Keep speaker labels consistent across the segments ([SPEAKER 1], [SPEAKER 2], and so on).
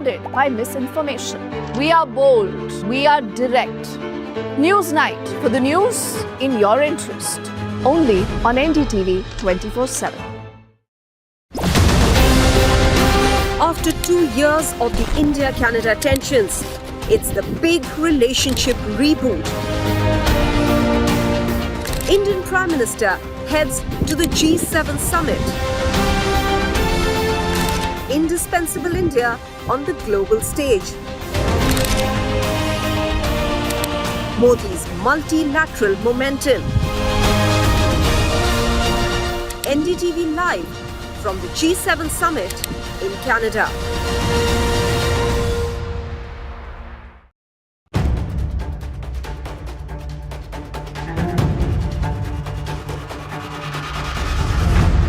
[SPEAKER 1] by misinformation. We are bold, we are direct. Newsnight, for the news in your interest. Only on NDTV 24x7.
[SPEAKER 2] After 2 years of the India-Canada tensions, it's the big relationship reboot. Indian Prime Minister heads to the G7 summit. Indispensable India on the global stage. Modi's multilateral momentum. NDTV live from the G7 summit in Canada.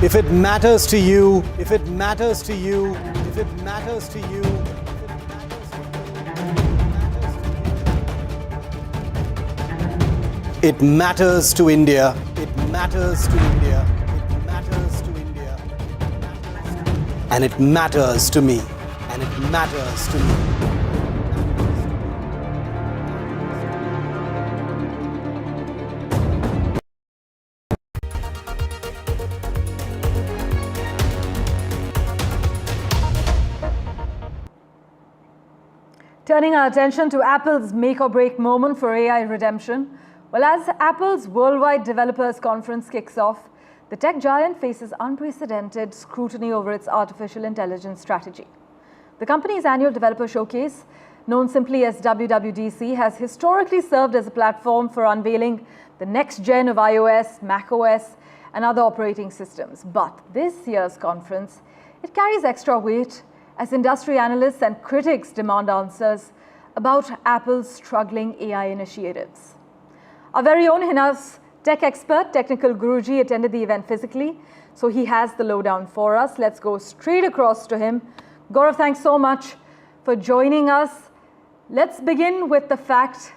[SPEAKER 3] If it matters to you, if it matters to you, if it matters to you, it matters to India, it matters to India, it matters to India, and it matters to me, and it matters to me.
[SPEAKER 4] Turning our attention to Apple's make-or-break moment for AI redemption. Well, as Apple's Worldwide Developers Conference kicks off, the tech giant faces unprecedented scrutiny over its artificial intelligence strategy. The company's annual developer showcase, known simply as WWDC, has historically served as a platform for unveiling the next gen of iOS, macOS, and other operating systems. But this year's conference, it carries extra weight as industry analysts and critics demand answers about Apple's struggling AI initiatives. Our very own in-house tech expert, Technical Guruji, attended the event physically, so he has the lowdown for us. Let's go straight across to him. Gaurav, thanks so much for joining us. Let's begin with the fact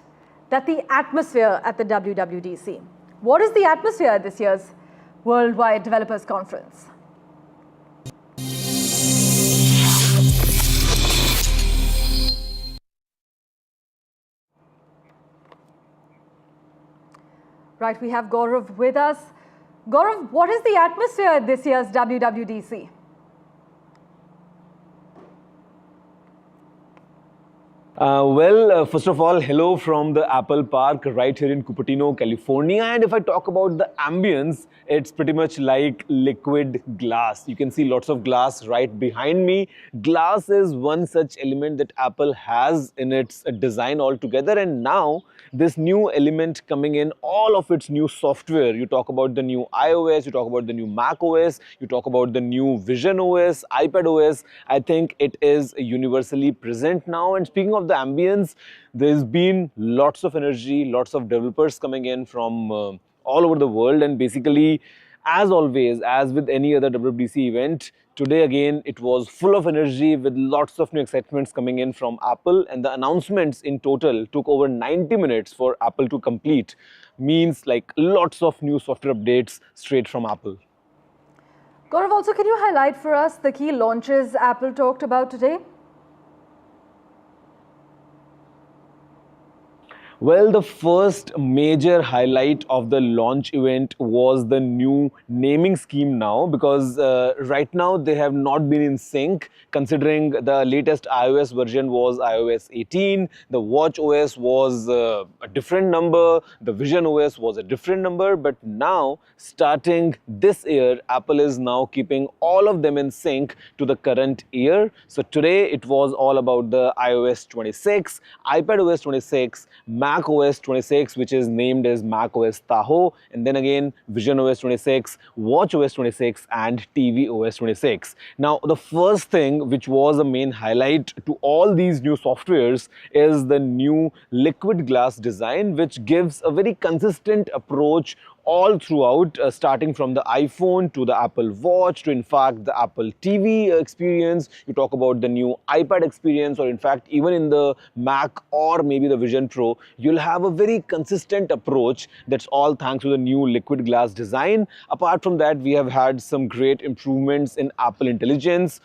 [SPEAKER 4] that the atmosphere at the WWDC. What is the atmosphere at this year's Worldwide Developers Conference? Right, we have Gaurav with us. Gaurav, what is the atmosphere at this year's WWDC?
[SPEAKER 5] First of all, hello from the Apple Park right here in Cupertino, California. And if I talk about the ambience, it's pretty much like liquid glass. You can see lots of glass right behind me. Glass is one such element that Apple has in its design altogether. And now this new element coming in, all of its new software. You talk about the new iOS, you talk about the new Mac OS, you talk about the new Vision OS, iPad OS. I think it is universally present now. And speaking of the ambience, there's been lots of energy, lots of developers coming in from all over the world, and basically, as always, as with any other WWDC event, today again it was full of energy with lots of new excitements coming in from Apple, and the announcements in total took over 90 minutes for Apple to complete. Means like lots of new software updates straight from Apple.
[SPEAKER 4] Gaurav, also can you highlight for us the key launches Apple talked about today?
[SPEAKER 5] Well, the first major highlight of the launch event was the new naming scheme now, because right now they have not been in sync, considering the latest iOS version was iOS 18, the Watch OS was a different number, the Vision OS was a different number, but now starting this year, Apple is now keeping all of them in sync to the current year. So today it was all about the iOS 26, iPad OS 26, Mac OS 26, which is named as Mac OS Tahoe, and then again Vision OS 26, Watch OS 26, and TV OS 26. Now, the first thing which was a main highlight to all these new softwares is the new liquid glass design, which gives a very consistent approach all throughout, starting from the iPhone to the Apple Watch to in fact the Apple TV experience. You talk about the new iPad experience, or in fact even in the Mac or maybe the Vision Pro, you'll have a very consistent approach. That's all thanks to the new liquid glass design. Apart from that, we have had some great improvements in Apple Intelligence.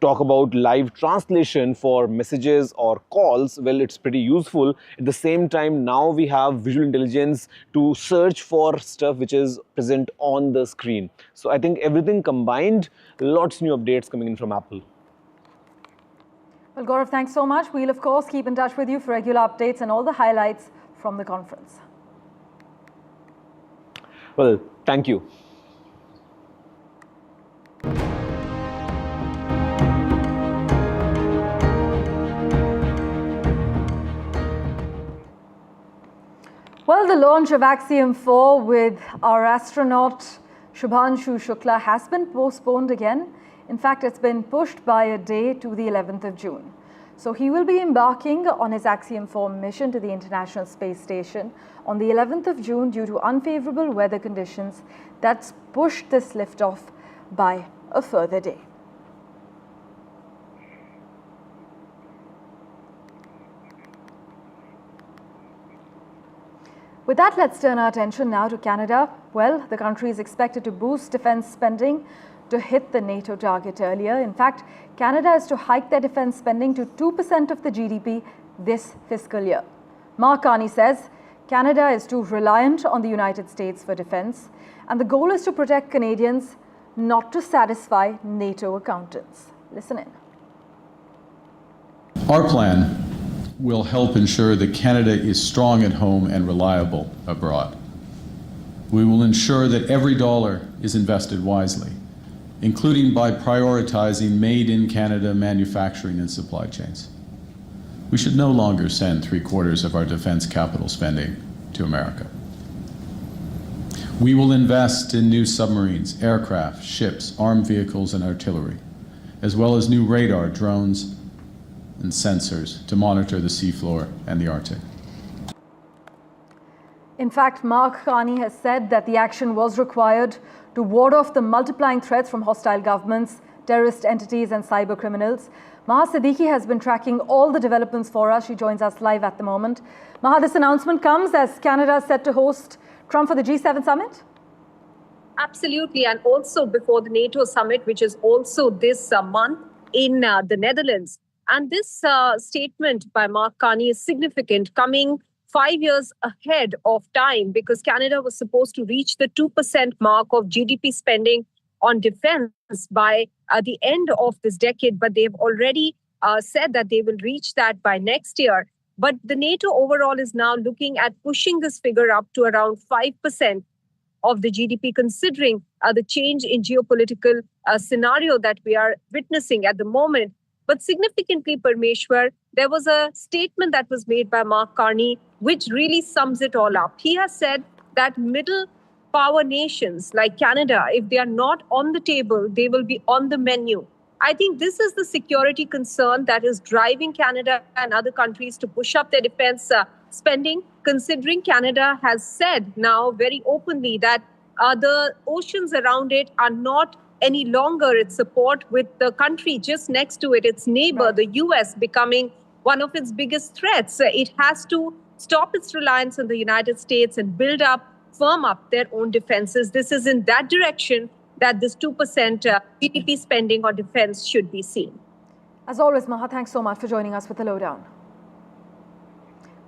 [SPEAKER 5] Talk about live translation for messages or calls. Well, it's pretty useful. At the same time, now we have visual intelligence to search for stuff which is present on the screen. So I think everything combined, lots new updates coming in from Apple.
[SPEAKER 4] Well, Gaurav, thanks so much. We'll, of course, keep in touch with you for regular updates and all the highlights from the conference.
[SPEAKER 5] Well, thank you.
[SPEAKER 4] Well, the launch of Axiom 4 with our astronaut Shubhanshu Shukla has been postponed again. In fact, it's been pushed by a day to the 11th of June. So he will be embarking on his Axiom 4 mission to the International Space Station on the 11th of June due to unfavorable weather conditions. That's pushed this liftoff by a further day. With that, let's turn our attention now to Canada. Well, the country is expected to boost defense spending to hit the NATO target earlier. In fact, Canada is to hike their defense spending to 2% of the GDP this fiscal year. Mark Carney says Canada is too reliant on the United States for defense, and the goal is to protect Canadians, not to satisfy NATO accountants. Listen in.
[SPEAKER 6] Our plan will help ensure that Canada is strong at home and reliable abroad. We will ensure that every dollar is invested wisely, including by prioritizing made-in-Canada manufacturing and supply chains. We should no longer send 3/4 of our defense capital spending to America. We will invest in new submarines, aircraft, ships, armed vehicles, and artillery, as well as new radar, drones, and sensors to monitor the seafloor and the Arctic.
[SPEAKER 4] In fact, Mark Carney has said that the action was required to ward off the multiplying threats from hostile governments, terrorist entities, and cyber criminals. Maha Siddiqui has been tracking all the developments for us. She joins us live at the moment. Maha, this announcement comes as Canada is set to host Trump for the G7 summit?
[SPEAKER 2] Absolutely, and also before the NATO summit, which is also this month in the Netherlands. And this statement by Mark Carney is significant, coming 5 years ahead of time, because Canada was supposed to reach the 2% mark of GDP spending on defense by the end of this decade. But they've already said that they will reach that by next year. But the NATO overall is now looking at pushing this figure up to around 5% of the GDP, considering the change in geopolitical scenario that we are witnessing at the moment. But significantly, Parmeshwar, there was a statement that was made by Mark Carney, which really sums it all up. He has said that middle power nations like Canada, if they are not on the table, they will be on the menu. I think this is the security concern that is driving Canada and other countries to push up their defense spending, considering Canada has said now very openly that the oceans around it are not any longer its support, with the country just next to it, its neighbor, the US, becoming one of its biggest threats. It has to stop its reliance on the United States and firm up their own defenses. This is in that direction that this 2% GDP spending on defense should be seen.
[SPEAKER 4] As always, Maha, thanks so much for joining us with the lowdown.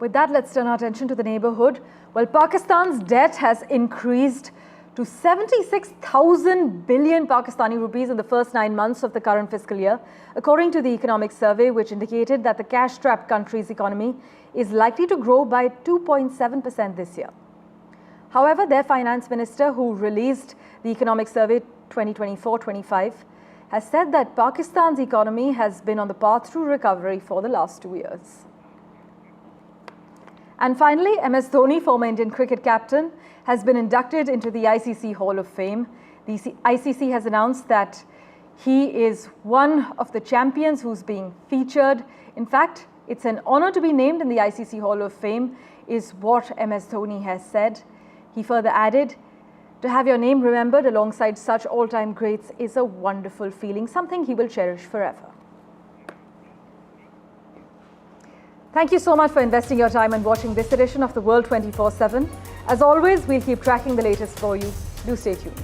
[SPEAKER 4] With that, let's turn our attention to the neighborhood. Well, Pakistan's debt has increased to 76,000 billion Pakistani rupees in the first 9 months of the current fiscal year, according to the economic survey, which indicated that the cash-strapped country's economy is likely to grow by 2.7% this year. However, their finance minister, who released the economic survey 2024-25, has said that Pakistan's economy has been on the path to recovery for the last 2 years. And finally, MS Dhoni, former Indian cricket captain, has been inducted into the ICC Hall of Fame. The ICC has announced that he is one of the champions who's being featured. In fact, it's an honor to be named in the ICC Hall of Fame, is what MS Dhoni has said. He further added To have your name remembered alongside such all-time greats is a wonderful feeling, something he will cherish forever. Thank you so much for investing your time and watching this edition of The World 24/7. As always, we'll keep tracking the latest for you. Do stay tuned.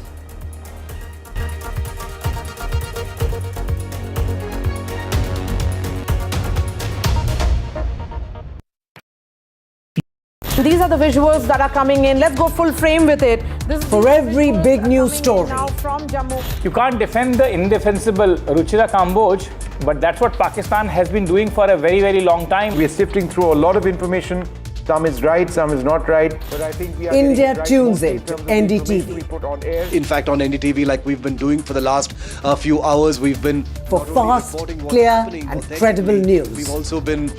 [SPEAKER 7] These are the visuals that are coming in. Let's go full frame with it. This is
[SPEAKER 8] For every big news story.
[SPEAKER 7] now from Jammu.
[SPEAKER 9] You can't defend the indefensible Ruchira Kamboj, but that's what Pakistan has been doing for a very, very long time.
[SPEAKER 10] We are sifting through a lot of information. Some is right, some is not right. But I think we are
[SPEAKER 8] India
[SPEAKER 10] right
[SPEAKER 8] tunes
[SPEAKER 10] in
[SPEAKER 8] in
[SPEAKER 10] terms of
[SPEAKER 8] to
[SPEAKER 10] the
[SPEAKER 8] NDTV.
[SPEAKER 10] information we put on air.
[SPEAKER 3] In fact, on NDTV, like we've been doing for the last few hours, we've been
[SPEAKER 8] For
[SPEAKER 3] not only
[SPEAKER 8] fast,
[SPEAKER 3] reporting what's
[SPEAKER 8] clear
[SPEAKER 3] happening
[SPEAKER 8] and
[SPEAKER 3] authentically,
[SPEAKER 8] credible news.
[SPEAKER 3] We've also been,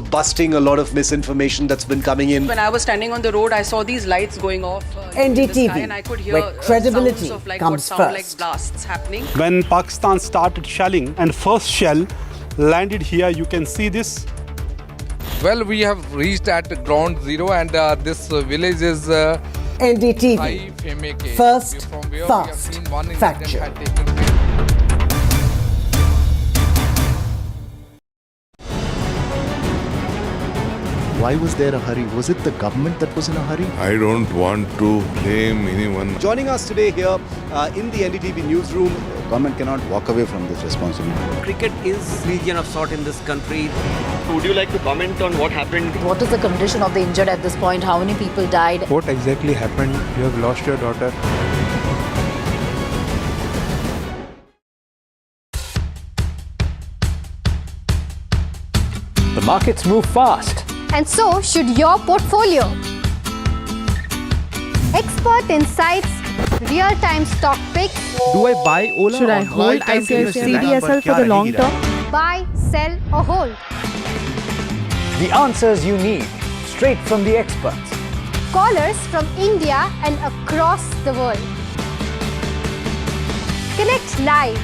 [SPEAKER 3] busting a lot of misinformation that's been coming in.
[SPEAKER 11] When I was standing on the road, I saw these lights going off in the
[SPEAKER 8] NDTV,
[SPEAKER 11] sky, and I could hear
[SPEAKER 8] where credibility
[SPEAKER 11] sounds of like
[SPEAKER 8] comes
[SPEAKER 11] what sound like
[SPEAKER 8] first.
[SPEAKER 11] blasts happening.
[SPEAKER 12] When Pakistan started shelling and first shell landed here, you can see this.
[SPEAKER 13] Well, we have reached at ground zero, and this village is
[SPEAKER 8] NDTV, first, fast, factual.
[SPEAKER 14] Why was there a hurry? Was it the government that was in a hurry?
[SPEAKER 15] I don't want to blame anyone.
[SPEAKER 3] Joining us today here in the NDTV newsroom.
[SPEAKER 14] Government cannot walk away from this responsibility.
[SPEAKER 16] Cricket is region of sort in this country. Would you like to comment on what happened?
[SPEAKER 17] What is the condition of the injured at this point? How many people died?
[SPEAKER 10] What exactly happened? You have lost your daughter.
[SPEAKER 18] The markets move fast.
[SPEAKER 19] And so should your portfolio. Expert insights, real-time stock picks.
[SPEAKER 18] Do I buy Ola?
[SPEAKER 7] Should I hold CDSL for the long term?
[SPEAKER 19] Buy, sell or hold.
[SPEAKER 18] The answers you need, straight from the experts.
[SPEAKER 19] Callers from India and across the world. Connect live,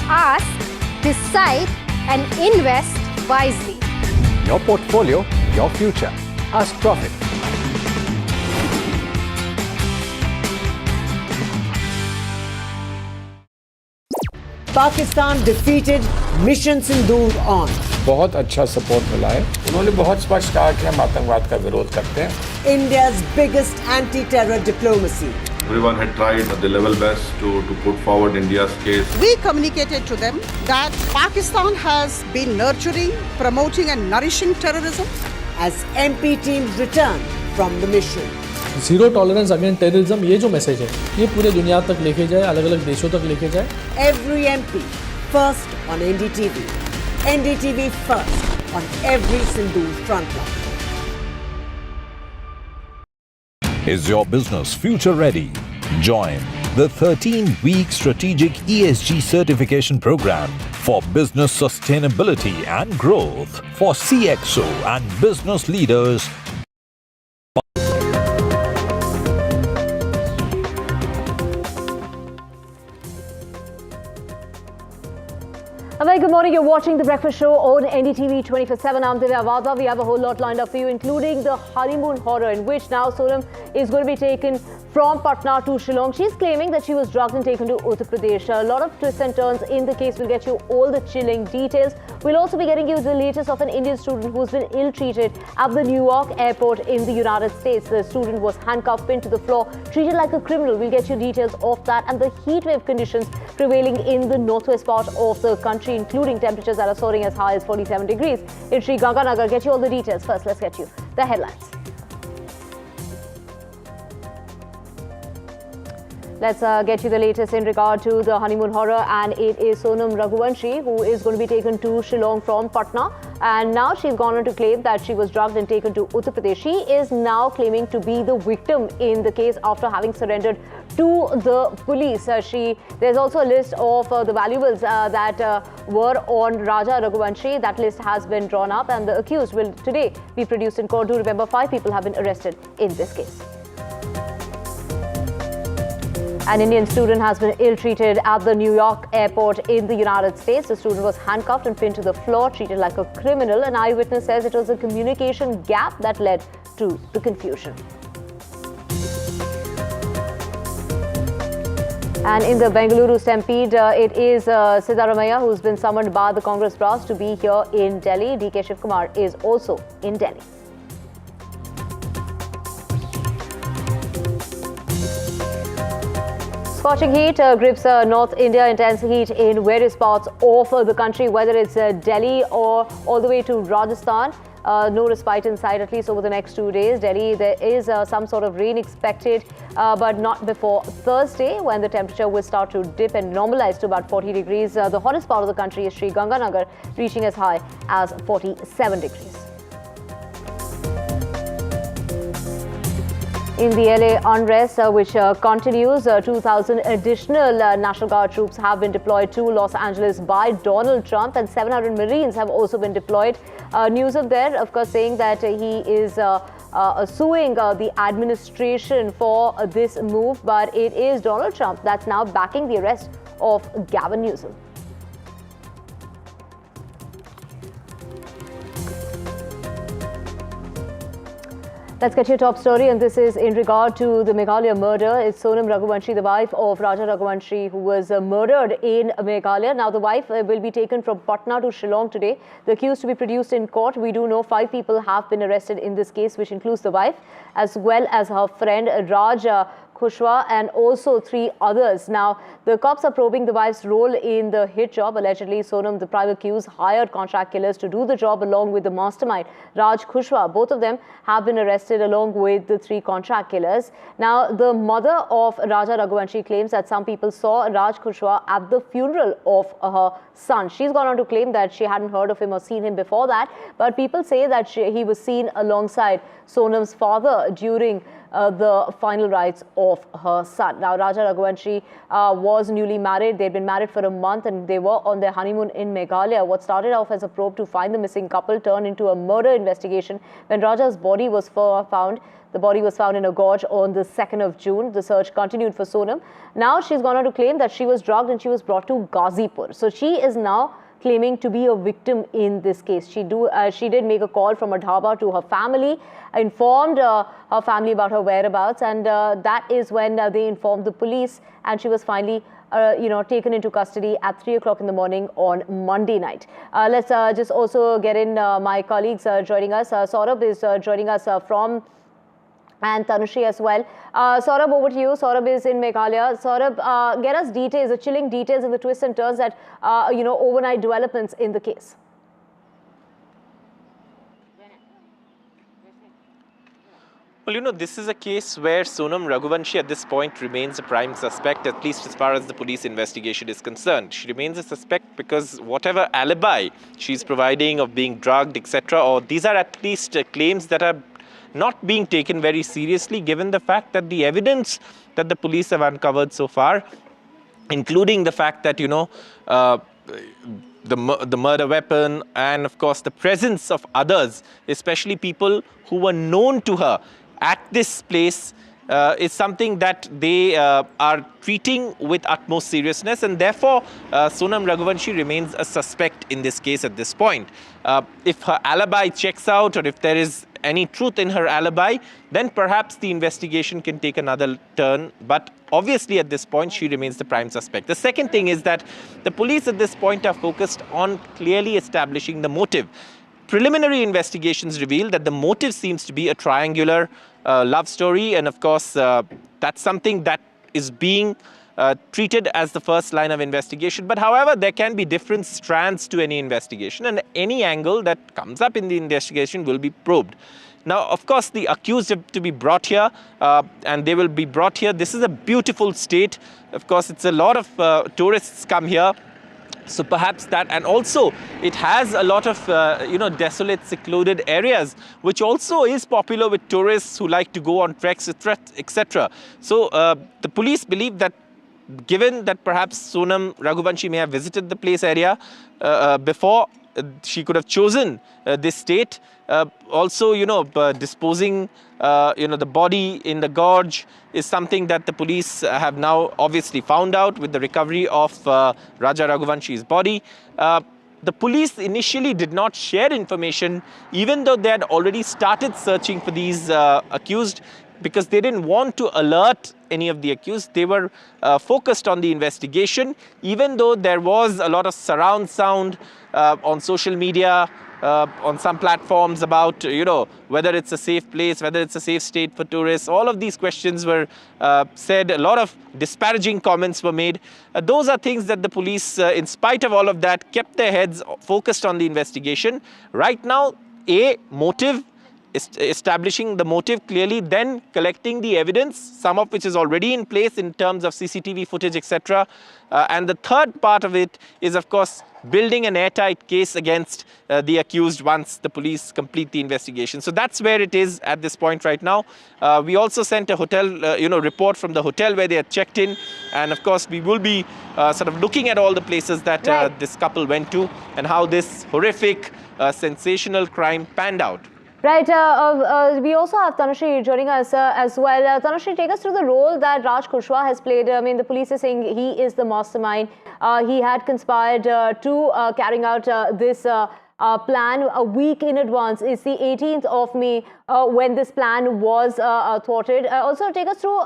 [SPEAKER 19] ask, decide and invest wisely.
[SPEAKER 18] Your portfolio, your future. Ask Profit.
[SPEAKER 8] Pakistan defeated Mission Sindoor on.
[SPEAKER 13] बहुत अच्छा support मिला है. उन्होंने बहुत स्पष्ट कहा कि हम आतंकवाद का विरोध करते हैं.
[SPEAKER 8] India's biggest anti-terror diplomacy.
[SPEAKER 15] Everyone had tried the level best to put forward India's case.
[SPEAKER 7] We communicated to them that Pakistan has been nurturing, promoting and nourishing terrorism.
[SPEAKER 8] As MP teams return from the mission.
[SPEAKER 20] Zero tolerance against terrorism, ये जो message है ये पूरे दुनिया तक लेके जाए, अलग अलग देशों तक लेके जाए.
[SPEAKER 8] Every MP first on NDTV. NDTV first on every Sindoor frontline.
[SPEAKER 21] Is your business future ready? Join the 13-week strategic ESG certification program for business sustainability and growth for CXO and business leaders.
[SPEAKER 2] A very good morning. You're watching The Breakfast Show on NDTV 24/7. I'm Divya Vada. We have a whole lot lined up for you, including the honeymoon horror in which now Sonam is going to be taken from Patna to Shillong. She's claiming that she was drugged and taken to Uttar Pradesh. A lot of twists and turns in the case. We'll get you all the chilling details. We'll also be getting you the latest of an Indian student who's been ill-treated at the New York airport in the United States. The student was handcuffed, pinned to the floor, treated like a criminal. We'll get you details of that and the heat wave conditions prevailing in the northwest part of the country, including temperatures that are soaring as high as 47 degrees in Sri Ganganagar. Get you all the details. First, let's get you the headlines. Let's get you the latest in regard to the honeymoon horror, and it is Sonam Raghuvanshi who is going to be taken to Shillong from Patna, and now she's gone on to claim that she was drugged and taken to Uttar Pradesh. She is now claiming to be the victim in the case after having surrendered to the police. There's also a list of the valuables that were on Raja Raghuvanshi. That list has been drawn up, and the accused will today be produced in court. Do remember, 5 people have been arrested in this case. An Indian student has been ill-treated at the New York airport in the United States. The student was handcuffed and pinned to the floor, treated like a criminal. An eyewitness says it was a communication gap that led to the confusion.
[SPEAKER 1] And in the Bengaluru stampede, it is Siddaramaiah who's been summoned by the Congress brass to be here in Delhi. DK Shivkumar is also in Delhi. Scorching heat grips North India. Intense heat in various parts of the country, whether it's Delhi or all the way to Rajasthan. No respite in sight, at least over the next 2 days. Delhi, there is some sort of rain expected, but not before Thursday, when the temperature will start to dip and normalize to about 40 degrees. The hottest part of the country is Sri Ganganagar, reaching as high as 47 degrees. In the LA unrest, which continues, 2,000 additional National Guard troops have been deployed to Los Angeles by Donald Trump, and 700 Marines have also been deployed. News of there, of course, saying that he is suing the administration for this move, but it is Donald Trump that's now backing the arrest of Gavin Newsom. Let's get your top story, and this is in regard to the Meghalaya murder. It's Sonam Raghuvanshi, the wife of Raja Raghuvanshi, who was murdered in Meghalaya. Now, the wife will be taken from Patna to Shillong today. The accused to be produced in court. We do know 5 people have been arrested in this case, which includes the wife, as well as her friend Raj Kushwa, and also 3 others. Now, the cops are probing the wife's role in the hit job. Allegedly, Sonam, the private accused, hired contract killers to do the job along with the mastermind, Raj Kushwa. Both of them have been arrested along with the 3 contract killers. Now, the mother of Raja Raghuvanshi claims that some people saw Raj Kushwa at the funeral of her son. She's gone on to claim that she hadn't heard of him or seen him before that, but people say that he was seen alongside Sonam's father during the final rites of her son. Now, Raja Raghuvanshi was newly married. They'd been married for a month and they were on their honeymoon in Meghalaya. What started off as a probe to find the missing couple turned into a murder investigation when Raja's body was found. The body was found in a gorge on the 2nd of June. The search continued for Sonam. Now, she's gone on to claim that she was drugged and she was brought to Ghazipur. So, she is now claiming to be a victim in this case. She did make a call from a dhaba to her family, informed her family about her whereabouts, and that is when they informed the police, and she was finally taken into custody at 3 o'clock in the morning on Monday night. Let's just also get in my colleagues joining us. Saurabh is joining us from and Tanushree as well. Saurabh, over to you. Saurabh is in Meghalaya. Saurabh, get us details, the chilling details and the twists and turns that, overnight developments in the case.
[SPEAKER 22] Well, this is a case where Sonam Raghuvanshi at this point remains a prime suspect, at least as far as the police investigation is concerned. She remains a suspect because whatever alibi she's providing of being drugged, etc., or these are at least claims that are not being taken very seriously, given the fact that the evidence that the police have uncovered so far, including the fact that, the murder weapon and, of course, the presence of others, especially people who were known to her at this place, is something that they are treating with utmost seriousness, and therefore Sonam Raghuvanshi remains a suspect in this case at this point. If her alibi checks out, or if there is any truth in her alibi, then perhaps the investigation can take another turn. But obviously at this point, she remains the prime suspect. The second thing is that the police at this point are focused on clearly establishing the motive. Preliminary investigations reveal that the motive seems to be a triangular love story. And of course, that's something that is being treated as the first line of investigation. But however, there can be different strands to any investigation, and any angle that comes up in the investigation will be probed. Now, of course, the accused have to be brought here, and they will be brought here. This is a beautiful state. Of course, it's a lot of tourists come here. So perhaps that, and also it has a lot of, desolate, secluded areas, which also is popular with tourists who like to go on treks, etc. So the police believe that given that perhaps Sonam Raghuvanshi may have visited the place area before, she could have chosen this state. Also, disposing, the body in the gorge is something that the police have now obviously found out with the recovery of Raja Raghuvanshi's body. The police initially did not share information, even though they had already started searching for these accused. because they didn't want to alert any of the accused. They were focused on the investigation, even though there was a lot of surround sound on social media, on some platforms about, whether it's a safe place, whether it's a safe state for tourists. All of these questions were said. A lot of disparaging comments were made. Those are things that the police, in spite of all of that, kept their heads focused on the investigation. Right now, motive, establishing the motive clearly, then collecting the evidence, some of which is already in place in terms of CCTV footage, etc. And the third part of it is, of course, building an airtight case against the accused once the police complete the investigation. So that's where it is at this point right now. We also sent a hotel, report from the hotel where they had checked in. And of course, we will be sort of looking at all the places that this couple went to and how this horrific, sensational crime panned out.
[SPEAKER 1] Right. We also have Tanushree joining us as well. Tanushree, take us through the role that Raj Kushwaha has played. I mean, the police are saying he is the mastermind. He had conspired to carrying out this plan a week in advance. It's the 18th of May when this plan was thwarted. Also, take us through,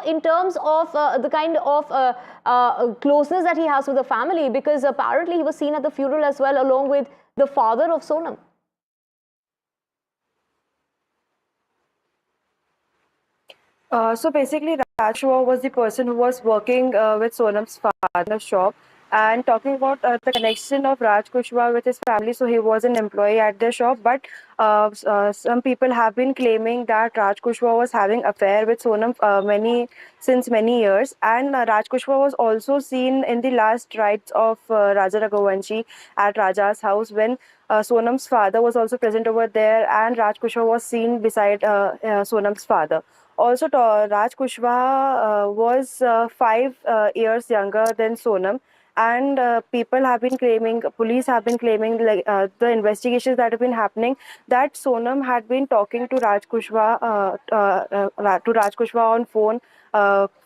[SPEAKER 1] in terms of the kind of closeness that he has with the family, because apparently he was seen at the funeral as well, along with the father of Sonam.
[SPEAKER 5] So basically, Raj Kushwaha was the person who was working with Sonam's father's shop. And talking about the connection of Raj Kushwaha with his family, so he was an employee at their shop. But some people have been claiming that Raj Kushwaha was having affair with Sonam since many years. And Raj Kushwaha was also seen in the last rites of Raja Raghuvanshi at Raja's house, when Sonam's father was also present over there, and Raj Kushwaha was seen beside Sonam's father. Also, Raj Kushwaha was 5 years younger than Sonam, and people have been claiming, police have been claiming, like the investigations that have been happening, that Sonam had been talking to Raj Kushwaha on phone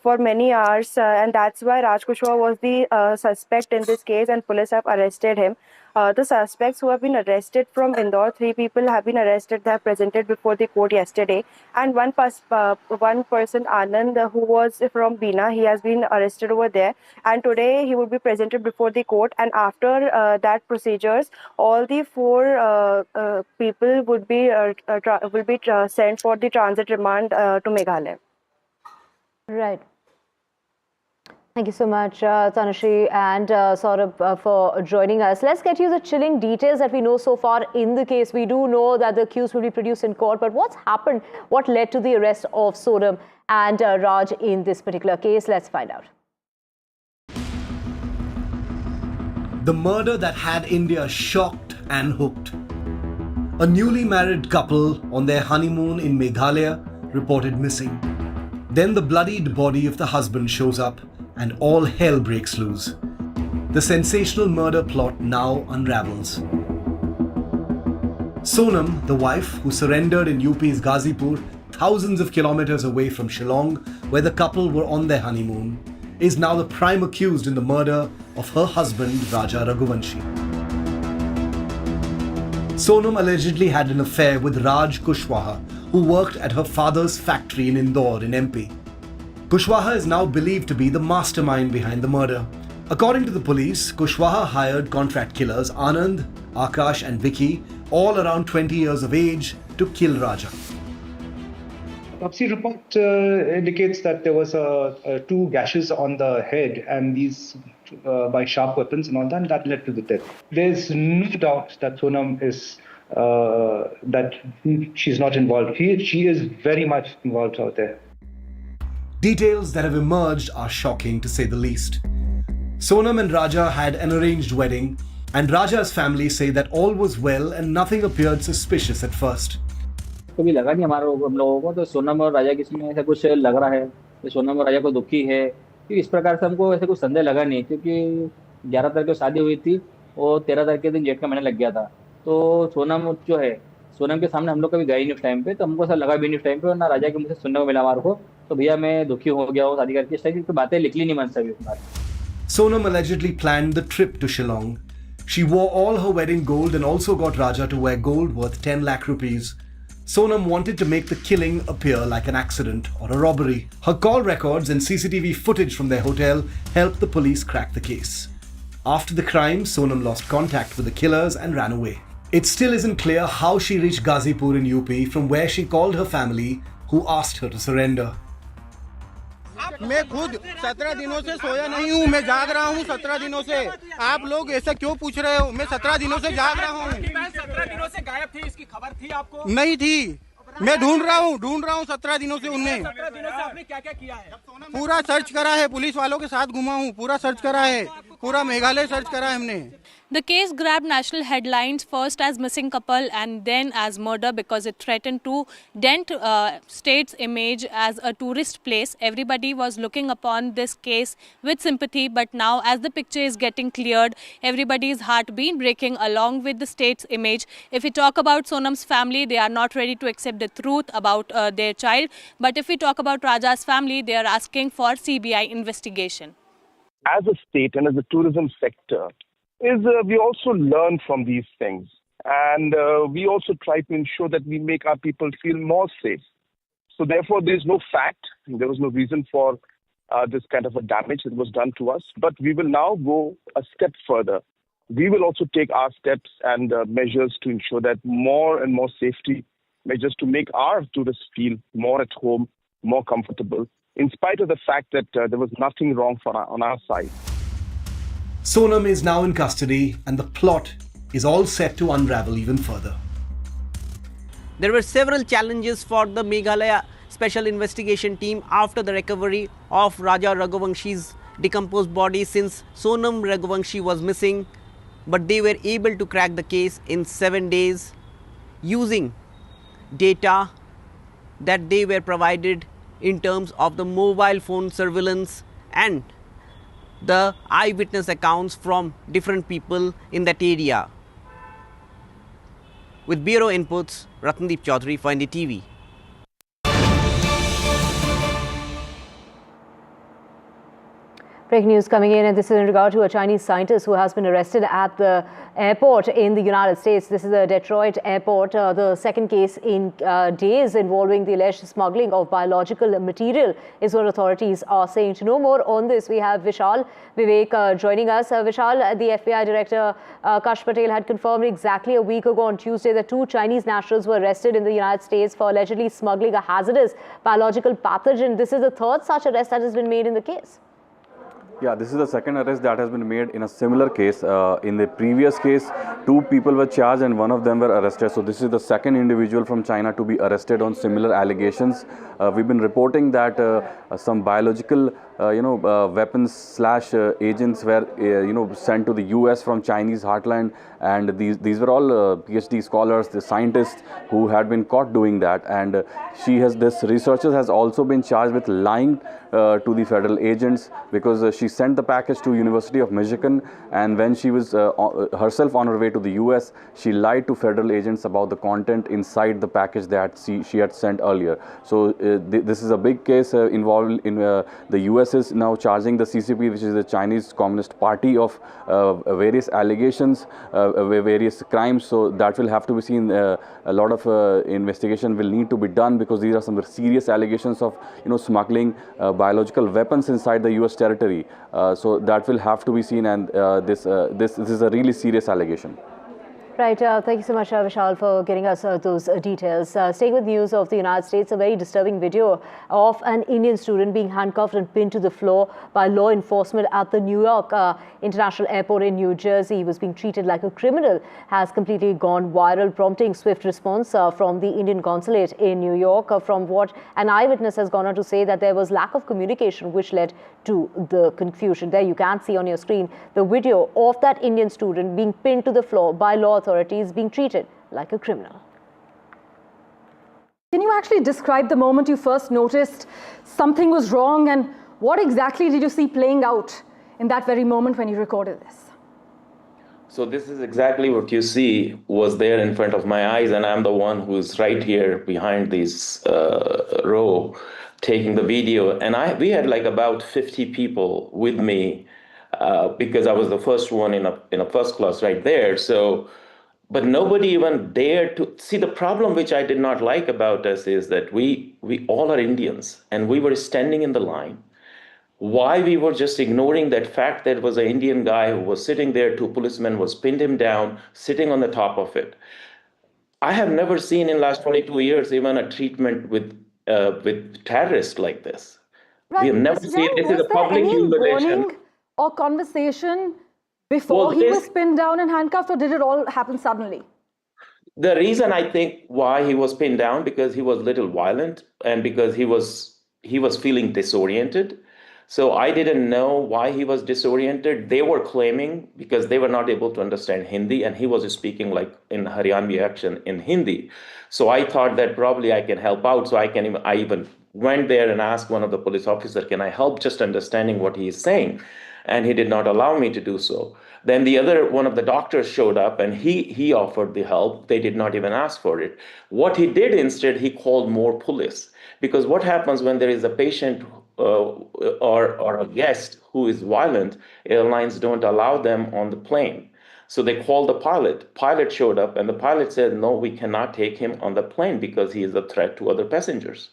[SPEAKER 5] for many hours, and that's why Raj Kushwaha was the suspect in this case, and police have arrested him. The suspects who have been arrested from Indore, 3 people have been arrested. They have presented before the court yesterday, and one person, Anand, who was from Bina, he has been arrested over there, and today he will be presented before the court. And after that procedures, all the 4 people would be sent for the transit remand to Meghalaya.
[SPEAKER 1] Right. Thank you so much, Tanushree and Saurabh, for joining us. Let's get you the chilling details that we know so far in the case. We do know that the accused will be produced in court, but what's happened? What led to the arrest of Sonam and Raj in this particular case? Let's find out.
[SPEAKER 3] The murder that had India shocked and hooked. A newly married couple on their honeymoon in Meghalaya reported missing. Then the bloodied body of the husband shows up, and all hell breaks loose. The sensational murder plot now unravels. Sonam, the wife who surrendered in UP's Ghazipur, thousands of kilometers away from Shillong, where the couple were on their honeymoon, is now the prime accused in the murder of her husband, Raja Raghuvanshi. Sonam allegedly had an affair with Raj Kushwaha, who worked at her father's factory in Indore in MP. Kushwaha is now believed to be the mastermind behind the murder. According to the police, Kushwaha hired contract killers Anand, Akash and Vicky, all around 20 years of age, to kill Raja.
[SPEAKER 6] Autopsy report indicates that there was 2 gashes on the head, and these by sharp weapons and all that, and that led to the death. There's no doubt that Sonam is that she's not involved. She is very much involved out there.
[SPEAKER 3] Details that have emerged are shocking, to say the least. Sonam and Raja had an arranged wedding, and Raja's family say that all was well and nothing appeared suspicious at first.
[SPEAKER 23] कभी लगा नहीं हम लोगों को, तो सोनम और राजा किसी में ऐसा कुछ लग रहा है कि सोनम और राजा को दुखी है, कि इस प्रकार से हमको ऐसे कुछ संदेह लगा नहीं, क्योंकि 11 तारीख को शादी हुई थी और 13 तारीख के दिन जेठ का महीना लग गया था. तो सोनम जो है, सोनम के सामने हम लोग कभी गए नहीं उस टाइम पे, तो हमको ऐसा लगा भी नहीं उस टाइम पे, और ना राजा के मुझसे सुनने को मिला हमारे को, तो भैया मैं दुखी हो गया हूँ शादी करके, इस टाइप की बातें निकली नहीं मन से इस बार.
[SPEAKER 3] Sonam allegedly planned the trip to Shillong. She wore all her wedding gold and also got Raja to wear gold worth 10 lakh rupees. Sonam wanted to make the killing appear like an accident or a robbery. Her call records and CCTV footage from their hotel helped the police crack the case. After the crime, Sonam lost contact with the killers and ran away. It still isn't clear how she reached Ghazipur in UP, from where she called her family, who asked her to surrender.
[SPEAKER 4] मैं खुद 17 दिनों से सोया नहीं हूँ, मैं जाग रहा हूँ 17 दिनों से। आप लोग ऐसा क्यों पूछ रहे हो? मैं 17 दिनों से जाग रहा हूँ।
[SPEAKER 9] 17 दिनों से गायब थी, इसकी खबर थी आपको?
[SPEAKER 4] नहीं थी, मैं ढूंढ रहा हूँ 17 दिनों से उनने।
[SPEAKER 9] 17 दिनों से आपने क्या क्या किया है?
[SPEAKER 4] पूरा सर्च करा है, पुलिस वालों के साथ घुमा हूँ, पूरा सर्च करा है, पूरा मेघालय सर्च करा है हमने।
[SPEAKER 11] The case grabbed national headlines first as missing couple and then as murder because it threatened to dent state's image as a tourist place. Everybody was looking upon this case with sympathy, but now as the picture is getting cleared, everybody's heart been breaking along with the state's image. If we talk about Sonam's family, they are not ready to accept the truth about their child. But if we talk about Raja's family, they are asking for CBI investigation.
[SPEAKER 24] As a state and as a tourism sector, we also learn from these things, and we also try to ensure that we make our people feel more safe. So therefore, there is no fact, there was no reason for this kind of a damage that was done to us, but we will now go a step further. We will also take our steps and measures to ensure that more and more safety measures to make our tourists feel more at home, more comfortable, in spite of the fact that there was nothing wrong on our side.
[SPEAKER 3] Sonam is now in custody, and the plot is all set to unravel even further.
[SPEAKER 25] There were several challenges for the Meghalaya Special Investigation Team after the recovery of Raja Raghuvanshi's decomposed body, since Sonam Raghuvanshi was missing, but they were able to crack the case in 7 days using data that they were provided in terms of the mobile phone surveillance and the eyewitness accounts from different people in that area. With Bureau Inputs, Ratndeep Chaudhary for NDTV.
[SPEAKER 1] Breaking news coming in, and this is in regard to a Chinese scientist who has been arrested at the airport in the United States. This is the Detroit airport, the second case in days involving the alleged smuggling of biological material is what authorities are saying. To know more on this, we have Vishal Vivek joining us. Vishal, the FBI director Kash Patel had confirmed exactly a week ago on Tuesday that 2 Chinese nationals were arrested in the United States for allegedly smuggling a hazardous biological pathogen. This is the third such arrest that has been made in the case.
[SPEAKER 26] Yeah, this is the second arrest that has been made in a similar case. In the previous case, 2 people were charged and 1 of them were arrested. So this is the second individual from China to be arrested on similar allegations. We've been reporting that some biological weapons / agents were sent to the US from Chinese heartland, and these were all PhD scholars, the scientists who had been caught doing that. And this researcher has also been charged with lying to the federal agents, because she sent the package to University of Michigan, and when she was herself on her way to the US, she lied to federal agents about the content inside the package that she had sent earlier. So this is a big case involved in the US is now charging the CCP, which is the Chinese Communist Party, of various allegations, various crimes. So that will have to be seen. A lot of investigation will need to be done, because these are some serious allegations of smuggling biological weapons inside the US territory. So that will have to be seen, and this is a really serious allegation.
[SPEAKER 1] Right. Thank you so much, Vishal, for getting us those details. Staying with news of the United States, a very disturbing video of an Indian student being handcuffed and pinned to the floor by law enforcement at the New York International Airport in New Jersey. He was being treated like a criminal, has completely gone viral, prompting swift response from the Indian consulate in New York. From what an eyewitness has gone on to say, that there was lack of communication which led to the confusion. There you can see on your screen the video of that Indian student being pinned to the floor by law authorities, being treated like a criminal.
[SPEAKER 27] Can you actually describe the moment you first noticed something was wrong, and what exactly did you see playing out in that very moment when you recorded this?
[SPEAKER 28] So this is exactly what you see was there in front of my eyes, and I'm the one who's right here behind this row taking the video. And we had like about 50 people with me because I was the first one in a first class right there. So But nobody even dared to see. The problem which I did not like about us is that we all are Indians, and we were standing in the line. Why we were just ignoring that fact that it was an Indian guy who was sitting there, two policemen was pinned him down, sitting on the top of it. I have never seen in last 22 years even a treatment with terrorists like this.
[SPEAKER 27] Right.
[SPEAKER 28] We have never
[SPEAKER 27] Mr.
[SPEAKER 28] seen
[SPEAKER 27] Jain,
[SPEAKER 28] this is a
[SPEAKER 27] was there
[SPEAKER 28] public
[SPEAKER 27] any
[SPEAKER 28] humiliation.
[SPEAKER 27] warning or conversation before he was pinned down and handcuffed, or did it all happen suddenly?
[SPEAKER 28] The reason I think why he was pinned down, because he was a little violent and because he was feeling disoriented. So I didn't know why he was disoriented. They were claiming because they were not able to understand Hindi, and he was speaking like in Haryanvi accent in Hindi. So I thought that probably I can help out. So I even went there and asked one of the police officers, can I help just understanding what he is saying? And he did not allow me to do so. Then the other one of the doctors showed up, and he offered the help. They did not even ask for it. What he did instead, he called more police. Because what happens when there is a patient or a guest who is violent, airlines don't allow them on the plane. So they called the pilot. Pilot showed up, and the pilot said, no, we cannot take him on the plane because he is a threat to other passengers.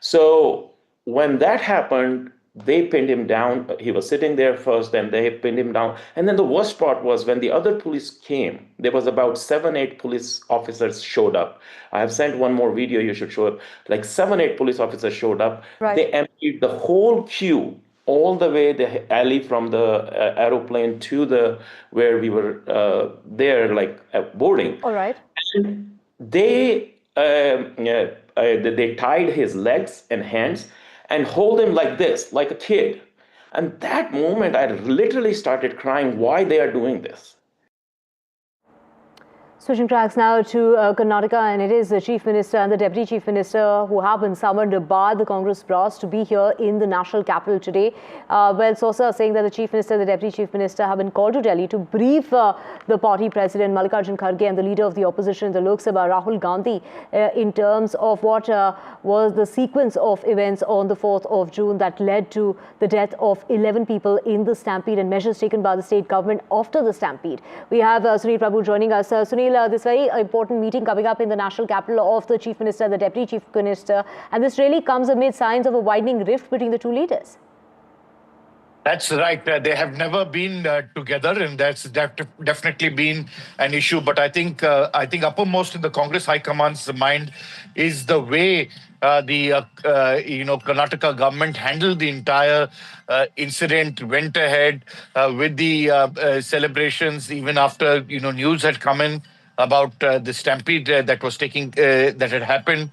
[SPEAKER 28] So when that happened, they pinned him down. He was sitting there first, and they pinned him down. And then the worst part was when the other police came, there was about 7-8 police officers showed up. I have sent one more video, you should show it. Like 7-8 police officers showed up.
[SPEAKER 27] Right.
[SPEAKER 28] They emptied the whole queue, all the way the alley from the aeroplane to where we were there, like boarding.
[SPEAKER 27] All right.
[SPEAKER 28] And they tied his legs and hands and hold him like this, like a kid. And that moment, I literally started crying why they are doing this.
[SPEAKER 1] Switching tracks now to Karnataka, and it is the Chief Minister and the Deputy Chief Minister who have been summoned by the Congress brass to be here in the national capital today. Well, sources are saying that the Chief Minister and the Deputy Chief Minister have been called to Delhi to brief the party president Mallikarjun Kharge and the leader of the opposition in the Lok Sabha, Rahul Gandhi, in terms of what was the sequence of events on the 4th of June that led to the death of 11 people in the stampede and measures taken by the state government after the stampede. We have Sunil Prabhu joining us. Sunil, this very important meeting coming up in the national capital of the Chief Minister and the Deputy Chief Minister, and this really comes amid signs of a widening rift between the two leaders.
[SPEAKER 10] That's right. They have never been together, and that's definitely been an issue. But I think uppermost in the Congress High Command's mind is the way the Karnataka government handled the entire incident, went ahead with the celebrations even after news had come in about the stampede that was that had happened.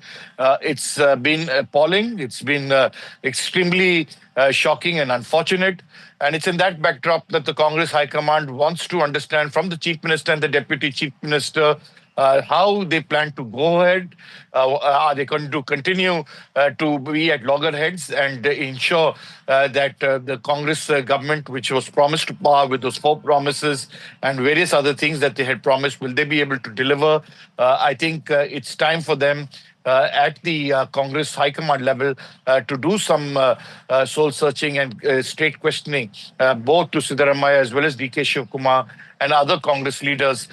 [SPEAKER 10] It's been appalling. It's been extremely shocking and unfortunate. And it's in that backdrop that the Congress High Command wants to understand from the Chief Minister and the Deputy Chief Minister how they plan to go ahead. Are they going to continue to be at loggerheads and ensure that the Congress government, which was promised to power with those 4 promises and various other things that they had promised, will they be able to deliver? I think it's time for them at the Congress High Command level to do some soul searching and straight questioning, both to Siddaramaiah as well as DK Shivakumar and other Congress leaders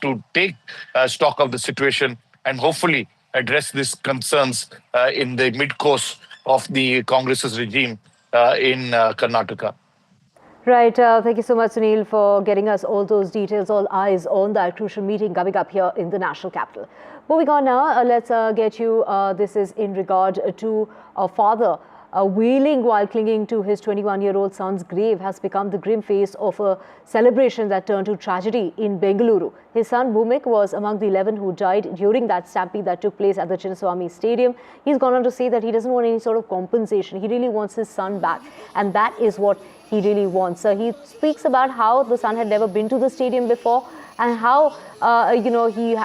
[SPEAKER 10] to take stock of the situation and hopefully address these concerns in the mid-course of the Congress's regime in Karnataka.
[SPEAKER 1] Right. Thank you so much, Sunil, for getting us all those details, all eyes on that crucial meeting coming up here in the national capital. Moving on now, let's get you, this is in regard to a father wailing while clinging to his 21-year-old son's grave has become the grim face of a celebration that turned to tragedy in Bengaluru. His son Bhumik was among the 11 who died during that stampede that took place at the Chinnaswamy Stadium. He's gone on to say that he doesn't want any sort of compensation. He really wants his son back, and that is what he really wants. So he speaks about how the son had never been to the stadium before and how, he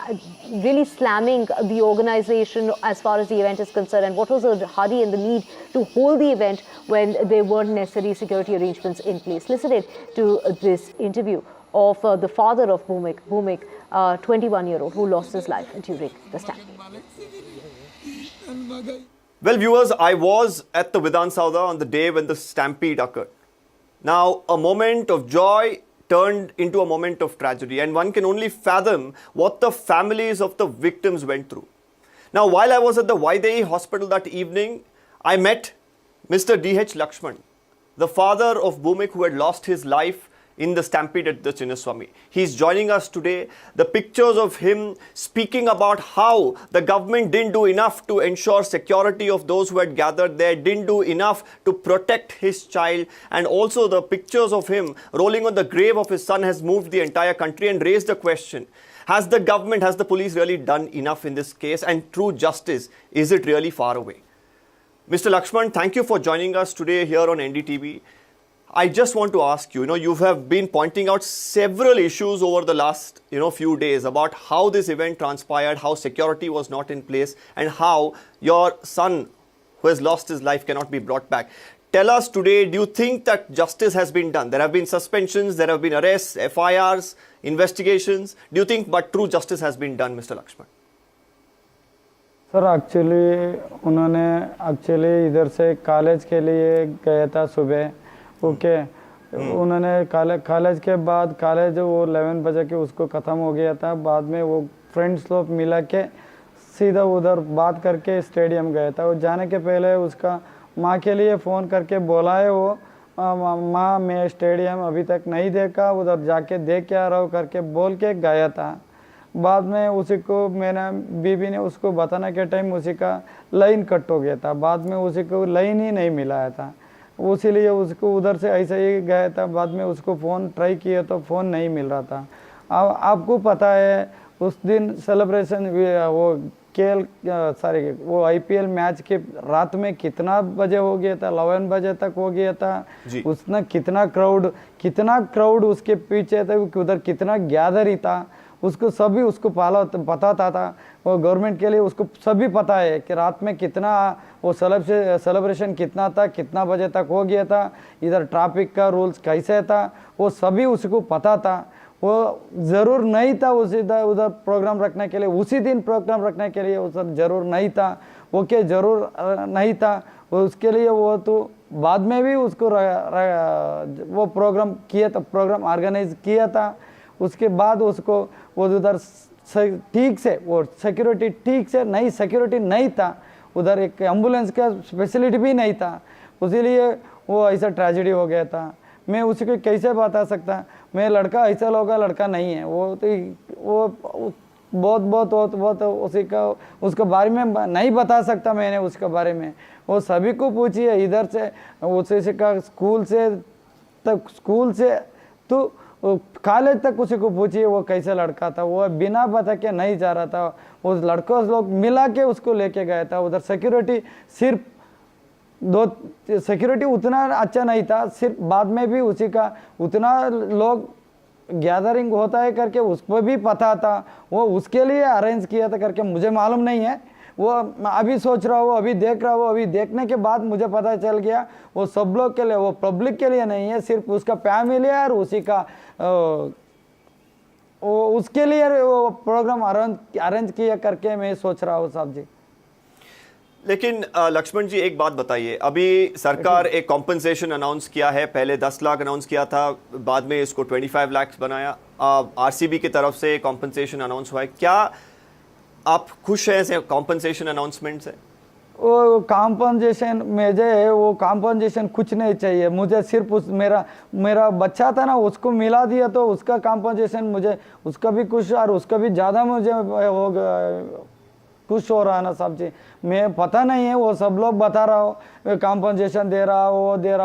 [SPEAKER 1] really slamming the organization as far as the event is concerned, and what was the hurry and the need to hold the event when there weren't necessary security arrangements in place. Listen in to this interview of the father of Bhumik, 21-year-old, who lost his life during the stampede.
[SPEAKER 12] Well, viewers, I was at the Vidhan Sauda on the day when the stampede occurred. Now, a moment of joy turned into a moment of tragedy, and one can only fathom what the families of the victims went through. Now, while I was at the Vaidehi hospital that evening, I met Mr. D.H. Lakshman, the father of Bhumik who had lost his life in the stampede at the Chinnaswamy. He's joining us today. The pictures of him speaking about how the government didn't do enough to ensure security of those who had gathered there, didn't do enough to protect his child, and also the pictures of him rolling on the grave of his son has moved the entire country and raised the question, has the government, has the police really done enough in this case, and true justice, is it really far away? Mr. Lakshman, thank you for joining us today here on NDTV. I just want to ask you, you have been pointing out several issues over the last, few days about how this event transpired, how security was not in place, and how your son who has lost his life cannot be brought back. Tell us today, do you think that justice has been done? There have been suspensions, there have been arrests, FIRs, investigations. Do you think but true justice has been done, Mr. Lakshman?
[SPEAKER 7] Sir actually इधर से college के लिए गया था सुबह, okay. उन्होंने college के बाद कॉलेज वो 11 बजे के उसको ख़त्म हो गया था। बाद में वो फ्रेंड्स लोग मिला के सीधा उधर बात करके स्टेडियम गया था। वो जाने के पहले उसका माँ के लिए फ़ोन करके बोला है वो, माँ मैं स्टेडियम अभी तक नहीं देखा, उधर जाके देख के आ रहा हूँ करके बोल के गया था। बाद में उसी को मेरा बीबी ने उसको बताने के टाइम उसी का लाइन कट हो गया था। बाद में उसी को लाइन ही नहीं मिलाया था, उसीलिए उसको उधर से ऐसे ही गया था। बाद में उसको फ़ोन ट्राई किया तो फ़ोन नहीं मिल रहा था। अब आपको पता है उस दिन सेलिब्रेशन वो वो IPL मैच के रात में कितना बजे हो गया था, 11 बजे तक हो गया था। उसने कितना क्राउड उसके पीछे था, उधर कितना गैदर ही था, उसको सभी उसको पता था। वो गवर्नमेंट के लिए उसको सभी पता है कि रात में कितना वो सेलिब्रेशन कितना था, कितना बजे तक हो गया था, इधर ट्रैफिक का रूल्स कैसे था, वो सभी उसको पता था। वो ज़रूर नहीं था उधर प्रोग्राम रखने के लिए, उसी दिन प्रोग्राम रखने के लिए उधर ज़रूर नहीं था, ओके, ज़रूर नहीं था। उसके लिए वो तो बाद में भी उसको वो प्रोग्राम किया था, प्रोग्राम ऑर्गेनाइज किया था। उसके बाद उसको वो उधर ठीक से वो सिक्योरिटी ठीक से नहीं, सिक्योरिटी नहीं था, उधर एक एम्बुलेंस का फैसिलिटी भी नहीं था, इसीलिए वो ऐसा ट्रेजेडी हो गया था। मैं उसी को कैसे बता सकता, मैं लड़का ऐसा लड़का नहीं है, वो तो वो बहुत उसी का उसके बारे में नहीं बता सकता मैंने उसके बारे में। वो सभी को पूछिए, इधर से उसी का स्कूल से तो कॉलेज तक उसी को पूछिए वो कैसे लड़का था। वो बिना बता के नहीं जा रहा था, उस लड़कों लोग मिला के उसको लेके गया था। उधर सिक्योरिटी सिर्फ सिक्योरिटी उतना अच्छा नहीं था, सिर्फ बाद में भी उसी का उतना लोग गैदरिंग होता है करके उसको भी पता था, वो उसके लिए अरेंज किया था करके मुझे मालूम नहीं है। वो अभी सोच रहा हूँ, अभी देख रहा हूँ, अभी देखने के बाद मुझे पता चल गया वो सब लोग के लिए, वो पब्लिक के लिए नहीं है, सिर्फ उसका फैमिली है और उसी का उसके लिए वो प्रोग्राम अरेंज किया करके मैं सोच रहा हूँ साहब जी।
[SPEAKER 12] लेकिन लक्ष्मण जी एक बात बताइए, अभी सरकार एक कॉम्पनसेशन अनाउंस किया है, पहले 10 लाख अनाउंस किया था, बाद में इसको 25 लाख बनाया, RCB की तरफ से कॉम्पनसेशन अनाउंस हुआ है, क्या आप खुश हैं कॉम्पनसेशन अनाउंसमेंट से?
[SPEAKER 7] वो कॉम्पनसेशन मुझे वो कॉम्पनसेशन कुछ नहीं चाहिए, मुझे सिर्फ मेरा बच्चा था ना उसको मिला दिया तो उसका कॉम्पनसेशन मुझे उसका भी कुछ और उसका भी ज़्यादा मुझे खुश हो रहा है ना साहब जी। मैं पता नहीं है, वो सब लोग बता रहा हो कॉम्पनसेशन दे रहा, वो दे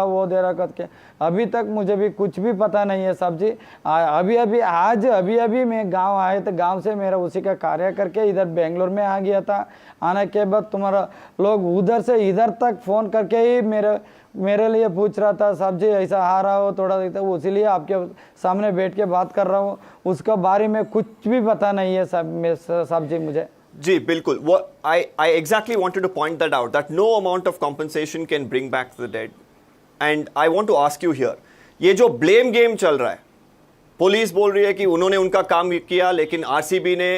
[SPEAKER 7] रहा करके, अभी तक मुझे भी कुछ भी पता नहीं है साहब जी। अभी मैं गांव आए तो गांव से मेरा उसी का कार्य करके इधर बेंगलोर में आ गया था। आने के बाद तुम्हारा लोग उधर से इधर तक फ़ोन करके ही मेरे लिए पूछ रहा था साहब जी ऐसा आ रहा हो थोड़ा, इसीलिए आपके सामने बैठ के बात कर रहा हूँ, उसका बारे में कुछ भी पता नहीं है साहब जी मुझे।
[SPEAKER 12] जी बिल्कुल, वो I exactly wanted to point that out, that no amount of compensation can bring back the dead. And I want to ask you here, ये जो blame game चल रहा है, पुलिस बोल रही है कि उन्होंने उनका काम किया, लेकिन RCB ने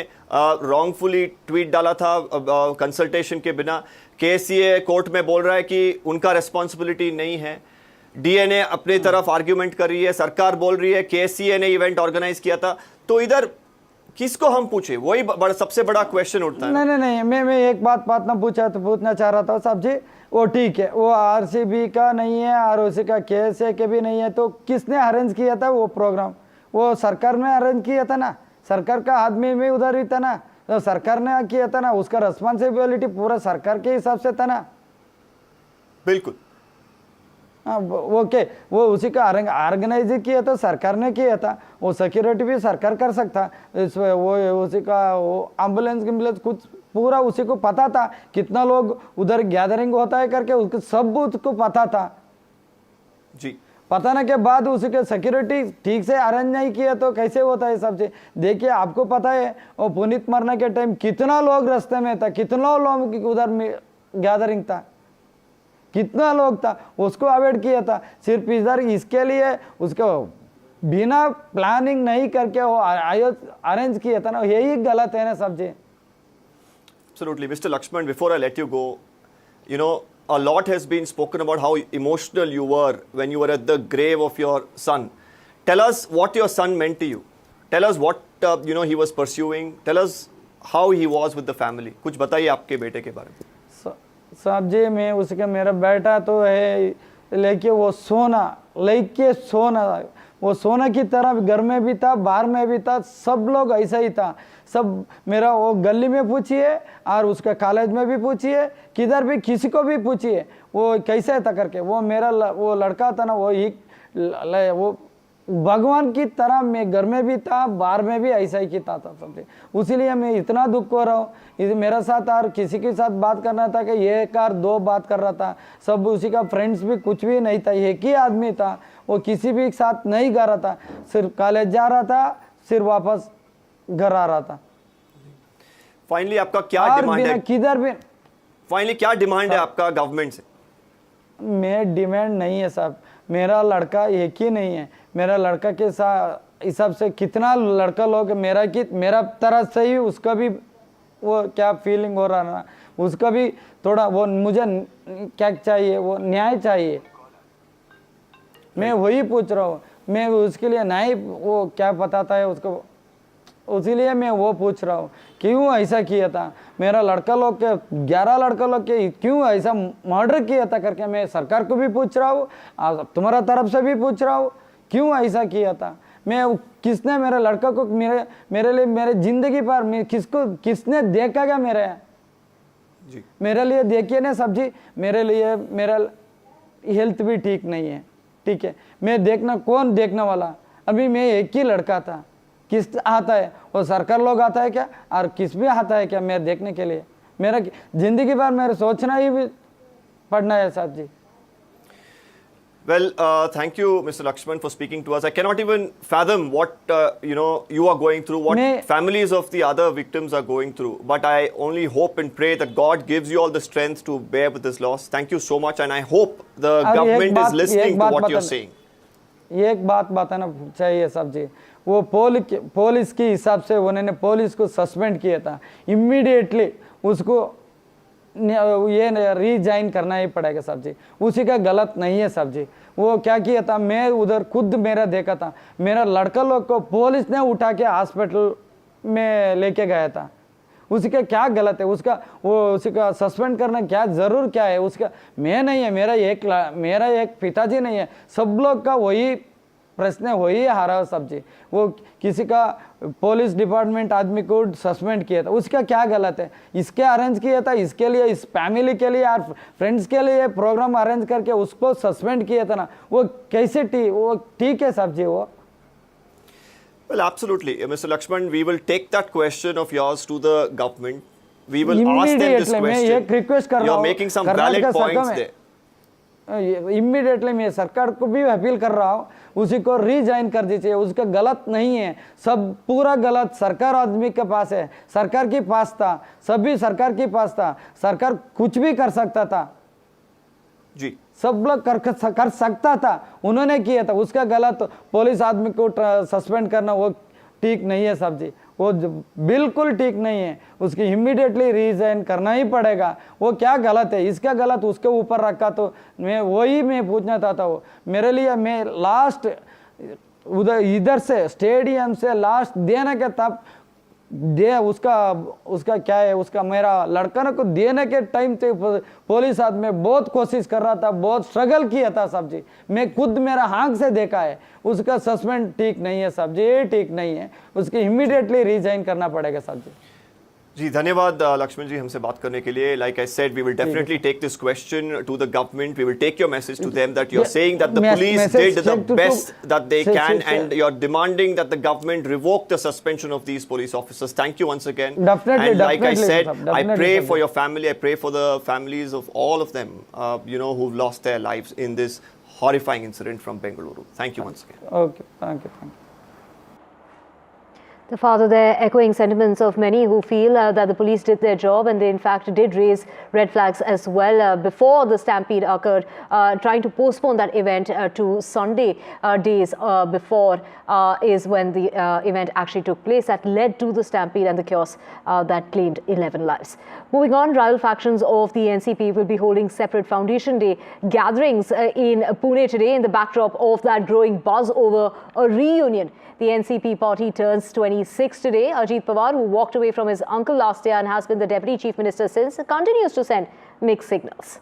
[SPEAKER 12] wrongfully ट्वीट डाला था कंसल्टेशन के बिना, KCA कोर्ट में बोल रहा है कि उनका रिस्पॉन्सिबिलिटी नहीं है। डीएनए अपने तरफ आर्ग्यूमेंट कर रही है, सरकार बोल रही है केसीए ने इवेंट ऑर्गेनाइज किया था, तो इधर किसको हम पूछे? वही सबसे बड़ा क्वेश्चन उठता है।
[SPEAKER 7] नहीं, मैं एक बात ना पूछना चाह रहा था साहब जी, वो ठीक है, वो आरसीबी का नहीं है, आरओसी का केसीए के भी नहीं है, तो किसने अरेंज किया था वो प्रोग्राम? वो सरकार ने अरेंज किया था ना, सरकार का आदमी भी उधर ही था ना, तो सरकार ने किया था ना, उसका रिस्पॉन्सिबिलिटी पूरा सरकार के हिसाब से था ना।
[SPEAKER 12] बिल्कुल।
[SPEAKER 7] हाँ, वो उसी का ऑर्गेनाइज किया तो सरकार ने किया था, वो सिक्योरिटी भी सरकार कर सकता, वो उसी का वो एम्बुलेंस कुछ पूरा उसी को पता था, कितना लोग उधर गैदरिंग होता है करके उसको सब उसको पता था
[SPEAKER 12] जी।
[SPEAKER 7] पताने के बाद उसी के सिक्योरिटी ठीक से अरेंज नहीं किया तो कैसे होता है सबसे? देखिए आपको पता है वो पुनीत मरने के टाइम कितना लोग रास्ते में था, कितना लोग उधर गैदरिंग था, कितना लोग था, उसको अवॉइड किया था सिर्फ इधर इसके लिए, उसको बिना प्लानिंग नहीं करके वो अरेंज किया था ना, यही गलत है ना सब जी।
[SPEAKER 12] Absolutely. Mr. Lakshman, before I let you go, you know, a lot has been spoken about how emotional you were when you were at the grave of your son. Tell us what your son meant to you. Tell us what, he was pursuing. Tell us how he was with the family. कुछ बताइए आपके बेटे के बारे में।
[SPEAKER 7] साहब जी, मैं उसके मेरा बेटा तो है, लेके वो सोना की तरह घर में भी था, बाहर में भी था, सब लोग ऐसा ही था। सब मेरा वो गली में पूछिए और उसका कॉलेज में भी पूछिए, किधर भी किसी को भी पूछिए वो कैसे था करके, वो मेरा वो लड़का था ना, वो भगवान की तरह मैं घर में भी था, बाहर में भी ऐसा ही किया था सबसे। उसीलिए मैं इतना दुख हो रहा हूँ। मेरा साथ और किसी के साथ बात करना था कि एक और दो बात कर रहा था, सब उसी का फ्रेंड्स भी कुछ भी नहीं था, एक ही आदमी था, वो किसी भी साथ नहीं गा रहा था, सिर्फ कॉलेज जा रहा था, सिर्फ वापस घर आ रहा था।
[SPEAKER 12] फाइनली आपका क्या डिमांड है?
[SPEAKER 7] किधर भी
[SPEAKER 12] फाइनली क्या डिमांड है आपका गवर्नमेंट से?
[SPEAKER 7] मैं डिमांड नहीं है साहब, मेरा लड़का एक ही नहीं है, मेरा लड़का के साथ हिसाब से कितना लड़का लोग मेरा तरह से ही उसका भी वो क्या फीलिंग हो रहा ना, उसका भी थोड़ा वो मुझे क्या चाहिए, वो न्याय चाहिए। मैं वही पूछ रहा हूँ, मैं उसके लिए न्याय वो क्या बताता है उसको, उसीलिए मैं वो पूछ रहा हूँ क्यों ऐसा किया था मेरा लड़का लोग के 11 लड़का लोग के क्यों ऐसा मर्डर किया था करके मैं सरकार को भी पूछ रहा हूँ, तुम्हारा तरफ से भी पूछ रहा हूँ क्यों ऐसा किया था। मैं किसने मेरे लड़का को मेरे लिए मेरे जिंदगी पर किसने देखा क्या मेरे लिए देखिए ना सब जी, मेरे लिए मेरा हेल्थ भी ठीक नहीं है, ठीक है, मैं देखना कौन देखने वाला, अभी मैं एक ही लड़का था, किस आता है वो सरकार लोग आता है क्या और किस भी आता है क्या मैं देखने के लिए? मेरा जिंदगी भर मेरे सोचना ही भी पड़ना है साहब जी।
[SPEAKER 12] Well, thank you, Mr. Lakshman, for speaking to us. I cannot even fathom what you are going through, what families of the other victims are going through. But I only hope and pray that God gives you all the strength to bear with this loss. Thank you so much, and I hope the government is listening to what you're saying.
[SPEAKER 7] एक बात बताना चाहिए साहब जी, वो police के हिसाब से उन्होंने पुलिस को सस्पेंड किया था, इमीडिएटली उसको ये रिजाइन करना ही पड़ेगा साहब जी, उसी का गलत नहीं है साहब जी। वो क्या किया था, मैं उधर खुद मेरा देखा था, मेरा लड़का लोग को पुलिस ने उठा के हॉस्पिटल में लेके गया था, उसी का क्या गलत है, उसी का सस्पेंड करना क्या जरूर क्या है उसका? मैं नहीं है, मेरा एक पिताजी नहीं है, सब लोग का वही प्रश्न वही हारा साहब जी। वो किसी का पुलिस डिपार्टमेंट आदमी को सस्पेंड किया था, उसका क्या गलत है? इसके अरेंज किया था, इसके लिए इस फैमिली के लिए और फ्रेंड्स के लिए प्रोग्राम अरेंज करके उसको सस्पेंड किया था ना, वो कैसे वो ठीक है साहब जी? वो
[SPEAKER 12] Well, absolutely, Mr. Lakshman, we will take that question of yours to the government. We will ask them this question. You are making some valid points there.
[SPEAKER 7] Immediately मैं सरकार को भी अपील कर रहा हूँ, उसी को रिजाइन कर दीजिए, उसका गलत नहीं है, सब पूरा गलत सरकार आदमी के पास है, सरकार के पास था, सभी सरकार के पास था, सरकार कुछ भी कर सकता था
[SPEAKER 12] जी,
[SPEAKER 7] सब लोग कर सकता था, उन्होंने किया था, उसका गलत पुलिस आदमी को सस्पेंड करना वो ठीक नहीं है साहब जी, वो बिल्कुल ठीक नहीं है, उसकी इमीडिएटली रिजाइन करना ही पड़ेगा। वो क्या गलत है, इसका गलत उसके ऊपर रखा, तो मैं पूछना चाहता हूँ। मेरे लिए मैं लास्ट उधर इधर से स्टेडियम से लास्ट देने के तब दे उसका क्या है, उसका मेरा लड़का को देने के टाइम से पुलिस आदमी बहुत कोशिश कर रहा था, बहुत स्ट्रगल किया था साहब जी। मैं खुद मेरा आँख से देखा है, उसका सस्पेंड ठीक नहीं है साहब जी, ये ठीक नहीं है, उसकी इमीडिएटली रिजाइन करना पड़ेगा साहब जी।
[SPEAKER 12] जी धन्यवाद लक्ष्मण जी हमसे बात करने के लिए। Like I said we will definitely take this question to the government, we will take your message to them that you are saying that the police did the best that they can and you are demanding that the government revoke the suspension of these police officers. Thank you once again.
[SPEAKER 7] Definitely,
[SPEAKER 12] and like
[SPEAKER 7] definitely,
[SPEAKER 12] I said,
[SPEAKER 7] definitely,
[SPEAKER 12] I pray
[SPEAKER 7] definitely.
[SPEAKER 12] for your family, I pray for the families of all of them who've lost their lives in this horrifying incident from Bengaluru. Thank you once again.
[SPEAKER 7] Okay, thank you.
[SPEAKER 1] The father there echoing sentiments of many who feel that the police did their job, and they in fact did raise red flags as well before the stampede occurred, trying to postpone that event to Sunday days before is when the event actually took place. That led to the stampede and the chaos that claimed 11 lives. Moving on, rival factions of the NCP will be holding separate Foundation Day gatherings in Pune today in the backdrop of that growing buzz over a reunion. The NCP party turns 26 today. Ajit Pawar, who walked away from his uncle last year and has been the Deputy Chief Minister since, continues to send mixed signals.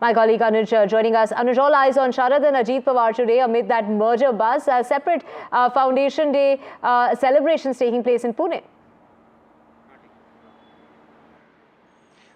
[SPEAKER 1] My colleague Anuj joining us. Anuj, all eyes on Sharad and Ajit Pawar today amid that merger buzz. Separate Foundation Day celebrations taking place in Pune.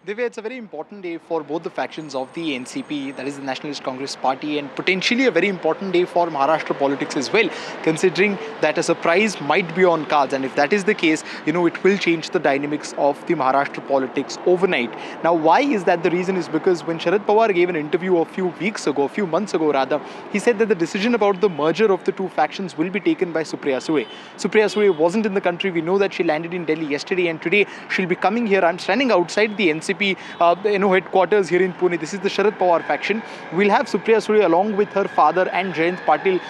[SPEAKER 13] Divya, it's a very important day for both the factions of the NCP, that is the Nationalist Congress Party, and potentially a very important day for Maharashtra politics as well, considering that a surprise might be on cards. And if that is the case, it will change the dynamics of the Maharashtra politics overnight. Now, why is that the reason? Is because when Sharad Pawar gave an interview a few months ago rather, he said that the decision about the merger of the two factions will be taken by Supriya Sule. Supriya Sule wasn't in the country. We know that she landed in Delhi yesterday, and today she'll be coming here. I'm standing outside the NCP headquarters here in Pune. This is the Sharad Pawar faction. We'll have Supriya Sule along with her father and Jayant Patil,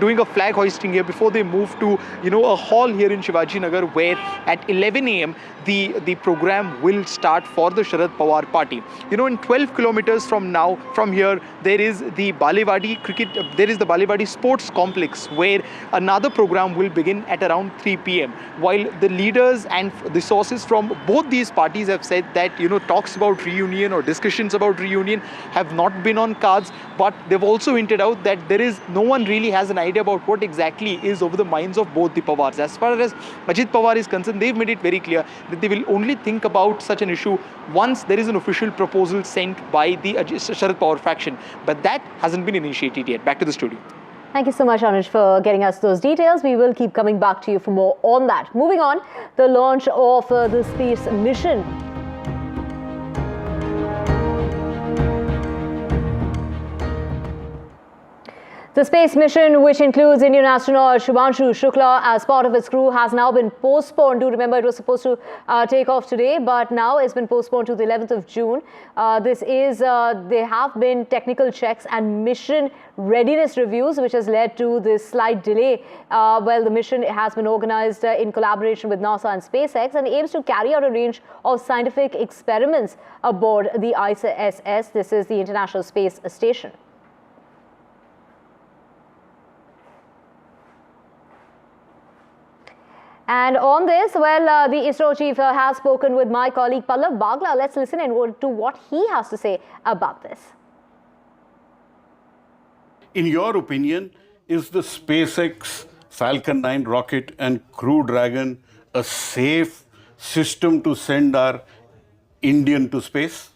[SPEAKER 13] doing a flag hoisting here before they move to, a hall here in Shivaji Nagar, where at 11 a.m. the program will start for the Sharad Pawar party. In 12 kilometers from here, there is the Balewadi Sports Complex, where another program will begin at around 3 p.m. While the leaders and the sources from both these parties have said that, talks about reunion or discussions about reunion have not been on cards, but they've also hinted out that no one really has an idea about what exactly is over the minds of both the Pawars. As far as Ajit Pawar is concerned, they've made it very clear that they will only think about such an issue once there is an official proposal sent by the Sharad Pawar faction. But that hasn't been initiated yet. Back to the studio.
[SPEAKER 1] Thank you so much, Anuj, for getting us those details. We will keep coming back to you for more on that. Moving on, the launch of the space mission. The space mission, which includes Indian astronaut Shubhanshu Shukla as part of its crew, has now been postponed. Do remember it was supposed to take off today, but now it's been postponed to the 11th of June. There have been technical checks and mission readiness reviews, which has led to this slight delay. The mission has been organized in collaboration with NASA and SpaceX and aims to carry out a range of scientific experiments aboard the ISS. This is the International Space Station. And on this, the ISRO chief has spoken with my colleague Pallav Bagla. Let's listen in to what he has to say about this.
[SPEAKER 14] In your opinion, is the SpaceX Falcon 9 rocket and Crew Dragon a safe system to send our Indian to space?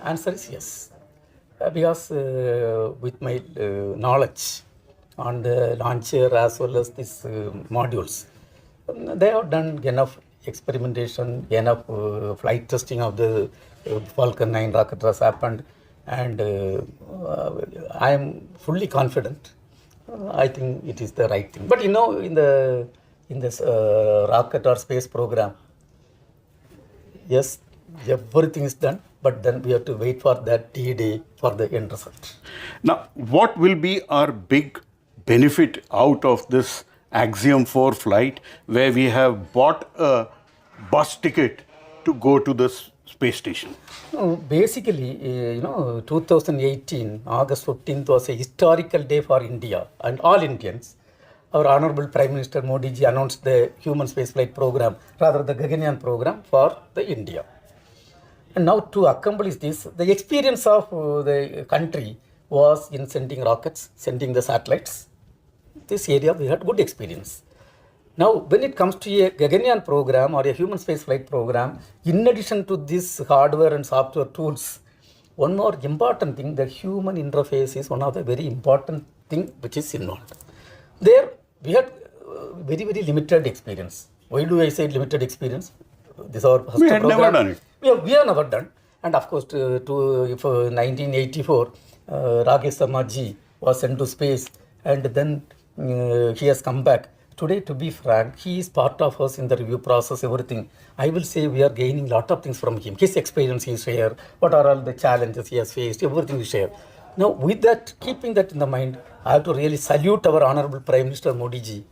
[SPEAKER 15] Answer is yes. Because with my knowledge on the launcher as well as these modules, they have done enough experimentation, enough flight testing of the Falcon 9 rocket has happened, and I am fully confident. I think it is the right thing. But in this rocket or space program, yes, everything is done, but then we have to wait for that D-Day for the end result.
[SPEAKER 14] Now, what will be our big benefit out of this Axiom 4 flight where we have bought a bus ticket to go to the space station?
[SPEAKER 15] No, basically, 2018, August 15th was a historical day for India and all Indians. Our Honorable Prime Minister Modi ji announced the human spaceflight program, rather the Gaganyaan program for the India. And now to accomplish this, the experience of the country was in sending rockets, sending the satellites. This area we had good experience. Now, when it comes to a Gaganyaan program or a human spaceflight program, in addition to this hardware and software tools, one more important thing, the human interface is one of the very important thing which is involved. There, we had very, very limited experience. Why do I say limited experience? This is our first
[SPEAKER 14] We had
[SPEAKER 15] program.
[SPEAKER 14] never done it.
[SPEAKER 15] We have never done. And of course, to 1984, Rakesh Sharma ji was sent to space, and then he has come back. Today, to be frank, he is part of us in the review process, everything. I will say we are gaining a lot of things from him. His experience he shares, what are all the challenges he has faced, everything we share. Now, with that, keeping that in the mind, I have to really salute our Honorable Prime Minister Modi ji.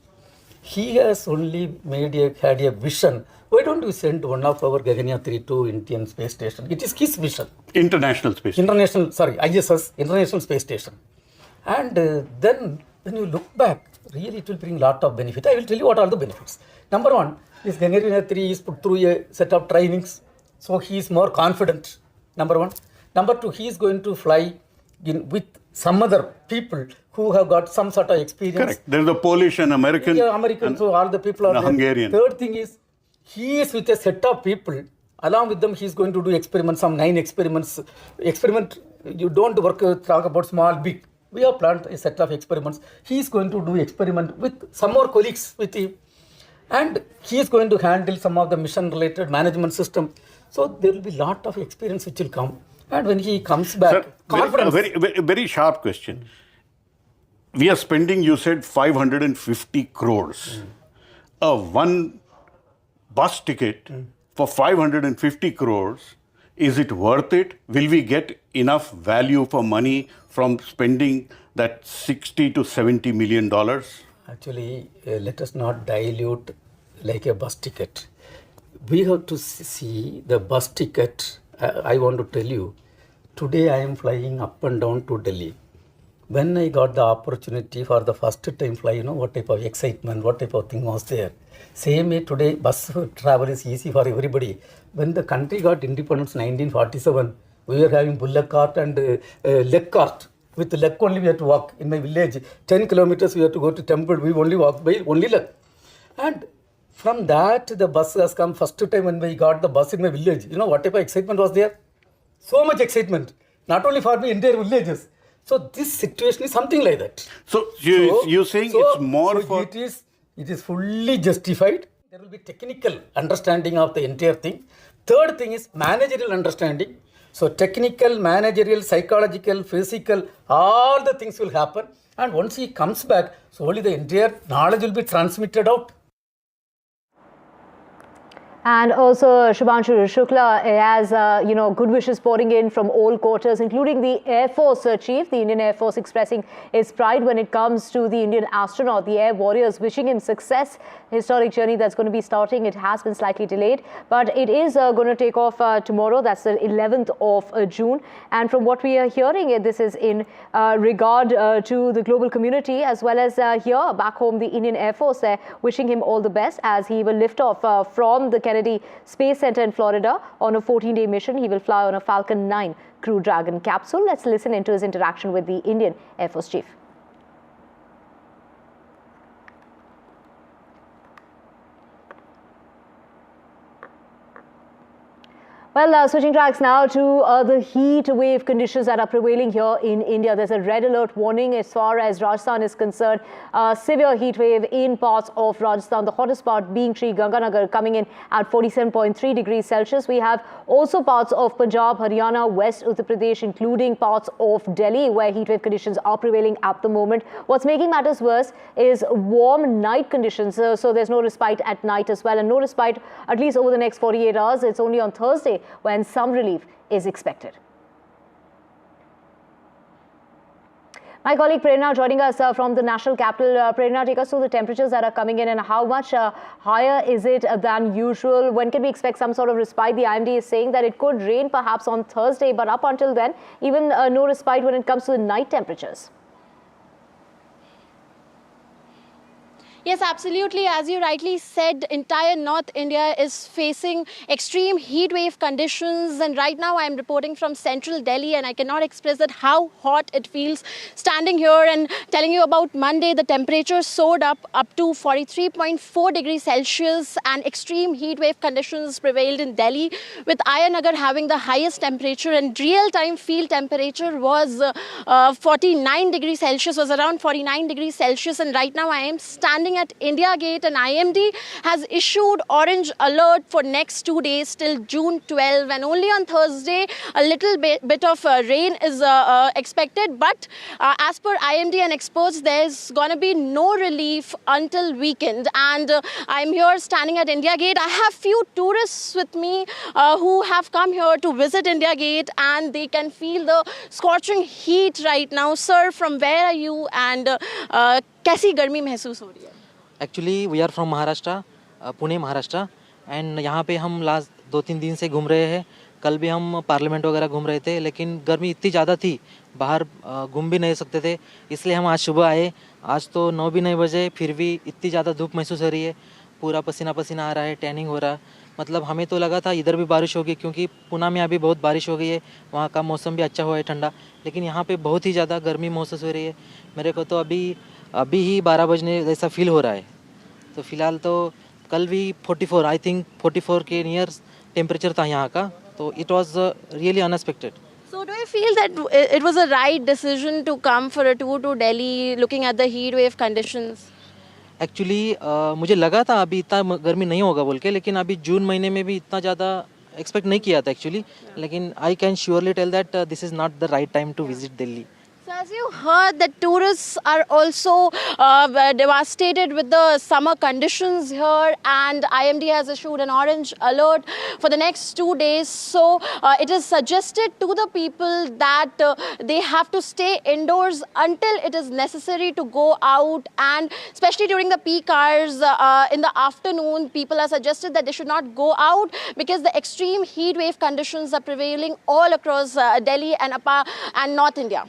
[SPEAKER 15] He has only had a vision. Why don't we send one of our Gaganyaan 3 to Indian space station? It is his vision.
[SPEAKER 14] International space station.
[SPEAKER 15] ISS, International Space Station. And then when you look back, really it will bring a lot of benefit. I will tell you what are the benefits. Number one, this Gaganyaan 3 is put through a set of trainings, so he is more confident. Number one. Number two, he is going to fly with some other people who have got some sort of experience.
[SPEAKER 14] Correct. There is a Polish and American.
[SPEAKER 15] Yeah, American, so all the people are there.
[SPEAKER 14] Hungarian.
[SPEAKER 15] Third thing is, he is with a set of people. Along with them, he is going to do experiments, some 9 experiments. You don't talk about small, big. We have planned a set of experiments. He is going to do experiment with some more colleagues with him. And he is going to handle some of the mission-related management system. So there will be a lot of experience which will come. And when he comes back,
[SPEAKER 14] Sir,
[SPEAKER 15] confidence.
[SPEAKER 14] very sharp question. We are spending, you said, 550 crores. One bus ticket for 550 crores, is it worth it? Will we get enough value for money from spending that 60 to 70 million dollars?
[SPEAKER 15] Actually, let us not dilute like a bus ticket. We have to see the bus ticket. I want to tell you, today I am flying up and down to Delhi. When I got the opportunity for the first time fly, what type of excitement, what type of thing was there. Same way today, bus travel is easy for everybody. When the country got independence in 1947, we were having bullock cart and leg cart. With the leg only we had to walk. In my village, 10 kilometers we had to go to temple, we only walk by only leg. And from that, the bus has come first time when we got the bus in my village. What type of excitement was there? So much excitement. Not only for me, entire villages. So this situation is something like that.
[SPEAKER 14] So you're saying it's more for...
[SPEAKER 15] It is fully justified. There will be technical understanding of the entire thing. Third thing is managerial understanding. So technical, managerial, psychological, physical, all the things will happen. And once he comes back, so only the entire knowledge will be transmitted out.
[SPEAKER 1] And also, Shubhanshu Shukla has, good wishes pouring in from all quarters, including the Air Force Chief, the Indian Air Force expressing his pride when it comes to the Indian astronaut, the Air Warriors, wishing him success. Historic journey that's going to be starting. It has been slightly delayed, but it is going to take off tomorrow. That's the 11th of June. And from what we are hearing, this is in regard to the global community, as well as here back home, the Indian Air Force, wishing him all the best as he will lift off from the Kennedy Space Center in Florida on a 14-day mission. He will fly on a Falcon 9 Crew Dragon capsule. Let's listen into his interaction with the Indian Air Force Chief. Well, switching tracks now to the heat wave conditions that are prevailing here in India. There's a red alert warning as far as Rajasthan is concerned. Severe heat wave in parts of Rajasthan, the hottest part being Sri Ganganagar, coming in at 47.3 degrees Celsius. We have also parts of Punjab, Haryana, West Uttar Pradesh, including parts of Delhi, where heat wave conditions are prevailing at the moment. What's making matters worse is warm night conditions. So there's no respite at night as well, and no respite at least over the next 48 hours. It's only on Thursday when some relief is expected. My colleague Prerna joining us from the national capital. Prerna, take us through the temperatures that are coming in and how much higher is it than usual? When can we expect some sort of respite? The IMD is saying that it could rain perhaps on Thursday, but up until then, even no respite when it comes to the night temperatures.
[SPEAKER 2] Yes, absolutely. As you rightly said, entire North India is facing extreme heat wave conditions. And right now I'm reporting from central Delhi, and I cannot express that how hot it feels standing here and telling you about Monday. The temperature soared up to 43.4 degrees Celsius, and extreme heat wave conditions prevailed in Delhi, with Ayanagar having the highest temperature, and real-time field temperature was 49 degrees Celsius, was around 49 degrees Celsius. And right now I am standing at India Gate, and IMD has issued orange alert for next 2 days till June 12, and only on Thursday a little bit of rain is expected. But as per IMD and experts, there's going to be no relief until weekend. And I'm here standing at India Gate. I have few tourists with me who have come here to visit India Gate, and they can feel the scorching heat right now. Sir, from where are you, and कैसी गर्मी महसूस हो रही है?
[SPEAKER 8] Actually we are from Maharashtra, Pune Maharashtra, and यहाँ पे हम last 2-3 दिन से घूम रहे हैं. कल भी हम पार्लियामेंट वगैरह घूम रहे थे, लेकिन गर्मी इतनी ज़्यादा थी, बाहर घूम भी नहीं सकते थे, इसलिए हम आज सुबह आए. आज तो 9 भी नहीं बजे, फिर भी इतनी ज़्यादा धूप महसूस हो रही है. पूरा पसीना पसीना आ रहा है, टैनिंग हो रहा है. मतलब हमें तो लगा था इधर भी बारिश होगी, क्योंकि पुणे में अभी बहुत बारिश हो गई है, वहाँ का मौसम भी अच्छा हुआ है, ठंडा. लेकिन यहाँ पे बहुत ही ज़्यादा गर्मी महसूस हो रही है. मेरे को तो अभी ही 12 बजने जैसा फील हो रहा है. तो फिलहाल तो कल भी 44, आई थिंक 44 के नियर टेम्परेचर था यहाँ का. तो it was really unexpected.
[SPEAKER 2] So do you feel that it was a right decision to come for a tour to Delhi looking at the heat wave conditions?
[SPEAKER 8] Actually मुझे लगा था अभी इतना गर्मी नहीं होगा बोल के, लेकिन अभी जून महीने में भी इतना ज़्यादा एक्सपेक्ट नहीं किया था एक्चुअली. लेकिन I can surely tell that this is not the right time to visit Delhi.
[SPEAKER 2] So as you heard, that tourists are also devastated with the summer conditions here, and IMD has issued an orange alert for the next 2 days. So it is suggested to the people that they have to stay indoors until it is necessary to go out, and especially during the peak hours in the afternoon, people are suggested that they should not go out because the extreme heat wave conditions are prevailing all across Delhi and North India.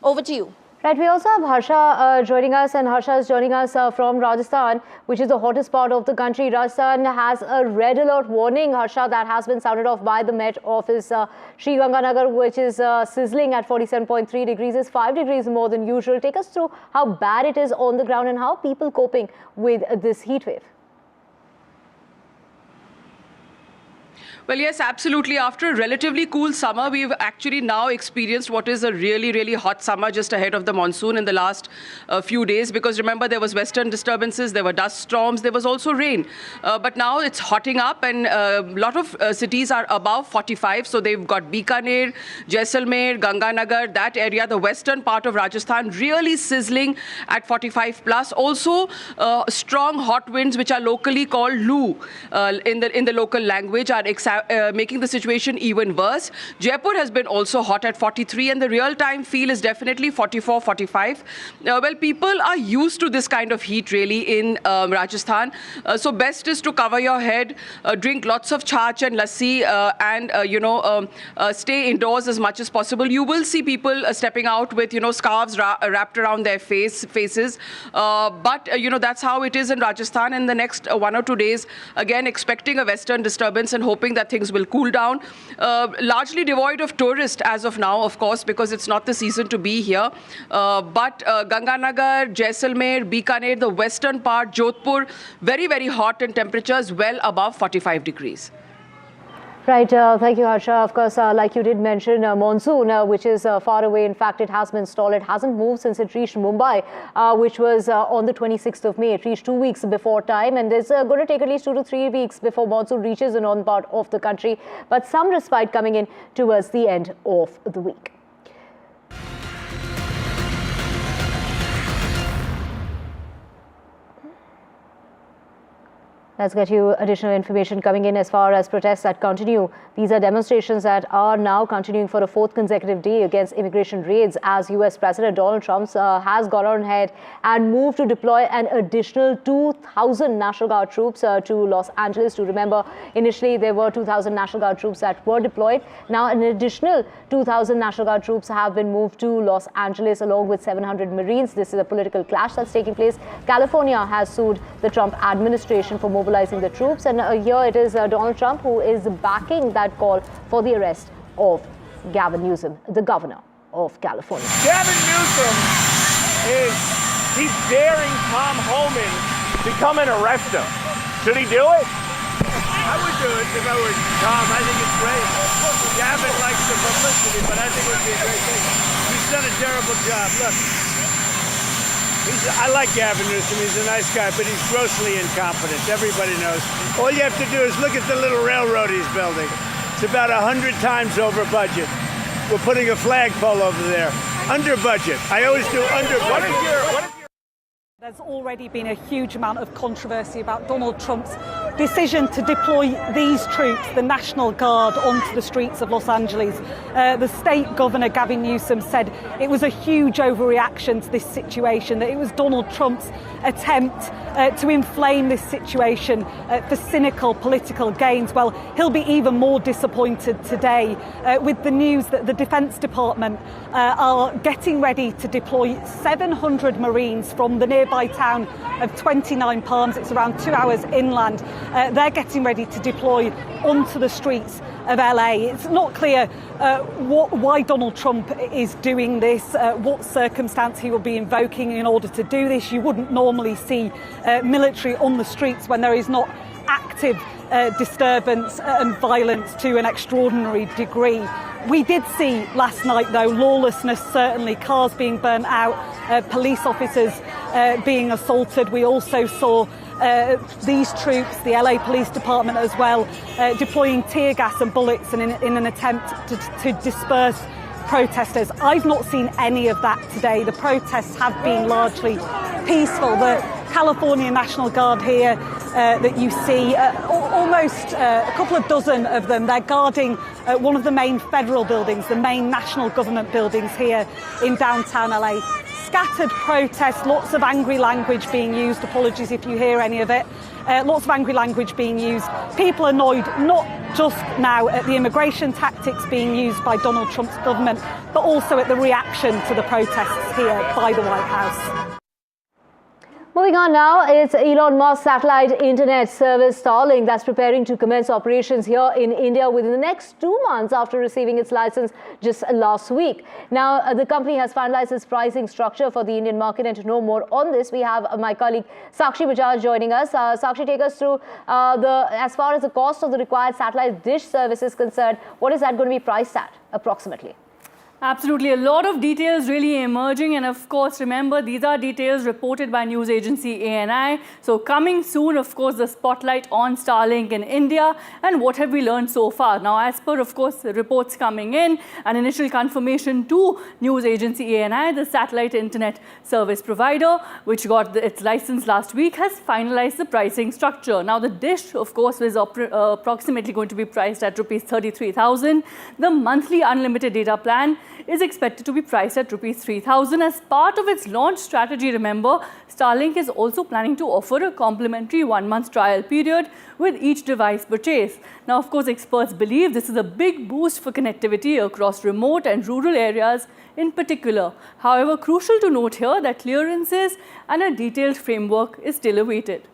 [SPEAKER 2] Over to you.
[SPEAKER 1] Right, we also have Harsha joining us, and Harsha is joining us from Rajasthan, which is the hottest part of the country. Rajasthan has a red alert warning, Harsha, that has been sounded off by the Met Office. Sri Ganganagar, which is sizzling at 47.3 degrees, is 5 degrees more than usual. Take us through how bad it is on the ground and how people coping with this heat wave.
[SPEAKER 16] Well, yes, absolutely. After a relatively cool summer, we've actually now experienced what is a really, really hot summer just ahead of the monsoon in the last few days. Because remember, there was western disturbances, there were dust storms, there was also rain. But now it's hotting up, and a lot of cities are above 45. So they've got Bikaner, Jaisalmer, Ganganagar, that area, the western part of Rajasthan, really sizzling at 45 plus. Also, strong hot winds, which are locally called Loo in the local language, are making the situation even worse. Jaipur has been also hot at 43, and the real-time feel is definitely 44, 45. Well, people are used to this kind of heat really in Rajasthan. So best is to cover your head, drink lots of chach and lassi, and stay indoors as much as possible. You will see people stepping out with scarves wrapped around their faces. But that's how it is in Rajasthan. In the next 1 or 2 days, again expecting a western disturbance and hoping that things will cool down. Largely devoid of tourists as of now, of course, because it's not the season to be here. But Ganganagar, Jaisalmer, Bikaner, the western part, Jodhpur, very, very hot, and temperatures well above 45 degrees.
[SPEAKER 1] Right, thank you, Harsha. Of course, like you did mention, monsoon, which is far away. In fact, it has been stalled. It hasn't moved since it reached Mumbai, which was on the 26th of May. It reached 2 weeks before time, and it's going to take at least 2 to 3 weeks before monsoon reaches the northern part of the country. But some respite coming in towards the end of the week. Let's get you additional information coming in as far as protests that continue. These are demonstrations that are now continuing for a fourth consecutive day against immigration raids as US President Donald Trump has gone on ahead and moved to deploy an additional 2,000 National Guard troops to Los Angeles. To remember, initially there were 2,000 National Guard troops that were deployed. Now an additional 2,000 National Guard troops have been moved to Los Angeles along with 700 Marines. This is a political clash that's taking place. California has sued the Trump administration for mobilizing the troops, and here it is Donald Trump who is backing that call for the arrest of Gavin Newsom, the governor of California.
[SPEAKER 5] Gavin Newsom he's daring Tom Homan to come and arrest him. Should he do it? I would do it if I were Tom. I think it's great. Gavin likes the publicity, but I think it would be a great thing. He's done a terrible job. Look, I like Gavin Newsom. He's a nice guy, but he's grossly incompetent. Everybody knows. All you have to do is look at the little railroad he's building. It's about 100 times over budget. We're putting a flagpole over there. Under budget. I always do under budget.
[SPEAKER 27] There's already been a huge amount of controversy about Donald Trump's decision to deploy these troops, the National Guard, onto the streets of Los Angeles. The state governor, Gavin Newsom, said it was a huge overreaction to this situation, that it was Donald Trump's attempt to inflame this situation for cynical political gains. Well, he'll be even more disappointed today with the news that the Defense Department are getting ready to deploy 700 Marines from the nearby town of 29 Palms. It's around 2 hours inland. They're getting ready to deploy onto the streets of LA. It's not clear why Donald Trump is doing this, what circumstance he will be invoking in order to do this. You wouldn't normally see military on the streets when there is not active disturbance and violence to an extraordinary degree. We did see last night, though, lawlessness, certainly, cars being burnt out, police officers being assaulted. We also saw these troops, the LA Police Department as well, deploying tear gas and bullets in an attempt to disperse protesters. I've not seen any of that today. The protests have been largely peaceful. The California National Guard here that you see, almost a couple of dozen of them, they're guarding one of the main federal buildings, the main national government buildings here in downtown LA. Scattered protests, lots of angry language being used. Apologies if you hear any of it. Lots of angry language being used. People annoyed not just now at the immigration tactics being used by Donald Trump's government, but also at the reaction to the protests here by the White House.
[SPEAKER 1] Moving on now, it's Elon Musk's satellite internet service Starlink that's preparing to commence operations here in India within the next 2 months after receiving its license just last week. Now, the company has finalized its pricing structure for the Indian market, and to know more on this, we have my colleague Sakshi Bajaj joining us. Sakshi, take us through as far as the cost of the required satellite dish service is concerned. What is that going to be priced at approximately?
[SPEAKER 6] Absolutely. A lot of details really emerging. And of course, remember, these are details reported by news agency ANI. So coming soon, of course, the spotlight on Starlink in India. And what have we learned so far? Now, as per, of course, the reports coming in, an initial confirmation to news agency ANI, the satellite internet service provider, which got its license last week, has finalized the pricing structure. Now, the dish, of course, is approximately going to be priced at rupees 33,000. The monthly unlimited data plan is expected to be priced at rupees 3,000. As part of its launch strategy, remember, Starlink is also planning to offer a complimentary 1-month trial period with each device purchase. Now, of course, experts believe this is a big boost for connectivity across remote and rural areas in particular. However, crucial to note here that clearances and a detailed framework is still awaited.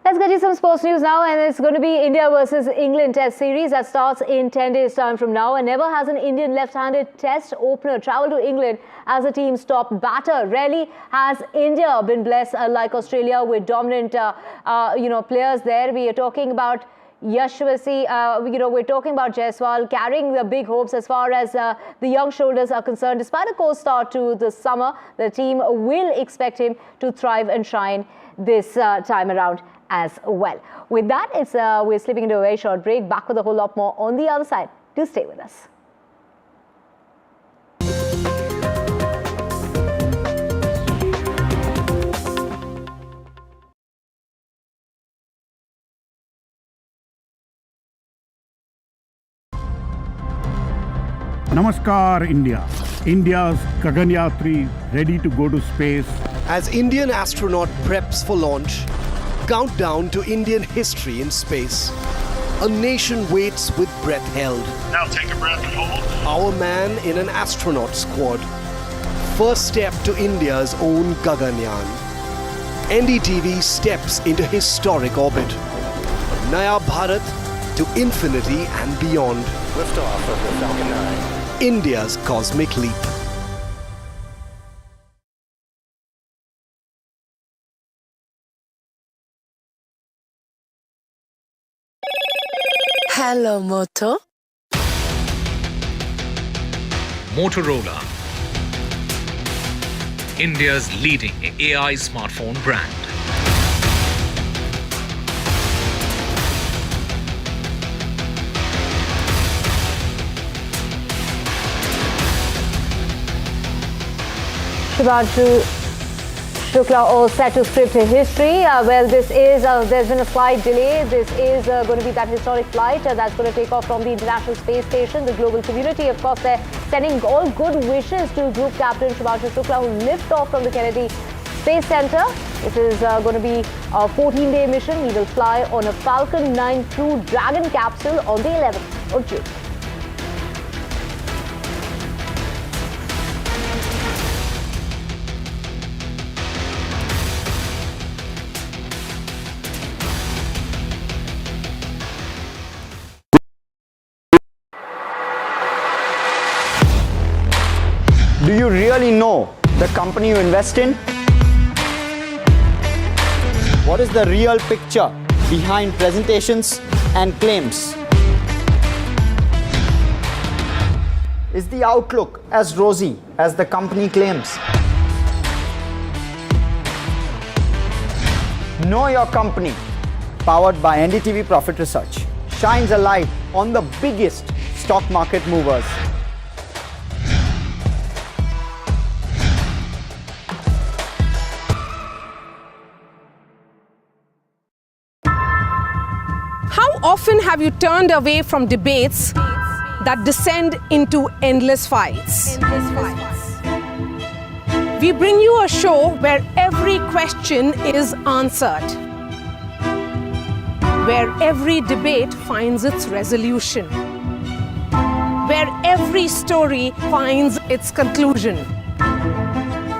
[SPEAKER 1] Let's get you some sports news now, and it's going to be India versus England Test series that starts in 10 days' time from now. And never has an Indian left-handed Test opener travelled to England as the team's top batter. Rarely has India been blessed like Australia with dominant, players there. We are talking about Yashasvi, we're talking about Jaiswal carrying the big hopes as far as the young shoulders are concerned. Despite a cold start to the summer, the team will expect him to thrive and shine this time around as well. With that, we're slipping into a very short break. Back with a whole lot more on the other side. Do stay with us.
[SPEAKER 9] Namaskar, India. India's Gaganyatri ready to go to space.
[SPEAKER 17] As Indian astronaut preps for launch, countdown to Indian history in space. A nation waits with breath held.
[SPEAKER 18] Now take a breath and hold.
[SPEAKER 17] Our man in an astronaut squad. First step to India's own Gaganyaan. NDTV steps into historic orbit. Naya Bharat to infinity and beyond.
[SPEAKER 18] Liftoff of the Falcon 9.
[SPEAKER 17] India's cosmic leap.
[SPEAKER 19] Hello, Moto.
[SPEAKER 20] Motorola, India's leading AI smartphone brand.
[SPEAKER 1] Shubhanshu Shukla all set to script history. Well, this is, there's been a slight delay. This is going to be that historic flight that's going to take off from the International Space Station. The global community, of course, they're sending all good wishes to Group Captain Shubhanshu Shukla, who lift off from the Kennedy Space Center. This is going to be a 14-day mission. He will fly on a Falcon 9 Crew Dragon capsule on the 11th of June.
[SPEAKER 21] Do you really know the company you invest in? What is the real picture behind presentations and claims? Is the outlook as rosy as the company claims? Know Your Company, powered by NDTV Profit Research, shines a light on the biggest stock market movers.
[SPEAKER 22] How often have you turned away from debates that descend into endless fights? We bring you a show where every question is answered, where every debate finds its resolution, where every story finds its conclusion,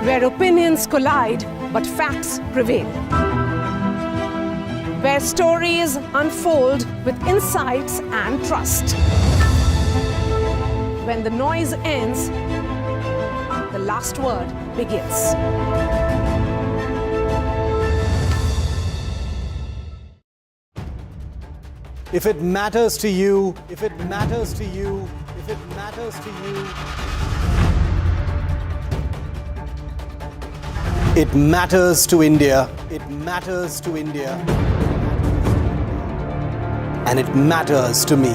[SPEAKER 22] where opinions collide but facts prevail, where stories unfold with insights and trust. When the noise ends, the last word begins.
[SPEAKER 17] If it matters to you, if it matters to you, if it matters to you, it matters to India. It matters to India. And it matters to me.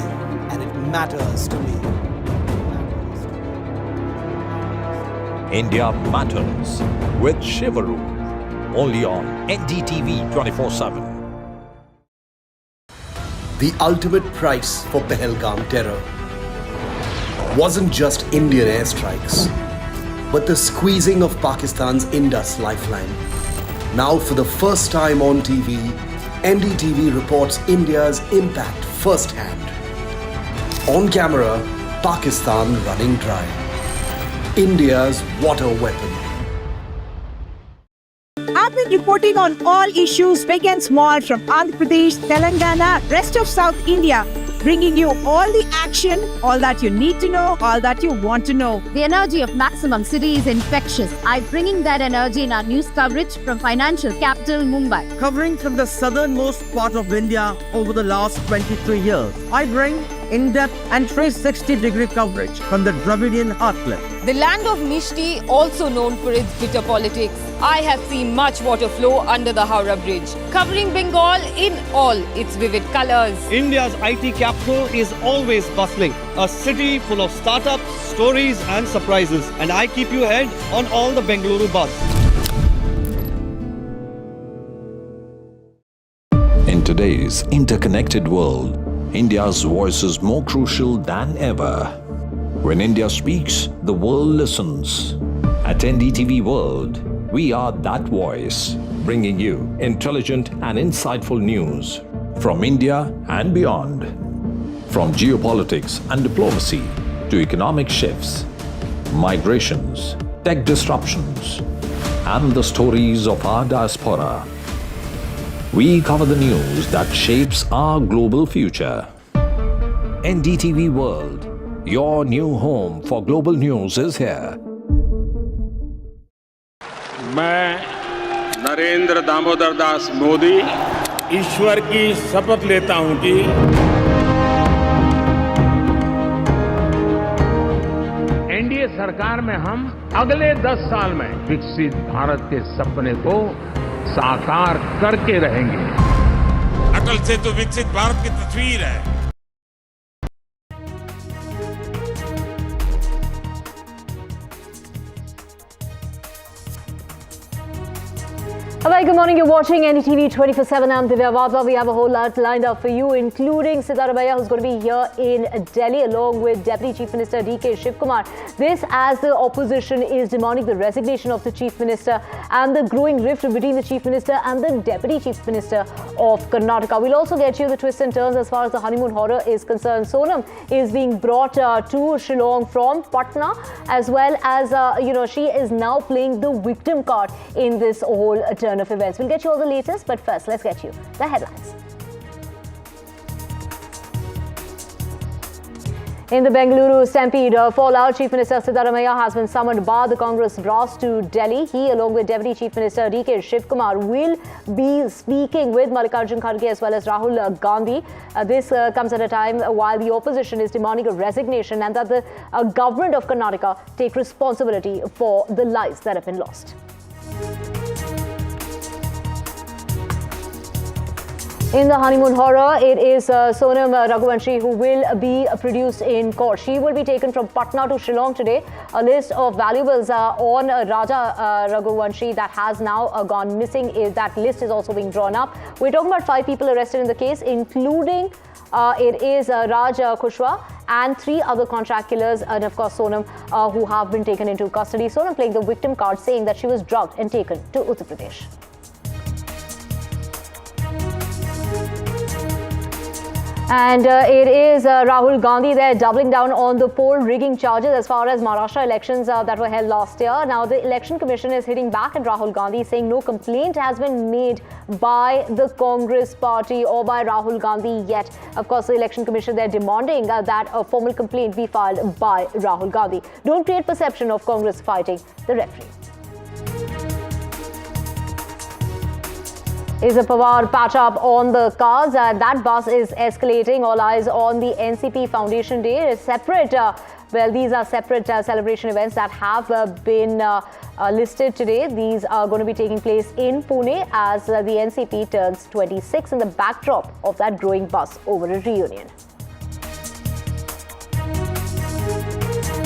[SPEAKER 17] And it matters to me.
[SPEAKER 23] India Matters with Shivaru. Only on NDTV 24x7.
[SPEAKER 3] The ultimate price for Pahalgam terror wasn't just Indian airstrikes, but the squeezing of Pakistan's Indus lifeline. Now, for the first time on TV, NDTV reports India's impact firsthand. On camera, Pakistan running dry. India's water weapon.
[SPEAKER 29] I've been reporting on all issues big and small from Andhra Pradesh, Telangana, rest of South India, bringing you all the action, all that you need to know, all that you want to know.
[SPEAKER 30] The energy of maximum city is infectious. I'm bringing that energy in our news coverage from financial capital Mumbai.
[SPEAKER 31] Covering from the southernmost part of India over the last 23 years, I bring
[SPEAKER 4] in-depth and 360-degree coverage from the Dravidian heartland.
[SPEAKER 7] The land of Mishti, also known for its bitter politics. I have seen much water flow under the Howrah Bridge, covering Bengal in all its vivid colors.
[SPEAKER 10] India's IT capital is always bustling, a city full of startups, stories and surprises. And I keep you ahead on all the Bengaluru buzz.
[SPEAKER 23] In today's interconnected world, India's voice is more crucial than ever. When India speaks, the world listens. At NDTV World, we are that voice, bringing you intelligent and insightful news from India and beyond. From geopolitics and diplomacy to economic shifts, migrations, tech disruptions, and the stories of our diaspora. We cover the news that shapes our global future. NDTV World, your new home for global news is here.
[SPEAKER 11] मैं नरेंद्र दामोदर दास मोदी ईश्वर की शपथ लेता हूं कि NDA सरकार में हम अगले 10 साल में विकसित भारत के सपने को साकार करके रहेंगे। अटल से तो विकसित भारत की तस्वीर है।
[SPEAKER 1] Hi, good morning. You're watching NDTV 24x7. I'm Divya Wadhwa. We have a whole lot lined up for you, including Siddaramaiah, who's going to be here in Delhi, along with Deputy Chief Minister D.K. Shivkumar. This as the opposition is demanding the resignation of the Chief Minister and the growing rift between the Chief Minister and the Deputy Chief Minister of Karnataka. We'll also get you the twists and turns as far as the honeymoon horror is concerned. Sonam is being brought to Shillong from Patna, as well as, she is now playing the victim card in this whole turn of events. We'll get you all the latest, but first, let's get you the headlines. In the Bengaluru stampede fallout, Chief Minister Siddaramaiah has been summoned by the Congress brass to Delhi. He, along with Deputy Chief Minister D.K. Shivkumar, will be speaking with Mallikarjun Kharge as well as Rahul Gandhi. This comes at a time while the opposition is demanding a resignation and that the government of Karnataka take responsibility for the lives that have been lost. In the honeymoon horror, it is Sonam Raghuvanshi who will be produced in court. She will be taken from Patna to Shillong today. A list of valuables on Raja Raghuvanshi that has now gone missing. That list is also being drawn up. We're talking about 5 people arrested in the case, including it is Raj Kushwaha and 3 other contract killers, and of course Sonam, who have been taken into custody. Sonam playing the victim card, saying that she was drugged and taken to Uttar Pradesh. And it is Rahul Gandhi there doubling down on the poll rigging charges as far as Maharashtra elections that were held last year. Now the Election Commission is hitting back at Rahul Gandhi, saying no complaint has been made by the Congress party or by Rahul Gandhi yet. Of course, the Election Commission they're demanding that a formal complaint be filed by Rahul Gandhi. Don't create perception of Congress fighting the referee. Is a Pawar patch-up on the cards. That bus is escalating. All eyes on the NCP Foundation Day. It's separate. These are separate celebration events that have been listed today. These are going to be taking place in Pune as the NCP turns 26 in the backdrop of that growing buzz over a reunion.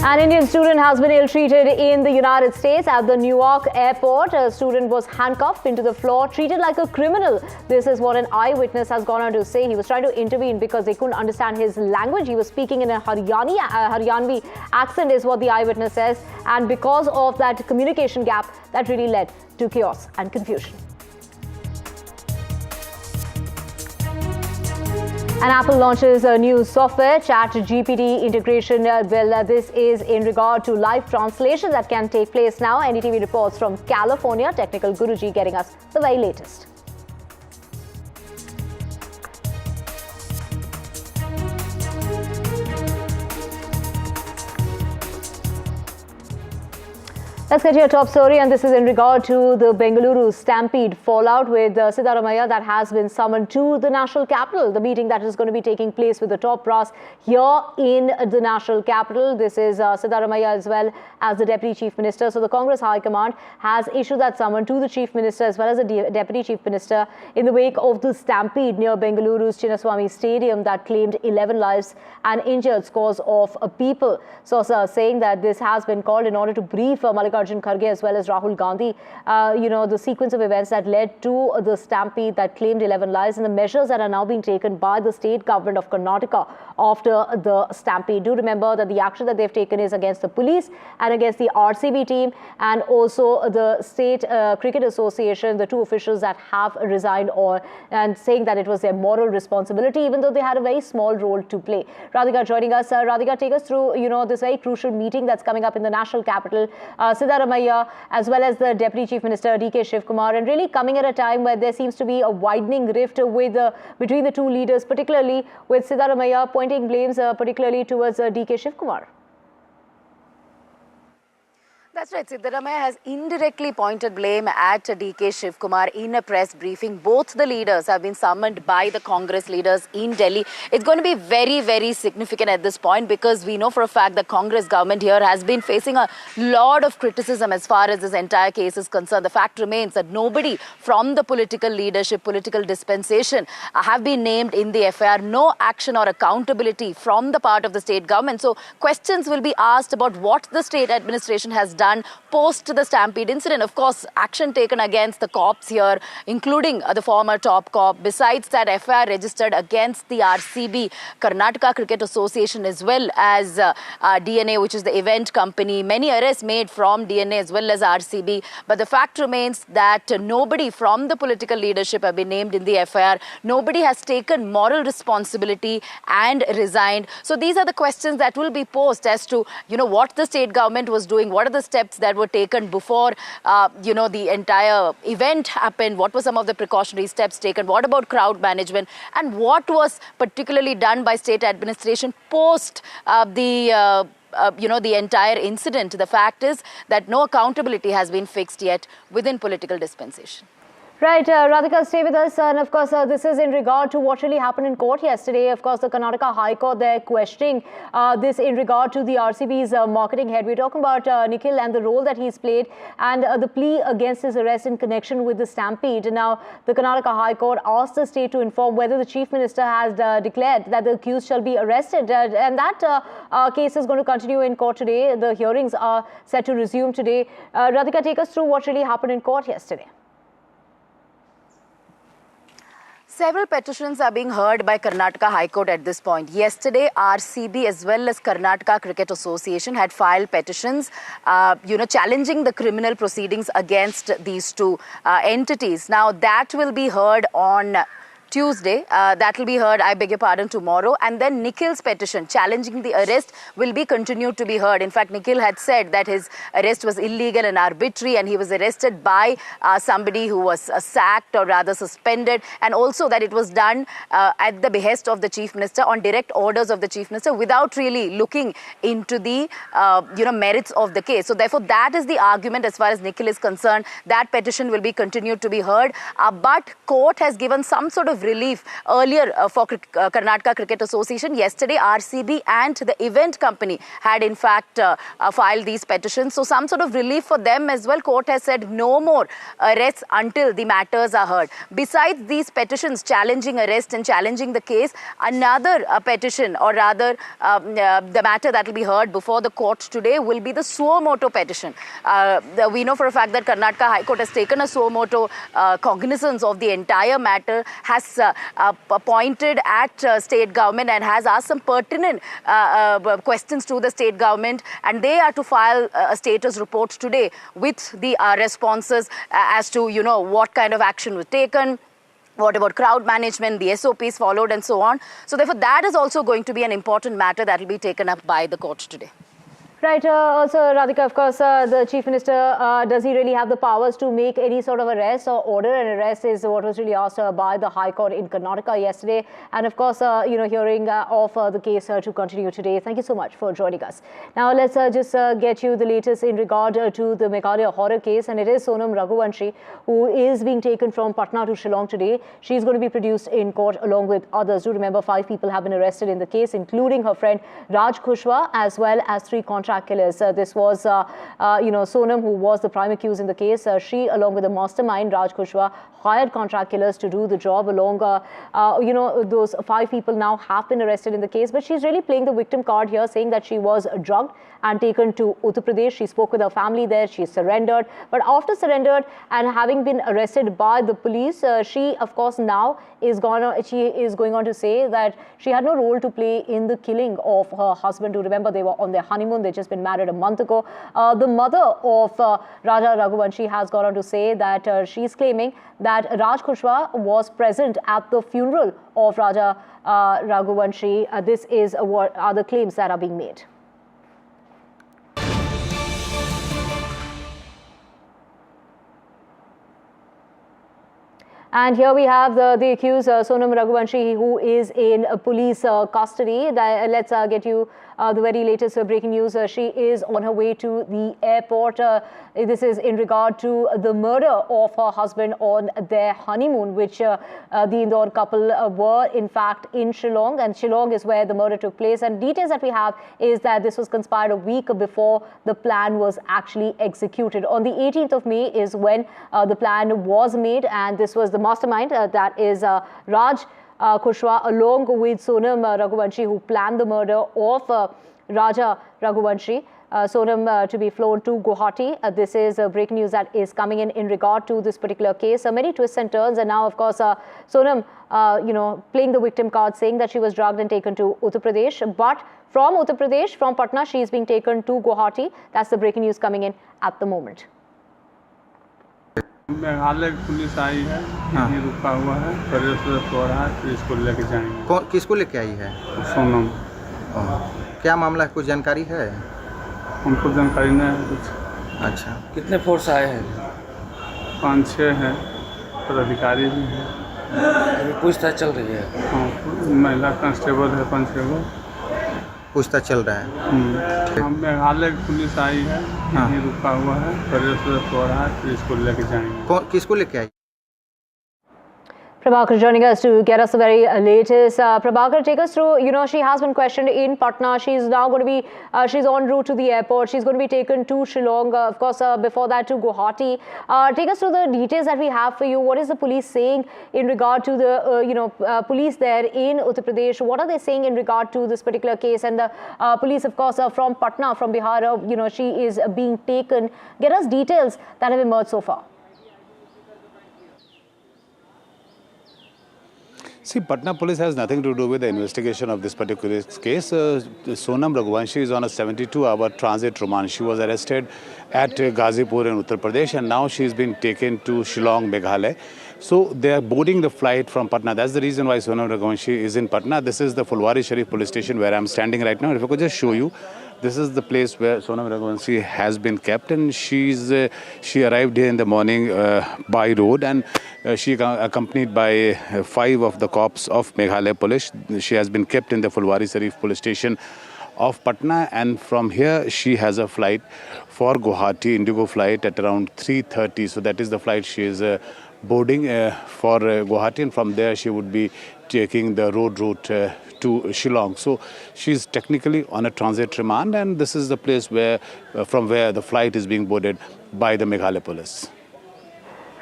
[SPEAKER 1] An Indian student has been ill-treated in the United States at the Newark airport. A student was handcuffed into the floor, treated like a criminal. This is what an eyewitness has gone on to say. He was trying to intervene because they couldn't understand his language. He was speaking in a Haryanvi accent is what the eyewitness says. And because of that communication gap, that really led to chaos and confusion. And Apple launches a new software, ChatGPT integration. This is in regard to live translation that can take place now. NDTV reports from California. Technical Guruji getting us the very latest. Let's get to your top story, and this is in regard to the Bengaluru stampede fallout with Siddaramaiah that has been summoned to the national capital. The meeting that is going to be taking place with the top brass here in the national capital. This is Siddaramaiah as well as the Deputy Chief Minister. So the Congress High Command has issued that summon to the Chief Minister as well as the Deputy Chief Minister in the wake of the stampede near Bengaluru's Chinnaswamy Stadium that claimed 11 lives and injured scores of people. So saying that this has been called in order to brief Mallikarjun Kharge as well as Rahul Gandhi, the sequence of events that led to the stampede that claimed 11 lives and the measures that are now being taken by the state government of Karnataka after the stampede. Do remember that the action that they've taken is against the police and against the RCB team and also the State Cricket Association, the two officials that have resigned, and saying that it was their moral responsibility, even though they had a very small role to play. Radhika joining us. Radhika, take us through, this very crucial meeting that's coming up in the national capital. Siddaramaiah as well as the Deputy Chief Minister D.K. Shivkumar, and really coming at a time where there seems to be a widening rift between the two leaders, particularly with Siddaramaiah pointing blames particularly towards D.K. Shivkumar.
[SPEAKER 8] That's right. Siddaramaiah has indirectly pointed blame at D.K. Shivkumar in a press briefing. Both the leaders have been summoned by the Congress leaders in Delhi. It's going to be very, very significant at this point because we know for a fact the Congress government here has been facing a lot of criticism as far as this entire case is concerned. The fact remains that nobody from the political leadership, political dispensation have been named in the FIR. No action or accountability from the part of the state government. So questions will be asked about what the state administration has done post the stampede incident. Of course, action taken against the cops here, including the former top cop. Besides that, FIR registered against the RCB, Karnataka Cricket Association, as well as DNA, which is the event company. Many arrests made from DNA as well as RCB. But the fact remains that nobody from the political leadership have been named in the FIR. Nobody has taken moral responsibility and resigned. So these are the questions that will be posed as to, what the state government was doing, what are the steps that were taken before, the entire event happened. What were some of the precautionary steps taken? What about crowd management? And what was particularly done by state administration post the entire incident? The fact is that no accountability has been fixed yet within political dispensation.
[SPEAKER 1] Right, Radhika, stay with us. And of course, this is in regard to what really happened in court yesterday. Of course, the Karnataka High Court, they're questioning this in regard to the RCB's marketing head. We're talking about Nikhil and the role that he's played and the plea against his arrest in connection with the stampede. Now, the Karnataka High Court asked the state to inform whether the Chief Minister has declared that the accused shall be arrested. And that case is going to continue in court today. The hearings are set to resume today. Radhika, take us through what really happened in court yesterday.
[SPEAKER 8] Several petitions are being heard by Karnataka High Court at this point. Yesterday, RCB as well as Karnataka Cricket Association had filed petitions, challenging the criminal proceedings against these two entities. Now, that will be heard on Tuesday. That will be heard, tomorrow. And then Nikhil's petition challenging the arrest will be continued to be heard. In fact, Nikhil had said that his arrest was illegal and arbitrary and he was arrested by somebody who was sacked or rather suspended, and also that it was done at the behest of the Chief Minister on direct orders of the Chief Minister without really looking into the merits of the case. So therefore, that is the argument as far as Nikhil is concerned. That petition will be continued to be heard. But court has given some sort of relief earlier for Karnataka Cricket Association. Yesterday, RCB and the event company had in fact filed these petitions. So some sort of relief for them as well. Court has said no more arrests until the matters are heard. Besides these petitions challenging arrest and challenging the case, another petition, or rather the matter that will be heard before the court today will be the suo moto petition. We know for a fact that Karnataka High Court has taken a suo moto cognizance of the entire matter, has pointed at state government and has asked some pertinent questions to the state government, and they are to file a status report today with the responses as to what kind of action was taken, what about crowd management, the SOPs followed and so on. So therefore that is also going to be an important matter that will be taken up by the court today.
[SPEAKER 1] Right. Also, Radhika, of course, the Chief Minister, does he really have the powers to make any sort of arrest or order an arrest is what was really asked by the High Court in Karnataka yesterday. And of course, hearing of the case to continue today. Thank you so much for joining us. Now, let's just get you the latest in regard to the Meghalaya horror case. And it is Sonam Raghuvanshi who is being taken from Patna to Shillong today. She's going to be produced in court along with others. Do remember, 5 people have been arrested in the case, including her friend Raj Kushwaha, as well as 3 contract killers. This was, Sonam, who was the prime accused in the case. She, along with the mastermind, Raj Kushwaha, hired contract killers to do the job along, those 5 people now have been arrested in the case. But she's really playing the victim card here, saying that she was drugged and taken to Uttar Pradesh. She spoke with her family there. She surrendered. But after surrendered and having been arrested by the police, she, of course, now is going on to say that she had no role to play in the killing of her husband. To remember, they were on their honeymoon. They just been married a month ago. The mother of Raja Raghuvanshi has gone on to say that she's claiming that Raj Kushwaha was present at the funeral of Raja Raghuvanshi. This is what are the claims that are being made. And here we have the accused, Sonam Raghuvanshi, who is in police custody. Let's get you the very latest breaking news. She is on her way to the airport. This is in regard to the murder of her husband on their honeymoon, which the Indore couple were, in fact, in Shillong. And Shillong is where the murder took place. And details that we have is that this was conspired a week before the plan was actually executed. On the 18th of May is when the plan was made. And this was the mastermind, that is Raj Kushwaha, along with Sonam Raghuvanshi, who planned the murder of Raja Raghuvanshi. Sonam to be flown to Guwahati. This is breaking news that is coming in regard to this particular case. Many twists and turns, and now, of course, Sonam, playing the victim card, saying that she was drugged and taken to Uttar Pradesh. But from Uttar Pradesh, from Patna, she is being taken to Guwahati. That's the breaking news coming in at the moment.
[SPEAKER 2] Meghalaya police आई है, यहीं रुका हुआ है, प्रदेश से सो रहा है, तो इसको लेके जाएंगे।
[SPEAKER 12] किसको लेके आई है?
[SPEAKER 2] सोनम।
[SPEAKER 12] क्या मामला है, कुछ जानकारी है?
[SPEAKER 2] हमको जानकारी नहीं है कुछ।
[SPEAKER 12] अच्छा,
[SPEAKER 2] कितने फोर्स आए हैं? 5-6 हैं, पदाधिकारी भी हैं। पूछताछ चल रही है? हाँ, महिला कांस्टेबल है 5-6 गो।
[SPEAKER 12] पूछताछ चल रहा है।
[SPEAKER 2] मेघालय पुलिस आई है, यहीं रुका हुआ है, प्रदेश से सो रहा है, तो इसको लेके जाएंगे।
[SPEAKER 12] किसको लेके आई?
[SPEAKER 1] Prabhakar joining us to get us the very latest. Prabhakar, take us through, she has been questioned in Patna. She's now going to be, she's en route to the airport. She's going to be taken to Shillong, of course, before that to Guwahati. Take us through the details that we have for you. What is the police saying in regard to the, police there in Uttar Pradesh? What are they saying in regard to this particular case? And the police, of course, from Patna, from Bihar, she is being taken. Get us details that have emerged so far.
[SPEAKER 13] See, Patna police has nothing to do with the investigation of this particular case. Sonam Raghuvanshi is on a 72-hour transit remand. She was arrested at Ghazipur in Uttar Pradesh, and now she's been taken to Shillong, Meghalaya. So they are boarding the flight from Patna. That's the reason why Sonam Raghuvanshi is in Patna. This is the Fulwari Sharif police station where I'm standing right now. If I could just show you, this is the place where Sonam Raghuvanshi has been kept, and she arrived here in the morning by road, and she accompanied by 5 of the cops of Meghalaya police. She has been kept in the Fulwari Sharif police station of Patna, and from here she has a flight for Guwahati, Indigo flight at around 3:30. So that is the flight she is boarding for Guwahati, and from there she would be taking the road route to Shillong. So she's technically on a transit remand, and this is the place where, from where the flight is being boarded by the Meghalaya police.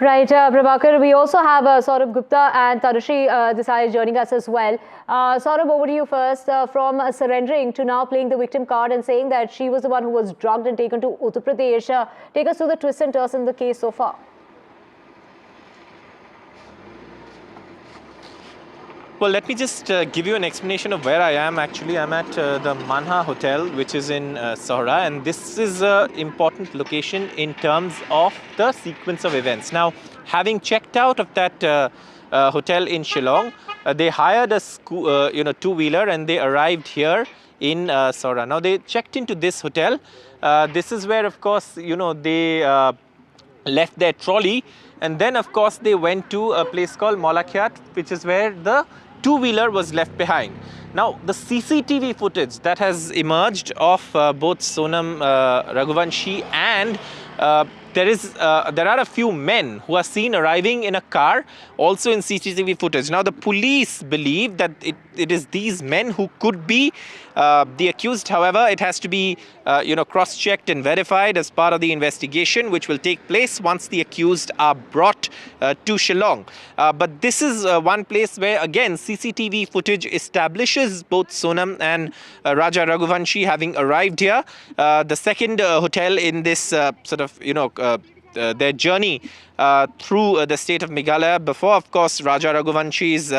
[SPEAKER 1] Right, Prabhakar. We also have Saurabh Gupta and Tanushri Desai joining us as well. Saurabh, over to you first. From surrendering to now playing the victim card and saying that she was the one who was drugged and taken to Uttar Pradesh. Take us through the twists and turns in the case so far.
[SPEAKER 14] Well, let me just give you an explanation of where I am. Actually, I'm at the Manha Hotel, which is in Sohra, and this is an important location in terms of the sequence of events. Now, having checked out of that hotel in Shillong, they hired a two-wheeler and they arrived here in Saura. Now, they checked into this hotel. This is where, of course, they left their trolley, and then, of course, they went to a place called Molakhyat, which is where the two-wheeler was left behind. Now, the CCTV footage that has emerged of both Sonam Raghuvanshi and there are a few men who are seen arriving in a car, also in CCTV footage. Now, the police believe that it is these men who could be the accused. However, it has to be, cross-checked and verified as part of the investigation, which will take place once the accused are brought to Shillong. But this is one place where, again, CCTV footage establishes both Sonam and Raja Raghuvanshi having arrived here. The second hotel in this their journey through the state of Meghalaya. Before, of course, Raja Raghuvanshi's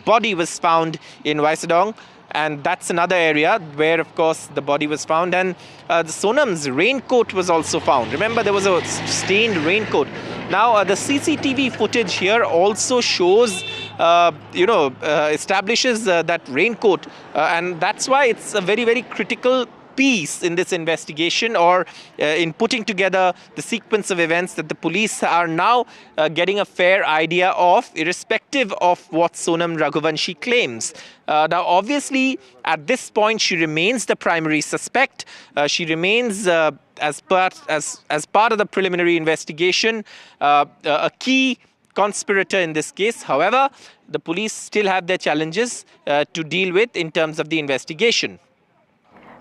[SPEAKER 14] body was found in Vaisadong. And that's another area where, of course, the body was found. And the Sonam's raincoat was also found. Remember, there was a stained raincoat. Now, the CCTV footage here also shows, establishes that raincoat. And that's why it's a very, very critical piece in this investigation, or in putting together the sequence of events that the police are now getting a fair idea of, irrespective of what Sonam Raghuvanshi claims. Now, obviously, at this point, she remains the primary suspect. She remains, as part of the preliminary investigation, a key conspirator in this case. However, the police still have their challenges to deal with in terms of the investigation.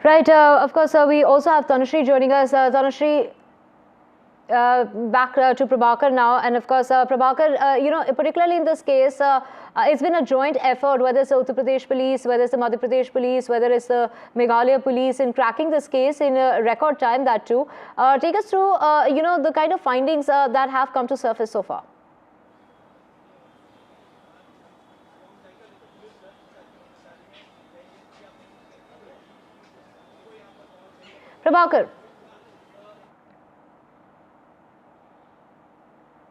[SPEAKER 1] Right. Of course, we also have Tanushree joining us. Tanushree, back to Prabhakar now. And of course, Prabhakar, particularly in this case, it's been a joint effort, whether it's the Uttar Pradesh police, whether it's the Madhya Pradesh police, whether it's the Meghalaya police, in cracking this case in a record time, that too. Take us through, the kind of findings that have come to surface so far. Prabhakar.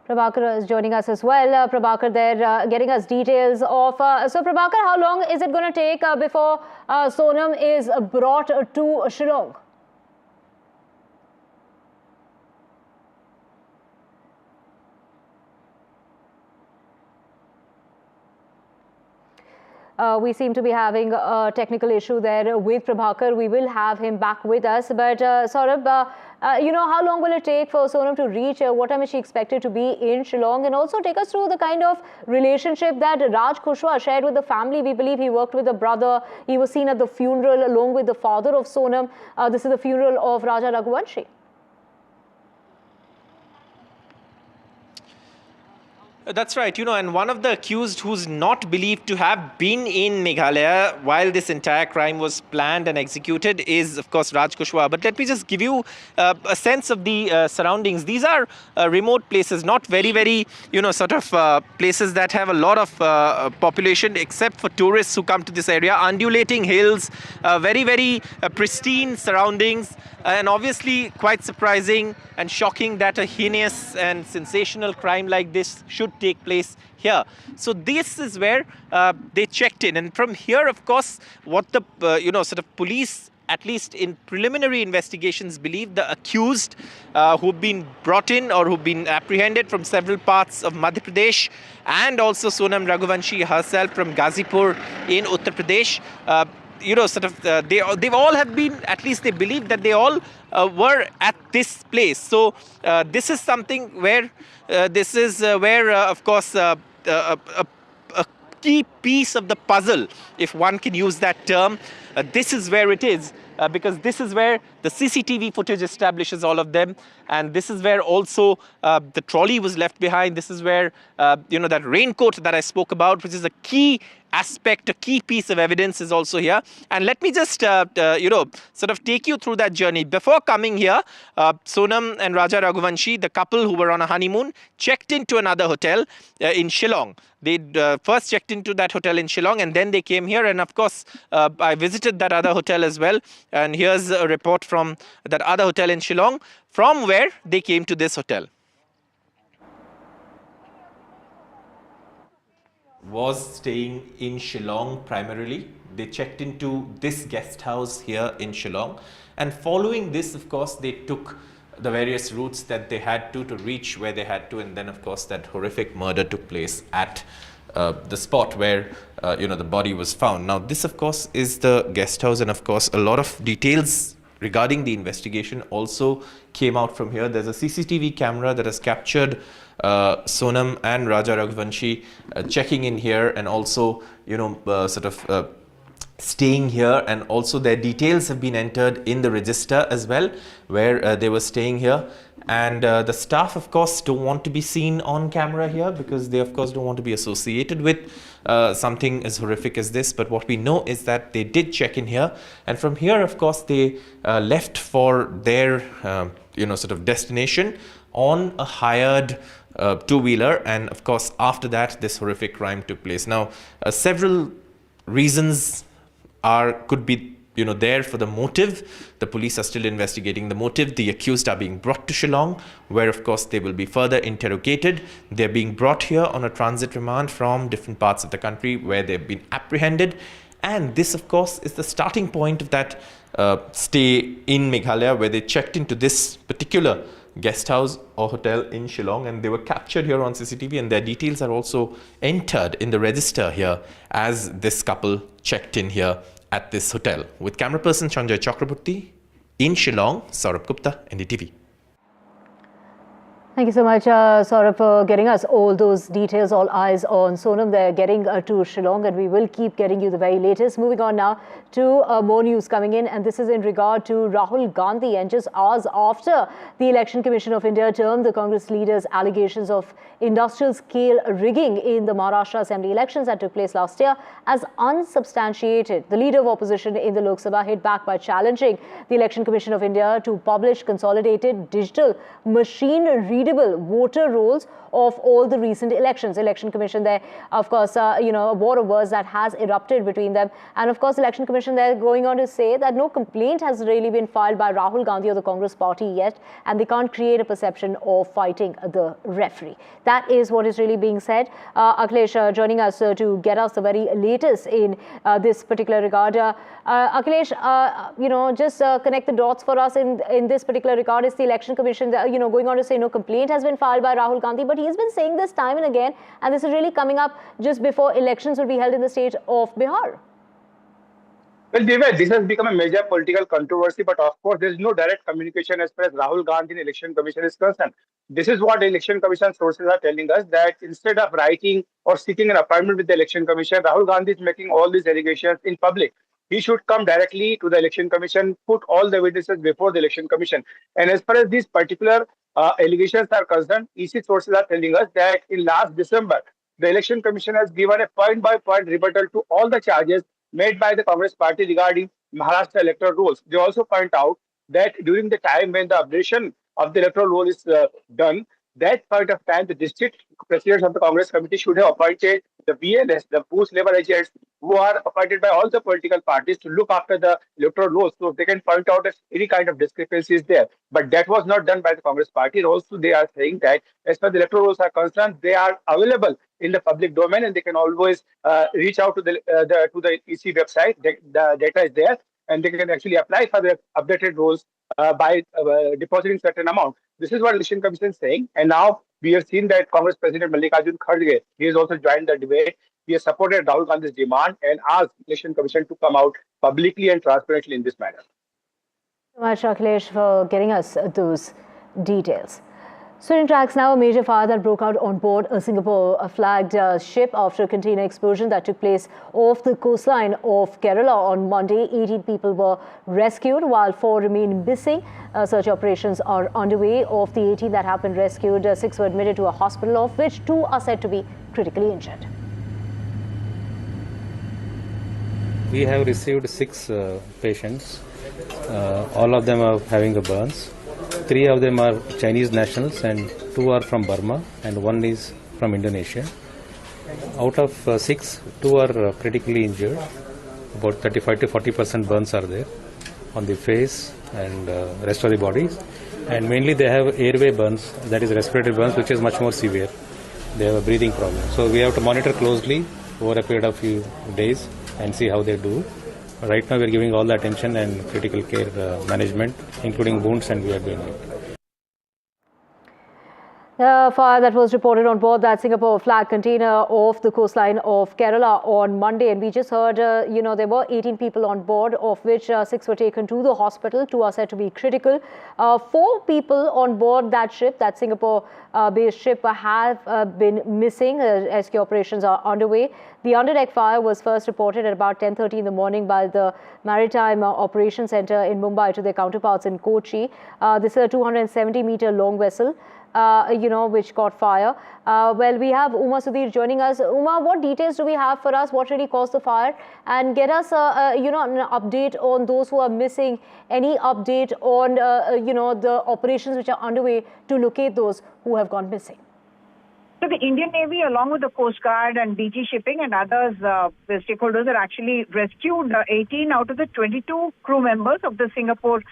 [SPEAKER 1] Prabhakar is joining us as well. Prabhakar there getting us details of... so Prabhakar, how long is it going to take before Sonam is brought to Shillong? We seem to be having a technical issue there with Prabhakar. We will have him back with us. But Saurabh, how long will it take for Sonam to reach? What time is she expected to be in Shillong? And also take us through the kind of relationship that Raj Kushwaha shared with the family. We believe he worked with the brother. He was seen at the funeral along with the father of Sonam. This is the funeral of Raja Raghuvanshi.
[SPEAKER 14] That's right, and one of the accused who's not believed to have been in Meghalaya while this entire crime was planned and executed is, of course, Raj Kushwaha. But let me just give you a sense of the surroundings. These are remote places, not very, very, places that have a lot of population, except for tourists who come to this area. Undulating hills, very, very pristine surroundings. And obviously quite surprising and shocking that a heinous and sensational crime like this should take place here. So this is where they checked in. And from here, of course, what the, police, at least in preliminary investigations, believe the accused who've been brought in or who've been apprehended from several parts of Madhya Pradesh, and also Sonam Raghuvanshi herself from Ghazipur in Uttar Pradesh, they've all have been, at least they believe that they all were at this place. So this is something where, of course, a key piece of the puzzle, if one can use that term, this is where it is. Because this is where the CCTV footage establishes all of them. And this is where also the trolley was left behind. This is where, that raincoat that I spoke about, which is a key aspect, a key piece of evidence, is also here. And let me just, take you through that journey. Before coming here, Sonam and Raja Raghuvanshi, the couple who were on a honeymoon, checked into another hotel in Shillong. They first checked into that hotel in Shillong, and then they came here. And of course, I visited that other hotel as well. And here's a report from that other hotel in Shillong, from where they came to this hotel. was staying in Shillong primarily. They checked into this guest house here in Shillong, and following this, of course, they took the various routes that they had to reach where they had to, and then of course that horrific murder took place at the spot where the body was found. Now this of course is the guest house, and of course a lot of details regarding the investigation also came out from here. There's a CCTV camera that has captured Sonam and Raja Raghuvanshi checking in here, and also staying here, and also their details have been entered in the register as well, where they were staying here. And the staff of course don't want to be seen on camera here, because they of course don't want to be associated with something as horrific as this. But what we know is that they did check in here, and from here of course they left for their destination on a hired two-wheeler, and of course after that this horrific crime took place. Now several reasons could be there for the motive. The police are still investigating the motive. The accused are being brought to Shillong, where of course they will be further interrogated. They're being brought here on a transit remand from different parts of the country where they've been apprehended, and this of course is the starting point of that stay in Meghalaya, where they checked into this particular guest house or hotel in Shillong, and they were captured here on CCTV, and their details are also entered in the register here as this couple checked in here at this hotel. With camera person Sanjay Chakraborty in Shillong, Saurabh Gupta, NDTV.
[SPEAKER 1] Thank you so much, Saurabh, for getting us all those details. All eyes on Sonam. They're getting to Shillong, and we will keep getting you the very latest. Moving on now to more news coming in, and this is in regard to Rahul Gandhi. And just hours after the Election Commission of India termed the Congress leader's allegations of industrial scale rigging in the Maharashtra Assembly elections that took place last year as unsubstantiated, the leader of opposition in the Lok Sabha hit back by challenging the Election Commission of India to publish consolidated digital machine readable voter rolls of all the recent elections. Election Commission there, of course, a war of words that has erupted between them. And of course, Election Commission there going on to say that no complaint has really been filed by Rahul Gandhi or the Congress party yet, and they can't create a perception of fighting the referee. That is what is really being said. Akhilesh joining us to get us the very latest in this particular regard. Akhilesh, just connect the dots for us in this particular regard. Is the Election Commission, going on to say no complaint has been filed by Rahul Gandhi, but he's been saying this time and again, and this is really coming up just before elections will be held in the state of Bihar.
[SPEAKER 5] Well, Divya, this has become a major political controversy, but of course, there is no direct communication as far as Rahul Gandhi and Election Commission is concerned. This is what the Election Commission sources are telling us, that instead of writing or seeking an appointment with the Election Commission, Rahul Gandhi is making all these allegations in public. He should come directly to the Election Commission, put all the witnesses before the Election Commission. And as far as these particular allegations are concerned, EC sources are telling us that in last December, the Election Commission has given a point-by-point rebuttal to all the charges made by the Congress party regarding Maharashtra electoral rolls. They also point out that during the time when the updation of the electoral roll is done, that point of time, the district presidents of the Congress committee should have appointed the BLS, the post-level agents, who are appointed by all the political parties to look after the electoral rolls, so they can point out if any kind of discrepancies there. But that was not done by the Congress party. And also, they are saying that as far as the electoral rolls are concerned, they are available in the public domain, and they can always reach out to the EC website. The data is there, and they can actually apply for the updated rolls by depositing certain amount. This is what Election Commission is saying. And now we have seen that Congress President Mallikarjun Kharge, he has also joined the debate. He has supported Rahul Gandhi's demand and asked Election Commission to come out publicly and transparently in this matter.
[SPEAKER 1] Thank you so much, Akhilesh, for getting us those details. Swinging tracks now, a major fire that broke out on board a Singapore-flagged ship after a container explosion that took place off the coastline of Kerala on Monday. 18 people were rescued while 4 remain missing. Search operations are underway. Of the 18 that have been rescued, 6 were admitted to a hospital, of which 2 are said to be critically injured.
[SPEAKER 6] We have received 6 patients. All of them are having burns. 3 of them are Chinese nationals and 2 are from Burma and 1 is from Indonesia. Out of 6, 2 are critically injured. About 35 to 40% burns are there on the face and rest of the body. And mainly they have airway burns, that is respiratory burns, which is much more severe. They have a breathing problem. So we have to monitor closely over a period of few days and see how they do. Right now we are giving all the attention and critical care management, including wounds, and we are doing it.
[SPEAKER 1] Fire that was reported on board that Singapore flag container off the coastline of Kerala on Monday, and we just heard, there were 18 people on board, of which 6 were taken to the hospital. 2 are said to be critical. 4 people on board that ship, that Singapore-based ship, have been missing. Rescue operations are underway. The underdeck fire was first reported at about 10:30 in the morning by the Maritime Operations Centre in Mumbai to their counterparts in Kochi. This is a 270-meter long vessel, which caught fire. Well, we have Uma Sudhir joining us. Uma, what details do we have for us? What really caused the fire? And get us, an update on those who are missing. Any update on, the operations which are underway to locate those who have gone missing?
[SPEAKER 9] So the Indian Navy, along with the Coast Guard and DG Shipping and others, the stakeholders, are actually rescued 18 out of the 22 crew members of the Singapore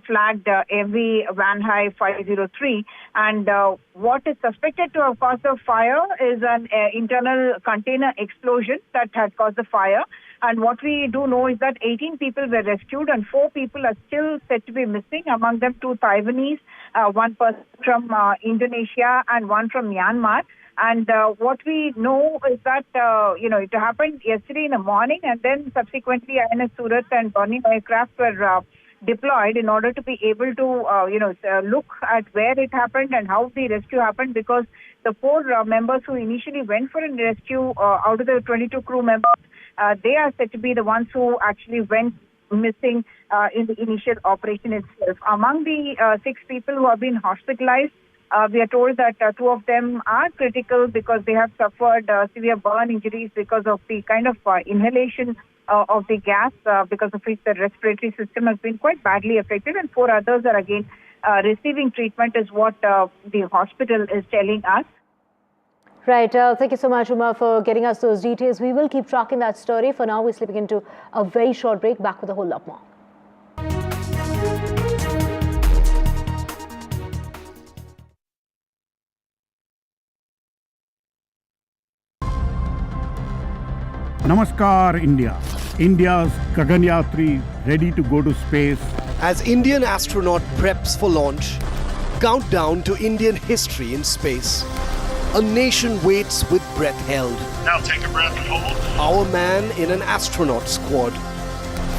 [SPEAKER 9] flagged MV Vanhai 503. And what is suspected to have caused the fire is an internal container explosion that had caused the fire. And what we do know is that 18 people were rescued and 4 people are still said to be missing, among them 2 Taiwanese, 1 person from Indonesia and 1 from Myanmar. And what we know is that, it happened yesterday in the morning, and then subsequently INS Surat and Borneo aircraft were deployed in order to be able to, look at where it happened and how the rescue happened, because the 4 members who initially went for a rescue out of the 22 crew members, they are said to be the ones who actually went missing in the initial operation itself. Among the 6 people who have been hospitalized, we are told that 2 of them are critical because they have suffered severe burn injuries because of the kind of inhalation of the gas, because of which the respiratory system has been quite badly affected, and 4 others are again receiving treatment, is what the hospital is telling us.
[SPEAKER 1] Right. Thank you so much, Uma, for getting us those details. We will keep tracking that story. For now, we're slipping into a very short break. Back with a whole lot more.
[SPEAKER 15] Namaskar, India. India's Gaganyatri ready to go to space.
[SPEAKER 17] As Indian astronaut preps for launch, countdown to Indian history in space. A nation waits with breath held.
[SPEAKER 16] Now take a breath and hold.
[SPEAKER 17] Our man in an astronaut squad.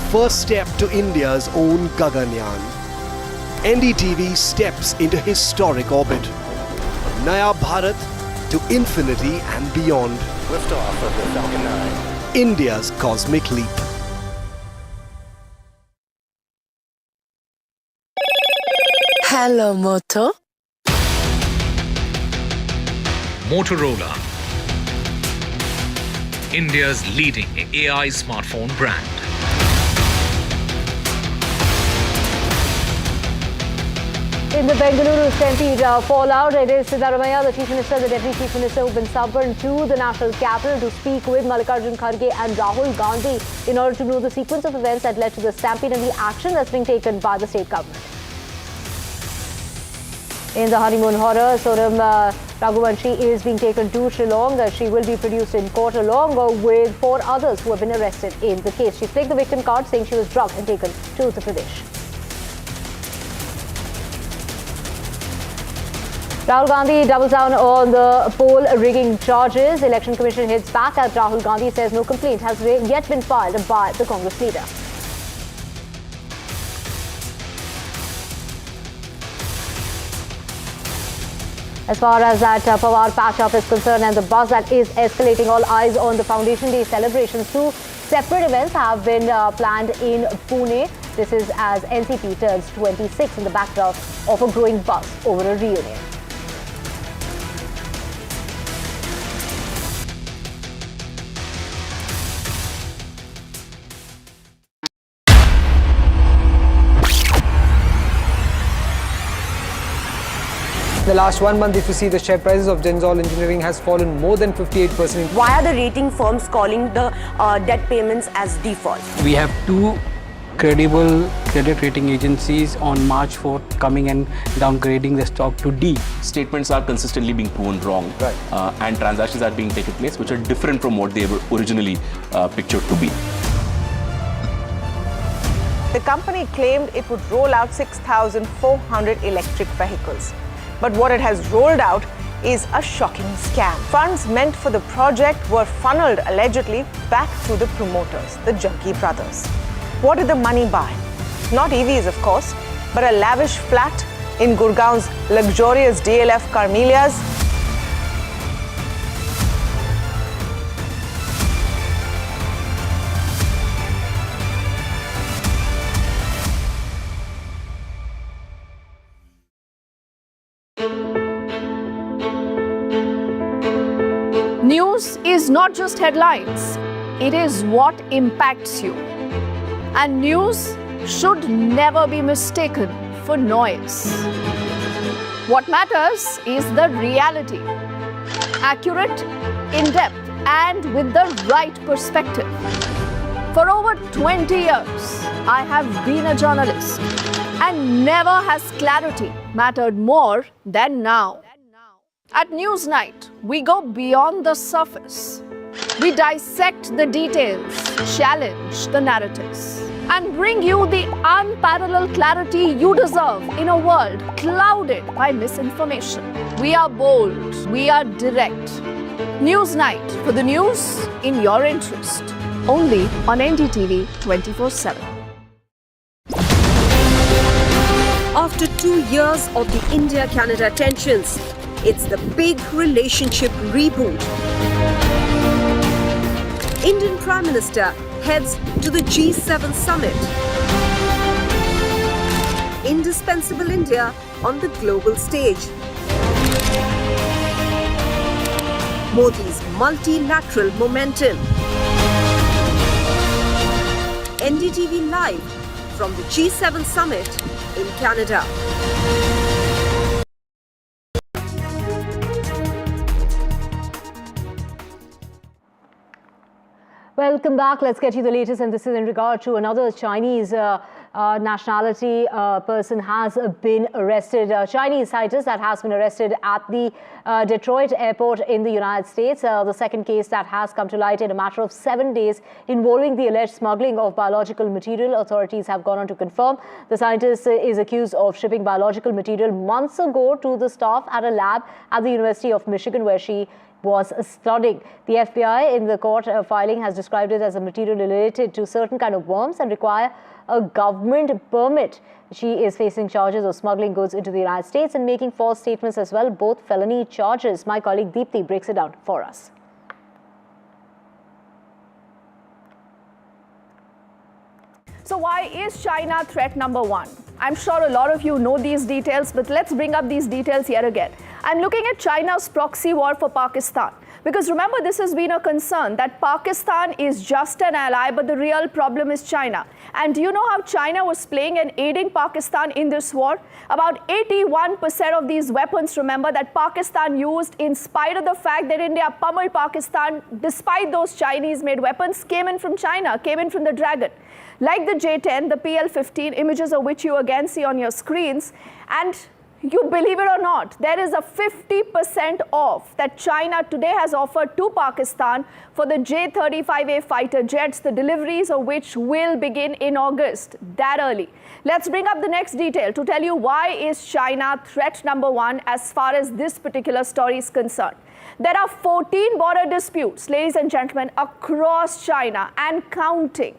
[SPEAKER 17] First step to India's own Gaganyaan. NDTV steps into historic orbit. Naya Bharat to infinity and beyond.
[SPEAKER 18] Liftoff of the Falcon 9.
[SPEAKER 17] India's cosmic leap.
[SPEAKER 19] Hello, Moto.
[SPEAKER 20] Motorola, India's leading AI smartphone brand.
[SPEAKER 1] In the Bengaluru stampede fallout, it is Siddaramaiah, the Chief Minister, the Deputy Chief Minister, who have been summoned to the national capital to speak with Mallikarjun Kharge and Rahul Gandhi in order to know the sequence of events that led to the stampede and the action that's being taken by the state government. In the honeymoon horror, Sonam Raghuvanshi is being taken to Shillong. She will be produced in court along with 4 others who have been arrested in the case. She played the victim card, saying she was drugged and taken to Uttar Pradesh. Rahul Gandhi doubles down on the poll rigging charges. Election Commission hits back as Rahul Gandhi says no complaint has yet been filed by the Congress leader. As far as that Pawar patch-up is concerned and the buzz that is escalating, all eyes on the Foundation Day celebrations. 2 separate events have been planned in Pune. This is as NCP turns 26 in the backdrop of a growing buzz over a reunion.
[SPEAKER 24] The last 1 month, if you see, the share prices of Denzol Engineering has fallen more than 58%.
[SPEAKER 25] Why are the rating firms calling the debt payments as default?
[SPEAKER 24] We have 2
[SPEAKER 3] credible credit rating agencies on March 4th coming and downgrading the stock to D.
[SPEAKER 16] Statements are consistently being proven wrong, and transactions are being taken place which are different from what they were originally pictured to be.
[SPEAKER 21] The company claimed it would roll out 6,400 electric vehicles. But what it has rolled out is a shocking scam. Funds meant for the project were funneled allegedly back to the promoters, the Jaggi brothers. What did the money buy? Not EVs, of course, but a lavish flat in Gurgaon's luxurious DLF Carmelias.
[SPEAKER 22] News is not just headlines, it is what impacts you. And news should never be mistaken for noise. What matters is the reality. Accurate, in-depth, and with the right perspective. For over 20 years, I have been a journalist, and never has clarity mattered more than now. At Newsnight, we go beyond the surface. We dissect the details, challenge the narratives, and bring you the unparalleled clarity you deserve in a world clouded by misinformation. We are bold, we are direct. Newsnight, for the news in your interest. Only on NDTV 24x7.
[SPEAKER 25] After 2 years of the India-Canada tensions, it's the big relationship reboot. Indian Prime Minister heads to the G7 summit. Indispensable India on the global stage. Modi's multilateral momentum. NDTV live from the G7 summit in Canada.
[SPEAKER 1] Welcome back. Let's get you the latest, and this is in regard to another Chinese nationality person has been arrested. Chinese scientist that has been arrested at the Detroit airport in the United States. The second case that has come to light in a matter of 7 days involving the alleged smuggling of biological material. Authorities have gone on to confirm the scientist is accused of shipping biological material months ago to the staff at a lab at the University of Michigan, where she was studying. The FBI in the court filing has described it as a material related to certain kind of worms and require a government permit. She is facing charges of smuggling goods into the United States and making false statements as well, both felony charges. My colleague Deepthi breaks it down for us.
[SPEAKER 22] So why is China threat number one? I'm sure a lot of you know these details, but let's bring up these details yet again. I'm looking at China's proxy war for Pakistan. Because remember, this has been a concern that Pakistan is just an ally, but the real problem is China. And do you know how China was playing and aiding Pakistan in this war? About 81% of these weapons, remember, that Pakistan used, in spite of the fact that India pummeled Pakistan, despite those Chinese-made weapons, came in from China, came in from the Dragon. Like the J-10, the PL-15, images of which you again see on your screens. And you believe it or not, there is a 50% off that China today has offered to Pakistan for the J-35A fighter jets, the deliveries of which will begin in August, that early. Let's bring up the next detail to tell you why is China threat number one as far as this particular story is concerned. There are 14 border disputes, ladies and gentlemen, across China and counting.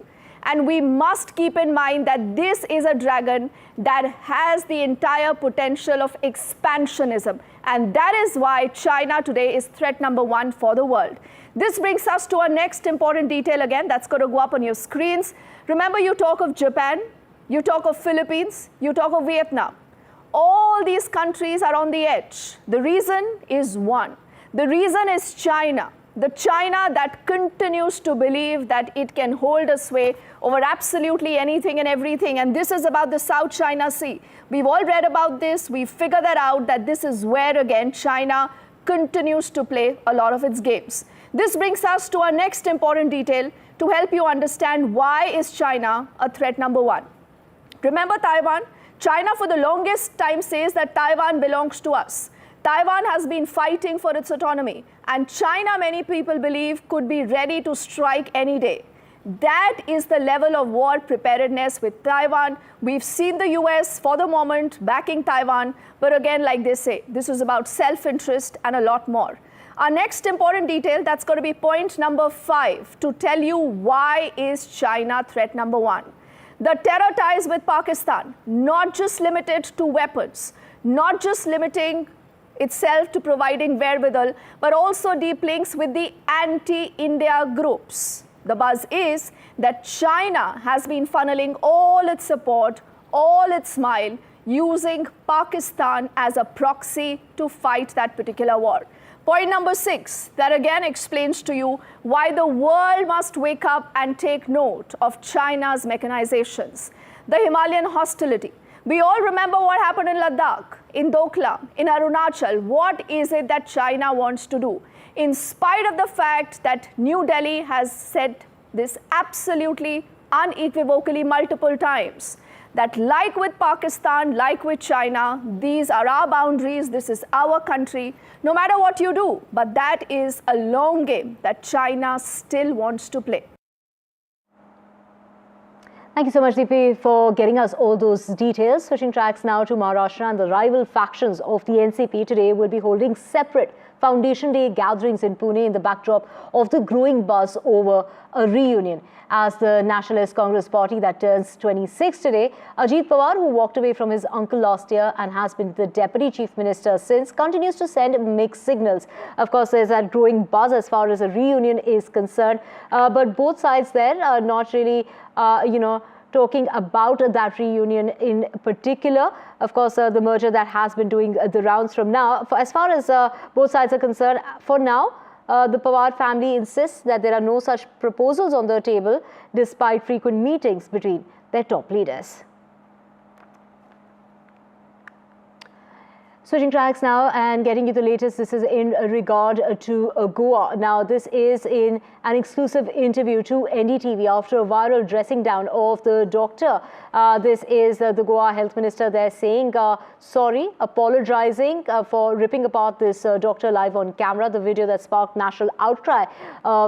[SPEAKER 22] And we must keep in mind that this is a dragon that has the entire potential of expansionism. And that is why China today is threat number one for the world. This brings us to our next important detail again. That's going to go up on your screens. Remember, you talk of Japan, you talk of Philippines, you talk of Vietnam. All these countries are on the edge. The reason is one. The reason is China. The China that continues to believe that it can hold a sway over absolutely anything and everything. And this is about the South China Sea. We've all read about this. We figured that out, that this is where, again, China continues to play a lot of its games. This brings us to our next important detail. to help you understand why is China a threat number one. Remember Taiwan? China for the longest time says that Taiwan belongs to us. Taiwan has been fighting for its autonomy, and China, many people believe, could be ready to strike any day. That is the level of war preparedness with Taiwan. We've seen the US for the moment backing Taiwan, but again, like they say, this is about self-interest and a lot more. Our next important detail, that's going to be point number 5, to tell you why is China threat number 1. The terror ties with Pakistan, not just limited to weapons, not just limiting itself to providing wherewithal, but also deep links with the anti-India groups. The buzz is that China has been funneling all its support, all its smile, using Pakistan as a proxy to fight that particular war. Point number 6, that again explains to you why the world must wake up and take note of China's mechanizations. The Himalayan hostility. We all remember what happened in Ladakh, in Doklam, in Arunachal. What is it that China wants to do? In spite of the fact that New Delhi has said this absolutely unequivocally multiple times, that like with Pakistan, like with China, these are our boundaries, this is our country, no matter what you do. But that is a long game that China still wants to play.
[SPEAKER 1] Thank you so much, Deepi, for getting us all those details. Switching tracks now to Maharashtra, and the rival factions of the NCP today will be holding separate Foundation Day gatherings in Pune in the backdrop of the growing buzz over a reunion. As the Nationalist Congress Party that turns 26 today, Ajit Pawar, who walked away from his uncle last year and has been the Deputy Chief Minister since, continues to send mixed signals. Of course, there's that growing buzz as far as a reunion is concerned, but both sides there are not really, talking about that reunion in particular. Of course, the merger that has been doing the rounds from now. As far as both sides are concerned, for now, the Pawar family insists that there are no such proposals on the table, despite frequent meetings between their top leaders. Switching tracks now and getting you the latest. This is in regard to Goa. Now, this is in an exclusive interview to NDTV after a viral dressing down of the doctor. This is the Goa Health Minister there saying sorry, apologizing for ripping apart this doctor live on camera. The video that sparked national outcry,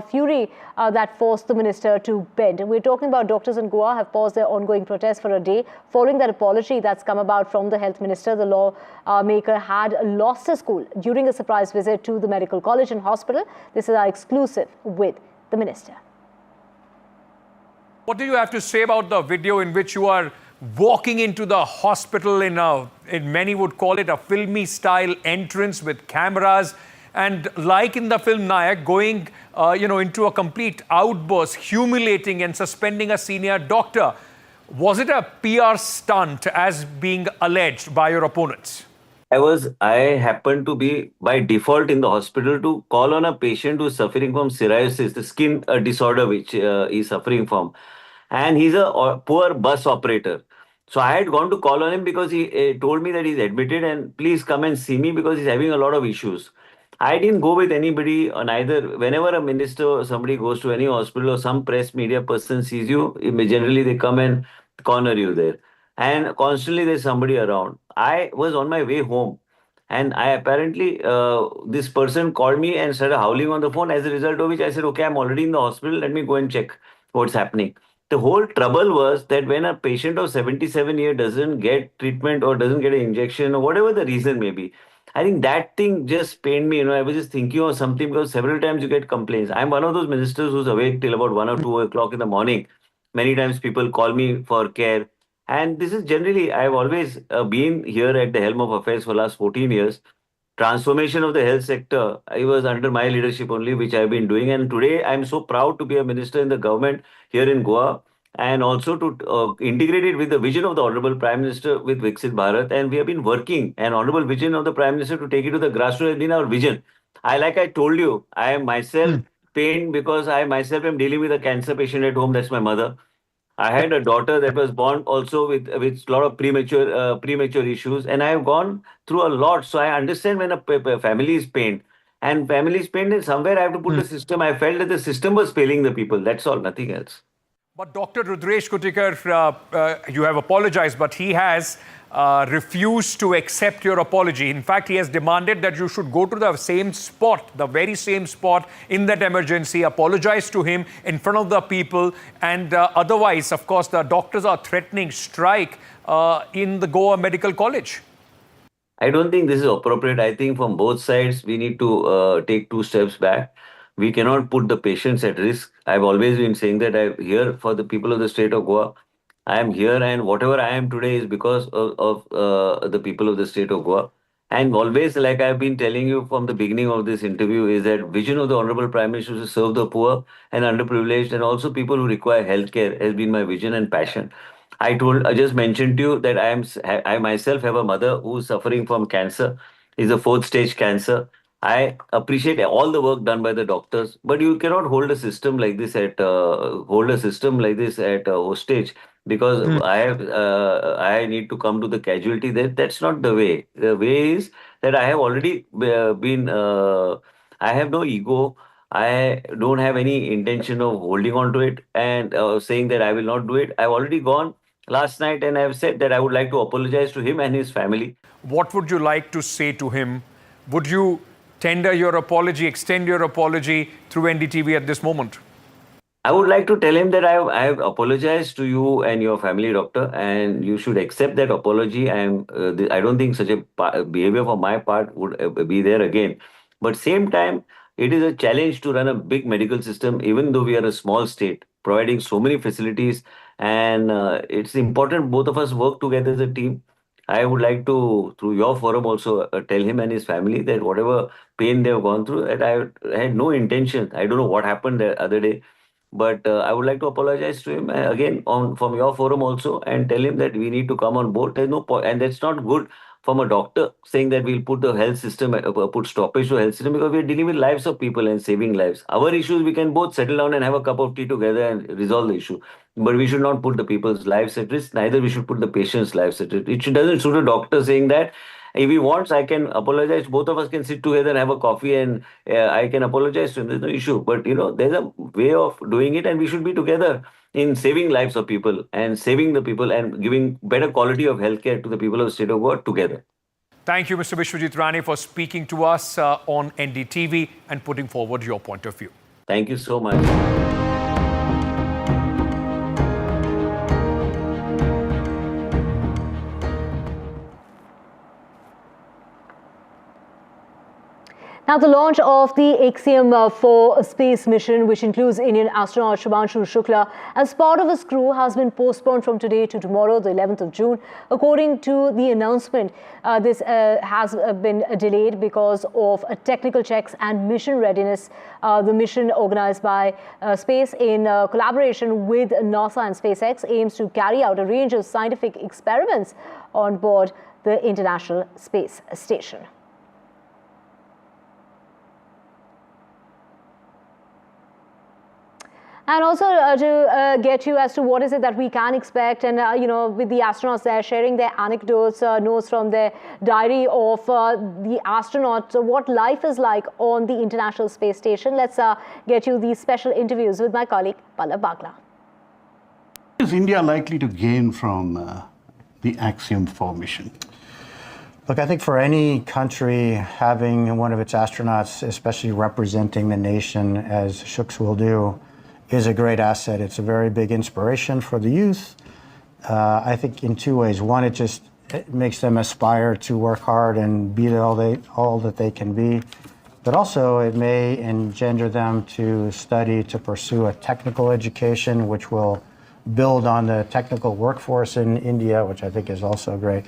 [SPEAKER 1] fury that forced the minister to bend. We're talking about doctors in Goa have paused their ongoing protest for a day following that apology that's come about from the health minister. The lawmaker had lost his cool during a surprise visit to the medical college and hospital. This is our exclusive with the minister.
[SPEAKER 4] What do you have to say about the video in which you are walking into the hospital in many would call it a filmy style entrance with cameras, and like in the film Nayak, going into a complete outburst, humiliating and suspending a senior doctor? Was it a PR stunt as being alleged by your opponents?
[SPEAKER 7] I happened to be by default in the hospital to call on a patient who's suffering from psoriasis, the skin disorder which he's suffering from. And he's a poor bus operator. So I had gone to call on him because he told me that he's admitted and please come and see me because he's having a lot of issues. I didn't go with anybody on either. Whenever a minister or somebody goes to any hospital or some press media person sees you, generally they come and corner you there. And constantly there's somebody around. I was on my way home and I apparently, this person called me and started howling on the phone, as a result of which I said, okay, I'm already in the hospital. Let me go and check what's happening. The whole trouble was that when a patient of 77 years doesn't get treatment or doesn't get an injection or whatever the reason may be, I think that thing just pained me. I was just thinking of something because several times you get complaints. I'm one of those ministers who's awake till about 1 or 2 o'clock in the morning. Many times people call me for care. And this is generally, I've always been here at the helm of affairs for the last 14 years. Transformation of the health sector, it was under my leadership only, which I've been doing. And today, I'm so proud to be a minister in the government here in Goa and also to integrate it with the vision of the Honorable Prime Minister with Viksit Bharat. And we have been working, an honorable vision of the Prime Minister to take it to the grassroots has been our vision. Like I told you, I am myself pained because I myself am dealing with a cancer patient at home. That's my mother. I had a daughter that was born also with a lot of premature issues, and I have gone through a lot. So I understand when a family is pained. and family spent, and somewhere I have to put the system. I felt that the system was failing the people. That's all, nothing else.
[SPEAKER 4] But Dr. Rudresh Kutikar, you have apologized, but he has refused to accept your apology. In fact, he has demanded that you should go to the same spot, the very same spot in that emergency, apologize to him in front of the people, and otherwise, of course, the doctors are threatening strike in the Goa Medical College.
[SPEAKER 7] I don't think this is appropriate. I think from both sides, we need to take 2 steps back. We cannot put the patients at risk. I've always been saying that I'm here for the people of the state of Goa. I am here, and whatever I am today is because of the people of the state of Goa. And always, like I've been telling you from the beginning of this interview, is that vision of the Honorable Prime Minister to serve the poor and underprivileged and also people who require healthcare has been my vision and passion. I just mentioned to you that I myself have a mother who is suffering from cancer, is a 4th stage cancer. I appreciate all the work done by the doctors, but you cannot hold a system like this at hostage because I need to come to the casualty. That's not the way. The way is that I have already been. I have no ego. I don't have any intention of holding on to it and saying that I will not do it. I've already gone last night and I've said that I would like to apologize to him and his family.
[SPEAKER 4] What would you like to say to him? Would you tender your apology, extend your apology through NDTV at this moment?
[SPEAKER 7] I would like to tell him that I have apologized to you and your family, doctor, and you should accept that apology. I don't think such a behavior from my part would be there again. But same time, it is a challenge to run a big medical system, even though we are a small state, providing so many facilities. And it's important both of us work together as a team. I would like to, through your forum, also tell him and his family that whatever pain they have gone through, that I had no intention. I don't know what happened the other day, but I would like to apologize to him again from your forum also and tell him that we need to come on board. There's no point, and that's not good from a doctor saying that we'll put the health system, put stoppage to health system because we're dealing with lives of people and saving lives. Our issues, we can both settle down and have a cup of tea together and resolve the issue. But we should not put the people's lives at risk. Neither we should put the patient's lives at risk. It doesn't suit a doctor saying that. If he wants, I can apologize. Both of us can sit together and have a coffee and I can apologize to him. There's no issue. But, there's a way of doing it and we should be together in saving lives of people and saving the people and giving better quality of healthcare to the people of the state of Goa together.
[SPEAKER 4] Thank you, Mr. Vishwajit Rane, for speaking to us on NDTV and putting forward your point of view.
[SPEAKER 7] Thank you so much.
[SPEAKER 1] Now, the launch of the Axiom-4 space mission, which includes Indian astronaut Shubhanshu Shukla, as part of his crew, has been postponed from today to tomorrow, the 11th of June. According to the announcement, this has been delayed because of technical checks and mission readiness. The mission, organized by Space in collaboration with NASA and SpaceX, aims to carry out a range of scientific experiments on board the International Space Station. And also to get you as to what is it that we can expect, and with the astronauts there sharing their anecdotes, notes from their diary of the astronaut, what life is like on the International Space Station. Let's get you these special interviews with my colleague Pallab Bagla.
[SPEAKER 15] Is India likely to gain from the Axiom-4 mission?
[SPEAKER 2] Look, I think for any country, having one of its astronauts, especially representing the nation as Shuks will do, is a great asset. It's a very big inspiration for the youth. I think in 2 ways. One, it makes them aspire to work hard and be all that they can be. But also it may engender them to study, to pursue a technical education, which will build on the technical workforce in India, which I think is also great.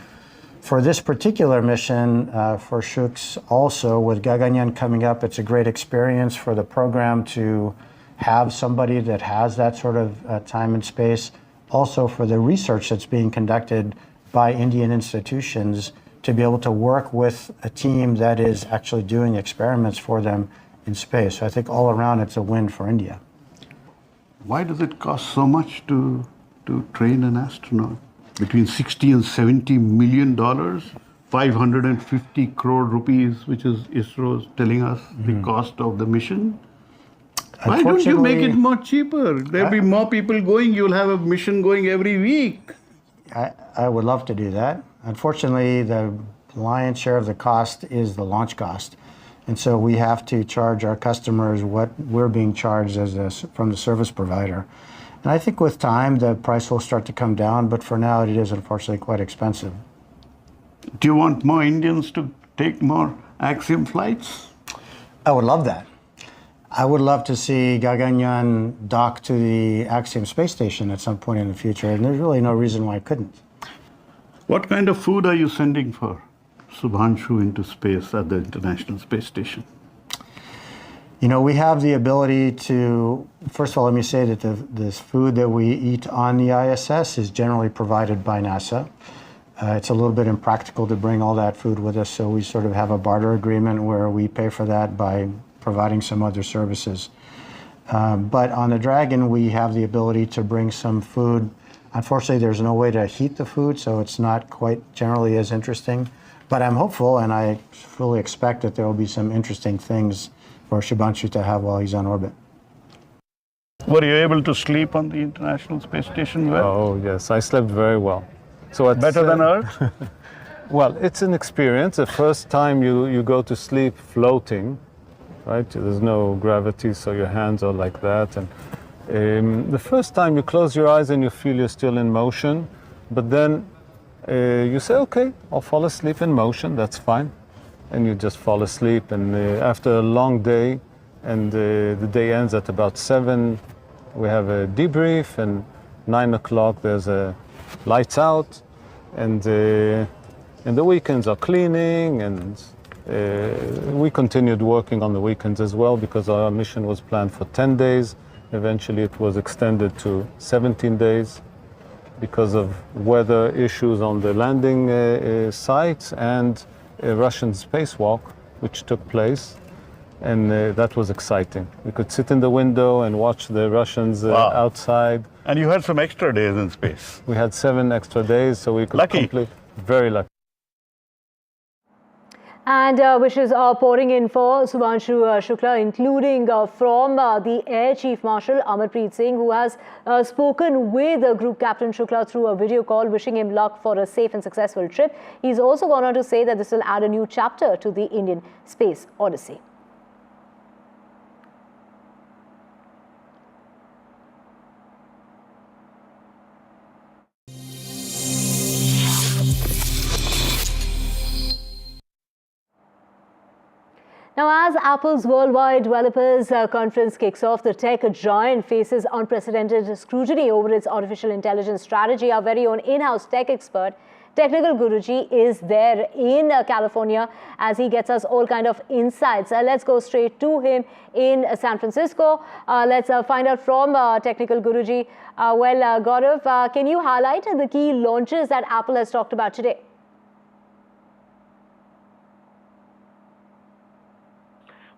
[SPEAKER 2] For this particular mission, for Shuks also, with Gaganyaan coming up, it's a great experience for the program to have somebody that has that sort of time and space. Also for the research that's being conducted by Indian institutions to be able to work with a team that is actually doing experiments for them in space. So I think all around it's a win for India.
[SPEAKER 15] Why does it cost so much to train an astronaut? Between $60 and $70 million 550 crore rupees, which is ISRO telling us the cost of the mission. Why don't you make it more cheaper? There'll be more people going. You'll have a mission going every week.
[SPEAKER 2] I would love to do that. Unfortunately, the lion's share of the cost is the launch cost. And so we have to charge our customers what we're being charged from the service provider. And I think with time, the price will start to come down, but for now, it is unfortunately quite expensive.
[SPEAKER 15] Do you want more Indians to take more Axiom flights?
[SPEAKER 2] I would love that. I would love to see Gaganyaan dock to the Axiom space station at some point in the future, and there's really no reason why I couldn't.
[SPEAKER 15] What kind of food are you sending for Subhanshu into space at the International Space Station?
[SPEAKER 2] You know, we have the ability to, first of all, let me say that this food that we eat on the ISS is generally provided by NASA. It's a little bit impractical to bring all that food with us, so we sort of have a barter agreement where we pay for that by providing some other services. But on the Dragon, we have the ability to bring some food. Unfortunately, there's no way to heat the food, so it's not quite generally as interesting. But I'm hopeful, and I fully expect that there will be some interesting things for Subhanshu to have while he's on orbit.
[SPEAKER 15] Were you able to sleep on the International Space Station well?
[SPEAKER 8] Oh, yes, I slept very well. So
[SPEAKER 15] better than Earth?
[SPEAKER 8] Well, it's an experience. The first time you go to sleep floating, right? There's no gravity, so your hands are like that. And the first time you close your eyes and you feel you're still in motion, but then you say, okay, I'll fall asleep in motion, that's fine. And you just fall asleep. And after a long day, and the day ends at about 7, we have a debrief, and 9 o'clock there's a lights out, and the weekends are cleaning, and we continued working on the weekends as well because our mission was planned for 10 days. Eventually it was extended to 17 days because of weather issues on the landing sites and a Russian spacewalk which took place, and that was exciting. We could sit in the window and watch the Russians outside.
[SPEAKER 15] And you had some extra days in space.
[SPEAKER 8] We had 7 extra days, so we could complete. Very lucky.
[SPEAKER 1] And wishes are pouring in for Subhanshu Shukla, including from the Air Chief Marshal Amarpreet Singh, who has spoken with Group Captain Shukla through a video call, wishing him luck for a safe and successful trip. He's also gone on to say that this will add a new chapter to the Indian space odyssey. Now, as Apple's Worldwide Developers Conference kicks off, the tech giant faces unprecedented scrutiny over its artificial intelligence strategy. Our very own in-house tech expert, Technical Guruji, is there in California as he gets us all kind of insights. Let's go straight to him in San Francisco. Let's find out from Technical Guruji. Gaurav, can you highlight the key launches that Apple has talked about today?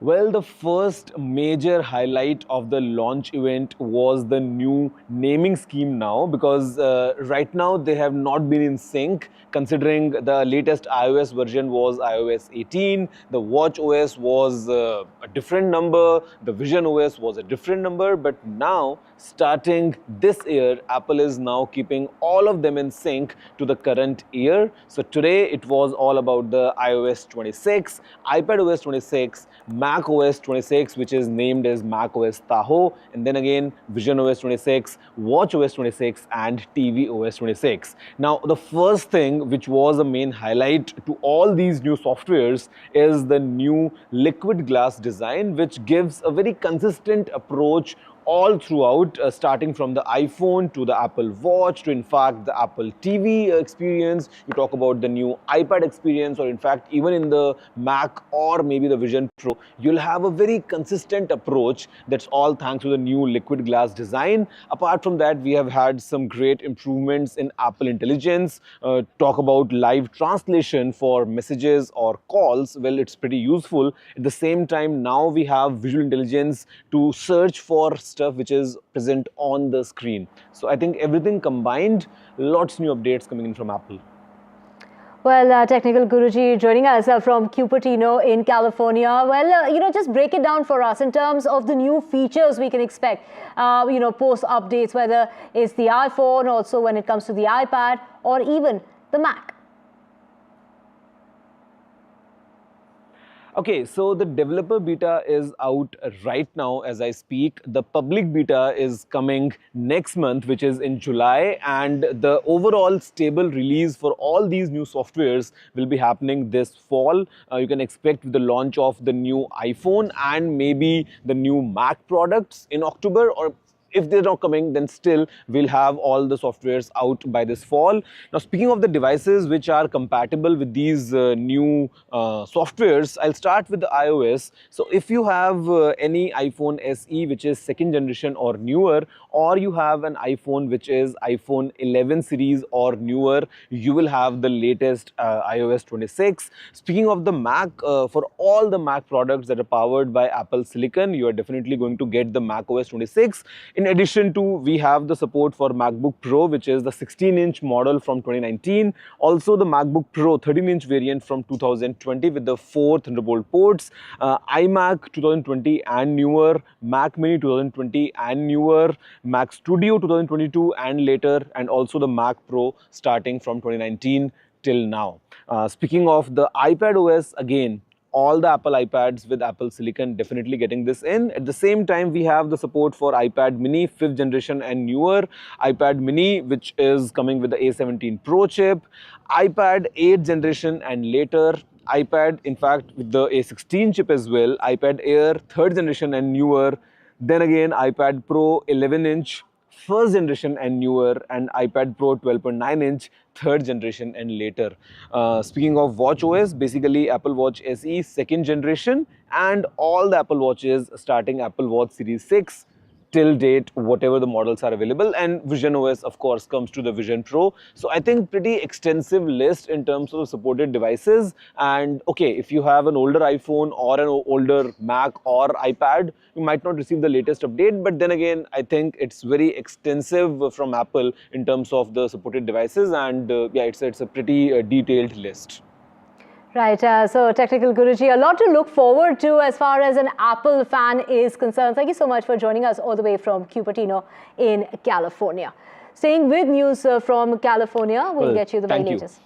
[SPEAKER 10] Well, the first major highlight of the launch event was the new naming scheme now, because right now they have not been in sync, considering the latest iOS version was iOS 18, the Watch OS was a different number, the Vision OS was a different number, but now starting this year, Apple is now keeping all of them in sync to the current year. So today it was all about the iOS 26, iPadOS 26, Mac OS 26, which is named as Mac OS Tahoe, and then again Vision OS 26, Watch OS 26 and TV OS 26. Now the first thing which was a main highlight to all these new softwares is the new liquid glass design, which gives a very consistent approach all throughout, starting from the iPhone to the Apple Watch to in fact the Apple TV experience. You talk about the new iPad experience, or in fact even in the Mac or maybe the Vision Pro, you'll have a very consistent approach. That's all thanks to the new liquid glass design. Apart from that, we have had some great improvements in Apple Intelligence. Talk about live translation for messages or calls. Well, it's pretty useful. At the same time, now we have visual intelligence to search for stuff which is present on the screen. So I think everything combined, lots new updates coming in from Apple.
[SPEAKER 1] Well, technical Guruji joining us from Cupertino in California. Well, just break it down for us in terms of the new features we can expect, post updates, whether it's the iPhone, also when it comes to the iPad or even the Mac.
[SPEAKER 10] Okay, so the developer beta is out right now as I speak. The public beta is coming next month, which is in July, and the overall stable release for all these new softwares will be happening this fall. You can expect the launch of the new iPhone and maybe the new Mac products in October, or if they're not coming, then still we'll have all the softwares out by this fall. Now, speaking of the devices which are compatible with these new softwares, I'll start with the iOS. So if you have any iPhone SE which is 2nd generation or newer, or you have an iPhone which is iPhone 11 series or newer, you will have the latest iOS 26. Speaking of the Mac, for all the Mac products that are powered by Apple Silicon, you are definitely going to get the Mac OS 26. In addition to, we have the support for MacBook Pro, which is the 16-inch model from 2019. Also the MacBook Pro 13-inch variant from 2020 with the 4 Thunderbolt ports. iMac 2020 and newer, Mac Mini 2020 and newer, Mac Studio 2022 and later, and also the Mac Pro starting from 2019 till now. Speaking of the iPad OS, again, all the Apple iPads with Apple Silicon definitely getting this in. At the same time, we have the support for iPad Mini 5th generation and newer, iPad Mini which is coming with the A17 Pro chip, iPad 8th generation and later, iPad in fact with the A16 chip as well, iPad Air 3rd generation and newer, then again iPad Pro 11-inch 1st generation and newer, and iPad Pro 12.9-inch 3rd generation and later. Speaking of watchOS, basically Apple Watch SE 2nd generation and all the Apple Watches starting Apple Watch Series 6 till date, whatever the models are available, and Vision OS of course comes to the Vision Pro. So I think pretty extensive list in terms of supported devices. And okay, if you have an older iPhone or an older Mac or iPad, you might not receive the latest update, but then again, I think it's very extensive from Apple in terms of the supported devices, and yeah, it's a pretty detailed list.
[SPEAKER 1] Right, so Technical Guruji, a lot to look forward to as far as an Apple fan is concerned. Thank you so much for joining us all the way from Cupertino in California. Staying with news from California, we'll get you the very latest.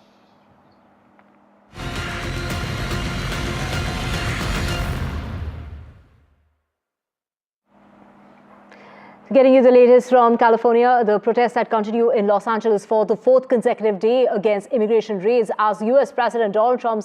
[SPEAKER 1] Getting you the latest from California, the protests that continue in Los Angeles for the 4th consecutive day against immigration raids, as US President Donald Trump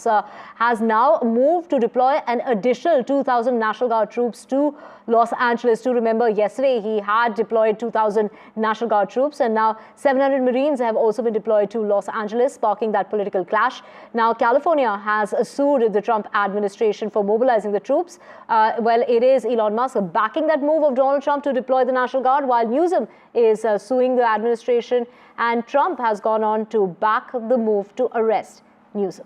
[SPEAKER 1] has now moved to deploy an additional 2,000 National Guard troops to Los Angeles. To remember, yesterday he had deployed 2,000 National Guard troops, and now 700 Marines have also been deployed to Los Angeles, sparking that political clash. Now, California has sued the Trump administration for mobilizing the troops. Well, it is Elon Musk backing that move of Donald Trump to deploy the National Guard, while Newsom is suing the administration, and Trump has gone on to back the move to arrest Newsom.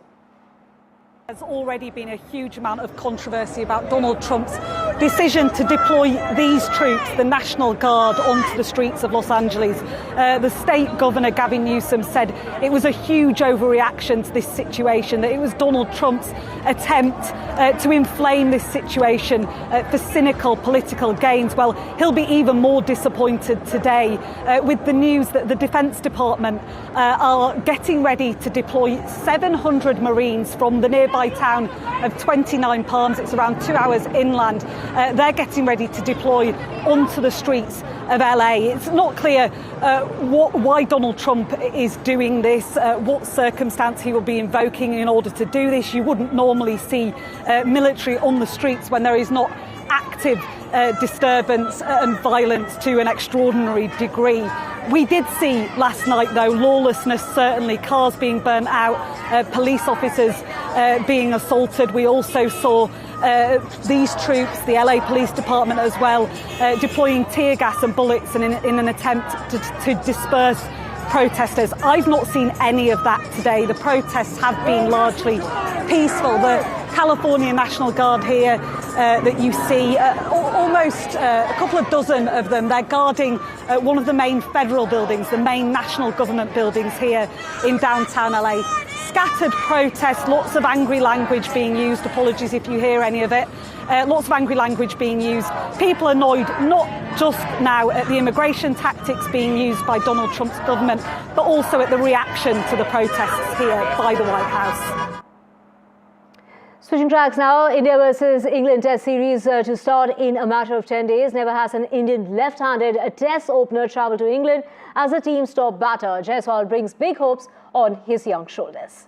[SPEAKER 11] There's already been a huge amount of controversy about Donald Trump's decision to deploy these troops, the National Guard, onto the streets of Los Angeles. The state governor, Gavin Newsom, said it was a huge overreaction to this situation, that it was Donald Trump's attempt to inflame this situation for cynical political gains. Well, he'll be even more disappointed today with the news that the Defense Department are getting ready to deploy 700 Marines from the nearby town of 29 Palms. It's around 2 hours inland. They're getting ready to deploy onto the streets of LA. It's not clear why Donald Trump is doing this, what circumstance he will be invoking in order to do this. You wouldn't normally see military on the streets when there is not active disturbance and violence to an extraordinary degree. We did see last night, though, lawlessness, certainly, cars being burnt out, police officers being assaulted. We also saw these troops, the LA Police Department as well, deploying tear gas and bullets in an attempt to disperse protesters. I've not seen any of that today. The protests have been largely peaceful. The California National Guard here that you see, almost a couple of dozen of them, they're guarding one of the main federal buildings, the main national government buildings here in downtown LA. scattered protests, lots of angry language being used. Apologies if you hear any of it. Lots of angry language being used. People annoyed not just now at the immigration tactics being used by Donald Trump's government, but also at the reaction to the protests here by the White House.
[SPEAKER 1] Switching tracks now, India versus England Test series to start in a matter of 10 days. Never has an Indian left-handed Test opener travelled to England as the team's top batter. Jaiswal brings big hopes on his young shoulders.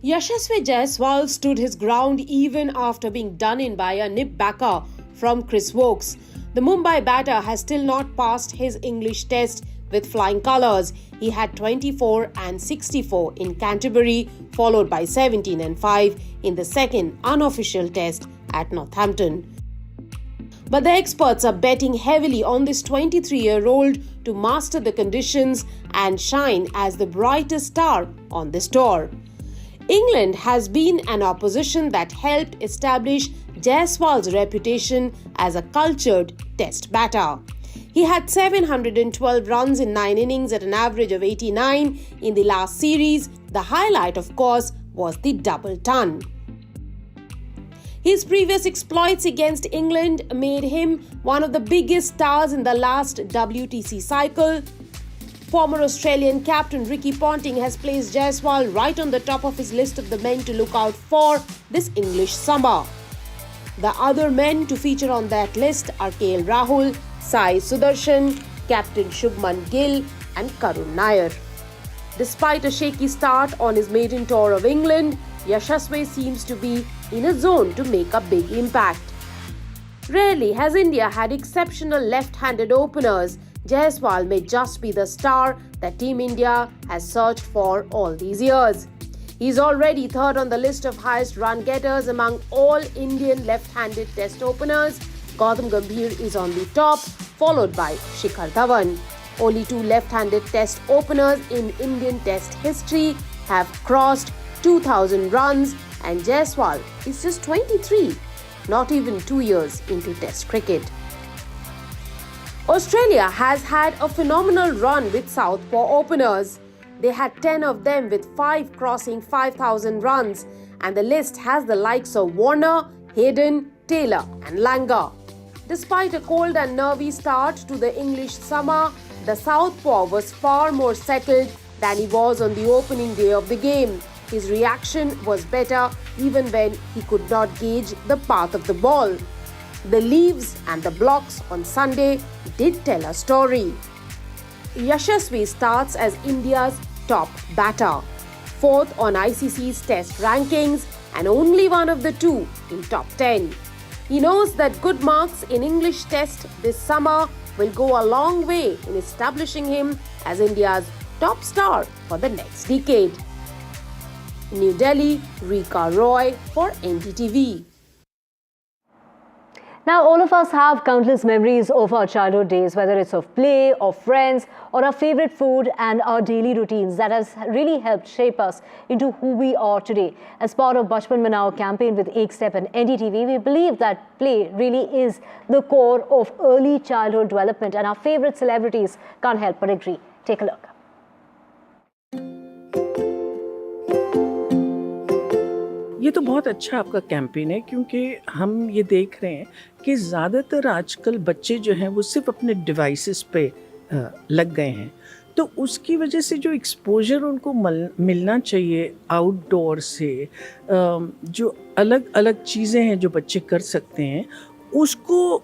[SPEAKER 5] Yashasvi Jaiswal stood his ground even after being done in by a nip backer from Chris Wokes. The Mumbai batter has still not passed his English Test with flying colours. He had 24 and 64 in Canterbury, followed by 17 and 5 in the second unofficial Test at Northampton. But the experts are betting heavily on this 23-year-old to master the conditions and shine as the brightest star on this tour. England has been an opposition that helped establish Jaiswal's reputation as a cultured Test batter. He had 712 runs in 9 innings at an average of 89 in the last series. The highlight, of course, was the double ton. His previous exploits against England made him one of the biggest stars in the last WTC cycle. Former Australian captain Ricky Ponting has placed Jaiswal right on the top of his list of the men to look out for this English summer. The other men to feature on that list are KL Rahul, Sai Sudarshan, Captain Shubman Gill and Karun Nair. Despite a shaky start on his maiden tour of England, Yashasvi seems to be in a zone to make a big impact. Rarely has India had exceptional left-handed openers. Jaiswal may just be the star that Team India has searched for all these years. He's already third on the list of highest run getters among all Indian left-handed Test openers. Gautam Gambhir is on the top, followed by Shikhar Dhawan. Only 2 left-handed Test openers in Indian Test history have crossed 2,000 runs, and Jaiswal is just 23, not even 2 years into Test cricket. Australia has had a phenomenal run with southpaw openers. They had 10 of them with 5 crossing 5,000 runs, and the list has the likes of Warner, Hayden, Taylor and Langer. Despite a cold and nervy start to the English summer, the southpaw was far more settled than he was on the opening day of the game. His reaction was better even when he could not gauge the path of the ball. The leaves and the blocks on Sunday did tell a story. Yashasvi starts as India's top batter, 4th on ICC's Test rankings and only one of the 2 in top 10. He knows that good marks in English Test this summer will go a long way in establishing him as India's top star for the next decade. New Delhi, Rika Roy for NDTV.
[SPEAKER 1] Now, all of us have countless memories of our childhood days, whether it's of play, of friends, or our favorite food and our daily routines that has really helped shape us into who we are today. As part of Bachpan Manao campaign with Ek Step and NDTV, we believe that play really is the core of early childhood development, and our favorite celebrities can't help but agree. Take a look.
[SPEAKER 12] ये तो बहुत अच्छा आपका campaign है, क्योंकि हम ये देख रहे हैं कि ज़्यादातर आजकल बच्चे जो हैं वो सिर्फ अपने डिवाइसेस पे लग गए हैं, तो उसकी वजह से जो एक्सपोजर उनको मिलना चाहिए आउटडोर से, जो अलग अलग चीज़ें हैं जो बच्चे कर सकते हैं, उसको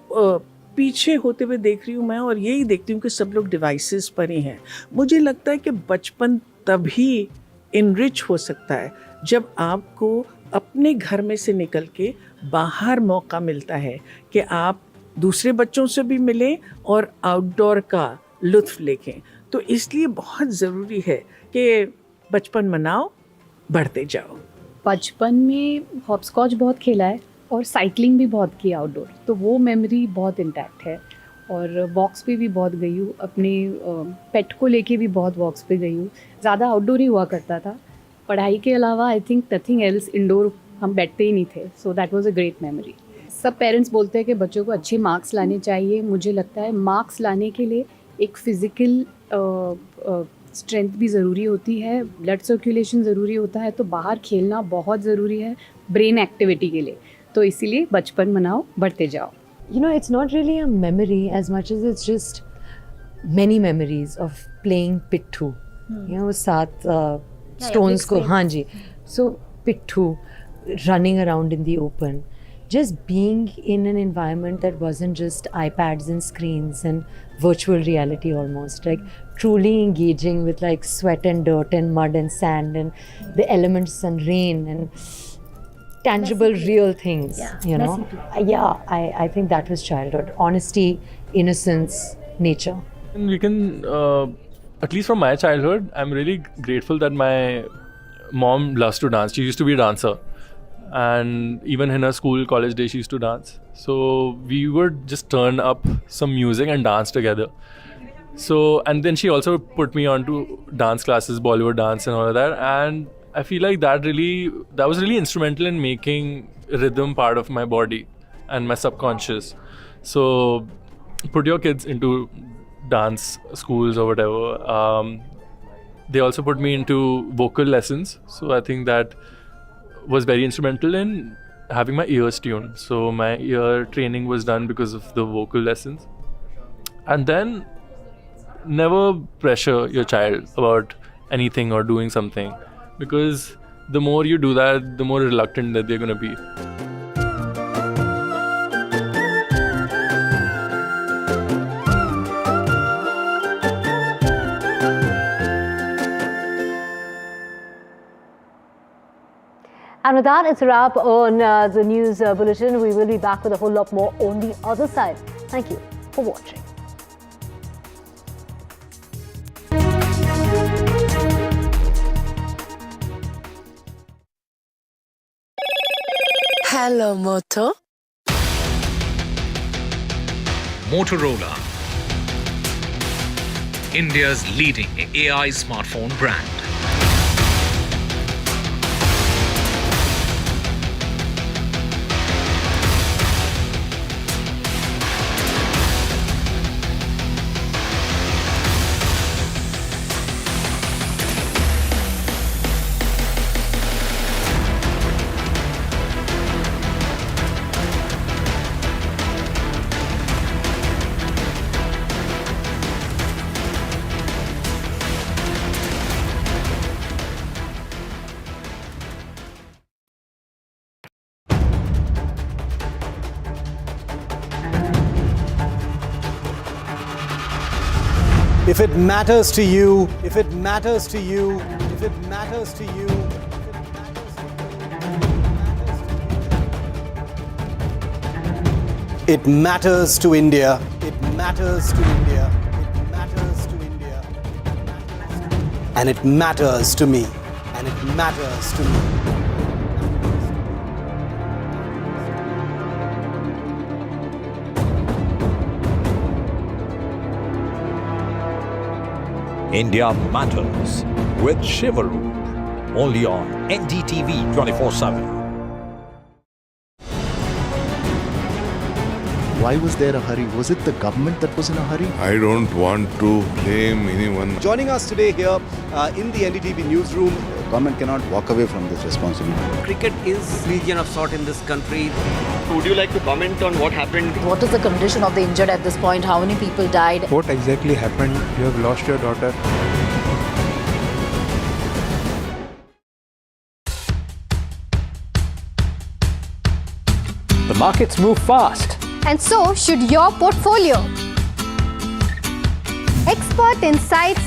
[SPEAKER 12] पीछे होते हुए देख रही हूँ मैं, और यही देखती हूँ कि सब लोग डिवाइसेस पर ही हैं। मुझे लगता है कि बचपन तभी इनरिच हो सकता है जब आपको अपने घर में से निकल के बाहर मौका मिलता है कि आप दूसरे बच्चों से भी मिलें और आउटडोर का लुत्फ़ लें। तो इसलिए बहुत ज़रूरी है कि बचपन मनाओ, बढ़ते जाओ।
[SPEAKER 13] बचपन में हॉपस्कॉच बहुत खेला है और साइकिलिंग भी बहुत की आउटडोर, तो वो मेमोरी बहुत इंटैक्ट है। और वॉक्स पे भी बहुत गई हूँ, अपने पेट को लेके भी बहुत वॉक्स पे गई हूँ। ज़्यादा आउटडोर ही हुआ करता था, पढ़ाई के अलावा I think nothing else, indoor हम बैठते ही नहीं थे। So that was a great memory. सब पेरेंट्स बोलते हैं कि बच्चों को अच्छे मार्क्स लाने चाहिए। मुझे लगता है मार्क्स लाने के लिए एक फ़िज़िकल स्ट्रेंथ भी ज़रूरी होती है, ब्लड सर्कुलेशन ज़रूरी होता है, तो बाहर खेलना बहुत ज़रूरी है ब्रेन एक्टिविटी के लिए. तो इसीलिए बचपन मनाओ, बढ़ते जाओ.
[SPEAKER 6] You know, it's not really a memory as much as it's just many memories of playing pittu. You know, 7 stones ko, haan ji. So pittu, running around in the open, just being in an environment that wasn't just iPads and screens and virtual reality almost, like truly engaging with like sweat and dirt and mud and sand and the elements and rain and tangible real things, you know. Yeah, I think that was childhood. Honesty, innocence, nature.
[SPEAKER 9] And we can, at least from my childhood, I'm really grateful that my mom loves to dance. She used to be a dancer. And even in her school, college days, she used to dance. So we would just turn up some music and dance together. So, and then she also put me on to dance classes, Bollywood dance and all of that. And I feel like that was really instrumental in making rhythm part of my body and my subconscious. So put your kids into dance schools or whatever. They also put me into vocal lessons. So I think that was very instrumental in having my ears tuned. So my ear training was done because of the vocal lessons. And then never pressure your child about anything or doing something, because the more you do that, the more reluctant that they're going to be.
[SPEAKER 1] And with that, it's a wrap on the news bulletin. We will be back with a whole lot more on the other side. Thank you for watching.
[SPEAKER 19] Hello, Moto.
[SPEAKER 20] Motorola, India's leading AI smartphone brand.
[SPEAKER 17] If it matters to you, if it matters to you, if it matters to you, it matters to India. It matters to India. It matters to India. And it matters to me. And it matters to me.
[SPEAKER 14] India Matters with Shivaru, only on NDTV 24x7.
[SPEAKER 18] Why was there a hurry? Was it the government that was in a hurry?
[SPEAKER 23] I don't want to blame anyone.
[SPEAKER 17] Joining us today here in the NDTV newsroom.
[SPEAKER 18] Government cannot walk away from this responsibility.
[SPEAKER 26] Cricket is religion of sort in this country.
[SPEAKER 27] Would you like to comment on what happened?
[SPEAKER 28] What is the condition of the injured at this point? How many people died?
[SPEAKER 29] What exactly happened? You have lost your daughter.
[SPEAKER 30] The markets move fast.
[SPEAKER 31] And so should your portfolio. Expert insights,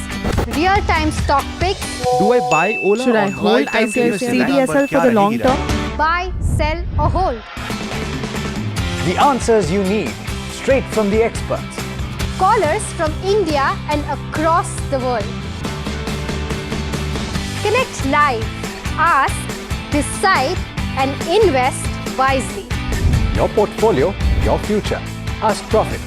[SPEAKER 31] real-time stock picks.
[SPEAKER 29] Do I buy Ola?
[SPEAKER 31] Should I
[SPEAKER 29] hold
[SPEAKER 31] CDSL for the long term? Buy, sell or hold.
[SPEAKER 30] The answers you need, straight from the experts.
[SPEAKER 31] Callers from India and across the world. Connect live, ask, decide and invest wisely.
[SPEAKER 30] Your portfolio, your future. Ask Profit.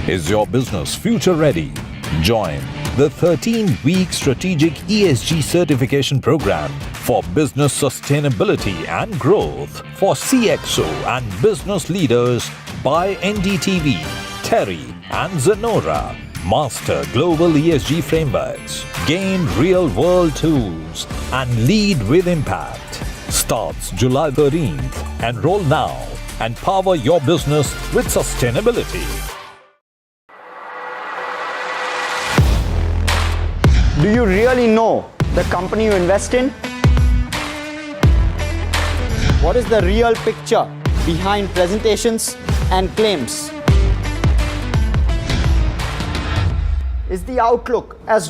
[SPEAKER 14] Is your business future ready? Join the 13-week strategic ESG certification program for business sustainability and growth for CXO and business leaders by NDTV, Terry and Zenora. Master global ESG frameworks, gain real-world tools and lead with impact. Starts July 13th. Enroll now and power your business with sustainability.
[SPEAKER 2] Do you really know the company you invest in? What is the real picture behind presentations and claims? Is the outlook as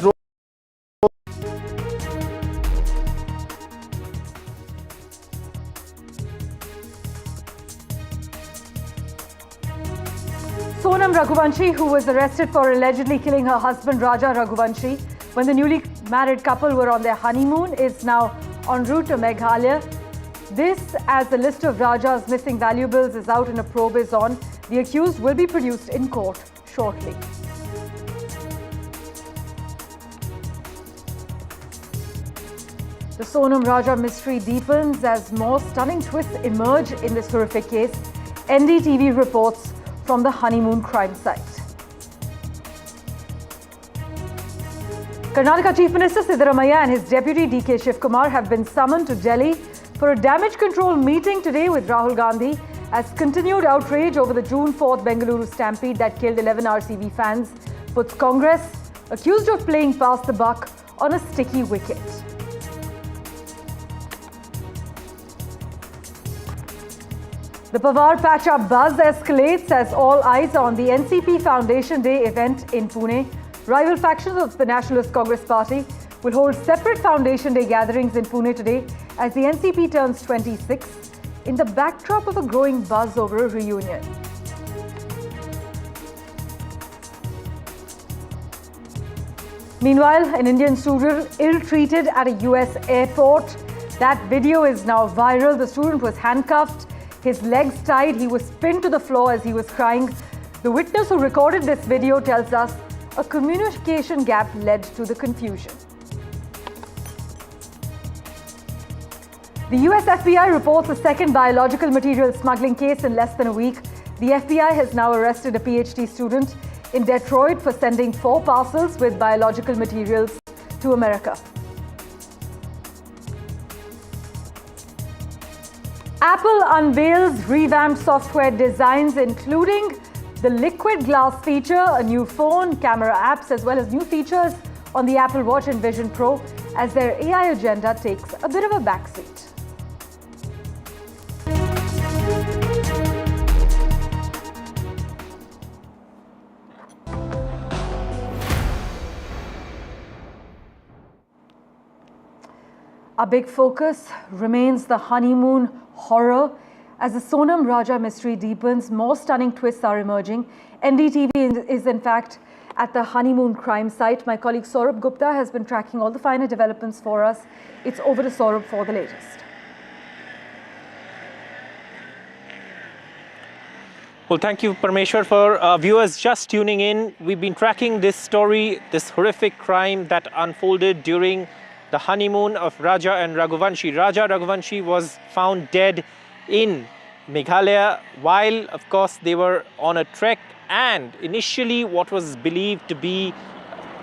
[SPEAKER 11] Sonam Raghuvanshi, who was arrested for allegedly killing her husband Raja Raghuvanshi when the newly married couple were on their honeymoon, is now en route to Meghalaya. This, as the list of Raja's missing valuables is out and a probe is on. The accused will be produced in court shortly. The Sonam Raja mystery deepens as more stunning twists emerge in this horrific case. NDTV reports from the honeymoon crime site. Karnataka Chief Minister Siddaramaiah and his deputy DK Shivkumar have been summoned to Delhi for a damage control meeting today with Rahul Gandhi as continued outrage over the June 4th Bengaluru stampede that killed 11 RCB fans puts Congress accused of playing pass the buck on a sticky wicket. The Pawar patch-up buzz escalates as all eyes are on the NCP Foundation Day event in Pune. Rival factions of the Nationalist Congress Party will hold separate Foundation Day gatherings in Pune today as the NCP turns 26 in the backdrop of a growing buzz over a reunion. Meanwhile, an Indian student ill-treated at a US airport. That video is now viral. The student was handcuffed, his legs tied, he was pinned to the floor as he was crying. The witness who recorded this video tells us a communication gap led to the confusion. The US FBI reports a second biological material smuggling case in less than a week. The FBI has now arrested a PhD student in Detroit for sending 4 parcels with biological materials to America. Apple unveils revamped software designs, including the liquid glass feature, a new phone, camera apps, as well as new features on the Apple Watch and Vision Pro, as their AI agenda takes a bit of a backseat. Our big focus remains the honeymoon horror. As the Sonam Raja mystery deepens, more stunning twists are emerging. NDTV is in fact at the honeymoon crime site. My colleague Saurabh Gupta has been tracking all the finer developments for us. It's over to Saurabh for the latest.
[SPEAKER 3] Well, thank you, Parmeshwar. For viewers just tuning in, we've been tracking this story, this horrific crime that unfolded during the honeymoon of Raja and Raghuvanshi. Raja Raghuvanshi was found dead in Meghalaya while, of course, they were on a trek, and initially what was believed to be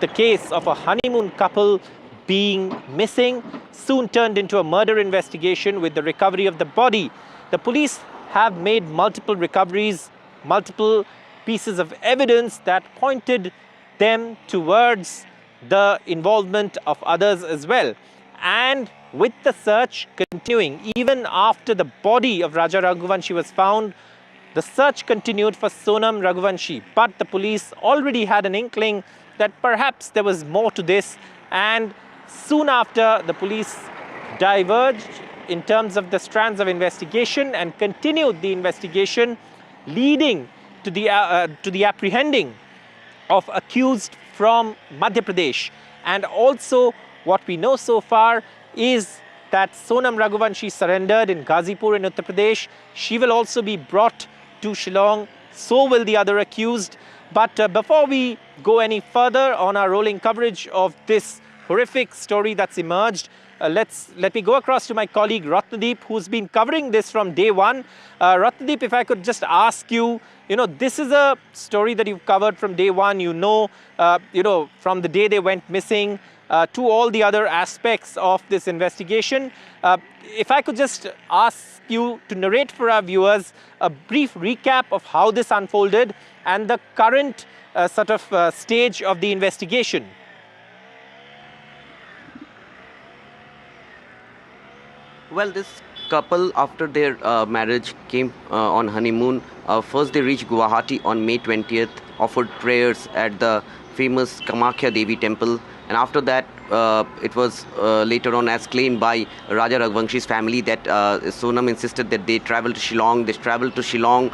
[SPEAKER 3] the case of a honeymoon couple being missing soon turned into a murder investigation with the recovery of the body. The police have made multiple recoveries, multiple pieces of evidence that pointed them towards the involvement of others as well. And with the search continuing, even after the body of Raja Raghuvanshi was found, the search continued for Sonam Raghuvanshi. But the police already had an inkling that perhaps there was more to this, and soon after the police diverged in terms of the strands of investigation and continued the investigation, leading to the apprehending of accused from Madhya Pradesh. And also what we know so far is that Sonam Raghuvanshi surrendered in Ghazipur in Uttar Pradesh. She will also be brought to Shillong. So will the other accused. But before we go any further on our rolling coverage of this horrific story that's emerged, let me go across to my colleague Ratnadeep, who's been covering this from day one. Ratnadeep, if I could just ask you, this is a story that you've covered from day one. From the day they went missing to all the other aspects of this investigation. If I could just ask you to narrate for our viewers a brief recap of how this unfolded and the current stage of the investigation.
[SPEAKER 26] Well, this couple, after their marriage, came on honeymoon. First, they reached Guwahati on May 20th, offered prayers at the famous Kamakhya Devi temple, and after that, it was later on as claimed by Raja Raghuvanshi's family that Sonam insisted that they travel to Shillong. They traveled to Shillong.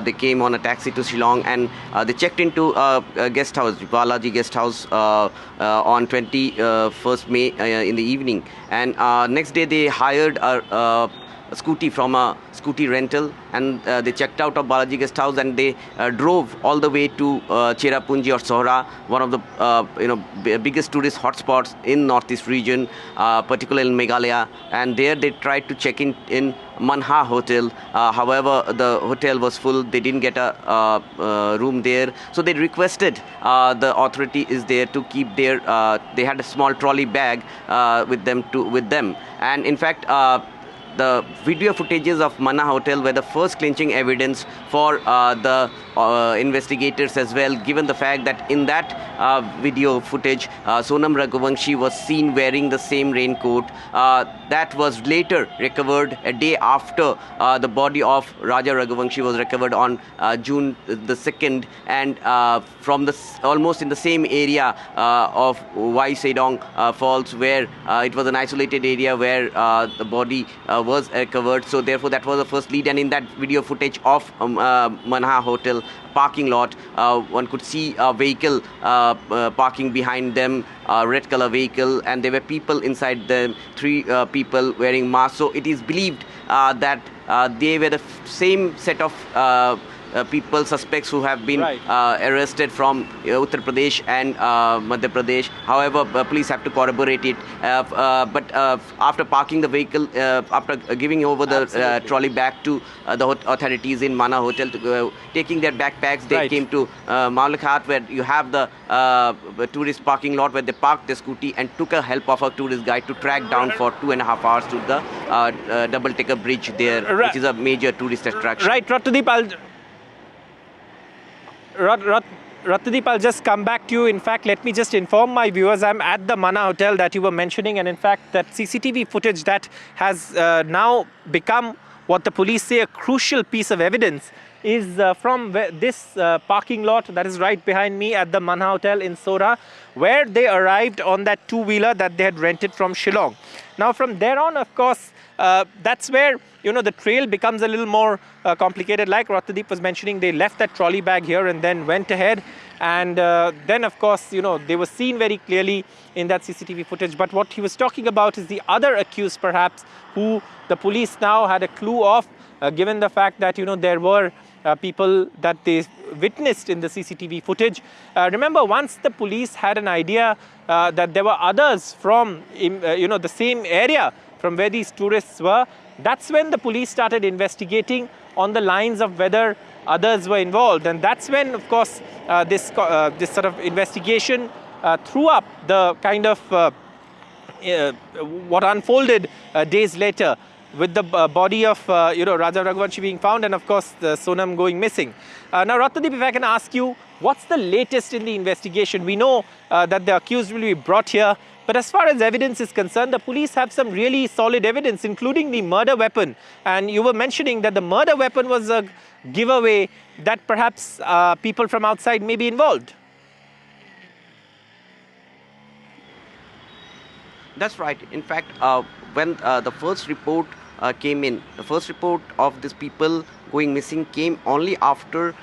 [SPEAKER 26] They came on a taxi to Shillong, and they checked into a guest house, Balaji guest house, on 21st May in the evening. And next day they hired a scooty from a scooty rental, and they checked out of Balaji guest house, and they drove all the way to Cherrapunji or Sohra, one of the biggest tourist hotspots in northeast region, particularly in Meghalaya. And there they tried to check in Manha Hotel. However, the hotel was full. They didn't get a room there, so they requested the authority is there to keep their. They had a small trolley bag with them, and in fact. The video footages of Manna Hotel were the first clinching evidence for the investigators as well, given the fact that in that video footage, Sonam Raghuvanshi was seen wearing the same raincoat. That was later recovered a day after the body of Raja Raghuvanshi was recovered on June the 2nd, and from almost in the same area of Wai Sedong Falls, where it was an isolated area where the body was recovered. So therefore that was the first lead, and in that video footage of Manha Hotel parking lot, one could see a vehicle parking behind them, a red color vehicle, and there were people inside them, 3 people wearing masks. So it is believed that they were the same set of people, suspects who have been arrested from Uttar Pradesh and Madhya Pradesh. However, police have to corroborate it. But after parking the vehicle, after giving over the trolley back to the authorities in Mana Hotel, taking their backpacks, they came to Maulakhat, where you have the tourist parking lot, where they parked the scooty and took a help of a tourist guide to track down for 2.5 hours to the double-decker bridge there, which is a major tourist attraction.
[SPEAKER 3] Right, Ratnadeep, I'll just come back to you. In fact, let me just inform my viewers, I'm at the Mana Hotel that you were mentioning, and in fact, that CCTV footage that has now become what the police say a crucial piece of evidence is from this parking lot that is right behind me at the Mana Hotel in Sora, where they arrived on that two-wheeler that they had rented from Shillong. Now, from there on, of course, that's where the trail becomes a little more complicated. Like Ratnadeep was mentioning, they left that trolley bag here and then went ahead, and then of course they were seen very clearly in that CCTV footage. But what he was talking about is the other accused, perhaps, who the police now had a clue of, given the fact that there were people that they witnessed in the CCTV footage. Remember, once the police had an idea that there were others from the same area from where these tourists were, that's when the police started investigating on the lines of whether others were involved. And that's when, of course, this sort of investigation threw up the kind of what unfolded days later, with the body of Raja Raghuvanshi being found, and of course Sonam going missing. Now, Ratnadeep, if I can ask you, what's the latest in the investigation? We know that the accused will be brought here, but as far as evidence is concerned, the police have some really solid evidence, including the murder weapon. And you were mentioning that the murder weapon was a giveaway that perhaps people from outside may be involved.
[SPEAKER 26] That's right. In fact, when the first report came in, the first report of these people going missing came only after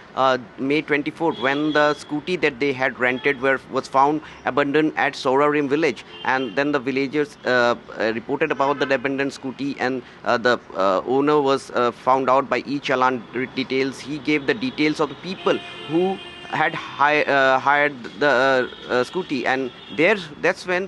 [SPEAKER 26] May 24th, when the scooty that they had rented was found abandoned at Sorarim village. And then the villagers reported about the abandoned scooty, and the owner was found out by e-challan details. He gave the details of the people who had hired the scooty, and that's when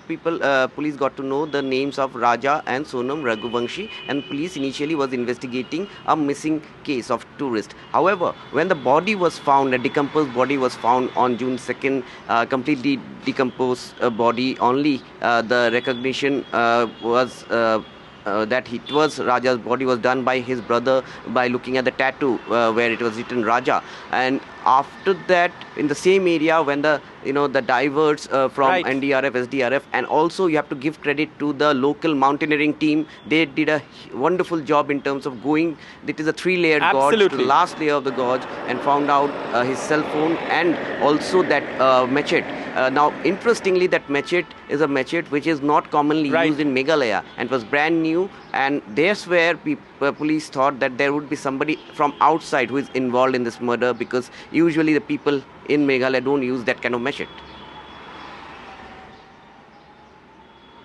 [SPEAKER 26] police got to know the names of Raja and Sonam Raghuvanshi, and police initially was investigating a missing case of tourist. However, when the body was found, a decomposed body was found on June 2nd, completely decomposed body, only the recognition was that it was Raja's body was done by his brother by looking at the tattoo where it was written Raja. And after that, in the same area, when the divers from NDRF, SDRF, and also you have to give credit to the local mountaineering team. They did a wonderful job in terms of going. It is a 3-layered gorge to the last layer of the gorge, and found out his cell phone and also that machete. Now, interestingly, that machete is a machete which is not commonly used in Meghalaya, and was brand new. And that's where police thought that there would be somebody from outside who is involved in this murder, because usually the people in Meghalaya don't use that kind of machete.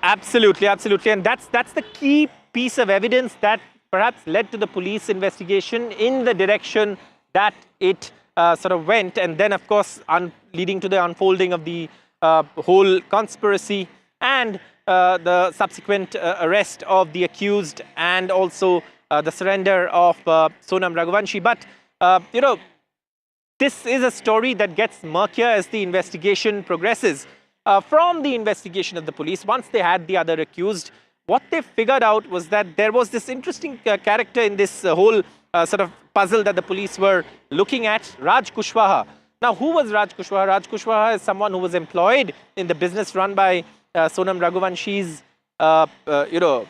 [SPEAKER 3] Absolutely, absolutely. And that's the key piece of evidence that perhaps led to the police investigation in the direction that it sort of went. And then, of course, leading to the unfolding of the whole conspiracy and the subsequent arrest of the accused, and also the surrender of Sonam Raghuvanshi. But, this is a story that gets murkier as the investigation progresses. From the investigation of the police, once they had the other accused, what they figured out was that there was this interesting character in this whole sort of puzzle that the police were looking at, Raj Kushwaha. Now, who was Raj Kushwaha? Raj Kushwaha is someone who was employed in the business run by Sonam Raghuvanshi's,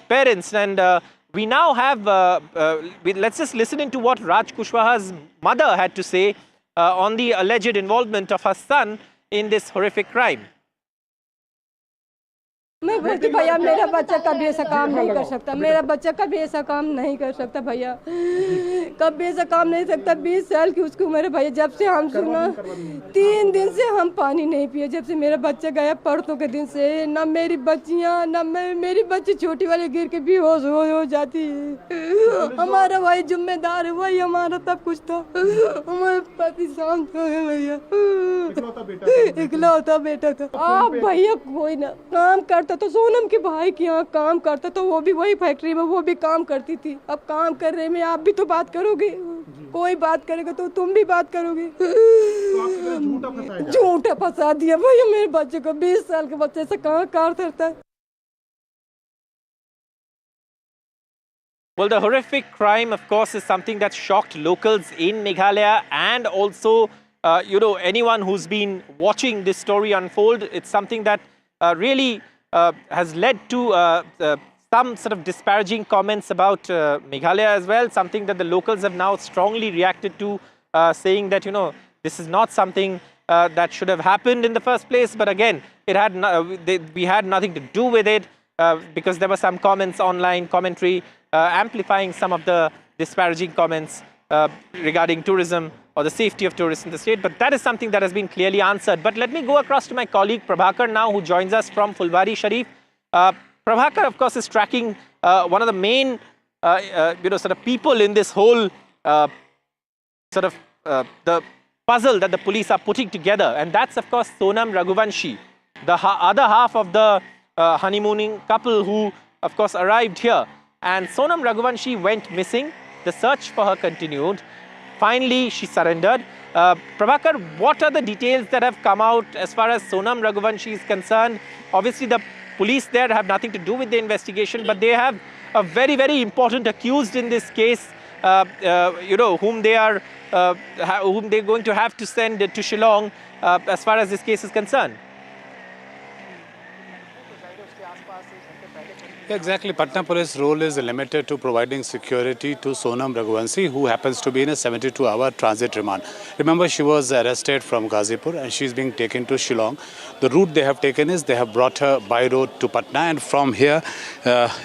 [SPEAKER 3] parents. And we now have, let's just listen into what Raj Kushwaha's mother had to say on the alleged involvement of her son in this horrific crime.
[SPEAKER 4] मैं बोलती भैया मेरा बच्चा कभी ऐसा काम नहीं कर सकता, मेरा बच्चा कभी ऐसा काम नहीं कर सकता भैया, कभी ऐसा काम नहीं सकता। 20 साल की उसकी उम्र है भैया। जब से हम सुना 3 दिन से हम पानी नहीं पिए, जब से मेरा बच्चा गया परसों के दिन से। ना मेरी बच्चियाँ, ना मेरी बच्ची छोटी वाली गिर के बेहोश हो जाती है। हमारा वही जिम्मेदार है, वही हमारा सब कुछ था। हमारे पति शांत हो गए भैया, इकलौता बेटा था। आप भैया कोई ना काम करता तो सोनम के भाई के यहाँ काम करता, तो वो भी वही फैक्ट्री में वो भी काम करती थी। अब काम कर रहे में आप भी तो बात करोगे, कोई बात करेगा तो तुम भी बात करोगे। झूठा फंसा दिया भैया मेरे बच्चे को। 20 साल के बच्चे से कहाँ कार करता है।
[SPEAKER 3] Well, the horrific crime, of course, is something that shocked locals in Meghalaya, and also, anyone who's been watching this story unfold. It's something that really has led to some sort of disparaging comments about Meghalaya as well, something that the locals have now strongly reacted to, saying that, this is not something that should have happened in the first place. But again, we had nothing to do with it, because there were some comments online, commentary, amplifying some of the disparaging comments regarding tourism or the safety of tourists in the state. But that is something that has been clearly answered. But let me go across to my colleague Prabhakar now, who joins us from Fulwari Sharif. Prabhakar, of course, is tracking one of the main, sort of people in this whole the puzzle that the police are putting together. And that's, of course, Sonam Raghuvanshi, the other half of the honeymooning couple who, of course, arrived here. And Sonam Raghuvanshi went missing. The search for her continued. Finally, she surrendered. Prabhakar, what are the details that have come out as far as Sonam Raghuvanshi is concerned? Obviously, the police there have nothing to do with the investigation, but they have a very, very important accused in this case, whom they're going to have to send to Shillong as far as this case is concerned.
[SPEAKER 5] Exactly. Patna Police role is limited to providing security to Sonam Raghuvanshi, who happens to be in a 72-hour transit remand. Remember, she was arrested from Ghazipur and she's being taken to Shillong. The route they have taken is they have brought her by road to Patna, and from here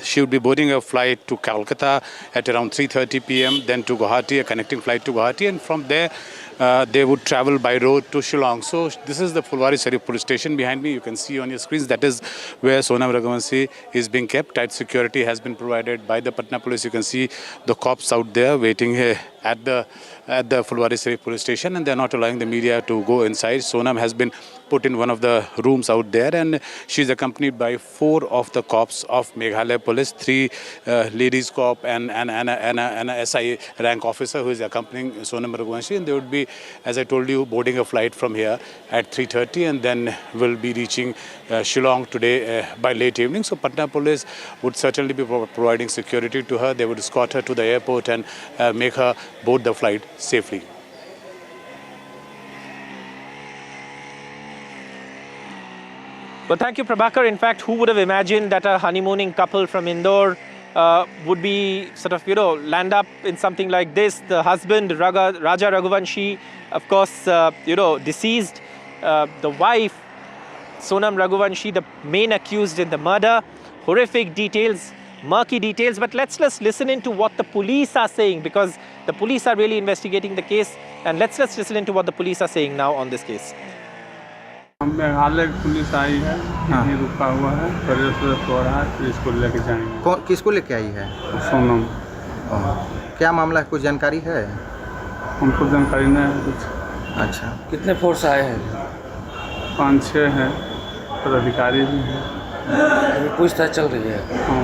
[SPEAKER 5] she would be boarding a flight to Kolkata at around 3:30 p.m., then to Guwahati, a connecting flight to Guwahati, and from there they would travel by road to Shillong. So this is the Fulwari Sharif police station behind me. You can see on your screens that is where Sonam Raghuvanshi is being kept. Tight security has been provided by the Patna police. You can see the cops out there waiting at the Fulwari Sharif police station, and they're not allowing the media to go inside. Sonam has been put in one of the rooms out there, and she's accompanied by 4 of the cops of Meghalaya police, 3 ladies cop and a SI rank officer who is accompanying Sonam Raghuvanshi, and they would be, as I told you, boarding a flight from here at 3:30, and then will be reaching Shillong today by late evening. So Patna police would certainly be providing security to her. They would escort her to the airport and make her board the flight safely.
[SPEAKER 3] Well, thank you, Prabhakar. In fact, who would have imagined that a honeymooning couple from Indore would be sort of, land up in something like this? The husband, Raja Raghuvanshi, of course, deceased. The wife, Sonam Raghuvanshi, the main accused in the murder. Horrific details, murky details. But let's just listen into what the police are saying, because the police are really investigating the case. And let's just listen into what the police are saying now on this case.
[SPEAKER 7] Meghalaya police आई है, यहीं रुका हुआ है, प्रदेश हो रहा है, फिर इसको लेके जाएंगे।
[SPEAKER 8] कौन किसको लेके आई है?
[SPEAKER 7] सोनम।
[SPEAKER 8] क्या मामला है, कुछ जानकारी है?
[SPEAKER 7] हमको जानकारी नहीं है कुछ।
[SPEAKER 8] अच्छा,
[SPEAKER 7] कितने फोर्स आए हैं? 5-6 हैं, पदाधिकारी भी हैं। पूछताछ चल रही है? हाँ,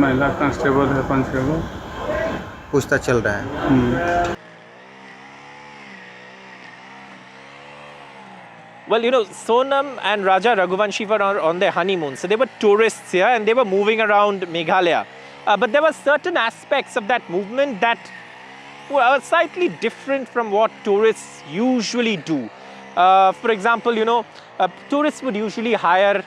[SPEAKER 7] महिला कांस्टेबल है 5-6 गो।
[SPEAKER 8] पूछताछ चल रहा है।
[SPEAKER 3] Well, Sonam and Raja Raghuvanshi were on their honeymoon. So they were tourists here and they were moving around Meghalaya. But there were certain aspects of that movement that were slightly different from what tourists usually do. For example, tourists would usually hire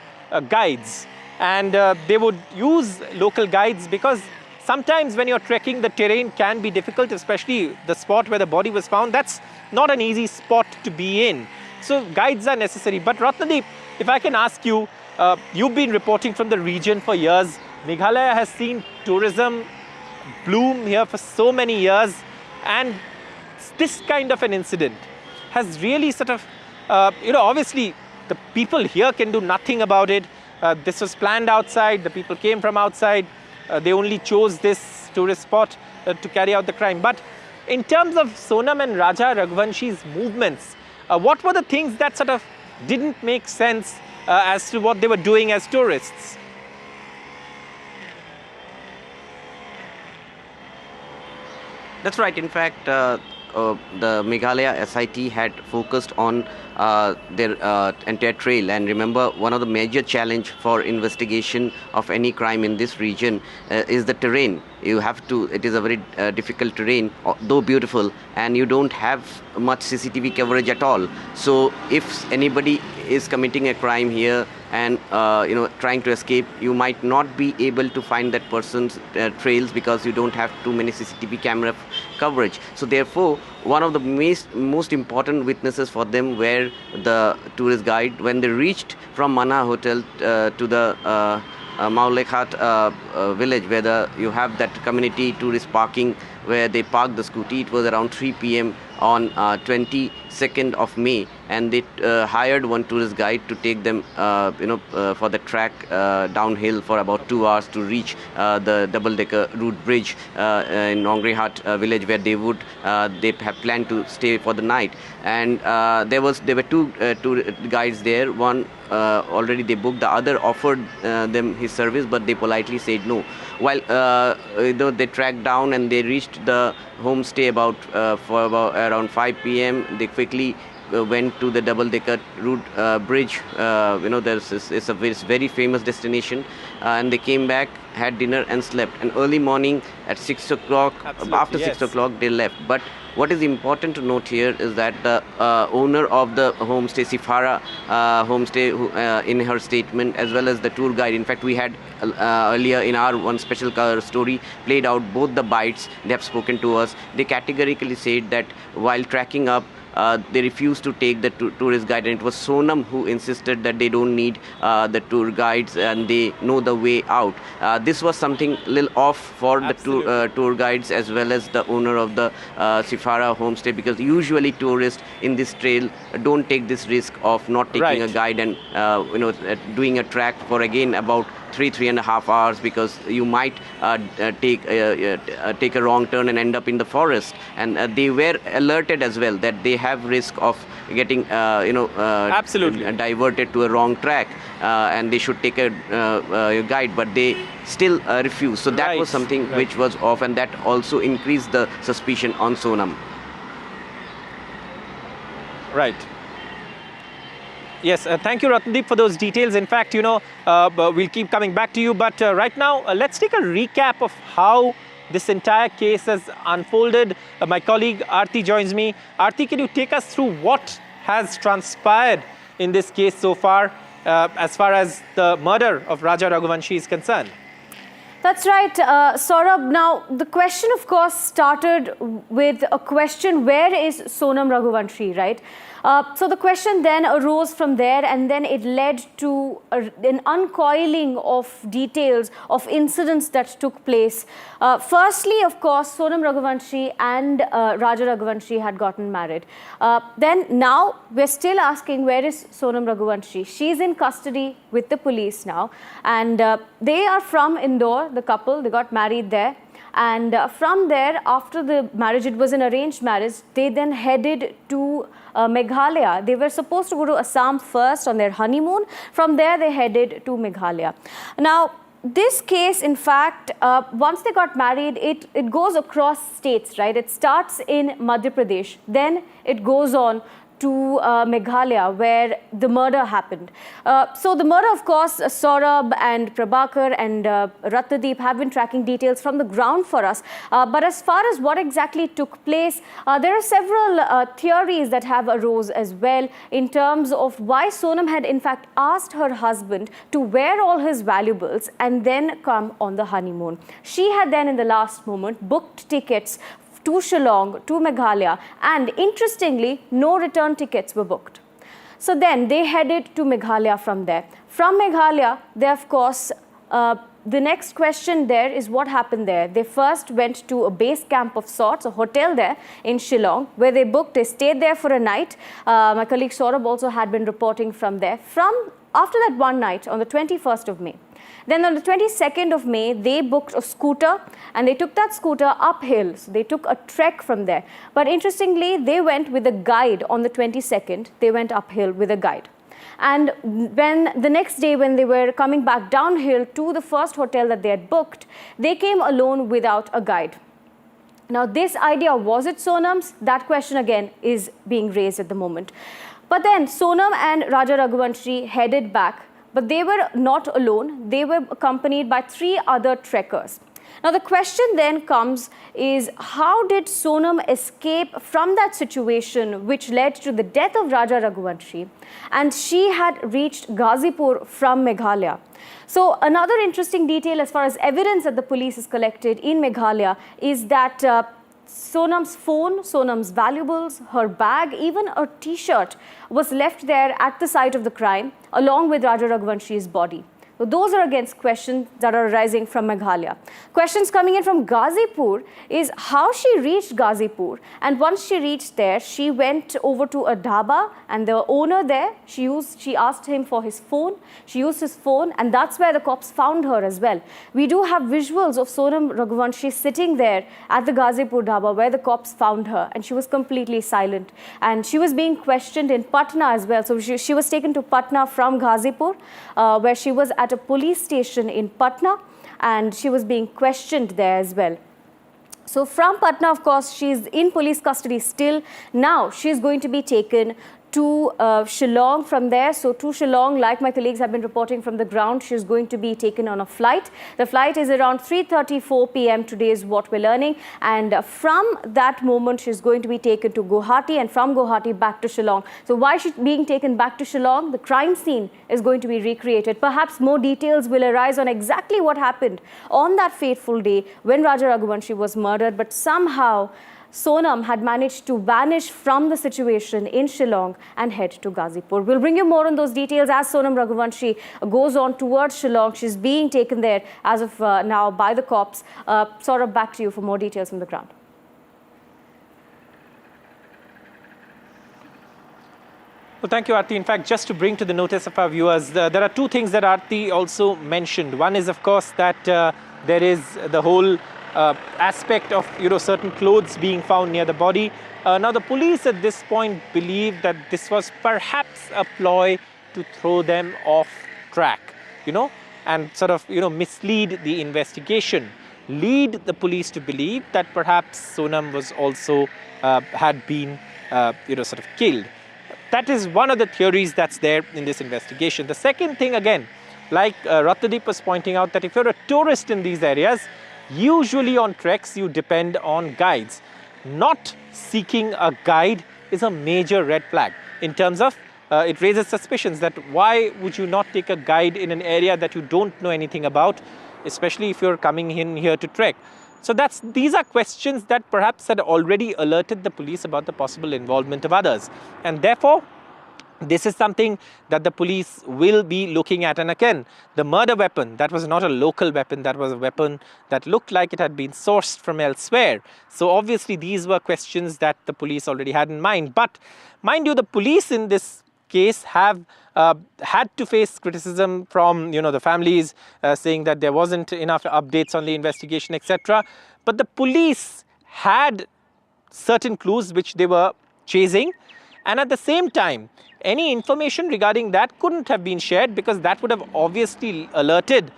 [SPEAKER 3] guides, and they would use local guides because sometimes when you're trekking, the terrain can be difficult, especially the spot where the body was found. That's not an easy spot to be in. So guides are necessary. But Ratnadeep, if I can ask you, you've been reporting from the region for years. Meghalaya has seen tourism bloom here for so many years, and this kind of an incident has really sort of, obviously the people here can do nothing about it. This was planned outside, the people came from outside, they only chose this tourist spot to carry out the crime. But in terms of Sonam and Raja Raghuvanshi's movements, what were the things that sort of didn't make sense as to what they were doing as tourists?
[SPEAKER 26] That's right. In fact, the Meghalaya SIT had focused on their entire trail. And remember, one of the major challenge for investigation of any crime in this region is the terrain. It is a very difficult terrain, though beautiful, and you don't have much CCTV coverage at all. So if anybody is committing a crime here and trying to escape, you might not be able to find that person's trails because you don't have too many CCTV camera coverage. So therefore, one of the most important witnesses for them were the tourist guide. When they reached from Mana Hotel to the Maulekhat village, where you have that community tourist parking where they parked the scooty, it was around 3 p.m. on 22nd of May, and they hired one tourist guide to take them for the track downhill for about 2 hours to reach the double-decker route bridge in Nongrehat village, where they have planned to stay for the night. And there were two guides there. One already they booked, the other offered them his service, but they politely said no. While they tracked down and they reached the homestay for about around 5 p.m. They quickly went to the double-decker route bridge. It's a very famous destination, and they came back, had dinner and slept. And early morning at 6 o'clock, after 6 o'clock, they left. But what is important to note here is that the owner of the homestay, Sifara homestay, in her statement, as well as the tour guide, in fact we had earlier in our one special story played out both the bites. They have spoken to us. They categorically said that while tracking up, they refused to take the tourist guide, and it was Sonam who insisted that they don't need the tour guides and they know the way out. This was something a little off for the tour guides as well as the owner of the Sifara homestay, because usually tourists in this trail don't take this risk of not taking a guide and doing a track for again about 3.5 hours, because you might take a wrong turn and end up in the forest. And they were alerted as well that they have risk of getting
[SPEAKER 3] absolutely
[SPEAKER 26] diverted to a wrong track, and they should take a guide, but they still refused. So that was something which was off, and that also increased the suspicion on Sonam.
[SPEAKER 3] Right. Yes, thank you, Ratnadeep, for those details. In fact, we'll keep coming back to you. But right now, let's take a recap of how this entire case has unfolded. My colleague Aarti joins me. Aarti, can you take us through what has transpired in this case so far as the murder of Raja Raghuvanshi is concerned?
[SPEAKER 1] That's right, Saurabh. Now, the question, of course, started with a question, where is Sonam Raghuvanshi, right? So the question then arose from there, and then it led to an uncoiling of details of incidents that took place. Firstly, of course, Sonam Raghuvanshi and Raja Raghuvanshi had gotten married. Then now we're still asking, where is Sonam Raghuvanshi? She's in custody with the police now, and they are from Indore, the couple. They got married there. And from there, after the marriage, it was an arranged marriage, they then headed to Meghalaya. They were supposed to go to Assam first on their honeymoon. From there, they headed to Meghalaya. Now, this case, in fact, once they got married, it goes across states, right? It starts in Madhya Pradesh. Then it goes on to Meghalaya, where the murder happened. So the murder, of course, Saurabh and Prabhakar and Ratnadeep have been tracking details from the ground for us. But as far as what exactly took place, there are several theories that have arose as well in terms of why Sonam had in fact asked her husband to wear all his valuables and then come on the honeymoon. She had then in the last moment booked tickets to Shillong, to Meghalaya, and interestingly, no return tickets were booked. So then they headed to Meghalaya from there. From Meghalaya, they of course, the next question there is what happened there. They first went to a base camp of sorts, a hotel there in Shillong, where they booked, they stayed there for a night. My colleague Saurabh also had been reporting from there. After that one night, on the 21st of May, then on the 22nd of May, they booked a scooter and they took that scooter uphill. So they took a trek from there. But interestingly, they went with a guide on the 22nd. They went uphill with a guide. And when the next day, when they were coming back downhill to the first hotel that they had booked, they came alone without a guide. Now, this idea, was it Sonam's? That question again is being raised at the moment. But then Sonam and Raja Raghuvanshi headed back. But they were not alone. They were accompanied by 3 other trekkers. Now, the question then comes is, how did Sonam escape from that situation which led to the death of Raja Raghuvanshi? And she had reached Ghazipur from Meghalaya. So, another interesting detail as far as evidence that the police has collected in Meghalaya is that Sonam's phone, Sonam's valuables, her bag, even a t-shirt was left there at the site of the crime along with Raja Raghuvanshi's body. So those are against questions that are arising from Meghalaya. Questions coming in from Ghazipur is how she reached Ghazipur, and once she reached there, she went over to a dhaba, and the owner there, she asked him for his phone, she used his phone, and that's where the cops found her as well. We do have visuals of Sonam Raghuvanshi sitting there at the Ghazipur dhaba where the cops found her, and she was completely silent. And she was being questioned in Patna as well. So she was taken to Patna from Ghazipur, where she was at a police station in Patna, and she was being questioned there as well. So from Patna, of course, she's in police custody still. Now she's going to be taken to Shillong from there. So to Shillong, like my colleagues have been reporting from the ground, she's going to be taken on a flight. The flight is around 3:34 p.m. today is what we're learning. And from that moment, she's going to be taken to Guwahati, and from Guwahati back to Shillong. So why she's being taken back to Shillong? The crime scene is going to be recreated. Perhaps more details will arise on exactly what happened on that fateful day when Raja Raghuvanshi was murdered. But somehow, Sonam had managed to vanish from the situation in Shillong and head to Ghazipur. We'll bring you more on those details as Sonam Raghuvanshi goes on towards Shillong. She's being taken there as of now by the cops. Saurabh, back to you for more details from the ground.
[SPEAKER 3] Well, thank you, Aarti. In fact, just to bring to the notice of our viewers, there are two things that Aarti also mentioned. One is, of course, that there is the whole aspect of certain clothes being found near the body. Now, the police at this point believe that this was perhaps a ploy to throw them off track, and sort of mislead the investigation, lead the police to believe that perhaps Sonam was also had been sort of killed. That is one of the theories that's there in this investigation. The second thing, again, like Ratnadeep was pointing out, that if you're a tourist in these areas, usually on treks you depend on guides. Not seeking a guide is a major red flag in terms of it raises suspicions that why would you not take a guide in an area that you don't know anything about, especially if you're coming in here to trek. So these are questions that perhaps had already alerted the police about the possible involvement of others. And therefore, this is something that the police will be looking at. And again, the murder weapon, that was not a local weapon, that was a weapon that looked like it had been sourced from elsewhere. So obviously these were questions that the police already had in mind. But mind you, the police in this case have had to face criticism from the families saying that there wasn't enough updates on the investigation, etc. But the police had certain clues which they were chasing, and at the same time any information regarding that couldn't have been shared because that would have obviously alerted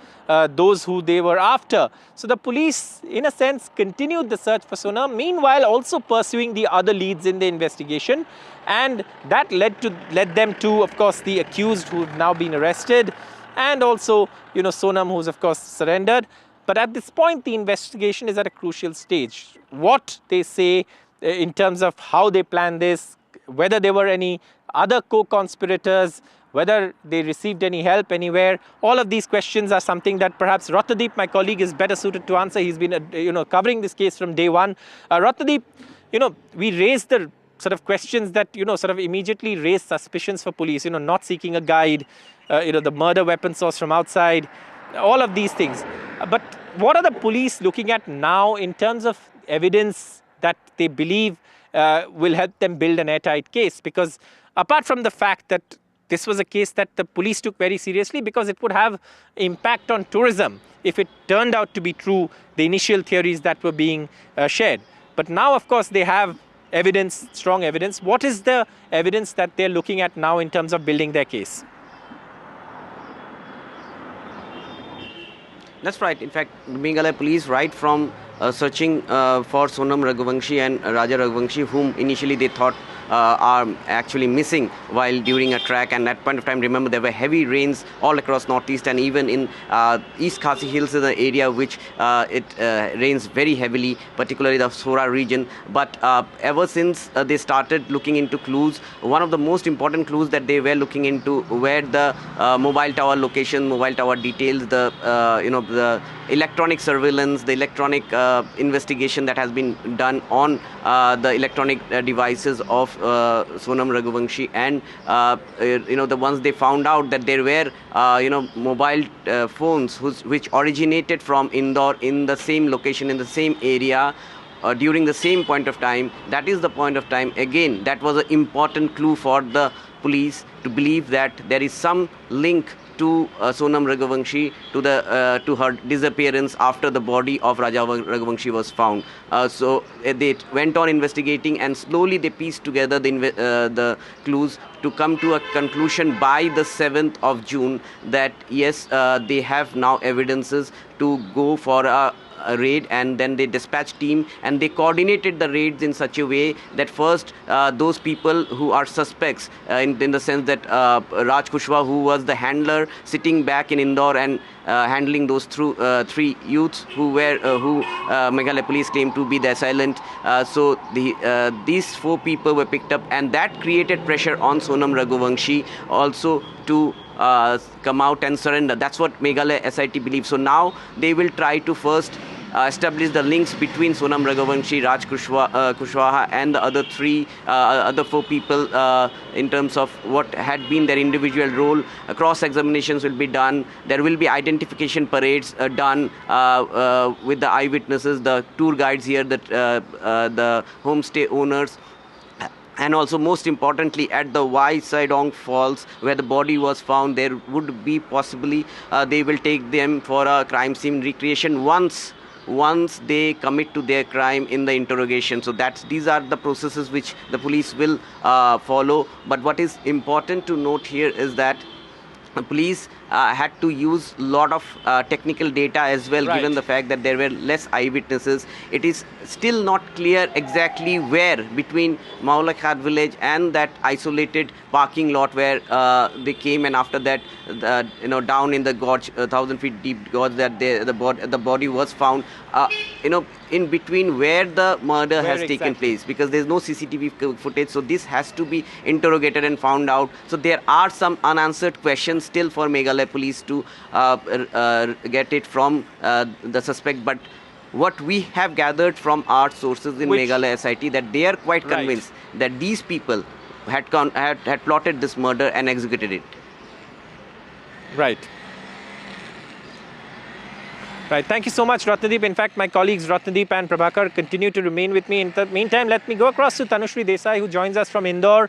[SPEAKER 3] those who they were after. So the police, in a sense, continued the search for Sonam, meanwhile also pursuing the other leads in the investigation, and that led them to, of course, the accused who have now been arrested, and also Sonam, who's of course surrendered. But at this point the investigation is at a crucial stage. What they say in terms of how they planned this, whether there were any other co-conspirators, whether they received any help anywhere, all of these questions are something that perhaps Ratnadeep, my colleague, is better suited to answer. He's been covering this case from day one. Ratnadeep, we raised the sort of questions that sort of immediately raised suspicions for police, not seeking a guide, the murder weapon source from outside, all of these things. But what are the police looking at now in terms of evidence that they believe will help them build an airtight case? Because apart from the fact that this was a case that the police took very seriously because it would have impact on tourism if it turned out to be true, the initial theories that were being shared. But now, of course, they have evidence, strong evidence. What is the evidence that they're looking at now in terms of building their case?
[SPEAKER 26] That's right. In fact, Meghalaya police, right from searching for Sonam Raghuvanshi and Raja Raghuvanshi, whom initially they thought are actually missing while during a trek, and at that point of time, remember, there were heavy rains all across northeast, and even in East Khasi Hills is an area which it rains very heavily, particularly the Sora region. But ever since they started looking into clues, one of the most important clues that they were looking into were the mobile tower location, mobile tower details, the electronic surveillance, the electronic investigation that has been done on the electronic devices of Sonam Raghuvanshi, and the ones they found out that there were mobile phones which originated from Indore in the same location, in the same area, during the same point of time. That is the point of time. Again, that was an important clue for the police to believe that there is some link to Sonam Raghuvanshi, to her disappearance after the body of Raja Raghuvanshi was found. So they went on investigating, and slowly they pieced together the clues to come to a conclusion by the 7th of June that yes, they have now evidences to go for a raid, and then they dispatched team and they coordinated the raids in such a way that first those people who are suspects in the sense that Raj Kushwaha, who was the handler sitting back in Indore and handling those three youths who Meghalaya police claimed to be the assailant. So these 4 people were picked up, and that created pressure on Sonam Raghuvanshi also to come out and surrender. That's what Meghalaya SIT believes. So now they will try to first establish the links between Sonam Raghuvanshi, Raj Kushwaha and the other 4 people in terms of what had been their individual role. Cross-examinations will be done. There will be identification parades done with the eyewitnesses, the tour guides here, the homestay owners. And also, most importantly, at the Waisadong Falls, where the body was found, there would be possibly they will take them for a crime scene recreation once they commit to their crime in the interrogation. So these are the processes which the police will follow. But what is important to note here is that the police had to use a lot of technical data as well, given the fact that there were less eyewitnesses. It is still not clear exactly where between Maulakhat village and that isolated parking lot where they came, and after that, down in the gorge, 1,000 feet deep gorge, that the body was found. In between where the murder has taken place, because there's no CCTV footage, so this has to be interrogated and found out. So there are some unanswered questions still for Meghalaya police to get it from the suspect. But what we have gathered from our sources in Meghalaya SIT, that they are quite convinced that these people had plotted this murder and executed it.
[SPEAKER 3] Right. Right. Thank you so much, Ratnadeep. In fact, my colleagues Ratnadeep and Prabhakar continue to remain with me. In the meantime, let me go across to Tanushri Desai, who joins us from Indore.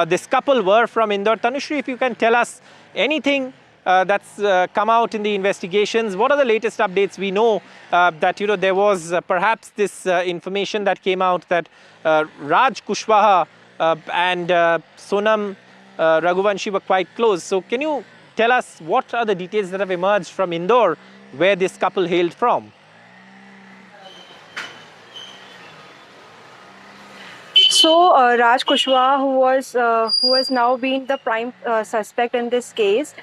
[SPEAKER 3] This couple were from Indore. Tanushri, if you can tell us anything that's come out in the investigations. What are the latest updates? We know that there was perhaps this information that came out that Raj Kushwaha and Sonam Raghuvanshi were quite close. So can you tell us what are the details that have emerged from Indore, where this couple hailed from?
[SPEAKER 31] So Raj Kushwaha, who has now been the prime suspect in this case,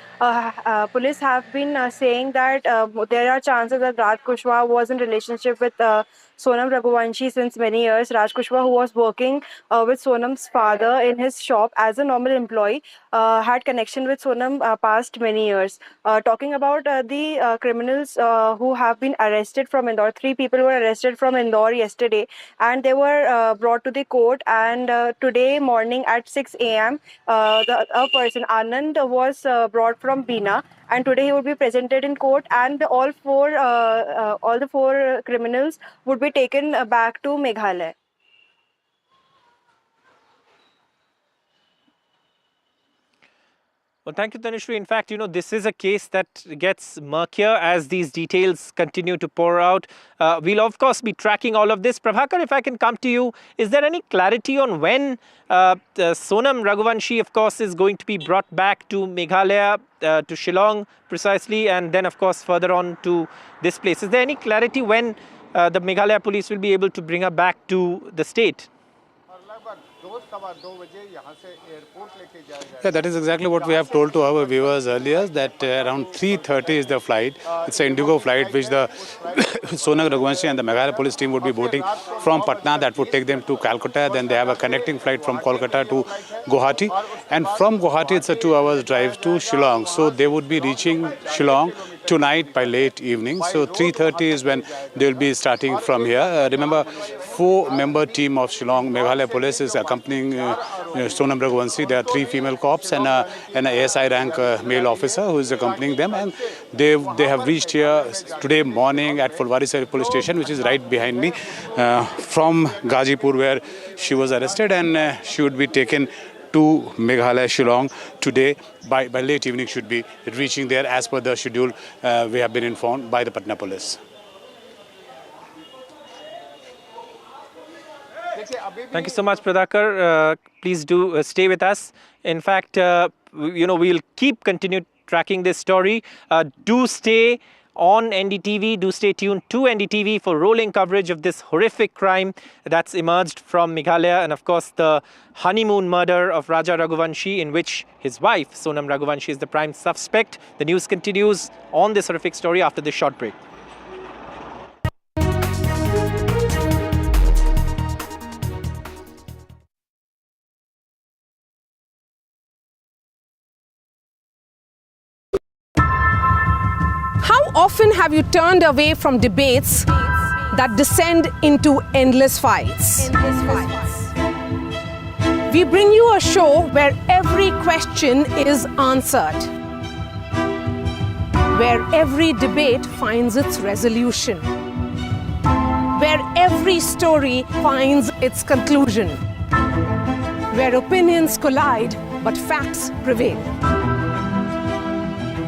[SPEAKER 31] police have been saying that there are chances that Raj Kushwaha was in relationship with Sonam Raghuvanshi since many years. Raj Kushwaha, who was working with Sonam's father in his shop as a normal employee, had connection with Sonam past many years. Talking about the criminals who have been arrested from Indore, 3 people were arrested from Indore yesterday, and they were brought to the court. And today morning at 6 a.m., a person, Anand, was brought from Bina, and today he would be presented in court, and all the four criminals would be taken back to Meghalaya.
[SPEAKER 3] Well, thank you, Tanushri. In fact, this is a case that gets murkier as these details continue to pour out. We'll, of course, be tracking all of this. Prabhakar, if I can come to you, is there any clarity on when Sonam Raghuvanshi, of course, is going to be brought back to Meghalaya, to Shillong precisely, and then, of course, further on to this place? Is there any clarity when the Meghalaya police will be able to bring her back to the state?
[SPEAKER 5] Yeah, that is exactly what we have told to our viewers earlier, that around 3:30 is the flight. It's an Indigo flight which the Sonam Raghuvanshi and the Meghalaya police team would be boarding from Patna. That would take them to Calcutta. Then they have a connecting flight from Kolkata to Guwahati. And from Guwahati, it's a 2-hour drive to Shillong. So they would be reaching Shillong tonight by late evening. So 3:30 is when they will be starting from here. Remember, 4-member team of Shillong Meghalaya police is accompanying Sonam Raghuvanshi. There are 3 female cops and an ASI rank male officer who is accompanying them. And they have reached here today morning at Fulwari police station, which is right behind me, from Ghazipur, where she was arrested, and she would be taken to Meghalaya, Shillong today. By late evening should be reaching there as per the schedule we have been informed by the Patna police.
[SPEAKER 3] Thank you so much, Prabhakar. Please do stay with us. In fact, we'll continue tracking this story. Do stay on NDTV. Do stay tuned to NDTV for rolling coverage of this horrific crime that's emerged from Meghalaya, and of course the honeymoon murder of Raja Raghuvanshi, in which his wife Sonam Raghuvanshi is the prime suspect. The news continues on this horrific story after this short break.
[SPEAKER 6] How often have you turned away from debates that descend into endless fights? We bring you a show where every question is answered, where every debate finds its resolution, where every story finds its conclusion. where opinions collide but facts prevail,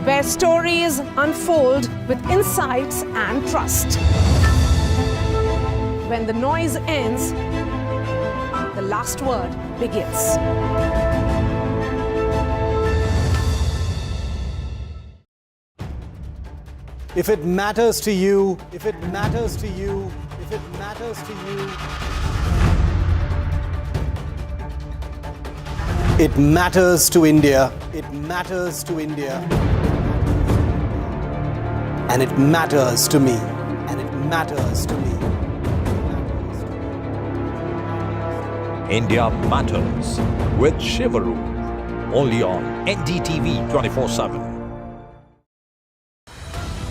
[SPEAKER 6] where stories unfold with insights and trust. When the noise ends, the last word begins.
[SPEAKER 17] If it matters to you, if it matters to you, if it matters to you, it matters to India, it matters to India, and it matters to me, and it matters to me.
[SPEAKER 14] India Matters with Shivaru, only on NDTV 24x7.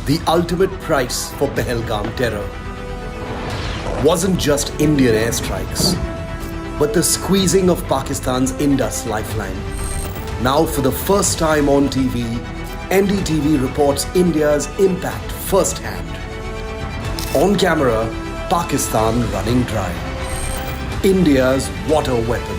[SPEAKER 17] The ultimate price for Pahalgam terror wasn't just Indian airstrikes, but the squeezing of Pakistan's Indus lifeline. Now, for the first time on TV, NDTV reports India's impact firsthand. On camera, Pakistan running dry. India's water weapon.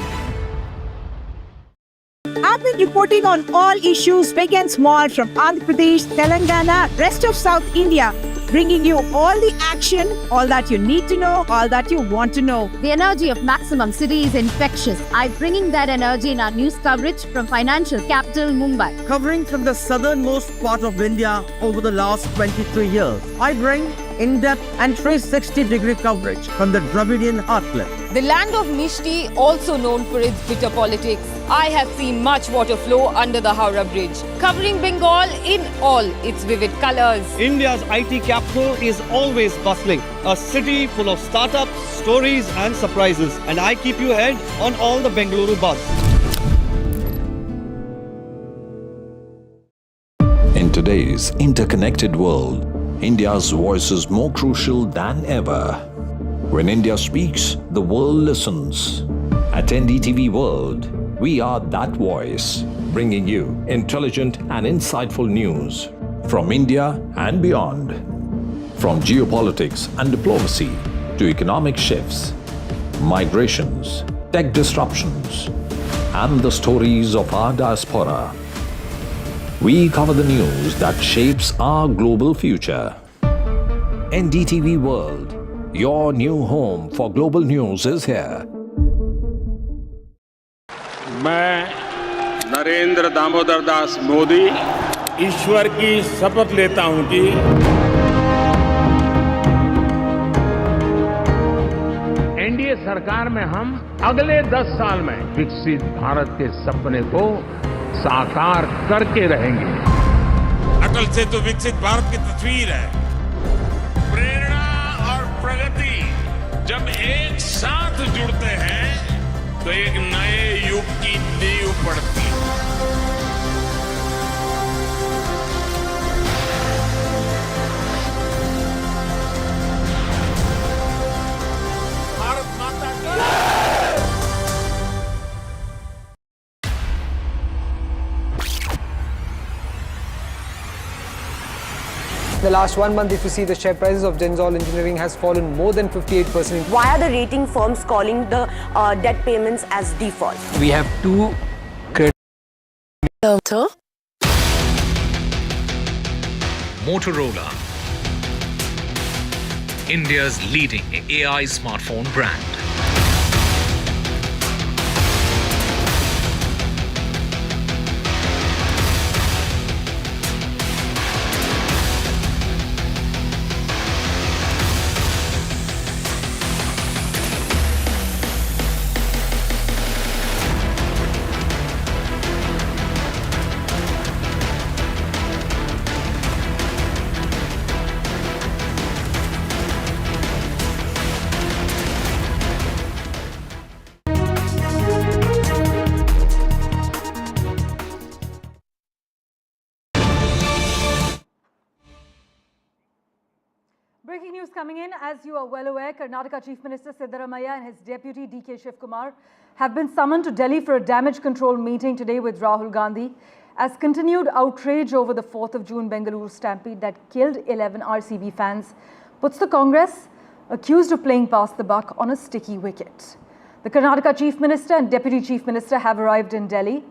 [SPEAKER 9] I've been reporting on all issues big and small from Andhra Pradesh, Telangana, rest of South India, bringing you all the action, all that you need to know, all that you want to know.
[SPEAKER 28] The energy of maximum city is infectious. I'm bringing that energy in our news coverage from financial capital Mumbai.
[SPEAKER 10] Covering from the southernmost part of India over the last 23 years, I bring in-depth and 360-degree coverage from the Dravidian heartland.
[SPEAKER 12] The land of Mishti, also known for its bitter politics. I have seen much water flow under the Howrah Bridge, covering Bengal in all its vivid colors.
[SPEAKER 13] India's IT capital is always bustling, a city full of startups, stories and surprises. And I keep you ahead on all the Bengaluru buzz.
[SPEAKER 14] In today's interconnected world, India's voice is more crucial than ever. When India speaks, the world listens. At NDTV World, we are that voice, bringing you intelligent and insightful news from India and beyond. From geopolitics and diplomacy to economic shifts, migrations, tech disruptions, and the stories of our diaspora. We cover the news that shapes our global future. NDTV World, your new home for global news is here.
[SPEAKER 15] मैं नरेंद्र दामोदर दास मोदी ईश्वर की शपथ लेता हूं कि NDA सरकार में हम अगले 10 साल में विकसित भारत के सपने को साकार करके रहेंगे। अटल से तो विकसित भारत की तस्वीर है। प्रेरणा और प्रगति जब एक साथ जुड़ते हैं तो एक नए युग की नींव पड़ती है। भारत माता की
[SPEAKER 16] The last 1 month, if you see, the share prices of Genzol Engineering has fallen more than 58%.
[SPEAKER 19] Why are the rating firms calling the debt payments as default?
[SPEAKER 16] We have two
[SPEAKER 20] Motorola, India's leading AI smartphone brand.
[SPEAKER 21] Breaking news coming in. As you are well aware, Karnataka Chief Minister Siddaramaiah and his deputy DK Shivkumar have been summoned to Delhi for a damage control meeting today with Rahul Gandhi as continued outrage over the 4th of June Bengaluru stampede that killed 11 RCB fans puts the Congress accused of playing past the buck on a sticky wicket. The Karnataka Chief Minister and Deputy Chief Minister have arrived in Delhi.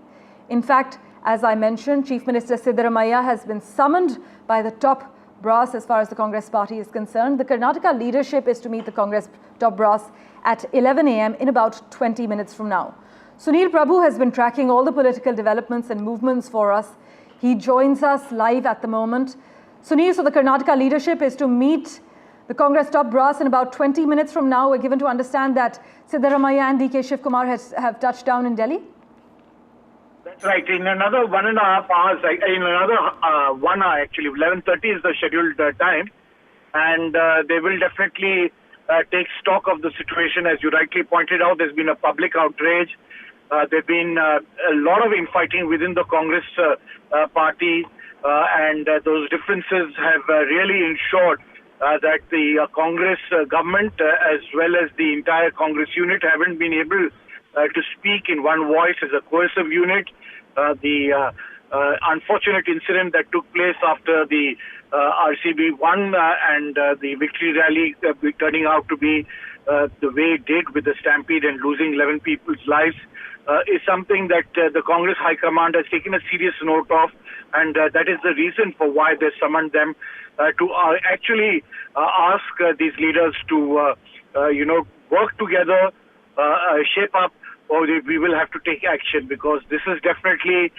[SPEAKER 21] In fact, as I mentioned, Chief Minister Siddaramaiah has been summoned by the top brass as far as the Congress party is concerned. The Karnataka leadership is to meet the Congress top brass at 11 a.m. in about 20 minutes from now. Sunil Prabhu has been tracking all the political developments and movements for us. He joins us live at the moment. Sunil, so the Karnataka leadership is to meet the Congress top brass in about 20 minutes from now. We're given to understand that Siddaramaiah and DK Shivkumar have touched down in Delhi.
[SPEAKER 2] That's right. In another 1.5 hours, in another 1 hour actually, 11:30 is the scheduled time. And they will definitely take stock of the situation. As you rightly pointed out, there's been a public outrage. There's been a lot of infighting within the Congress party. And those differences have really ensured that the Congress government as well as the entire Congress unit haven't been able to speak in one voice as a cohesive unit. The unfortunate incident that took place after the RCB won and the victory rally turning out to be the way it did with the stampede and losing 11 people's lives is something that the Congress High Command has taken a serious note of, and that is the reason for why they summoned them to actually ask these leaders to, work together, shape up, or we will have to take action, because this is definitely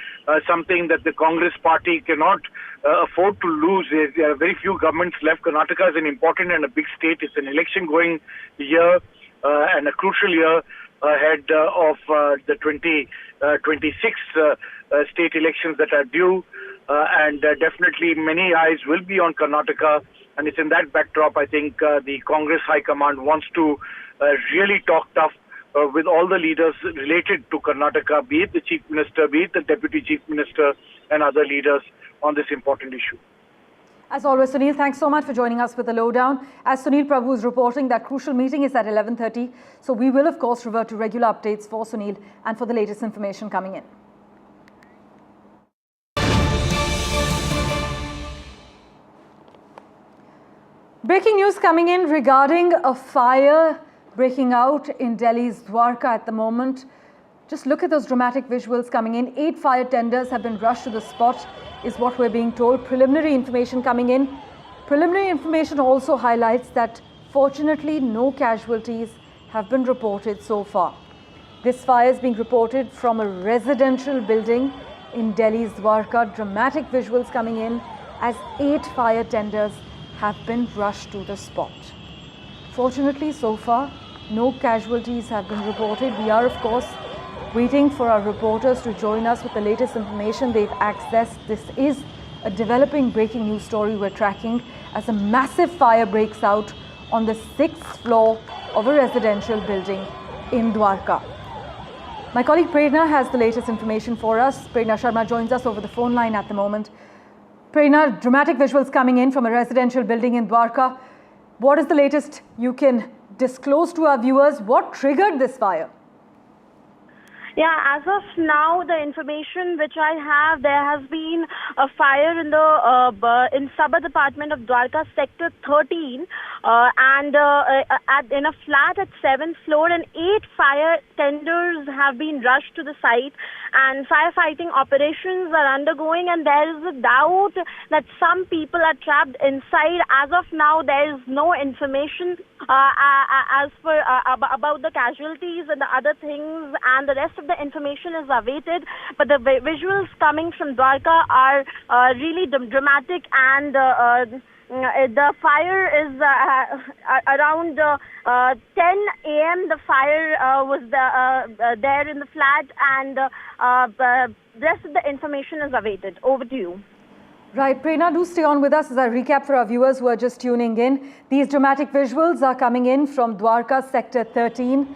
[SPEAKER 2] something that the Congress party cannot afford to lose. There are very few governments left. Karnataka is an important and a big state. It's an election going year and a crucial year ahead of the 2026 state elections that are due. And definitely many eyes will be on Karnataka. And it's in that backdrop, I think, the Congress High Command wants to really talk tough with all the leaders related to Karnataka, be it the Chief Minister, be it the Deputy Chief Minister and other leaders on this important issue.
[SPEAKER 21] As always, Sunil, thanks so much for joining us with the lowdown. As Sunil Prabhu is reporting, that crucial meeting is at 11:30. So we will, of course, revert to regular updates for Sunil and for the latest information coming in. Breaking news coming in regarding a fire breaking out in Delhi's Dwarka at the moment. Just look at those dramatic visuals coming in. 8 fire tenders have been rushed to the spot, is what we're being told. Preliminary information coming in. Preliminary information also highlights that fortunately no casualties have been reported so far. This fire is being reported from a residential building in Delhi's Dwarka. Dramatic visuals coming in as 8 fire tenders have been rushed to the spot. Fortunately, so far, no casualties have been reported. We are, of course, waiting for our reporters to join us with the latest information they've accessed. This is a developing breaking news story we're tracking as a massive fire breaks out on the 6th floor of a residential building in Dwarka. My colleague Prerna has the latest information for us. Prerna Sharma joins us over the phone line at the moment. Prerna, dramatic visuals coming in from a residential building in Dwarka. What is the latest you can disclose to our viewers? What triggered this fire?
[SPEAKER 4] Yeah, as of now, the information which I have, there has been a fire in the in sub-department of Dwarka, sector 13, and in a flat at 7th floor, and 8 fire tenders have been rushed to the site, and firefighting operations are undergoing, and there is a doubt that some people are trapped inside. As of now, there is no information as for about the casualties and the other things, and the rest of the information is awaited. But the visuals coming from Dwarka are really dramatic, and the fire is around 10 a.m. The fire was there in the flat, and the rest of the information is awaited. Over to you.
[SPEAKER 21] Right, Prerna, do stay on with us as I recap for our viewers who are just tuning in. These dramatic visuals are coming in from Dwarka, sector 13.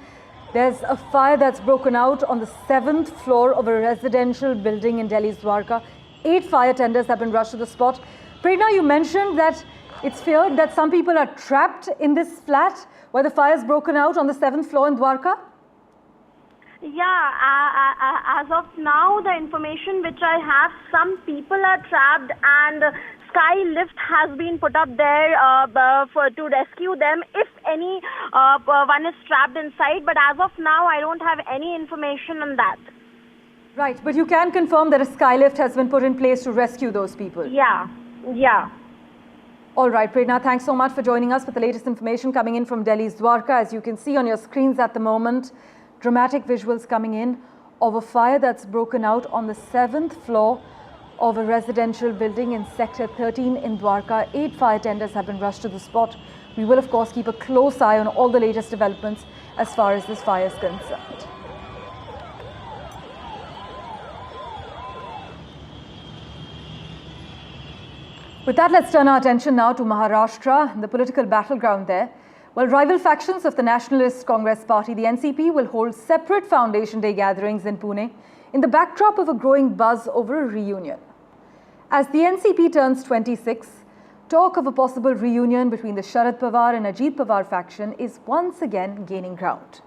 [SPEAKER 21] There's a fire that's broken out on the 7th floor of a residential building in Delhi's Dwarka. 8 fire tenders have been rushed to the spot. Prerna, you mentioned that it's feared that some people are trapped in this flat where the fire's broken out on the 7th floor in Dwarka?
[SPEAKER 4] Yeah, as of now, the information which I have, some people are trapped and sky lift has been put up there to rescue them if any one is trapped inside. But as of now, I don't have any information on that.
[SPEAKER 21] Right, but you can confirm that a sky lift has been put in place to rescue those people.
[SPEAKER 4] Yeah, yeah.
[SPEAKER 21] All right, Prerna, thanks so much for joining us with the latest information coming in from Delhi's Dwarka. As you can see on your screens at the moment, dramatic visuals coming in of a fire that's broken out on the 7th floor of a residential building in Sector 13 in Dwarka. 8 fire tenders have been rushed to the spot. We will, of course, keep a close eye on all the latest developments as far as this fire is concerned. With that, let's turn our attention now to Maharashtra, the political battleground there. Well, rival factions of the Nationalist Congress Party, the NCP, will hold separate Foundation Day gatherings in Pune in the backdrop of a growing buzz over a reunion. As the NCP turns 26, talk of a possible reunion between the Sharad Pawar and Ajit Pawar faction is once again gaining ground.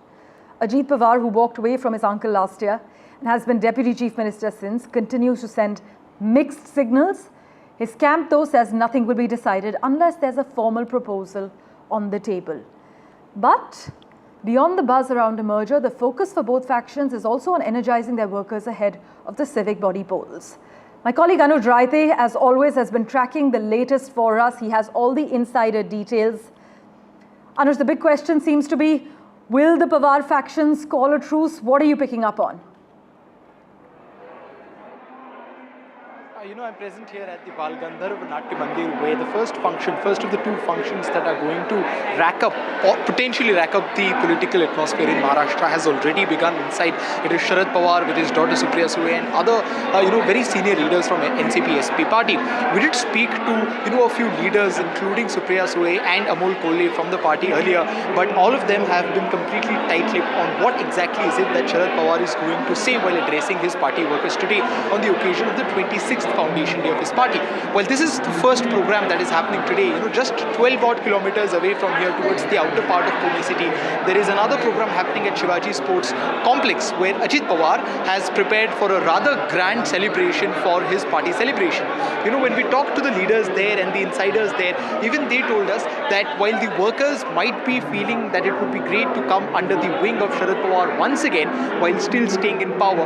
[SPEAKER 21] Ajit Pawar, who walked away from his uncle last year and has been Deputy Chief Minister since, continues to send mixed signals. His camp, though, says nothing will be decided unless there's a formal proposal on the table. But beyond the buzz around a merger, the focus for both factions is also on energizing their workers ahead of the civic body polls. My colleague Anuj Raite, as always, has been tracking the latest for us. He has all the insider details. Anuj, the big question seems to be, will the Pawar factions call a truce? What are you picking up on?
[SPEAKER 7] I'm present here at the Bal Gandharv Natya Mandir, where the first of the two functions that are going to rack up or potentially rack up the political atmosphere in Maharashtra has already begun. Inside, it is Sharad Pawar with his daughter Supriya Sule and other, very senior leaders from NCP-SP party. We did speak to, a few leaders, including Supriya Sule and Amol Kolle from the party earlier, but all of them have been completely tight-lipped on what exactly is it that Sharad Pawar is going to say while addressing his party workers today on the occasion of the 26th Foundation Day of his party. Well, this is the first program that is happening today. Just 12 odd kilometers away from here towards the outer part of Pune city, there is another program happening at Shivaji Sports Complex where Ajit Pawar has prepared for a rather grand celebration for his party celebration. When we talked to the leaders there and the insiders there, even they told us that while the workers might be feeling that it would be great to come under the wing of Sharad Pawar once again while still staying in power,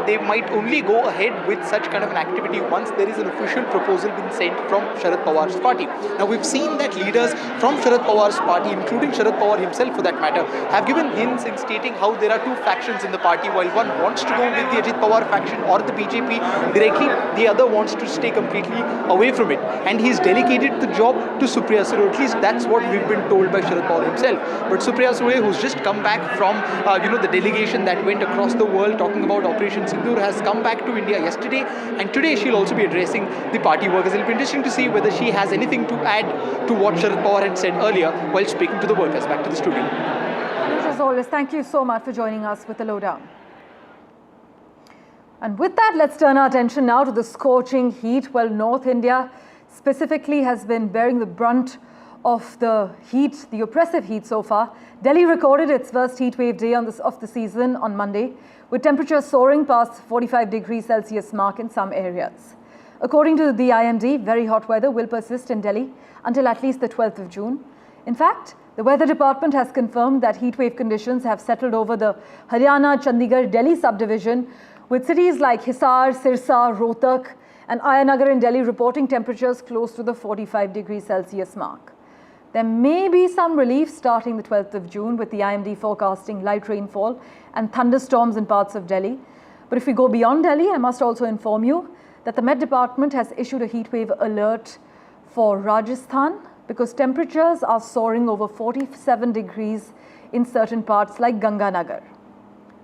[SPEAKER 7] they might only go ahead with such kind of an activity once there is an official proposal being sent from Sharad Pawar's party. Now, we've seen that leaders from Sharad Pawar's party, including Sharad Pawar himself for that matter, have given hints in stating how there are two factions in the party. While one wants to go with the Ajit Pawar faction or the BJP directly, the other wants to stay completely away from it. And he's delegated the job to Supriya Sule. At least that's what we've been told by Sharad Pawar himself. But Supriya Sule, who's just come back from the delegation that went across the world talking about Operation Sindoor, has come back to India yesterday, and today she'll also be addressing the party workers. It'll be interesting to see whether she has anything to add to what Sharad Pawar had said earlier while speaking to the workers. Back to the studio.
[SPEAKER 21] As always, thank you so much for joining us with the lowdown. And with that, let's turn our attention now to the scorching heat. Well, North India specifically has been bearing the brunt of the heat, the oppressive heat so far. Delhi recorded its first heat wave day of the season on Monday, with temperatures soaring past 45 degrees Celsius mark in some areas. According to the IMD, very hot weather will persist in Delhi until at least the 12th of June. In fact, the Weather Department has confirmed that heatwave conditions have settled over the Haryana, Chandigarh, Delhi subdivision, with cities like Hisar, Sirsa, Rohtak and Ayanagar in Delhi reporting temperatures close to the 45 degrees Celsius mark. There may be some relief starting the 12th of June, with the IMD forecasting light rainfall and thunderstorms in parts of Delhi. But if we go beyond Delhi, I must also inform you that the Met Department has issued a heatwave alert for Rajasthan because temperatures are soaring over 47 degrees in certain parts like Ganganagar.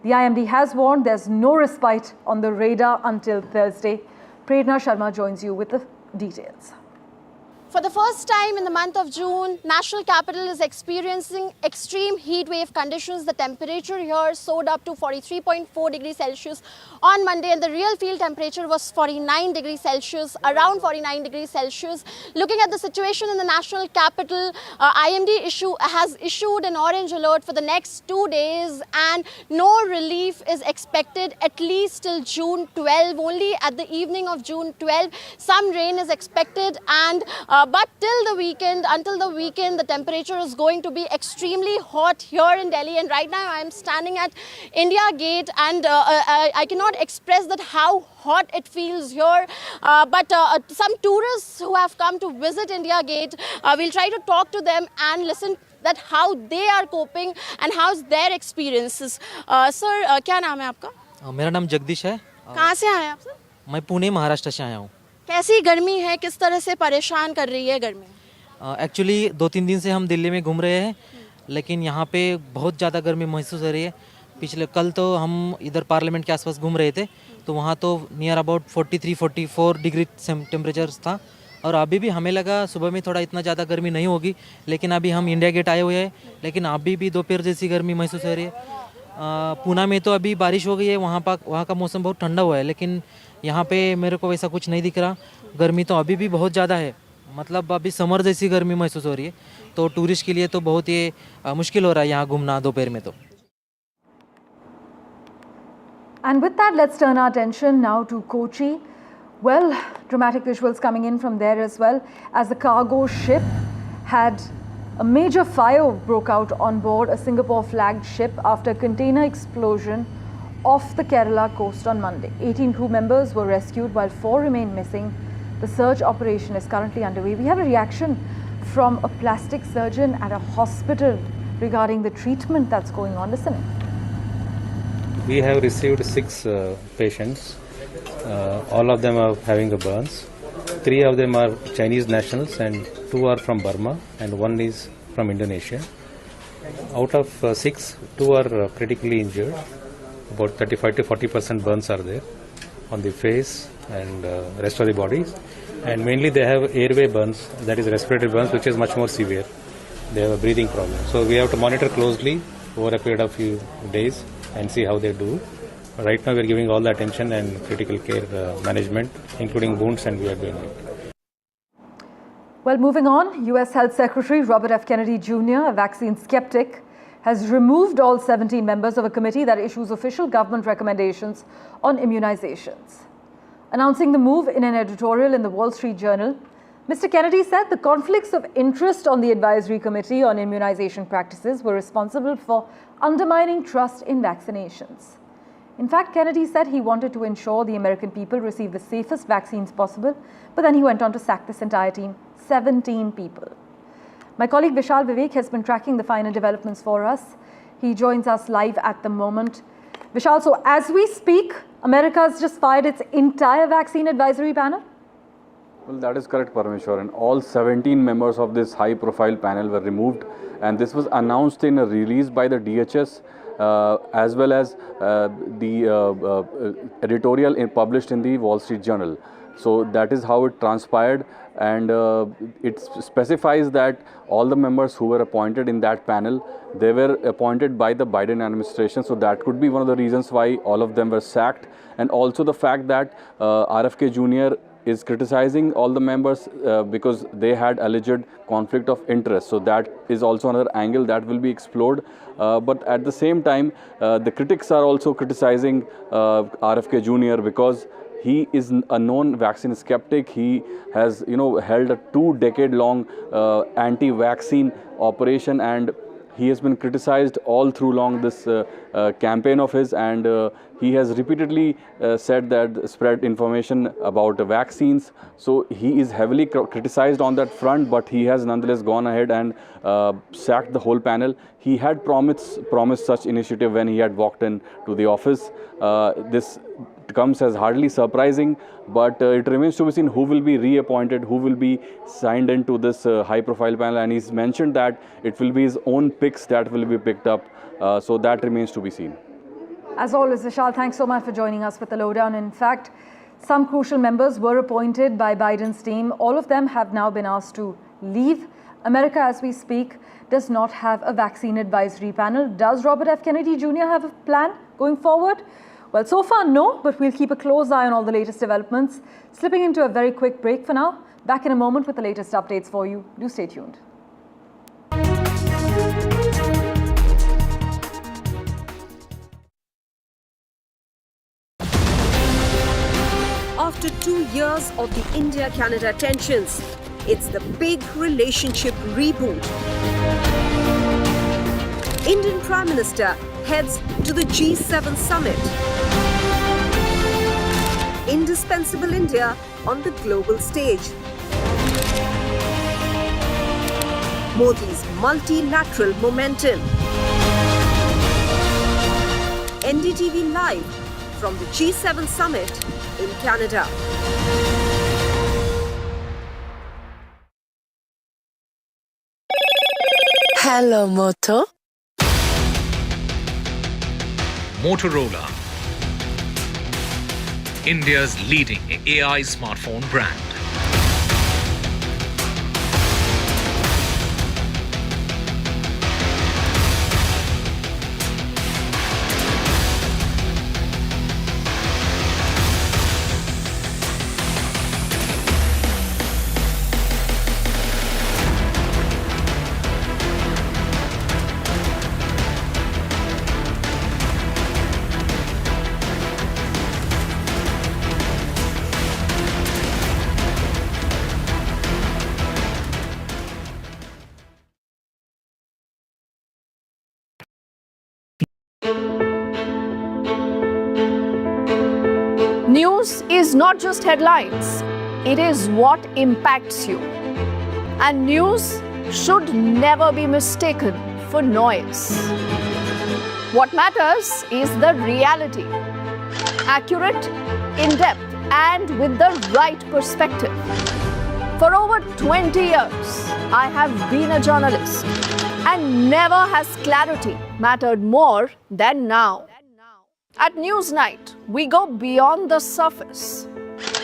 [SPEAKER 21] The IMD has warned there's no respite on the radar until Thursday. Prerna Sharma joins you with the details.
[SPEAKER 1] For the first time in the month of June, national capital is experiencing extreme heat wave conditions. The temperature here soared up to 43.4 degrees Celsius on Monday, and the real field temperature was 49 degrees Celsius, around 49 degrees Celsius. Looking at the situation in the national capital, IMD has issued an orange alert for the next 2 days, and no relief is expected at least till June 12. Only at the evening of June 12, some rain is expected, and but until the weekend, the temperature is going to be extremely hot here in Delhi. And right now, I am standing at India Gate, and I cannot express that how hot it feels here. But some tourists who have come to visit India Gate, we'll try to talk to them and listen that how they are coping and how's their experiences. Sir, क्या नाम है आपका?
[SPEAKER 8] मेरा नाम जगदीश है।
[SPEAKER 1] कहाँ से आए आप सर?
[SPEAKER 8] मैं पुणे महाराष्ट्र से आया हूँ।
[SPEAKER 1] कैसी गर्मी है, किस तरह से परेशान कर रही है गर्मी?
[SPEAKER 8] एक्चुअली 2-3 दिन से हम दिल्ली में घूम रहे हैं, लेकिन यहाँ पे बहुत ज़्यादा गर्मी महसूस हो रही है। कल तो हम इधर पार्लियामेंट के आसपास घूम रहे थे, तो वहाँ तो नियर अबाउट 43-44 डिग्री टेम्परेचर था, और अभी भी हमें लगा सुबह में थोड़ा इतना ज़्यादा गर्मी नहीं होगी, लेकिन अभी हम इंडिया गेट आए हुए हैं, लेकिन अभी भी दोपहर जैसी गर्मी महसूस हो रही है। पूना में तो अभी बारिश हो गई है, वहाँ का मौसम बहुत ठंडा हुआ है, लेकिन यहाँ पे मेरे को वैसा कुछ नहीं दिख रहा। गर्मी तो अभी भी बहुत ज़्यादा है, मतलब अभी समर जैसी गर्मी महसूस हो रही है, तो टूरिस्ट के लिए तो बहुत ही मुश्किल हो रहा है यहाँ घूमना दोपहर में तो।
[SPEAKER 21] And with that, let's turn our attention now to Kochi. Well, dramatic visuals coming in from there as well, as the cargo ship had a major fire broke out on board a Singapore flagged ship after a container explosion off the Kerala coast on Monday. 18 crew members were rescued while 4 remain missing. The search operation is currently underway. We have a reaction from a plastic surgeon at a hospital regarding the treatment that's going on. Listen.
[SPEAKER 11] We have received 6 patients. All of them are having burns. 3 of them are Chinese nationals and 2 are from Burma and 1 is from Indonesia. Out of 6, 2 are critically injured. About 35 to 40% burns are there on the face and rest of the bodies. And mainly they have airway burns, that is respiratory burns, which is much more severe. They have a breathing problem. So we have to monitor closely over a period of few days and see how they do. Right now we are giving all the attention and critical care management, including wounds, and we are doing it.
[SPEAKER 21] Well, moving on, US Health Secretary Robert F. Kennedy Jr., a vaccine skeptic, has removed all 17 members of a committee that issues official government recommendations on immunizations. Announcing the move in an editorial in the Wall Street Journal, Mr. Kennedy said the conflicts of interest on the Advisory Committee on Immunization Practices were responsible for undermining trust in vaccinations. In fact, Kennedy said he wanted to ensure the American people receive the safest vaccines possible, but then he went on to sack this entire team, 17 people. My colleague Vishal Vivek has been tracking the finer developments for us. He joins us live at the moment. Vishal, so as we speak, America has just fired its entire vaccine advisory panel?
[SPEAKER 18] Well, that is correct, Parameshwar. And all 17 members of this high-profile panel were removed. And this was announced in a release by the DHS, as well as the editorial published in the Wall Street Journal. So that is how it transpired, and it specifies that all the members who were appointed in that panel, they were appointed by the Biden administration. So that could be one of the reasons why all of them were sacked, and also the fact that RFK Jr. is criticizing all the members because they had alleged conflict of interest. So that is also another angle that will be explored. But at the same time, the critics are also criticizing RFK Jr. because he is a known vaccine skeptic. He has, held a 2-decade-long anti-vaccine operation, and he has been criticized all through long this campaign of his, and he has repeatedly said that spread information about vaccines. So he is heavily criticized on that front, but he has nonetheless gone ahead and sacked the whole panel. He had promised such initiative when he had walked in to the office. This comes as hardly surprising, but it remains to be seen who will be reappointed, who will be signed into this high-profile panel, and he's mentioned that it will be his own picks that will be picked up, so that remains to be seen.
[SPEAKER 21] As always, Vishal, thanks so much for joining us with the lowdown. In fact, Some crucial members were appointed by Biden's team. All of them have now been asked to leave. America, as we speak, does not have a vaccine advisory panel. Does Robert F. Kennedy Jr. have a plan going forward? Well, so far, no, but we'll keep a close eye on all the latest developments. Slipping into a very quick break for now. Back in a moment with the latest updates for you. Do stay tuned.
[SPEAKER 3] After 2 years of the India-Canada tensions, it's the big relationship reboot. Indian Prime Minister heads to the G7 summit. Indispensable India on the global stage. Modi's multilateral momentum. NDTV live from the G7 summit in Canada.
[SPEAKER 5] Hello, Moto.
[SPEAKER 20] Motorola, India's leading AI smartphone brand.
[SPEAKER 22] News is not just headlines, it is what impacts you. And news should never be mistaken for noise. What matters is the reality. Accurate, in-depth, and with the right perspective. For over 20 years, I have been a journalist, and never has clarity mattered more than now. At Newsnight, we go beyond the surface.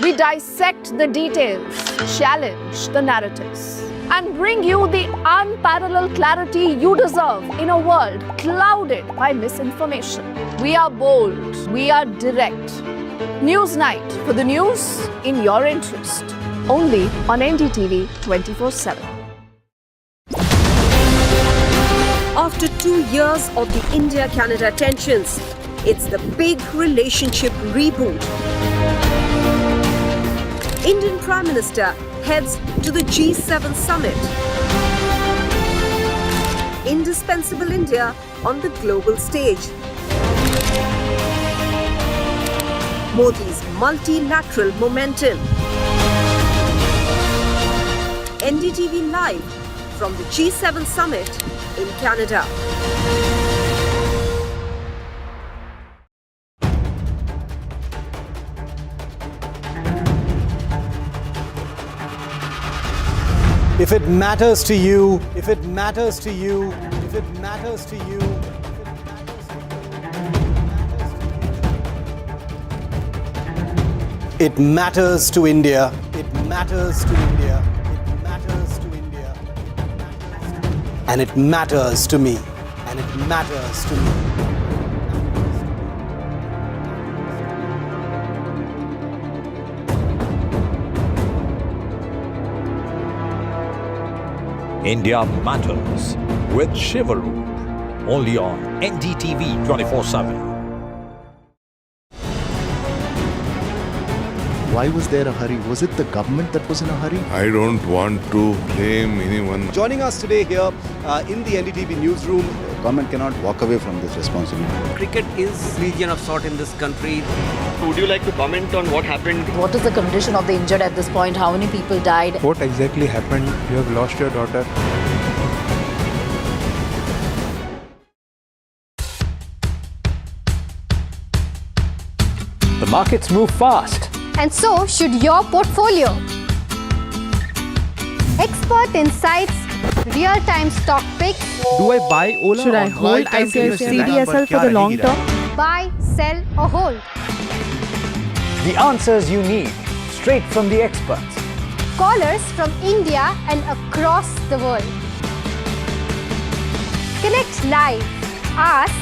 [SPEAKER 22] We dissect the details, challenge the narratives, and bring you the unparalleled clarity you deserve in a world clouded by misinformation. We are bold, we are direct. Newsnight, for the news in your interest. Only on NDTV 24x7.
[SPEAKER 3] After 2 years of the India-Canada tensions, it's the big relationship reboot. Indian Prime Minister heads to the G7 summit. Indispensable India on the global stage. Modi's multilateral momentum. NDTV live from the G7 summit in Canada.
[SPEAKER 17] If it matters to you, if it matters to you, if it matters to you, it matters to India. It matters to India. It matters to India. And it matters to me. And it matters to me.
[SPEAKER 14] India Matters with Shivaroop, only on NDTV 24x7.
[SPEAKER 23] Why was there a hurry? Was it the government that was in a hurry?
[SPEAKER 24] I don't want to blame anyone.
[SPEAKER 17] Joining us today here in the NDTV newsroom.
[SPEAKER 23] Government cannot walk away from this responsibility.
[SPEAKER 25] Cricket is region of sort in this country.
[SPEAKER 26] Would you like to comment on what happened?
[SPEAKER 27] What is the condition of the injured at this point? How many people died?
[SPEAKER 28] What exactly happened? You have lost your daughter.
[SPEAKER 29] The markets move fast.
[SPEAKER 28] And so should your portfolio. Expert insights, real-time stock picks.
[SPEAKER 29] Do I buy Ola?
[SPEAKER 21] Should I hold CDSL for the long term?
[SPEAKER 28] Buy, sell or hold.
[SPEAKER 2] The answers you need, straight from the experts.
[SPEAKER 1] Callers from India and across the world. Connect live, ask,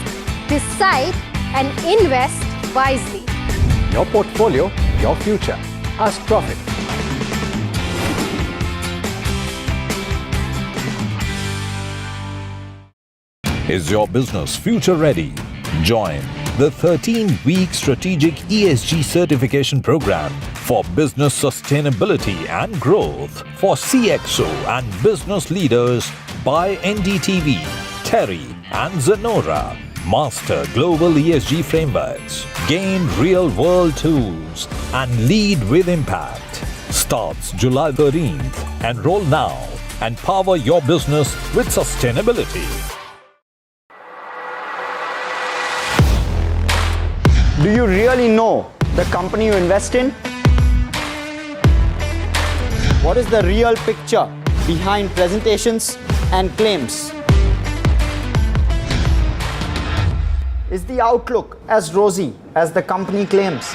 [SPEAKER 1] decide and invest wisely.
[SPEAKER 2] Your portfolio, your future. Ask Profit.
[SPEAKER 14] Is your business future ready? Join the 13-week strategic ESG certification program for business sustainability and growth for CXO and business leaders by NDTV, Terry and Zenora. Master global ESG frameworks, gain real-world tools and lead with impact. Starts July 13th. Enroll now and power your business with sustainability.
[SPEAKER 6] Do you really know the company you invest in? What is the real picture behind presentations and claims? Is the outlook as rosy as the company claims?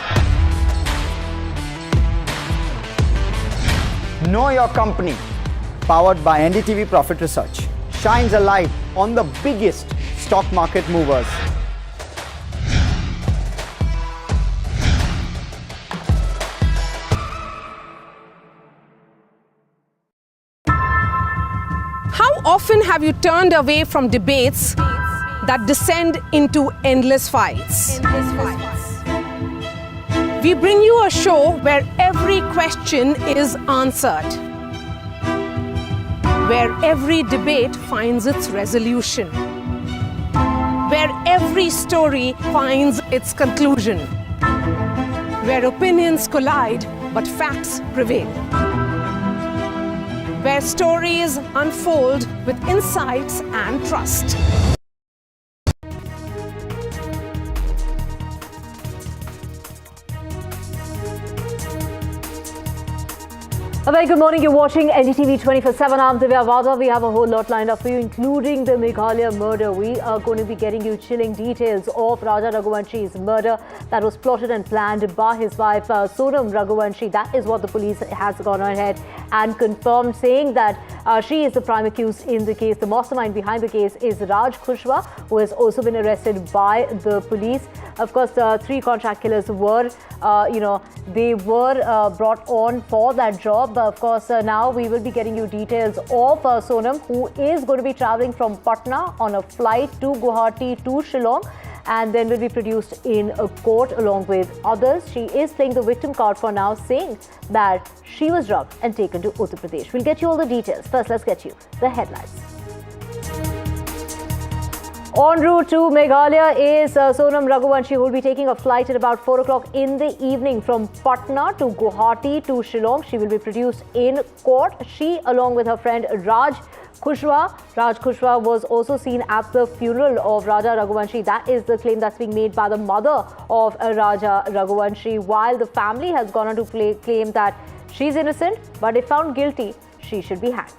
[SPEAKER 6] Know Your Company, powered by NDTV Profit Research, shines a light on the biggest stock market movers.
[SPEAKER 9] How often have you turned away from debates that descend into endless fights? We bring you a show where every question is answered, where every debate finds its resolution, where every story finds its conclusion, where opinions collide but facts prevail, where stories unfold with insights and trust.
[SPEAKER 22] A very good morning. You're watching NDTV 24x7. I'm Divya Vada. We have a whole lot lined up for you, including the Meghalaya murder. We are going to be getting you chilling details of Raja Raghuvanshi's murder that was plotted and planned by his wife, Sonam Raghuvanshi. That is what the police has gone ahead and confirmed, saying that she is the prime accused in the case. The mastermind behind the case is Raj Kushwa, who has also been arrested by the police. Of course, three contract killers were, they were brought on for that job. Of course, now we will be getting you details of Sonam, who is going to be traveling from Patna on a flight to Guwahati to Shillong, and then will be produced in a court along with others. She is playing the victim card for now, saying that she was drugged and taken to Uttar Pradesh. We'll get you all the details. First, let's get you the headlines. En route to Meghalaya is Sonam Raghuvanshi, who will be taking a flight at about 4 o'clock in the evening from Patna to Guwahati to Shillong. She will be produced in court. She, along with her friend Raj Kushwa. Raj Kushwa was also seen at the funeral of Raja Raghuvanshi. That is the claim that's being made by the mother of Raja Raghuvanshi, while the family has gone on to claim that she's innocent, but if found guilty, she should be hanged.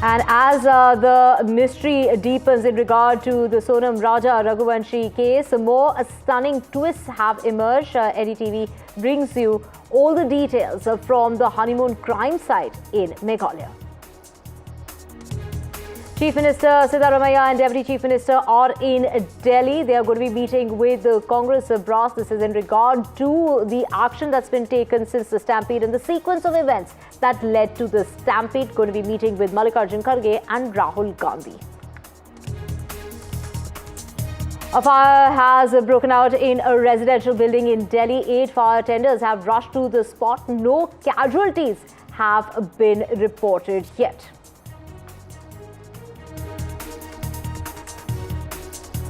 [SPEAKER 22] And as the mystery deepens in regard to the Sonam Raja Raghuvanshi case, more stunning twists have emerged. NDTV brings you all the details from the honeymoon crime site in Meghalaya. Chief Minister Siddaramaiah and Deputy Chief Minister are in Delhi. They are going to be meeting with the Congress brass. This is in regard to the action that's been taken since the stampede and the sequence of events that led to the stampede. Going to be meeting with Mallikarjun Kharge and Rahul Gandhi. A fire has broken out in a residential building in Delhi. 8 fire tenders have rushed to the spot. No casualties have been reported yet.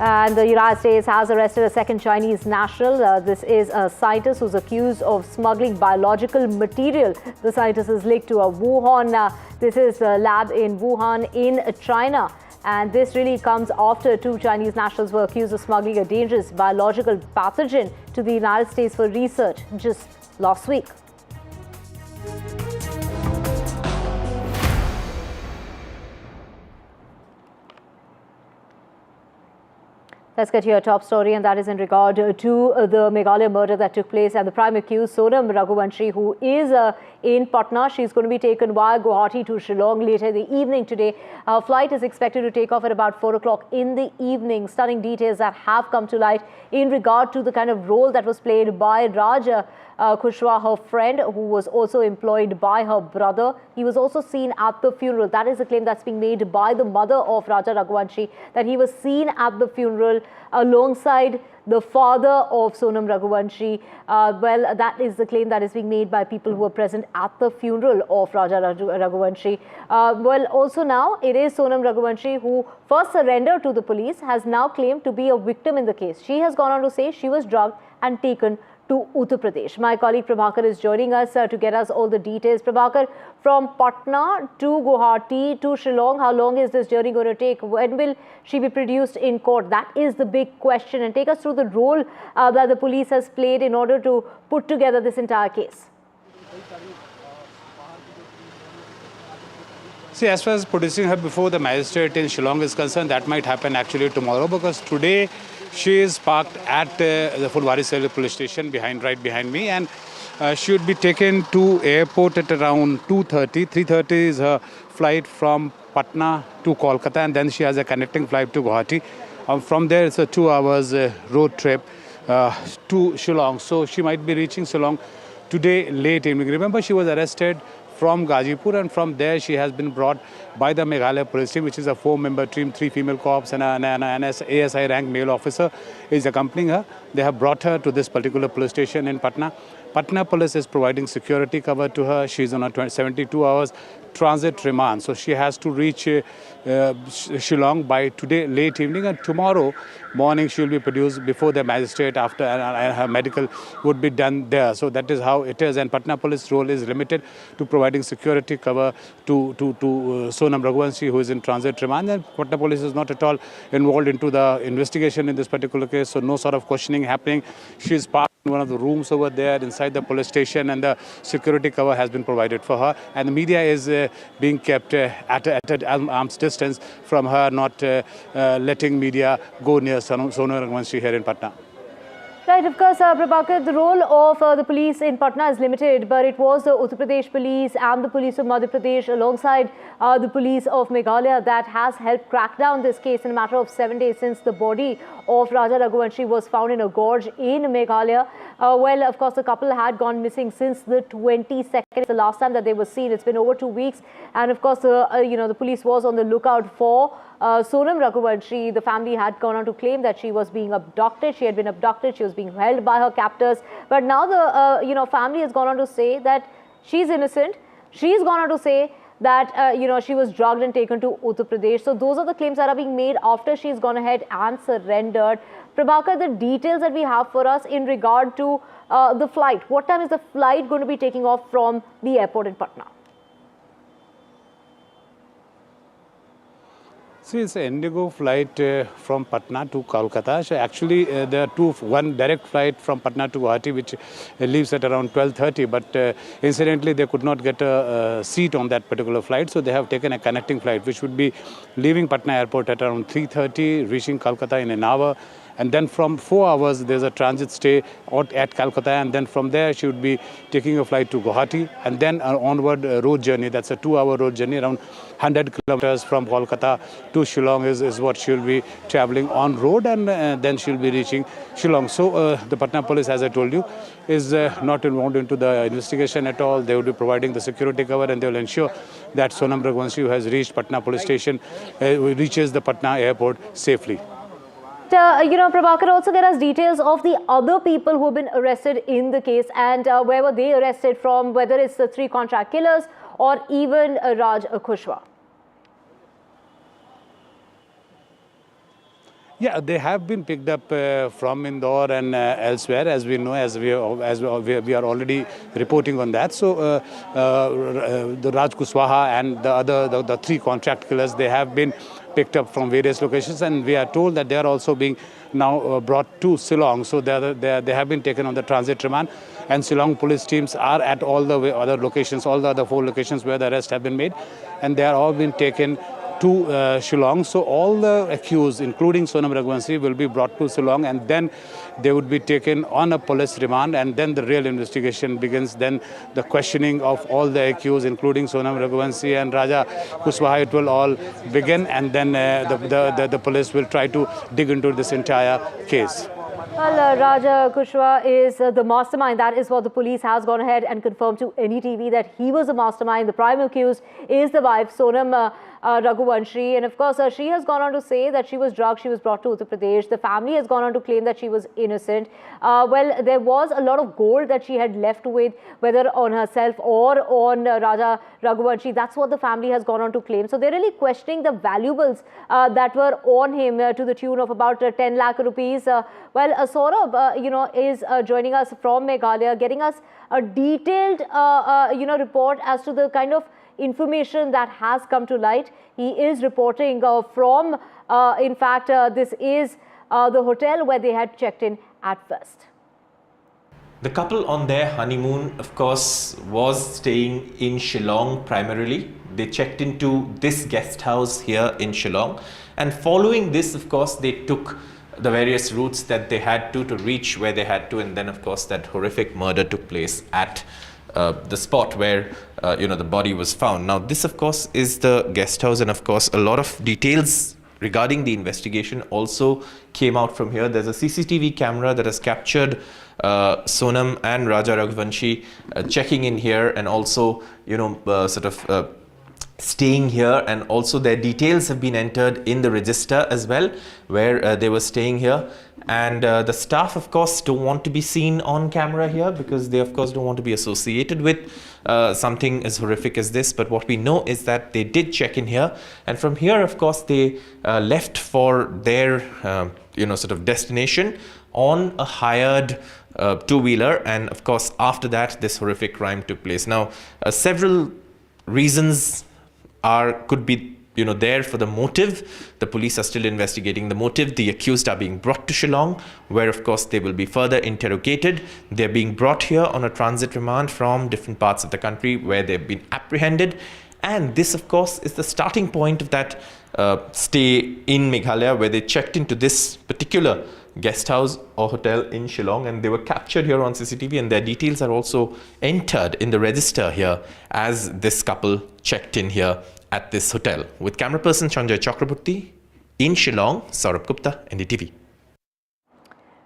[SPEAKER 22] And the United States has arrested a second Chinese national. This is a scientist who's accused of smuggling biological material. The scientist is linked to a Wuhan. This is a lab in Wuhan in China. And this really comes after 2 Chinese nationals were accused of smuggling a dangerous biological pathogen to the United States for research just last week.
[SPEAKER 4] Let's get to your top story, and that is in regard to the Meghalaya murder that took place, and the prime accused, Sonam Raghuvanshi, who is in Patna. She's going to be taken via Guwahati to Shillong later in the evening today. Her flight is expected to take off at about 4 o'clock in the evening. Stunning details that have come to light in regard to the kind of role that was played by Raja Kushwaha, her friend, who was also employed by her brother. He was also seen at the funeral. That is a claim that's being made by the mother of Raja Raghuvanshi, that he was seen at the funeral alongside the father of Sonam Raghuvanshi. Well, that is the claim that is being made by people who were present at the funeral of Raja Raghuvanshi. Well, also now it is Sonam Raghuvanshi who first surrendered to the police, has now claimed to be a victim in the case. She has gone on to say she was drugged and taken to Uttar Pradesh. My colleague Prabhakar is joining us to get us all the details. Prabhakar, from Patna to Guwahati to Shillong, how long is this journey going to take? When will she be produced in court? That is the big question. And take us through the role that the police has played in order to put together this entire case.
[SPEAKER 7] See, as far as producing her before the magistrate in Shillong is concerned, that might happen actually tomorrow, because today she is parked at the Fulwari police station right behind me, and she would be taken to airport at around 2:30. 3:30 is her flight from Patna to Kolkata, and then she has a connecting flight to Guwahati. From there, it's a 2 hours road trip to Shillong. So she might be reaching Shillong today late evening. Remember, she was arrested from Ghazipur, and from there she has been brought by the Meghalaya police team, which is a 4-member team, 3 female cops and an ASI rank male officer is accompanying her. They have brought her to this particular police station in Patna. Patna police is providing security cover to her. She's on a 72 hours transit remand. So she has to reach Shillong by today late evening, and tomorrow morning she will be produced before the magistrate after her medical would be done there. So that is how it is, and Patna police role is limited to providing security cover to Sonam Raghuvanshi, who is in transit remand, and Patna police is not at all involved into the investigation in this particular case, so no sort of questioning happening. She is parked in one of the rooms over there inside the police station, and the security cover has been provided for her, and the media is being kept at arm's distance from her, not letting media go near Sonam Raghuvanshi here in Patna.
[SPEAKER 4] Right, of course, Prabhakar, the role of the police in Patna is limited, but it was the Uttar Pradesh police and the police of Madhya Pradesh alongside the police of Meghalaya that has helped crack down this case in a matter of 7 days since the body of Raja Raghuvanshi was found in a gorge in Meghalaya. Well, of course, the couple had gone missing since the 22nd, the last time that they were seen. It's been over 2 weeks, and of course, the police was on the lookout for Sonam Raghuvanshi. The family had gone on to claim that she was being abducted. She had been abducted. She was being held by her captors. But now the family has gone on to say that she's innocent. She's gone on to say that she was drugged and taken to Uttar Pradesh. So those are the claims that are being made after she's gone ahead and surrendered. Prabhakar, the details that we have for us in regard to the flight. What time is the flight going to be taking off from the airport in Patna?
[SPEAKER 7] See, it's an Indigo flight from Patna to Kolkata. So actually, there are one direct flight from Patna to Guwahati, which leaves at around 12:30. But incidentally, they could not get a seat on that particular flight, so they have taken a connecting flight, which would be leaving Patna airport at around 3:30, reaching Kolkata in an hour. And then from 4 hours, there's a transit stay at Calcutta, and then from there she would be taking a flight to Guwahati, and then an onward road journey. That's a 2-hour road journey, around 100 kilometers from Kolkata to Shillong is what she'll be traveling on road, and then she'll be reaching Shillong. So the Patna police, as I told you, is not involved into the investigation at all. They will be providing the security cover, and they will ensure that Sonam Raghuvanshi, who has reached Patna police station, reaches the Patna airport safely.
[SPEAKER 4] Prabhakar, also get us details of the other people who have been arrested in the case, and where were they arrested from, whether it's the 3 contract killers or even Raj Kushwaha.
[SPEAKER 7] Yeah, they have been picked up from Indore and elsewhere, as we know, as we are already reporting on that. So the Raj Kushwaha and the 3 contract killers, they have been picked up from various locations, and we are told that they are also being now brought to Shillong. So they have been taken on the transit remand, and Shillong police teams are at all the other locations, all the other 4 locations where the arrests have been made, and they are all being taken to Shillong. So all the accused, including Sonam Raghuvanshi, will be brought to Shillong, and then they would be taken on a police remand, and then the real investigation begins. Then the questioning of all the accused, including Sonam Raghuvanshi and Raja Kushwaha, it will all begin, and then the police will try to dig into this entire case.
[SPEAKER 4] Well, Raja Kushwaha is the mastermind. That is what the police has gone ahead and confirmed to NDTV, that he was the mastermind. The prime accused is the wife, Sonam Raghuvanshi. And of course, she has gone on to say that she was drugged, she was brought to Uttar Pradesh. The family has gone on to claim that she was innocent. Well, there was a lot of gold that she had left with, whether on herself or on Raja Raghuvanshi. That's what the family has gone on to claim. So they're really questioning the valuables that were on him to the tune of about 10 lakh rupees. Well, Saurabh, is joining us from Meghalaya, getting us a detailed, report as to the kind of information that has come to light. He is reporting from, in fact, this is the hotel where they had checked in at first.
[SPEAKER 8] The couple on their honeymoon, of course, was staying in Shillong primarily. They checked into this guest house here in Shillong, and following this, of course, they took the various routes that they had to reach where they had to, and then of course that horrific murder took place at the spot where the body was found. Now this of course is the guest house, and of course a lot of details regarding the investigation also came out from here. There's a CCTV camera that has captured Sonam and Raja Raghuvanshi checking in here, and also staying here, and also their details have been entered in the register as well, where they were staying here. And the staff of course don't want to be seen on camera here, because they of course don't want to be associated with something as horrific as this. But what we know is that they did check in here, and from here of course they left for their destination on a hired two-wheeler, and of course after that this horrific crime took place. Now several reasons could be there for the motive. The police are still investigating the motive. The accused are being brought to Shillong, where of course they will be further interrogated. They're being brought here on a transit remand from different parts of the country where they've been apprehended. And this of course is the starting point of that stay in Meghalaya, where they checked into this particular guest house or hotel in Shillong, and they were captured here on CCTV, and their details are also entered in the register here as this couple checked in here at this hotel. With camera person Sanjay Chakraborty in Shillong, Saurabh Gupta, NDTV.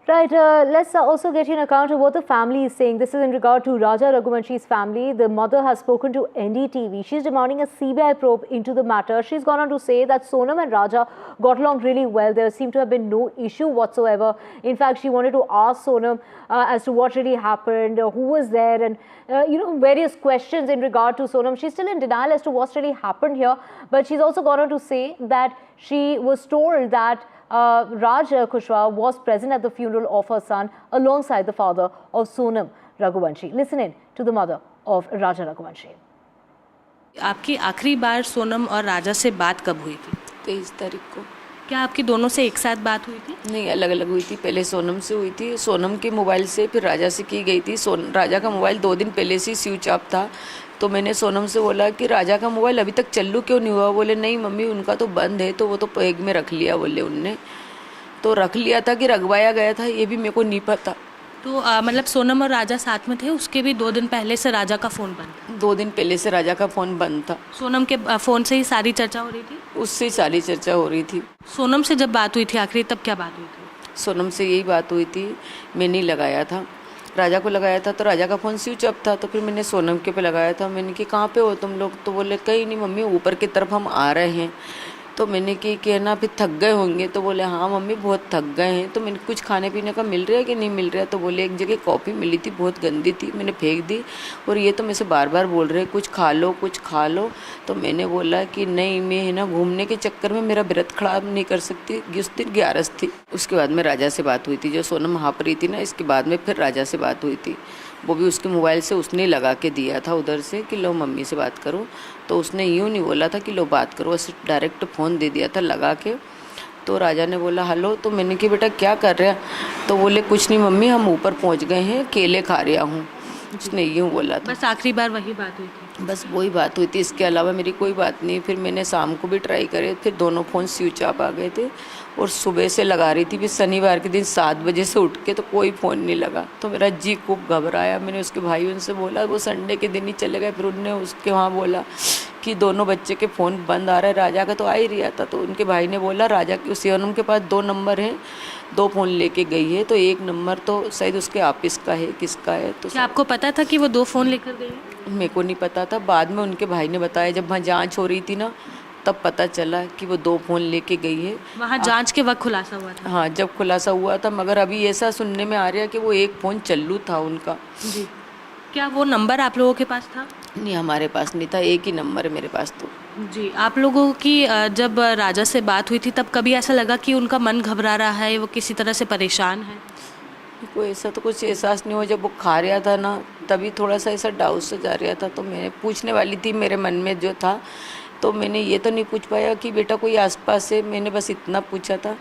[SPEAKER 4] Right, let's also get you an account of what the family is saying. This is in regard to Raja Raghuvanshi's family. The mother has spoken to NDTV. She's demanding a CBI probe into the matter. She's gone on to say that Sonam and Raja got along really well. There seemed to have been no issue whatsoever. In fact, she wanted to ask Sonam as to what really happened, who was there, and various questions in regard to Sonam. She's still in denial as to what's really happened here, but she's also gone on to say that she was told that Raj Kushwaha was present at the funeral of her son alongside the father of Sonam Raghuvanshi. Listen in to the mother of Raja Raghuvanshi.
[SPEAKER 10] आपकी आखिरी बार सोनम और राजा से बात कब हुई थी?
[SPEAKER 27] 23 तारीख को।
[SPEAKER 10] क्या आपकी दोनों से एक साथ बात हुई थी?
[SPEAKER 27] नहीं, अलग अलग हुई थी। पहले सोनम से हुई थी, सोनम के मोबाइल से, फिर राजा से की गई थी। राजा का मोबाइल 2 दिन पहले से स्विच ऑफ था, तो मैंने सोनम से बोला कि राजा का मोबाइल अभी तक चालू क्यों नहीं हुआ? बोले नहीं मम्मी उनका तो बंद है, तो वो तो बैग में रख लिया, बोले उनने तो रख लिया था कि रखवाया गया था, ये भी मेरे को नहीं पता।
[SPEAKER 10] तो मतलब सोनम और राजा साथ में थे, उसके भी 2 दिन पहले से राजा का फ़ोन बंद था?
[SPEAKER 27] 2 दिन पहले से राजा का फ़ोन बंद था।
[SPEAKER 10] सोनम के फ़ोन से ही सारी चर्चा हो रही थी?
[SPEAKER 27] उससे ही सारी चर्चा हो रही थी।
[SPEAKER 10] सोनम से जब बात हुई थी आखिरी, तब क्या बात हुई थी?
[SPEAKER 27] सोनम से यही बात हुई थी, मैंने लगाया था, राजा को लगाया था, तो राजा का फ़ोन स्विच ऑफ था, तो फिर मैंने सोनम के पे लगाया था। मैंने कि कहाँ पे हो तुम लोग? तो बोले कहीं नहीं मम्मी, ऊपर की तरफ हम आ रहे हैं। तो मैंने कि ना फिर थक गए होंगे? तो बोले हाँ मम्मी बहुत थक गए हैं। तो मैंने कुछ खाने पीने का मिल रहा है कि नहीं मिल रहा है? तो बोले एक जगह कॉफ़ी मिली थी, बहुत गंदी थी, मैंने फेंक दी, और ये तो मेरे से बार बार बोल रहे कुछ खा लो कुछ खा लो। तो मैंने बोला कि नहीं, मैं है ना घूमने के चक्कर में मेरा व्रत खराब नहीं कर सकती, उस दिन 11 थी। उसके बाद में राजा से बात हुई थी, जो सोनम वहाँ पर रही थी ना, इसके बाद में फिर राजा से बात हुई थी। वो भी उसके मोबाइल से उसने लगा के दिया था उधर से कि लो मम्मी से बात करो, तो उसने यूँ नहीं बोला था कि लो बात करो, उससे डायरेक्ट फ़ोन दे दिया था लगा के। तो राजा ने बोला हेलो, तो मैंने कि बेटा क्या कर रहा है? तो बोले कुछ नहीं मम्मी, हम ऊपर पहुंच गए हैं, केले खा रहा हूँ। उसने यूँ बोला था।
[SPEAKER 10] बस आखिरी बार वही बात हुई थी?
[SPEAKER 27] बस वही बात हुई थी, इसके अलावा मेरी कोई बात नहीं। फिर मैंने शाम को भी ट्राई करे, फिर दोनों फ़ोन स्विच ऑफ आ गए थे और सुबह से लगा रही थी। फिर शनिवार के दिन 7 बजे से उठ के तो कोई फ़ोन नहीं लगा, तो मेरा जी खूब घबराया। मैंने उसके भाई उनसे बोला, वो संडे के दिन ही चले गए। फिर उनने उसके वहाँ बोला कि दोनों बच्चे के फ़ोन बंद आ रहा है, राजा का तो आ ही रहा था। तो उनके भाई ने बोला राजा की सोनम के पास 2 नंबर हैं, 2 फ़ोन लेके गई है, तो 1 नंबर तो शायद उसके ऑफिस का है, किसका है। तो
[SPEAKER 10] क्या आपको पता था कि वो 2 फ़ोन लेकर गई?
[SPEAKER 27] मेरे को नहीं पता था, बाद में उनके भाई ने बताया। जब वहाँ जांच हो रही थी ना, तब पता चला कि वो 2 फ़ोन लेके गई है।
[SPEAKER 10] वहाँ जांच के वक्त खुलासा हुआ था?
[SPEAKER 27] हाँ, जब खुलासा हुआ था, मगर अभी ऐसा सुनने में आ रहा है कि वो 1 फ़ोन चालू था उनका।
[SPEAKER 10] जी। क्या वो नंबर आप लोगों के पास था?
[SPEAKER 27] नहीं, हमारे पास नहीं था, 1 ही नंबर है मेरे पास। तो
[SPEAKER 10] जी, आप लोगों की जब राजा से बात हुई थी तब कभी ऐसा लगा कि उनका मन घबरा रहा है, वो किसी तरह से परेशान है?
[SPEAKER 27] कोई ऐसा तो कुछ एहसास नहीं हुआ। जब वो खा रहा था ना, तभी थोड़ा सा ऐसा डाउट सा जा रहा था। तो मैं पूछने वाली थी, मेरे मन में जो था, तो मैंने ये तो नहीं पूछ पाया कि बेटा कोई आसपास है। मैंने बस इतना पूछा था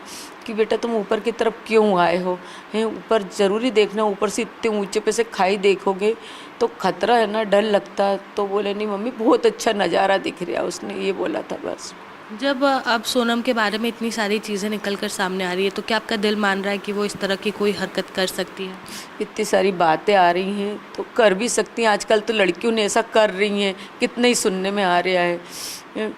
[SPEAKER 27] कि बेटा तुम ऊपर की तरफ क्यों आए हो, हैं ऊपर ज़रूरी देखना, ऊपर से इतने ऊंचे पे से खाई देखोगे तो खतरा है ना, डर लगता। तो बोले नहीं मम्मी, बहुत अच्छा नज़ारा दिख रहा है, उसने ये बोला था बस।
[SPEAKER 10] जब अब सोनम के बारे में इतनी सारी चीज़ें निकल कर सामने आ रही है, तो क्या आपका दिल मान रहा है कि वो इस तरह की कोई हरकत कर सकती है?
[SPEAKER 27] इतनी सारी बातें आ रही हैं तो कर भी सकती हैं। आजकल तो लड़कियों ने ऐसा कर रही हैं, कितने ही सुनने में आ रहा है।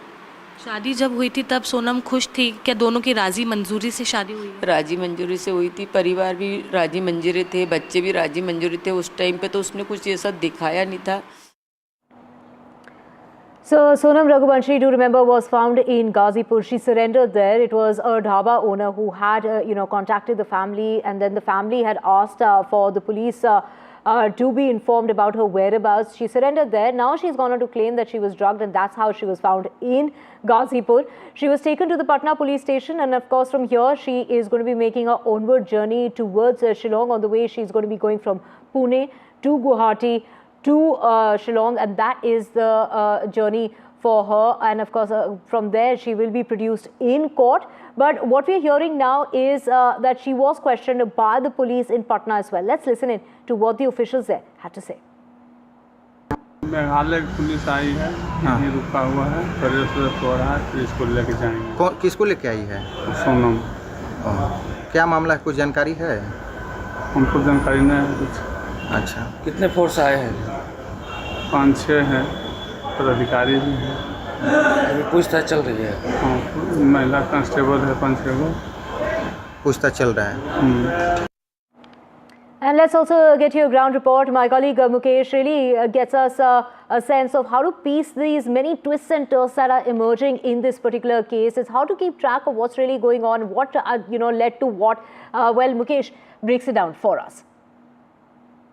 [SPEAKER 10] शादी जब हुई थी तब सोनम खुश थी? क्या दोनों की राजी मंजूरी से शादी हुई?
[SPEAKER 27] राजी मंजूरी से हुई थी, परिवार भी राजी मंजूरी थे, बच्चे भी राजी मंजूरी थे। उस टाइम पे तो उसने कुछ ऐसा दिखाया नहीं था।
[SPEAKER 4] So Sonam Raghuvanshi, do remember, was found in Ghazipur. She surrendered there. It was a dhaba owner who had, contacted the family, and then the family had asked for the police to be informed about her whereabouts. She surrendered there. Now she's gone on to claim that she was drugged, and that's how she was found in Ghazipur. She was taken to the Patna police station, and of course from here she is going to be making her onward journey towards Shillong. On the way she's going to be going from Pune to Guwahati to Shillong, and that is the journey for her. And of course from there she will be produced in court. But what we're hearing now is that she was questioned by the police in Patna as well. Let's listen in to what the officials there had to say.
[SPEAKER 5] Meghalaya police आई है, यहीं रुका हुआ है, प्रदेश हो रहा है, फिर इसको लेके जाएंगे।
[SPEAKER 11] कौन किसको लेके आई है?
[SPEAKER 5] सोनम।
[SPEAKER 11] क्या मामला है, कुछ जानकारी है?
[SPEAKER 5] हमको जानकारी नहीं है कुछ।
[SPEAKER 11] अच्छा,
[SPEAKER 5] कितने फोर्स आए हैं? 5-6 हैं, पदाधिकारी भी हैं। अभी पूछताछ चल रही है। हाँ, महिला कांस्टेबल है, 5-6 गो।
[SPEAKER 11] पूछताछ चल रहा है।
[SPEAKER 4] And let's also get your ground report. My colleague Mukesh really gets us a sense of how to piece these many twists and turns that are emerging in this particular case. Is how to keep track of what's really going on, what led to what. Well, Mukesh breaks it down for us.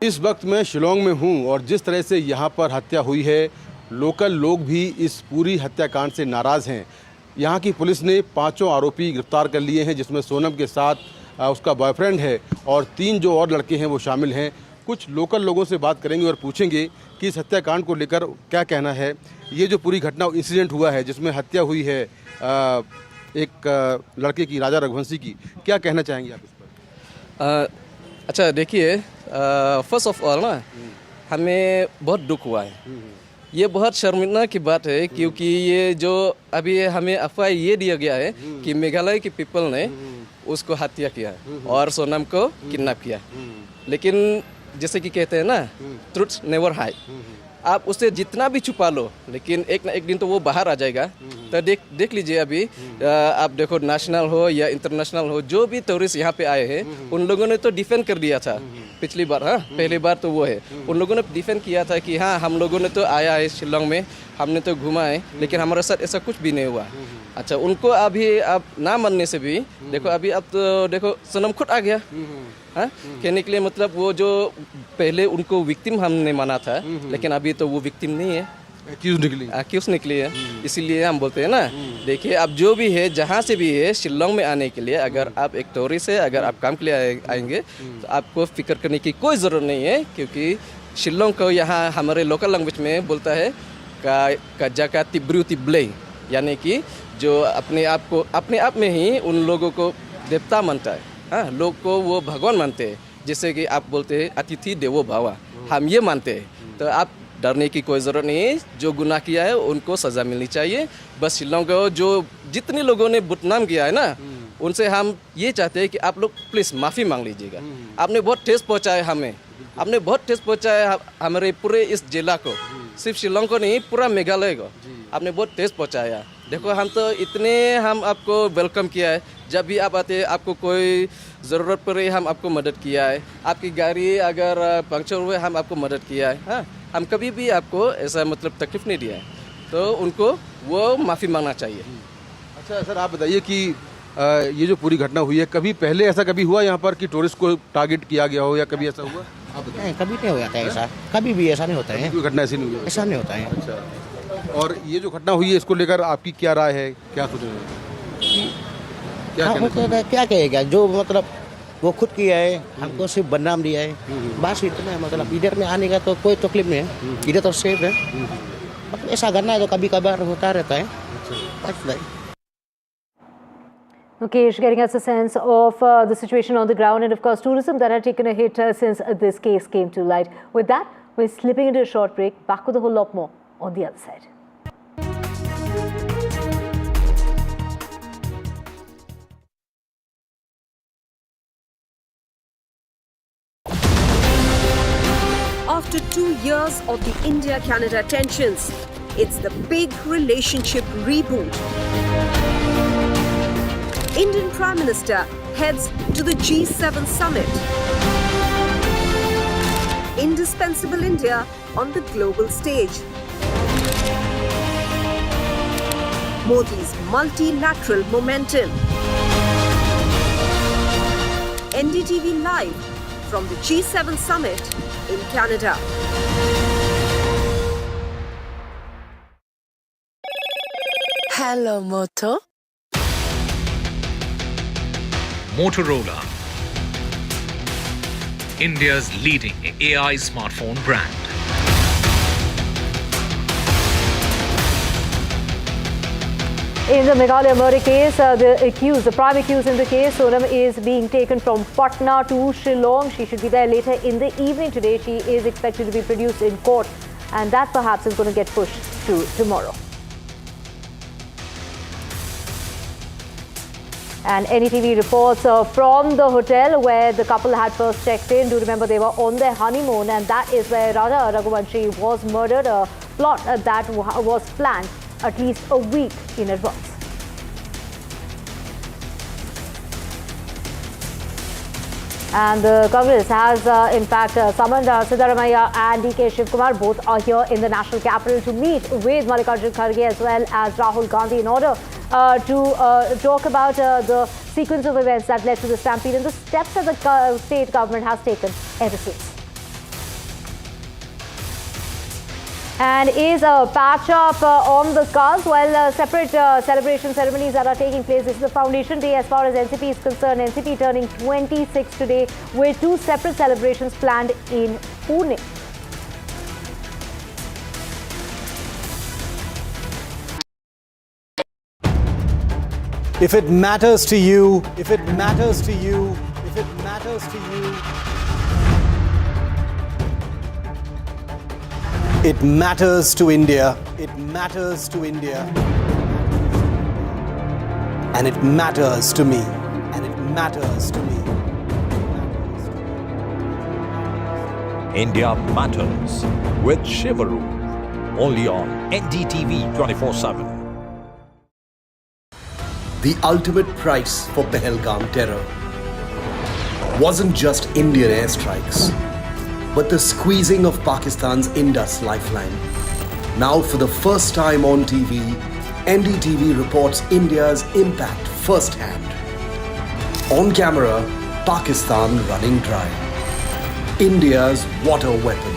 [SPEAKER 12] इस वक्त मैं शिलोंग में हूं और जिस तरह से यहां पर हत्या हुई है, लोकल लोग भी इस पूरी हत्याकांड से नाराज़ हैं। यहां की पुलिस ने 5 आरोपी गिरफ्तार कर लिए हैं, जिसमें सोनम के साथ उसका बॉयफ्रेंड है और 3 जो और लड़के हैं वो शामिल हैं। कुछ लोकल लोगों से बात करेंगे और पूछेंगे कि इस हत्याकांड को लेकर क्या कहना है। ये जो पूरी घटना इंसिडेंट हुआ है जिसमें हत्या हुई है एक लड़के की, राजा रघुवंशी की, क्या कहना चाहेंगे आप इस पर?
[SPEAKER 13] अच्छा देखिए, फर्स्ट ऑफ ऑल ना, हमें बहुत दुख हुआ है। ये बहुत शर्मिंदा की बात है, क्योंकि ये जो अभी हमें अफवाह ये दिया गया है कि मेघालय के पीपल ने उसको हत्या किया और सोनम को किडनैप किया। लेकिन जैसे कि कहते हैं ना, ट्रुथ नेवर हाइड। आप उसे जितना भी छुपा लो, लेकिन एक ना एक दिन तो वो बाहर आ जाएगा। तो देख लीजिए, अभी आप देखो, नेशनल हो या इंटरनेशनल हो, जो भी टूरिस्ट यहाँ पे आए हैं, उन लोगों ने तो डिफेंड कर दिया था पिछली बार। हाँ, पहली बार तो वो है, उन लोगों ने डिफेंड किया था कि हाँ, हम लोगों ने तो आया है शिलोंग में, हमने तो घुमा है, लेकिन हमारे साथ ऐसा कुछ भी नहीं हुआ। अच्छा, उनको अभी आप ना मानने से भी देखो, अभी अब तो देखो सोनम खुद आ गया। हाँ, कहने के लिए मतलब वो जो पहले उनको विक्टिम हमने माना था, लेकिन अभी तो वो विक्टिम नहीं है, एक्यूज निकली है। इसीलिए हम बोलते हैं ना, देखिए अब जो भी है, जहाँ से भी है, शिलोंग में आने के लिए अगर आप एक टूरिस्ट है, अगर आप काम के लिए आएंगे तो आपको फिक्र करने की कोई ज़रूरत नहीं है, क्योंकि शिलोंग को यहाँ हमारे लोकल लैंग्वेज में बोलता है का जका तिब्रू तिब्ले, यानी कि जो अपने आप में ही उन लोगों को देवता मानता है। हाँ, लोग को वो भगवान मानते हैं, जैसे कि आप बोलते हैं अतिथि देवो भव, हम ये मानते हैं। तो आप डरने की कोई ज़रूरत नहीं है। जो गुनाह किया है उनको सज़ा मिलनी चाहिए। बस शिलोंग को जो जितने लोगों ने बदनाम किया है ना, उनसे हम ये चाहते हैं कि आप लोग प्लीज़ माफ़ी मांग लीजिएगा। आपने बहुत ठेस पहुँचाया हमें, आपने बहुत ठेस पहुँचाया हमारे पूरे इस जिला को, सिर्फ शिलोंग को नहीं पूरा मेघालय को आपने बहुत ठेस पहुँचाया। देखो हम तो इतने हम आपको वेलकम किया है, जब भी आप आते हैं आपको कोई ज़रूरत पड़े हम आपको मदद किया है, आपकी गाड़ी अगर पंक्चर हुए हम आपको मदद किया है। हाँ, हम कभी भी आपको ऐसा मतलब तकलीफ नहीं दिया है, तो उनको वो माफ़ी मांगना चाहिए।
[SPEAKER 12] अच्छा सर, आप बताइए कि ये जो पूरी घटना हुई है, कभी पहले ऐसा कभी हुआ यहाँ पर कि टूरिस्ट को टारगेट किया गया हो या कभी ऐसा हुआ?
[SPEAKER 3] नहीं, कभी नहीं हो जाता है ऐसा, कभी भी ऐसा नहीं होता है।
[SPEAKER 12] कोई घटना ऐसी नहीं हुई?
[SPEAKER 3] ऐसा नहीं होता है।
[SPEAKER 12] अच्छा, और ये जो घटना हुई है इसको लेकर आपकी क्या राय है, क्या सोच रहे हैं?
[SPEAKER 3] क्या कहेगा, जो मतलब वो खुद किया है, हमको सिर्फ बदनाम दिया है, बस इतना है। मतलब इधर में आने का तो कोई तकलीफ नहीं है, इधर तो सेफ है। मतलब ऐसा करना है तो कभी कभार होता रहता है।
[SPEAKER 4] Mukesh, getting us a sense of the situation on the ground and of course tourism that had taken a hit since this case came to light. With that, we're slipping into a short break. Back with a whole lot more on the other side.
[SPEAKER 9] After 2 years of the India-Canada tensions, it's the big relationship reboot. Indian Prime Minister heads to the G7 summit. Indispensable India on the global stage. Modi's multilateral momentum. NDTV live from the G7 summit in Canada.
[SPEAKER 15] Hello, Moto.
[SPEAKER 16] Motorola, India's leading AI smartphone brand.
[SPEAKER 4] In the Meghalaya murder case, the prime accused in the case, Sonam, is being taken from Patna to Shillong. She should be there later in the evening today. She is expected to be produced in court, and that perhaps is going to get pushed to tomorrow. And NDTV reports from the hotel where the couple had first checked in. Do remember they were on their honeymoon, and that is where Sonam Raghuvanshi was murdered. A plot that was planned at least a week in advance. And the Congress has in fact summoned Siddaramaiah and DK Shivkumar. Both are here in the national capital to meet with Mallikarjun Kharge as well as Rahul Gandhi in order to talk about the sequence of events that led to the stampede and the steps that the state government has taken ever since. And is a patch up on the cards while separate celebration ceremonies that are taking place. This is the foundation day as far as NCP is concerned. NCP turning 26 today with 2 separate celebrations planned in Pune.
[SPEAKER 17] If it matters to you, if it matters to you, if it matters to you, it matters to India. It matters to India. And it matters to me. And it matters to me.
[SPEAKER 14] India Matters with Shivaru. Only on NDTV 24x7.
[SPEAKER 18] The ultimate price for Pahalgam terror wasn't just Indian airstrikes, but the squeezing of Pakistan's Indus lifeline. Now, for the first time on TV, NDTV reports India's impact firsthand. On camera, Pakistan running dry. India's water weapon.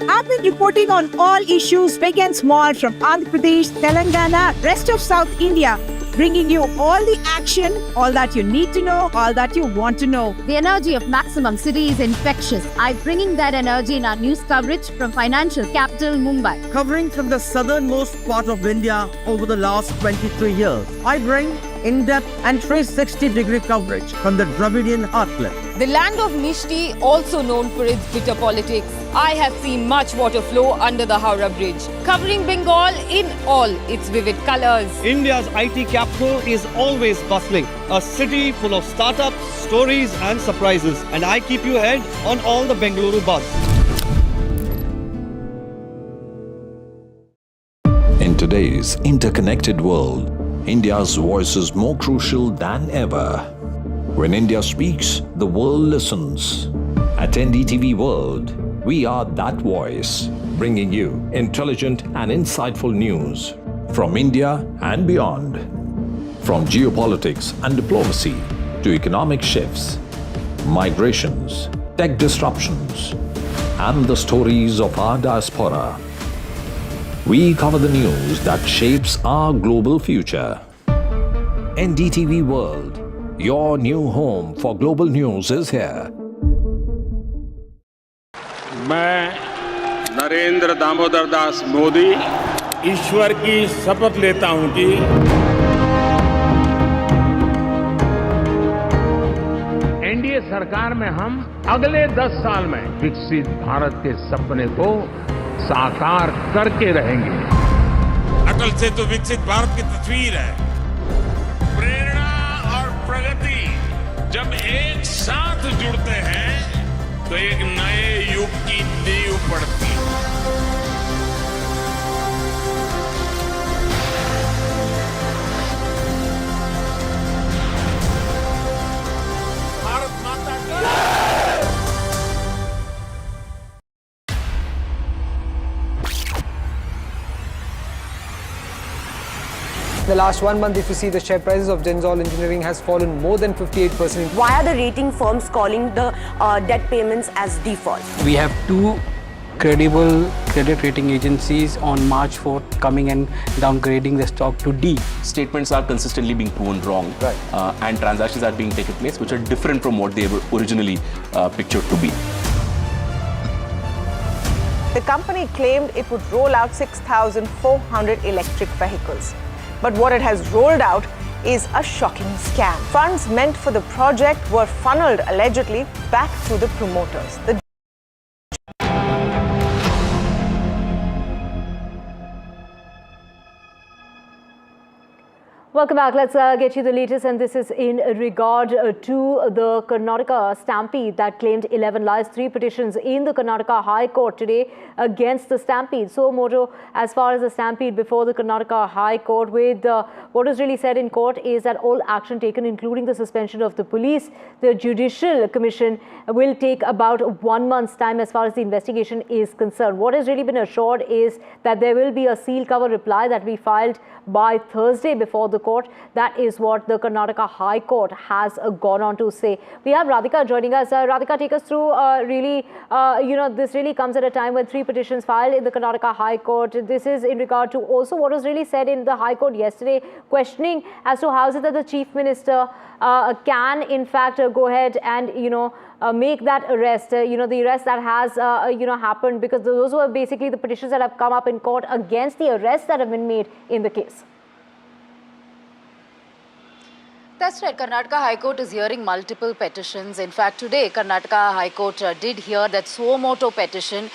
[SPEAKER 19] I've been reporting on all issues, big and small, from Andhra Pradesh, Telangana, rest of South India. bringing you all the action, all that you need to know, all that you want to know.
[SPEAKER 22] The energy of Maximum City is infectious. I'm bringing that energy in our news coverage from financial capital Mumbai.
[SPEAKER 1] Covering from the southernmost part of India over the last 23 years. I bring in-depth and 360-degree coverage from the Dravidian heartland.
[SPEAKER 20] The land of Mishti, also known for its bitter politics. I have seen much water flow under the Howrah Bridge, covering Bengal in all its vivid colors.
[SPEAKER 1] India's IT capital is always bustling. A city full of startups, stories and surprises. And I keep you ahead on all the Bengaluru buzz.
[SPEAKER 14] In today's interconnected world, India's voice is more crucial than ever. When India speaks, the world listens. At NDTV World, we are that voice, bringing you intelligent and insightful news from India and beyond. From geopolitics and diplomacy to economic shifts, migrations, tech disruptions, and the stories of our diaspora. We cover the news that shapes our global future. NDTV World, your new home for global news is here.
[SPEAKER 21] मैं नरेंद्र दामोदर दास मोदी ईश्वर की शपथ लेता हूं कि NDA सरकार में हम अगले 10 साल में विकसित भारत के सपने को साकार करके रहेंगे। अटल से तो विकसित भारत की तस्वीर है। प्रेरणा और प्रगति जब एक साथ जुड़ते हैं तो एक नए युग की नींव पड़ती है। भारत माता की
[SPEAKER 23] The last 1 month, if you see, the share prices of Genzol Engineering has fallen more than 58%.
[SPEAKER 24] Why are the rating firms calling the debt payments as default?
[SPEAKER 25] We have two credible credit rating agencies on March 4th coming and downgrading the stock to D.
[SPEAKER 26] Statements are consistently being proven wrong, right. And transactions are being taken place which are different from what they were originally pictured to be.
[SPEAKER 28] The company claimed it would roll out 6,400 electric vehicles. But what it has rolled out is a shocking scam. Funds meant for the project were funneled allegedly back to the promoters.
[SPEAKER 4] Welcome back. Let's get you the latest, and this is in regard to the Karnataka stampede that claimed 11 lives. 3 petitions in the Karnataka High Court today against the stampede. So motto as far as the stampede before the Karnataka High Court, with what is really said in court is that all action taken, including the suspension of the police, the Judicial Commission will take about 1 month's time as far as the investigation is concerned. What has really been assured is that there will be a seal cover reply that we filed by Thursday before the court. That is what the Karnataka High Court has gone on to say. We have Radhika joining us. Radhika, take us through this really comes at a time when 3 petitions filed in the Karnataka High Court. This is in regard to also what was really said in the High Court yesterday, questioning as to how is it that the Chief Minister can in fact go ahead and make that arrest, the arrest that has happened, because those were basically the petitions that have come up in court against the arrests that have been made in the case.
[SPEAKER 29] That's right. Karnataka High Court is hearing multiple petitions. In fact, today, Karnataka High Court did hear that suo motu petition.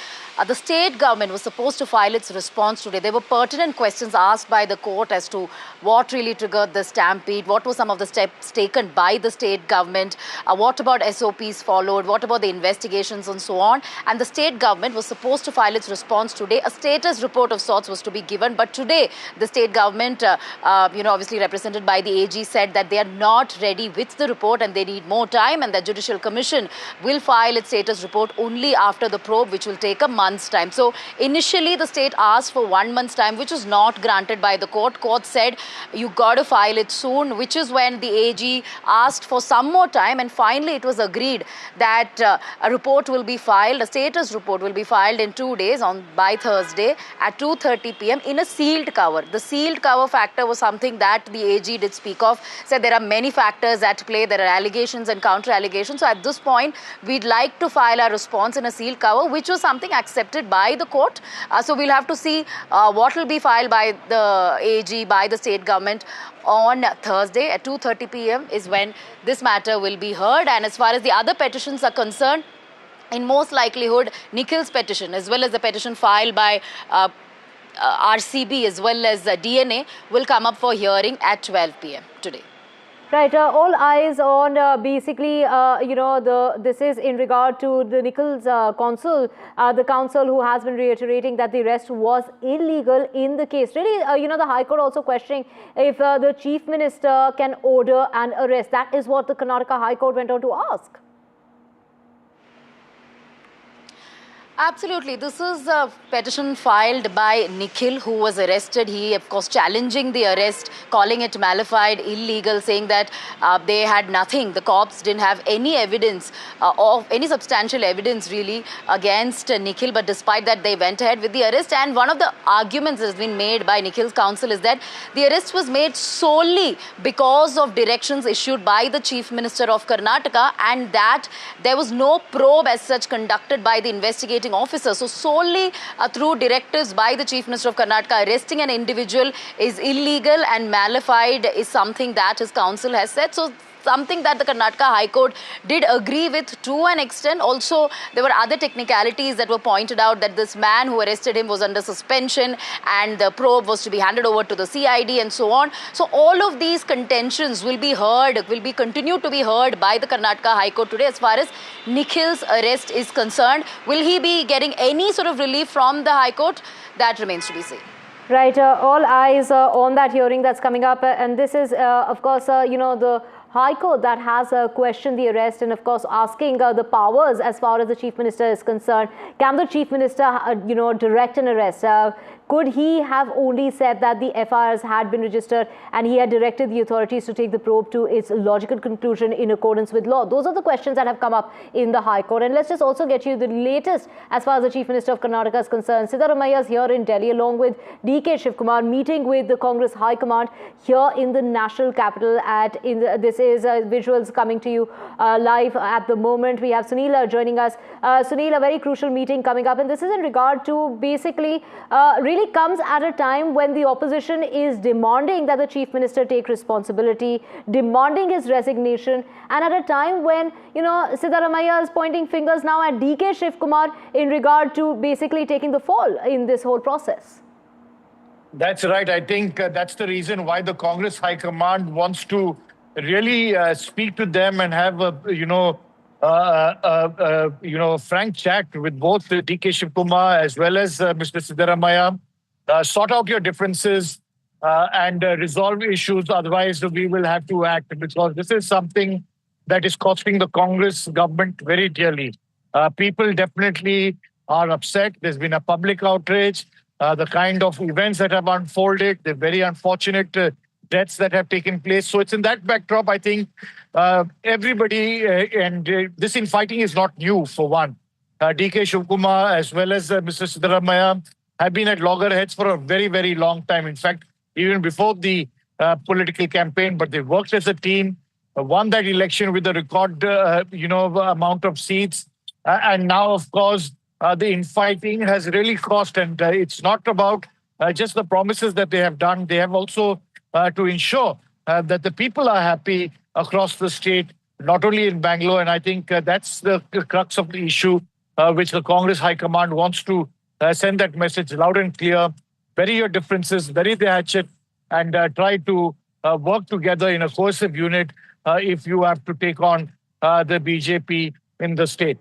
[SPEAKER 29] The state government was supposed to file its response today. There were pertinent questions asked by the court as to what really triggered the stampede, what were some of the steps taken by the state government, what about SOPs followed, what about the investigations and so on. And the state government was supposed to file its response today. A status report of sorts was to be given. But today, the state government, obviously represented by the AG, said that they are not ready with the report and they need more time, and the Judicial Commission will file its status report only after the probe, which will take a month. month's time. So initially the state asked for 1 month's time, which was not granted by the court. Court said you got to file it soon, which is when the AG asked for some more time, and finally it was agreed that a report will be filed, a status report will be filed in 2 days by Thursday at 2:30 p.m. in a sealed cover. The sealed cover factor was something that the AG did speak of, said there are many factors at play, there are allegations and counter allegations. So at this point, we'd like to file our response in a sealed cover, which was something accepted by the court. So we'll have to see what will be filed by the AG, by the state government on Thursday at 2:30 p.m. is when this matter will be heard. And as far as the other petitions are concerned, in most likelihood, Nikhil's petition as well as the petition filed by RCB as well as DNA will come up for hearing at 12 p.m. today.
[SPEAKER 4] Right, all eyes on basically, this is in regard to the Nikhil's counsel, the counsel who has been reiterating that the arrest was illegal in the case. Really, the High Court also questioning if the Chief Minister can order an arrest. That is what the Karnataka High Court went on to ask.
[SPEAKER 29] Absolutely. This is a petition filed by Nikhil, who was arrested. He, of course, challenging the arrest, calling it malified, illegal, saying that they had nothing. The cops didn't have any evidence of any substantial evidence really against Nikhil. But despite that, they went ahead with the arrest. And one of the arguments that has been made by Nikhil's counsel is that the arrest was made solely because of directions issued by the Chief Minister of Karnataka, and that there was no probe as such conducted by the investigating officer. So solely through directives by the Chief Minister of Karnataka, arresting an individual is illegal, and malified is something that his counsel has said. So something that the Karnataka High Court did agree with to an extent. Also, there were other technicalities that were pointed out, that this man who arrested him was under suspension and the probe was to be handed over to the CID and so on. So all of these contentions will be heard, will be continued to be heard by the Karnataka High Court today. As far as Nikhil's arrest is concerned, will he be getting any sort of relief from the High Court? That remains to be seen.
[SPEAKER 4] Right, all eyes on that hearing that's coming up, and this is, of course, the High Court that has questioned the arrest and, of course, asking the powers as far as the Chief Minister is concerned. Can the Chief Minister, direct an arrest? Could he have only said that the FIRs had been registered and he had directed the authorities to take the probe to its logical conclusion in accordance with law? Those are the questions that have come up in the High Court. And let's just also get you the latest as far as the Chief Minister of Karnataka is concerned. Siddaramaiah is here in Delhi along with DK Shivkumar, meeting with the Congress High Command here in the national capital. This is visuals coming to you live at the moment. We have Sunil joining us. Sunil, a very crucial meeting coming up, and this is in regard to basically really comes at a time when the opposition is demanding that the Chief Minister take responsibility, demanding his resignation, and at a time when, Siddaramaiah is pointing fingers now at DK Shivkumar in regard to basically taking the fall in this whole process.
[SPEAKER 2] That's right. I think that's the reason why the Congress High Command wants to really speak to them and have frank chat with both DK Shivkumar as well as Mr. Siddaramaiah. Sort out your differences and resolve issues. Otherwise, we will have to act, because this is something that is costing the Congress government very dearly. People definitely are upset. There's been a public outrage. The kind of events that have unfolded, the very unfortunate deaths that have taken place. So it's in that backdrop, I think, everybody, this infighting is not new, for one. DK Shivkumar as well as Mr. Siddaramaiah have been at loggerheads for a very, very long time. In fact, even before the political campaign, but they worked as a team, won that election with a record, amount of seats. And now, of course, the infighting has really cost. And it's not about just the promises that they have done. They have also to ensure that the people are happy across the state, not only in Bangalore. And I think that's the crux of the issue, which the Congress High Command wants to send that message loud and clear. Bury your differences, bury the hatchet, and try to work together in a cohesive unit if you have to take on the BJP in the state.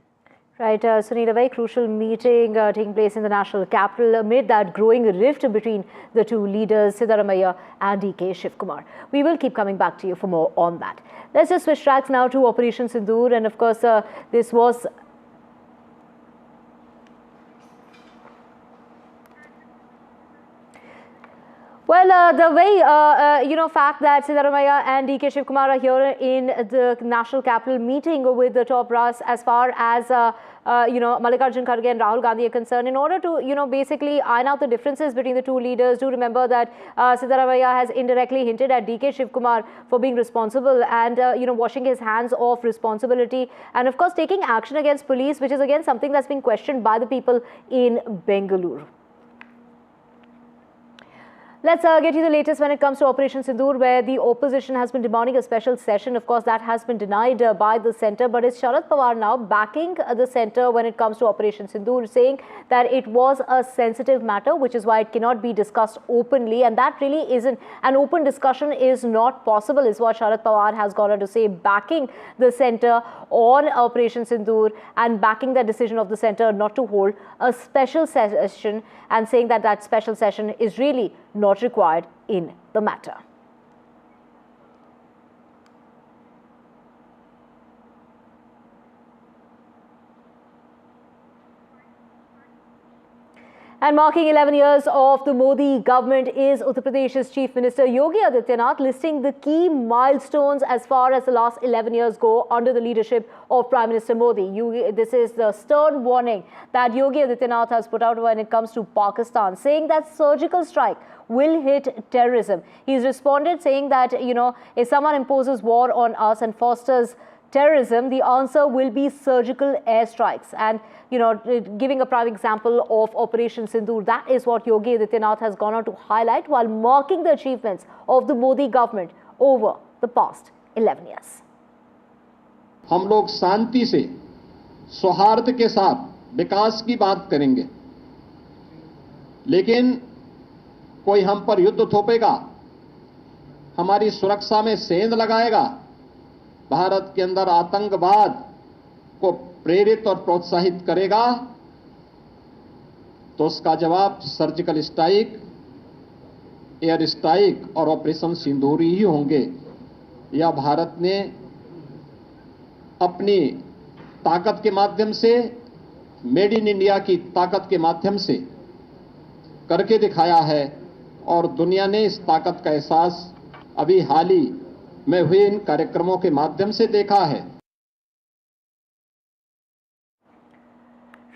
[SPEAKER 4] Right, Sunil, a very crucial meeting taking place in the national capital amid that growing rift between the two leaders, Siddaramaiah and DK Shivkumar. We will keep coming back to you for more on that. Let's just switch tracks now to Operation Sindoor, and of course, this was Well, the very, fact that Siddaramaiah and DK Shivkumar are here in the national capital meeting with the top brass as far as, Mallikarjun Kharge and Rahul Gandhi are concerned, in order to, basically iron out the differences between the two leaders. Do remember that Siddaramaiah has indirectly hinted at DK Shivkumar for being responsible and, washing his hands off responsibility and, of course, taking action against police, which is, again, something that's been questioned by the people in Bengaluru. Let's get you the latest when it comes to Operation Sindoor, where the opposition has been demanding a special session. Of course, that has been denied by the centre. But is Sharad Pawar now backing the centre when it comes to Operation Sindoor, saying that it was a sensitive matter, which is why it cannot be discussed openly. And that really isn't an open discussion is not possible, is what Sharad Pawar has gone on to say, backing the centre on Operation Sindoor and backing the decision of the centre not to hold a special session, and saying that that special session is really not required in the matter. And marking 11 years of the Modi government is Uttar Pradesh's Chief Minister Yogi Adityanath, listing the key milestones as far as the last 11 years go under the leadership of Prime Minister Modi. This is the stern warning that Yogi Adityanath has put out when it comes to Pakistan, saying that surgical strike will hit terrorism. He's responded saying that, if someone imposes war on us and fosters terrorism, the answer will be surgical airstrikes. And, giving a prime example of Operation Sindoor, that is what Yogi Adityanath has gone on to highlight while marking the achievements of the Modi government over the past 11 years.
[SPEAKER 5] हम लोग शांति से, सौहार्द के साथ विकास की बात करेंगे, लेकिन कोई हम पर युद्ध थोपेगा, हमारी सुरक्षा में सेंध लगाएगा, भारत के अंदर आतंकवाद को प्रेरित और प्रोत्साहित करेगा, तो उसका जवाब सर्जिकल स्ट्राइक, एयर स्ट्राइक और ऑपरेशन सिंदूर ही होंगे। यह भारत ने अपनी ताकत के माध्यम से, मेड इन इंडिया की ताकत के माध्यम से करके दिखाया है और दुनिया ने इस ताकत का एहसास अभी हाल ही में हुए इन कार्यक्रमों के माध्यम से देखा है।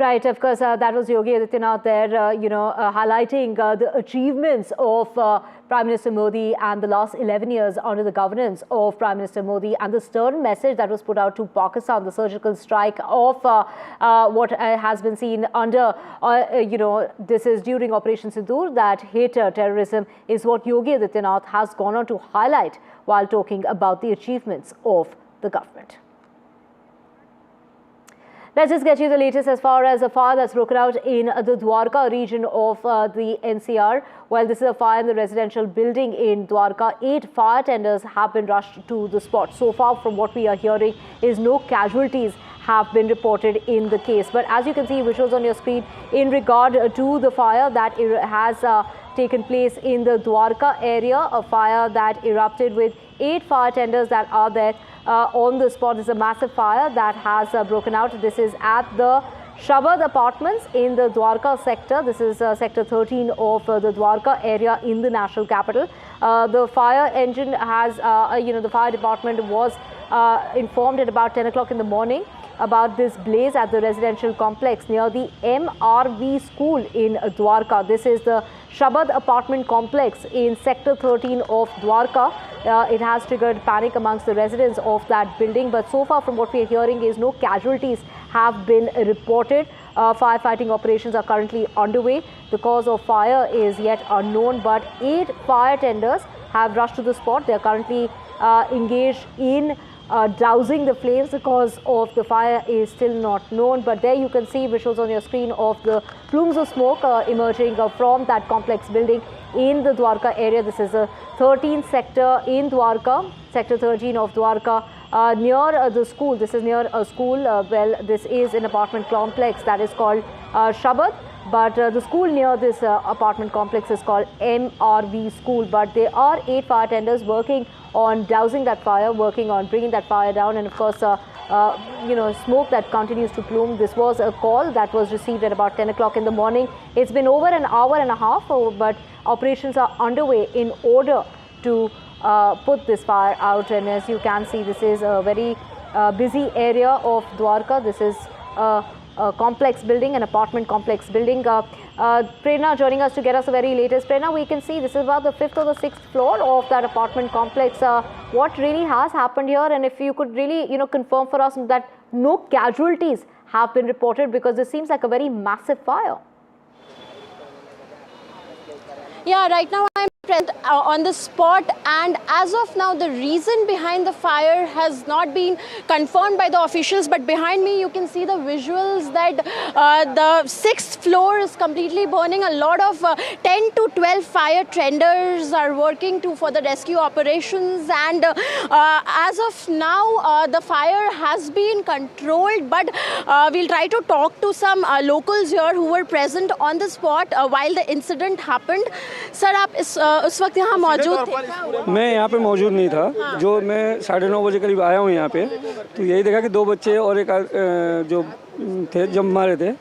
[SPEAKER 4] Right, of course, that was Yogi Adityanath there, highlighting the achievements of Prime Minister Modi and the last 11 years under the governance of Prime Minister Modi, and the stern message that was put out to Pakistan, the surgical strike of what has been seen under, this is during Operation Sindoor that hit terrorism, is what Yogi Adityanath has gone on to highlight while talking about the achievements of the government. Let's just get you the latest as far as a fire that's broken out in the Dwarka region of the NCR. Well, this is a fire in the residential building in Dwarka. 8 fire tenders have been rushed to the spot. So far, from what we are hearing, is no casualties have been reported in the case. But as you can see visuals on your screen, in regard to the fire that has taken place in the Dwarka area, a fire that erupted with 8 fire tenders that are there on the spot. This is a massive fire that has broken out. This is at the Shabad apartments in the Dwarka sector. This is sector 13 of the Dwarka area in the national capital. The fire engine has, the fire department was informed at about 10 o'clock in the morning about this blaze at the residential complex near the MRV school in Dwarka. This is the Shabad apartment complex in sector 13 of Dwarka. It has triggered panic amongst the residents of that building, but so far from what we are hearing is no casualties have been reported. Firefighting operations are currently underway. The cause of fire is yet unknown, but 8 fire tenders have rushed to the spot. They are currently engaged in dousing the flames. The cause of the fire is still not known, but there you can see visuals on your screen of the plumes of smoke emerging from that complex building in the Dwarka area. This is the 13th sector in Dwarka, sector 13 of Dwarka, near the school. This is near a school. Well, this is an apartment complex that is called Shabad, but the school near this apartment complex is called MRV school. But there are 8 fire tenders working on dousing that fire, working on bringing that fire down, and of course smoke that continues to plume. This was a call that was received at about 10 o'clock in the morning. It's been over an hour and a half, but operations are underway in order to put this fire out. And as you can see, this is a very busy area of Dwarka. This is a complex building, an apartment complex building. Prerna joining us to get us the very latest. Prerna, we can see this is about the 5th or the 6th floor of that apartment complex. What really has happened here, and if you could really confirm for us that no casualties have been reported, because this seems like a very massive fire.
[SPEAKER 3] Yeah, right now I'm present on the spot, and as of now the reason behind the fire has not been confirmed by the officials, but behind me you can see the visuals that the 6th floor is completely burning. A lot of 10 to 12 fire tenders are working for the rescue operations, and as of now the fire has been controlled, but we'll try to talk to some locals here who were present on the spot while the incident happened. Sir, आप उस वक्त यहाँ मौजूद थे?
[SPEAKER 6] मैं यहाँ पे मौजूद नहीं था। जो मैं 9:30 बजे करीब आया हूँ यहाँ पे, तो यही देखा कि 2 बच्चे और एक जो थे जब मारे थे।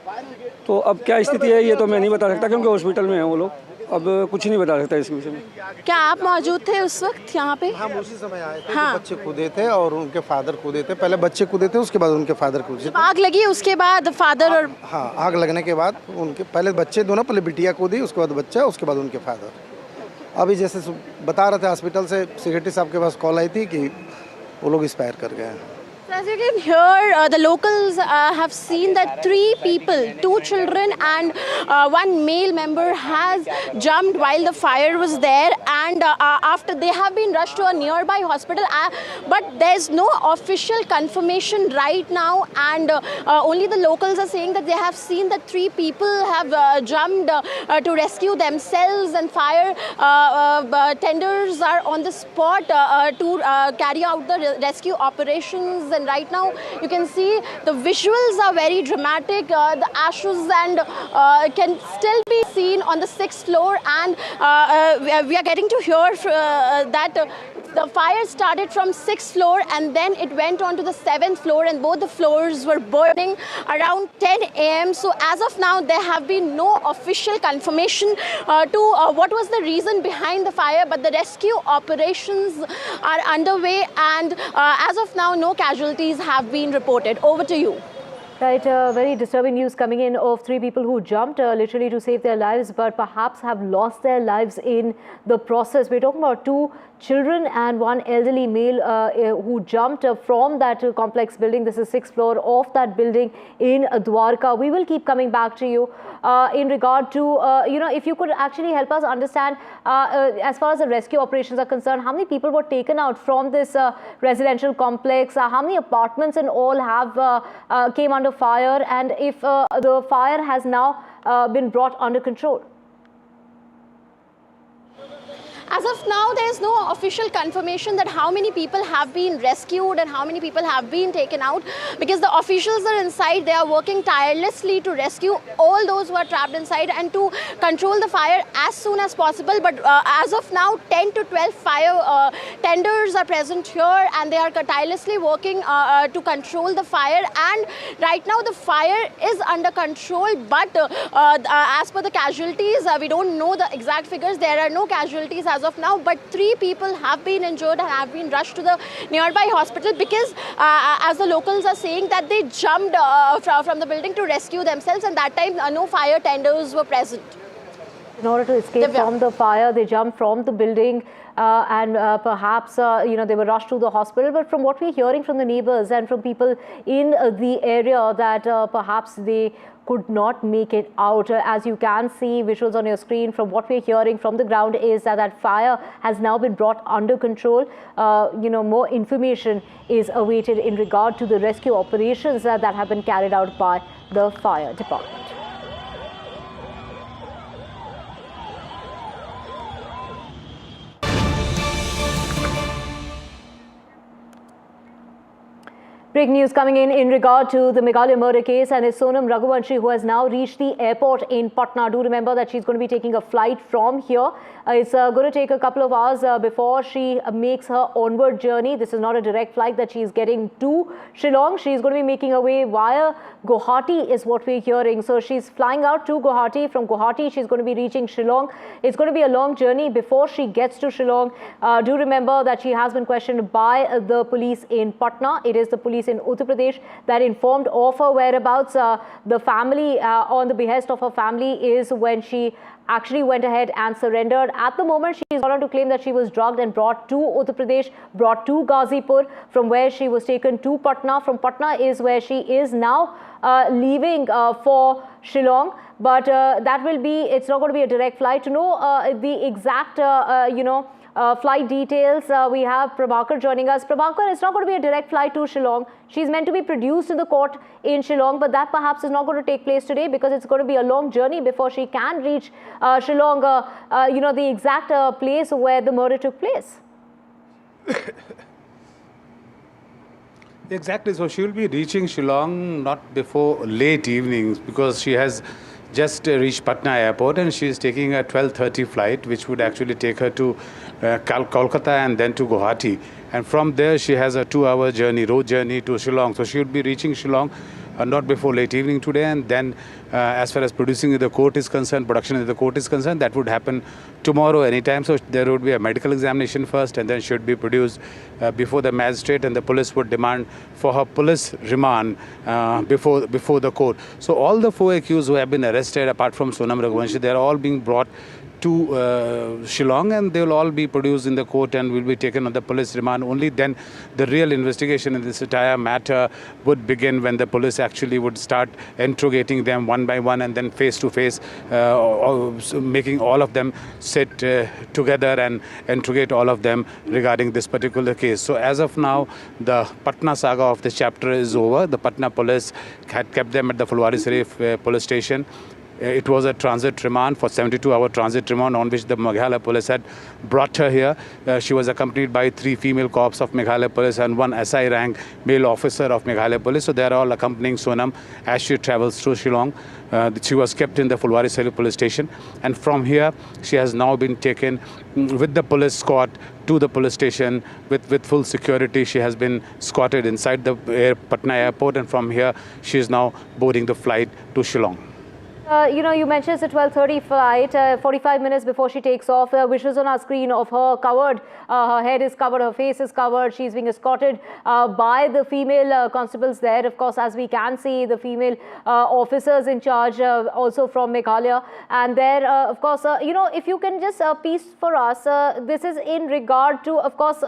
[SPEAKER 6] तो अब क्या स्थिति है ये तो मैं नहीं बता सकता, क्योंकि हॉस्पिटल में हैं वो लोग। अब कुछ नहीं बता सकता इसके विषय में।
[SPEAKER 3] क्या आप मौजूद थे उस वक्त यहाँ पे?
[SPEAKER 7] हम उसी समय आए थे। हाँ। बच्चे कूदे थे और उनके फादर कूदे थे। पहले बच्चे कूदे थे, उसके बाद उनके फादर कूदे थे।
[SPEAKER 3] आग लगी उसके बाद फादर और
[SPEAKER 7] हाँ, आग लगने के बाद उनके पहले बच्चे दोनों, पहले बिटिया कूदी, उसके बाद बच्चा, उसके बाद उनके फादर। अभी जैसे बता रहे थे हॉस्पिटल से सेक्रेटरी साहब के पास कॉल आई थी कि वो लोग एक्सपायर कर गए हैं।
[SPEAKER 3] As you can hear, the locals have seen that 3 people, 2 children and 1 male member has jumped while the fire was there, and after they have been rushed to a nearby hospital, but there's no official confirmation right now, and only the locals are saying that they have seen that 3 people have jumped to rescue themselves, and fire tenders are on the spot to carry out the rescue operations. And right now you can see the visuals are very dramatic. The ashes and can still be seen on the 6th floor, and we are getting to hear that the fire started from 6th floor and then it went on to the 7th floor, and both the floors were burning around 10 a.m. So as of now there have been no official confirmation to what was the reason behind the fire, but the rescue operations are underway, and as of now no casualties have been reported. Over to you.
[SPEAKER 4] Right, very disturbing news coming in of 3 people who jumped literally to save their lives, but perhaps have lost their lives in the process. We're talking about 2 children and 1 elderly male who jumped from that complex building. This is 6th floor of that building in Dwarka. We will keep coming back to you in regard to, if you could actually help us understand as far as the rescue operations are concerned, how many people were taken out from this residential complex, how many apartments in all have came under fire, and if the fire has now been brought under control.
[SPEAKER 3] As of now, there is no official confirmation that how many people have been rescued and how many people have been taken out, because the officials are inside. They are working tirelessly to rescue all those who are trapped inside and to control the fire as soon as possible. But as of now, 10 to 12 fire tenders are present here, and they are tirelessly working to control the fire. And right now, the fire is under control. But as per the casualties, we don't know the exact figures. There are no casualties as of now, but 3 people have been injured and have been rushed to the nearby hospital, because as the locals are saying that they jumped from the building to rescue themselves, and that time no fire tenders were present.
[SPEAKER 4] In order to escape from the fire, they jumped from the building and perhaps they were rushed to the hospital. But from what we're hearing from the neighbors and from people in the area, that perhaps they could not make it out. As you can see visuals on your screen, from what we're hearing from the ground is that fire has now been brought under control. More information is awaited in regard to the rescue operations that have been carried out by the fire department. Breaking news coming in regard to the Meghalaya murder case, and it's Sonam Raghuvanshi who has now reached the airport in Patna. Do remember that she's going to be taking a flight from here. It's going to take a couple of hours before she makes her onward journey. This is not a direct flight that she's getting to Shillong. She's going to be making her way via Guwahati is what we're hearing. So she's flying out to Guwahati. From Guwahati, she's going to be reaching Shillong. It's going to be a long journey before she gets to Shillong. Do remember that she has been questioned by the police in Patna. It is the police in Uttar Pradesh that informed of her whereabouts. The family, on the behest of her family, is when she actually went ahead and surrendered. At the moment, she is going to claim that she was drugged and brought to Uttar Pradesh, brought to Ghazipur, from where she was taken to Patna. From Patna is where she is now leaving for Shillong. But that will be, it's not going to be a direct flight. To know the exact, flight details, we have Prabhakar joining us. Prabhakar, it's not going to be a direct flight to Shillong. She's meant to be produced in the court in Shillong, but that perhaps is not going to take place today because it's going to be a long journey before she can reach Shillong, the exact place where the murder took place.
[SPEAKER 8] Exactly. So she will be reaching Shillong not before late evenings because she has just reached Patna airport and she is taking a 12:30 flight which would actually take her to Kolkata and then to Guwahati. And from there she has a 2-hour journey, road journey to Shillong. So she would be reaching Shillong not before late evening today, and then as far as producing in the court is concerned, production in the court is concerned, that would happen tomorrow anytime. So there would be a medical examination first and then should be produced before the magistrate, and the police would demand for her police remand before the court. So all the 4 accused who have been arrested apart from Sonam Raghuvanshi, they are all being brought to Shillong, and they will all be produced in the court and will be taken on the police remand. Only then the real investigation in this entire matter would begin, when the police actually would start interrogating them one by one and then face to face, making all of them sit together and interrogate all of them regarding this particular case. So as of now, the Patna saga of this chapter is over. The Patna police had kept them at the Fulwari Sharif police station. It was a transit remand, for 72-hour transit remand, on which the Meghalaya police had brought her here. She was accompanied by 3 female cops of Meghalaya police and 1 SI rank male officer of Meghalaya police. So they are all accompanying Sonam as she travels through Shillong. She was kept in the Fulwari Sharif police station, and from here she has now been taken with the police escort to the police station with full security. She has been escorted inside the Patna airport, and from here she is now boarding the flight to Shillong.
[SPEAKER 4] You mentioned it's a 12:30 flight, 45 minutes before she takes off. Visuals on our screen of her covered. Her head is covered, her face is covered. She's being escorted by the female constables there. Of course, as we can see, the female officers in charge also from Meghalaya. And there, of course, if you can just piece for us, this is in regard to, of course,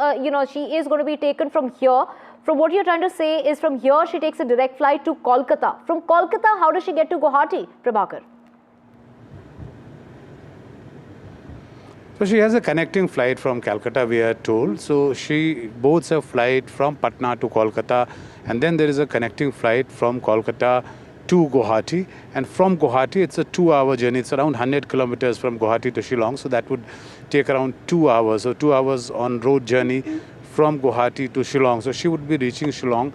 [SPEAKER 4] she is going to be taken from here. From what you're trying to say is, from here she takes a direct flight to Kolkata. From Kolkata, how does she get to Guwahati, Prabhakar?
[SPEAKER 8] So she has a connecting flight from Calcutta, we are told. So she boards a flight from Patna to Kolkata, and then there is a connecting flight from Kolkata to Guwahati. And from Guwahati, it's a 2-hour journey. It's around 100 kilometers from Guwahati to Shillong. So that would take around 2 hours. So 2 hours on road journey from Guwahati to Shillong. So she would be reaching Shillong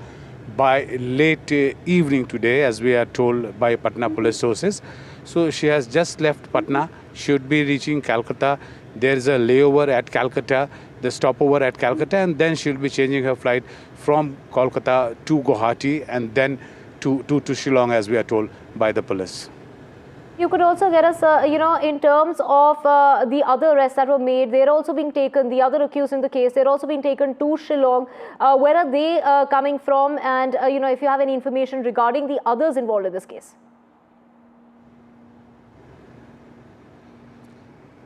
[SPEAKER 8] by late evening today, as we are told by Patna police sources. So she has just left Patna. She would be reaching Calcutta. There is a layover at Calcutta, the stopover at Calcutta, and then she will be changing her flight from Kolkata to Guwahati and then to Shillong, as we are told by the police.
[SPEAKER 4] You could also get us, in terms of the other arrests that were made, they're also being taken, the other accused in the case, they're also being taken to Shillong. Where are they coming from? And, if you have any information regarding the others involved in this case.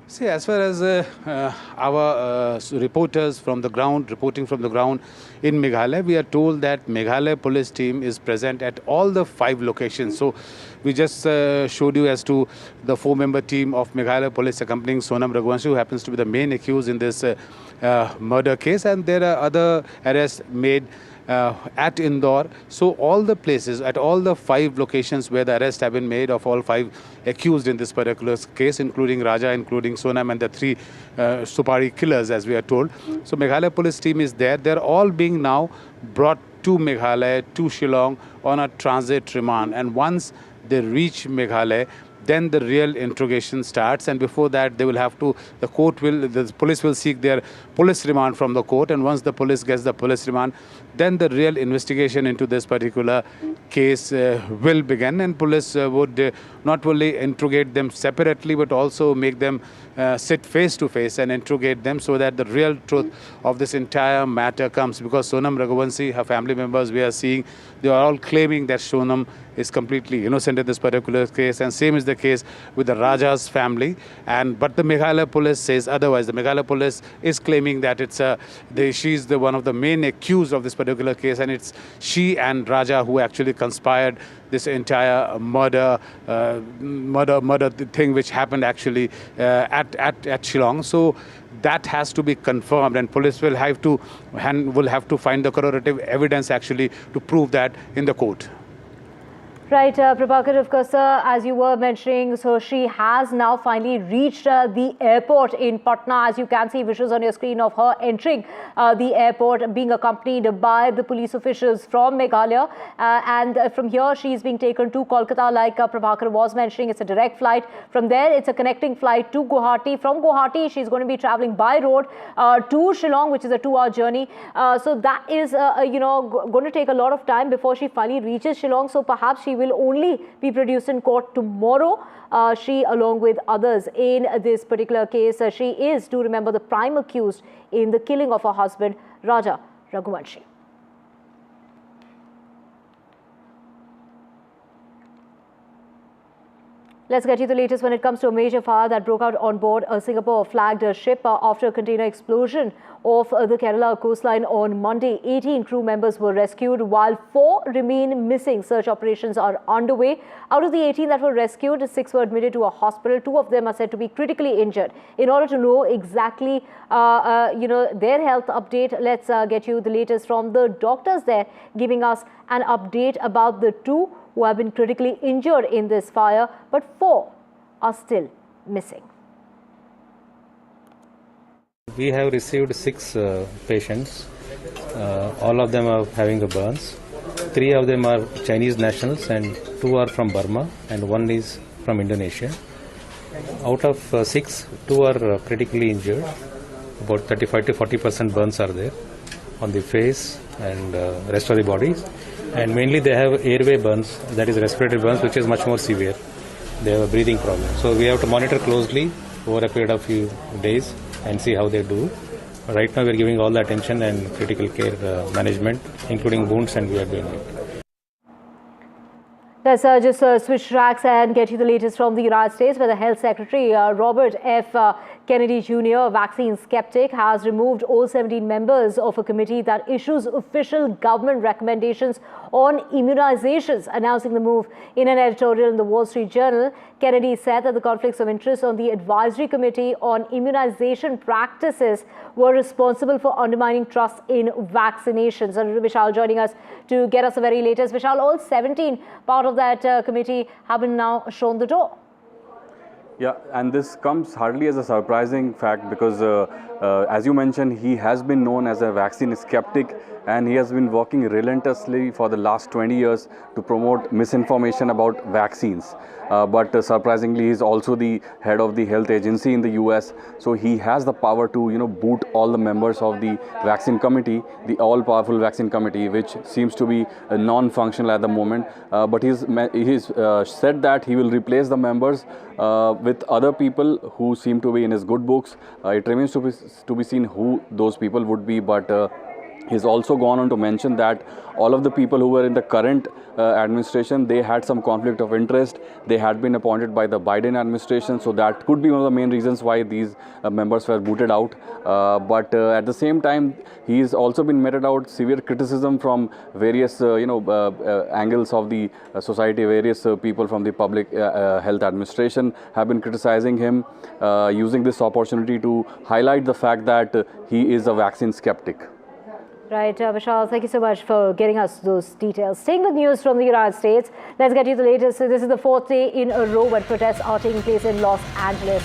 [SPEAKER 8] See, as far as our reporters from the ground, reporting from the ground in Meghalaya, we are told that Meghalaya police team is present at all the 5 locations. So we just showed you as to the 4-member team of Meghalaya police accompanying Sonam Raghuvanshi, who happens to be the main accused in this murder case. And there are other arrests made at Indore. So all the places, at all the 5 locations where the arrests have been made of all 5 accused in this particular case, including Raja, including Sonam, and the 3 Supari killers, as we are told. So Meghalaya police team is there. They're all being now brought to Meghalaya, to Shillong on a transit remand. And once they reach Meghalaya, then the real interrogation starts, and before that they will have to, the police will seek their police remand from the court, and once the police gets the police remand, then the real investigation into this particular case will begin, and police would not only interrogate them separately but also make them sit face to face and interrogate them so that the real truth of this entire matter comes. Because Sonam Raghuvanshi, her family members, we are seeing, they are all claiming that Sonam is completely innocent in this particular case, and same is the case with the Raja's family. But the Meghalaya police says otherwise. The Meghalaya police is claiming that she's one of the main accused of this particular case, and it's she and Raja who actually conspired this entire murder thing which happened actually at Shillong. So that has to be confirmed, and police will have to find the corroborative evidence actually to prove that in the court.
[SPEAKER 4] Right, Prabhakar, of course, as you were mentioning, so she has now finally reached the airport in Patna. As you can see visuals on your screen of her entering the airport, being accompanied by the police officials from Meghalaya. And from here, she is being taken to Kolkata, like Prabhakar was mentioning. It's a direct flight. From there, it's a connecting flight to Guwahati. From Guwahati, she's going to be traveling by road to Shillong, which is a 2-hour journey. So that is, going to take a lot of time before she finally reaches Shillong. So perhaps she will only be produced in court tomorrow. She, along with others in this particular case, she is, do remember, the prime accused in the killing of her husband, Raja Raghuvanshi. Let's get you the latest when it comes to a major fire that broke out on board a Singapore-flagged ship after a container explosion off the Kerala coastline on Monday. 18 crew members were rescued while 4 remain missing. Search operations are underway. Out of the 18 that were rescued, 6 were admitted to a hospital. 2 of them are said to be critically injured. In order to know exactly, their health update, let's get you the latest from the doctors there, giving us an update about the 2 who have been critically injured in this fire, but 4 are still missing.
[SPEAKER 9] We have received 6 patients. All of them are having the burns. 3 of them are Chinese nationals and 2 are from Burma and 1 is from Indonesia. Out of 6, 2 are critically injured. About 35 to 40% burns are there on the face and rest of the body. And mainly they have airway burns, that is respiratory burns, which is much more severe. They have a breathing problem. So we have to monitor closely over a period of few days and see how they do. Right now we are giving all the attention and critical care management, including wounds, and we are doing it.
[SPEAKER 4] Let's just switch tracks and get you the latest from the United States, where the Health Secretary Robert F. Kennedy Jr., a vaccine skeptic, has removed all 17 members of a committee that issues official government recommendations on immunizations. Announcing the move in an editorial in the Wall Street Journal, Kennedy said that the conflicts of interest on the Advisory Committee on Immunization Practices were responsible for undermining trust in vaccinations. And Vishal joining us to get us the very latest. Vishal, all 17 part of that committee have been now shown the door.
[SPEAKER 10] Yeah, and this comes hardly as a surprising fact because, as you mentioned, he has been known as a vaccine skeptic, and he has been working relentlessly for the last 20 years to promote misinformation about vaccines. But surprisingly, he is also the head of the health agency in the US, so he has the power to, boot all the members of the vaccine committee, the all-powerful vaccine committee, which seems to be non-functional at the moment. But he's said that he will replace the members with other people who seem to be in his good books. It remains to be seen who those people would be, but he's also gone on to mention that all of the people who were in the current administration, they had some conflict of interest. They had been appointed by the Biden administration, so that could be one of the main reasons why these members were booted out. But at the same time, he's also been meted out severe criticism from various angles of the society. Various people from the public health administration have been criticizing him, using this opportunity to highlight the fact that he is a vaccine skeptic.
[SPEAKER 4] Right, Vishal, thank you so much for getting us those details. Staying with news from the United States, let's get you the latest. So this is the fourth day in a row when protests are taking place in Los Angeles.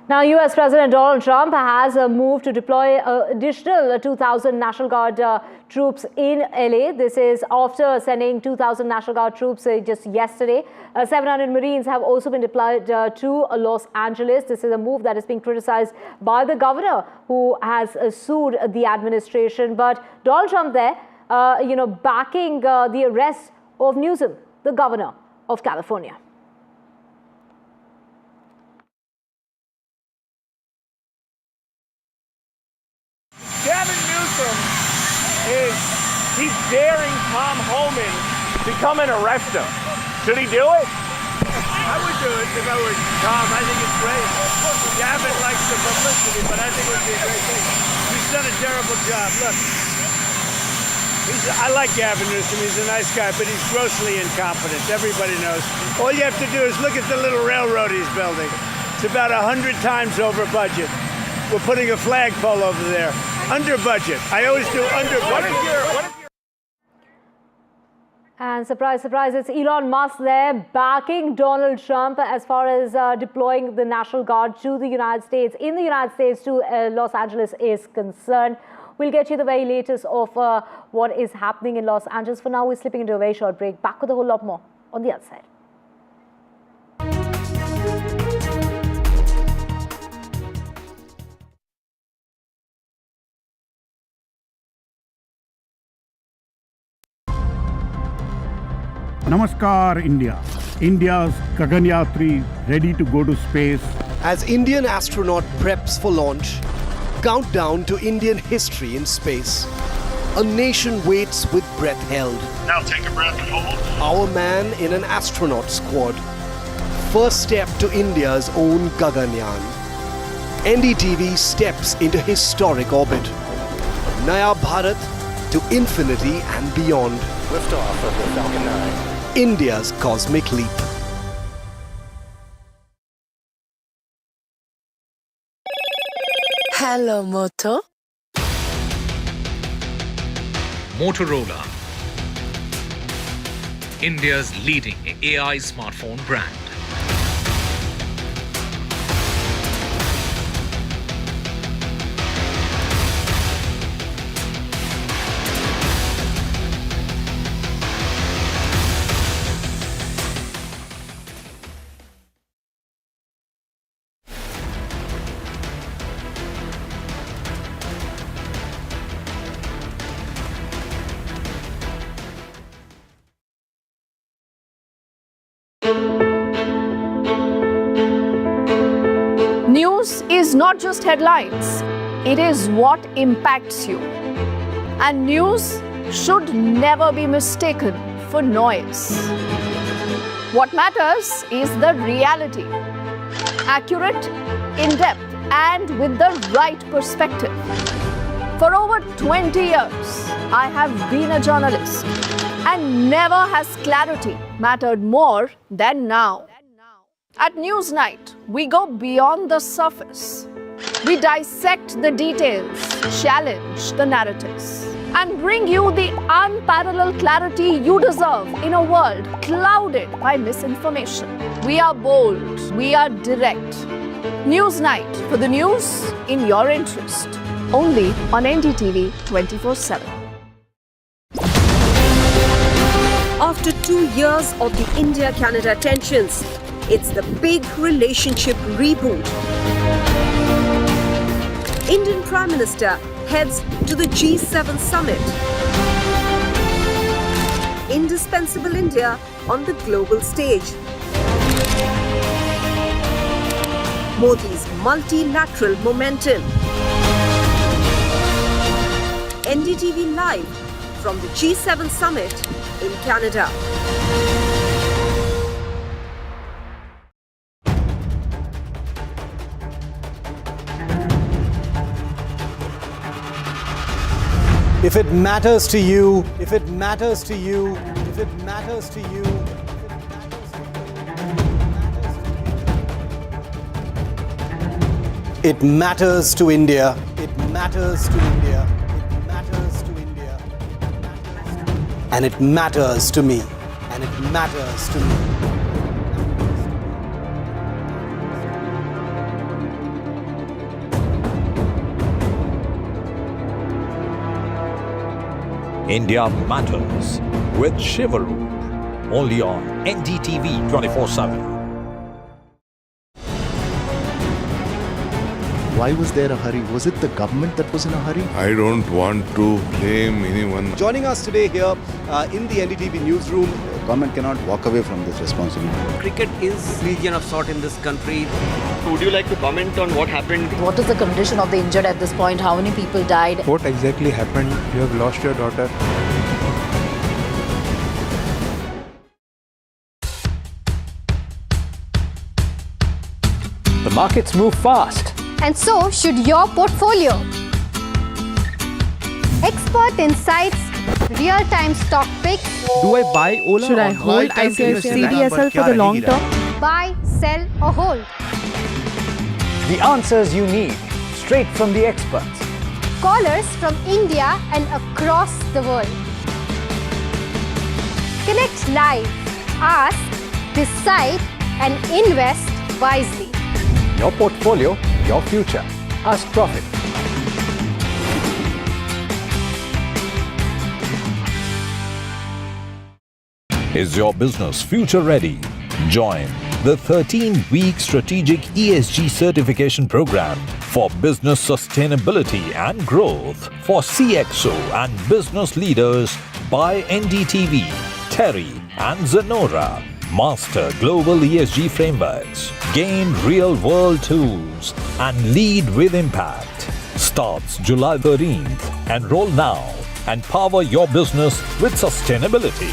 [SPEAKER 4] Now, US President Donald Trump has moved to deploy additional 2,000 National Guard troops in LA. This is after sending 2,000 National Guard troops just yesterday. 700 Marines have also been deployed to Los Angeles. This is a move that is being criticized by the governor, who has sued the administration. But Donald Trump there, backing the arrest of Newsom, the governor of California.
[SPEAKER 11] Gavin Newsom he's daring Tom Homan to come and arrest him. Should he do it?
[SPEAKER 12] I would do it if I were Tom. I think it's great. Gavin likes the publicity, but I think it would be a great thing. He's done a terrible job. Look, I like Gavin Newsom. He's a nice guy, but he's grossly incompetent. Everybody knows. All you have to do is look at the little railroad he's building. It's about 100 times over budget. We're putting a flagpole over there. Under budget. I always do under budget.
[SPEAKER 4] And surprise, surprise, it's Elon Musk there backing Donald Trump as far as deploying the National Guard to the United States, in the United States to Los Angeles is concerned. We'll get you the very latest of what is happening in Los Angeles. For now, we're slipping into a very short break. Back with a whole lot more on the other side.
[SPEAKER 13] Namaskar, India. India's Gaganyatri ready to go to space.
[SPEAKER 15] As Indian astronaut preps for launch, countdown to Indian history in space. A nation waits with breath held.
[SPEAKER 12] Now take a breath and hold.
[SPEAKER 15] Our man in an astronaut squad. First step to India's own Gaganyaan. NDTV steps into historic orbit. Naya Bharat to infinity and beyond.
[SPEAKER 12] Liftoff of the Falcon 9.
[SPEAKER 15] India's cosmic leap.
[SPEAKER 16] Hello, Moto.
[SPEAKER 17] Motorola, India's leading AI smartphone brand.
[SPEAKER 22] News is not just headlines, it is what impacts you. And news should never be mistaken for noise. What matters is the reality. Accurate, in-depth, and with the right perspective. For over 20 years, I have been a journalist, and never has clarity mattered more than now. At Newsnight, we go beyond the surface. We dissect the details, challenge the narratives, and bring you the unparalleled clarity you deserve in a world clouded by misinformation. We are bold, we are direct. Newsnight, for the news in your interest. Only on NDTV 24x7.
[SPEAKER 18] After 2 years of the India-Canada tensions, it's the big relationship reboot. Indian Prime Minister heads to the G7 summit. Indispensable India on the global stage. Modi's multilateral momentum. NDTV live from the G7 summit in Canada.
[SPEAKER 15] If it matters to you, if it matters to you, if it matters to you, It matters to India. It matters to India. It matters to India. And it matters to me. And it matters to me.
[SPEAKER 1] India Matters with Shivaru, only on NDTV 24x7.
[SPEAKER 14] Why was there a hurry? Was it the government that was in a hurry?
[SPEAKER 16] I don't want to blame anyone.
[SPEAKER 15] Joining us today here in the NDTV newsroom.
[SPEAKER 14] Government cannot walk away from this responsibility.
[SPEAKER 19] Cricket is region of sort in this country.
[SPEAKER 20] Would you like to comment on what happened?
[SPEAKER 29] What is the condition of the injured at this point? How many people died?
[SPEAKER 21] What exactly happened? You have lost your daughter.
[SPEAKER 23] The markets move fast.
[SPEAKER 24] And so should your portfolio. Expert insights, real-time stock picks.
[SPEAKER 21] Do I buy Ola?
[SPEAKER 27] Should I hold CDSL for the long term?
[SPEAKER 24] Buy, sell or hold.
[SPEAKER 23] The answers you need, straight from the experts.
[SPEAKER 24] Callers from India and across the world. Connect live, ask, decide and invest wisely.
[SPEAKER 23] Your portfolio, your future. Ask Profit.
[SPEAKER 1] Is your business future ready? Join the 13-week strategic ESG certification program for business sustainability and growth for CXO and business leaders by NDTV, Terry and Zenora. Master global ESG frameworks, gain real-world tools, and lead with impact. Starts July 13th. Enroll now and power your business with sustainability.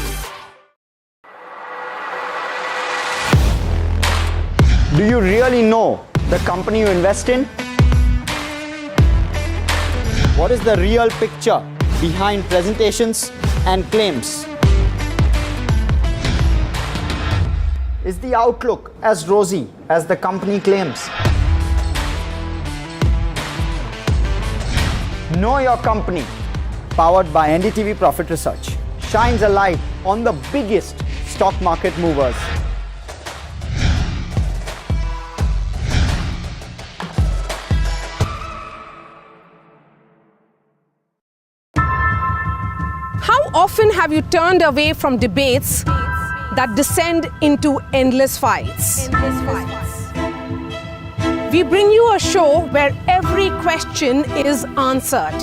[SPEAKER 30] Do you really know the company you invest in? What is the real picture behind presentations and claims? Is the outlook as rosy as the company claims? Know Your Company, powered by NDTV Profit Research, shines a light on the biggest stock market movers.
[SPEAKER 31] How often have you turned away from debates that descend into endless fights? We bring you a show where every question is answered,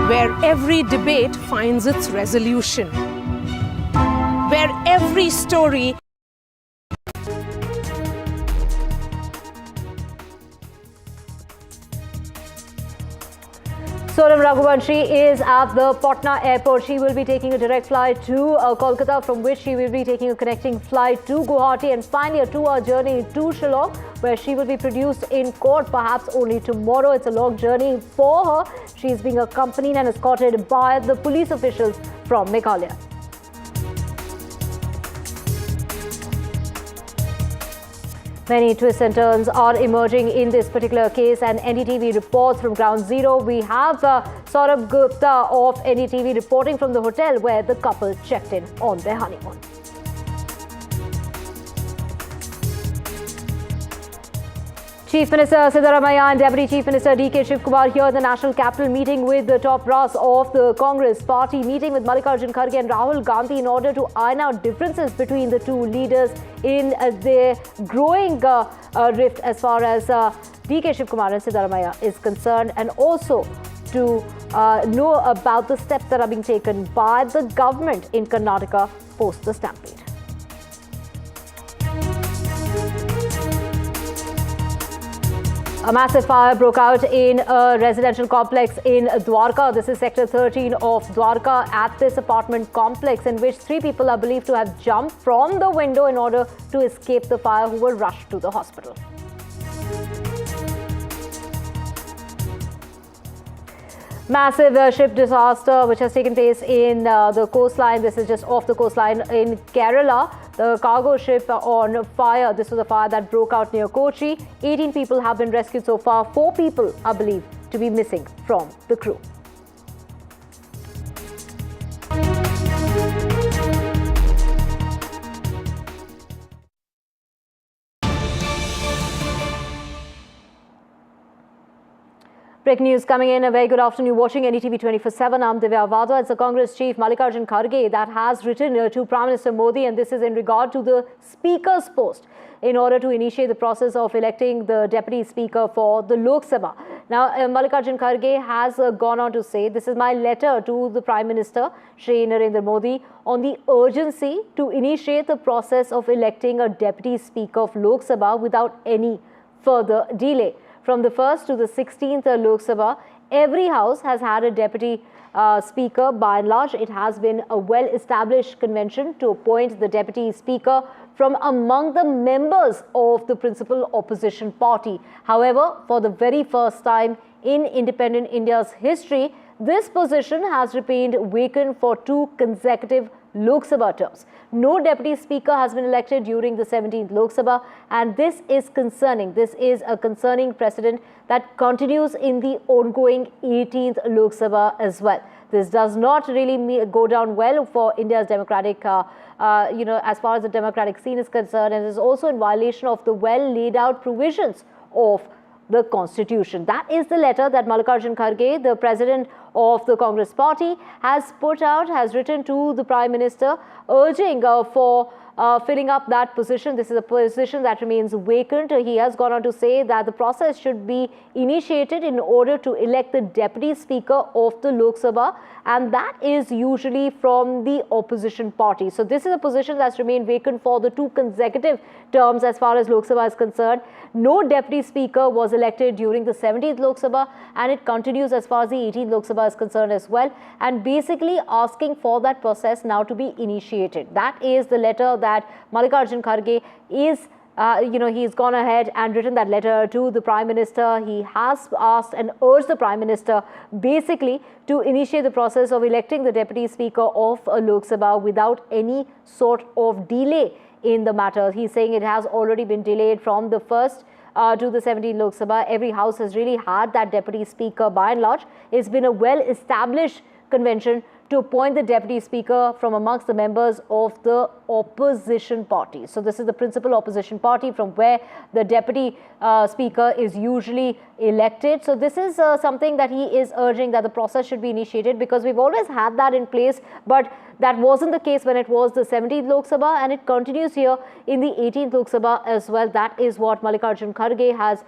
[SPEAKER 31] where every debate finds its resolution, where every story
[SPEAKER 4] Sonam Raghuvanshi is at the Patna airport. She will be taking a direct flight to Kolkata, from which she will be taking a connecting flight to Guwahati, and finally a 2-hour journey to Shillong, where she will be produced in court perhaps only tomorrow. It's a long journey for her. She is being accompanied and escorted by the police officials from Meghalaya. Many twists and turns are emerging in this particular case, and NDTV reports from ground zero. We have Saurabh Gupta of NDTV reporting from the hotel where the couple checked in on their honeymoon. Chief Minister Siddaramaiah and Deputy Chief Minister D.K. Shivkumar here at the National Capital meeting with the top brass of the Congress party, meeting with Mallikarjun Kharge and Rahul Gandhi in order to iron out differences between the two leaders in their growing rift as far as D.K. Shivkumar and Siddaramaiah is concerned, and also to know about the steps that are being taken by the government in Karnataka post the stampede. A massive fire broke out in a residential complex in Dwarka. This is Sector 13 of Dwarka. At this apartment complex, in which 3 people are believed to have jumped from the window in order to escape the fire, who were rushed to the hospital. Massive ship disaster which has taken place in the coastline. This is just off the coastline in Kerala. The cargo ship on fire. This was a fire that broke out near Kochi. 18 people have been rescued so far. 4 people are believed to be missing from the crew. Breaking news coming in. A very good afternoon. Watching NDTV 24x7. I'm Divya Vada. It's the Congress chief Mallikarjun Kharge that has written to Prime Minister Modi, and this is in regard to the Speaker's post in order to initiate the process of electing the Deputy Speaker for the Lok Sabha. Now, Mallikarjun Kharge has gone on to say, this is my letter to the Prime Minister, Shri Narendra Modi, on the urgency to initiate the process of electing a Deputy Speaker of Lok Sabha without any further delay. From the 1st to the 16th Lok Sabha, every house has had a deputy speaker. By and large, it has been a well-established convention to appoint the deputy speaker from among the members of the principal opposition party. However, for the very first time in independent India's history, this position has remained vacant for 2 consecutive Lok Sabha terms. No deputy speaker has been elected during the 17th Lok Sabha, and this is concerning. This is a concerning precedent that continues in the ongoing 18th Lok Sabha as well. This does not really go down well for India's democratic, as far as the democratic scene is concerned, and is also in violation of the well laid out provisions of the Constitution. That is the letter that Mallikarjun Kharge, the president of the Congress party, has put out, has written to the Prime Minister, urging for filling up that position. This is a position that remains vacant. He has gone on to say that the process should be initiated in order to elect the Deputy Speaker of the Lok Sabha, and that is usually from the opposition party. So this is a position that's remained vacant for the 2 consecutive terms as far as Lok Sabha is concerned. No Deputy Speaker was elected during the 17th Lok Sabha, and it continues as far as the 18th Lok Sabha is concerned as well, and basically asking for that process now to be initiated. That is the letter that Mallikarjun Kharge is he's gone ahead and written that letter to the Prime Minister. He has asked and urged the Prime Minister basically to initiate the process of electing the Deputy Speaker of Lok Sabha without any sort of delay in the matter. He's saying it has already been delayed from the 1st to the 17th Lok Sabha. Every house has really had that Deputy Speaker by and large. It's been a well-established convention to appoint the Deputy Speaker from amongst the members of the opposition party. So this is the principal opposition party from where the Deputy Speaker is usually elected. So this is something that he is urging, that the process should be initiated, because we've always had that in place, but that wasn't the case when it was the 17th Lok Sabha, and it continues here in the 18th Lok Sabha as well. That is what Mallikarjun Kharge has,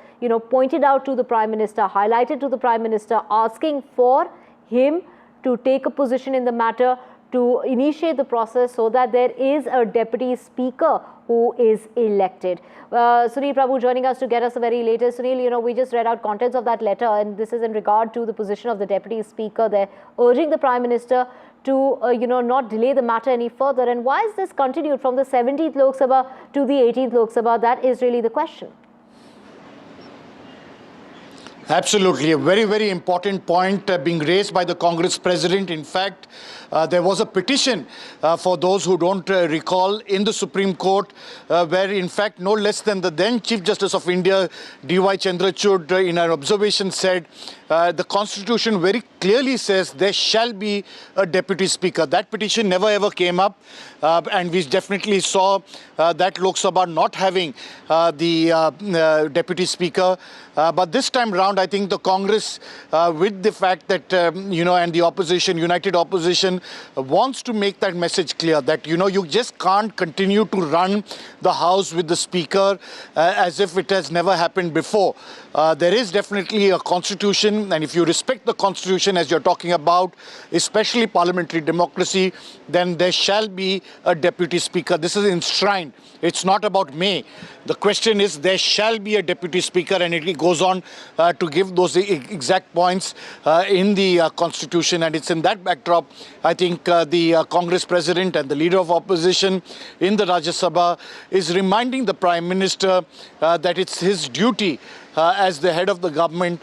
[SPEAKER 4] pointed out to the Prime Minister, highlighted to the Prime Minister, asking for him to take a position in the matter, to initiate the process so that there is a Deputy Speaker who is elected. Sunil Prabhu joining us to get us the very latest. Sunil, we just read out contents of that letter, and this is in regard to the position of the Deputy Speaker. They're urging the Prime Minister to, not delay the matter any further. And why is this continued from the 17th Lok Sabha to the 18th Lok Sabha? That is really the question.
[SPEAKER 2] Absolutely. A very, very important point being raised by the Congress president. In fact, there was a petition for those who don't recall in the Supreme Court where, in fact, no less than the then Chief Justice of India, D.Y. Chandrachud, in an observation said the Constitution very clearly says there shall be a Deputy Speaker. That petition never ever came up, and we definitely saw that Lok Sabha not having the Deputy Speaker. But this time round, I think the Congress, with the fact that, and the opposition, united opposition, wants to make that message clear that, you just can't continue to run the House with the Speaker as if it has never happened before. There is definitely a Constitution, and if you respect the Constitution as you're talking about, especially parliamentary democracy, then there shall be a Deputy Speaker. This is enshrined. It's not about May. The question is there shall be a Deputy Speaker, and it goes on to give those exact points in the Constitution. And it's in that backdrop, I think the Congress President and the Leader of Opposition in the Rajya Sabha is reminding the Prime Minister that it's his duty as the head of the government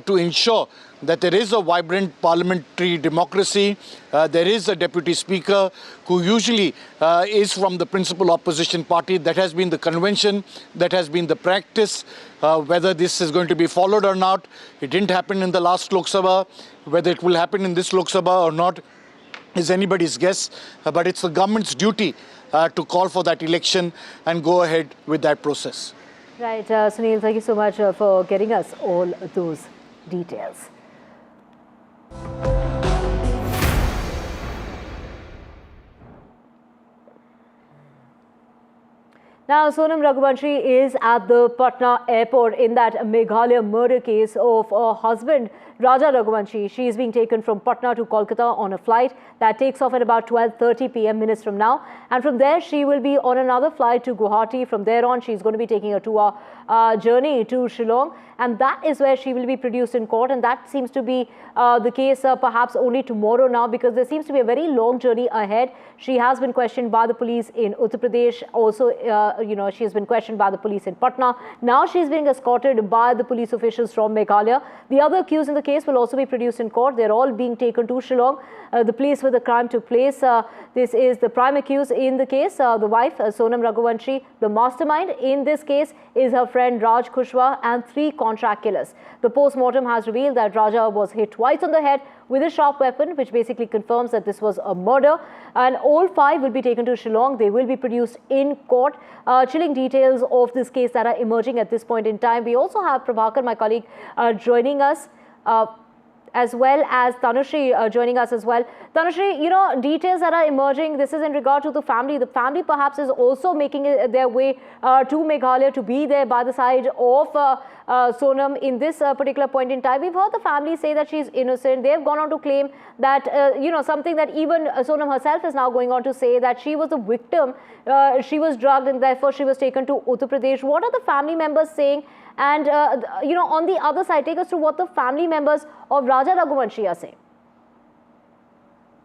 [SPEAKER 2] to ensure that there is a vibrant parliamentary democracy. There is a deputy speaker who usually is from the principal opposition party. That has been the convention, that has been the practice. Whether this is going to be followed or not, it didn't happen in the last Lok Sabha. Whether it will happen in this Lok Sabha or not is anybody's guess. But it's the government's duty to call for that election and go ahead with that process.
[SPEAKER 4] Right, Sunil, thank you so much for getting us all those details. Now, Sonam Raghuvanshi is at the Patna airport in that Meghalaya murder case of her husband, Raja Raghuvanshi. She is being taken from Patna to Kolkata on a flight that takes off at about 12:30 p.m. minutes from now. And from there, she will be on another flight to Guwahati. From there on, she's going to be taking a 2-hour journey to Shillong. And that is where she will be produced in court. And that seems to be the case perhaps only tomorrow now, because there seems to be a very long journey ahead. She has been questioned by the police in Uttar Pradesh. Also, she has been questioned by the police in Patna. Now she's being escorted by the police officials from Meghalaya. The other accused in the case will also be produced in court. They're all being taken to Shillong, the place where the crime took place. This is the prime accused in the case, the wife, Sonam Raghuvanshi. The mastermind in this case is her friend Raj Kushwaha and 3 contract killers. The post-mortem has revealed that Raja was hit twice on the head with a sharp weapon, which basically confirms that this was a murder. And all 5 will be taken to Shillong. They will be produced in court. Chilling details of this case that are emerging at this point in time. We also have Prabhakar, my colleague, joining us, as well as Tanushree joining us as well. Tanushree, details that are emerging, this is in regard to the family. The family perhaps is also making their way to Meghalaya to be there by the side of Sonam in this particular point in time. We've heard the family say that she's innocent. They've gone on to claim that, something that even Sonam herself is now going on to say, that she was a victim. She was drugged and therefore she was taken to Uttar Pradesh. What are the family members saying? And, on the other side, take us through what the family members of Raja Raghuvanshi are saying.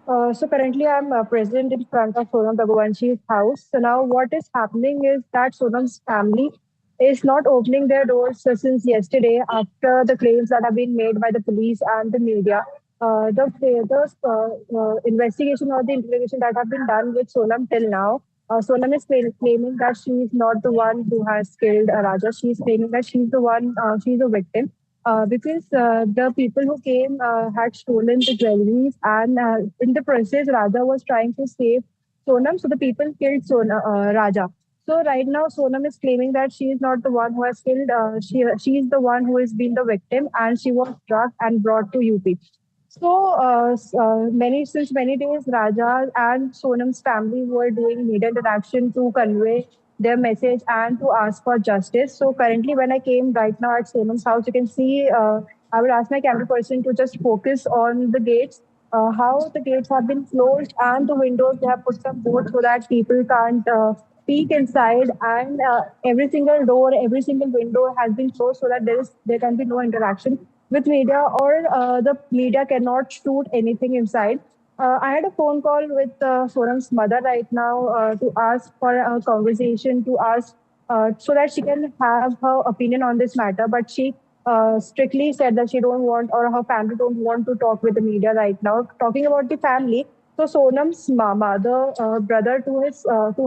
[SPEAKER 3] So currently I'm present in front of Sonam Raghuvanshi's house. So now what is happening is that Sonam's family is not opening their doors since yesterday after the claims that have been made by the police and the media. The investigation or the interrogation that have been done with Sonam till now, Sonam is claiming that she is not the one who has killed Raja. She is claiming that she's the one, she's a victim. Because the people who came had stolen the jewelries, and in the process, Raja was trying to save Sonam, so the people killed Raja. So right now, Sonam is claiming that she is not the one who has killed. She is the one who has been the victim, and she was drugged and brought to UP. So since many days, Raja and Sonam's family were doing media interaction to convey their message and to ask for justice. So currently, when I came right now at Sonam's house, you can see I will ask my camera person to just focus on the gates, how the gates have been closed, and the windows, they have put some boards so that people can't peek inside, and every single door, every single window has been closed so that there can be no interaction with media, or the media cannot shoot anything inside. I had a phone call with Sonam's mother right now to ask for a conversation, to ask so that she can have her opinion on this matter. But she strictly said that she don't want, or her family don't want to talk with the media right now. Talking about the family, so Sonam's mama, the brother to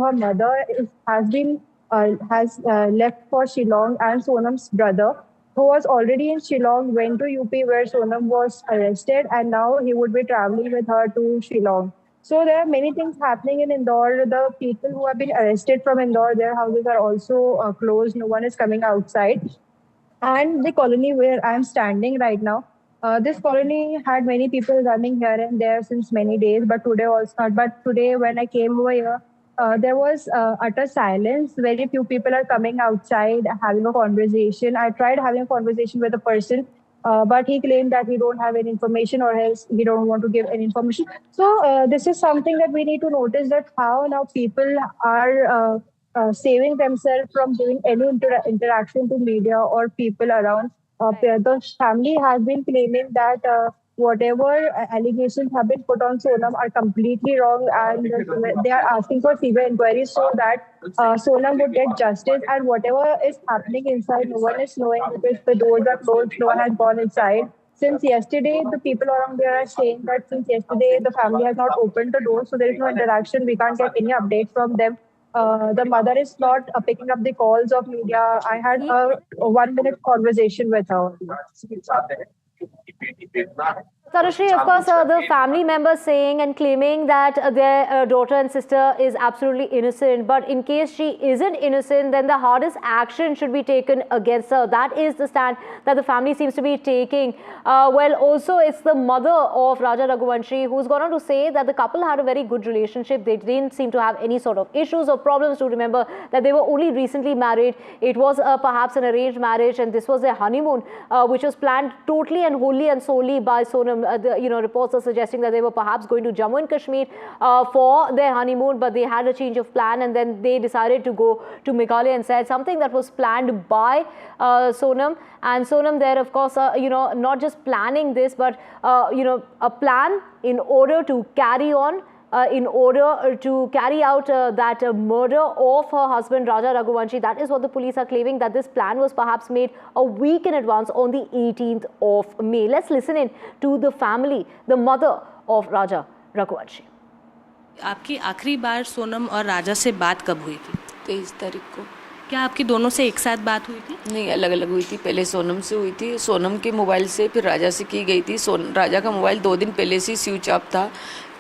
[SPEAKER 3] her mother, has left for Shillong, and Sonam's brother, who was already in Shillong, went to UP where Sonam was arrested, and now he would be traveling with her to Shillong. So there are many things happening in Indore. The people who have been arrested from Indore, their houses are also closed. No one is coming outside. And the colony where I am standing right now, this colony had many people running here and there since many days, but today also not. But today when I came over here, there was utter silence. Very few people are coming outside having a conversation. I tried having a conversation with a person, but he claimed that he don't have any information, or else he don't want to give any information. So this is something that we need to notice, that how now people are saving themselves from doing any interaction to media or people around. The family has been claiming that whatever allegations have been put on Sonam are completely wrong, and they are asking for severe inquiries so that Sonam would get justice. And whatever is happening inside, no one is knowing, because the doors are closed, no one has gone inside. since yesterday, the people around there are saying that since yesterday the family has not opened the door, so there is no interaction. We can't get any update from them. The mother is not picking up the calls of media. I had a 1-minute conversation with her.
[SPEAKER 4] Tarashri, of course, the family members saying and claiming that their daughter and sister is absolutely innocent. But in case she isn't innocent, then the hardest action should be taken against her. That is the stand that the family seems to be taking. Well, also, it's the mother of Raja Raghuvanshi who's gone on to say that the couple had a very good relationship. They didn't seem to have any sort of issues or problems. To remember that they were only recently married. It was perhaps an arranged marriage, and this was their honeymoon, which was planned totally and wholly and solely by Sonam. Reports are suggesting that they were perhaps going to Jammu and Kashmir for their honeymoon, but they had a change of plan, and then they decided to go to Meghalaya and said something that was planned by Sonam. And Sonam there, of course, not just planning this, but a plan in order to carry on. In order to carry out that murder of her husband Raja Raghuvanshi. That is what the police are claiming, that this plan was perhaps made a week in advance on the 18th of May. Let's listen in to the family, the mother of Raja Raghuvanshi.
[SPEAKER 5] आपकी आखिरी बार सोनम और राजा से बात कब हुई थी?
[SPEAKER 6] 23 तारीख को।
[SPEAKER 5] क्या आपकी दोनों से एक साथ बात हुई थी?
[SPEAKER 6] नहीं, अलग अलग हुई थी। पहले सोनम से हुई थी, सोनम के मोबाइल से, फिर राजा से की गई थी। राजा का मोबाइल 2 दिन पहले से स्विच ऑफ था,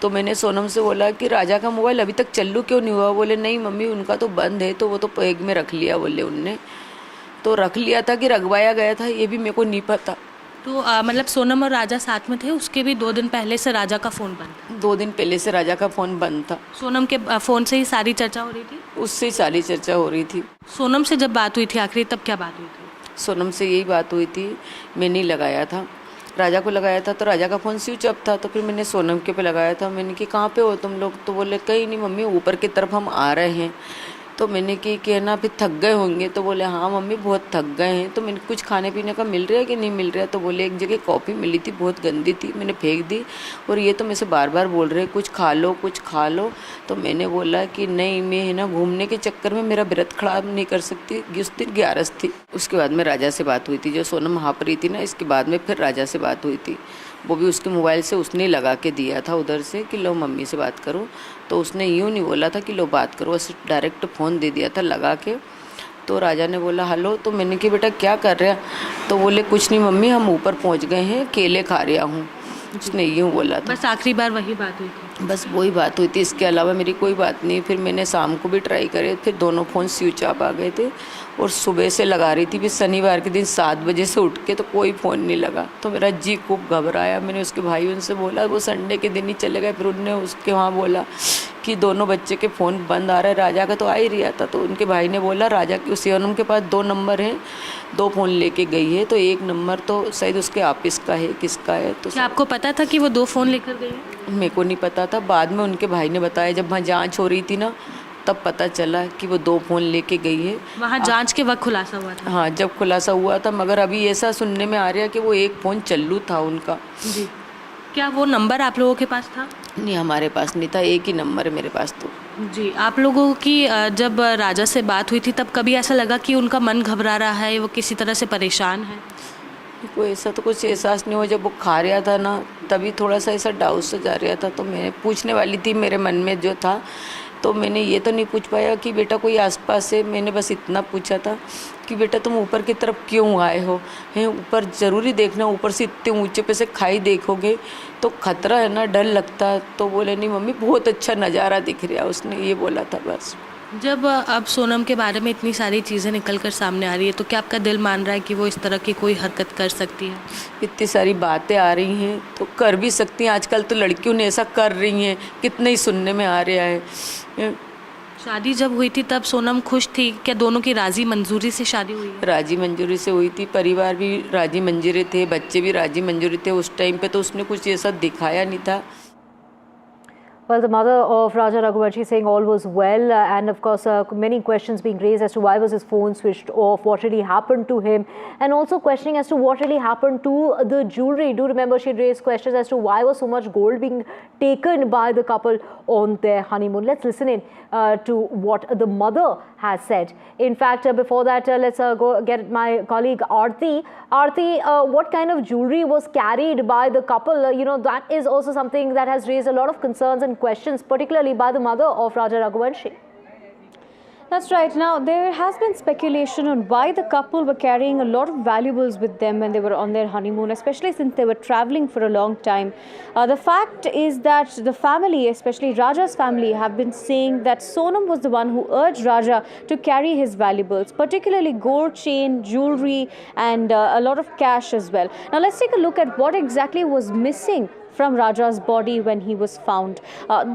[SPEAKER 6] तो मैंने सोनम से बोला कि राजा का मोबाइल अभी तक चालू क्यों नहीं हुआ? बोले नहीं मम्मी, उनका तो बंद है, तो वो तो बैग में रख लिया, बोले उनने। तो रख लिया था कि रखवाया गया था, ये भी मेरे को नहीं पता।
[SPEAKER 5] तो मतलब सोनम और राजा साथ में थे, उसके भी 2 दिन पहले से राजा का फ़ोन बंद था?
[SPEAKER 6] 2 दिन पहले से राजा का फ़ोन बंद था।
[SPEAKER 5] सोनम के फ़ोन से ही सारी चर्चा हो रही थी?
[SPEAKER 6] उससे ही सारी चर्चा हो रही थी।
[SPEAKER 5] सोनम से जब बात हुई थी आखिरी, तब क्या बात हुई थी?
[SPEAKER 6] सोनम से यही बात हुई थी, मैंने ही लगाया था, राजा को लगाया था, तो राजा का फ़ोन स्विच ऑफ था, तो फिर मैंने सोनम के पे लगाया था। मैंने कि कहाँ पे हो तुम लोग? तो बोले कहीं नहीं मम्मी, ऊपर की तरफ हम आ रहे हैं। तो मैंने कि ना फिर थक गए होंगे? तो बोले हाँ मम्मी बहुत थक गए हैं। तो मैंने कुछ खाने पीने का मिल रहा है कि नहीं मिल रहा है? तो बोले एक जगह कॉफ़ी मिली थी, बहुत गंदी थी, मैंने फेंक दी, और ये तो मेरे से बार बार बोल रहे कुछ खा लो कुछ खा लो। तो मैंने बोला कि नहीं, मैं है ना घूमने के चक्कर में मेरा व्रत खराब नहीं कर सकती। उस दिन 11 थी। उसके बाद में राजा से बात हुई थी, जो सोनम वहाँ पर ही थी ना, इसके बाद में फिर राजा से बात हुई थी। वो भी उसके मोबाइल से उसने लगा के दिया था उधर से कि लो मम्मी से बात करो। तो उसने यूँ नहीं बोला था कि लो बात करो, बस डायरेक्ट फ़ोन दे दिया था लगा के। तो राजा ने बोला हेलो, तो मैंने कि बेटा क्या कर रहे हैं? तो बोले कुछ नहीं मम्मी, हम ऊपर पहुंच गए हैं, केले खा रहा हूँ। उसने यूँ बोला था।
[SPEAKER 5] बस आखिरी बार वही बात हुई थी?
[SPEAKER 6] बस वही बात हुई थी, इसके अलावा मेरी कोई बात नहीं। फिर मैंने शाम को भी ट्राई करे, फिर दोनों फ़ोन स्विच ऑफ आ गए थे, और सुबह से लगा रही थी, फिर शनिवार के दिन 7 बजे से उठ के तो कोई फ़ोन नहीं लगा। तो मेरा जी खूब घबराया। मैंने उसके भाई उनसे बोला, वो संडे के दिन ही चले गए। फिर उनने उसके वहाँ बोला कि दोनों बच्चे के फ़ोन बंद आ रहा है, राजा का तो आ ही रहा था। तो उनके भाई ने बोला राजा की सोनम के पास 2 नंबर हैं, 2 फ़ोन लेके गई है, तो 1 नंबर तो शायद उसके ऑफिस का है, किसका है। तो
[SPEAKER 5] क्या आपको पता था कि वो 2 फ़ोन लेकर गई?
[SPEAKER 6] मेरे को नहीं पता था, बाद में उनके भाई ने बताया, जब वहाँ जांच हो रही थी ना, तब पता चला कि वो 2 फ़ोन लेके गई है।
[SPEAKER 5] वहाँ जांच के वक्त खुलासा हुआ था?
[SPEAKER 6] हाँ, जब खुलासा हुआ था, मगर अभी ऐसा सुनने में आ रहा है कि वो 1 फ़ोन चालू था उनका।
[SPEAKER 5] जी। क्या वो नंबर आप लोगों के पास था?
[SPEAKER 6] नहीं, हमारे पास नहीं था, 1 ही नंबर है मेरे पास। तो
[SPEAKER 5] जी, आप लोगों की जब राजा से बात हुई थी, तब कभी ऐसा लगा कि उनका मन घबरा रहा है, वो किसी तरह से परेशान है?
[SPEAKER 6] कोई ऐसा तो कुछ एहसास नहीं हुआ। जब वो खा रहा था ना, तभी थोड़ा सा ऐसा डाउट सा जा रहा था। तो मैं पूछने वाली थी, मेरे मन में जो था, तो मैंने ये तो नहीं पूछ पाया कि बेटा कोई आसपास है। मैंने बस इतना पूछा था कि बेटा तुम ऊपर की तरफ क्यों आए हो? हैं ऊपर ज़रूरी देखना, ऊपर से इतने ऊंचे पे से खाई देखोगे तो खतरा है ना, डर लगता है। तो बोले नहीं मम्मी, बहुत अच्छा नज़ारा दिख रहा है, उसने ये बोला था बस।
[SPEAKER 5] जब अब सोनम के बारे में इतनी सारी चीज़ें निकल कर सामने आ रही है, तो क्या आपका दिल मान रहा है कि वो इस तरह की कोई हरकत कर सकती है?
[SPEAKER 6] इतनी सारी बातें आ रही हैं तो कर भी सकती हैं। आजकल तो लड़कियों ने ऐसा कर रही हैं, कितना ही सुनने में आ रहा है।
[SPEAKER 5] शादी जब हुई थी तब सोनम खुश थी? क्या दोनों की राजी मंजूरी से शादी हुई है?
[SPEAKER 6] राजी मंजूरी से हुई थी, परिवार भी राजी मंजूरी थे, बच्चे भी राजी मंजूरी थे। उस टाइम पे तो उसने कुछ ऐसा दिखाया नहीं था।
[SPEAKER 4] Well, the mother of Raja Raghuvanshi saying all was well, and of course many questions being raised as to why was his phone switched off, what really happened to him, and also questioning as to what really happened to the jewelry. Do remember she raised questions as to why was so much gold being taken by the couple on their honeymoon. Let's listen in to what the mother has said. In fact, before that, let's go get my colleague Aarti. Aarti, what kind of jewelry was carried by the couple? You know, that is also something that has raised a lot of concerns and questions, particularly by the mother of Raja Raghuvanshi.
[SPEAKER 7] That's right. Now, there has been speculation on why the couple were carrying a lot of valuables with them when they were on their honeymoon, especially since they were traveling for a long time. The fact is that the family, especially Raja's family, have been saying that Sonam was the one who urged Raja to carry his valuables, particularly gold chain, jewelry, and a lot of cash as well. Now, let's take a look at what exactly was missing from Raja's body when he was found.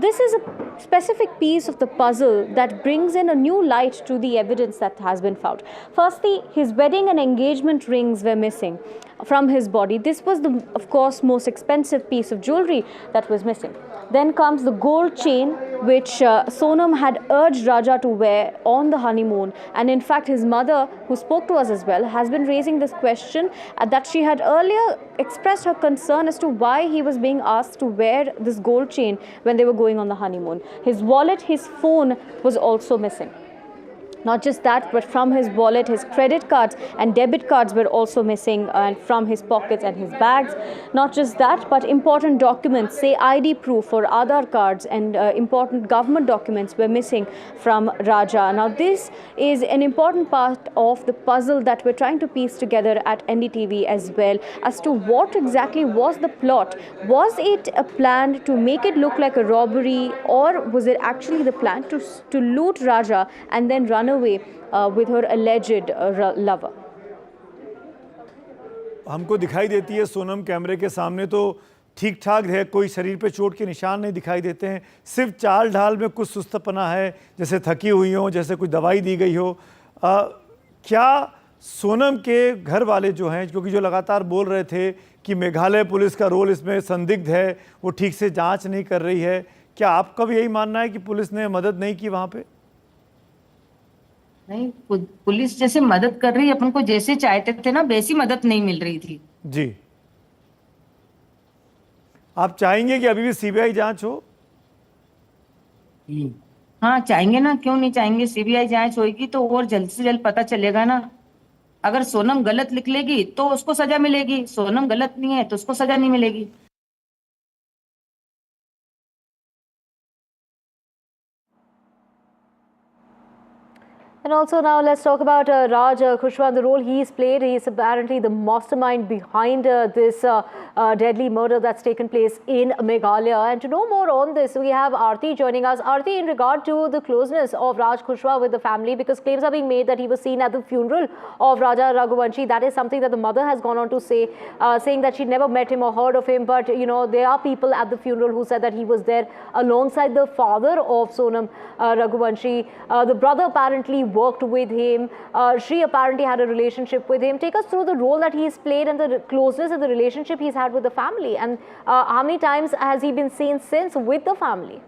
[SPEAKER 7] This is a specific piece of the puzzle that brings in a new light to the evidence that has been found. Firstly, his wedding and engagement rings were missing from his body. This was the, of course, most expensive piece of jewelry that was missing. Then comes the gold chain, which Sonam had urged Raja to wear on the honeymoon. And in fact, his mother, who spoke to us as well, has been raising this question that she had earlier expressed her concern as to why he was being asked to wear this gold chain when they were going on the honeymoon. His wallet, his phone was also missing. Not just that, but from his wallet, his credit cards and debit cards were also missing from his pockets and his bags. Not just that, but important documents, say ID proof or Aadhaar cards and important government documents were missing from Raja. Now, this is an important part of the puzzle that we're trying to piece together at NDTV as well, as to what exactly was the plot. Was it a plan to make it look like a robbery, or was it actually the plan to loot Raja and then run away with her alleged lover?
[SPEAKER 8] हमको दिखाई देती है सोनम कैमरे के सामने तो ठीक ठाक है, कोई शरीर पे चोट के निशान नहीं दिखाई देते हैं, सिर्फ चाल ढाल में कुछ सुस्तपना है, जैसे थकी हुई हो, जैसे कुछ दवाई दी गई हो। क्या सोनम के घर वाले जो हैं, क्योंकि जो लगातार बोल रहे थे कि मेघालय पुलिस का रोल इसमें संदिग्ध है, वो ठीक से जांच नहीं कर रही है, क्या आपका भी यही मानना है कि पुलिस ने मदद नहीं की वहाँ पे?
[SPEAKER 9] नहीं, पुलिस जैसे मदद कर रही है, अपन को जैसे चाहते थे ना वैसी मदद नहीं मिल रही थी।
[SPEAKER 8] जी, आप चाहेंगे कि अभी भी सीबीआई जांच हो?
[SPEAKER 9] हाँ चाहेंगे ना, क्यों नहीं चाहेंगे। सीबीआई जांच होगी तो और जल्द से जल्द पता चलेगा ना। अगर सोनम गलत लिख लेगी तो उसको सजा मिलेगी, सोनम गलत नहीं है तो उसको सजा नहीं मिलेगी।
[SPEAKER 4] And also now let's talk about Raj Kushwaha, the role he's played. He's apparently the mastermind behind this deadly murder that's taken place in Meghalaya. And to know more on this, we have Aarti joining us. Aarti, in regard to the closeness of Raj Kushwaha with the family, because claims are being made that he was seen at the funeral of Raja Raghuvanshi. That is something that the mother has gone on to say, saying that she never met him or heard of him. But, you know, there are people at the funeral who said that he was there alongside the father of Sonam Raghuvanshi. The brother apparently worked with him. She apparently had a relationship with him. Take us through the role that he's played and the closeness and the relationship he's had with the family, and how many times has he been seen since with the family?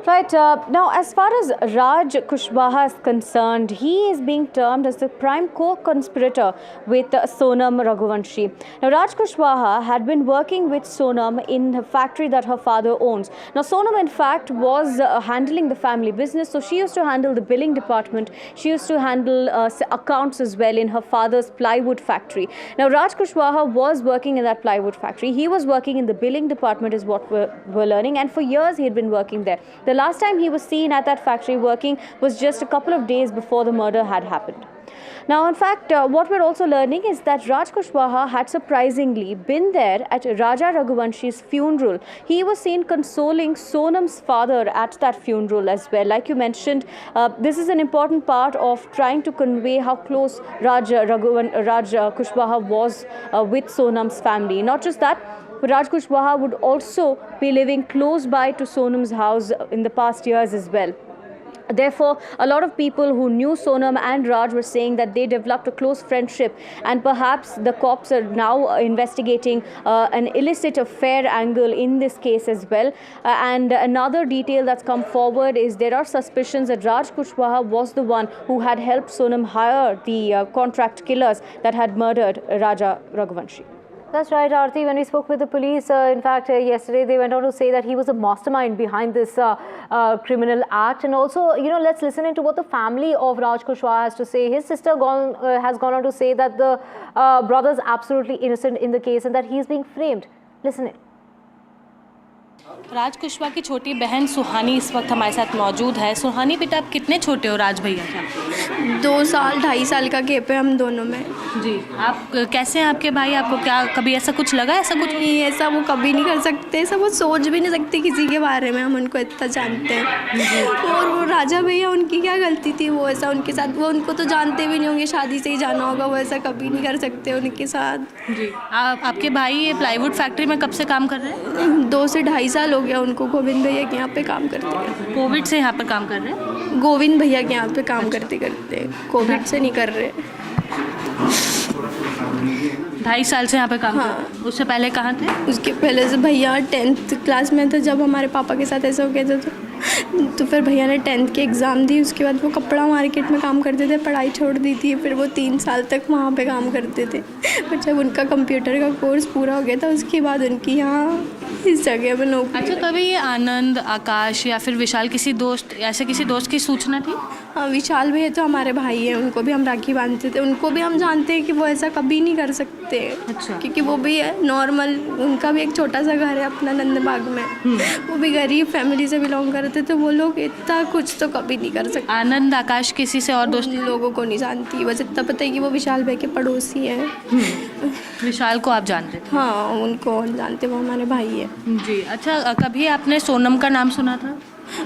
[SPEAKER 7] Right. Now, as far as Raj Kushwaha is concerned, he is being termed as the prime co-conspirator with Sonam Raghuvanshi. Now, Raj Kushwaha had been working with Sonam in the factory that her father owns. Now, Sonam, in fact, was handling the family business. So, she used to handle the billing department. She used to handle accounts as well in her father's plywood factory. Now, Raj Kushwaha was working in that plywood factory. He was working in the billing department is what we're learning. And for years, he had been working there. The last time he was seen at that factory working was just a couple of days before the murder had happened. Now, in fact, what we're also learning is that Raj Kushwaha had surprisingly been there at Raja Raghuvanshi's funeral. He was seen consoling Sonam's father at that funeral as well. Like you mentioned, this is an important part of trying to convey how close Raj Kushwaha was with Sonam's family. Not just that, but Raj Kushwaha would also be living close by to Sonam's house in the past years as well. Therefore, a lot of people who knew Sonam and Raj were saying that they developed a close friendship, and perhaps the cops are now investigating an illicit affair angle in this case as well. And another detail that's come forward is there are suspicions that Raj Kushwaha was the one who had helped Sonam hire the contract killers that had murdered Raja Raghuvanshi.
[SPEAKER 4] That's right, Aarti. When we spoke with the police, in fact, yesterday, they went on to say that he was a mastermind behind this criminal act. And also, let's listen into what the family of Raj Kushwaha has to say. His sister has gone on to say that the brother's absolutely innocent in the case and that he's being framed. Listen in.
[SPEAKER 5] राज कुशवाहा की छोटी बहन सुहानी इस वक्त हमारे साथ मौजूद है। सुहानी बेटा, आप कितने छोटे हो राज भैया के?
[SPEAKER 10] 2 साल 2.5 साल का गैप है हम दोनों में।
[SPEAKER 5] जी, आप कैसे हैं आपके भाई? आपको क्या कभी ऐसा कुछ लगा? ऐसा कुछ
[SPEAKER 10] नहीं, ऐसा वो कभी नहीं कर सकते, ऐसा वो सोच भी नहीं सकते किसी के बारे में, हम उनको इतना जानते हैं। और वो राजा भैया, उनकी क्या गलती थी? वो ऐसा उनके साथ, वो उनको तो जानते भी नहीं होंगे, शादी से ही जाना होगा, वो ऐसा कभी नहीं कर सकते उनके साथ।
[SPEAKER 5] जी, आपके भाई ये प्लाईवुड फैक्ट्री में कब से काम कर रहे हैं?
[SPEAKER 10] 2 से 2.5 साल हो गया उनको। गोविंद भैया के यहाँ पे काम करते हैं।
[SPEAKER 5] कोविड से यहाँ पर काम कर रहे हैं?
[SPEAKER 10] गोविंद भैया के यहाँ पे काम करते कोविड से नहीं कर रहे।
[SPEAKER 5] 2.5 साल से यहाँ पे काम
[SPEAKER 10] हाँ।
[SPEAKER 5] उससे पहले कहाँ थे?
[SPEAKER 10] उसके पहले से भैया 10th क्लास में थे जब हमारे पापा के साथ ऐसा हो गया था, तो फिर भैया ने 10th के एग्ज़ाम दी। उसके बाद वो कपड़ा मार्केट में काम करते थे, पढ़ाई छोड़ दी थी। फिर वो 3 साल तक वहाँ पे काम करते थे। पर जब उनका कंप्यूटर का कोर्स पूरा हो गया था, उसके बाद उनकी यहाँ इस जगह पर नौकरी।
[SPEAKER 5] अच्छा, कभी ये आनंद, आकाश या फिर विशाल किसी दोस्त की सूचना थी?
[SPEAKER 10] हाँ, विशाल भैया तो हमारे भाई हैं, उनको भी हम राखी बांधते थे। उनको भी हम जानते हैं कि वो ऐसा कभी नहीं कर सकते।
[SPEAKER 5] अच्छा।
[SPEAKER 10] क्योंकि वो भी है नॉर्मल, उनका भी एक छोटा सा घर है अपना नंदबाग में। वो भी गरीब फैमिली से बिलोंग करते, तो वो लोग इतना कुछ तो कभी नहीं कर सकते।
[SPEAKER 5] आनंद, आकाश किसी से और दोस्त
[SPEAKER 10] लोगों को नहीं जानती, बस इतना पता है कि वो विशाल भाई के पड़ोसी हैं।
[SPEAKER 5] विशाल को आप जानते थे?
[SPEAKER 10] हाँ, उनको जानते, वो हमारे भाई है।
[SPEAKER 5] जी। अच्छा, कभी आपने सोनम का नाम सुना था?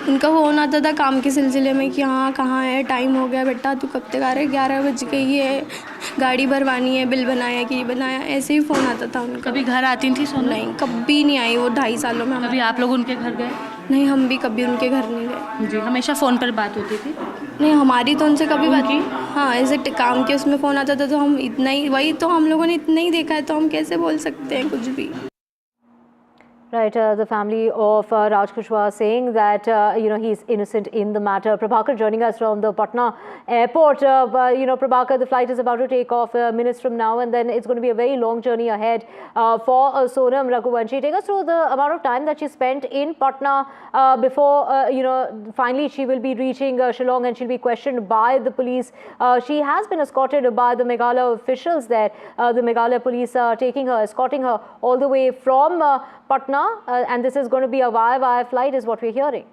[SPEAKER 10] उनका फ़ोन आता था काम के सिलसिले में कि हाँ कहाँ है, टाइम हो गया बेटा, तू कब तक आ रहा है, 11 बज गई है, गाड़ी भरवानी है, बिल बनाया कि बनाया, ऐसे ही फ़ोन आता था उनका।
[SPEAKER 5] कभी घर आती थी सोनम?
[SPEAKER 10] नहीं, कभी नहीं आई वो 2.5 सालों में।
[SPEAKER 5] कभी आप लोग उनके घर गए?
[SPEAKER 10] नहीं, हम भी कभी उनके घर नहीं गए।
[SPEAKER 5] जी, हमेशा फ़ोन पर बात होती थी?
[SPEAKER 10] नहीं, हमारी तो उनसे कभी बात की। हाँ, ऐसे काम के उसमें फ़ोन आता था तो हम इतना ही, वही तो हम लोगों ने इतना ही देखा है, तो हम कैसे बोल सकते हैं कुछ भी।
[SPEAKER 4] Right, the family of Raj Kushwaha saying that he's innocent in the matter. Prabhakar joining us from the Patna airport. Prabhakar, the flight is about to take off minutes from now, and then it's going to be a very long journey ahead for Sonam Raghuvanshi. Take us through the amount of time that she spent in Patna before finally she will be reaching Shillong and she'll be questioned by the police. She has been escorted by the Meghalaya officials there. The Meghalaya police are escorting her all the way from Patna, and this is going to be a via flight is what we're hearing.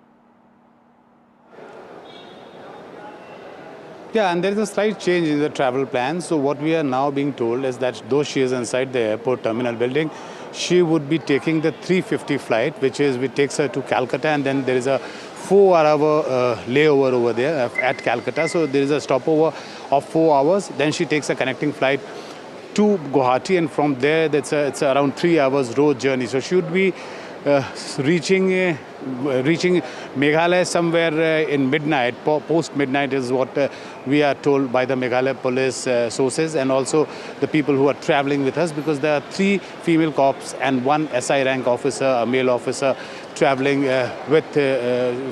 [SPEAKER 11] Yeah, and there is a slight change in the travel plan. So what we are now being told is that though she is inside the airport terminal building, she would be taking the 3:50 flight, which takes her to Calcutta, and then there is a 4-hour layover over there at Calcutta. So there is a stopover of 4 hours. Then she takes a connecting flight to Guwahati, and from there it's around 3 hours road journey. So she would be reaching Meghalaya somewhere in midnight, post midnight is what we are told by the Meghalaya police sources, and also the people who are traveling with us, because there are 3 female cops and 1 SI rank officer, a male officer, traveling with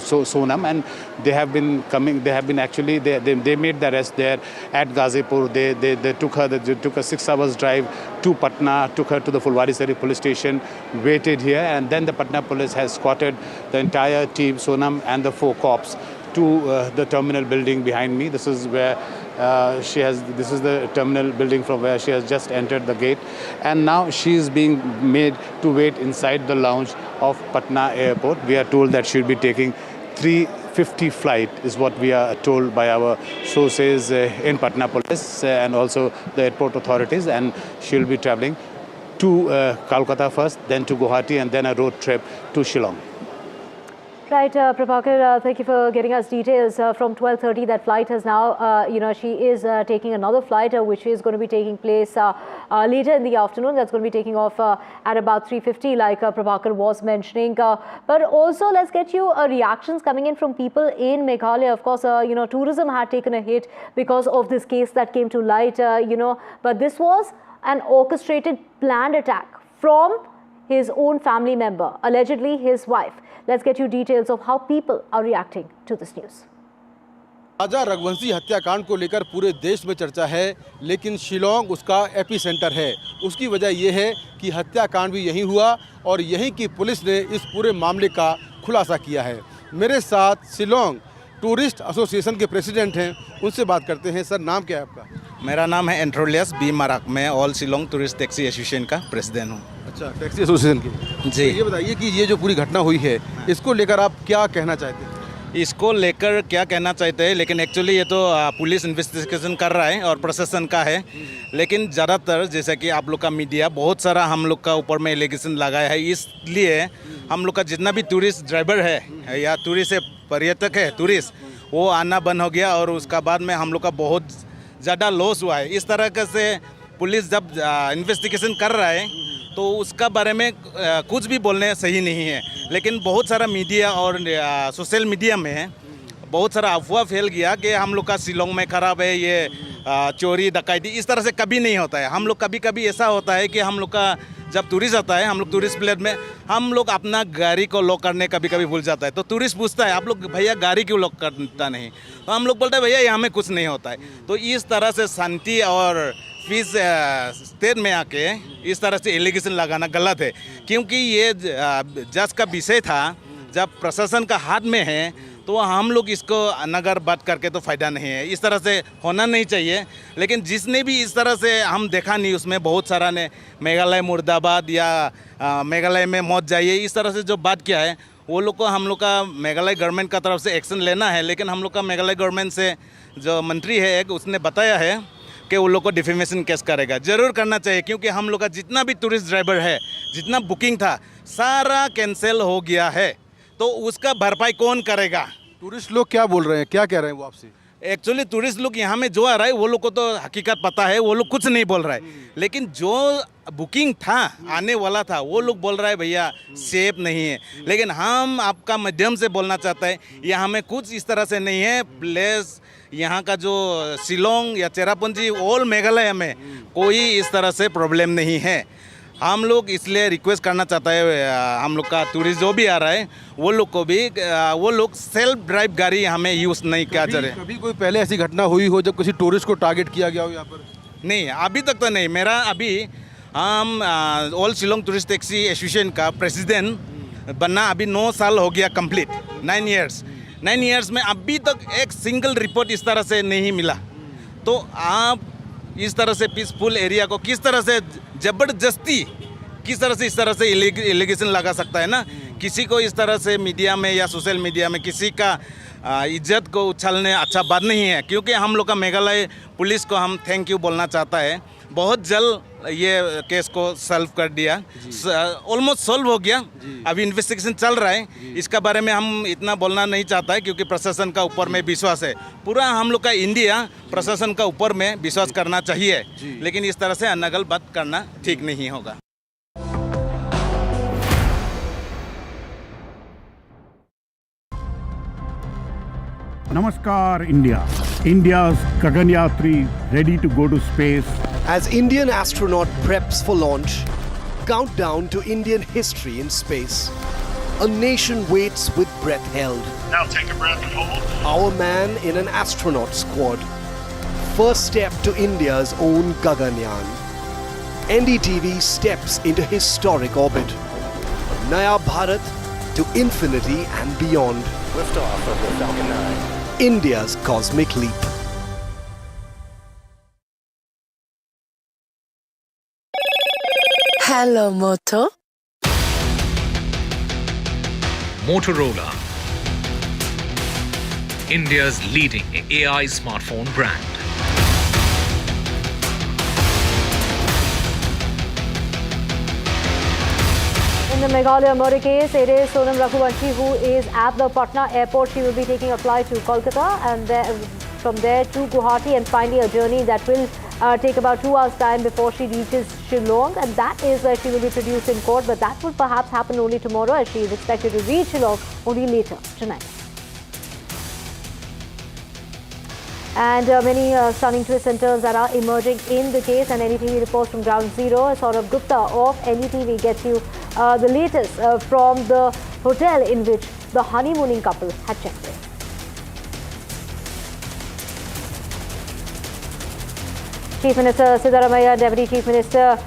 [SPEAKER 11] Sonam, and they have been coming. They have been actually they made the arrest there at Ghazipur. They took her. They took a 6 hours drive to Patna, took her to the Fulwari police station, waited here, and then the Patna police has escorted the entire team, Sonam and the 4 cops, to the terminal building behind me. This is where this is the terminal building from where she has just entered the gate, and now she is being made to wait inside the lounge of Patna airport. We are told that she will be taking 3:50 flight, is what we are told by our sources in Patna police and also the airport authorities, and she will be traveling to Kolkata first, then to Guwahati, and then a road trip to Shillong.
[SPEAKER 4] Right, Prabhakar, thank you for getting us details. From 12:30, that flight has now, she is taking another flight, which is going to be taking place later in the afternoon. That's going to be taking off at about 3:50, like Prabhakar was mentioning. But also, let's get you reactions coming in from people in Meghalaya. Of course, tourism had taken a hit because of this case that came to light, but this was an orchestrated, planned attack from his own family member, allegedly his wife. Let's get you details of how people are reacting to this news.
[SPEAKER 12] राजा रघुवंशी हत्याकांड को लेकर पूरे देश में चर्चा है, लेकिन शिलोंग उसका एपी सेंटर है। उसकी वजह यह है कि हत्याकांड भी यहीं हुआ और यहीं की पुलिस ने इस पूरे मामले का खुलासा किया है। मेरे साथ शिलोंग टूरिस्ट एसोसिएशन के प्रेसिडेंट हैं, उनसे बात करते हैं। सर, नाम क्या है आपका?
[SPEAKER 13] मेरा नाम है एंट्रोलियस बी मराक। मैं all Shillong tourist taxi association का प्रेसिडेंट हूँ।
[SPEAKER 12] अच्छा, टैक्सी एसोसिएशन की जी। ये बताइए कि ये जो पूरी घटना हुई है, इसको लेकर आप क्या कहना चाहते हैं?
[SPEAKER 13] इसको लेकर क्या कहना चाहते हैं, लेकिन एक्चुअली ये तो पुलिस इन्वेस्टिगेशन कर रहा है और प्रशासन का है। लेकिन ज़्यादातर जैसा कि आप लोग का मीडिया बहुत सारा हम लोग का ऊपर में एलिगेशन लगाया है, इसलिए हम लोग का जितना भी टूरिस्ट ड्राइवर है या टूरिस्ट पर्यटक है, टूरिस्ट वो आना बंद हो गया और उसका बाद में हम लोग का बहुत ज़्यादा लॉस हुआ है। इस तरह से पुलिस जब इन्वेस्टिगेशन कर रहा है तो उसका बारे में कुछ भी बोलने सही नहीं है। लेकिन बहुत सारा मीडिया और सोशल मीडिया में बहुत सारा अफवाह फैल गया कि हम लोग का शिलोंग में ख़राब है, ये चोरी डकैती, इस तरह से कभी नहीं होता है। हम लोग कभी कभी ऐसा होता है कि हम लोग का जब टूरिस्ट आता है, हम लोग टूरिस्ट प्लेस में हम लोग अपना गाड़ी को लॉक करने कभी कभी भूल जाता है। तो टूरिस्ट पूछता है, आप लोग भैया गाड़ी क्यों लॉक करता नहीं? तो हम लोग बोलते हैं भैया यहाँ में कुछ नहीं होता है। तो इस तरह से शांति और पीस स्टेट में आके इस तरह से एलिगेशन लगाना गलत है, क्योंकि ये जज का विषय था। जब प्रशासन का हाथ में है तो हम लोग इसको नगर बात करके तो फ़ायदा नहीं है। इस तरह से होना नहीं चाहिए। लेकिन जिसने भी इस तरह से हम देखा नहीं, उसमें बहुत सारा ने मेघालय मुर्दाबाद या मेघालय में मौत जाइए, इस तरह से जो बात किया है, वो लोग को हम लोग का मेघालय गवर्नमेंट का तरफ से एक्शन लेना है। लेकिन हम लोग का मेघालय गवर्नमेंट से जो मंत्री है एक, उसने बताया है कि वो लोग को डिफेमेशन केस करेगा। ज़रूर करना चाहिए, क्योंकि हम लोग का जितना भी टूरिस्ट ड्राइवर है, जितना बुकिंग था, सारा कैंसिल हो गया है। तो उसका भरपाई कौन करेगा?
[SPEAKER 12] टूरिस्ट लोग क्या बोल रहे हैं, क्या कह रहे हैं वो आपसे?
[SPEAKER 13] एक्चुअली टूरिस्ट लोग यहाँ में जो आ रहा है वो लोग को तो हकीकत पता है, वो लोग कुछ नहीं बोल रहा है। लेकिन जो बुकिंग था, आने वाला था, वो लोग बोल रहा है भैया सेफ नहीं है। लेकिन हम आपका माध्यम से बोलना चाहते हैं, यहाँ में कुछ इस तरह से नहीं है। प्लेस यहाँ का जो शिलोंग या चेरापूंजी ऑल मेघालय में कोई इस तरह से प्रॉब्लम नहीं है। हम लोग इसलिए रिक्वेस्ट करना चाहता है, हम लोग का टूरिस्ट जो भी आ रहा है वो लोग को भी, वो लोग सेल्फ ड्राइव गाड़ी हमें यूज़ नहीं किया जा रहा है।
[SPEAKER 12] कभी कोई पहले ऐसी घटना हुई हो जब किसी टूरिस्ट को टारगेट किया गया हो यहाँ पर?
[SPEAKER 13] नहीं, अभी तक तो नहीं। मेरा अभी हम all Shillong tourist taxi association का प्रेसिडेंट बनना अभी 9 साल हो गया कंप्लीट, 9 ईयर्स में अभी तक एक सिंगल रिपोर्ट इस तरह से नहीं मिला। तो आप इस तरह से पीसफुल एरिया को किस तरह से ज़बरदस्ती, किस तरह से इस तरह से एलिगेशन लगा सकता है ना? किसी को इस तरह से मीडिया में या सोशल मीडिया में किसी का इज्जत को उछालने अच्छा बात नहीं है। क्योंकि हम लोग का मेघालय पुलिस को हम थैंक यू बोलना चाहता है, बहुत जल्द ये केस को सॉल्व कर दिया, ऑलमोस्ट सॉल्व हो गया। अभी इन्वेस्टिगेशन चल रहा है, इसका बारे में हम इतना बोलना नहीं चाहता है, क्योंकि प्रशासन का ऊपर में विश्वास है। पूरा हम लोग का इंडिया प्रशासन का ऊपर में विश्वास करना चाहिए। लेकिन इस तरह से अनगल बात करना ठीक नहीं होगा।
[SPEAKER 14] Namaskar, India. India's Gaganyatri ready to go to space.
[SPEAKER 15] As Indian astronaut preps for launch, countdown to Indian history in space. A nation waits with breath held.
[SPEAKER 16] Now take a breath and hold.
[SPEAKER 15] Our man in an astronaut squad. First step to India's own Gaganyaan. NDTV steps into historic orbit. Naya Bharat to infinity and beyond.
[SPEAKER 16] Liftoff of the Falcon 9.
[SPEAKER 15] India's cosmic leap.
[SPEAKER 17] Hello, Moto.
[SPEAKER 18] Motorola, India's leading AI smartphone brand.
[SPEAKER 4] In the Meghalaya murder case, it is Sonam Raghuvanshi who is at the Patna airport. She will be taking a flight to Kolkata and from there to Guwahati, and finally a journey that will take about 2 hours' time before she reaches Shillong, and that is where she will be produced in court. But that will perhaps happen only tomorrow, as she is expected to reach Shillong only later tonight. And many stunning twists and turns that are emerging in the case, and NDTV reports from ground zero. Saurabh Gupta of NDTV gets you the latest from the hotel in which the honeymooning couple had checked in. Chief Minister Siddaramaiah, Deputy Chief Minister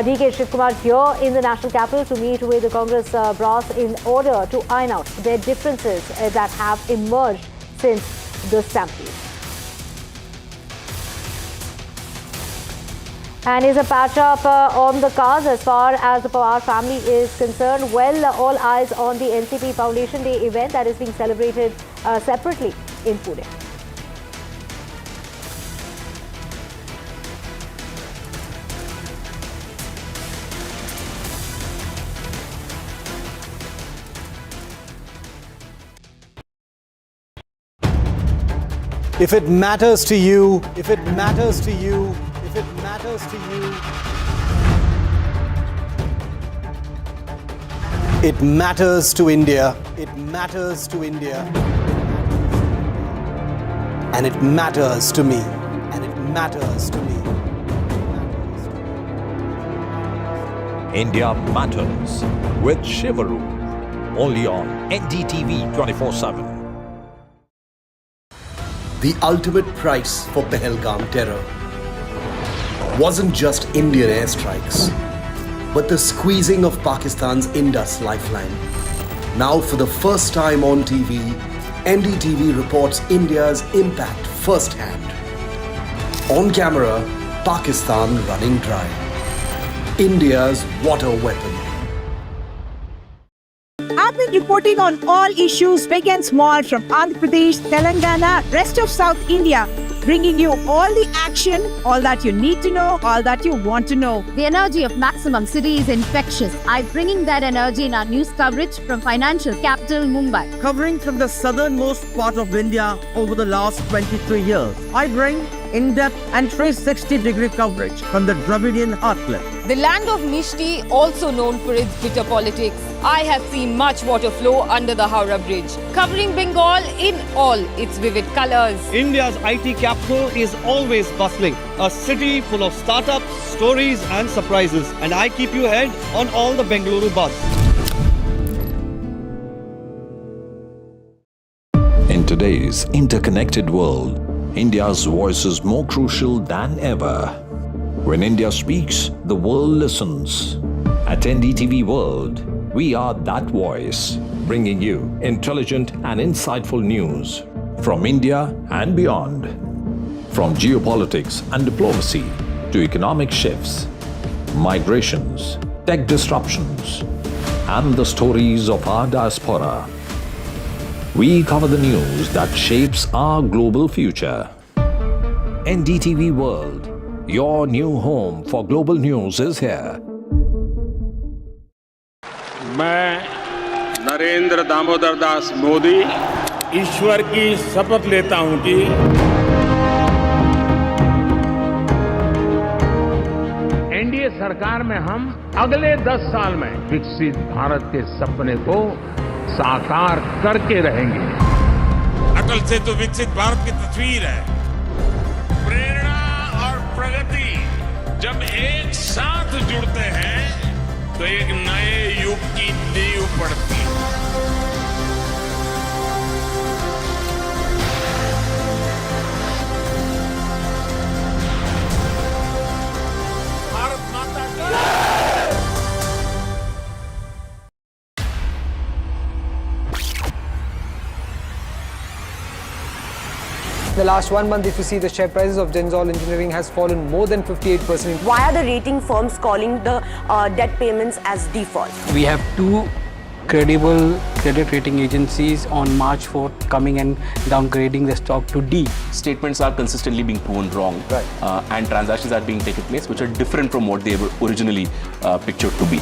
[SPEAKER 4] D.K. Shivkumar here in the national capital to meet with the Congress brass in order to iron out their differences that have emerged since the stampede. And is a patch-up on the cards as far as the Pawar family is concerned? Well, all eyes on the NCP Foundation Day event that is being celebrated separately in Pune.
[SPEAKER 30] If it matters to you, if it matters to you, if it matters to you, it matters to India, it matters to India, and it matters to me, and it matters to me.
[SPEAKER 1] India Matters with Shivaru, only on NDTV 24x7.
[SPEAKER 15] The ultimate price for Pahalgam terror wasn't just Indian airstrikes, but the squeezing of Pakistan's Indus lifeline. Now, for the first time on TV, NDTV reports India's impact firsthand. On camera, Pakistan running dry. India's water weapon.
[SPEAKER 17] I've been reporting on all issues big and small from Andhra Pradesh, Telangana, rest of South India, bringing you all the action, all that you need to know, all that you want to know.
[SPEAKER 19] The energy of maximum city is infectious. I'm bringing that energy in our news coverage from financial capital Mumbai.
[SPEAKER 20] Covering from the southernmost part of India over the last 23 years, I bring in-depth and 360-degree coverage from the Dravidian heartland.
[SPEAKER 21] The land of Mishti, also known for its bitter politics. I have seen much water flow under the Howrah Bridge, covering Bengal in all its vivid colors.
[SPEAKER 20] India's IT capital is always bustling, a city full of startups, stories and surprises. And I keep you ahead on all the Bengaluru buzz.
[SPEAKER 1] In today's interconnected world, India's voice is more crucial than ever. When India speaks, the world listens. At NDTV World, we are that voice, bringing you intelligent and insightful news from India and beyond. From geopolitics and diplomacy to economic shifts, migrations, tech disruptions, and the stories of our diaspora. We cover the news that shapes our global future. NDTV World, your new home for global news is here.
[SPEAKER 22] मैं नरेंद्र दामोदर दास मोदी ईश्वर की शपथ लेता हूं कि NDA सरकार में हम अगले 10 साल में विकसित भारत के सपने को साकार करके रहेंगे। अटल से तो विकसित भारत की तस्वीर है। प्रेरणा और प्रगति जब एक साथ जुड़ते हैं तो एक नए युग की नींव पड़ती है। भारत माता का
[SPEAKER 24] The last 1 month, if you see, the share prices of Denzol Engineering has fallen more than 58%.
[SPEAKER 25] Why are the rating firms calling the debt payments as default?
[SPEAKER 26] We have 2 credible credit rating agencies on March 4th coming and downgrading the stock to D.
[SPEAKER 27] Statements are consistently being proven wrong,
[SPEAKER 24] right.
[SPEAKER 27] And transactions are being taken place which are different from what they were originally pictured to be.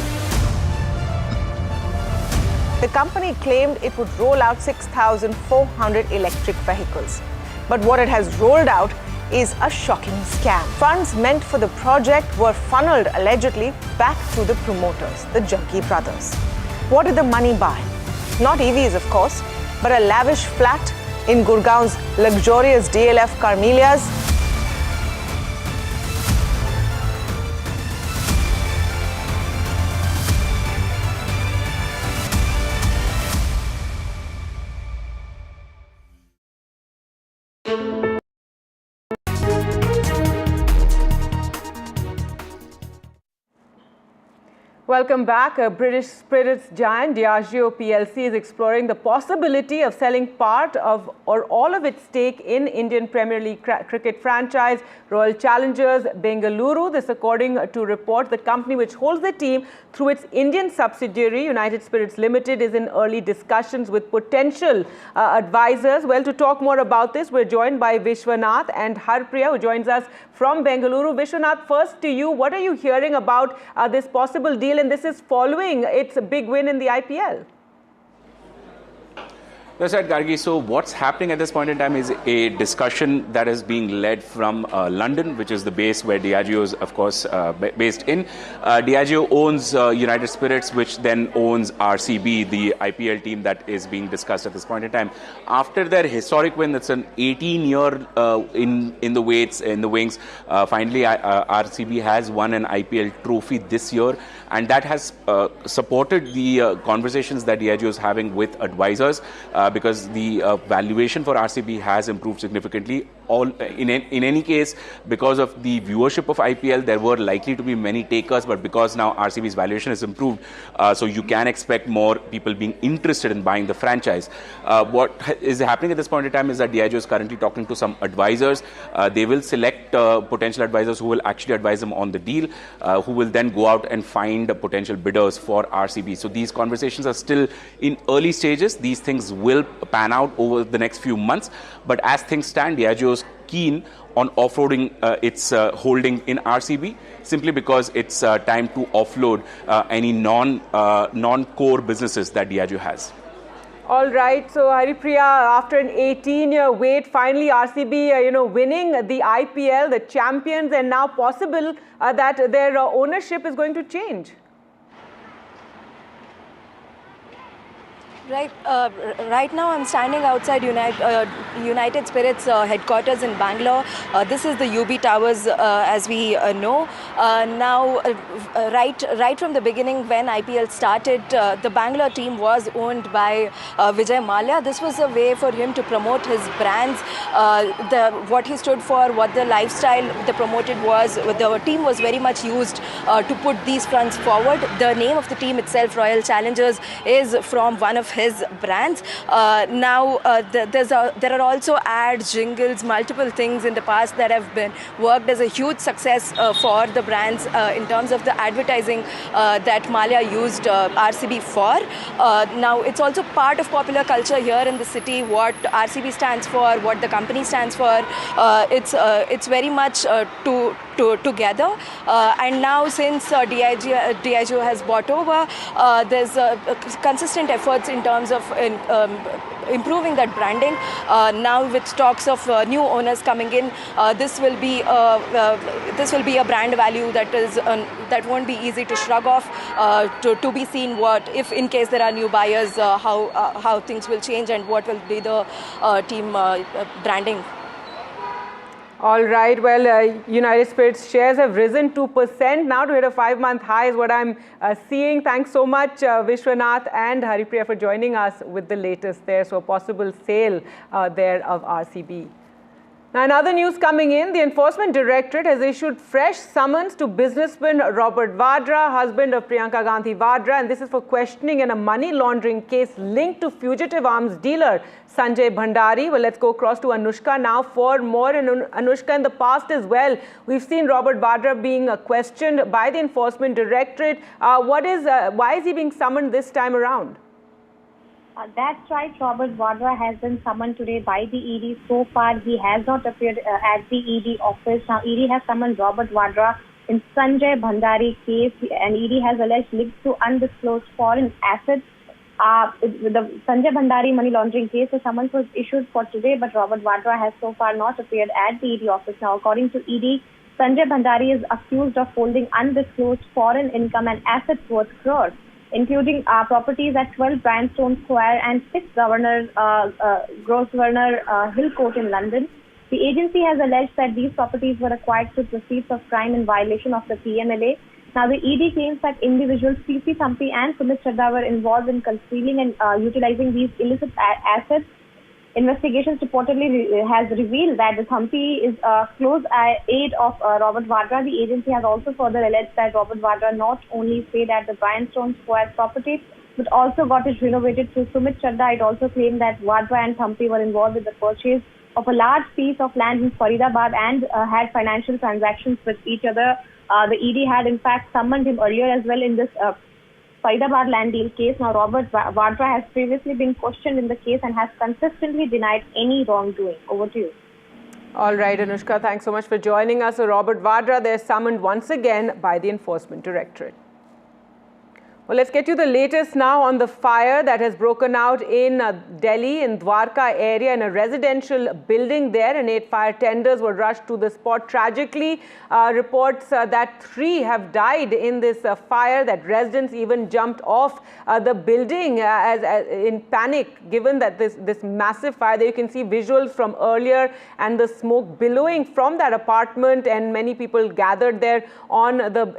[SPEAKER 2] The company claimed it would roll out 6,400 electric vehicles. But what it has rolled out is a shocking scam. Funds meant for the project were funneled allegedly back to the promoters, the Jaggi brothers. What did the money buy? Not EVs, of course, but a lavish flat in Gurgaon's luxurious DLF Carmelias.
[SPEAKER 3] Welcome back. British spirits giant Diageo PLC is exploring the possibility of selling part of or all of its stake in Indian Premier League cricket franchise Royal Challengers Bengaluru. This according to reports. The company which holds the team through its Indian subsidiary United Spirits Limited is in early discussions with potential advisors. Well, to talk more about this, we're joined by Vishwanath and Harpriya, who joins us from Bengaluru. Vishwanath, first to you, what are you hearing about this possible deal? And this is following its big win in the IPL.
[SPEAKER 27] That's right, Gargi. So what's happening at this point in time is a discussion that is being led from London, which is the base where Diageo is, of course, based in. Diageo owns United Spirits, which then owns RCB, the IPL team that is being discussed at this point in time. After their historic win, that's an 18-year in the wings. Finally, RCB has won an IPL trophy this year, and that has supported the conversations that Diageo is having with advisors. Because the valuation for RCB has improved significantly. In any case, because of the viewership of IPL, there were likely to be many takers, but because now RCB's valuation has improved, so you can expect more people being interested in buying the franchise. What is happening at this point in time is that Diageo is currently talking to some advisors. They will select potential advisors who will actually advise them on the deal, who will then go out and find potential bidders for RCB. So these conversations are still in early stages. These things will pan out over the next few months. But as things stand, Diageo is keen on offloading its holding in RCB, simply because it's time to offload any non-core businesses that Diageo has.
[SPEAKER 3] All right, so Haripriya, after an 18-year wait, finally RCB, winning the IPL, the champions, and now possible that their ownership is going to change.
[SPEAKER 25] Right. Right now, I'm standing outside United Spirits headquarters in Bangalore. This is the UB Towers, as we know. Now, right from the beginning, when IPL started, the Bangalore team was owned by Vijay Mallya. This was a way for him to promote his brands. What he stood for, what the lifestyle they promoted was. The team was very much used to put these fronts forward. The name of the team itself, Royal Challengers, is from one of his brands. Now there are also ads, jingles, multiple things in the past that have been worked as a huge success for the brands in terms of the advertising that Mallya used RCB for. Now it's also part of popular culture here in the city, what RCB stands for, what the company stands for. It's very much together. And now since Diageo has bought over, there's consistent efforts in terms of improving that branding. Now with talks of new owners coming in, this will be a brand value that won't be easy to shrug off. To be seen what if in case there are new buyers, how things will change and what will be the team branding.
[SPEAKER 3] All right, well, United Spirits shares have risen 2% now to hit a 5-month high is what I'm seeing. Thanks so much, Vishwanath and Haripriya, for joining us with the latest there. So a possible sale there of RCB. Now, another news coming in, the Enforcement Directorate has issued fresh summons to businessman Robert Vadra, husband of Priyanka Gandhi Vadra, and this is for questioning in a money laundering case linked to fugitive arms dealer Sanjay Bhandari. Well, let's go across to Anushka now for more. And Anushka, in the past as well, we've seen Robert Vadra being questioned by the Enforcement Directorate. Why is he being summoned this time around?
[SPEAKER 5] That's right. Robert Vadra has been summoned today by the ED. So far, he has not appeared at the ED office. Now, ED has summoned Robert Vadra in Sanjay Bhandari case, and ED has alleged links to undisclosed foreign assets The Sanjay Bhandari money laundering case, the summons was issued for today, but Robert Vadra has so far not appeared at the ED office. Now, according to ED, Sanjay Bhandari is accused of holding undisclosed foreign income and assets worth crores, including properties at 12 Bryanston Square and 6 Grosvenor Hill Court in London. The agency has alleged that these properties were acquired through proceeds of crime in violation of the PMLA. Now, the ED claims that individuals C.C. Thampi and Sumit Chadha were involved in concealing and utilizing these illicit assets. Investigations reportedly has revealed that the Thampi is a close aide of Robert Vadra. The agency has also further alleged that Robert Vadra not only stayed at the Bryanston Square property, but also got it renovated through Sumit Chadha. It also claimed that Vadra and Thampi were involved with the purchase of a large piece of land in Faridabad and had financial transactions with each other. The ED had in fact summoned him earlier as well in this Faridabad land deal case. Now, Robert Vadra has previously been questioned in the case and has consistently denied any wrongdoing. Over to you.
[SPEAKER 3] All right, Anushka, thanks so much for joining us. So Robert Vadra, they're summoned once again by the Enforcement Directorate. Well, let's get you the latest now on the fire that has broken out in Delhi, in Dwarka area, in a residential building there, and 8 fire tenders were rushed to the spot. Tragically, reports that 3 have died in this fire, that residents even jumped off the building in panic, given that this massive fire. There you can see visuals from earlier and the smoke billowing from that apartment, and many people gathered there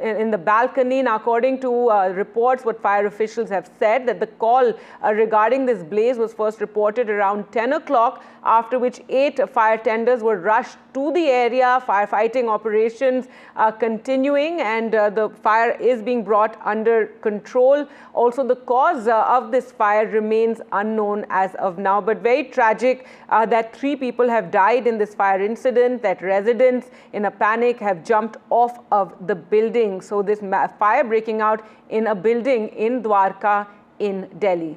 [SPEAKER 3] in the balcony. Now, according to reports, what fire officials have said, that the call regarding this blaze was first reported around 10 o'clock, after which 8 fire tenders were rushed to the area. Firefighting operations continuing, and the fire is being brought under control. Also, the cause of this fire remains unknown as of now, but very tragic that 3 people have died in this fire incident, that residents in a panic have jumped off of the building. So this fire breaking out in a building in Dwarka in Delhi.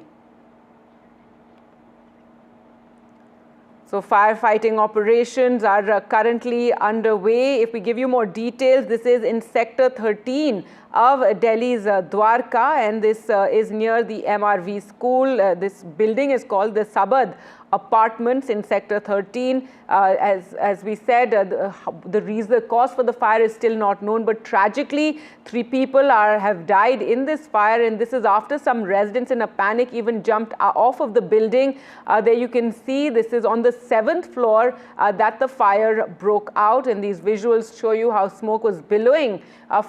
[SPEAKER 3] So firefighting operations are currently underway. If we give you more details, this is in Sector 13 of Delhi's Dwarka, and this is near the MRV school. This building is called the Sabad Apartments in Sector 13. As we said, the cause for the fire is still not known, but tragically 3 people have died in this fire, and this is after some residents in a panic even jumped off of the building. There you can see this is on the 7th floor that the fire broke out, and these visuals show you how smoke was billowing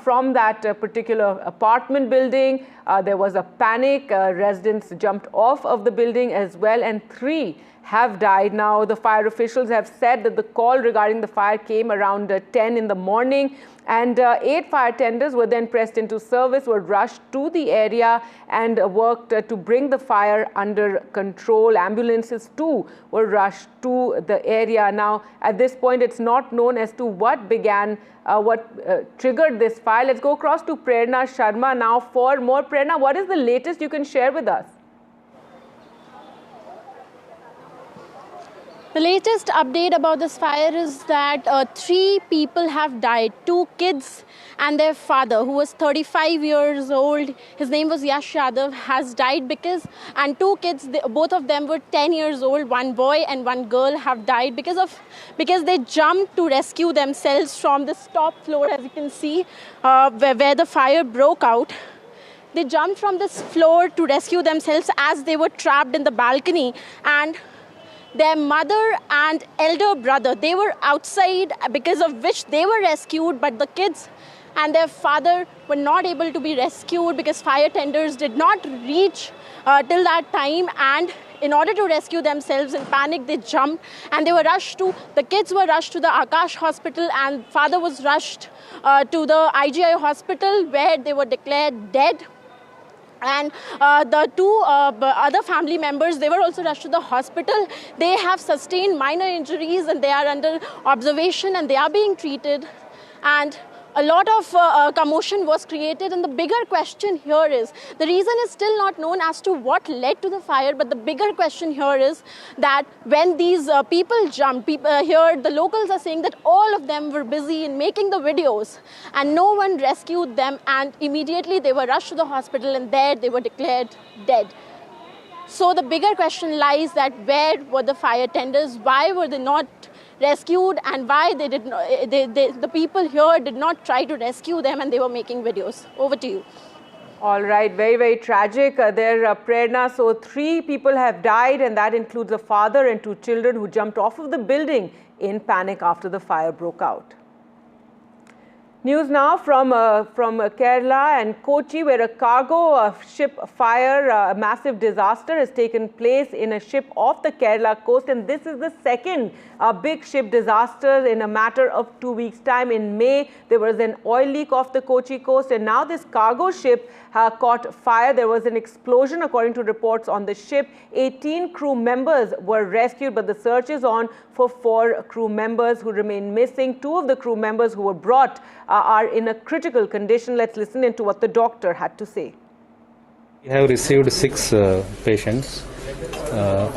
[SPEAKER 3] from that particular apartment building. There was a panic. Residents jumped off of the building as well, and 3 have died. Now, the fire officials have said that the call regarding the fire came around 10 in the morning, and 8 fire tenders were then pressed into service, were rushed to the area and worked to bring the fire under control. Ambulances too were rushed to the area. Now, at this point, it's not known as to what triggered this fire. Let's go across to Prerna Sharma now for more. Prerna, what is the latest you can share with us?
[SPEAKER 6] The latest update about this fire is that 3 people have died, 2 kids and their father, who was 35 years old. His name was Yash Yadav, has died and 2 kids, both of them were 10 years old, 1 boy and 1 girl have died because they jumped to rescue themselves from this top floor, as you can see, where the fire broke out. They jumped from this floor to rescue themselves as they were trapped in the balcony, and their mother and elder brother, they were outside, because of which they were rescued, but the kids and their father were not able to be rescued because fire tenders did not reach till that time, and in order to rescue themselves in panic, they jumped and the kids were rushed to the Akash hospital, and father was rushed to the IGI hospital, where they were declared dead. And the 2 other family members, they were also rushed to the hospital. They have sustained minor injuries and they are under observation and they are being treated. And a lot of commotion was created, and the bigger question here is, the reason is still not known as to what led to the fire, but the bigger question here is that when these people jumped, here the locals are saying that all of them were busy in making the videos and no one rescued them, and immediately they were rushed to the hospital and there they were declared dead. So the bigger question lies that where were the fire tenders? Why were they not rescued, and why they did not, the people here did not try to rescue them and they were making videos. Over to you.
[SPEAKER 3] All right, very, very tragic. There, Prerna, so 3 people have died, and that includes a father and 2 children who jumped off of the building in panic after the fire broke out. News now from Kerala and Kochi, where a cargo ship fire, a massive disaster has taken place in a ship off the Kerala coast, and this is the second big ship disaster in a matter of 2 weeks' time. In May, there was an oil leak off the Kochi coast, and now this cargo ship caught fire. There was an explosion, according to reports on the ship. 18 crew members were rescued, but the search is on for 4 crew members who remain missing. 2 of the crew members who were brought are in a critical condition. Let's listen into what the doctor had to say.
[SPEAKER 7] We have received 6 patients.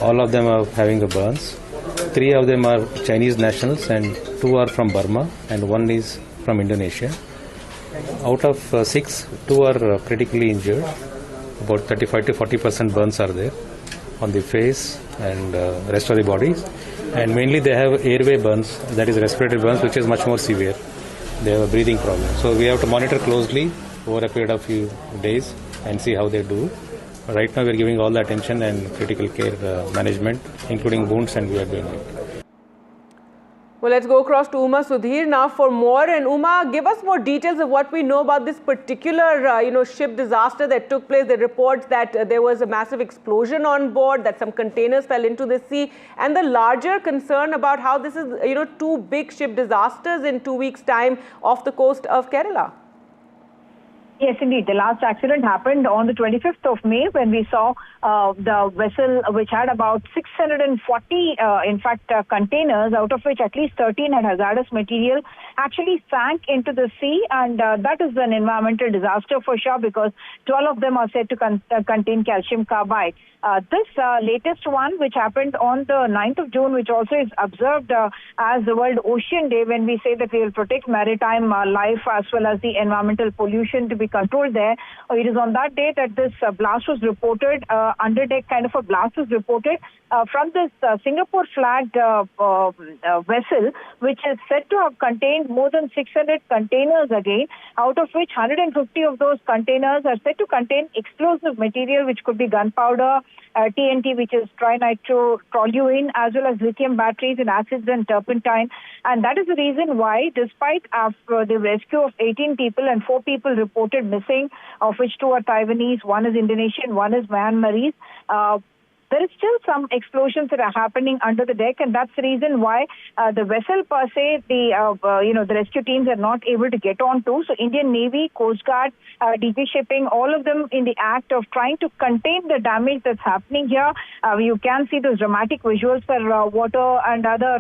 [SPEAKER 7] All of them are having the burns. 3 of them are Chinese nationals and 2 are from Burma and 1 is from Indonesia. Out of 6, 2 are critically injured. About 35 to 40% burns are there on the face and rest of the bodies. And mainly they have airway burns, that is respiratory burns, which is much more severe. They have a breathing problem. So we have to monitor closely over a period of few days and see how they do. Right now we are giving all the attention and critical care management, including wounds, and we are doing it.
[SPEAKER 3] Well, let's go across to Uma Sudhir now for more. And Uma, give us more details of what we know about this particular, ship disaster that took place. The reports that there was a massive explosion on board, that some containers fell into the sea, and the larger concern about how this is, 2 big ship disasters in 2 weeks' time off the coast of Kerala.
[SPEAKER 8] Yes, indeed. The last accident happened on the 25th of May when we saw the vessel, which had about 640, containers, out of which at least 13 had hazardous material, actually sank into the sea. And that is an environmental disaster for sure, because 12 of them are said to contain calcium carbide. This latest one, which happened on the 9th of June, which also is observed as the World Ocean Day, when we say that we will protect maritime life as well as the environmental pollution to be controlled there. It is on that day that this blast was reported, under deck kind of a blast was reported from this Singapore flagged vessel, which is said to have contained more than 600 containers again, out of which 150 of those containers are said to contain explosive material, which could be gunpowder, TNT, which is trinitrotoluene, as well as lithium batteries and acids and turpentine. And that is the reason why, despite the rescue of 18 people and 4 people reported missing, of which 2 are Taiwanese, 1 is Indonesian, 1 is Myanmarese, there is still some explosions that are happening under the deck, and that's the reason why the vessel per se, the rescue teams are not able to get on to. So Indian Navy, Coast Guard, DG Shipping, all of them in the act of trying to contain the damage that's happening here. You can see those dramatic visuals for water and other,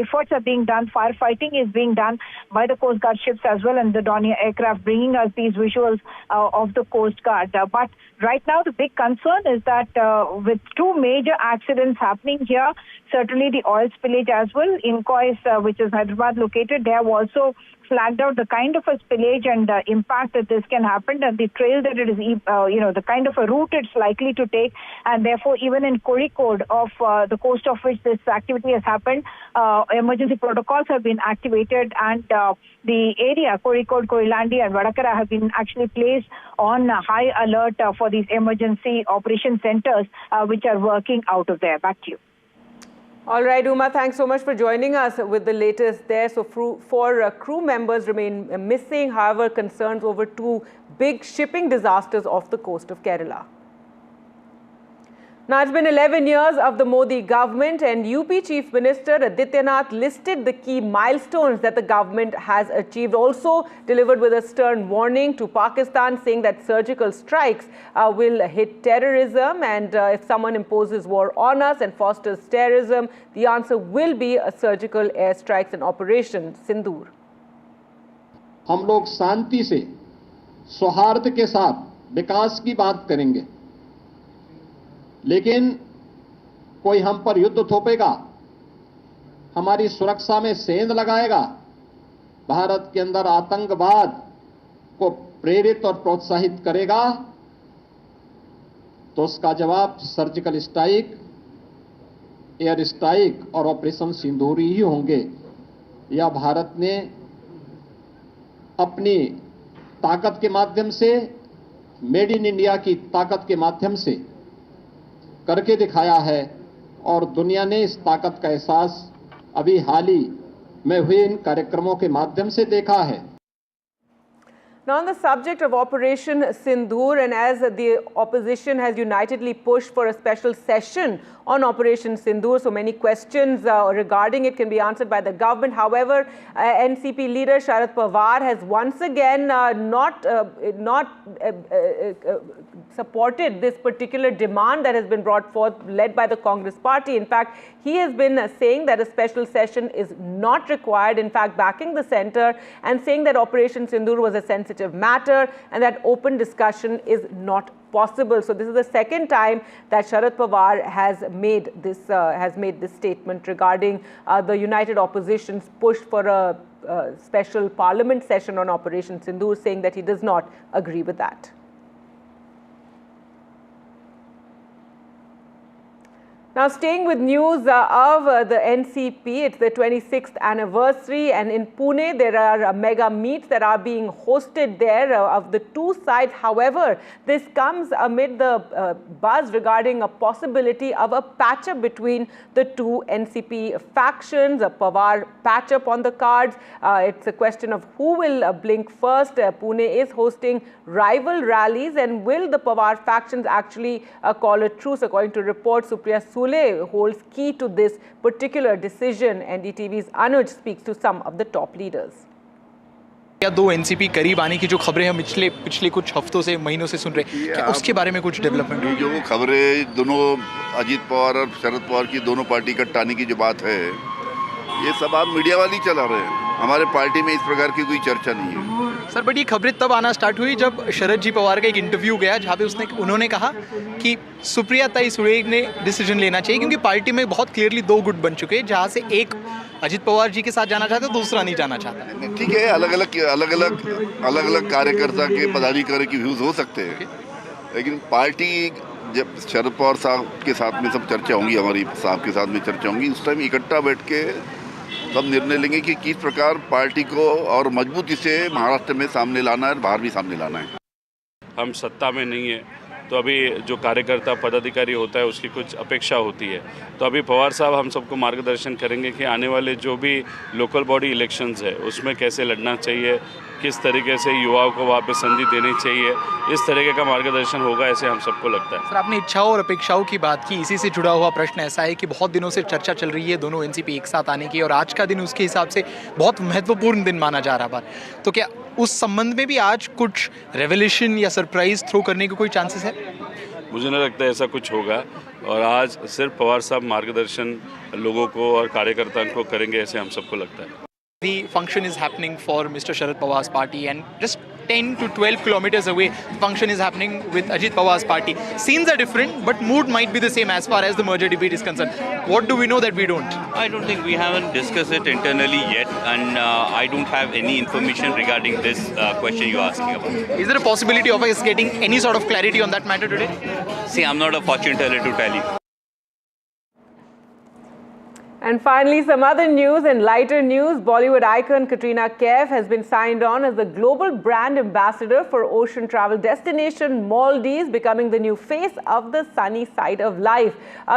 [SPEAKER 8] efforts are being done. Firefighting is being done by the Coast Guard ships as well, and the Dornier aircraft bringing us these visuals of the Coast Guard. But right now, the big concern is that with 2 major accidents happening here, certainly the oil spillage as well. In Kois, which is Hyderabad located, they have also flagged out the kind of a spillage and impact that this can happen, and the trail that it is, the kind of a route it's likely to take. And therefore, even in Kozhikode, of the coast of which this activity has happened, emergency protocols have been activated, and the area, Kozhikode, Koilandi and Vadakara, have been actually placed on high alert for these emergency operation centers, which are working out of there. Back to you.
[SPEAKER 3] All right, Uma, thanks so much for joining us with the latest there. So 4 crew members remain missing. However, concerns over 2 big shipping disasters off the coast of Kerala. Now, it's been 11 years of the Modi government, and UP Chief Minister Adityanath listed the key milestones that the government has achieved. Also delivered with a stern warning to Pakistan, saying that surgical strikes will hit terrorism, and if someone imposes war on us and fosters terrorism, the answer will be a surgical airstrikes and Operation Sindoor.
[SPEAKER 9] हम लोग शांति से, सौहार्द के साथ विकास की बात करेंगे, लेकिन कोई हम पर युद्ध थोपेगा, हमारी सुरक्षा में सेंध लगाएगा, भारत के अंदर आतंकवाद को प्रेरित और प्रोत्साहित करेगा, तो उसका जवाब सर्जिकल स्ट्राइक, एयर स्ट्राइक और ऑपरेशन सिंदूर ही होंगे। या भारत ने अपनी ताकत के माध्यम से, मेड इन इंडिया की ताकत के माध्यम से करके दिखाया है और दुनिया ने इस ताकत का एहसास अभी हाल ही में हुए इन कार्यक्रमों के माध्यम से देखा है।
[SPEAKER 3] Now, on the subject of Operation Sindoor, and as the opposition has unitedly pushed for a special session on Operation Sindoor, so many questions regarding it can be answered by the government. However, NCP leader Sharad Pawar has once again not supported this particular demand that has been brought forth, led by the Congress party. In fact, he has been saying that a special session is not required, in fact backing the centre and saying that Operation Sindoor was a sensitive matter and that open discussion is not possible. So this is the second time that Sharad Pawar has made this statement regarding the united opposition's push for a special parliament session on Operation Sindoor, saying that he does not agree with that. Now, staying with news of the NCP, it's the 26th anniversary, and in Pune there are mega meets that are being hosted there of the two sides. However, this comes amid the buzz regarding a possibility of a patch-up between the two NCP factions, a Pawar patch-up on the cards. It's a question of who will blink first. Pune is hosting rival rallies, and will the Pawar factions actually call a truce? According to reports, Supriya holds key to this particular decision. NDTV's Anuj speaks to some of the top leaders.
[SPEAKER 10] या दो NCP करीब आने की जो खबरें हम पिछले कुछ हफ्तों से महीनों से सुन रहे हैं, क्या उसके बारे में कुछ डेवलपमेंट हुई?
[SPEAKER 11] जो खबरें दोनों अजीत पवार और शरद पवार की दोनों पार्टी कट्टाने की जो बात है, ये सब आप मीडिया वाली चला रहे हैं। हमारे पार्टी में इस प्रकार की कोई चर्चा नहीं है
[SPEAKER 10] सर। बट ये खबरें तब आना स्टार्ट हुई जब शरद जी पवार का एक इंटरव्यू गया जहाँ पे उन्होंने कहा कि सुप्रिया ताई सुळे ने डिसीजन लेना चाहिए, क्योंकि पार्टी में बहुत क्लियरली दो गुट बन चुके हैं, जहाँ से एक अजीत पवार जी के साथ जाना चाहता है, दूसरा नहीं जाना चाहता।
[SPEAKER 11] ठीक है, अलग अलग कार्यकर्ता के पदाधिकारी की व्यूज हो सकते हैं, लेकिन पार्टी जब शरद पवार साहब के साथ में सब चर्चा होंगी, हमारी साहब के साथ में चर्चा होंगी, उस टाइम इकट्ठा बैठ के सब निर्णय लेंगे कि किस प्रकार पार्टी को और मजबूती से महाराष्ट्र में सामने लाना है, बाहर भी सामने लाना है।
[SPEAKER 12] हम सत्ता में नहीं है, तो अभी जो कार्यकर्ता पदाधिकारी होता है उसकी कुछ अपेक्षा होती है। तो अभी पवार साहब हम सबको मार्गदर्शन करेंगे कि आने वाले जो भी लोकल बॉडी इलेक्शंस है उसमें कैसे लड़ना चाहिए, किस तरीके से युवाओं को वहाँ पे संधि देनी चाहिए, इस तरीके का मार्गदर्शन होगा, ऐसे हम सबको लगता है।
[SPEAKER 10] सर, आपने इच्छाओं और अपेक्षाओं की बात की, इसी से जुड़ा हुआ प्रश्न ऐसा है कि बहुत दिनों से चर्चा चल रही है दोनों एनसीपी एक साथ आने की, और आज का दिन उसके हिसाब से बहुत महत्वपूर्ण दिन माना जा रहा है। तो क्या उस संबंध में भी आज कुछ रेवोल्यूशन या सरप्राइज थ्रो करने के कोई चांसेस है?
[SPEAKER 12] मुझे नहीं लगता ऐसा कुछ होगा, और आज सिर्फ पवार साहब मार्गदर्शन लोगों को और कार्यकर्ताओं को करेंगे, ऐसे हम सबको लगता है।
[SPEAKER 10] The function is happening for Mr. Sharad Pawar's party, and just 10 to 12 kilometers away, the function is happening with Ajit Pawar's party. Scenes are different, but mood might be the same as far as the merger debate is concerned. What do we know that we don't?
[SPEAKER 13] I don't think we haven't discussed it internally yet, and I don't have any information regarding this question you're asking about.
[SPEAKER 10] Is there a possibility of us getting any sort of clarity on that matter today?
[SPEAKER 13] See, I'm not a fortune teller to tell you.
[SPEAKER 3] And finally, some other news and lighter news. Bollywood icon Katrina Kaif has been signed on as the global brand ambassador for ocean travel destination Maldives, becoming the new face of the sunny side of life.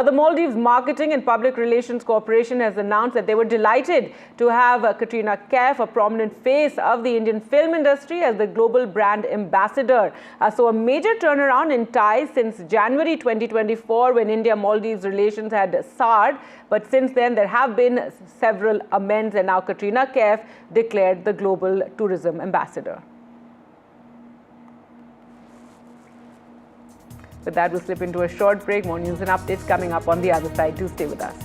[SPEAKER 3] The Maldives Marketing and Public Relations Corporation has announced that they were delighted to have Katrina Kaif, a prominent face of the Indian film industry, as the global brand ambassador. So a major turnaround in ties since January 2024, when India-Maldives relations had soured. But since then, there have been several amends, and now Katrina Kaif declared the global tourism ambassador. With that, we'll slip into a short break. More news and updates coming up on the other side. Do stay with us.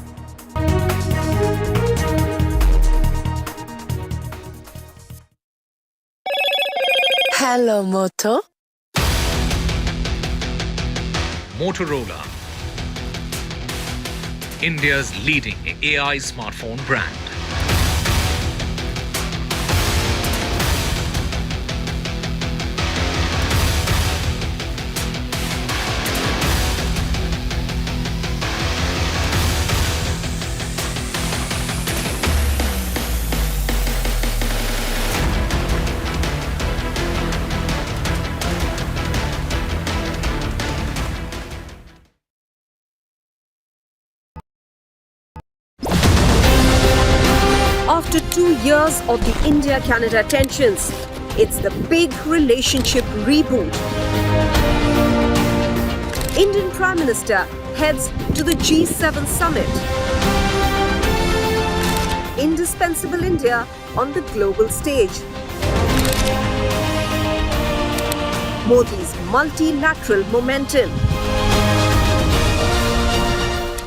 [SPEAKER 14] Hello, Moto.
[SPEAKER 16] Motorola, India's leading AI smartphone brand.
[SPEAKER 4] years of the India-Canada tensions. It's the big relationship reboot. Indian Prime Minister heads to the G7 summit. Indispensable India on the global stage. Modi's multilateral momentum.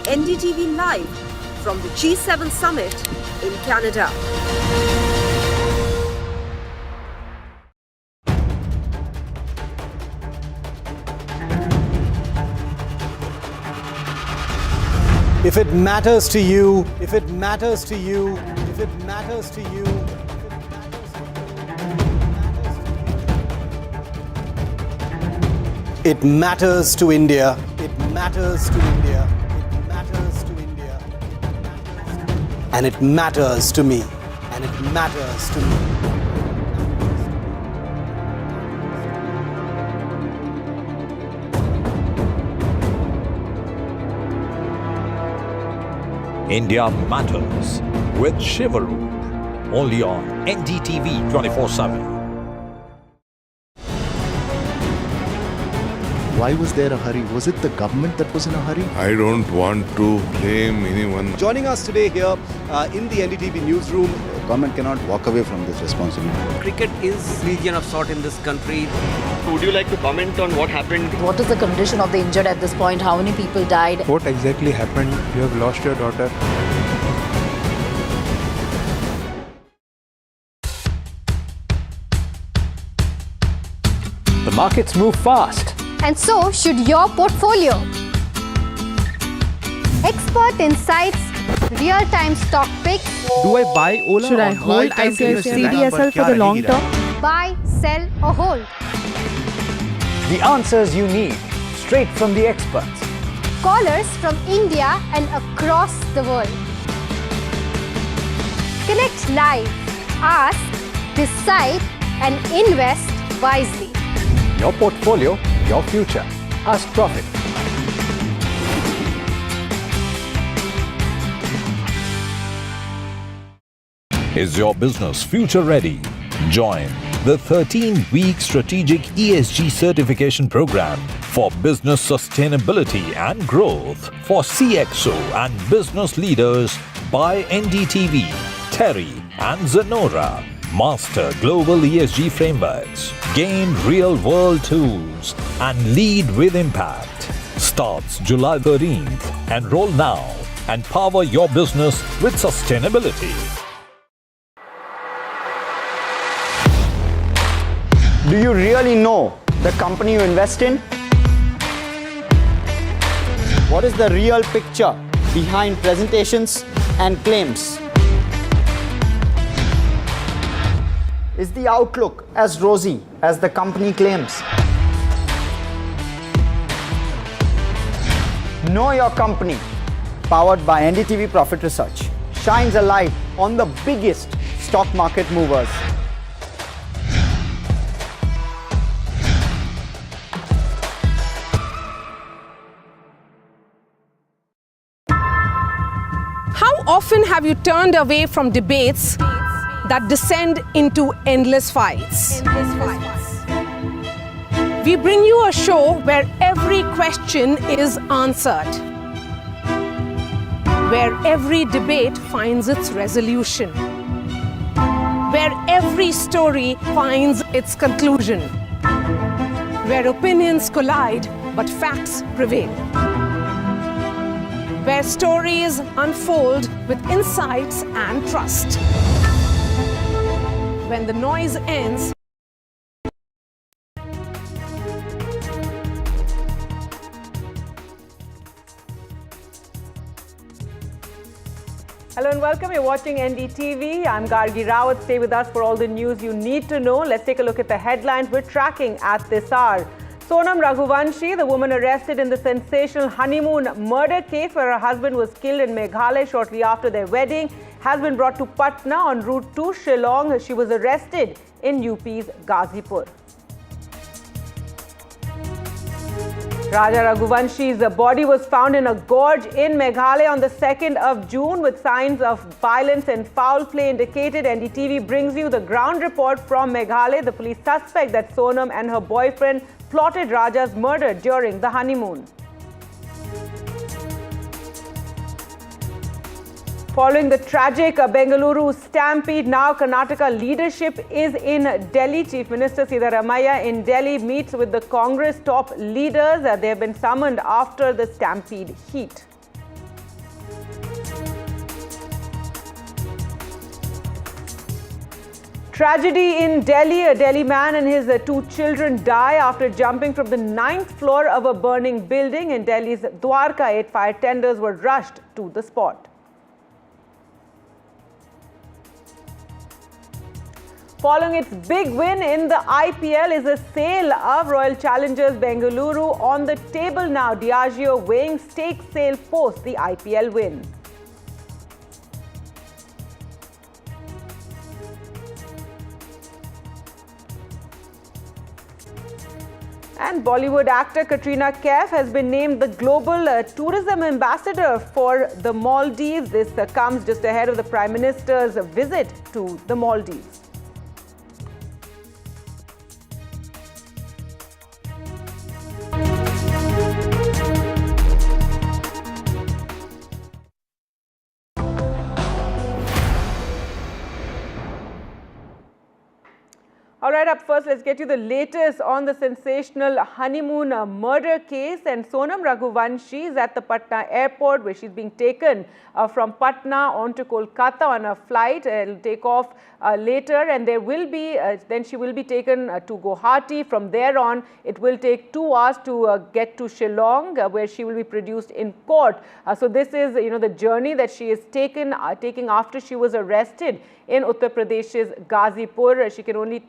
[SPEAKER 4] NDTV live from the G7 summit in Canada.
[SPEAKER 15] If it matters to you, if it matters to you, if it matters to you, it matters to India. It matters to India. It matters to India. And it matters to me. And it matters to me.
[SPEAKER 1] India Matters with Shivaru, only on NDTV 24x7.
[SPEAKER 17] Why was there a hurry? Was it the government that was in a hurry?
[SPEAKER 18] I don't want to blame anyone.
[SPEAKER 15] Joining us today here in the NDTV newsroom.
[SPEAKER 17] The government cannot walk away from this responsibility.
[SPEAKER 19] Cricket is a religion of sort in this country.
[SPEAKER 21] Would you like to comment on what happened?
[SPEAKER 23] What is the condition of the injured at this point? How many people died?
[SPEAKER 28] What exactly happened? You have lost your daughter.
[SPEAKER 29] The markets move fast.
[SPEAKER 30] And so should your portfolio. Expert insights, real-time stock picks.
[SPEAKER 28] Do I buy Ola?
[SPEAKER 30] Should I hold CDSL for the long term? Buy, sell or hold?
[SPEAKER 29] The answers you need, straight from the experts.
[SPEAKER 30] Callers from India and across the world. Connect live, ask, decide and invest wisely.
[SPEAKER 29] Your portfolio, your future. Ask Profit.
[SPEAKER 1] Is your business future ready? Join the 13-week strategic ESG certification program for business sustainability and growth for CXO and business leaders by NDTV, Terry and Zenora. Master global ESG frameworks, gain real-world tools, and lead with impact. Starts July 13th. Enroll now and power your business with sustainability.
[SPEAKER 21] Do you really know the company you invest in? What is the real picture behind presentations and claims? Is the outlook as rosy as the company claims? Know Your Company, powered by NDTV Profit Research, shines a light on the biggest stock market movers.
[SPEAKER 31] How often have you turned away from debates that descend into endless fights? We bring you a show where every question is answered, where every debate finds its resolution, where every story finds its conclusion, where opinions collide but facts prevail, where stories unfold with insights and trust. When the noise ends,
[SPEAKER 3] hello and welcome. You're watching NDTV. I'm Gargi Rawat. Stay with us for all the news you need to know. Let's take a look at the headlines we're tracking at this hour. Sonam Raghuvanshi, the woman arrested in the sensational honeymoon murder case where her husband was killed in Meghalaya shortly after their wedding, has been brought to Patna en route to Shillong. She was arrested in UP's Ghazipur. Raja Raghuvanshi's body was found in a gorge in Meghalaya on the 2nd of June with signs of violence and foul play indicated. NDTV brings you the ground report from Meghalaya. The police suspect that Sonam and her boyfriend plotted Raja's murder during the honeymoon. Following the tragic Bengaluru stampede, now Karnataka leadership is in Delhi. Chief Minister Siddaramaiah in Delhi meets with the Congress top leaders. They have been summoned after the stampede heat. Tragedy in Delhi. A Delhi man and his two children die after jumping from the 9th floor of a burning building in Delhi's Dwarka. 8 fire tenders were rushed to the spot. Following its big win in the IPL is a sale of Royal Challengers Bengaluru on the table now. Diageo weighing stake sale post the IPL win. And Bollywood actor Katrina Kaif has been named the global tourism ambassador for the Maldives. This comes just ahead of the Prime Minister's visit to the Maldives. All right, up first, let's get you the latest on the sensational honeymoon murder case. And Sonam Raghuvanshi is at the Patna airport where she's being taken from Patna on to Kolkata on a flight. It'll take off later, and there will be, then she will be taken to Guwahati. From there on, it will take 2 hours to get to Shillong, where she will be produced in court. So this is, the journey that she is taking after she was arrested in Uttar Pradesh's Ghazipur. She can only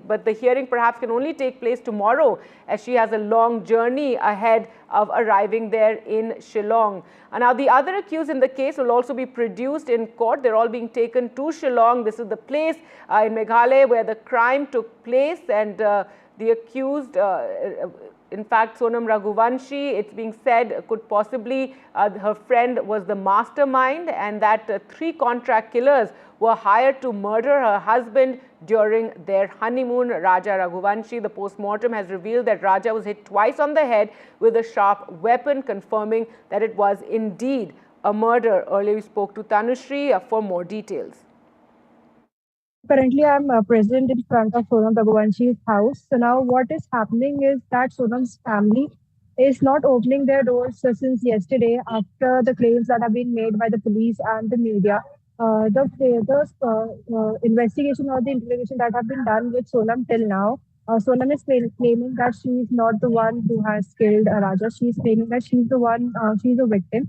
[SPEAKER 3] but the hearing perhaps can only take place tomorrow, as she has a long journey ahead of arriving there in Shillong. And now the other accused in the case will also be produced in court. They're all being taken to Shillong. This is the place in Meghalaya where the crime took place, and the accused, in fact, Sonam Raghuvanshi, it's being said, could possibly, her friend was the mastermind, and that 3 contract killers were hired to murder her husband during their honeymoon. Raja Raghuvanshi, the post-mortem has revealed that Raja was hit twice on the head with a sharp weapon, confirming that it was indeed a murder. Earlier we spoke to Tanushree for more details.
[SPEAKER 2] Currently, I'm present in front of Sonam Raghuvanshi's house. So now what is happening is that Sonam's family is not opening their doors since yesterday after the claims that have been made by the police and the media. The investigation or the interrogation that have been done with Sonam till now, Sonam is claiming that she is not the one who has killed Raja. She is claiming that she's the one, she's a victim.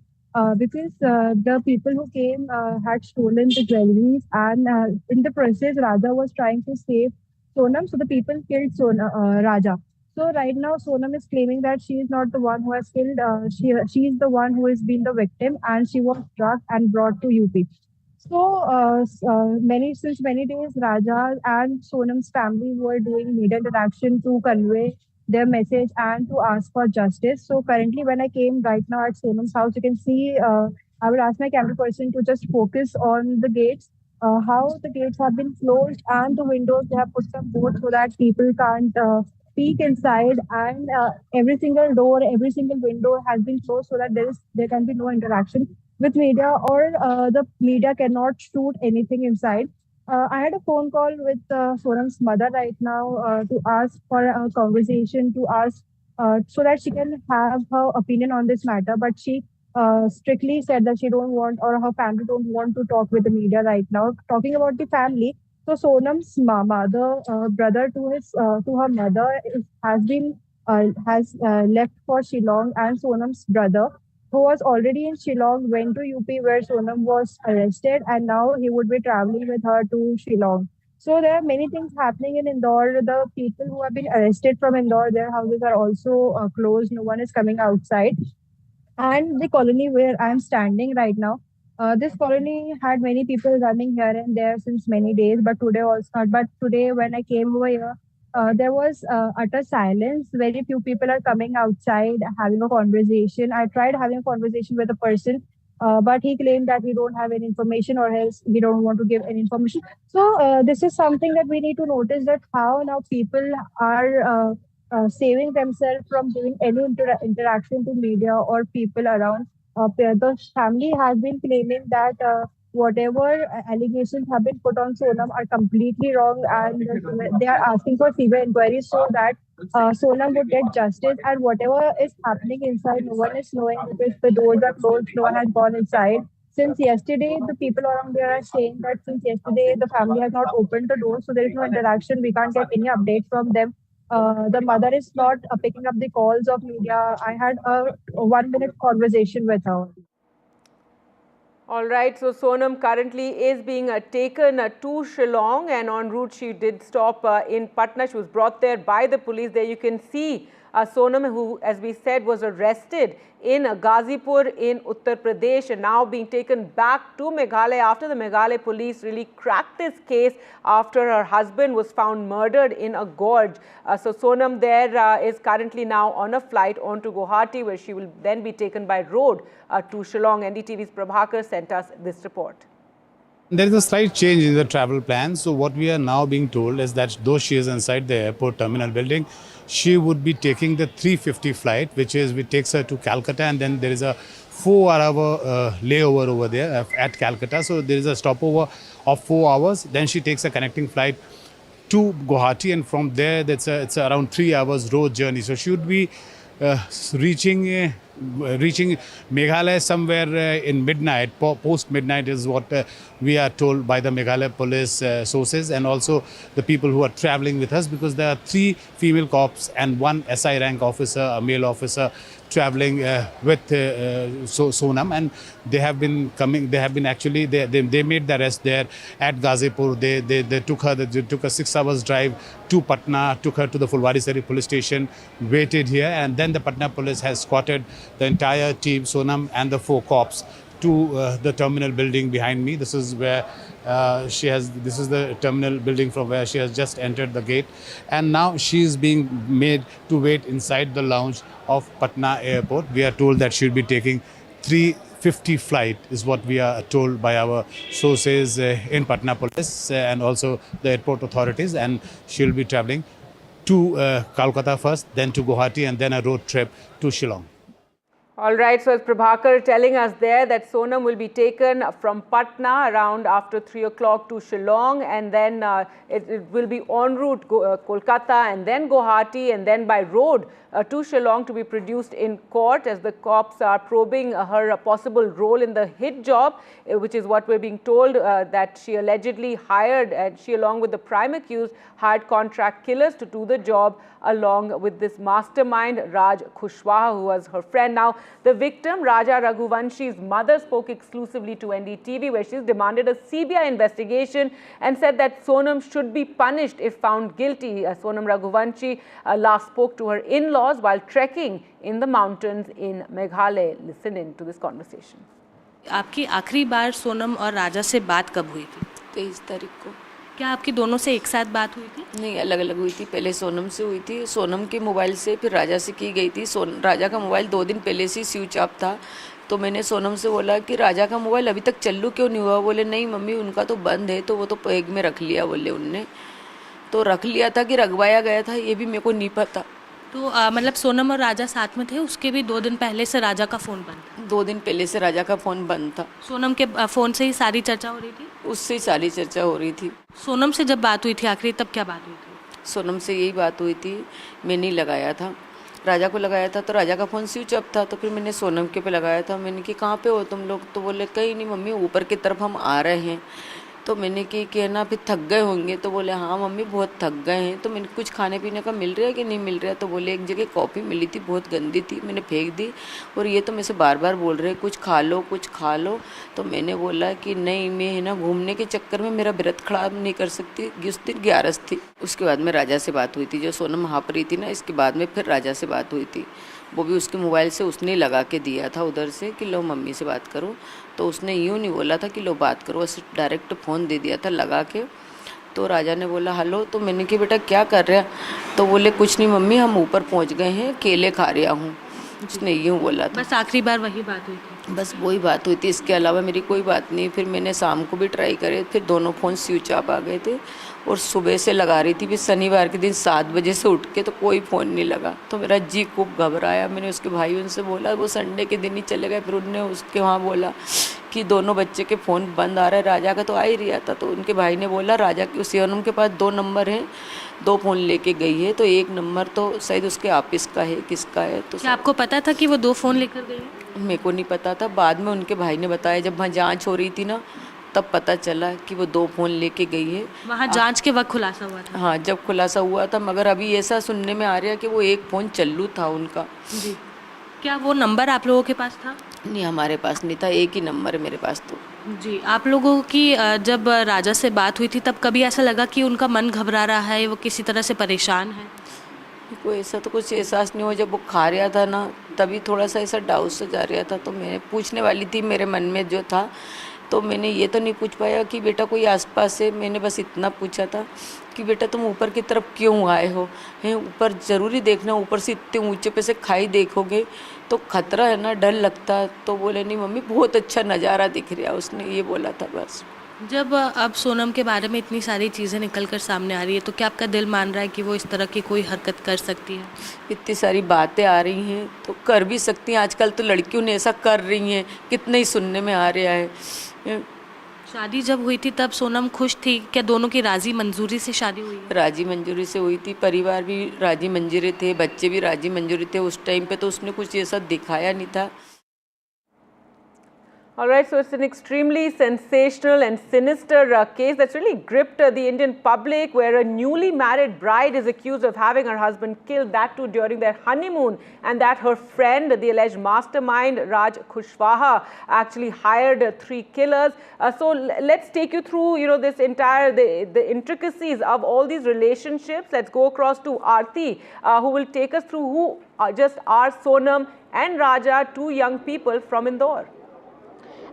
[SPEAKER 2] Because the people who came had stolen the jewelries, and in the process, Raja was trying to save Sonam, so the people killed Raja. So right now, Sonam is claiming that she is not the one who has killed. She is the one who has been the victim, and she was drugged and brought to UP. So since many days, Raja and Sonam's family were doing media interaction to convey their message and to ask for justice. So currently, when I came right now at Sonam's house, you can see, I will ask my camera person to just focus on the gates, how the gates have been closed, and the windows, they have put some boards so that people can't peek inside, and every single door, every single window has been closed so that there can be no interaction with media, or the media cannot shoot anything inside. I had a phone call with Sonam's mother right now to ask for a conversation, to ask so that she can have her opinion on this matter. But she strictly said that she don't want, or her family don't want to talk with the media right now. Talking about the family, so Sonam's mama, the brother to her mother, has left for Shillong, and Sonam's brother, who was already in Shillong, went to UP where Sonam was arrested, and now he would be traveling with her to Shillong. So there are many things happening in Indore. The people who have been arrested from Indore, their houses are also closed. No one is coming outside. And the colony where I'm standing right now, this colony had many people running here and there since many days, but today when I came over here, there was utter silence. Very few people are coming outside having a conversation. I tried having a conversation with a person, but he claimed that he don't have any information or else he don't want to give any information. So this is something that we need to notice, that how now people are saving themselves from giving any interaction to media or people around. The family has been claiming that whatever allegations have been put on Sonam are completely wrong, and they are asking for CBI inquiry so that Sonam would get justice. And whatever is happening inside, no one is knowing, because the doors are closed, no one has gone inside. Since yesterday, the people around there are saying that since yesterday, the family has not opened the door, so there is no interaction. We can't get any update from them. The mother is not picking up the calls of media. I had a 1-minute conversation with her.
[SPEAKER 3] All right, so Sonam currently is being taken to Shillong, and en route she did stop in Patna. She was brought there by the police. There you can see Sonam, who, as we said, was arrested in Ghazipur in Uttar Pradesh and now being taken back to Meghalaya after the Meghalaya police really cracked this case after her husband was found murdered in a gorge. So Sonam there is currently now on a flight on to Guwahati, where she will then be taken by road to Shillong. NDTV's Prabhakar sent us this report.
[SPEAKER 5] There is a slight change in the travel plan. So what we are now being told is that though she is inside the airport terminal building, she would be taking the 3:50 flight, which takes her to Calcutta, and then there is a 4-hour layover over there at Calcutta. So there is a stopover of 4 hours. Then she takes a connecting flight to Guwahati, and from there it's around 3 hours road journey. So she would be reaching Meghalaya somewhere in midnight, post midnight is what we are told by the Meghalaya police sources, and also the people who are traveling with us, because there are 3 female cops and 1 SI rank officer, a male officer, traveling with Sonam, and they have been coming. They have been actually they made the arrest there at Ghazipur. They took her. They took a 6 hours drive to Patna, took her to the Fulwari police station, waited here, and then the Patna police has escorted the entire team, Sonam and the 4 cops, to the terminal building behind me. This is where this is the terminal building from where she has just entered the gate, and now she is being made to wait inside the lounge of Patna airport. We are told that she will be taking 3:50 flight, is what we are told by our sources in Patna police and also the airport authorities, and she will be traveling to Kolkata first, then to Guwahati, and then a road trip to Shillong.
[SPEAKER 3] All right, so as Prabhakar telling us there that Sonam will be taken from Patna around after 3 o'clock to Shillong, and then it will be en route Kolkata and then Guwahati, and then by road to Shillong to be produced in court, as the cops are probing her possible role in the hit job, which is what we're being told that she allegedly hired, and she along with the prime accused hired contract killers to do the job along with this mastermind Raj Kushwaha, who was her friend. Now, the victim, Raja Raghuvanshi's mother, spoke exclusively to NDTV, where she's demanded a CBI investigation and said that Sonam should be punished if found guilty. Sonam Raghuvanshi last spoke to her in-laws while trekking in the mountains in Meghalaya. Listen in to this conversation.
[SPEAKER 6] आपकी आखिरी बार सोनम और राजा से बात कब हुई थी?
[SPEAKER 7] 23 तारीख को।
[SPEAKER 6] क्या आपकी दोनों से एक साथ बात हुई थी?
[SPEAKER 7] नहीं, अलग अलग हुई थी। पहले सोनम से हुई थी, सोनम के मोबाइल से, फिर राजा से की गई थी। राजा का मोबाइल 2 दिन पहले से स्विच ऑफ था, तो मैंने सोनम से बोला कि राजा का मोबाइल अभी तक चालू क्यों नहीं हुआ? बोले नहीं मम्मी, उनका तो बंद है, तो वो तो बैग में रख लिया, बोले उनने। तो रख लिया था कि रखवाया गया था, ये भी मेरे को नहीं पता।
[SPEAKER 6] तो मतलब सोनम और राजा साथ में थे, उसके भी 2 दिन पहले से राजा का फ़ोन बंद था?
[SPEAKER 7] 2 दिन पहले से राजा का फ़ोन बंद था।
[SPEAKER 6] सोनम के फ़ोन से ही सारी चर्चा हो रही थी?
[SPEAKER 7] उससे ही सारी चर्चा हो रही थी।
[SPEAKER 6] सोनम से जब बात हुई थी आखिरी, तब क्या बात हुई थी?
[SPEAKER 7] सोनम से यही बात हुई थी, मैंने ही लगाया था, राजा को लगाया था, तो राजा का फ़ोन स्विच ऑफ था, तो फिर मैंने सोनम के पे लगाया था। मैंने कि कहाँ पे हो तुम लोग? तो बोले कहीं नहीं मम्मी, ऊपर की तरफ हम आ रहे हैं। तो मैंने कि ना फिर थक गए होंगे? तो बोले हाँ मम्मी बहुत थक गए हैं। तो मैंने कुछ खाने पीने का मिल रहा है कि नहीं मिल रहा है? तो बोले एक जगह कॉफ़ी मिली थी, बहुत गंदी थी, मैंने फेंक दी, और ये तो मेरे से बार बार बोल रहे कुछ खा लो कुछ खा लो। तो मैंने बोला कि नहीं, मैं है ना घूमने के चक्कर में मेरा व्रत खराब नहीं कर सकती। उस दिन 11 थी। उसके बाद में राजा से बात हुई थी, जो सोनम हाँप रही थी ना, इसके बाद में फिर राजा से बात हुई थी। वो भी उसके मोबाइल से उसने लगा के दिया था उधर से कि लो मम्मी से बात करो। तो उसने यूँ नहीं बोला था कि लो बात करो, उसने डायरेक्ट फ़ोन दे दिया था लगा के। तो राजा ने बोला हेलो, तो मैंने कहा बेटा क्या कर रहा है? तो बोले कुछ नहीं मम्मी, हम ऊपर पहुंच गए हैं, केले खा रहा हूँ। उसने यूँ बोला था।
[SPEAKER 6] बस आखिरी बार वही बात हुई थी?
[SPEAKER 7] बस वही बात हुई थी, इसके अलावा मेरी कोई बात नहीं। फिर मैंने शाम को भी ट्राई करे, फिर दोनों फ़ोन स्विच ऑफ आ गए थे और सुबह से लगा रही थी। फिर शनिवार के दिन 7 बजे से उठ के तो कोई फ़ोन नहीं लगा, तो मेरा जी खूब घबराया। मैंने उसके भाई उनसे बोला, वो संडे के दिन ही चले गए। फिर उन्होंने उसके वहाँ बोला कि दोनों बच्चे के फ़ोन बंद आ रहा है, राजा का तो आ ही रहा था। तो उनके भाई ने बोला राजा के सोनम के पास 2 नंबर हैं, 2 फ़ोन लेके गई है, तो 1 नंबर तो शायद उसके ऑफिस का है, किसका है। तो
[SPEAKER 6] क्या आपको पता था कि वो 2 फ़ोन लेकर गई?
[SPEAKER 7] मेरे को नहीं पता था, बाद में उनके भाई ने बताया। जब वहाँ जांच हो रही थी ना, तब पता चला कि वो 2 फ़ोन लेके गई है।
[SPEAKER 6] वहाँ जांच के वक्त खुलासा हुआ था?
[SPEAKER 7] हाँ, जब खुलासा हुआ था, मगर अभी ऐसा सुनने में आ रहा है कि वो 1 फ़ोन चालू था उनका।
[SPEAKER 6] जी। क्या वो नंबर आप लोगों के पास था?
[SPEAKER 7] नहीं, हमारे पास नहीं था, 1 ही नंबर है मेरे पास। तो
[SPEAKER 6] जी, आप लोगों की जब राजा से बात हुई थी तब कभी ऐसा लगा कि उनका मन घबरा रहा है, वो किसी तरह से परेशान है?
[SPEAKER 7] कोई ऐसा तो कुछ एहसास नहीं हुआ। जब वो खा रहा था ना, तभी थोड़ा सा ऐसा डाउट सा जा रहा था। तो मैं पूछने वाली थी, मेरे मन में जो था, तो मैंने ये तो नहीं पूछ पाया कि बेटा कोई आसपास है। मैंने बस इतना पूछा था कि बेटा तुम ऊपर की तरफ क्यों आए हो, हैं ऊपर ज़रूरी देखना, ऊपर से इतने ऊंचे पे से खाई देखोगे तो खतरा है ना, डर लगता। तो बोले नहीं मम्मी, बहुत अच्छा नज़ारा दिख रहा है, उसने ये बोला था बस।
[SPEAKER 6] जब अब सोनम के बारे में इतनी सारी चीज़ें निकल कर सामने आ रही है, तो क्या आपका दिल मान रहा है कि वो इस तरह की कोई हरकत कर सकती है?
[SPEAKER 7] इतनी सारी बातें आ रही हैं तो कर भी सकती हैं। आजकल तो लड़कियों ने ऐसा कर रही हैं, कितना ही सुनने में आ रहा है।
[SPEAKER 6] शादी जब हुई थी तब सोनम खुश थी? क्या दोनों की राजी मंजूरी से शादी हुई है?
[SPEAKER 7] राजी मंजूरी से हुई थी, परिवार भी राजी मंजूरी थे, बच्चे भी राजी मंजूरी थे। उस टाइम पे तो उसने कुछ ऐसा दिखाया नहीं था।
[SPEAKER 3] All right, so it's an extremely sensational and sinister case that's really gripped the Indian public, where a newly married bride is accused of having her husband killed, that too during their honeymoon, and that her friend, the alleged mastermind Raj Kushwaha, actually hired 3 killers. So let's take you through, this entire the intricacies of all these relationships. Let's go across to Aarti, who will take us through who just are Sonam and Raja, 2 young people from Indore.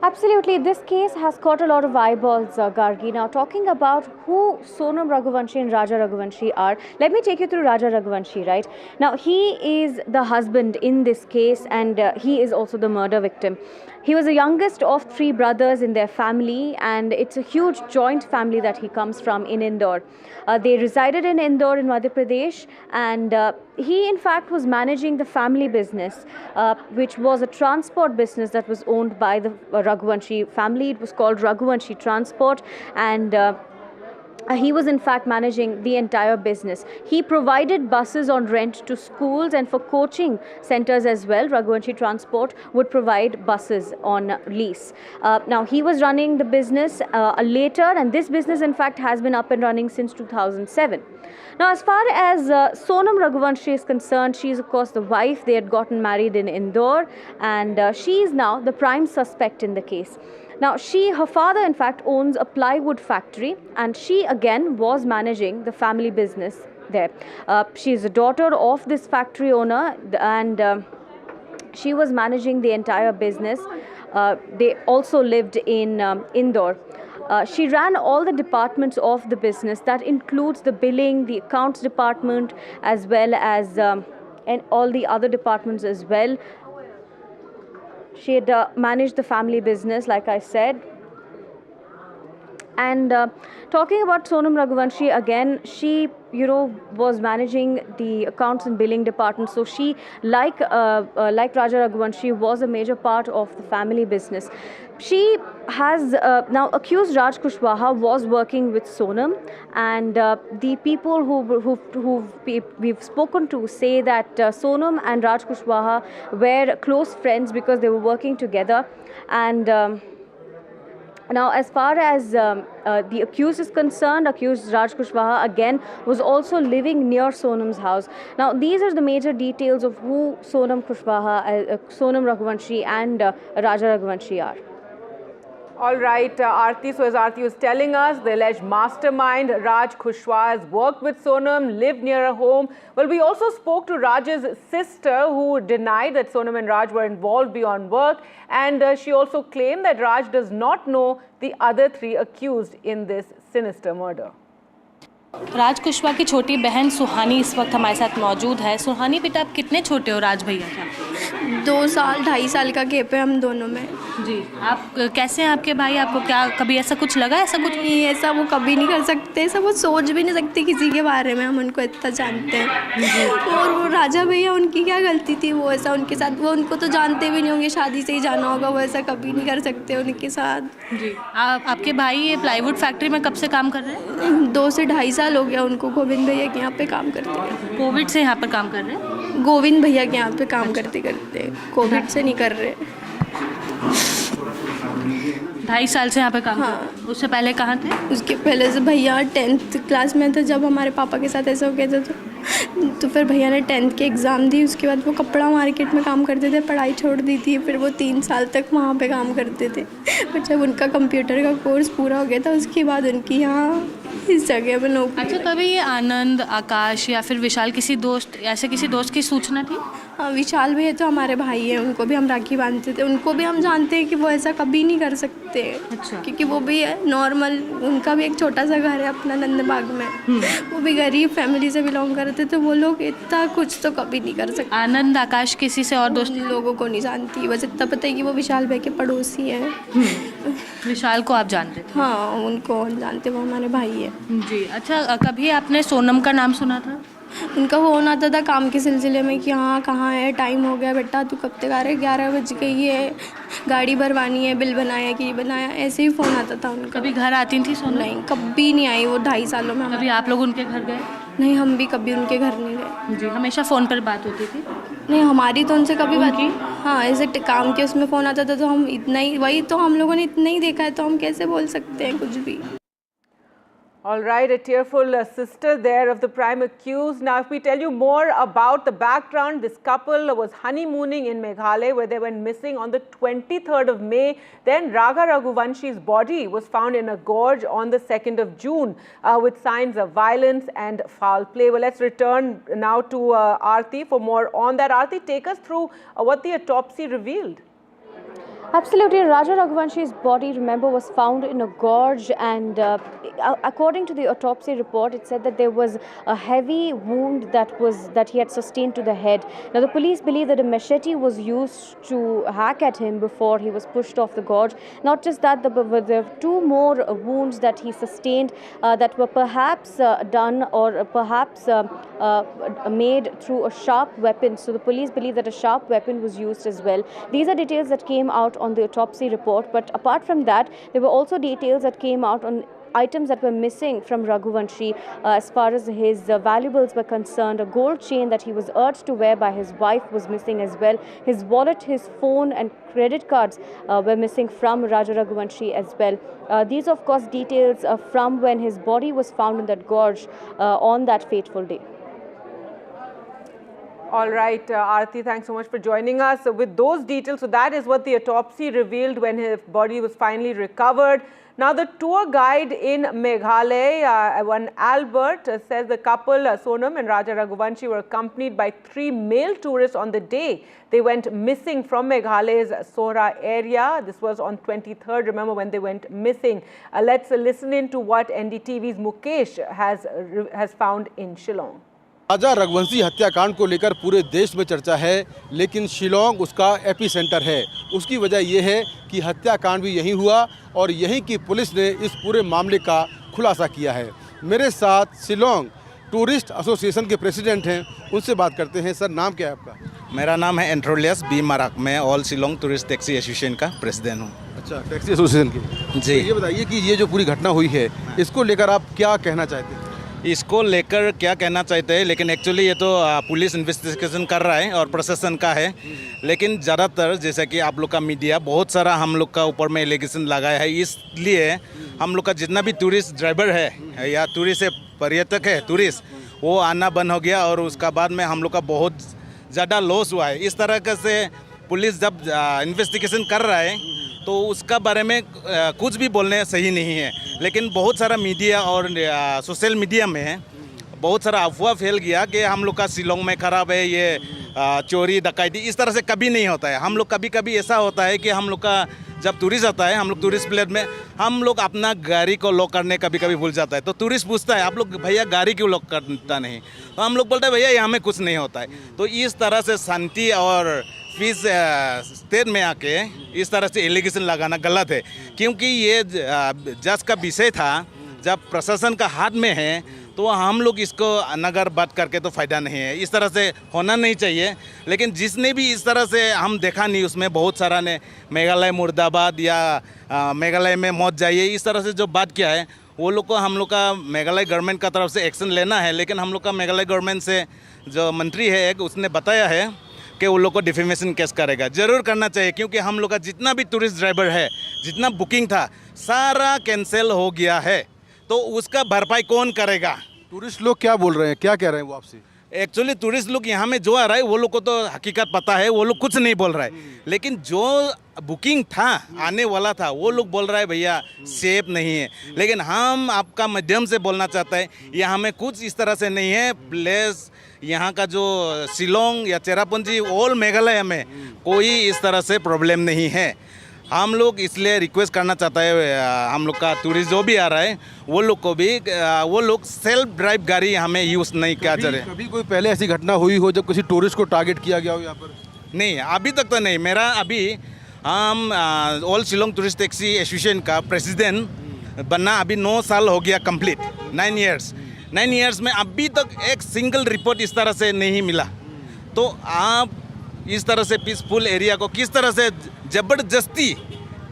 [SPEAKER 30] Absolutely. This case has caught a lot of eyeballs, Gargi. Now, talking about who Sonam Raghuvanshi and Raja Raghuvanshi are, let me take you through Raja Raghuvanshi, right? Now, he is the husband in this case, and he is also the murder victim. He was the youngest of 3 brothers in their family, and it's a huge joint family that he comes from in Indore. They resided in Indore in Madhya Pradesh, and he in fact was managing the family business, which was a transport business that was owned by the Raghuvanshi family. It was called Raghuvanshi Transport, and he was in fact managing the entire business. He provided buses on rent to schools, and for coaching centers as well, Raghuvanshi Transport would provide buses on lease. Now, he was running the business later, and this business in fact has been up and running since 2007. Now, as far as Sonam Raghuvanshi is concerned, she is of course the wife. They had gotten married in Indore, and she is now the prime suspect in the case. Now, her father in fact owns a plywood factory, and she again was managing the family business there. She is a daughter of this factory owner, and she was managing the entire business. They also lived in Indore. She ran all the departments of the business. That includes the billing, the accounts department, as well as and all the other departments as well. She had managed the family business, like I said. And talking about Sonam Raghuvanshi again, she was managing the accounts and billing department. So she, like Raja Raghuvanshi, was a major part of the family business. She has now accused Raj Kushwaha was working with Sonam, and the people who we've spoken to say that Sonam and Raj Kushwaha were close friends because they were working together. And now, as far as the accused is concerned, accused Raj Kushwaha again was also living near Sonam's house. Now, these are the major details of who Sonam Raghuvanshi and Raja Raghuvanshi are.
[SPEAKER 3] All right, Aarti. So as Aarti was telling us, the alleged mastermind Raj Kushwaha has worked with Sonam, lived near her home. Well, we also spoke to Raj's sister, who denied that Sonam and Raj were involved beyond work, and she also claimed that Raj does not know the other 3 accused in this sinister murder.
[SPEAKER 6] राज कुशवाहा की छोटी बहन सुहानी इस वक्त हमारे साथ मौजूद है। सुहानी बेटा, आप कितने छोटे हो राज भैया से?
[SPEAKER 8] 2 साल 2.5 साल का गैप है हम दोनों में।
[SPEAKER 6] जी, आप कैसे हैं आपके भाई? आपको क्या कभी ऐसा कुछ लगा? ऐसा कुछ
[SPEAKER 8] नहीं, ऐसा वो कभी नहीं कर सकते, ऐसा वो सोच भी नहीं सकते किसी के बारे में, हम उनको इतना जानते हैं। और वो राजा भैया, उनकी क्या गलती थी? वो ऐसा उनके साथ, वो उनको तो जानते भी नहीं होंगे, शादी से ही जाना होगा, वो ऐसा कभी नहीं कर सकते उनके साथ।
[SPEAKER 6] जी, आपके भाई ये प्लाईवुड फैक्ट्री में कब से काम कर रहे हैं?
[SPEAKER 8] 2 से 2.5 साल हो गया उनको। गोविंद भैया के यहाँ पे काम करते हैं।
[SPEAKER 6] कोविड से यहाँ पर काम कर रहे हैं?
[SPEAKER 8] गोविंद भैया के यहाँ पे काम करते कोविड से नहीं कर रहे।
[SPEAKER 6] 2.5 साल से यहाँ पे काम कर रहे हैं। उससे पहले कहाँ थे?
[SPEAKER 8] उसके पहले से भैया 10th क्लास में थे जब हमारे पापा के साथ ऐसा हो गया था, तो फिर भैया ने 10th के एग्ज़ाम दी। उसके बाद वो कपड़ा मार्केट में काम करते थे, पढ़ाई छोड़ दी थी। फिर वो 3 साल तक वहाँ पे काम करते थे। पर जब उनका कंप्यूटर का कोर्स पूरा हो गया था, उसके बाद उनकी यहाँ इस जगह पे नौकरी।
[SPEAKER 6] अच्छा, कभी ये आनंद, आकाश या फिर विशाल किसी दोस्त की सूचना थी?
[SPEAKER 8] हाँ, विशाल भैया तो हमारे भाई हैं, उनको भी हम राखी बांधते थे। उनको भी हम जानते हैं कि वो ऐसा कभी नहीं कर सकते।
[SPEAKER 6] अच्छा।
[SPEAKER 8] क्योंकि वो भी नॉर्मल, उनका भी एक छोटा सा घर है अपना नंदबाग में। वो भी गरीब फैमिली से बिलोंग करते, तो वो लोग इतना कुछ तो कभी नहीं कर सकते।
[SPEAKER 6] आनंद, आकाश किसी से और दोस्त
[SPEAKER 8] लोगों को नहीं जानती, बस इतना पता है कि वो विशाल भैया के पड़ोसी हैं।
[SPEAKER 6] विशाल को आप जानते थे?
[SPEAKER 8] हाँ, उनको जानते, वो हमारे भाई है।
[SPEAKER 6] जी। अच्छा, कभी आपने सोनम का नाम सुना था?
[SPEAKER 8] उनका फ़ोन आता था काम के सिलसिले में कि हाँ कहाँ है, टाइम हो गया बेटा, तू कब तक आ रहा है, 11 बज गई है, गाड़ी भरवानी है, बिल बनाया कि बनाया, ऐसे ही फ़ोन आता था उनका।
[SPEAKER 6] कभी घर आती थी सोनम?
[SPEAKER 8] नहीं, कभी नहीं आई वो 2.5 सालों में।
[SPEAKER 6] कभी आप लोग उनके घर गए?
[SPEAKER 8] नहीं, हम भी कभी उनके घर नहीं गए।
[SPEAKER 6] जी, हमेशा फ़ोन पर बात होती थी?
[SPEAKER 8] नहीं, हमारी तो उनसे कभी बात की। हाँ, ऐसे काम के उसमें फ़ोन आता था, तो हम इतना ही, वही तो हम लोगों ने इतना ही देखा है, तो हम कैसे बोल सकते हैं कुछ भी।
[SPEAKER 3] All right, a tearful sister there of the prime accused. Now, if we tell you more about the background, this couple was honeymooning in Meghalaya, where they went missing on the 23rd of May. Then Raga Raghuvanshi's body was found in a gorge on the 2nd of June with signs of violence and foul play. Well, let's return now to Aarti for more on that. Aarti, take us through what the autopsy revealed.
[SPEAKER 30] Absolutely. Raja Raghuvanshi's body, remember, was found in a gorge, and according to the autopsy report, it said that there was a heavy wound that he had sustained to the head. Now, the police believe that a machete was used to hack at him before he was pushed off the gorge. Not just that, there were 2 more wounds that he sustained that were perhaps done or perhaps made through a sharp weapon. So the police believe that a sharp weapon was used as well. These are details that came out on the autopsy report, but apart from that, there were also details that came out on items that were missing from Raghuvanshi as far as his valuables were concerned. A gold chain that he was urged to wear by his wife was missing as well. His wallet, his phone and credit cards were missing from Raja Raghuvanshi as well. These, of course, details from when his body was found in that gorge on that fateful day.
[SPEAKER 3] All right, Aarti, thanks so much for joining us with those details. So that is what the autopsy revealed when his body was finally recovered. Now, the tour guide in Meghalaya, one Albert, says the couple, Sonam and Raja Raghuvanshi, were accompanied by 3 male tourists on the day they went missing from Meghalaya's Sohra area. This was on 23rd, remember, when they went missing. Let's listen in to what NDTV's Mukesh has found in Shillong.
[SPEAKER 9] राजा रघुवंशी हत्याकांड को लेकर पूरे देश में चर्चा है, लेकिन शिलोंग उसका एपी सेंटर है। उसकी वजह यह है कि हत्याकांड भी यहीं हुआ और यहीं की पुलिस ने इस पूरे मामले का खुलासा किया है। मेरे साथ शिलोंग टूरिस्ट एसोसिएशन के प्रेसिडेंट हैं, उनसे बात करते हैं। सर, नाम क्या है आपका?
[SPEAKER 10] मेरा नाम है एंट्रोलियस बी मराक। मैं all Shillong tourist taxi association का प्रेसिडेंट हूँ।
[SPEAKER 9] अच्छा, टैक्सी एसोसिएशन की। जी, ये बताइए कि ये जो पूरी घटना हुई है, इसको लेकर आप क्या कहना चाहते हैं?
[SPEAKER 10] इसको लेकर क्या कहना चाहते हैं, लेकिन एक्चुअली ये तो पुलिस इन्वेस्टिगेशन कर रहा है और प्रशासन का है। लेकिन ज़्यादातर जैसे कि आप लोग का मीडिया बहुत सारा हम लोग का ऊपर में एलिगेशन लगाया है, इसलिए हम लोग का जितना भी टूरिस्ट ड्राइवर है या टूरिस्ट पर्यटक है, टूरिस्ट, वो आना बंद हो गया और उसका बाद में हम लोग का बहुत ज़्यादा लॉस हुआ है। इस तरह से पुलिस जब इन्वेस्टिगेशन कर रहा है तो उसका बारे में कुछ भी बोलने सही नहीं है। लेकिन बहुत सारा मीडिया और सोशल मीडिया में बहुत सारा अफवाह फैल गया कि हम लोग का शिलोंग में ख़राब है, ये चोरी डकैती, इस तरह से कभी नहीं होता है। हम लोग कभी कभी ऐसा होता है कि हम लोग का जब टूरिस्ट आता है, हम लोग टूरिस्ट प्लेस में हम लोग अपना गाड़ी को लॉक करने कभी कभी भूल जाता है, तो टूरिस्ट पूछता है आप लोग भैया गाड़ी क्यों लॉक करता नहीं, तो हम लोग बोलते हैं भैया यहाँ में कुछ नहीं होता है। तो इस तरह से शांति और पीस स्टेट में आके इस तरह से एलिगेशन लगाना गलत है, क्योंकि ये जज का विषय था, जब प्रशासन का हाथ में है तो हम लोग इसको नगर बात करके तो फ़ायदा नहीं है, इस तरह से होना नहीं चाहिए। लेकिन जिसने भी इस तरह से हम देखा नहीं, उसमें बहुत सारा ने मेघालय मुर्दाबाद या मेघालय में मौत जाइए इस तरह से जो बात किया है, वो लोग को हम लोग का मेघालय गवर्नमेंट का तरफ से एक्शन लेना है। लेकिन हम लोग का मेघालय गवर्नमेंट से जो मंत्री है एक, उसने बताया है कि वो लोग को डिफेमेशन केस करेगा, ज़रूर करना चाहिए, क्योंकि हम लोग का जितना भी टूरिस्ट ड्राइवर है, जितना बुकिंग था सारा कैंसिल हो गया है, तो उसका भरपाई कौन करेगा?
[SPEAKER 9] टूरिस्ट लोग क्या बोल रहे हैं, क्या कह रहे हैं वो आपसे?
[SPEAKER 10] एक्चुअली टूरिस्ट लोग यहाँ में जो आ रहा है वो लोग को तो हकीकत पता है, वो लोग कुछ नहीं बोल रहा है, लेकिन जो बुकिंग था आने वाला था वो लोग बोल रहा है भैया सेफ नहीं है। लेकिन हम आपका माध्यम से बोलना चाहते हैं, यहाँ में कुछ इस तरह से नहीं है। प्लेस यहाँ का जो शिलोंग या चेरापूंजी ऑल मेघालय में कोई इस तरह से प्रॉब्लम नहीं है। हम लोग इसलिए रिक्वेस्ट करना चाहता है, हम लोग का टूरिस्ट जो भी आ रहा है वो लोग को भी, वो लोग सेल्फ ड्राइव गाड़ी हमें यूज़ नहीं किया जा रहा है।
[SPEAKER 9] कभी कोई पहले ऐसी घटना हुई हो जब किसी टूरिस्ट को टारगेट किया गया हो यहाँ पर?
[SPEAKER 10] नहीं, अभी तक तो नहीं। मेरा अभी हम all Shillong tourist taxi association का प्रेसिडेंट बनना अभी 9 साल हो गया कंप्लीट, 9 ईयर्स में अभी तक एक सिंगल रिपोर्ट इस तरह से नहीं मिला। तो आप इस तरह से पीसफुल एरिया को किस तरह से ज़बरदस्ती,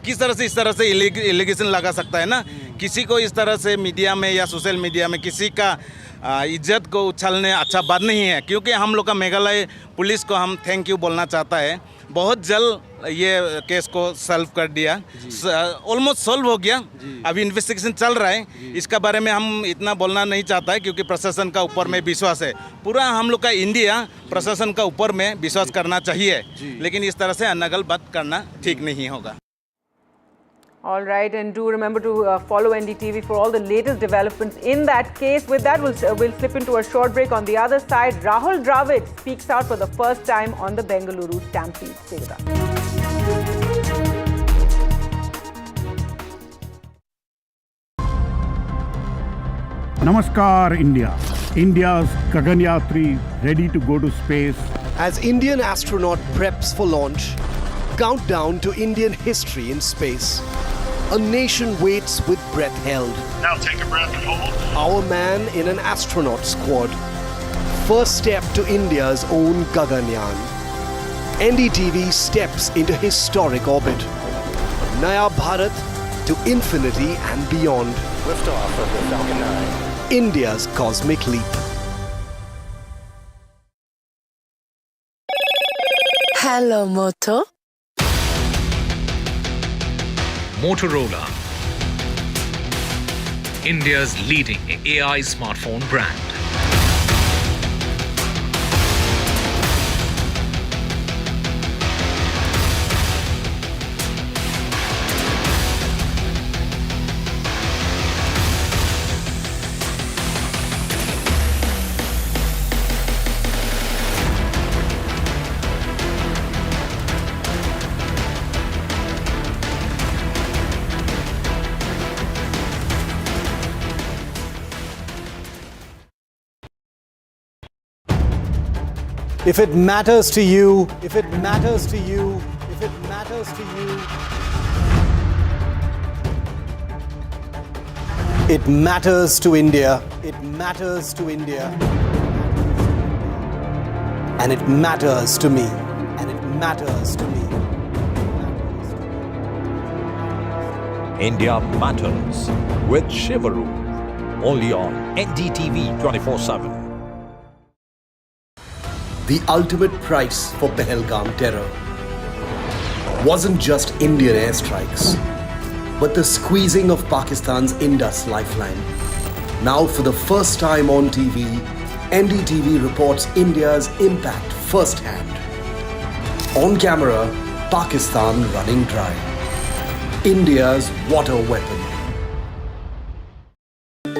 [SPEAKER 10] किस तरह से इस तरह से एलिगेशन लगा सकता है ना? किसी को इस तरह से मीडिया में या सोशल मीडिया में किसी का इज्जत को उछालने अच्छा बात नहीं है, क्योंकि हम लोग का मेघालय पुलिस को हम थैंक यू बोलना चाहता है। बहुत जल्द ये केस को सॉल्व कर दिया, ऑलमोस्ट सॉल्व हो गया, अभी इन्वेस्टिगेशन चल रहा है। इसका बारे में हम इतना बोलना नहीं चाहता है, क्योंकि प्रशासन का ऊपर में विश्वास है। पूरा हम लोग का इंडिया प्रशासन का ऊपर में विश्वास करना चाहिए, लेकिन इस तरह से अनगल बात करना ठीक नहीं होगा।
[SPEAKER 3] All right, and do remember to follow NDTV for all the latest developments in that case. With that, we'll slip into a short break. On the other side, Rahul Dravid speaks out for the first time on the Bengaluru Stampede. Stay with us.
[SPEAKER 11] Namaskar, India. India's Gaganyatri ready to go to space.
[SPEAKER 15] As Indian astronaut preps for launch, countdown to Indian history in space. A nation waits with breath held.
[SPEAKER 12] Now take a breath and hold.
[SPEAKER 15] Our man in an astronaut squad. First step to India's own Gaganyaan. NDTV steps into historic orbit. Naya Bharat to infinity and beyond.
[SPEAKER 12] Liftoff of the Falcon 9.
[SPEAKER 15] India's cosmic leap.
[SPEAKER 13] Hello, Moto.
[SPEAKER 14] Motorola, India's leading AI smartphone brand.
[SPEAKER 15] If it matters to you, if it matters to you, if it matters to you, it matters to India, it matters to India, and it matters to me, and it matters to me.
[SPEAKER 1] India Matters with Shivaru, only on NDTV 24x7.
[SPEAKER 15] The ultimate price for Pahalgam terror wasn't just Indian airstrikes, but the squeezing of Pakistan's Indus lifeline. Now, for the first time on TV, NDTV reports India's impact firsthand. On camera, Pakistan running dry. India's water weapon.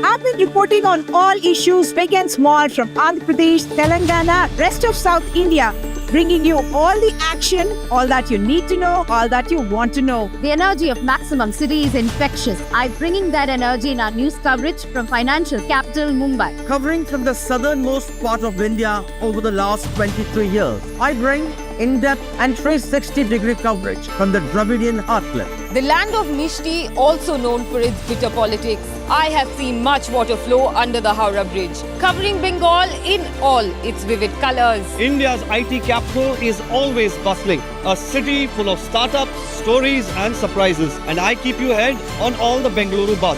[SPEAKER 16] I've been reporting on all issues big and small from Andhra Pradesh, Telangana, rest of South India.
[SPEAKER 31] bringing you all the action, all that you need to know, all that you want to know.
[SPEAKER 23] The energy of Maximum City is infectious. I'm bringing that energy in our news coverage from financial capital Mumbai.
[SPEAKER 4] Covering from the southernmost part of India over the last 23 years, I bring in-depth and 360-degree coverage from the Dravidian heartland.
[SPEAKER 16] The land of Mishti, also known for its bitter politics. I have seen much water flow under the Howrah Bridge, covering Bengal in all its vivid colors.
[SPEAKER 17] India's IT capital is always bustling, a city full of startups, stories and surprises. And I keep you ahead on all the Bengaluru buzz.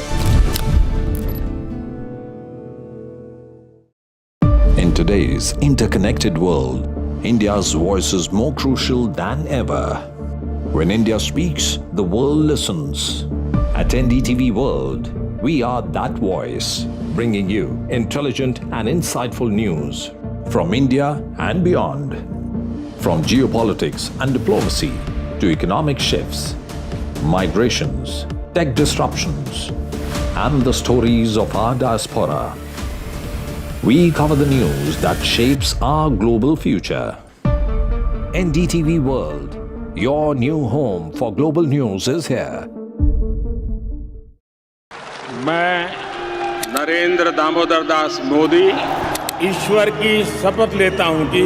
[SPEAKER 1] In today's interconnected world, India's voice is more crucial than ever. When India speaks, the world listens. At NDTV World, we are that voice, bringing you intelligent and insightful news from India and beyond. From geopolitics and diplomacy to economic shifts, migrations, tech disruptions, and the stories of our diaspora. We cover the news that shapes our global future. NDTV World, your new home for global news is here.
[SPEAKER 18] मैं नरेंद्र दामोदर दास मोदी ईश्वर की शपथ लेता हूं कि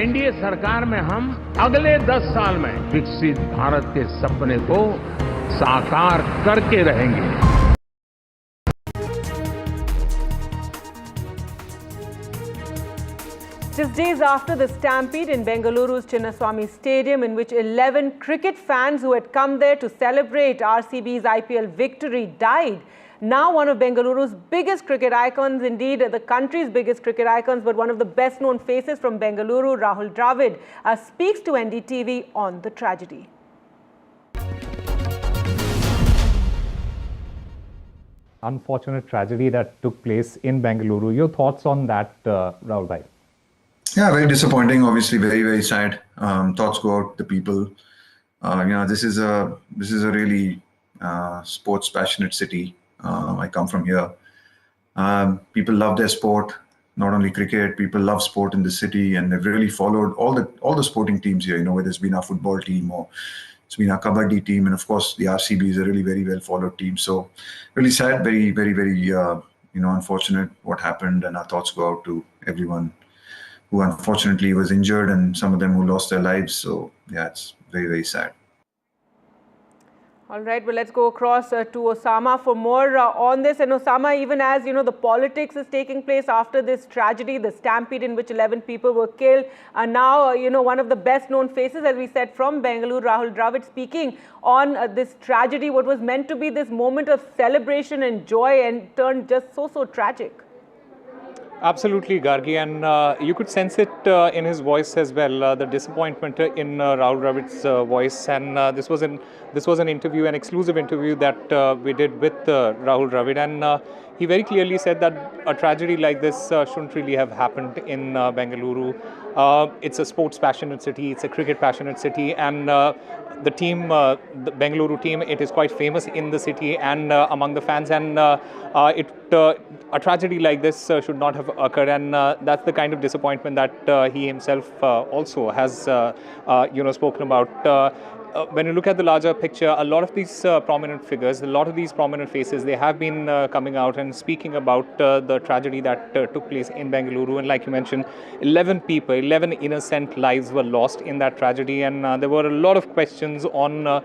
[SPEAKER 18] NDA सरकार में हम अगले 10 साल में विकसित भारत के सपने को साकार करके रहेंगे.
[SPEAKER 3] Just days after the stampede in Bengaluru's Chinnaswamy Stadium, in which 11 cricket fans who had come there to celebrate RCB's IPL victory died, now one of Bengaluru's biggest cricket icons, indeed the country's biggest cricket icons, but one of the best known faces from Bengaluru, Rahul Dravid, speaks to NDTV on the tragedy.
[SPEAKER 19] Unfortunate tragedy that took place in Bengaluru. Your thoughts on that, Rahul bhai?
[SPEAKER 20] Yeah, very disappointing. Obviously, very, very sad. Thoughts go out to the people. This is a really sports passionate city. I come from here. People love their sport, not only cricket. People love sport in the city, and they've really followed all the sporting teams here. Whether it's been our football team or it's been our kabaddi team, and of course the RCB is a really very well followed team. So really sad, very, very, very unfortunate what happened, and our thoughts go out to everyone who unfortunately was injured and some of them who lost their lives. So yeah, it's very, very sad.
[SPEAKER 3] All right, well, let's go across to Osama for more on this. And Osama, even as the politics is taking place after this tragedy, the stampede in which 11 people were killed, and now one of the best known faces, as we said, from Bengaluru, Rahul Dravid, speaking on this tragedy, what was meant to be this moment of celebration and joy, and turned just so tragic.
[SPEAKER 19] Absolutely, Gargi, and you could sense it in his voice as well, the disappointment in Rahul Dravid's voice. And this was an interview, an exclusive interview that we did with Rahul Dravid, and he very clearly said that a tragedy like this shouldn't really have happened in Bengaluru. It's a sports passionate city, it's a cricket passionate city, and the team, the Bengaluru team, it is quite famous in the city and among the fans, and a tragedy like this should not have occurred, and that's the kind of disappointment that he himself also has spoken about. When you look at the larger picture, a lot of these prominent figures, a lot of these prominent faces, they have been coming out and speaking about the tragedy that took place in Bengaluru. And like you mentioned, 11 innocent lives were lost in that tragedy. And there were a lot of questions on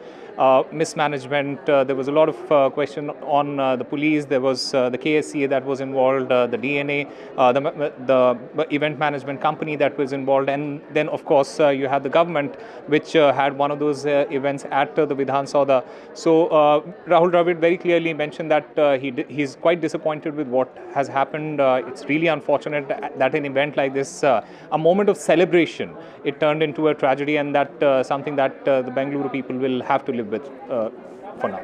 [SPEAKER 19] mismanagement. There was a lot of question on the police. There was the KSCA that was involved, the DNA, the event management company that was involved, and then of course you had the government, which had one of those events at the Vidhan Sauda. So Rahul Dravid very clearly mentioned that he's quite disappointed with what has happened. It's really unfortunate that an event like this, a moment of celebration, it turned into a tragedy, and that something that the Bengaluru people will have to live with for now.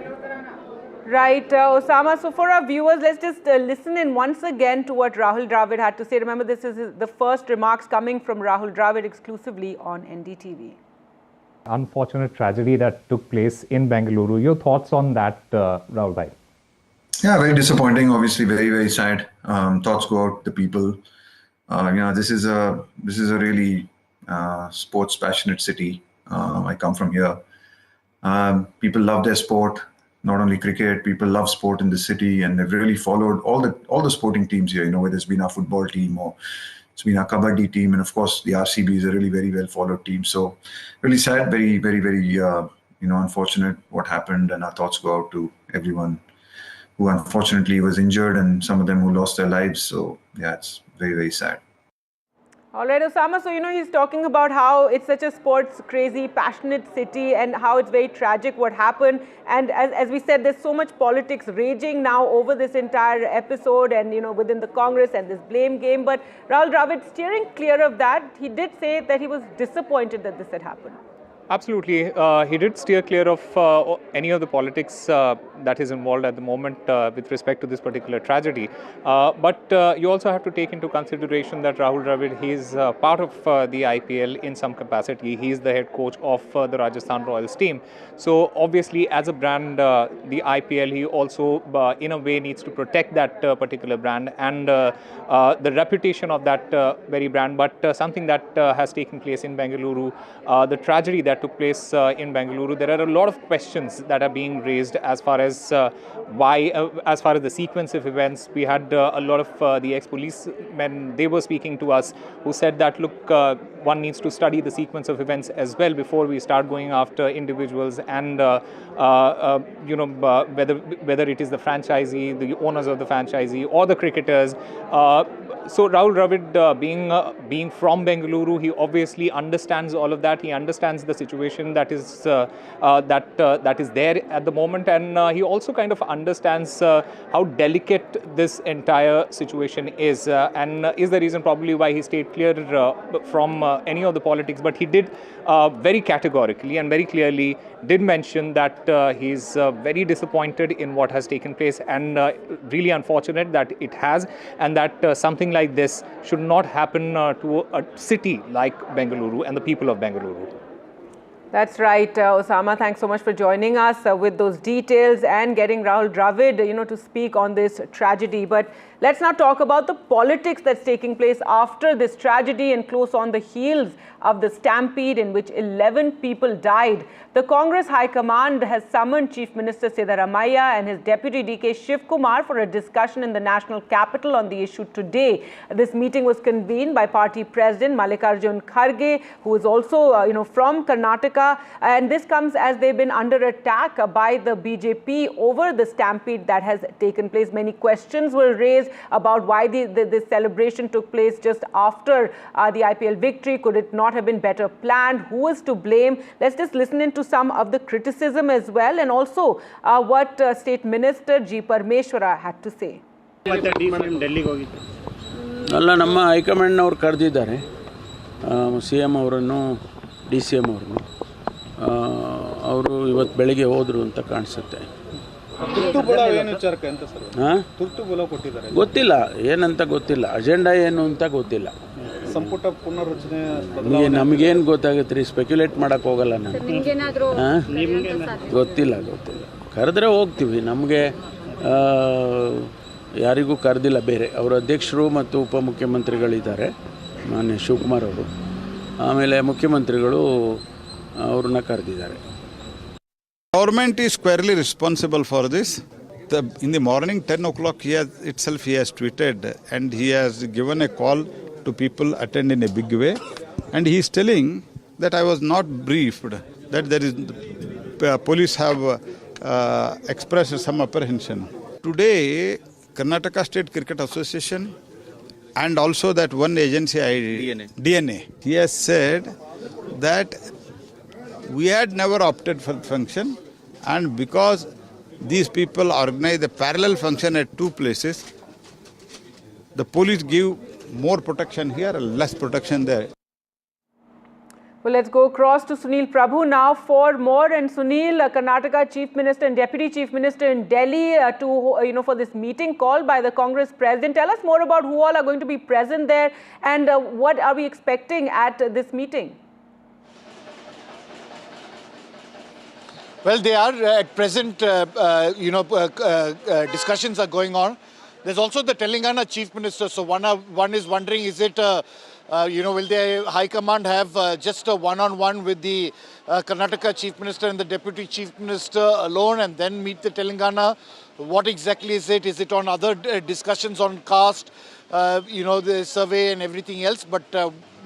[SPEAKER 3] Right, Osama. So for our viewers, let's just listen in once again to what Rahul Dravid had to say. Remember, this is the first remarks coming from Rahul Dravid exclusively on NDTV.
[SPEAKER 19] Unfortunate tragedy that took place in Bengaluru. Your thoughts on that, Rahul bhai?
[SPEAKER 20] Yeah, very disappointing. Obviously, very, very sad. Thoughts go out to the people. This is a really sports passionate city. I come from here. People love their sport. Not only cricket, people love sport in the city, and they've really followed all the sporting teams here. Whether it's been our football team or it's been our kabaddi team, and of course the RCB is a really very well followed team. So really sad, very, very, very unfortunate what happened, and our thoughts go out to everyone who unfortunately was injured and some of them who lost their lives. So yeah, it's very, very sad.
[SPEAKER 3] All right, Osama, so he's talking about how it's such a sports crazy, passionate city and how it's very tragic what happened. And as we said, there's so much politics raging now over this entire episode and, within the Congress and this blame game. But Rahul Dravid, steering clear of that, he did say that he was disappointed that this had happened.
[SPEAKER 19] Absolutely. He did steer clear of any of the politics that is involved at the moment with respect to this particular tragedy. But you also have to take into consideration that Rahul Dravid, he is part of the IPL in some capacity. He is the head coach of the Rajasthan Royals team. So obviously, as a brand, the IPL, he also in a way needs to protect that particular brand and the reputation of that very brand. But something that has taken place in Bengaluru, the tragedy that took place in Bengaluru, there are a lot of questions that are being raised as far as why, as far as the sequence of events. We had a lot of the ex-policemen, they were speaking to us, who said that, look, one needs to study the sequence of events as well before we start going after individuals and, whether it is the franchisee, the owners of the franchisee or the cricketers. So Rahul Dravid, being from Bengaluru, he obviously understands all of that. He understands the situation that is that is there at the moment, and he also kind of understands how delicate this entire situation is, and is the reason probably why he stayed clear from any of the politics. But he did very categorically and very clearly did mention that he is very disappointed in what has taken place, and really unfortunate that it has, and that something like this should not happen to a city like Bengaluru and the people of Bengaluru.
[SPEAKER 3] That's right, Osama. Thanks so much for joining us with those details and getting Rahul Dravid, to speak on this tragedy. But let's now talk about the politics that's taking place after this tragedy and close on the heels of the stampede in which 11 people died. The Congress High Command has summoned Chief Minister Siddaramaiah and his Deputy DK Shiv Kumar for a discussion in the national capital on the issue today. This meeting was convened by Party President Mallikarjun Kharge, who is also, from Karnataka. And this comes as they've been under attack by the BJP over the stampede that has taken place. Many questions were raised about why this celebration took place just after the IPL victory. Could it not have been better planned? Who is to blame? Let's just listen into some of the criticism as well, and also what State Minister G. Parmeshwara had to say.
[SPEAKER 2] ಅಲ್ಲ ನಮ್ಮ ಹೈಕಮಾಂಡ್ನವ್ರು ಕರೆದಿದ್ದಾರೆ CM ಅವರನ್ನು DCM ಅವರನ್ನು ಅವರು ಇವತ್ತು ಬೆಳಿಗ್ಗೆ ಹೋದರು ಅಂತ ಕಾಣಿಸುತ್ತೆ. ಗೊತ್ತಿಲ್ಲ ಏನಂತ ಗೊತ್ತಿಲ್ಲ, ಅಜೆಂಡಾ ಏನು ಅಂತ ಗೊತ್ತಿಲ್ಲ. ಸಂಪುಟ ಪುನರ್ರಚನೆ ನಮಗೇನು ಗೊತ್ತಾಗುತ್ತೆ ರೀ, ಸ್ಪೆಕ್ಯುಲೇಟ್ ಮಾಡೋಕ್ಕೆ ಹೋಗಲ್ಲ ನಾನು. ಗೊತ್ತಿಲ್ಲ ಕರೆದ್ರೆ ಹೋಗ್ತೀವಿ. ನಮಗೆ ಯಾರಿಗೂ ಕರೆದಿಲ್ಲ. ಬೇರೆ ಅವರ ಅಧ್ಯಕ್ಷರು ಮತ್ತು ಉಪಮುಖ್ಯಮಂತ್ರಿಗಳಿದ್ದಾರೆ, ಮಾನ್ಯ ಶಿವಕುಮಾರ್ ಅವರು, ಆಮೇಲೆ ಮುಖ್ಯಮಂತ್ರಿಗಳು ಅವ್ರನ್ನ ಕರೆದಿದ್ದಾರೆ.
[SPEAKER 5] Government is squarely responsible for this. In the morning 10 o'clock he has tweeted and he has given a call to people attend in a big way, and he is telling that I was not briefed, that there is police have expressed some apprehension. Today Karnataka State Cricket Association and also that one agency DNA, he has said that we had never opted for function, and because these people organize a parallel function at two places, the police give more protection here, less protection there.
[SPEAKER 3] Well, let's go across to Sunil Prabhu now for more. And Sunil, Karnataka Chief Minister and Deputy Chief Minister in Delhi for this meeting called by the Congress President. Tell us more about who all are going to be present there and what are we expecting at this meeting?
[SPEAKER 6] Well, they are at present, discussions are going on. There's also the Telangana Chief Minister. So one is wondering, is it, will the High Command have just a one-on-one with the Karnataka Chief Minister and the Deputy Chief Minister alone and then meet the Telangana? What exactly is it? Is it on other discussions on caste, the survey and everything else? But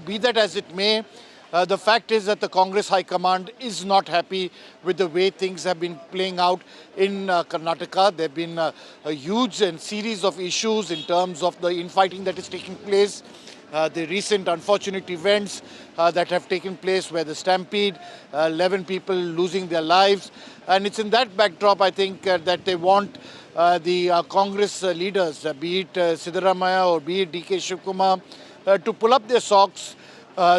[SPEAKER 6] be that as it may, the fact is that the Congress High Command is not happy with the way things have been playing out in Karnataka. There have been a huge series of issues in terms of the infighting that is taking place, the recent unfortunate events that have taken place where the stampede, 11 people losing their lives. And it's in that backdrop, I think, that they want the Congress leaders, be it Siddaramaiah or be it DK Shivkumar, to pull up their socks,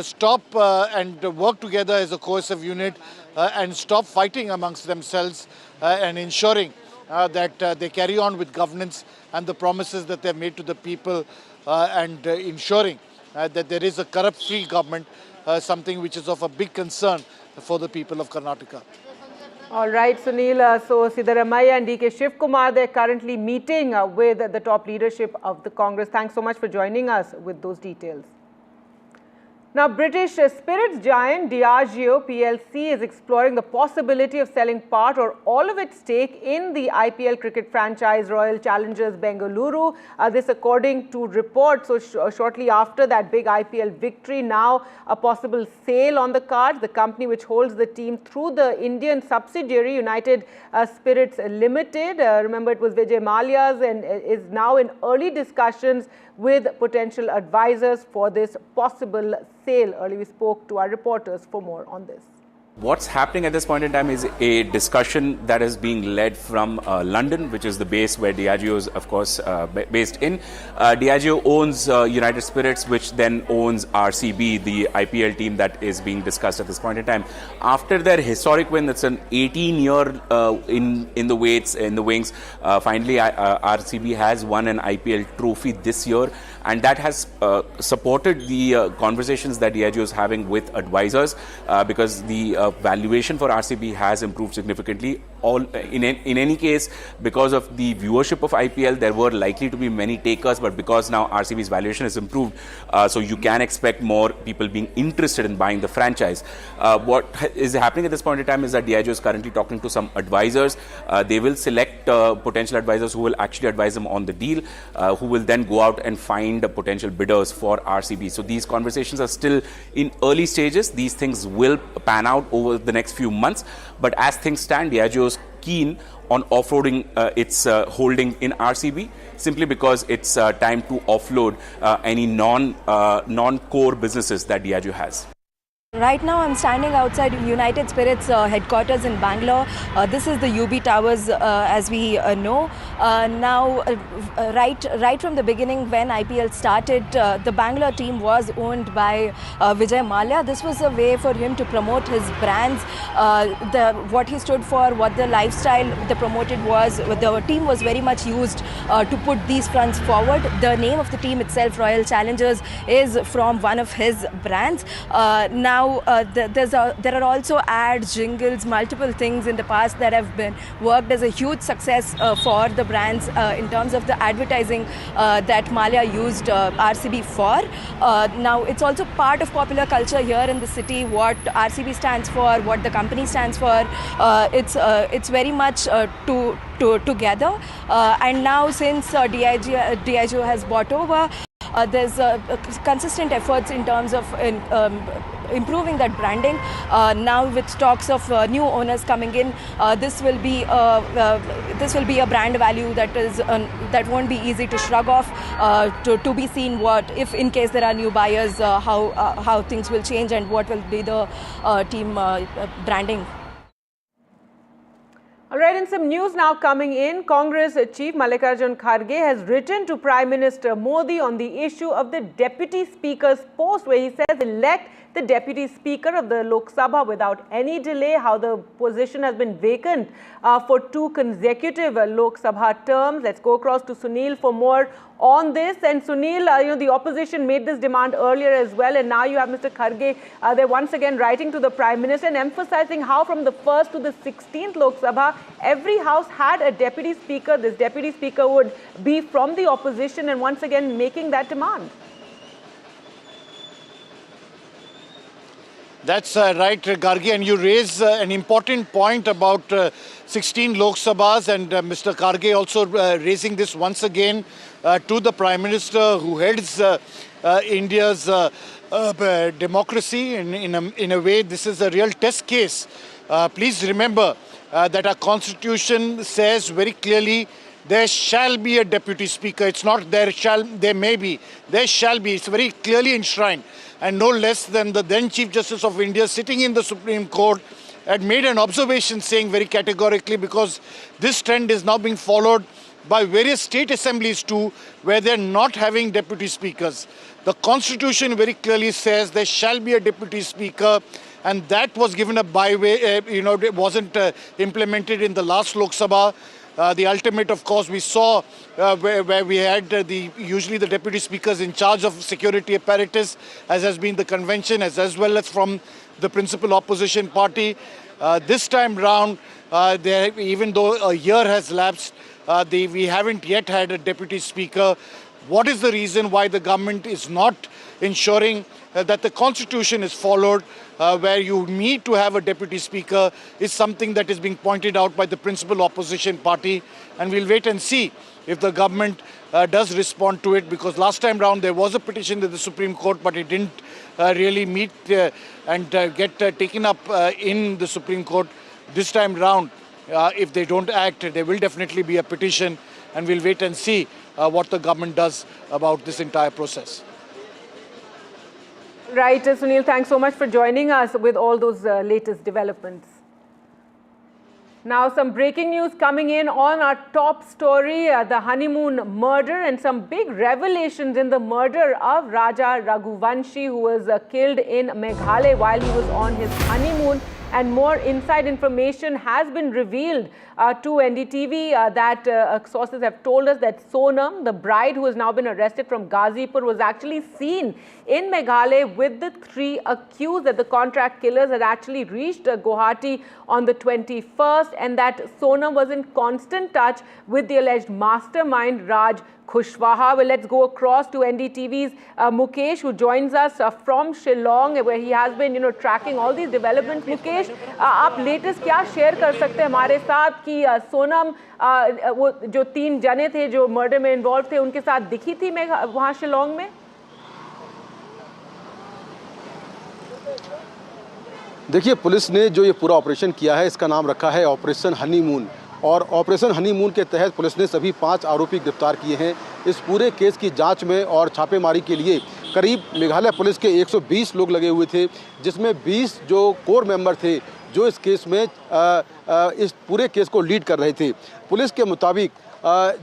[SPEAKER 6] stop and work together as a cohesive unit and stop fighting amongst themselves and ensuring that they carry on with governance and the promises that they've made to the people and ensuring that there is a corrupt-free government, something which is of a big concern for the people of Karnataka.
[SPEAKER 3] All right, Sunil. So Siddaramaiah and DK Shivkumar, they're currently meeting with the top leadership of the Congress. Thanks so much for joining us with those details. Now, British spirits giant Diageo PLC is exploring the possibility of selling part or all of its stake in the IPL cricket franchise Royal Challengers Bengaluru. This according to reports. So shortly after that big IPL victory, now a possible sale on the cards. The company which holds the team through the Indian subsidiary United Spirits Limited, remember it was Vijay Mallya's, and is now in early discussions with potential advisors for this possible sale. Earlier we spoke to our reporters for more on this.
[SPEAKER 7] What's happening at this point in time is a discussion that is being led from London, which is the base where Diageo is, of course, based in. Diageo owns United Spirits, which then owns RCB, the IPL team that is being discussed at this point in time. After their historic win, that's an 18-year in the wings. Finally, RCB has won an IPL trophy this year, and that has supported the conversations that Diageo is having with advisors because the valuation for RCB has improved significantly. In any case, because of the viewership of IPL, there were likely to be many takers, but because now RCB's valuation has improved, so you can expect more people being interested in buying the franchise. What is happening at this point in time is that Diageo is currently talking to some advisors. They will select potential advisors who will actually advise them on the deal, who will then go out and find potential bidders for RCB. So these conversations are still in early stages. These things will pan out over the next few months. But as things stand, Diageo is keen on offloading its holding in RCB, simply because it's time to offload any non-core businesses that Diageo has.
[SPEAKER 8] Right now I'm standing outside United Spirits headquarters in Bangalore. This is the UB Towers as we know. Now right from the beginning when IPL started, the Bangalore team was owned by Vijay Mallya. This was a way for him to promote his brands. What he stood for, what the lifestyle they promoted was, the team was very much used to put these fronts forward. The name of the team itself, Royal Challengers, is from one of his brands. Now there are also ads, jingles, multiple things in the past that have been worked as a huge success for the brands in terms of the advertising that Mallya used RCB for. Now it's also part of popular culture here in the city, what RCB stands for, what the company stands for. It's very much together. And now since Diageo has bought over, there's consistent efforts in terms of improving that branding. Now with talks of new owners coming in, this will be a brand value that won't be easy to shrug off. To be seen what if in case there are new buyers, how things will change and what will be the team branding.
[SPEAKER 3] All right, and some news now coming in. Congress Chief Mallikarjun Kharge has written to Prime Minister Modi on the issue of the Deputy Speaker's post, where he says elect the Deputy Speaker of the Lok Sabha without any delay, how the position has been vacant for 2 consecutive Lok Sabha terms. Let's go across to Sunil for more on this. And Sunil, the opposition made this demand earlier as well, and now you have Mr. Kharge they're once again writing to the Prime Minister and emphasizing how from the 1st to the 16th Lok Sabha, every house had a Deputy Speaker. This Deputy Speaker would be from the opposition, and once again making that demand.
[SPEAKER 6] That's right, Gargi, and you raise an important point about 16 Lok Sabhas, and Mr. Kharge also raising this once again to the Prime Minister who heads India's democracy. In a way, this is a real test case. Please remember that our Constitution says very clearly there shall be a Deputy Speaker. It's not there may be. There shall be. It's very clearly enshrined. And no less than the then Chief Justice of India sitting in the Supreme Court had made an observation saying very categorically, because this trend is now being followed by various state assemblies too, where they're not having deputy speakers. The Constitution very clearly says there shall be a Deputy Speaker, and that was given a byway, it wasn't implemented in the last Lok Sabha. The ultimate, of course, we saw where we had usually the deputy speakers in charge of security apparatus, as has been the convention, as well as from the principal opposition party. This time round, even though a year has lapsed, we haven't yet had a deputy speaker. What is the reason why the government is not ensuring that the Constitution is followed, where you need to have a deputy speaker, is something that is being pointed out by the principal opposition party, and we'll wait and see if the government does respond to it, because last time round there was a petition to the Supreme Court, but it didn't really meet and get taken up in the Supreme Court. This time round, if they don't act, there will definitely be a petition, and we'll wait and see what the government does about this entire process.
[SPEAKER 3] Right, Sunil, thanks so much for joining us with all those latest developments. Now, some breaking news coming in on our top story, the honeymoon murder, and some big revelations in the murder of Raja Raghuvanshi, who was killed in Meghalaya while he was on his honeymoon. And more inside information has been revealed to NDTV that sources have told us that Sonam, the bride who has now been arrested from Ghazipur, was actually seen in Meghalaya with the 3 accused, that the contract killers had actually reached Guwahati on the 21st, and that Sonam was in constant touch with the alleged mastermind Raj Kushwaha. Well, let's go across to NDTV's Mukesh, who joins us from Shillong, where he has been, tracking all these developments. Mukesh, आप latest क्या share कर सकते हैं हमारे साथ कि सोनम वो जो 3 जने थे जो मर्डर में इन्वॉल्व थे, उनके साथ दिखी थी वहाँ शिलोंग में?
[SPEAKER 9] देखिए, पुलिस ने जो ये पूरा ऑपरेशन किया है, इसका नाम रखा है ऑपरेशन हनीमून, और ऑपरेशन हनीमून के तहत पुलिस ने सभी 5 आरोपी गिरफ्तार किए हैं। इस पूरे केस की जांच में और छापेमारी के लिए करीब मेघालय पुलिस के 120 लोग लगे हुए थे, जिसमें 20 जो कोर मेंबर थे जो इस केस में इस पूरे केस को लीड कर रहे थे। पुलिस के मुताबिक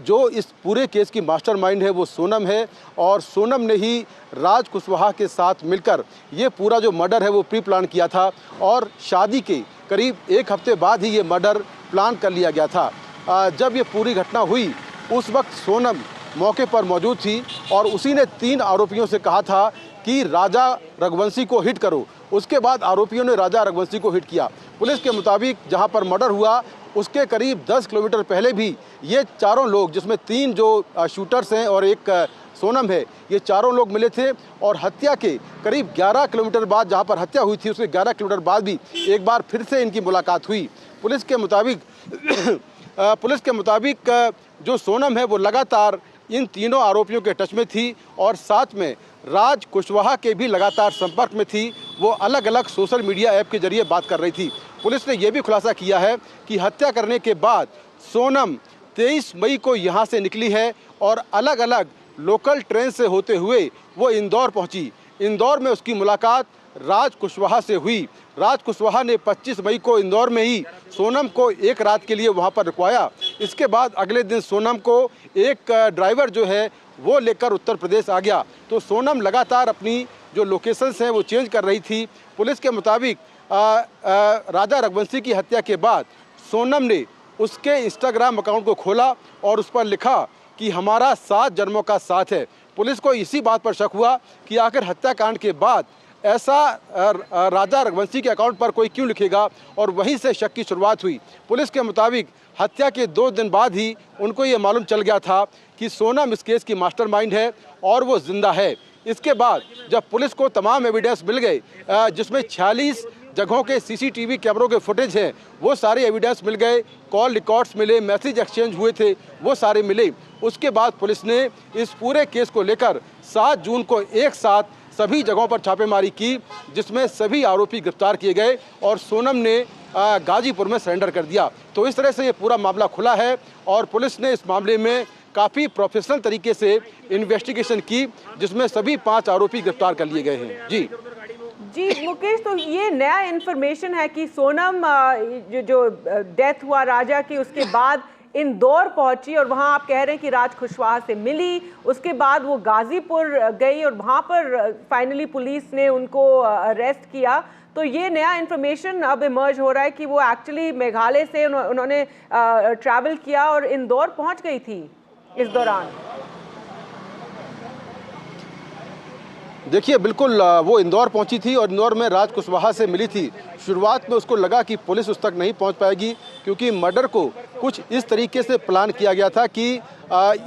[SPEAKER 9] जो इस पूरे केस की मास्टरमाइंड है वो सोनम है, और सोनम ने ही राज कुशवाहा के साथ मिलकर ये पूरा जो मर्डर है वो प्री प्लान किया था, और शादी के करीब 1 हफ्ते बाद ही ये मर्डर प्लान कर लिया गया था। जब ये पूरी घटना हुई उस वक्त सोनम मौके पर मौजूद थी, और उसी ने 3 आरोपियों से कहा था कि राजा रघुवंशी को हिट करो। उसके बाद आरोपियों ने राजा रघुवंशी को हिट किया। पुलिस के मुताबिक जहां पर मर्डर हुआ उसके करीब 10 किलोमीटर पहले भी ये चारों लोग, जिसमें 3 जो शूटर्स हैं और एक सोनम है, ये चारों लोग मिले थे, और हत्या के करीब 11 किलोमीटर बाद, जहां पर हत्या हुई थी उसके 11 किलोमीटर बाद भी एक बार फिर से इनकी मुलाकात हुई। पुलिस के मुताबिक जो सोनम है वो लगातार इन तीनों आरोपियों के टच में थी, और साथ में राज कुशवाहा के भी लगातार संपर्क में थी। वो अलग अलग सोशल मीडिया ऐप के जरिए बात कर रही थी। पुलिस ने यह भी खुलासा किया है कि हत्या करने के बाद सोनम 23 मई को यहाँ से निकली है, और अलग अलग लोकल ट्रेन से होते हुए वो इंदौर पहुँची। इंदौर में उसकी मुलाकात राज कुशवाहा से हुई। राज कुशवाहा ने 25 मई को इंदौर में ही सोनम को एक रात के लिए वहां पर रुकवाया। इसके बाद अगले दिन सोनम को एक ड्राइवर जो है वो लेकर उत्तर प्रदेश आ गया। तो सोनम लगातार अपनी जो लोकेशंस हैं वो चेंज कर रही थी। पुलिस के मुताबिक राजा रघुवंशी की हत्या के बाद सोनम ने उसके इंस्टाग्राम अकाउंट को खोला और उस पर लिखा कि हमारा 7 जन्मों का साथ है। पुलिस को इसी बात पर शक हुआ कि आखिर हत्याकांड के बाद ऐसा राजा रघुवंशी के अकाउंट पर कोई क्यों लिखेगा, और वहीं से शक की शुरुआत हुई। पुलिस के मुताबिक हत्या के 2 दिन बाद ही उनको ये मालूम चल गया था कि सोनम इस केस की मास्टरमाइंड है और वो जिंदा है। इसके बाद जब पुलिस को तमाम एविडेंस मिल गए, जिसमें 46 जगहों के सीसीटीवी कैमरों के फुटेज हैं, वो सारे एविडेंस मिल गए, कॉल रिकॉर्ड्स मिले, मैसेज एक्सचेंज हुए थे, वो सारे मिले। उसके बाद पुलिस ने इस पूरे केस को लेकर 7 जून को एक साथ सभी जगहों पर छापेमारी की, जिसमें सभी आरोपी गिरफ्तार किए गए और सोनम ने गाजीपुर में सरेंडर कर दिया। तो इस तरह से ये पूरा मामला खुला है और पुलिस ने इस मामले में काफ़ी प्रोफेशनल तरीके से इन्वेस्टिगेशन की, जिसमें सभी 5 आरोपी गिरफ्तार कर लिए गए हैं।
[SPEAKER 3] जी मुकेश, तो ये नया इन्फॉर्मेशन है कि सोनम जो डेथ हुआ राजा की, उसके बाद इंदौर पहुंची और वहां आप कह रहे हैं कि राज कुशवाहा से मिली, उसके बाद वो गाजीपुर गई और वहां पर फाइनली पुलिस ने उनको अरेस्ट किया। तो ये नया इन्फॉर्मेशन अब इमर्ज हो रहा है कि वो एक्चुअली मेघालय से उन्होंने ट्रैवल किया और इंदौर पहुंच गई थी इस दौरान।
[SPEAKER 9] देखिए, बिल्कुल वो इंदौर पहुंची थी और इंदौर में राज कुशवाहा से मिली थी। शुरुआत में उसको लगा कि पुलिस उस तक नहीं पहुंच पाएगी, क्योंकि मर्डर को कुछ इस तरीके से प्लान किया गया था कि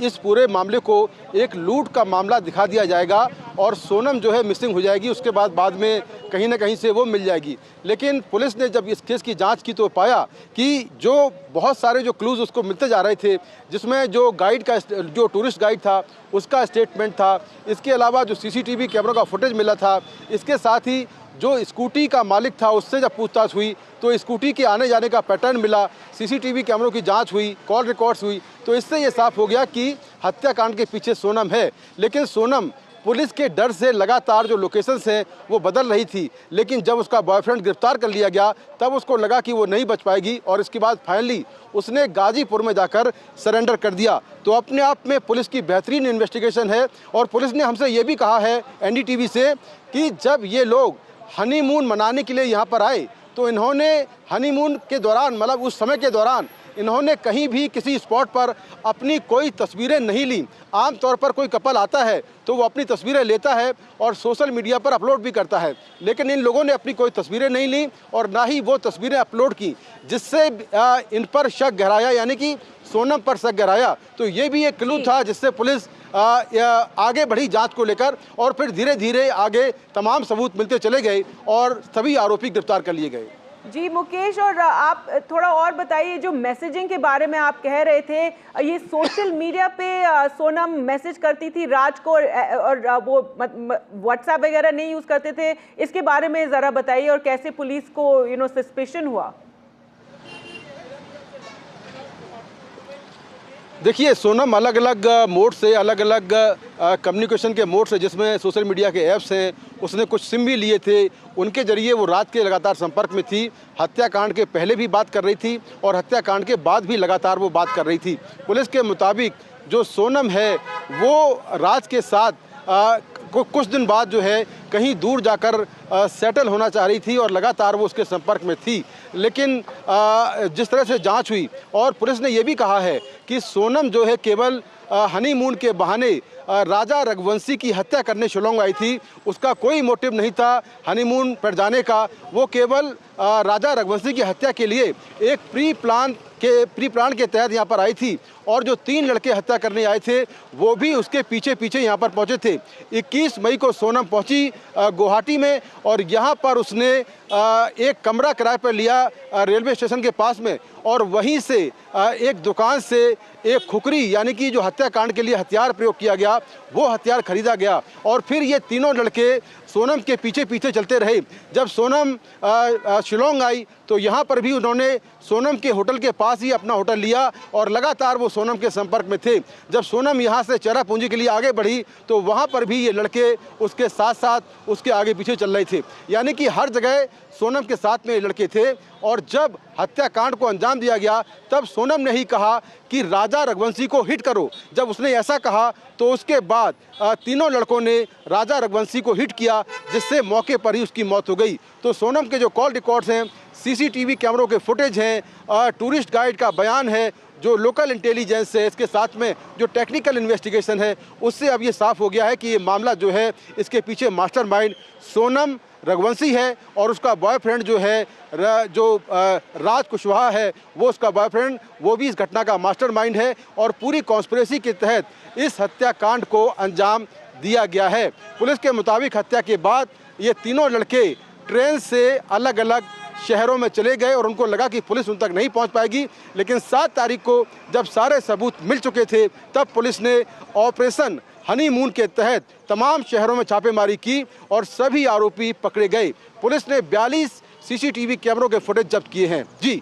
[SPEAKER 9] इस पूरे मामले को एक लूट का मामला दिखा दिया जाएगा और सोनम जो है मिसिंग हो जाएगी, उसके बाद में कहीं ना कहीं से वो मिल जाएगी। लेकिन पुलिस ने जब इस केस की जांच की तो पाया कि जो बहुत सारे जो क्लूज उसको मिलते जा रहे थे, जिसमें जो गाइड का जो टूरिस्ट गाइड था उसका स्टेटमेंट था, इसके अलावा जो सीसीटीवी कैमरों का फुटेज मिला था, इसके साथ ही जो स्कूटी का मालिक था उससे जब पूछताछ हुई तो स्कूटी के आने जाने का पैटर्न मिला, सीसीटीवी कैमरों की जांच हुई, कॉल रिकॉर्ड्स हुई, तो इससे ये साफ हो गया कि हत्याकांड के पीछे सोनम है। लेकिन सोनम पुलिस के डर से लगातार जो लोकेशंस हैं वो बदल रही थी, लेकिन जब उसका बॉयफ्रेंड गिरफ्तार कर लिया गया तब उसको लगा कि वो नहीं बच पाएगी और इसके बाद फाइनली उसने गाजीपुर में जाकर सरेंडर कर दिया। तो अपने आप में पुलिस की बेहतरीन इन्वेस्टिगेशन है और पुलिस ने हमसे ये भी कहा है NDTV से कि जब ये लोग हनीमून मनाने के लिए यहाँ पर आए तो इन्होंने हनीमून के दौरान, मतलब उस समय के दौरान इन्होंने कहीं भी किसी स्पॉट पर अपनी कोई तस्वीरें नहीं ली। आमतौर पर कोई कपल आता है तो वो अपनी तस्वीरें लेता है और सोशल मीडिया पर अपलोड भी करता है, लेकिन इन लोगों ने अपनी कोई तस्वीरें नहीं ली और ना ही वो तस्वीरें अपलोड की, जिससे इन पर शक गहराया, यानी कि सोनम पर शक गहराया। तो ये भी एक क्लू था जिससे पुलिस आगे बढ़ी जांच को लेकर और फिर धीरे धीरे आगे तमाम सबूत मिलते चले गए और सभी आरोपी गिरफ्तार कर लिए गए।
[SPEAKER 3] जी मुकेश, और आप थोड़ा और बताइए, जो मैसेजिंग के बारे में आप कह रहे थे, ये सोशल मीडिया पे सोनम मैसेज करती थी राज को और वो व्हाट्सएप वगैरह नहीं यूज़ करते थे, इसके बारे में ज़रा बताइए और कैसे पुलिस को सस्पिशन हुआ?
[SPEAKER 9] देखिए, सोनम अलग अलग मोड से, अलग अलग कम्युनिकेशन के मोड से, जिसमें सोशल मीडिया के ऐप्स हैं, उसने कुछ सिम भी लिए थे, उनके जरिए वो रात के लगातार संपर्क में थी। हत्याकांड के पहले भी बात कर रही थी और हत्याकांड के बाद भी लगातार वो बात कर रही थी। पुलिस के मुताबिक जो सोनम है वो राज के साथ कुछ दिन बाद जो है कहीं दूर जाकर सेटल होना चाह रही थी और लगातार वो उसके संपर्क में थी। लेकिन जिस तरह से जांच हुई और पुलिस ने ये भी कहा है कि सोनम जो है केवल हनीमून के बहाने राजा रघुवंशी की हत्या करने शिलोंग आई थी, उसका कोई मोटिव नहीं था हनीमून पर जाने का। वो केवल राजा रघुवंशी की हत्या के लिए एक प्री प्लान के तहत यहाँ पर आई थी और जो 3 लड़के हत्या करने आए थे वो भी उसके पीछे पीछे यहाँ पर पहुँचे थे। 21 मई को सोनम पहुँची गुवाहाटी में और यहाँ पर उसने एक कमरा किराए पर लिया रेलवे स्टेशन के पास में और वहीं से एक दुकान से एक खुकरी, यानी कि जो हत्याकांड के लिए हथियार प्रयोग किया गया, वो हथियार खरीदा गया और फिर ये तीनों लड़के सोनम के पीछे पीछे चलते रहे। जब सोनम शिलोंग आई तो यहाँ पर भी उन्होंने सोनम के होटल के पास ही अपना होटल लिया और लगातार वो सोनम के संपर्क में थे। जब सोनम यहाँ से चेरापूंजी के लिए आगे बढ़ी तो वहाँ पर भी ये लड़के उसके साथ साथ उसके आगे पीछे चल रहे थे, यानी कि हर जगह सोनम के साथ में ये लड़के थे और जब हत्याकांड को अंजाम दिया गया तब सोनम ने ही कहा कि राजा रघुवंशी को हिट करो। जब उसने ऐसा कहा तो उसके बाद तीनों लड़कों ने राजा रघुवंशी को हिट किया, जिससे मौके पर ही उसकी मौत हो गई। तो सोनम के जो कॉल रिकॉर्ड्स हैं, सीसीटीवी कैमरों के फुटेज हैं, टूरिस्ट गाइड का बयान है, जो लोकल इंटेलिजेंस है, इसके साथ में जो टेक्निकल इन्वेस्टिगेशन है, उससे अब ये साफ हो गया है कि ये मामला जो है इसके मास्टरमाइंड सोनम रघुवंशी है और उसका बॉयफ्रेंड जो है राज कुशवाहा है, वो उसका बॉयफ्रेंड, वो भी इस घटना का मास्टरमाइंड है और पूरी कॉन्स्पिरेसी के तहत इस हत्याकांड को अंजाम दिया गया है। पुलिस के मुताबिक हत्या के बाद ये तीनों लड़के ट्रेन से अलग अलग शहरों में चले गए और उनको लगा कि पुलिस उन तक नहीं पहुंच पाएगी, लेकिन 7 तारीख को जब सारे सबूत मिल चुके थे तब पुलिस ने ऑपरेशन हनीमून के तहत तमाम शहरों में छापेमारी की और सभी आरोपी पकड़े गए। पुलिस ने 42 सीसीटीवी कैमरों के फुटेज जब्त किए हैं। जी।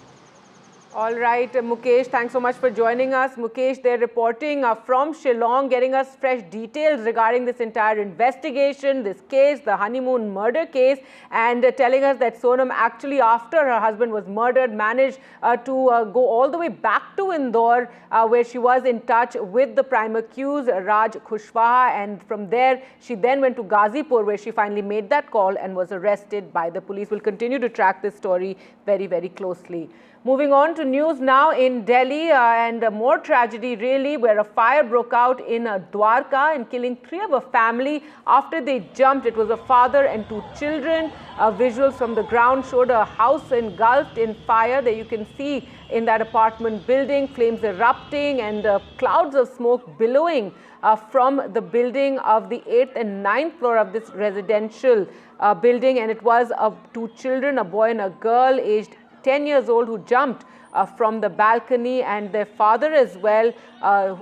[SPEAKER 3] All right, Mukesh, thanks so much for joining us. Mukesh, they're reporting from Shillong, getting us fresh details regarding this entire investigation, this case, the honeymoon murder case, and telling us that Sonam actually, after her husband was murdered, managed to go all the way back to Indore, where she was in touch with the prime accused, Raj Kushwaha, and from there, she then went to Ghazipur, where she finally made that call and was arrested by the police. We'll continue to track this story very, very closely. Moving on to news now in Delhi, and more tragedy really, where a fire broke out in Dwarka and killing 3 of a family after they jumped. It was a father and 2 children. Visuals from the ground showed a house engulfed in fire. There you can see in that apartment building, flames erupting and clouds of smoke billowing from the building of the 8th and 9th floor of this residential building. And it was 2 children, a boy and a girl, aged 10 years old, who jumped from the balcony, and their father as well,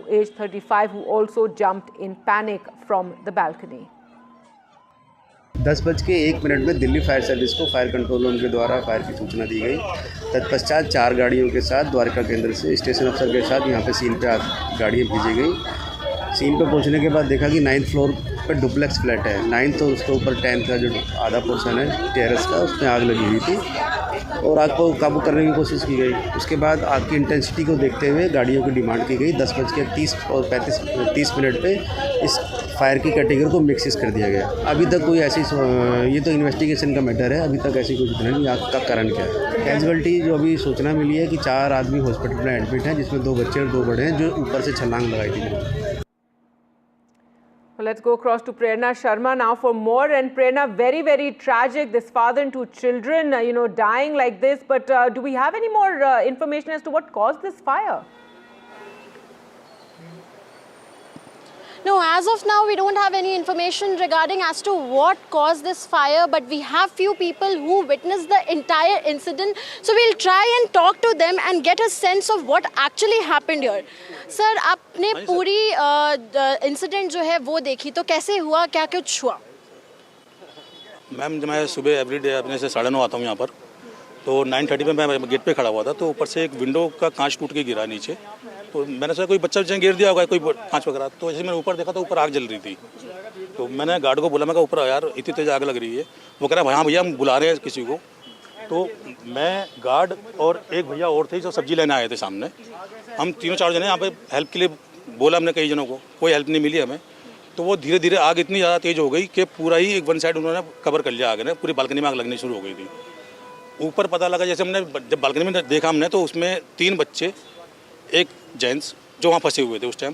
[SPEAKER 3] aged 35, who also jumped in panic from the balcony.
[SPEAKER 10] 10:01 में Delhi fire service को fire control room के द्वारा fire की सूचना दी गई। तत्पश्चात 4 गाड़ियों के साथ द्वारका केंद्र से स्टेशन अफसर के साथ यहाँ पे सीन पे गाड़ियाँ भेजी गई। सीन पे पहुँचने के बाद देखा कि 9th फ्लोर पर डुप्लेक्स फ्लैट है। 9th और उसके ऊपर 10th का जो आधा पोर्शन है टेरेस का, उसमें आग लगी हुई थी और आग को काबू करने की कोशिश की गई। उसके बाद आग की इंटेंसिटी को देखते हुए गाड़ियों की डिमांड की गई। 10:30 और 30 मिनट पे इस फायर की कैटेगरी को मिक्सिस कर दिया गया। अभी तक कोई ऐसी, ये तो इन्वेस्टिगेशन का मैटर है, अभी तक ऐसी कोई सूचना नहीं आग का कारण क्या है। कैजुअलिटी जो अभी सूचना मिली है कि 4 आदमी हॉस्पिटल में एडमिट हैं, जिसमें 2 बच्चे और 2 बड़े हैं, जो ऊपर से छलांग लगाई थी।
[SPEAKER 3] Well, let's go across to Prerna Sharma now for more. And Prerna, very, very tragic, this father and 2 children, dying like this. But do we have any more information as to what caused this fire?
[SPEAKER 11] No, as of now, we don't have any information regarding as to what caused this fire, but we have few people who witnessed the entire incident. So we'll try and talk to them and get a sense of what actually happened here. Sir, आपने पूरी incident जो है वो देखी, तो कैसे हुआ, क्या कुछ हुआ?
[SPEAKER 21] मैम, मैं सुबह एवरीडे अपने से 9:30 आता हूँ यहाँ पर, तो 9:30 पे मैं गेट पे खड़ा हुआ था, तो ऊपर से एक विंडो का कांच टूट के गिरा नीचे। तो मैंने सोचा कोई बच्चा गिर दिया होगा, कोई कांच वगैरह। तो जैसे मैंने ऊपर देखा तो ऊपर आग जल रही थी। तो मैंने गार्ड को बोला, मैं कहा ऊपर यार इतनी तेज आग लग रही है। वो कह रहा हाँ भैया हम बुला रहे हैं किसी को। तो मैं, गार्ड और एक भैया और थे जो सब्जी लेने आए थे सामने, हम 3-4 जने यहाँ पे हेल्प के लिए बोला हमने कई जनों को, कोई हेल्प नहीं मिली हमें। तो वो धीरे धीरे आग इतनी ज़्यादा तेज़ हो गई कि पूरा ही एक 1 साइड उन्होंने कवर कर लिया आग ने, पूरी बालकनी में आग लगनी शुरू हो गई थी। ऊपर पता लगा, जैसे हमने जब बालकनी में देखा हमने, तो उसमें 3 बच्चे, एक जेंट्स जो वहाँ फंसे हुए थे उस टाइम।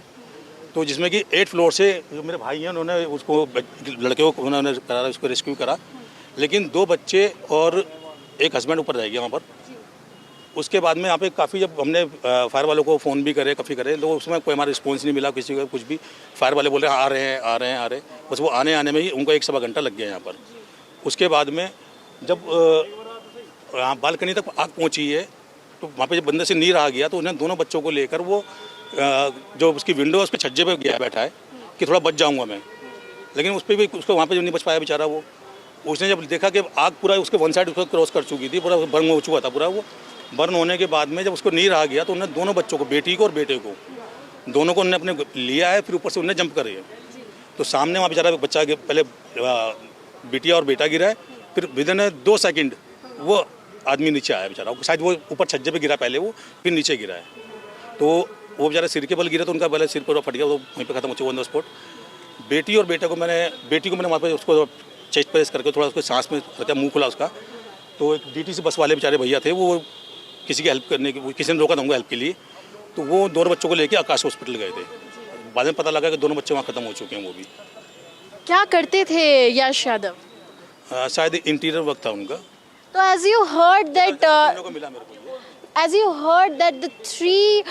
[SPEAKER 21] तो जिसमें कि 8th फ्लोर से जो मेरे भाई हैं उन्होंने उसको, लड़के को उन्होंने करा, उसको रेस्क्यू करा, लेकिन 2 बच्चे और एक हस्बैंड ऊपर रह गया वहाँ पर। उसके बाद में यहाँ पे काफ़ी, जब हमने फायर वालों को फ़ोन भी करे, काफ़ी करे, तो उसमें कोई हमारा रिस्पॉन्स नहीं मिला किसी को कुछ भी। फायर वाले बोल रहे हैं आ रहे हैं, बस वो आने में ही उनको 1-1.25 घंटा लग गया यहाँ पर। उसके बाद में जब बालकनी तक आग पहुँची है, तो वहाँ पे जब बंदे से नहीं रहा गया, तो उन्हें दोनों बच्चों को लेकर वो जो उसकी विंडो है उस पर छज्जे पे गया बैठा है कि थोड़ा बच जाऊँगा मैं, लेकिन उस पर भी उसको वहाँ पे जो नहीं बच पाया बेचारा वो। उसने जब देखा कि आग पूरा उसके 1 साइड उसको क्रॉस कर चुकी थी, पूरा बर्न हो चुका था पूरा। वो बर्न होने के बाद में जब उसको नहीं रहा गया, तो उन्होंने दोनों बच्चों को, बेटी को और बेटे को, दोनों को उन्होंने अपने लिया है, फिर ऊपर से उन्हें जंप करे है। तो सामने वहाँ बेचारा बच्चा, पहले बेटिया और बेटा गिरा है, फिर विदिन 2 सेकंड वो आदमी नीचे आया बेचारा, शायद वो ऊपर छज्जे पे गिरा पहले वो, फिर नीचे गिरा है, तो वो बेचारा सिर के बल गिरा तो उनका पहले सिर पर फट गया, वो वहीं पे खत्म हो चुका ऑन द स्पॉट। बेटी को मैंने वहाँ पे उसको चेस्ट प्रेस करके थोड़ा उसको सांस में रखा, मुंह खुला उसका, तो एक DTC बस वाले बेचारे भैया थे, वो किसी की हेल्प करने की, किसी ने रोका था उनको हेल्प के लिए, तो वो दोनों बच्चों को लेके आकाश हॉस्पिटल गए थे। बाद में पता लगा कि दोनों बच्चे वहाँ खत्म हो चुके हैं। वो भी
[SPEAKER 11] क्या करते थे यश यादव?
[SPEAKER 21] शायद इंटीरियर वर्क था उनका।
[SPEAKER 11] So as you heard that the three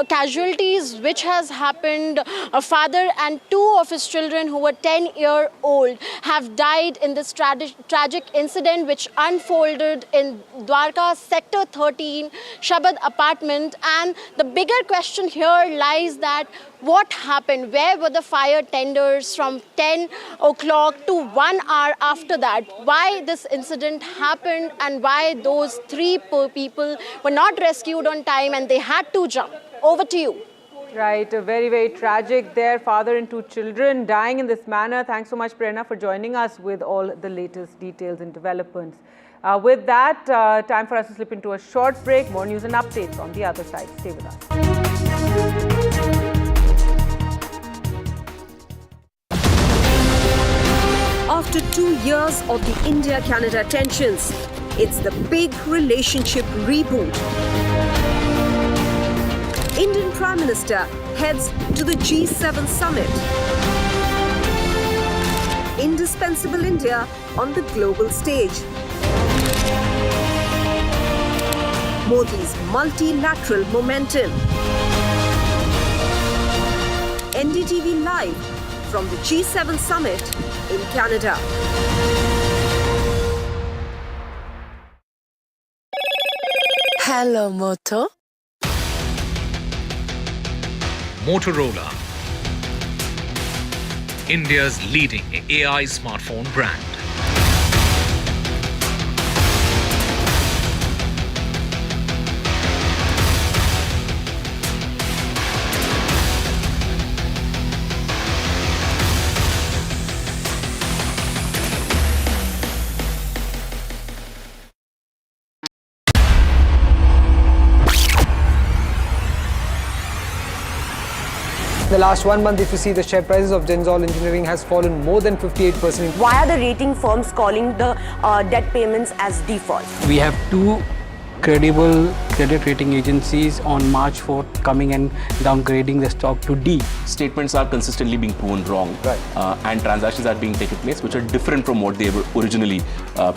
[SPEAKER 11] casualties which has happened, a father and two of his children who were 10-year-old have died in this tragic incident which unfolded in Dwarka Sector 13 Shabad apartment. And the bigger question here lies that what happened? Where were the fire tenders from 10 o'clock to 1 hour after that? Why this incident happened and why those three people were not rescued on time and they had to jump? Over to you.
[SPEAKER 3] Right, very, very tragic there. Father and two children dying in this manner. Thanks so much, Prerna, for joining us with all the latest details and developments. With that, time for us to slip into a short break. More news and updates on the other side. Stay with us.
[SPEAKER 12] After 2 years of the India-Canada tensions, it's the big relationship reboot. Indian Prime Minister heads to the G7 summit. Indispensable India on the global stage. Modi's multilateral momentum. NDTV live from the G7 summit in Canada.
[SPEAKER 13] Hello, Moto.
[SPEAKER 14] Motorola, India's leading AI smartphone brand.
[SPEAKER 22] In the last 1 month, if you see, the share prices of Genzol Engineering has fallen more than 58%.
[SPEAKER 24] Why are the rating firms calling the debt payments as default?
[SPEAKER 25] We have two credible credit rating agencies on March 4th coming and downgrading the stock to D.
[SPEAKER 7] Statements are consistently being proven wrong,
[SPEAKER 22] right,
[SPEAKER 7] and transactions are being taken place which are different from what they were originally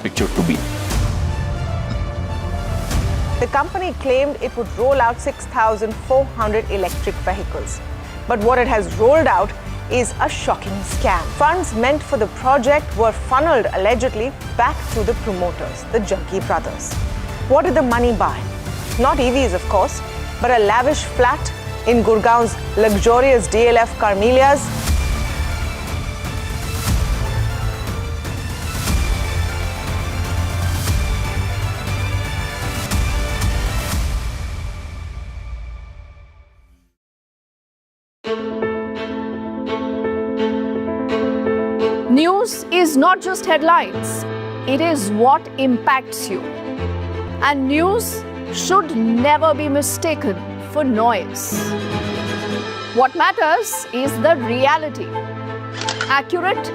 [SPEAKER 7] pictured to be.
[SPEAKER 26] The company claimed it would roll out 6,400 electric vehicles. But what it has rolled out is a shocking scam. Funds meant for the project were funneled allegedly back to the promoters, the Junkie brothers. What did the money buy? Not EVs, of course, but a lavish flat in Gurgaon's luxurious DLF Carmelias.
[SPEAKER 16] News is not just headlines, it is what impacts you. And news should never be mistaken for noise. What matters is the reality. Accurate,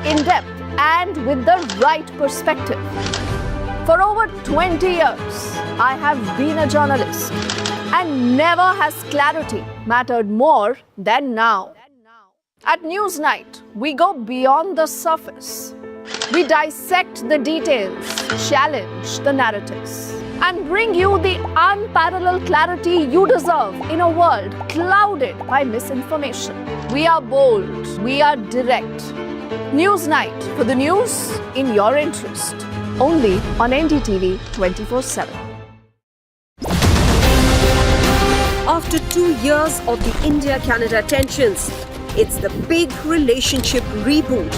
[SPEAKER 16] in-depth, and with the right perspective. For over 20 years, I have been a journalist, and never has clarity mattered more than now. At Newsnight, we go beyond the surface. We dissect the details, challenge the narratives, and bring you the unparalleled clarity you deserve in a world clouded by misinformation. We are bold, we are direct. Newsnight, for the news in your interest. Only on NDTV 24x7.
[SPEAKER 12] After 2 years of the India-Canada tensions, it's the big relationship reboot.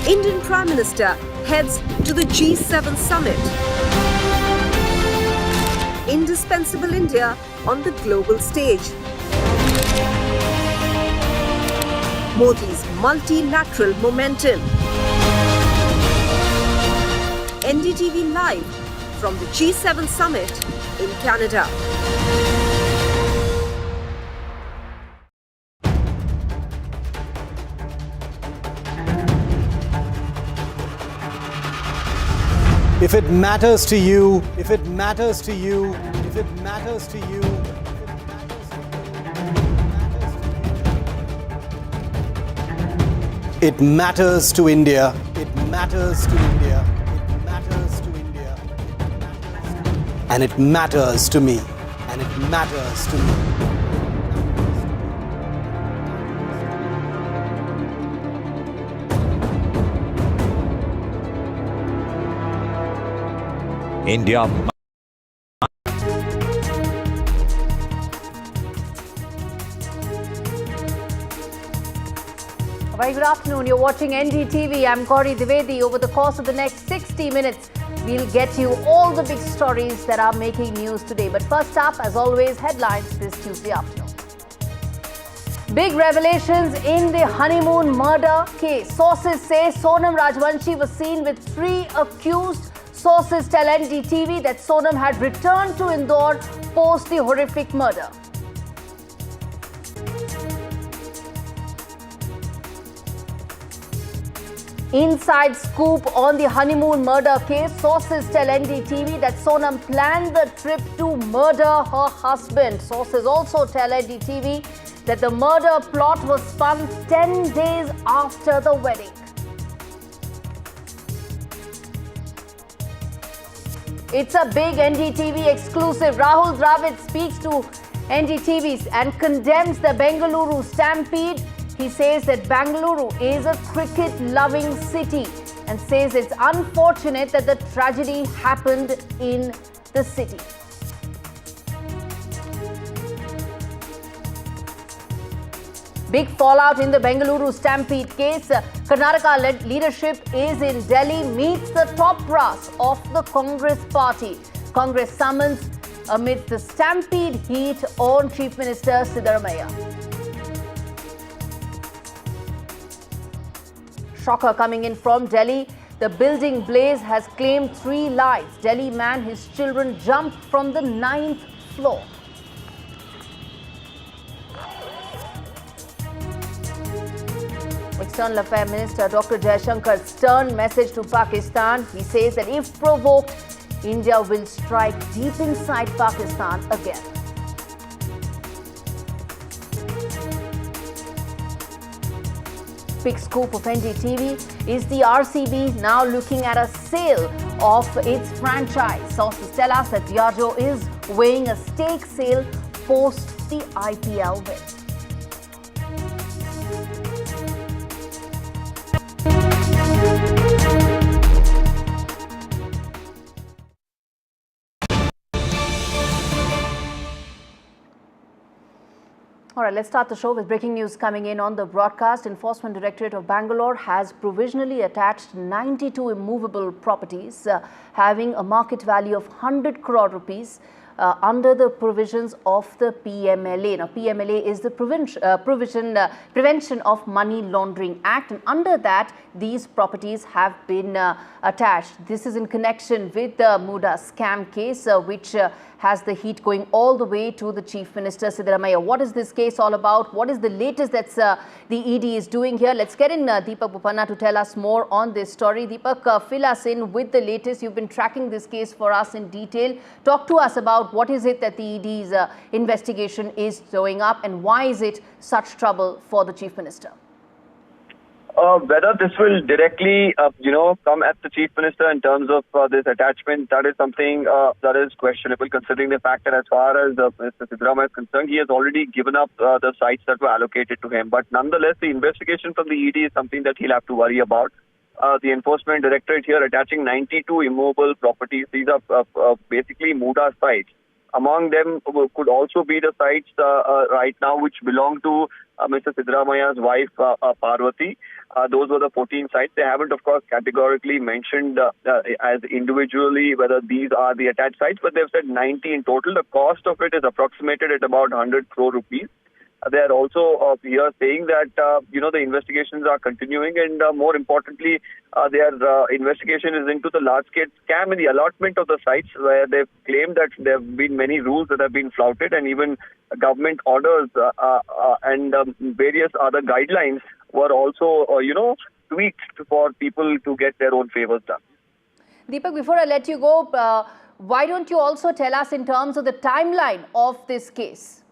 [SPEAKER 12] Indian Prime Minister heads to the G7 summit. Indispensable India on the global stage. Modi's multilateral momentum. NDTV Live from the G7 Summit in Canada.
[SPEAKER 1] If it matters to you, if it matters to you, if it matters to you, it matters to India. It matters to India. It matters to India. And it matters to me. And it matters to me.
[SPEAKER 4] India.
[SPEAKER 13] Very good afternoon. You're watching NDTV. I'm Gauri Dwivedi. Over the course of the next 60 minutes, we'll get you all the big stories that are making news today. But first up, as always, headlines this Tuesday afternoon. Big revelations in the honeymoon murder case. Sources say Sonam Raghuvanshi was seen with 3 accused. Sources tell NDTV that Sonam had returned to Indore post the horrific murder. Inside scoop on the honeymoon murder case. Sources tell NDTV that Sonam planned the trip to murder her husband. Sources also tell NDTV that the murder plot was spun 10 days after the wedding. It's a big NDTV exclusive. Rahul Dravid speaks to NDTV and condemns the Bengaluru stampede. He says that Bengaluru is a cricket-loving city and says it's unfortunate that the tragedy happened in the city. Big fallout in the Bengaluru stampede case. Karnataka leadership is in Delhi, meets the top brass of the Congress party. Congress summons amidst the stampede heat on Chief Minister Siddaramaiah. Shocker coming in from Delhi. The building blaze has claimed 3 lives. Delhi man, his children jumped from the 9th floor. External Affairs Minister Dr. Jaishankar's stern message to Pakistan. He says that if provoked, India will strike deep inside Pakistan again. Big scoop of NDTV is the RCB now looking at a sale of its franchise. Sources tell us that Diageo is weighing a stake sale post the IPL win. All right, let's start the show with breaking news coming in on the broadcast. Enforcement Directorate of Bangalore has provisionally attached 92 immovable properties having a market value of 100 crore rupees under the provisions of the PMLA. Now, PMLA is the Prevention of Money Laundering Act, and under that, these properties have been attached. This is in connection with the Muda scam case, which has the heat going all the way to the Chief Minister Siddaramaiah. What is this case all about? What is the latest that the ED is doing here? Let's get in Deepak Bopanna to tell us more on this story. Deepak, fill us in with the latest. You've been tracking this case for us in detail. Talk to us about what is it that the ED's investigation is showing up and why is it such trouble for the Chief Minister?
[SPEAKER 15] Whether this will directly, come at the Chief Minister in terms of this attachment, that is something that is questionable, considering the fact that as far as Mr. Siddaramaiah is concerned, he has already given up the sites that were allocated to him. But nonetheless, the investigation from the ED is something that he'll have to worry about. The Enforcement Directorate here attaching 92 immovable properties. These are basically Muda sites. Among them could also be the sites right now which belong to Mr. Siddaramaiah's wife, Parvati. Those were the 14 sites. They haven't, of course, categorically mentioned as individually whether these are the attached sites, but they've said 90 in total. The cost of it is approximated at about 100 crore rupees. they are also here saying that, the investigations are continuing, and more importantly, their investigation is into the large-scale scam in the allotment of the sites, where they've claimed that there have been many rules that have been flouted, and even government orders and various other guidelines were also, tweaked for people to get their own favors done.
[SPEAKER 13] Deepak, before I let you go, why don't you also tell us in terms of the timeline of this case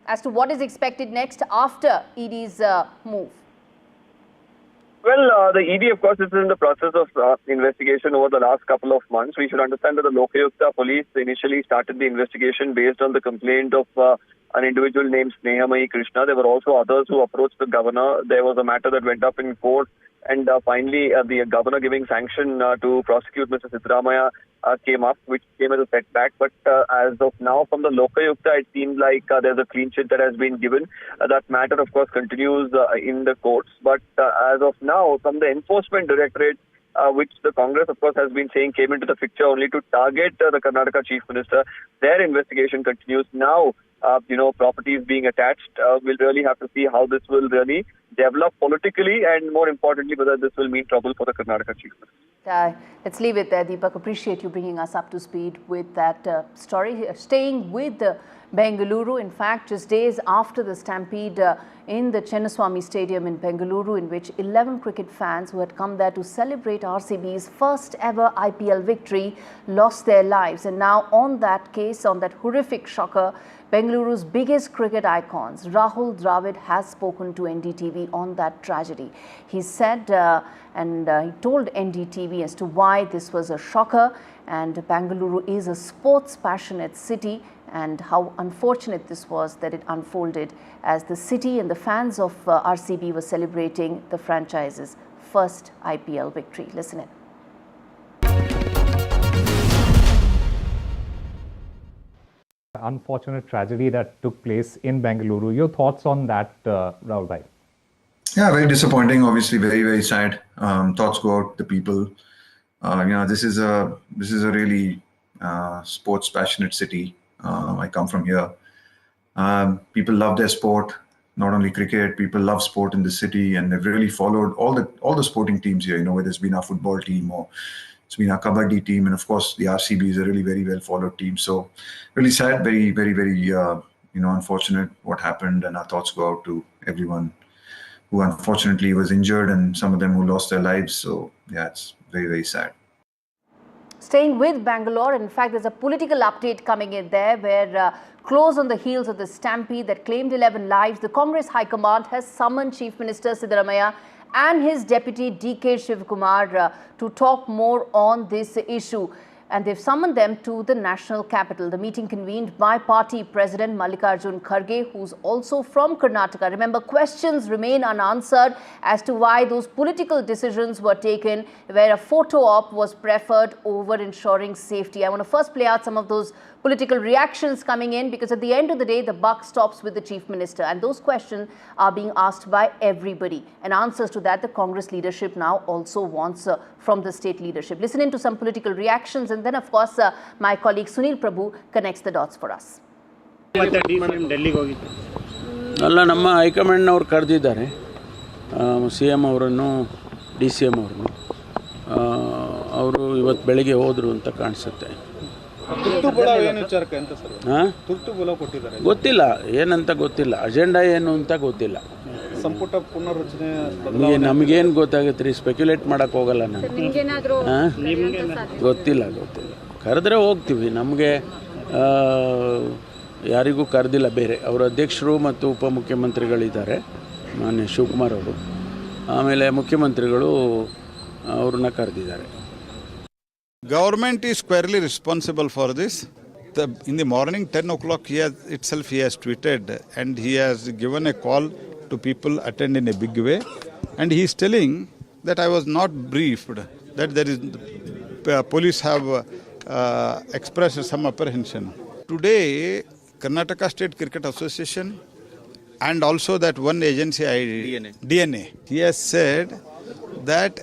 [SPEAKER 13] as to what is expected next after ED's move?
[SPEAKER 15] Well, the ED, of course, is in the process of investigation over the last couple of months. We should understand that the Lokayukta police initially started the investigation based on the complaint of an individual named Snehamayi Krishna. There were also others who approached the governor. There was a matter that went up in court, and finally the governor giving sanction to prosecute Mr. Siddaramaiah came up, which came as a setback. But as of now, from the Lokayukta, it seems like there's a clean sheet that has been given. That matter, of course, continues in the courts. But as of now, from the Enforcement Directorate, which the Congress, of course, has been saying came into the picture only to target the Karnataka Chief Minister, their investigation continues. Now, properties being attached, we'll really have to see how this will really develop politically, and more importantly, whether this will mean trouble for the Karnataka Chief Minister.
[SPEAKER 13] Let's leave it there, Deepak. Appreciate you bringing us up to speed with that story. Staying with Bengaluru, in fact, just days after the stampede in the Chennaswamy Stadium in Bengaluru, in which 11 cricket fans who had come there to celebrate RCB's first ever IPL victory lost their lives. And now on that case, on that horrific shocker, Bengaluru's biggest cricket icons, Rahul Dravid, has spoken to NDTV on that tragedy. He said he told NDTV as to why this was a shocker, and Bengaluru is a sports passionate city, and how unfortunate this was that it unfolded as the city and the fans of RCB were celebrating the franchise's first IPL victory. Listen in.
[SPEAKER 4] Unfortunate tragedy that took place in Bengaluru. Your thoughts on that, Rahul bhai?
[SPEAKER 17] Yeah, very disappointing. Obviously, very, very sad. Thoughts go out to people. This is a really sports passionate city. I come from here. People love their sport, not only cricket. People love sport in the city, and they've really followed all the sporting teams here. Whether it's been our football team or it's been our kabaddi team, and of course the RCB is a really very well followed team. So really sad, very, very, very unfortunate what happened, and our thoughts go out to everyone who unfortunately was injured and some of them who lost their lives. So yeah, it's very, very sad.
[SPEAKER 13] Staying with Bangalore, in fact, there's a political update coming in there where close on the heels of the stampede that claimed 11 lives, the Congress High Command has summoned Chief Minister Siddaramaiah and his deputy D.K. Shivakumar to talk more on this issue. And they've summoned them to the national capital. The meeting convened by party president Mallikarjun Kharge, who's also from Karnataka. Remember, questions remain unanswered as to why those political decisions were taken, where a photo op was preferred over ensuring safety. I want to first play out some of those political reactions coming in, because at the end of the day, the buck stops with the Chief Minister. And those questions are being asked by everybody. And answers to that, the Congress leadership now also wants from the state leadership. Listen in to some political reactions, and then, of course, my colleague Sunil Prabhu connects the dots for us.
[SPEAKER 2] ಅಲ್ಲ, ನಮ್ಮ ಹೈಕಮಾಂಡ್ನವ್ರು ಕರೆದಿದ್ದಾರೆ, CM ಅವರನ್ನು DCM ಅವರನ್ನು. ಅವರು ಇವತ್ತು ಬೆಳಿಗ್ಗೆ ಹೋದರು ಅಂತ ಕಾಣಿಸುತ್ತೆ. ಗೊತ್ತಿಲ್ಲ, ಏನಂತ ಗೊತ್ತಿಲ್ಲ, ಅಜೆಂಡಾ ಏನು ಅಂತ ಗೊತ್ತಿಲ್ಲ.
[SPEAKER 9] ಸಂಪುಟ ಪುನರ್ರಚನೆ
[SPEAKER 2] ನಮಗೇನು ಗೊತ್ತಾಗುತ್ತೆ ರೀ, ಸ್ಪೆಕ್ಯುಲೇಟ್ ಮಾಡೋಕ್ಕೆ ಹೋಗಲ್ಲ ನಾನು. ಗೊತ್ತಿಲ್ಲ. ಕರೆದ್ರೆ ಹೋಗ್ತೀವಿ, ನಮಗೆ ಯಾರಿಗೂ ಕರೆದಿಲ್ಲ. ಬೇರೆ ಅವರ ಅಧ್ಯಕ್ಷರು ಮತ್ತು ಉಪಮುಖ್ಯಮಂತ್ರಿಗಳಿದ್ದಾರೆ, ಮಾನ್ಯ ಶಿವಕುಮಾರ್ ಅವರು, ಆಮೇಲೆ ಮುಖ್ಯಮಂತ್ರಿಗಳು ಅವ್ರನ್ನ ಕರೆದಿದ್ದಾರೆ.
[SPEAKER 5] Government is squarely responsible for this. In the morning, 10 o'clock, he has tweeted, and he has given a call to people attend in a big way. And he is telling that I was not briefed, that there is police have expressed some apprehension. Today, Karnataka State Cricket Association and also that one agency, DNA, he has said that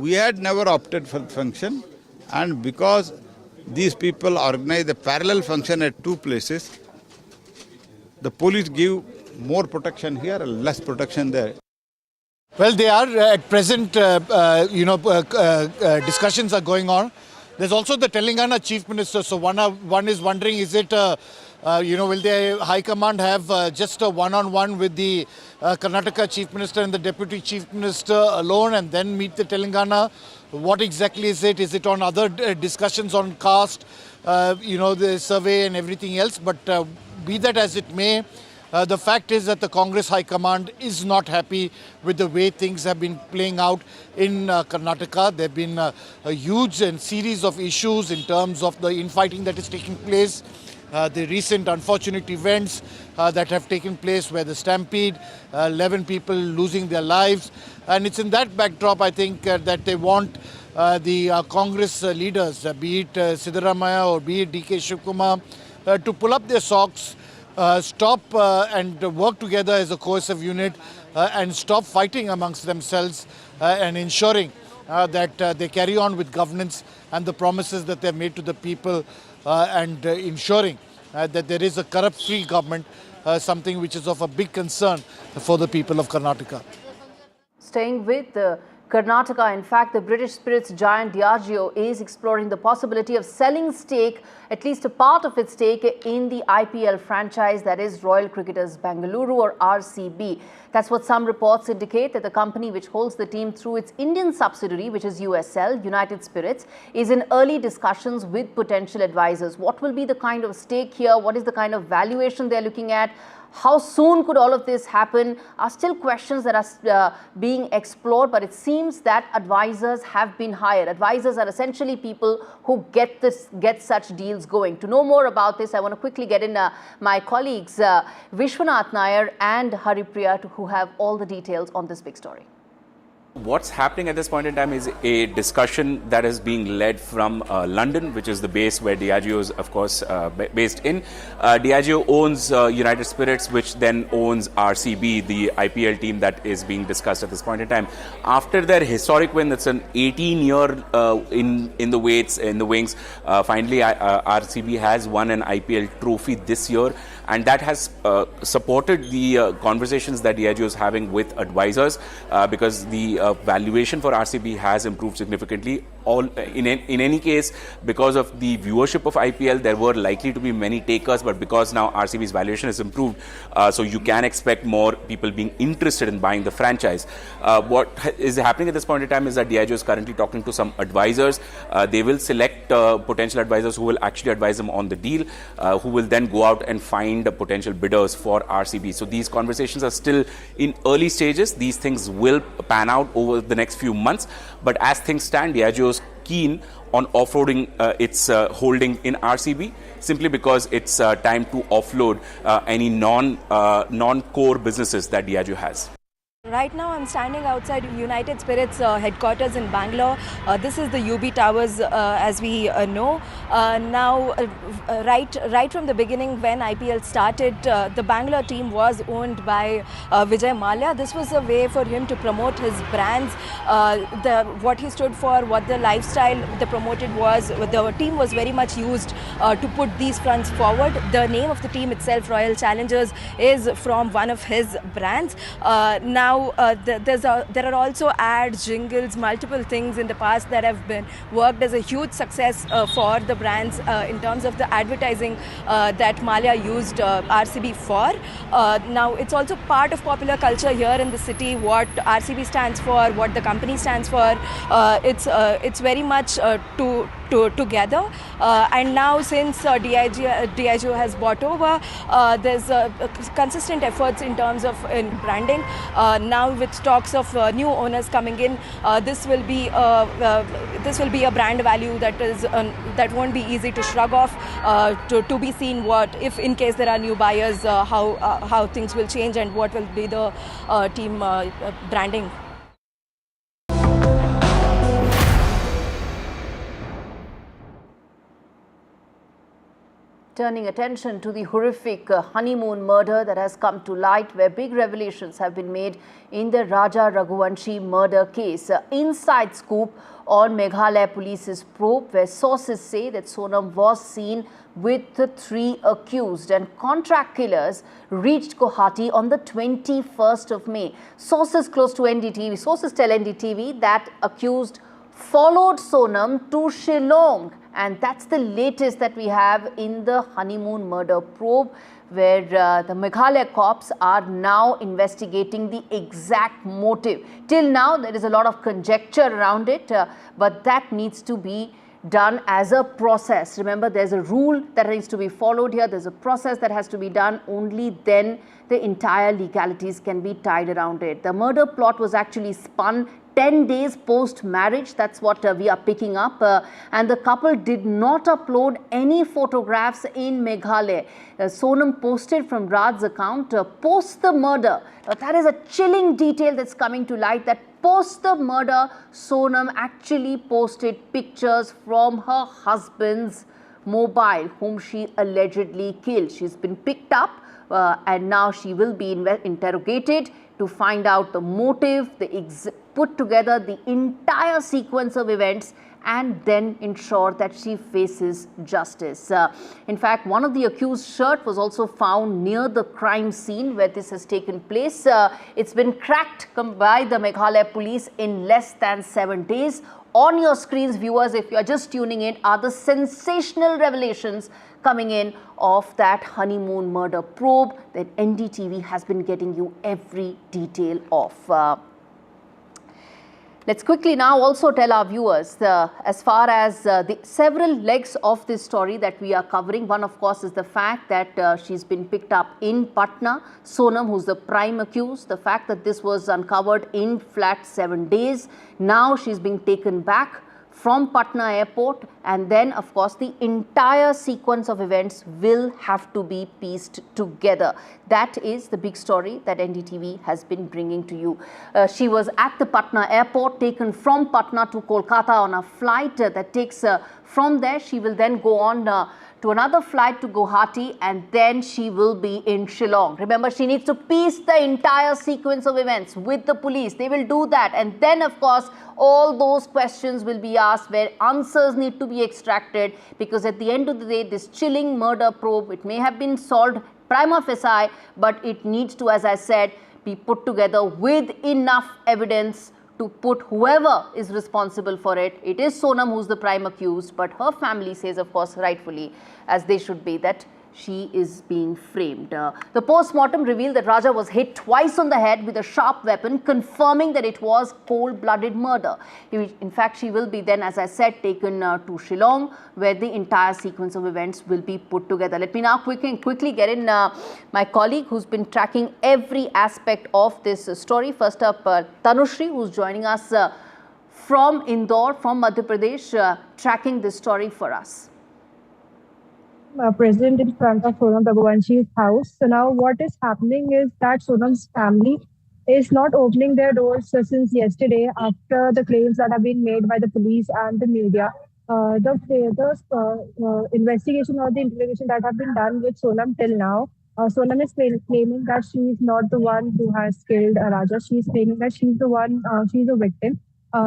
[SPEAKER 5] we had never opted for function, and because these people organized a parallel function at two places, the police give more protection here or less protection there?
[SPEAKER 6] Well, they are at present, discussions are going on. There's also the Telangana Chief Minister. So one is wondering, is it, will the High Command have just a one-on-one with the Karnataka Chief Minister and the Deputy Chief Minister alone and then meet the Telangana? What exactly is it? Is it on other discussions on caste, the survey and everything else? But be that as it may, the fact is that the Congress High Command is not happy with the way things have been playing out in Karnataka. There have been a huge series of issues in terms of the infighting that is taking place, the recent unfortunate events that have taken place where the stampede, 11 people losing their lives. And it's in that backdrop, I think, that they want the Congress leaders, be it Siddaramaiah or be it DK Shivkumar, to pull up their socks, stop and work together as a cohesive unit and stop fighting amongst themselves and ensuring that they carry on with governance and the promises that they've made to the people and ensuring that there is a corrupt-free government, something which is of a big concern for the people of Karnataka.
[SPEAKER 13] Staying with Karnataka, in fact, the British spirits giant Diageo is exploring the possibility of selling stake, at least a part of its stake, in the IPL franchise, that is Royal Cricketers Bengaluru or RCB. That's what some reports indicate, that the company which holds the team through its Indian subsidiary, which is USL, United Spirits, is in early discussions with potential advisors. What will be the kind of stake here? What is the kind of valuation they're looking at? How soon could all of this happen are still questions that are being explored, but it seems that advisors have been hired. Advisors are essentially people who get such deals going. To know more about this, I want to quickly get in my colleagues Vishwanath Nair and Haripriya, who have all the details on this big story.
[SPEAKER 7] What's happening at this point in time is a discussion that is being led from London, which is the base where Diageo is, of course, based in. Diageo owns United Spirits, which then owns RCB, the IPL team that is being discussed at this point in time. After their historic win, that's an 18-year in the wings. Finally, RCB has won an IPL trophy this year, and that has supported the conversations that Diageo is having with advisors because the valuation for RCB has improved significantly. In any case, because of the viewership of IPL, there were likely to be many takers, but because now RCB's valuation has improved, so you can expect more people being interested in buying the franchise. What is happening at this point in time is that Diageo is currently talking to some advisors. They will select potential advisors who will actually advise them on the deal, who will then go out and find potential bidders for RCB. So these conversations are still in early stages. These things will pan out over the next few months, but as things stand, Diageo is keen on offloading its holding in RCB, simply because it's time to offload any non-core businesses that Diageo has.
[SPEAKER 24] Right now I'm standing outside United Spirits headquarters in Bangalore. This is the UB Towers as we know. Now, right from the beginning when IPL started, the Bangalore team was owned by Vijay Mallya. This was a way for him to promote his brands, what he stood for, what the lifestyle they promoted was. The team was very much used to put these fronts forward. The name of the team itself, Royal Challengers, is from one of his brands. Now, there are also ads, jingles, multiple things in the past that have been worked as a huge success for the brands in terms of the advertising that Mallya used RCB for. Now, it's also part of popular culture here in the city, what RCB stands for, what the company stands for. It's very much together. And now, since Diageo has bought over, there's consistent efforts in terms of branding. Now, with talks of new owners coming in, this will be a brand value that won't be easy to shrug off. To be seen what, if in case there are new buyers, how things will change and what will be the team branding.
[SPEAKER 13] Turning attention to the horrific honeymoon murder that has come to light, where big revelations have been made in the Raja Raghuvanshi murder case. Inside scoop on Meghalaya police's probe, where sources say that Sonam was seen with the 3 accused, and contract killers reached Guwahati on the 21st of May. Sources close to NDTV, sources tell NDTV that accused followed Sonam to Shillong. And that's the latest that we have in the honeymoon murder probe, where the Meghalaya cops are now investigating the exact motive. Till now, there is a lot of conjecture around it, but that needs to be done as a process. Remember, there's a rule that needs to be followed here. There's a process that has to be done. Only then the entire legalities can be tied around it. The murder plot was actually spun 10 days post-marriage. That's what we are picking up. And the couple did not upload any photographs in Meghalaya. Sonam posted from Raj's account post the murder. That is a chilling detail that's coming to light, that post the murder, Sonam actually posted pictures from her husband's mobile, whom she allegedly killed. She's been picked up and now she will be interrogated to find out the motive, put together the entire sequence of events, and then ensure that she faces justice. In fact, one of the accused's shirt was also found near the crime scene where this has taken place. It's been cracked by the Meghalaya police in less than 7 days. On your screens, viewers, if you are just tuning in, are the sensational revelations coming in of that honeymoon murder probe that NDTV has been getting you every detail of. Let's quickly now also tell our viewers, as far as the several legs of this story that we are covering. One, of course, is the fact that she's been picked up in Patna. Sonam, who's the prime accused, the fact that this was uncovered in flat 7 days. Now she's being taken back from Patna airport, and then of course the entire sequence of events will have to be pieced together. That is the big story that NDTV has been bringing to you. She was at the Patna airport, taken from Patna to Kolkata on a flight that takes from there. She will then go on to another flight to Guwahati, and then she will be in Shillong. Remember, she needs to piece the entire sequence of events with the police. They will do that, and then of course all those questions will be asked where answers need to be extracted, because at the end of the day, this chilling murder probe, it may have been solved prima facie, but it needs to, as I said, be put together with enough evidence to put whoever is responsible for it. It is Sonam who's the prime accused, but her family says, of course, rightfully, as they should be, that she is being framed. The post-mortem revealed that Raja was hit twice on the head with a sharp weapon, confirming that it was cold-blooded murder. In fact, she will be then, as I said, taken to Shillong, where the entire sequence of events will be put together. Let me now quickly get in my colleague who's been tracking every aspect of this story. First up, Tanushri, who's joining us from Indore, from Madhya Pradesh, tracking this story for us.
[SPEAKER 8] Present in front of Sonam Raghuvanshi's house. So now what is happening is that Sonam's family is not opening their doors since yesterday, after the claims that have been made by the police and the media. The investigation or the interrogation that have been done with Sonam till now, Sonam is claiming that she is not the one who has killed Raja. She is claiming that she's the one, she's a victim.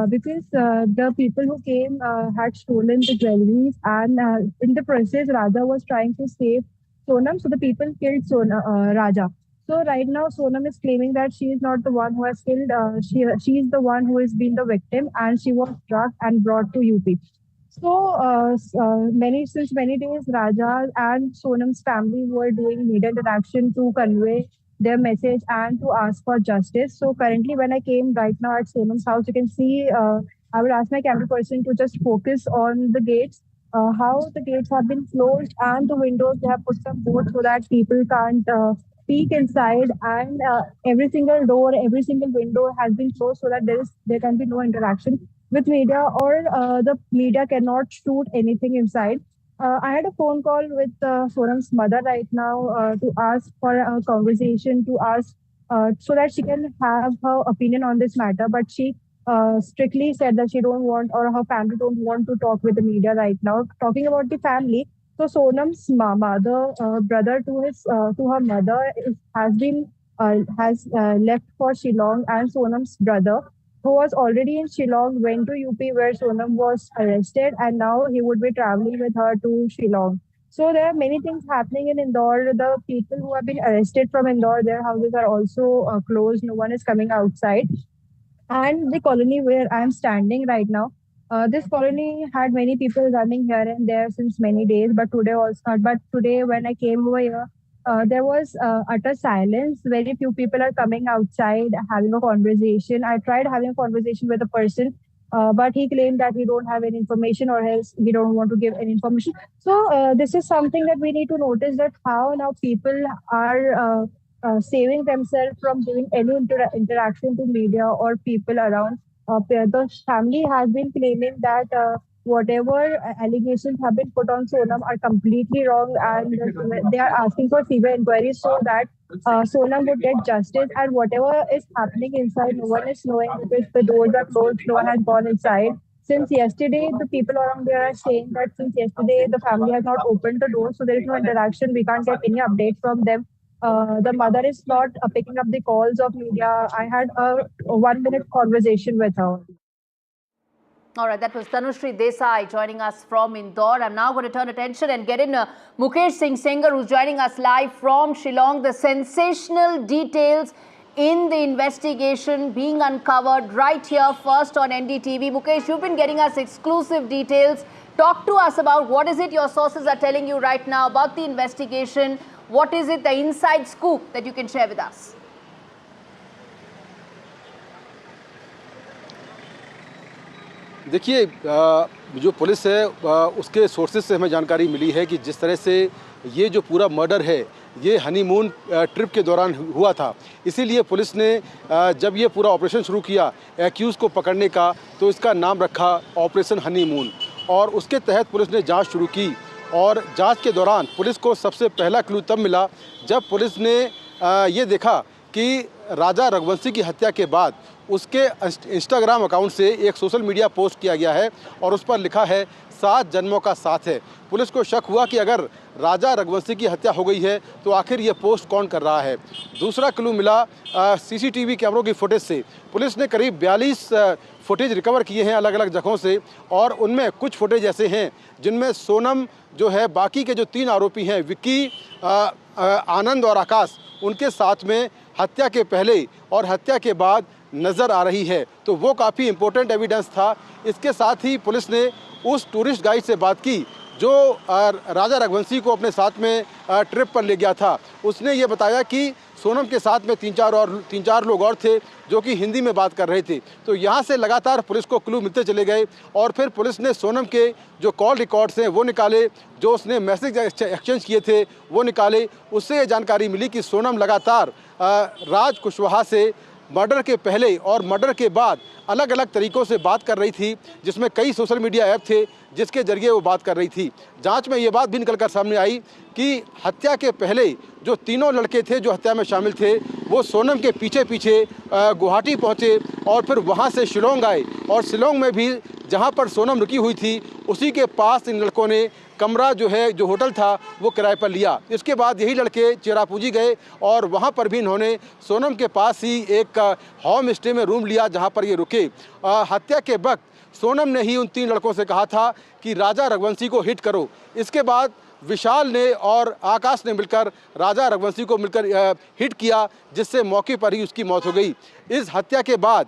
[SPEAKER 8] Because the people who came had stolen the jewelries, and in the process, Raja was trying to save Sonam, so the people killed Raja. So right now, Sonam is claiming that she is not the one who has killed. She is the one who has been the victim, and she was drugged and brought to UP. So since many days, Raja and Sonam's family were doing media interaction to convey their message and to ask for justice. So currently, when I came right now at Sonam's house, you can see, I would ask my camera person to just focus on the gates, how the gates have been closed, and the windows, they have put some boards so that people can't peek inside, and every single door, every single window has been closed so that there can be no interaction with media, or the media cannot shoot anything inside. I had a phone call with Sonam's mother right now to ask for a conversation, to ask so that she can have her opinion on this matter. But she strictly said that she don't want, or her family don't want to talk with the media right now. Talking about the family, So Sonam's mama, the brother to her mother, has left for Shillong, and Sonam's brother, who was already in Shillong, went to UP where Sonam was arrested, and now he would be traveling with her to Shillong. So there are many things happening in Indore. The people who have been arrested from Indore, their houses are also closed. No one is coming outside. And the colony where I'm standing right now, this colony had many people running here and there since many days, but today when I came over here, there was utter silence. Very few people are coming outside having a conversation. I tried having a conversation with a person, but he claimed that he don't have any information, or else he don't want to give any information. So this is something that we need to notice, that how now people are saving themselves from giving any interaction to media or people around. The family has been claiming that whatever allegations have been put on Sonam are completely wrong, and they are asking for CBI inquiries so that Sonam would get justice. And whatever is happening inside, no one is knowing, because the doors are closed, no one has gone inside. Since yesterday, the people around there are saying that since yesterday, the family has not opened the door, so there is no interaction. We can't get any update from them. The mother is not picking up the calls of media. I had a 1-minute conversation with her.
[SPEAKER 13] All right, that was Tanushree Desai joining us from Indore. I'm now going to turn attention and get in Mukesh Singh Sengar, who's joining us live from Shillong. The sensational details in the investigation being uncovered right here first on NDTV. Mukesh, you've been getting us exclusive details. Talk to us about what is it your sources are telling you right now about the investigation. What is it, the inside scoop that you can share with us?
[SPEAKER 9] देखिए, जो police है उसके sources से हमें जानकारी मिली है कि जिस तरह से ये जो पूरा मर्डर है ये हनीमून ट्रिप के दौरान हुआ था, इसीलिए पुलिस ने जब ये पूरा ऑपरेशन शुरू किया एक्यूज़ को पकड़ने का, तो इसका नाम रखा ऑपरेशन हनीमून। और उसके तहत पुलिस ने जांच शुरू की, और जांच के दौरान पुलिस को सबसे पहला क्लू तब मिला जब पुलिस ने ये देखा कि राजा रघुवंशी की हत्या के बाद उसके इंस्टाग्राम अकाउंट से एक सोशल मीडिया पोस्ट किया गया है और उस पर लिखा है 7 जन्मों का साथ है। पुलिस को शक हुआ कि अगर राजा रघुवंशी की हत्या हो गई है तो आखिर ये पोस्ट कौन कर रहा है। दूसरा क्लू मिला सीसीटीवी कैमरों की फुटेज से। पुलिस ने करीब 42 फुटेज रिकवर किए हैं अलग अलग जगहों से, और उनमें कुछ फुटेज ऐसे हैं जिनमें सोनम जो है बाकी के जो 3 आरोपी हैं विक्की, आनंद और आकाश, उनके साथ में हत्या के पहले और हत्या के बाद नज़र आ रही है। तो वो काफ़ी इम्पोर्टेंट एविडेंस था। इसके साथ ही पुलिस ने उस टूरिस्ट गाइड से बात की जो राजा रघुवंशी को अपने साथ में ट्रिप पर ले गया था। उसने ये बताया कि सोनम के साथ में 3-4 लोग और थे जो कि हिंदी में बात कर रहे थे। तो यहाँ से लगातार पुलिस को क्लू मिलते चले गए, और फिर पुलिस ने सोनम के जो कॉल रिकॉर्ड्स हैं वो निकाले, जो उसने मैसेज एक्सचेंज किए थे वो निकाले। उससे ये जानकारी मिली कि सोनम लगातार राज कुशवाहा से मर्डर के पहले और मर्डर के बाद अलग अलग तरीक़ों से बात कर रही थी, जिसमें कई सोशल मीडिया ऐप थे जिसके ज़रिए वो बात कर रही थी। जांच में ये बात भी निकल कर सामने आई कि हत्या के पहले जो 3 लड़के थे जो हत्या में शामिल थे वो सोनम के पीछे पीछे गुवाहाटी पहुँचे और फिर वहाँ से शिलोंग आए, और शिलोंग में भी जहाँ पर सोनम रुकी हुई थी उसी के पास इन लड़कों ने कमरा जो होटल था वो किराए पर लिया। इसके बाद यही लड़के चेरापूंजी गए और वहाँ पर भी इन्होंने सोनम के पास ही एक होम स्टे में रूम लिया जहाँ पर ये रुके। हत्या के वक्त सोनम ने ही उन 3 लड़कों से कहा था कि राजा रघुवंशी को हिट करो। इसके बाद विशाल ने और आकाश ने मिलकर राजा रघुवंशी को मिलकर हिट किया, जिससे मौके पर ही उसकी मौत हो गई। इस हत्या के बाद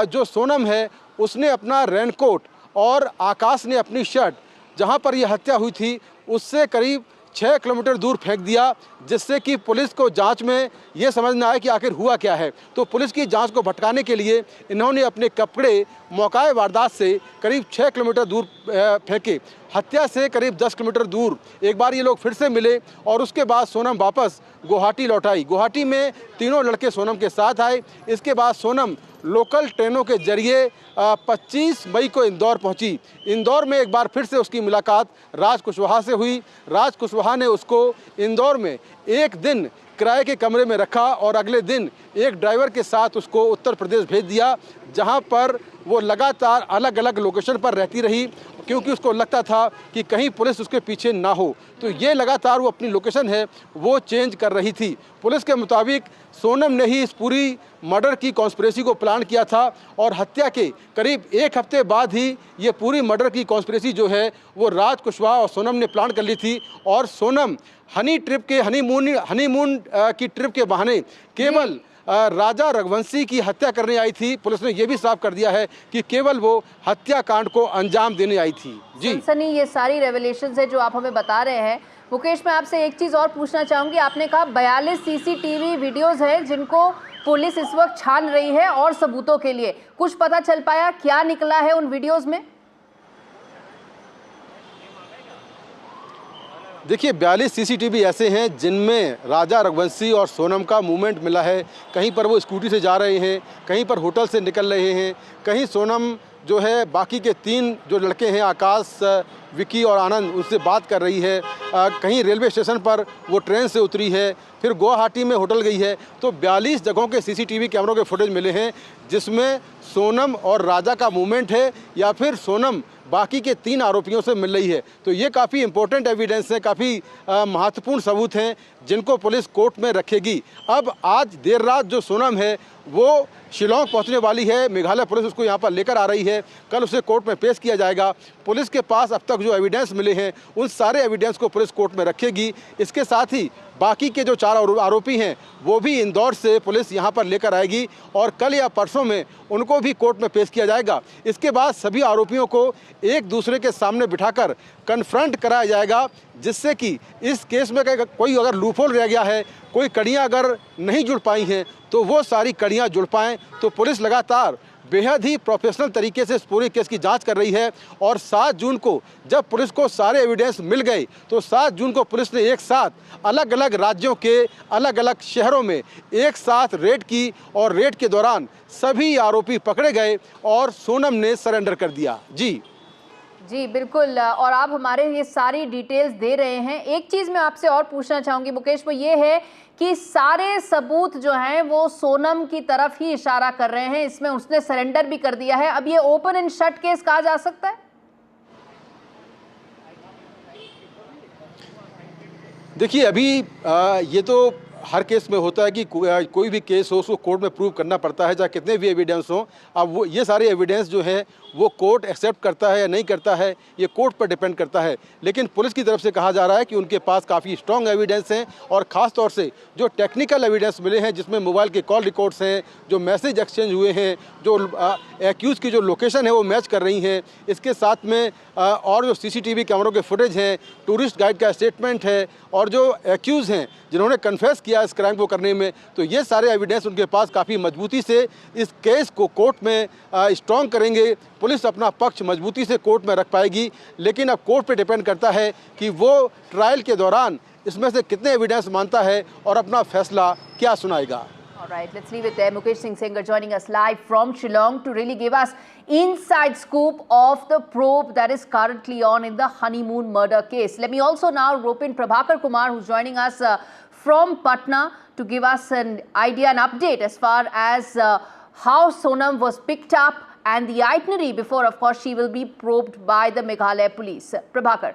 [SPEAKER 9] जो सोनम है उसने अपना रेनकोट और आकाश ने अपनी शर्ट जहां पर यह हत्या हुई थी उससे करीब 6 किलोमीटर दूर फेंक दिया, जिससे कि पुलिस को जांच में ये समझ ना आए कि आखिर हुआ क्या है। तो पुलिस की जांच को भटकाने के लिए इन्होंने अपने कपड़े मौकाए वारदात से करीब 6 किलोमीटर दूर फेंके। हत्या से करीब 10 किलोमीटर दूर एक बार ये लोग फिर से मिले, और उसके बाद सोनम वापस गुवाहाटी लौट आई। गुवाहाटी में 3 लड़के सोनम के साथ आए। इसके बाद सोनम लोकल ट्रेनों के जरिए 25 मई को इंदौर पहुंची। इंदौर में एक बार फिर से उसकी मुलाकात राज कुशवाहा से हुई। राज कुशवाहा ने उसको इंदौर में एक दिन किराए के कमरे में रखा और अगले दिन एक ड्राइवर के साथ उसको उत्तर प्रदेश भेज दिया, जहां पर वो लगातार अलग अलग लोकेशन पर रहती रही। क्योंकि उसको लगता था कि कहीं पुलिस उसके पीछे ना हो। तो ये लगातार वो अपनी लोकेशन है वो चेंज कर रही थी। पुलिस के मुताबिक सोनम ने ही इस पूरी मर्डर की कॉन्स्पिरेसी को प्लान किया था और हत्या के करीब 1 हफ्ते बाद ही ये पूरी मर्डर की कॉन्स्पिरेसी जो है वो राज कुशवाहा और सोनम ने प्लान कर ली थी। और सोनम हनीमून की ट्रिप के बहाने केवल राजा रघुवंशी की हत्या करने आई थी। पुलिस ने यह भी साफ कर दिया है कि केवल वो हत्याकांड को अंजाम देने आई थी। जी
[SPEAKER 13] सनी, ये सारी रेवलेशंस है जो आप हमें बता रहे हैं। मुकेश, मैं आपसे एक चीज़ और पूछना चाहूँगी। आपने कहा 42 सीसीटीवी वीडियोस हैं जिनको पुलिस इस वक्त छान रही है और सबूतों के लिए। कुछ पता चल पाया क्या निकला है उन वीडियोस में?
[SPEAKER 9] देखिए 42 सीसीटीवी ऐसे हैं जिनमें राजा रघुवंशी और सोनम का मूवमेंट मिला है। कहीं पर वो स्कूटी से जा रहे हैं, कहीं पर होटल से निकल रहे हैं, कहीं सोनम जो है बाकी के 3 जो लड़के हैं आकाश, विकी और आनंद, उनसे बात कर रही है। कहीं रेलवे स्टेशन पर वो ट्रेन से उतरी है, फिर गुवाहाटी में होटल गई है। तो 42 जगहों के सीसीटीवी कैमरों के फुटेज मिले हैं जिसमें सोनम और राजा का मूवमेंट है या फिर सोनम बाकी के 3 आरोपियों से मिल रही है। तो ये काफ़ी इंपॉर्टेंट एविडेंस है, काफ़ी महत्वपूर्ण सबूत हैं जिनको पुलिस कोर्ट में रखेगी। अब आज देर रात जो सोनम है वो शिलोंग पहुंचने वाली है। मेघालय पुलिस उसको यहाँ पर लेकर आ रही है। कल उसे कोर्ट में पेश किया जाएगा। पुलिस के पास अब तक जो एविडेंस मिले हैं उन सारे एविडेंस को पुलिस कोर्ट में रखेगी। इसके साथ ही बाकी के जो 4 आरोपी हैं वो भी इंदौर से पुलिस यहाँ पर लेकर आएगी और कल या परसों में उनको भी कोर्ट में पेश किया जाएगा। इसके बाद सभी आरोपियों को एक दूसरे के सामने बिठाकर कन्फ्रंट कराया जाएगा, जिससे कि इस केस में कोई अगर लूपहोल रह गया है, कोई कड़ियाँ अगर नहीं जुड़ पाई हैं तो वो सारी कड़ियाँ जुड़ पाएँ। तो पुलिस लगातार बेहद ही प्रोफेशनल तरीके से इस पूरे केस की जांच कर रही है और 7 जून को जब पुलिस को सारे एविडेंस मिल गए तो 7 जून को पुलिस ने एक साथ अलग अलग राज्यों के अलग अलग शहरों में एक साथ रेड की और रेड के दौरान सभी आरोपी पकड़े गए और सोनम ने सरेंडर कर दिया।
[SPEAKER 13] जी बिल्कुल, और आप हमारे ये सारी डिटेल्स दे रहे हैं। एक चीज़ मैं आपसे और पूछना चाहूँगी मुकेश, वो ये है कि सारे सबूत जो हैं वो सोनम की तरफ ही इशारा कर रहे हैं। इसमें उसने सरेंडर भी कर दिया है। अब ये ओपन एंड शट केस कहा जा सकता है?
[SPEAKER 9] देखिए अभी ये तो हर केस में होता है कि कोई भी केस हो उसको कोर्ट में प्रूव करना पड़ता है, चाहे कितने भी एविडेंस हो। अब वो ये सारे एविडेंस जो हैं वो कोर्ट एक्सेप्ट करता है या नहीं करता है ये कोर्ट पर डिपेंड करता है। लेकिन पुलिस की तरफ से कहा जा रहा है कि उनके पास काफ़ी स्ट्रॉन्ग एविडेंस हैं और ख़ास तौर से जो टेक्निकल एविडेंस मिले हैं जिसमें मोबाइल के कॉल रिकॉर्ड्स हैं, जो मैसेज एक्सचेंज हुए हैं, जो एक्यूज़ की जो लोकेशन है वो मैच कर रही हैं। इसके साथ में और जो सीसीटीवी कैमरों के फुटेज हैं, टूरिस्ट गाइड का स्टेटमेंट है और जो एक्यूज़ हैं जिन्होंने कन्फेस किया इस क्राइम को करने में, तो ये सारे एविडेंस उनके पास काफ़ी मजबूती से इस केस को कोर्ट में स्ट्रॉन्ग करेंगे। पुलिस अपना पक्ष मजबूती से कोर्ट में रख पाएगी। लेकिन अब कोर्ट पे डिपेंड करता है कि वो ट्रायल के दौरान इसमें से कितने एविडेंस मानता है और अपना फैसला क्या सुनाएगा।
[SPEAKER 13] All right, let's leave it there. Mukesh Singh Sengar joining us live from Shillong to really give us inside scoop of the probe that is currently on in the honeymoon murder case. Let me also now rope in Prabhakar Kumar, who's joining us from Patna to give us an idea, an update as far as how Sonam was picked up and the itinerary before, of course, she will be probed by the Meghalaya police. Prabhakar.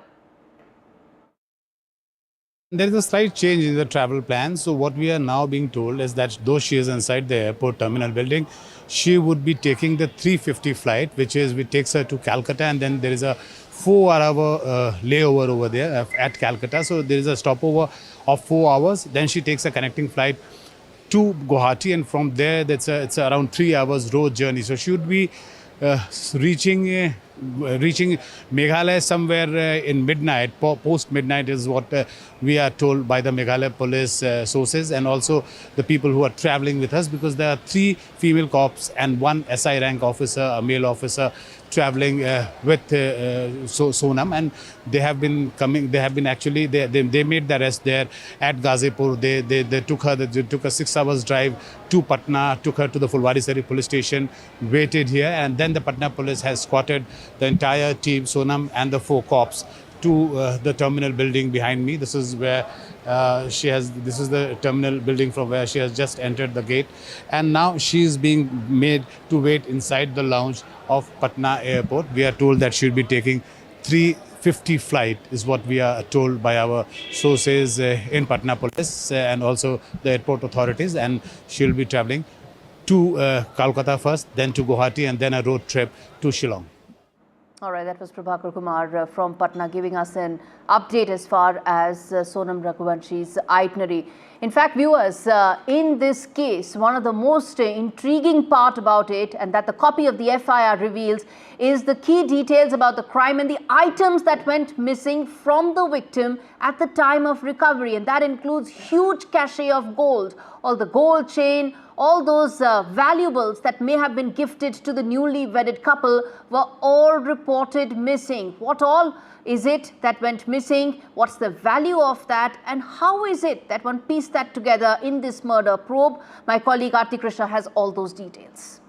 [SPEAKER 10] There is a slight change in the travel plan. So what we are now being told is that though she is inside the airport terminal building, she would be taking the 3:50 flight, which takes her to Calcutta, and then there is a 4-hour layover over there at Calcutta. So there is a stopover of 4 hours. Then she takes a connecting flight to Guwahati, and from there it's around 3 hours road journey. So she would be reaching Meghalaya somewhere in midnight, post midnight is what we are told by the Meghalaya police sources, and also the people who are traveling with us, because there are 3 female cops and 1 SI rank officer, a male officer, traveling with Sonam, and they have been coming. They have been actually they made the arrest there at Ghazipur. They took her. They took a 6 hours drive to Patna, took her to the Fulwari police station, waited here, and then the Patna police has squatted the entire team, Sonam and the 4 cops, to the terminal building behind me. This is where this is the terminal building from where she has just entered the gate, and now she is being made to wait inside the lounge of Patna airport. We are told that she will be taking 3:50 flight is what we are told by our sources in Patna Police and also the airport authorities, and she'll be traveling to Kolkata first, then to Guwahati, and then a road trip to Shillong.
[SPEAKER 13] All right, that was Prabhakar Kumar from Patna giving us an update as far as Sonam Raghuvanshi's itinerary. In fact, viewers, in this case, one of the most intriguing part about it, and that the copy of the FIR reveals, is the key details about the crime and the items that went missing from the victim at the time of recovery. And that includes huge cache of gold, all the gold chain, all those valuables that may have been gifted to the newly wedded couple were all reported missing. What all is it that went missing? What's the value of that? And how is it that one pieced that together in this murder probe? My colleague Aarti Krishna has all those details.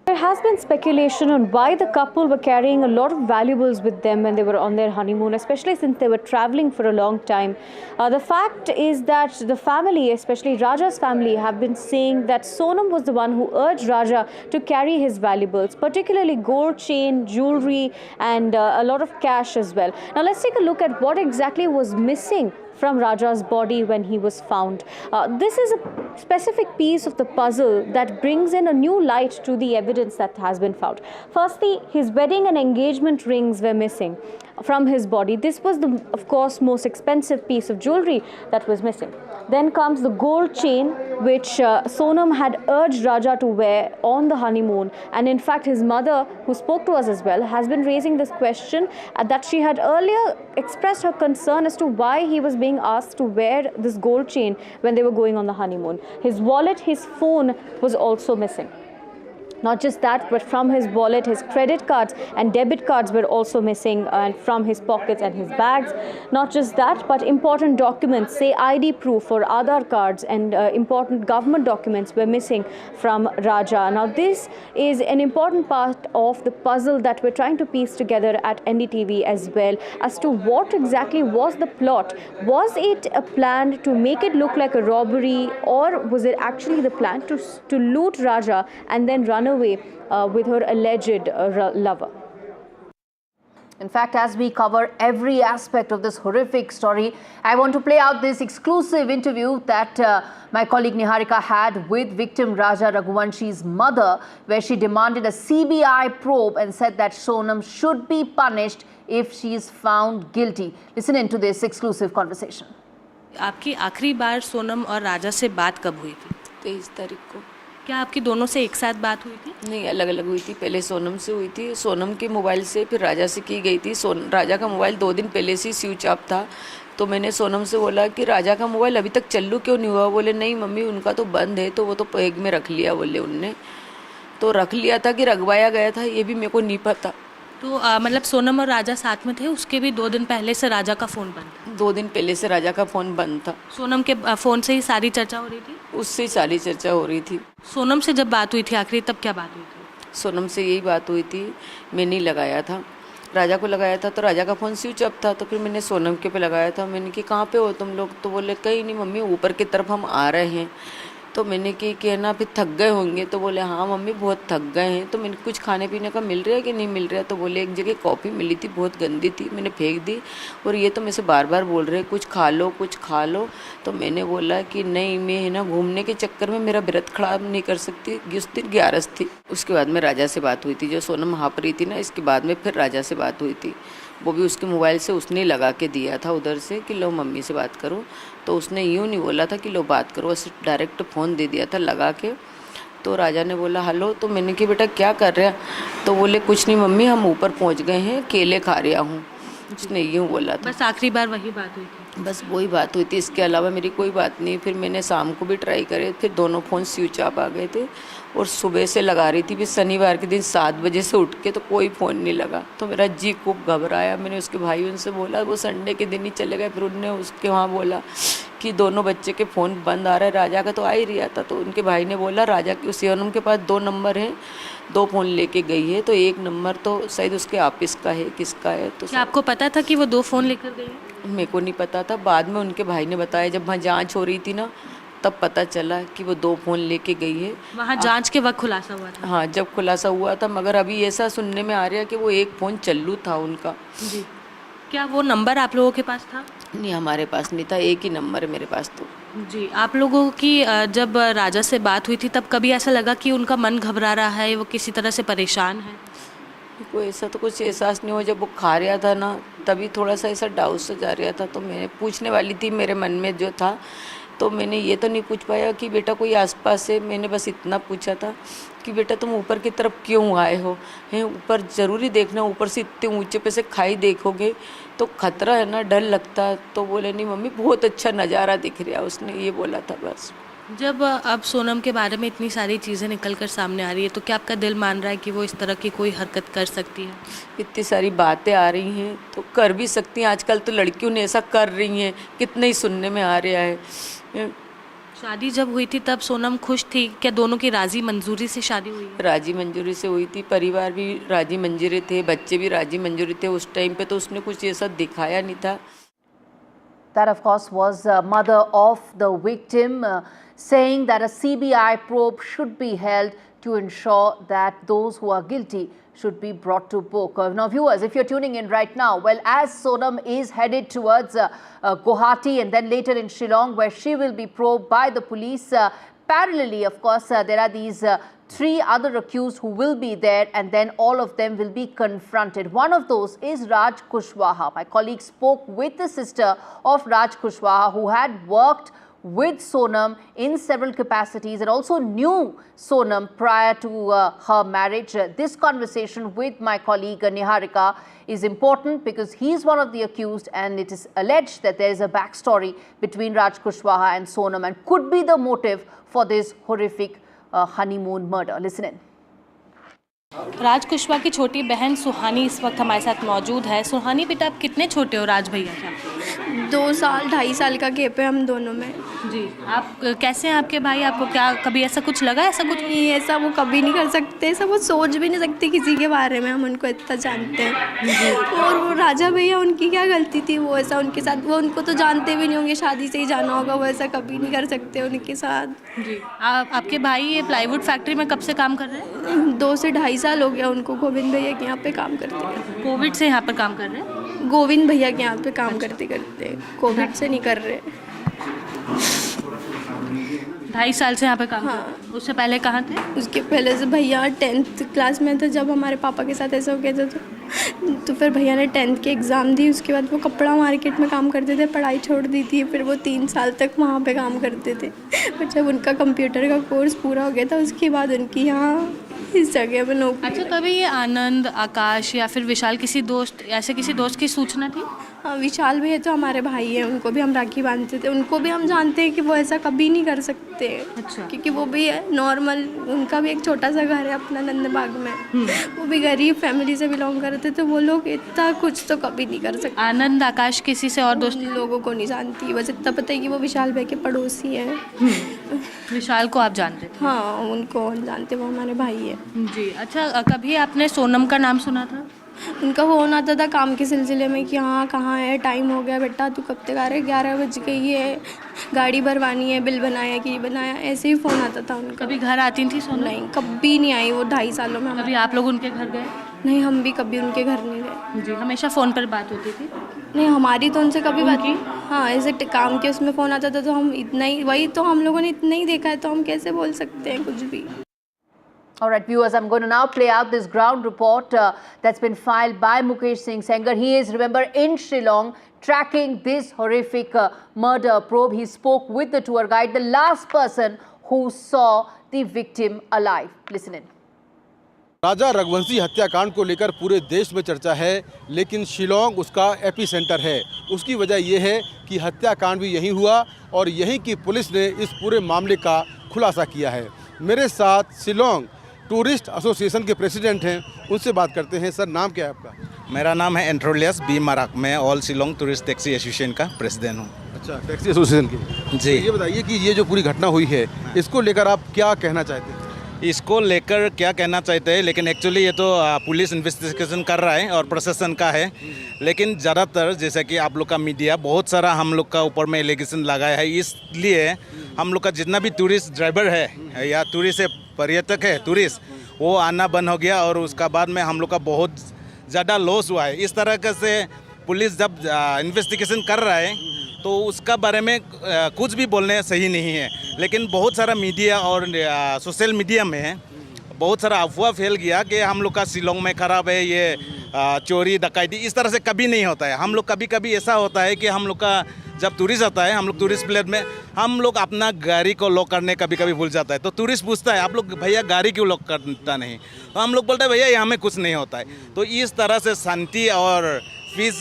[SPEAKER 11] There has been speculation on why the couple were carrying a lot of valuables with them when they were on their honeymoon, especially since they were traveling for a long time. The fact is that the family, especially Raja's family, have been saying that Sonam was the one who urged Raja to carry his valuables, particularly gold chain, jewelry, and a lot of cash as well. Now let's take a look at what exactly was missing from Raja's body when he was found. This is a specific piece of the puzzle that brings in a new light to the evidence that has been found. Firstly, his wedding and engagement rings were missing from his body. This was the, of course, most expensive piece of jewelry that was missing. Then comes the gold chain, which Sonam had urged Raja to wear on the honeymoon. And in fact, his mother, who spoke to us as well, has been raising this question that she had earlier expressed her concern as to why he was being asked to wear this gold chain when they were going on the honeymoon. His wallet, his phone was also missing. Not just that, but from his wallet, his credit cards and debit cards were also missing, and from his pockets and his bags. Not just that, but important documents, say ID proof or Aadhaar cards, and important government documents were missing from Raja. Now, this is an important part of the puzzle that we're trying to piece together at NDTV as well, as to what exactly was the plot. Was it a plan to make it look like a robbery, or was it actually the plan to loot Raja and then run away with her alleged lover?
[SPEAKER 13] In fact, as we cover every aspect of this horrific story, I want to play out this exclusive interview that my colleague Niharika had with victim Raja Raghuvanshi's mother, where she demanded a CBI probe and said that Sonam should be punished if she is found guilty. Listen into this exclusive conversation.
[SPEAKER 18] आपकी आखिरी बार सोनम और राजा से बात कब हुई थी?
[SPEAKER 19] 23 तारीख को।
[SPEAKER 18] क्या आपकी दोनों से एक साथ बात हुई थी?
[SPEAKER 19] नहीं, अलग अलग हुई थी। पहले सोनम से हुई थी, सोनम के मोबाइल से, फिर राजा से की गई थी। राजा का मोबाइल 2 दिन पहले से स्विच ऑफ था, तो मैंने सोनम से बोला कि राजा का मोबाइल अभी तक चालू क्यों नहीं हुआ? बोले नहीं मम्मी, उनका तो बंद है, तो वो तो बैग में रख लिया, बोले उनने। तो रख लिया था कि रखवाया गया था, ये भी मेरे को नहीं पता।
[SPEAKER 18] तो मतलब सोनम और राजा साथ में थे, उसके भी 2 दिन पहले से राजा का फ़ोन बंद था?
[SPEAKER 19] 2 दिन पहले से राजा का फ़ोन बंद था।
[SPEAKER 18] सोनम के फ़ोन से ही सारी चर्चा हो रही थी?
[SPEAKER 19] उससे ही सारी चर्चा हो रही थी।
[SPEAKER 18] सोनम से जब बात हुई थी आखिरी, तब क्या बात हुई थी?
[SPEAKER 19] सोनम से यही बात हुई थी, मैंने लगाया था, राजा को लगाया था, तो राजा का फ़ोन स्विच ऑफ था, तो फिर मैंने सोनम के पे लगाया था। मैंने कि कहाँ पे हो तुम लोग? तो बोले कहीं नहीं मम्मी, ऊपर की तरफ हम आ रहे हैं। तो मैंने कि ना फिर थक गए होंगे? तो बोले हाँ मम्मी बहुत थक गए हैं। तो मैंने कुछ खाने पीने का मिल रहा है कि नहीं मिल रहा है? तो बोले एक जगह कॉफ़ी मिली थी, बहुत गंदी थी, मैंने फेंक दी, और ये तो मेरे से बार बार बोल रहे कुछ खा लो कुछ खा लो। तो मैंने बोला कि नहीं, मैं है ना घूमने के चक्कर में मेरा व्रत खराब नहीं कर सकती, उस दिन 11 थी। उसके बाद में राजा से बात हुई थी, जो सोनम हाँप रही थी ना, इसके बाद में फिर राजा से बात हुई थी। वो भी उसके मोबाइल से उसने लगा के दिया था उधर से कि लो मम्मी से बात करो। तो उसने यूँ नहीं बोला था कि लो बात करो, उससे डायरेक्ट फ़ोन दे दिया था लगा के। तो राजा ने बोला हेलो, तो मैंने कि बेटा क्या कर रहा? तो बोले कुछ नहीं मम्मी, हम ऊपर पहुंच गए हैं, केले खा रहा हूँ। उसने यूँ बोला था।
[SPEAKER 18] बस आखिरी बार वही बात हुई थी?
[SPEAKER 19] बस वही बात हुई थी, इसके अलावा मेरी कोई बात नहीं। फिर मैंने शाम को भी ट्राई करे, फिर दोनों फ़ोन स्विच ऑफ आ गए थे, और सुबह से लगा रही थी, फिर शनिवार के दिन 7 बजे से उठ के तो कोई फ़ोन नहीं लगा। तो मेरा जी खूब घबराया। मैंने उसके भाई उनसे बोला, वो संडे के दिन ही चले गए। फिर उनने उसके वहाँ बोला कि दोनों बच्चे के फ़ोन बंद आ रहा है, राजा का तो आ ही रहा था। तो उनके भाई ने बोला राजा की सोनम के पास 2 नंबर हैं, 2 फ़ोन लेके गई है, तो 1 नंबर तो शायद उसके ऑफिस का है, किसका है। तो
[SPEAKER 18] क्या आपको पता था कि वो 2 फ़ोन लेकर गई?
[SPEAKER 19] मेरे को नहीं पता था, बाद में उनके भाई ने बताया। जब वहाँ जांच हो रही थी ना, तब पता चला कि वो 2 फ़ोन लेके गई है।
[SPEAKER 18] वहाँ जांच के वक्त खुलासा हुआ था?
[SPEAKER 19] हाँ, जब खुलासा हुआ था, मगर अभी ऐसा सुनने में आ रहा है कि वो 1 फ़ोन चालू था उनका।
[SPEAKER 18] जी। क्या वो नंबर आप लोगों के पास था?
[SPEAKER 19] नहीं, हमारे पास नहीं था, एक ही नंबर है मेरे पास तो।
[SPEAKER 18] जी, आप लोगों की जब राजा से बात हुई थी तब कभी ऐसा लगा कि उनका मन घबरा रहा है, वो किसी तरह से परेशान है?
[SPEAKER 19] कोई ऐसा तो कुछ एहसास नहीं हुआ। जब वो खा रहा था ना, तभी थोड़ा सा ऐसा डाउट सा जा रहा था, तो मैं पूछने वाली थी मेरे मन में जो था, तो मैंने ये तो नहीं पूछ पाया कि बेटा कोई आसपास है। मैंने बस इतना पूछा था कि बेटा तुम ऊपर की तरफ क्यों आए हो, हैं ऊपर ज़रूरी देखना, ऊपर से इतने ऊंचे पे से खाई देखोगे तो खतरा है ना, डर लगता है। तो बोले नहीं मम्मी बहुत अच्छा नज़ारा दिख रहा है, उसने ये बोला था बस।
[SPEAKER 18] जब अब सोनम के बारे में इतनी सारी चीज़ें निकल कर सामने आ रही है तो क्या आपका दिल मान रहा है कि वो इस तरह की कोई हरकत कर सकती है?
[SPEAKER 19] इतनी सारी बातें आ रही हैं तो कर भी सकती हैं। आजकल तो लड़कियों ने ऐसा कर रही हैं, कितने ही सुनने में आ रहा है।
[SPEAKER 18] शादी जब हुई थी तब सोनम खुश थी? क्या दोनों की राजी मंजूरी से शादी हुई है?
[SPEAKER 19] राजी मंजूरी से हुई थी, परिवार भी राजी मंजूरी थे, बच्चे भी राजी मंजूरी थे। उस टाइम पे तो उसने कुछ ऐसा दिखाया नहीं था।
[SPEAKER 13] That, of course, was mother of the victim, saying that a CBI probe should be held to ensure that those who are guilty should be brought to book. Now, viewers, if you're tuning in right now, well, as Sonam is headed towards Guwahati and then later in Shillong, where she will be probed by the police, parallelly, of course, there are these 3 other accused who will be there, and then all of them will be confronted. One of those is Raj Kushwaha. My colleague spoke with the sister of Raj Kushwaha, who had worked with Sonam in several capacities and also knew Sonam prior to her marriage. This conversation with my colleague Niharika is important because he is one of the accused, and it is alleged that there is a backstory between Raj Kushwaha and Sonam and could be the motive for this horrific honeymoon murder. Listen in.
[SPEAKER 18] राज कुशवाहा की छोटी बहन सुहानी इस वक्त हमारे साथ मौजूद है। सुहानी बेटा, आप कितने छोटे हो राज भैया से?
[SPEAKER 3] 2 साल 2.5 साल का गैप है हम दोनों में।
[SPEAKER 18] जी, आप कैसे हैं आपके भाई? आपको क्या कभी ऐसा कुछ लगा? ऐसा कुछ
[SPEAKER 3] नहीं, ऐसा वो कभी नहीं कर सकते, ऐसा वो सोच भी नहीं सकते किसी के बारे में, हम उनको इतना जानते हैं। और वो राजा भैया, उनकी क्या गलती थी? वो ऐसा उनके साथ, वो उनको तो जानते भी नहीं होंगे, शादी से ही जाना होगा, वो ऐसा कभी नहीं कर सकते उनके साथ।
[SPEAKER 18] जी, आपके भाई ये प्लाईवुड फैक्ट्री में कब से काम कर रहे हैं?
[SPEAKER 3] 2 से 2.5 साल हो गया उनको। गोविंद भैया के यहाँ पे काम करते हैं।
[SPEAKER 18] कोविड से यहाँ पर काम कर रहे हैं?
[SPEAKER 3] गोविंद भैया के यहाँ पे काम करते कोविड से नहीं कर रहे।
[SPEAKER 18] 2.5 साल से यहाँ पे काम। हाँ। उससे पहले कहाँ थे?
[SPEAKER 3] उसके पहले से भैया 10th क्लास में थे जब हमारे पापा के साथ ऐसा हो गया था, तो फिर भैया ने 10th के एग्ज़ाम दी। उसके बाद वो कपड़ा मार्केट में काम करते थे, पढ़ाई छोड़ दी थी। फिर वो 3 साल तक वहाँ पे काम करते थे। पर जब उनका कंप्यूटर का कोर्स पूरा हो गया था, उसके बाद उनकी यहाँ इस जगह में नौकरी।
[SPEAKER 18] अच्छा, कभी ये आनंद, आकाश या फिर विशाल किसी दोस्त की सूचना थी?
[SPEAKER 3] हाँ, विशाल भैया तो हमारे भाई हैं, उनको भी हम राखी बांधते थे। उनको भी हम जानते हैं कि वो ऐसा कभी नहीं कर सकते। अच्छा। क्योंकि वो भी है नॉर्मल, उनका भी एक छोटा सा घर है अपना नंदबाग में। वो भी गरीब फैमिली से बिलोंग करते, तो वो लोग इतना कुछ तो कभी नहीं कर सकते।
[SPEAKER 18] आनंद, आकाश किसी से और दोस्त?
[SPEAKER 3] लोगों को नहीं जानती, बस इतना पता है कि वो विशाल भाई के पड़ोसी हैं।
[SPEAKER 18] विशाल को आप जानते थे?
[SPEAKER 3] हाँ, उनको जानते, वो हमारे भाई है।
[SPEAKER 18] जी। अच्छा, कभी आपने सोनम का नाम सुना था?
[SPEAKER 3] उनका फ़ोन आता था काम के सिलसिले में कि हाँ कहाँ है, टाइम हो गया बेटा, तू कब तक आ रहा है, 11 बज गई है, गाड़ी भरवानी है, बिल बनाया कि बनाया, ऐसे ही फ़ोन आता था उनका।
[SPEAKER 18] कभी घर आती थी सोनम?
[SPEAKER 3] नहीं, कभी नहीं आई वो 2.5 सालों में।
[SPEAKER 18] कभी आप लोग उनके घर गए?
[SPEAKER 3] नहीं, हम भी कभी उनके घर नहीं गए।
[SPEAKER 18] जी, हमेशा फ़ोन पर बात होती थी?
[SPEAKER 3] नहीं, हमारी तो उनसे कभी बात। हाँ, ऐसे काम के उसमें फ़ोन आता था तो हम इतना ही, वही तो हम लोगों ने इतना ही देखा है, तो हम कैसे बोल सकते हैं कुछ भी।
[SPEAKER 13] All right, viewers, I'm going to now play out this ground report that's been filed by Mukesh Singh Sengar. He is, remember, in Shillong tracking this horrific murder probe. He spoke with the tour guide, the last person who saw the victim alive. Listen in.
[SPEAKER 9] राजा रघुवंशी हत्याकांड को लेकर पूरे देश में चर्चा है, लेकिन शिलोंग उसका एपी सेंटर है। उसकी वजह यह है कि हत्याकांड भी यहीं हुआ और यहीं की पुलिस ने इस पूरे मामले का खुलासा किया है। मेरे साथ शिलोंग टूरिस्ट एसोसिएशन के प्रेसिडेंट हैं, उनसे बात करते हैं। सर, नाम क्या है आपका?
[SPEAKER 14] मेरा नाम है एंट्रोलियस बी मराक। मैं all Shillong tourist taxi association का प्रेसिडेंट हूँ।
[SPEAKER 9] अच्छा, टैक्सी एसोसिएशन की।
[SPEAKER 14] जी।
[SPEAKER 9] ये बताइए कि ये जो पूरी घटना हुई है, इसको लेकर आप क्या कहना चाहते हैं?
[SPEAKER 14] इसको लेकर क्या कहना चाहते हैं, लेकिन एक्चुअली ये तो पुलिस इन्वेस्टिगेशन कर रहा है और प्रशासन का है। लेकिन ज़्यादातर जैसे कि आप लोग का मीडिया बहुत सारा हम लोग का ऊपर में एलिगेशन लगाया है, इसलिए हम लोग का जितना भी टूरिस्ट ड्राइवर है या टूरिस्ट पर्यटक है टूरिस्ट, वो आना बंद हो गया और उसका बाद में हम लोग का बहुत ज़्यादा लॉस हुआ है। इस तरह से पुलिस जब इन्वेस्टिगेशन कर रहा है तो उसका बारे में कुछ भी बोलने सही नहीं है। लेकिन बहुत सारा मीडिया और सोशल मीडिया में बहुत सारा अफवाह फैल गया कि हम लोग का शिलोंग में ख़राब है, ये चोरी डकैती, इस तरह से कभी नहीं होता है। हम लोग कभी कभी ऐसा होता है कि हम लोग का जब टूरिस्ट आता है, हम लोग टूरिस्ट प्लेस में हम लोग अपना गाड़ी को लॉक करने कभी कभी भूल जाता है। तो टूरिस्ट पूछता है आप लोग भैया गाड़ी क्यों लॉक करता नहीं, तो हम लोग बोलते हैं भैया यहाँ में कुछ नहीं होता है। तो इस तरह से शांति और पीस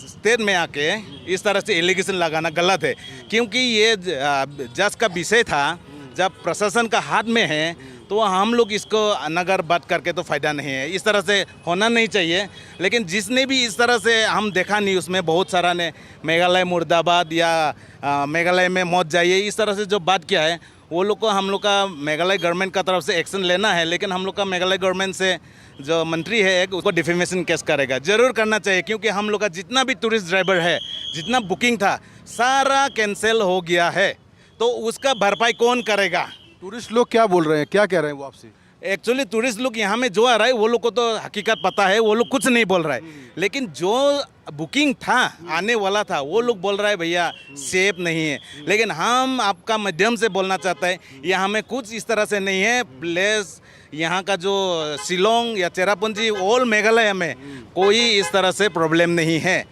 [SPEAKER 14] स्टेट में आके इस तरह से एलिगेशन लगाना गलत है, क्योंकि ये जज का विषय था। जब प्रशासन का हाथ में है तो हम लोग इसको नगर बात करके तो फ़ायदा नहीं है, इस तरह से होना नहीं चाहिए। लेकिन जिसने भी इस तरह से हम देखा नहीं, उसमें बहुत सारा ने मेघालय मुर्दाबाद या मेघालय में मौत जाइए इस तरह से जो बात किया है, वो लोग को हम लोग का मेघालय गवर्नमेंट का तरफ से एक्शन लेना है। लेकिन हम लोग का मेघालय गवर्नमेंट से जो मंत्री है एक उसको डिफेमेशन केस करेगा, ज़रूर करना चाहिए, क्योंकि हम लोग का जितना भी टूरिस्ट ड्राइवर है, जितना बुकिंग था सारा कैंसिल हो गया है। तो उसका भरपाई कौन करेगा?
[SPEAKER 9] टूरिस्ट लोग क्या बोल रहे हैं, क्या कह रहे हैं वो आपसे?
[SPEAKER 14] एक्चुअली टूरिस्ट लोग यहाँ में जो आ रहा है वो लोग को तो हकीकत पता है, वो लोग कुछ नहीं बोल रहा है। लेकिन जो बुकिंग था आने वाला था वो लोग बोल रहा है भैया सेफ नहीं है। लेकिन हम आपका माध्यम से बोलना चाहते हैं यहाँ में कुछ इस तरह से नहीं है। प्लेस यहाँ का जो शिलोंग या चेरापूंजी ऑल मेघालय में कोई इस तरह से प्रॉब्लम नहीं है।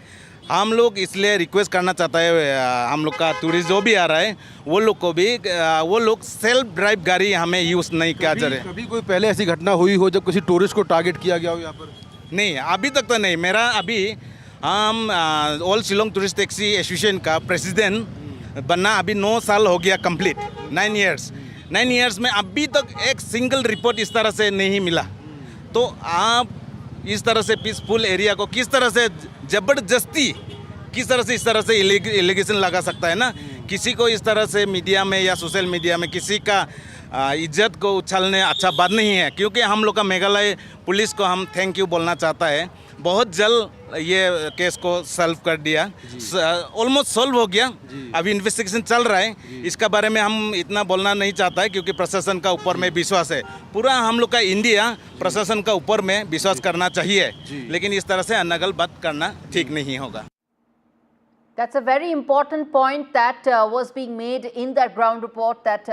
[SPEAKER 14] हम लोग इसलिए रिक्वेस्ट करना चाहता है हम लोग का टूरिस्ट जो भी आ रहा है वो लोग को भी वो लोग सेल्फ ड्राइव गाड़ी हमें यूज़ नहीं किया जा रहा है।
[SPEAKER 9] कभी कोई पहले ऐसी घटना हुई हो जब किसी टूरिस्ट को टारगेट किया गया हो यहाँ पर?
[SPEAKER 14] नहीं, अभी तक तो नहीं। मेरा अभी हम all Shillong tourist taxi association का प्रेसिडेंट बनना अभी 9 साल हो गया कंप्लीट, 9 ईयर्स में अभी तक एक सिंगल रिपोर्ट इस तरह से नहीं मिला। तो आप इस तरह से पीसफुल एरिया को किस तरह से ज़बरदस्ती किस तरह से इस तरह से एलिगेशन लगा सकता है ना? किसी को इस तरह से मीडिया में या सोशल मीडिया में किसी का इज्जत को उछालने अच्छा बात नहीं है। क्योंकि हम लोग का मेघालय पुलिस को हम थैंक यू बोलना चाहता है, बहुत जल्द ये केस को सॉल्व कर दिया, ऑलमोस्ट सॉल्व हो गया। अभी इन्वेस्टिगेशन चल रहा है, इसका बारे में हम इतना बोलना नहीं चाहता है क्योंकि प्रशासन का ऊपर में विश्वास है। पूरा हम लोग का इंडिया प्रशासन का ऊपर में विश्वास करना चाहिए, लेकिन इस तरह से अनगल बात करना ठीक नहीं होगा।
[SPEAKER 13] That's a very important point that was being made in that ground report that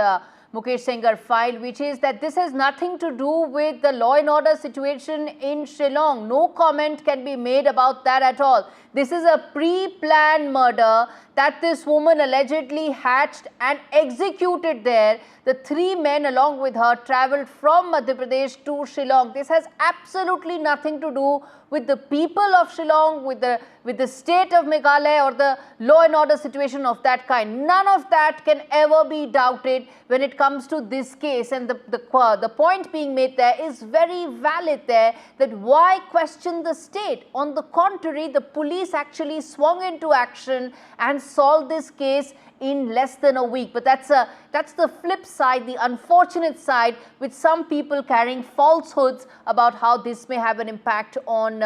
[SPEAKER 13] Mukesh Sengar filed, which is that this has nothing to do with the law and order situation in Shillong. No comment can be made about that at all. This is a pre-planned murder that this woman allegedly hatched and executed there. The 3 men along with her travelled from Madhya Pradesh to Shillong. This has absolutely nothing to do with the people of Shillong, with the state of Meghalaya or the law and order situation of that kind. None of that can ever be doubted when it comes to this case. And the point being made there is very valid there, that why question the state? On the contrary, the police actually swung into action and solved this case in less than a week. But that's the flip side, the unfortunate side, with some people carrying falsehoods about how this may have an impact on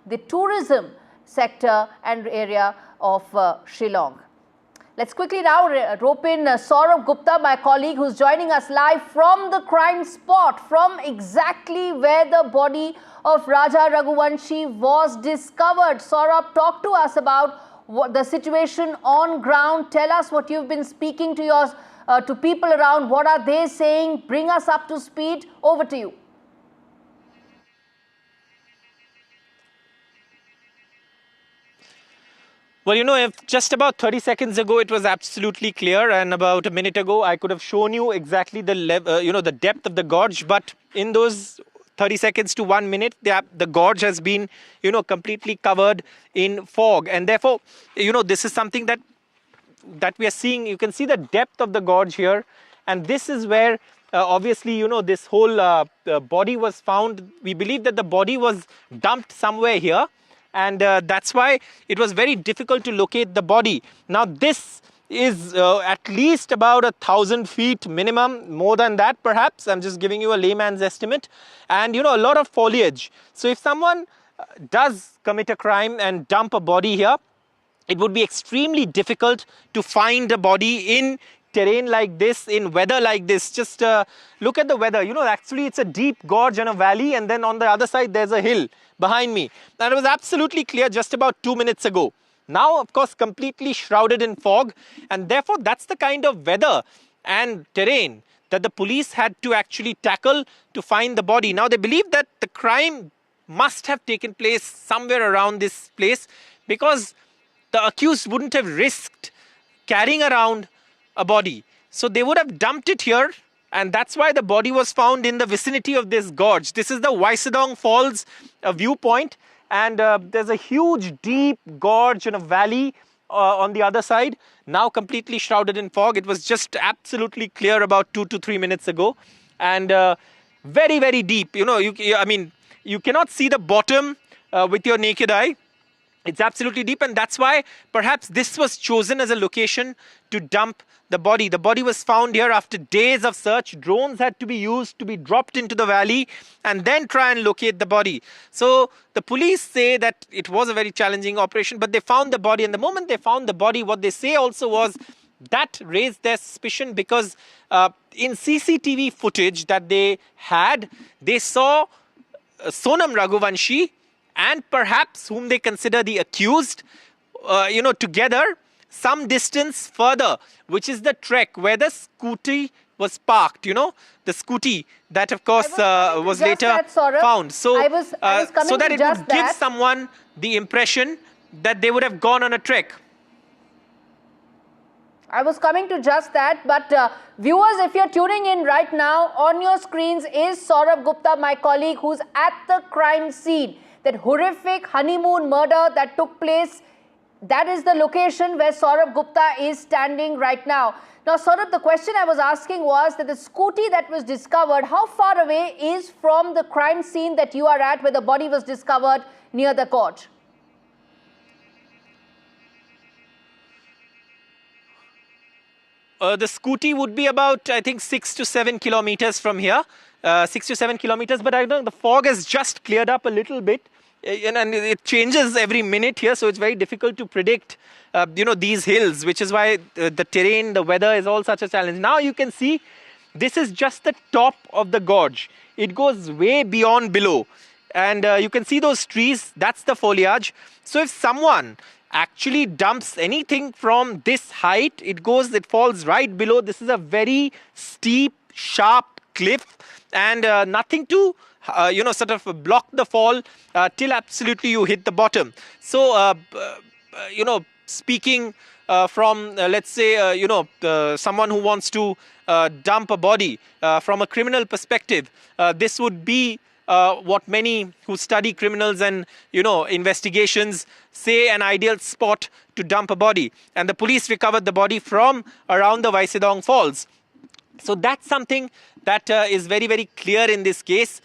[SPEAKER 13] the tourism sector and area of Shillong. Let's quickly now rope in Sonam Gupta, my colleague, who's joining us live from the crime spot, from exactly where the body of Raja Raghuvanshi was discovered. Sonam, talk to us about the situation on ground. Tell us what you've been speaking to to people around. What are they saying? Bring us up to speed. Over to you.
[SPEAKER 20] Well, you know, if just about 30 seconds ago it was absolutely clear, and about a minute ago I could have shown you exactly the the depth of the gorge, but in those 30 seconds to 1 minute, the gorge has been, completely covered in fog, and therefore, this is something that we are seeing. You can see the depth of the gorge here, and this is where obviously, this whole body was found. We believe that the body was dumped somewhere here, and that's why it was very difficult to locate the body. Now, this is at least about 1,000 feet minimum, more than that perhaps. I'm just giving you a layman's estimate. And you know, a lot of foliage. So if someone does commit a crime and dump a body here, it would be extremely difficult to find a body in terrain like this, in weather like this. Just look at the weather. You know, actually it's a deep gorge and a valley, and then on the other side there's a hill behind me. And it was absolutely clear just about 2 minutes ago. Now, of course, completely shrouded in fog, and therefore that's the kind of weather and terrain that the police had to actually tackle to find the body. Now, they believe that the crime must have taken place somewhere around this place, because the accused wouldn't have risked carrying around a body. So they would have dumped it here, and that's why the body was found in the vicinity of this gorge. This is the Vaisadong Falls viewpoint, and there's a huge deep gorge and a valley on the other side, now completely shrouded in fog. It was just absolutely clear about 2 to 3 minutes ago, and very, very deep. You know, you cannot see the bottom with your naked eye. It's absolutely deep, and that's why perhaps this was chosen as a location to dump the body. The body was found here after days of search. Drones had to be used to be dropped into the valley and then try and locate the body. So the police say that it was a very challenging operation, but they found the body. And the moment they found the body, what they say also was that raised their suspicion, because in CCTV footage that they had, they saw Sonam Raghuvanshi and perhaps whom they consider the accused, together some distance further, which is the trek where the scooty was parked, the scooty that of course was later found. So, so that it would give someone the impression that they would have gone on a trek.
[SPEAKER 13] I was coming to just that, but viewers, if you're tuning in right now, on your screens is Saurabh Gupta, my colleague, who's at the crime scene. That horrific honeymoon murder that took place, that is the location where Saurabh Gupta is standing right now. Now, Saurabh, the question I was asking was that the scooty that was discovered, how far away is from the crime scene that you are at, where the body was discovered near the gorge?
[SPEAKER 20] The scooty would be about, I think, 6 to 7 kilometers from here. 6 to 7 kilometers, but I know the fog has just cleared up a little bit. And it changes every minute here, so it's very difficult to predict, these hills, which is why the terrain, the weather is all such a challenge. Now you can see this is just the top of the gorge. It goes way beyond below, and you can see those trees. That's the foliage. So if someone actually dumps anything from this height, it falls right below. This is a very steep, sharp cliff, and nothing to sort of block the fall till absolutely you hit the bottom. So, speaking from, let's say, someone who wants to dump a body from a criminal perspective, this would be what many who study criminals and, investigations say an ideal spot to dump a body. And the police recovered the body from around the Vaisadong Falls. So that's something that is very, very clear in this case.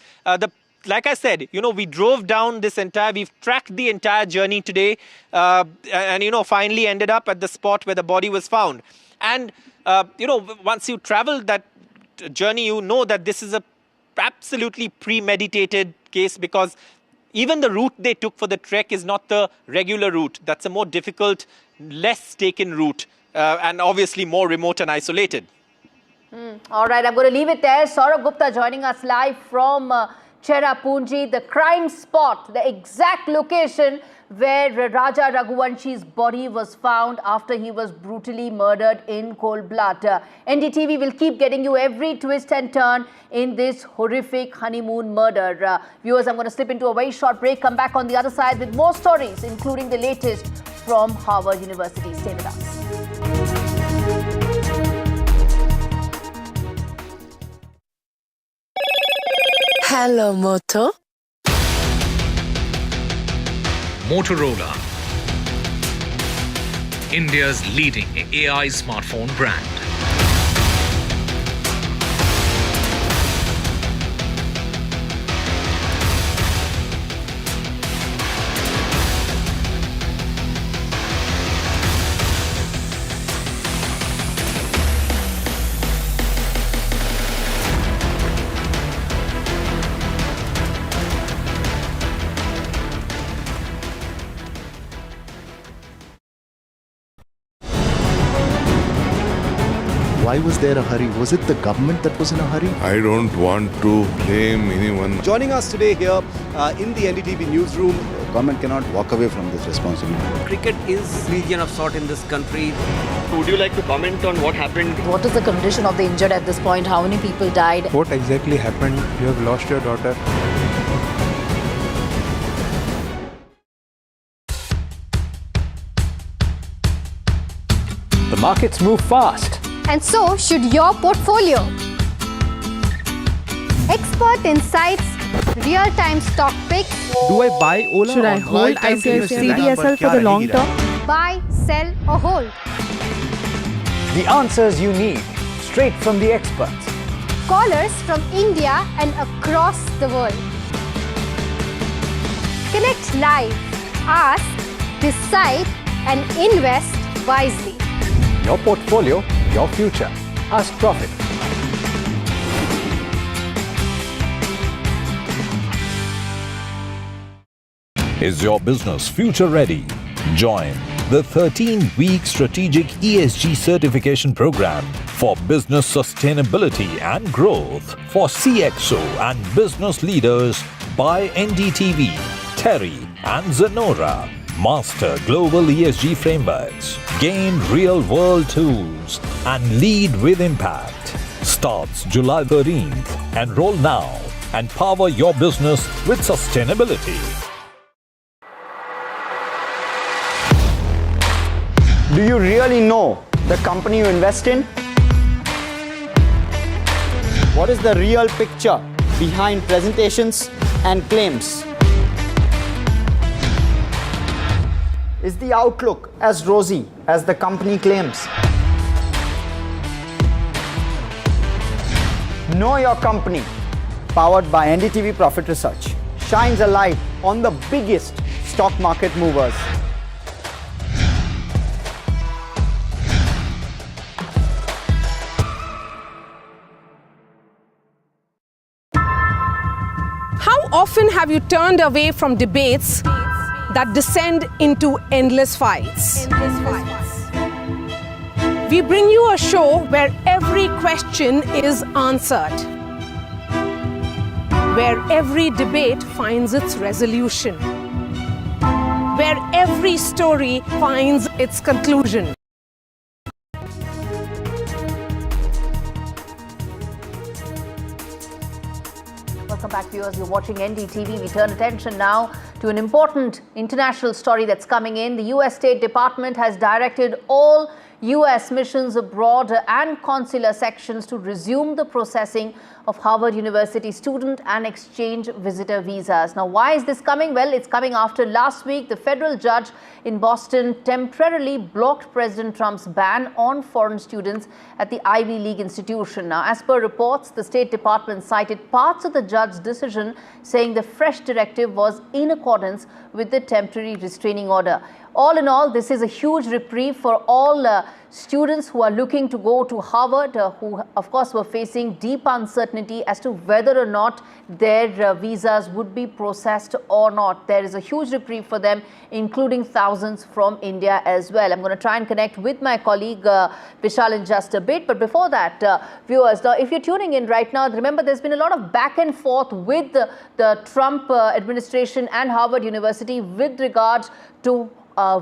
[SPEAKER 20] Like I said, we drove down we've tracked the entire journey today, and, finally ended up at the spot where the body was found. And, once you travel that journey, you know that this is a absolutely premeditated case, because even the route they took for the trek is not the regular route. That's a more difficult, less taken route, and obviously more remote and isolated.
[SPEAKER 13] All right, I'm going to leave it there. Saurabh Gupta joining us live from Cherrapunji, the crime spot, the exact location where Raja Raghuvanshi's body was found after he was brutally murdered in cold blood. NDTV will keep getting you every twist and turn in this horrific honeymoon murder. Viewers, I'm going to slip into a very short break, come back on the other side with more stories, including the latest from Harvard University. Stay with us.
[SPEAKER 16] Hello, Moto.
[SPEAKER 21] Motorola, India's leading AI smartphone brand.
[SPEAKER 1] Why was there a hurry? Was it the government that was in a hurry?
[SPEAKER 12] I don't want to blame anyone.
[SPEAKER 22] Joining us today here in the NDTV newsroom, government cannot walk away from this responsibility.
[SPEAKER 23] Cricket is region of sort in this country.
[SPEAKER 25] Would you like to comment on what happened?
[SPEAKER 26] What is the condition of the injured at this point? How many people died?
[SPEAKER 27] What exactly happened? You have lost your daughter.
[SPEAKER 28] The markets move fast.
[SPEAKER 29] And so should your portfolio. Expert insights, real-time stock picks.
[SPEAKER 27] Do I buy Ola?
[SPEAKER 29] Should I
[SPEAKER 27] hold
[SPEAKER 29] CDSL for the long term? Buy, sell or hold.
[SPEAKER 28] The answers you need, straight from the experts.
[SPEAKER 29] Callers from India and across the world. Connect live, ask, decide and invest wisely.
[SPEAKER 28] Your portfolio, your future. Ask Profit.
[SPEAKER 30] Is your business future ready? Join the 13-week strategic ESG certification program for business sustainability and growth for CXO and business leaders by NDTV, Terry and Zenora. Master global ESG frameworks, gain real-world tools, and lead with impact. Starts July 13th. Enroll now and power your business with sustainability.
[SPEAKER 25] Do you really know the company you invest in? What is the real picture behind presentations and claims? Is the outlook as rosy as the company claims? Know Your Company, powered by NDTV Profit Research, shines a light on the biggest stock market movers.
[SPEAKER 31] How often have you turned away from debates that descend into endless fights? We bring you a show where every question is answered, where every debate finds its resolution, where every story finds its conclusion.
[SPEAKER 13] Welcome back, viewers. You're watching NDTV. We turn attention now to an important international story that's coming in. The U.S. State Department has directed all U.S. missions abroad and consular sections to resume the processing of Harvard University student and exchange visitor visas. Now, why is this coming? Well, it's coming after last week the federal judge in Boston temporarily blocked President Trump's ban on foreign students at the Ivy League institution. Now, as per reports, the State Department cited parts of the judge's decision, saying the fresh directive was in accordance with the temporary restraining order. All in all, this is a huge reprieve for all students who are looking to go to Harvard, who of course were facing deep uncertainty as to whether or not their visas would be processed or not. There is a huge reprieve for them, including thousands from India as well. I'm going to try and connect with my colleague Vishal in just a bit. But before that, viewers, now if you're tuning in right now, remember there's been a lot of back and forth with the Trump administration and Harvard University with regards to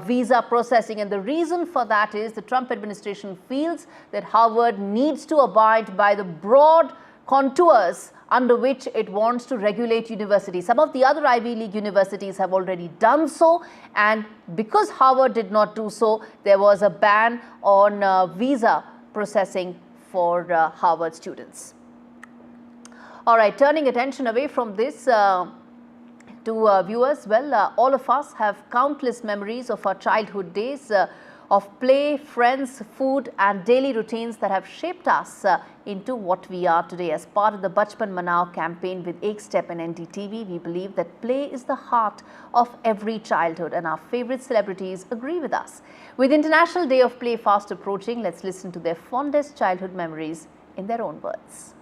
[SPEAKER 13] visa processing, and the reason for that is the Trump administration feels that Harvard needs to abide by the broad contours under which it wants to regulate universities. Some of the other Ivy League universities have already done so, and because Harvard did not do so, there was a ban on visa processing for Harvard students. All right, turning attention away from this to viewers, well, all of us have countless memories of our childhood days of play, friends, food and daily routines that have shaped us into what we are today. As part of the Bachpan Manao campaign with Ek Step and NDTV, we believe that play is the heart of every childhood, and our favorite celebrities agree with us. With International Day of Play fast approaching, let's listen to their fondest childhood memories in their own words.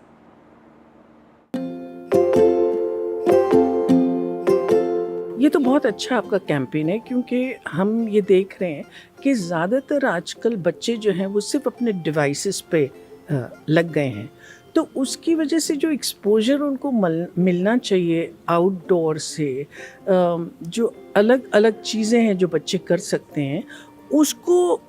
[SPEAKER 32] ये तो बहुत अच्छा आपका campaign है, क्योंकि हम ये देख रहे हैं कि ज़्यादातर आजकल बच्चे जो हैं वो सिर्फ अपने डिवाइसेस पे लग गए हैं, तो उसकी वजह से जो एक्सपोजर उनको मिलना चाहिए आउटडोर से, जो अलग अलग चीज़ें हैं जो बच्चे कर सकते हैं, उसको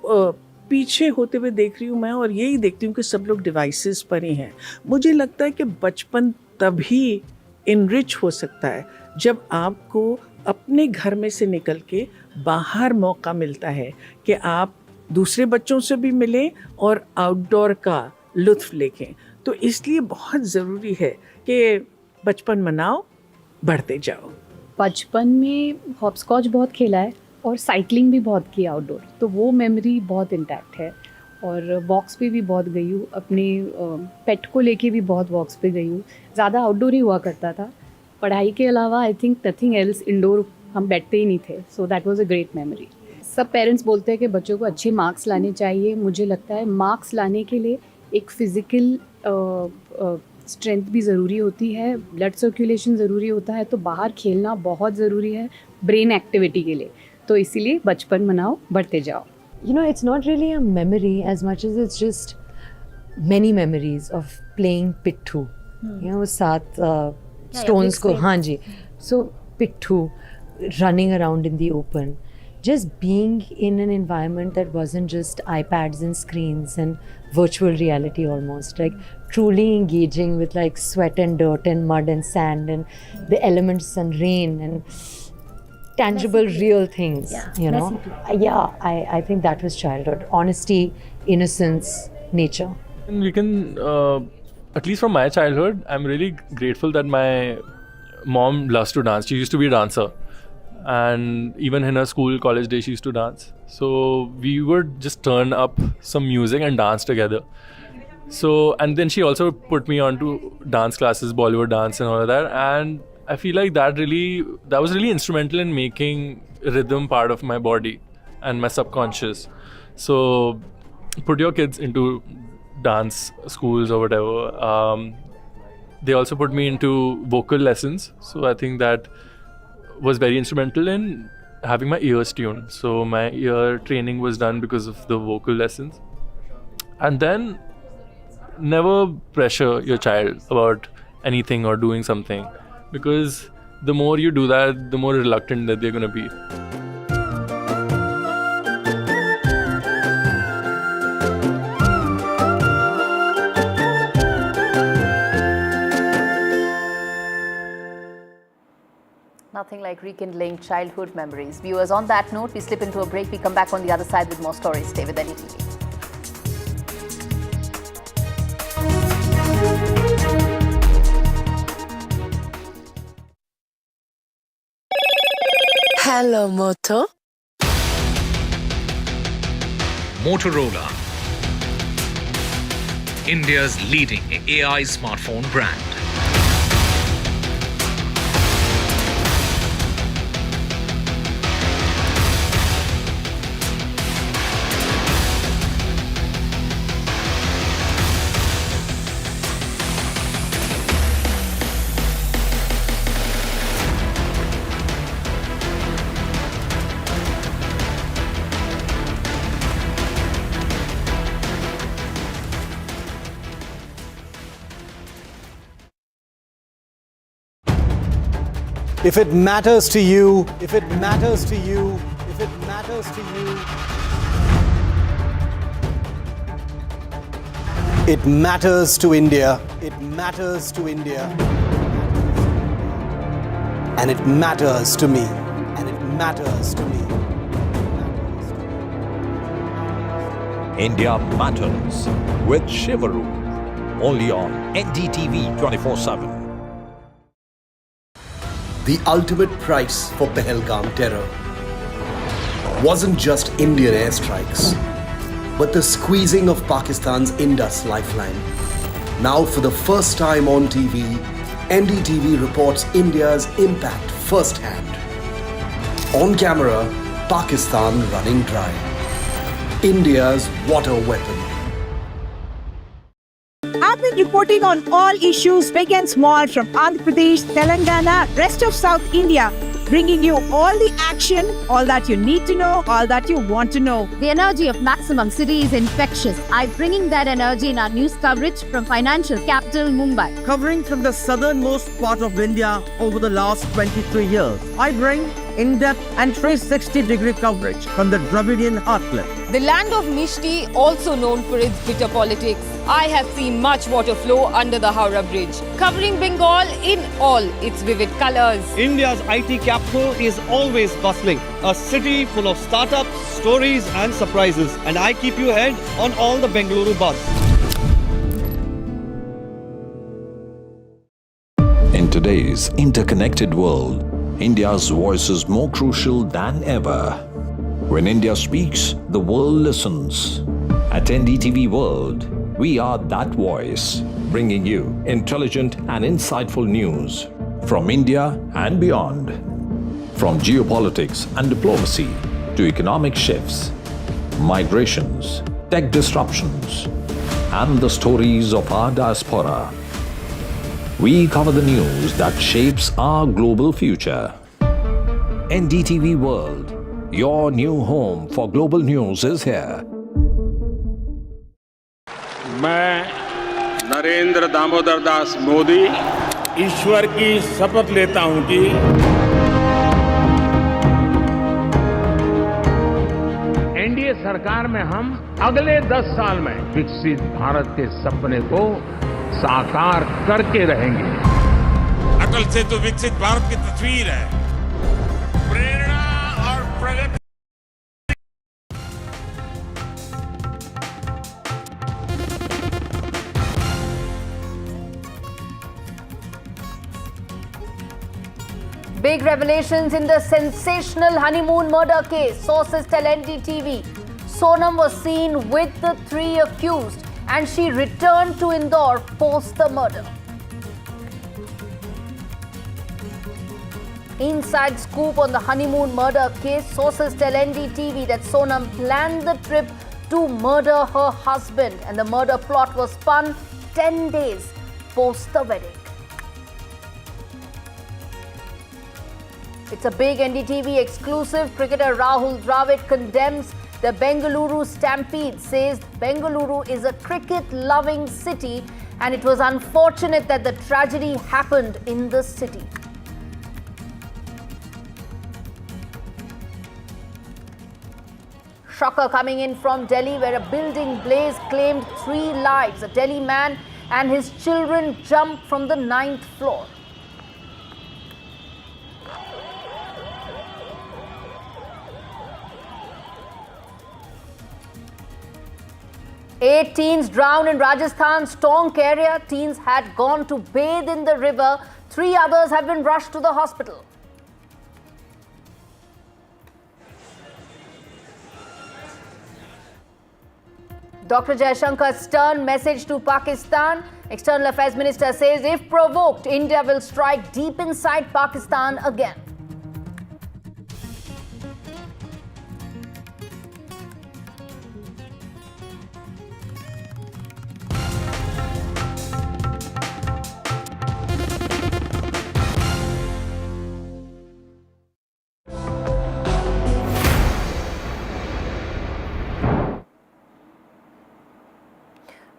[SPEAKER 32] पीछे होते हुए देख रही हूँ मैं, और यही देखती हूँ कि सब लोग डिवाइसेस पर ही हैं। मुझे लगता है कि बचपन तभी इनरिच हो सकता है जब आपको अपने घर में से निकल के बाहर मौका मिलता है कि आप दूसरे बच्चों से भी मिलें और आउटडोर का लुत्फ़ लें। तो इसलिए बहुत ज़रूरी है कि बचपन मनाओ, बढ़ते जाओ।
[SPEAKER 26] बचपन में हॉपस्कॉच बहुत खेला है और साइकिलिंग भी बहुत की आउटडोर, तो वो मेमोरी बहुत इंटैक्ट है। और वॉक्स पे भी बहुत गई हूँ, अपने पेट को लेके भी बहुत वॉक्स पे गई हूँ। ज़्यादा आउटडोर ही हुआ करता था, पढ़ाई के अलावा I think nothing else, indoor हम बैठते ही नहीं थे। So that was a great memory. सब पेरेंट्स बोलते हैं कि बच्चों को अच्छे मार्क्स लाने चाहिए। मुझे लगता है मार्क्स लाने के लिए एक फ़िज़िकल स्ट्रेंथ भी ज़रूरी होती है, ब्लड सर्कुलेशन ज़रूरी होता है, तो बाहर खेलना बहुत ज़रूरी है ब्रेन एक्टिविटी के लिए। तो इसीलिए बचपन मनाओ, बढ़ते जाओ।
[SPEAKER 2] You know, it's not really a memory as much as it's just many memories of playing pittu. You know, 7 stones ko, haan ji. So pittu, running around in the open, just being in an environment that wasn't just iPads and screens and virtual reality almost, like truly engaging with like sweat and dirt and mud and sand and the elements and rain and tangible real things, you know. I think that was childhood. Honesty, innocence, nature.
[SPEAKER 4] And we can, at least from my childhood, I'm really grateful that my mom loves to dance. She used to be a dancer, and even in her school, college days, she used to dance. So we would just turn up some music and dance together. So, and then she also put me on to dance classes, Bollywood dance and all of that, and I feel like that was really instrumental in making rhythm part of my body and my subconscious. So put your kids into dance schools or whatever. They also put me into vocal lessons. So I think that was very instrumental in having my ears tuned. So my ear training was done because of the vocal lessons. And then never pressure your child about anything or doing something, because the more you do that, the more reluctant that they're going to be.
[SPEAKER 13] Nothing like rekindling childhood memories. Viewers, on that note, we slip into a break. We come back on the other side with more stories. Stay with NDTV.
[SPEAKER 16] Hello, Moto.
[SPEAKER 21] Motorola, India's leading AI smartphone brand.
[SPEAKER 5] If it matters to you, if it matters to you, if it matters to you, it matters to India, it matters to India, and it matters to me, and it matters to me.
[SPEAKER 30] India Matters with Shivaru, only on NDTV 24x7.
[SPEAKER 6] The ultimate price for Pahalgam terror wasn't just Indian airstrikes, but the squeezing of Pakistan's Indus lifeline. Now, for the first time on TV, NDTV reports India's impact firsthand. On camera, Pakistan running dry. India's water weapon.
[SPEAKER 7] I've been reporting on all issues, big and small, from Andhra Pradesh, Telangana, rest of South India.
[SPEAKER 31] bringing you all the action, all that you need to know, all that you want to know.
[SPEAKER 29] The energy of Maximum City is infectious. I'm bringing that energy in our news coverage from financial capital Mumbai.
[SPEAKER 3] Covering from the southernmost part of India over the last 23 years, I bring in-depth and 360-degree coverage from the Dravidian heartland.
[SPEAKER 7] The land of Mishti, also known for its bitter politics. I have seen much water flow under the Howrah Bridge, covering Bengal in all its vivid colors.
[SPEAKER 8] India's IT capital is always bustling, a city full of startups, stories and surprises. And I keep you ahead on all the Bengaluru buzz.
[SPEAKER 30] In today's interconnected world, India's voice is more crucial than ever. When India speaks, the world listens. At NDTV World, we are that voice, bringing you intelligent and insightful news from India and beyond. From geopolitics and diplomacy to economic shifts, migrations, tech disruptions, and the stories of our diaspora. We cover the news that shapes our global future. NDTV World, your new home for global news is here.
[SPEAKER 9] मैं नरेंद्र दामोदर दास मोदी ईश्वर की शपथ लेता हूं कि NDA सरकार में हम अगले 10 साल में विकसित भारत के सपने को साकार करके रहेंगे। अटल से तो विकसित भारत की तस्वीर है, प्रेरणा और प्रगति।
[SPEAKER 13] Big revelations in the sensational honeymoon murder case. Sources tell NDTV. Sonam was seen with the 3 accused and she returned to Indore post the murder. Inside scoop on the honeymoon murder case. Sources tell NDTV that Sonam planned the trip to murder her husband and the murder plot was spun 10 days post the wedding. It's a big NDTV exclusive. Cricketer Rahul Dravid condemns the Bengaluru stampede, says Bengaluru is a cricket-loving city and it was unfortunate that the tragedy happened in the city. Shocker coming in from Delhi where a building blaze claimed 3 lives. A Delhi man and his children jumped from the 9th floor. Eight teens drowned in Rajasthan's Tonk area. Teens had gone to bathe in the river. 3 others have been rushed to the hospital. Dr. Jaishankar's stern message to Pakistan. External Affairs Minister says if provoked, India will strike deep inside Pakistan again.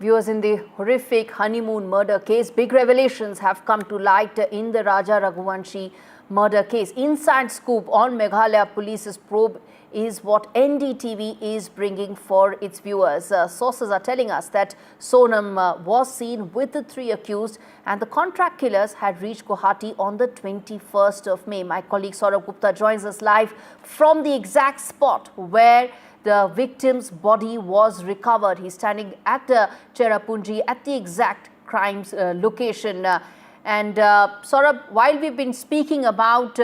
[SPEAKER 13] Viewers, in the horrific honeymoon murder case, big revelations have come to light in the Raja Raghuvanshi murder case. Inside scoop on Meghalaya police's probe is what NDTV is bringing for its viewers. Sources are telling us that Sonam was seen with the 3 accused and the contract killers had reached Guwahati on the 21st of May. My colleague Saurabh Gupta joins us live from the exact spot where the victim's body was recovered. He's standing at Cherrapunji at the exact crime's location. Saurabh, while we've been speaking about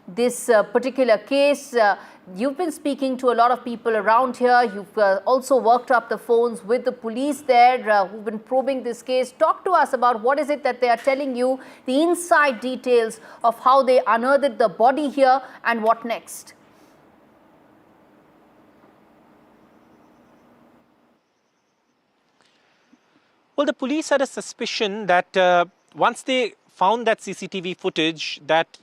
[SPEAKER 13] this particular case, you've been speaking to a lot of people around here. You've also worked up the phones with the police there who've been probing this case. Talk to us about what is it that they are telling you, the inside details of how they unearthed the body here and what next.
[SPEAKER 20] Well, the police had a suspicion that once they found that CCTV footage, that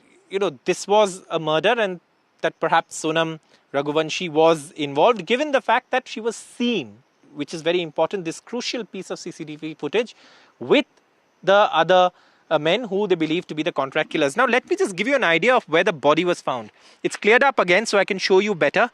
[SPEAKER 20] this was a murder and that perhaps Sonam Raghuvanshi was involved, given the fact that she was seen, which is very important, this crucial piece of CCTV footage with the other men who they believe to be the contract killers. Now, let me just give you an idea of where the body was found. It's cleared up again so I can show you better.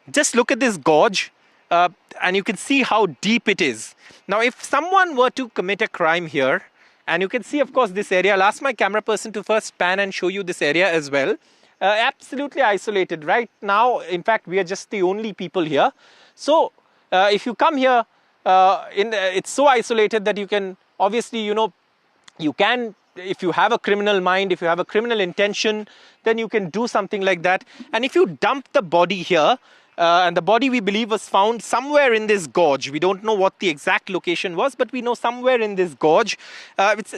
[SPEAKER 20] Just look at this gorge and you can see how deep it is. Now, if someone were to commit a crime here, and you can see, of course, this area. I'll ask my camera person to first pan and show you this area as well. Absolutely isolated. Right now, in fact, we are just the only people here. So, if you come here, it's so isolated that you can, obviously, you can, if you have a criminal mind, if you have a criminal intention, then you can do something like that. And if you dump the body here, and the body we believe was found somewhere in this gorge. We don't know what the exact location was, but we know somewhere in this gorge.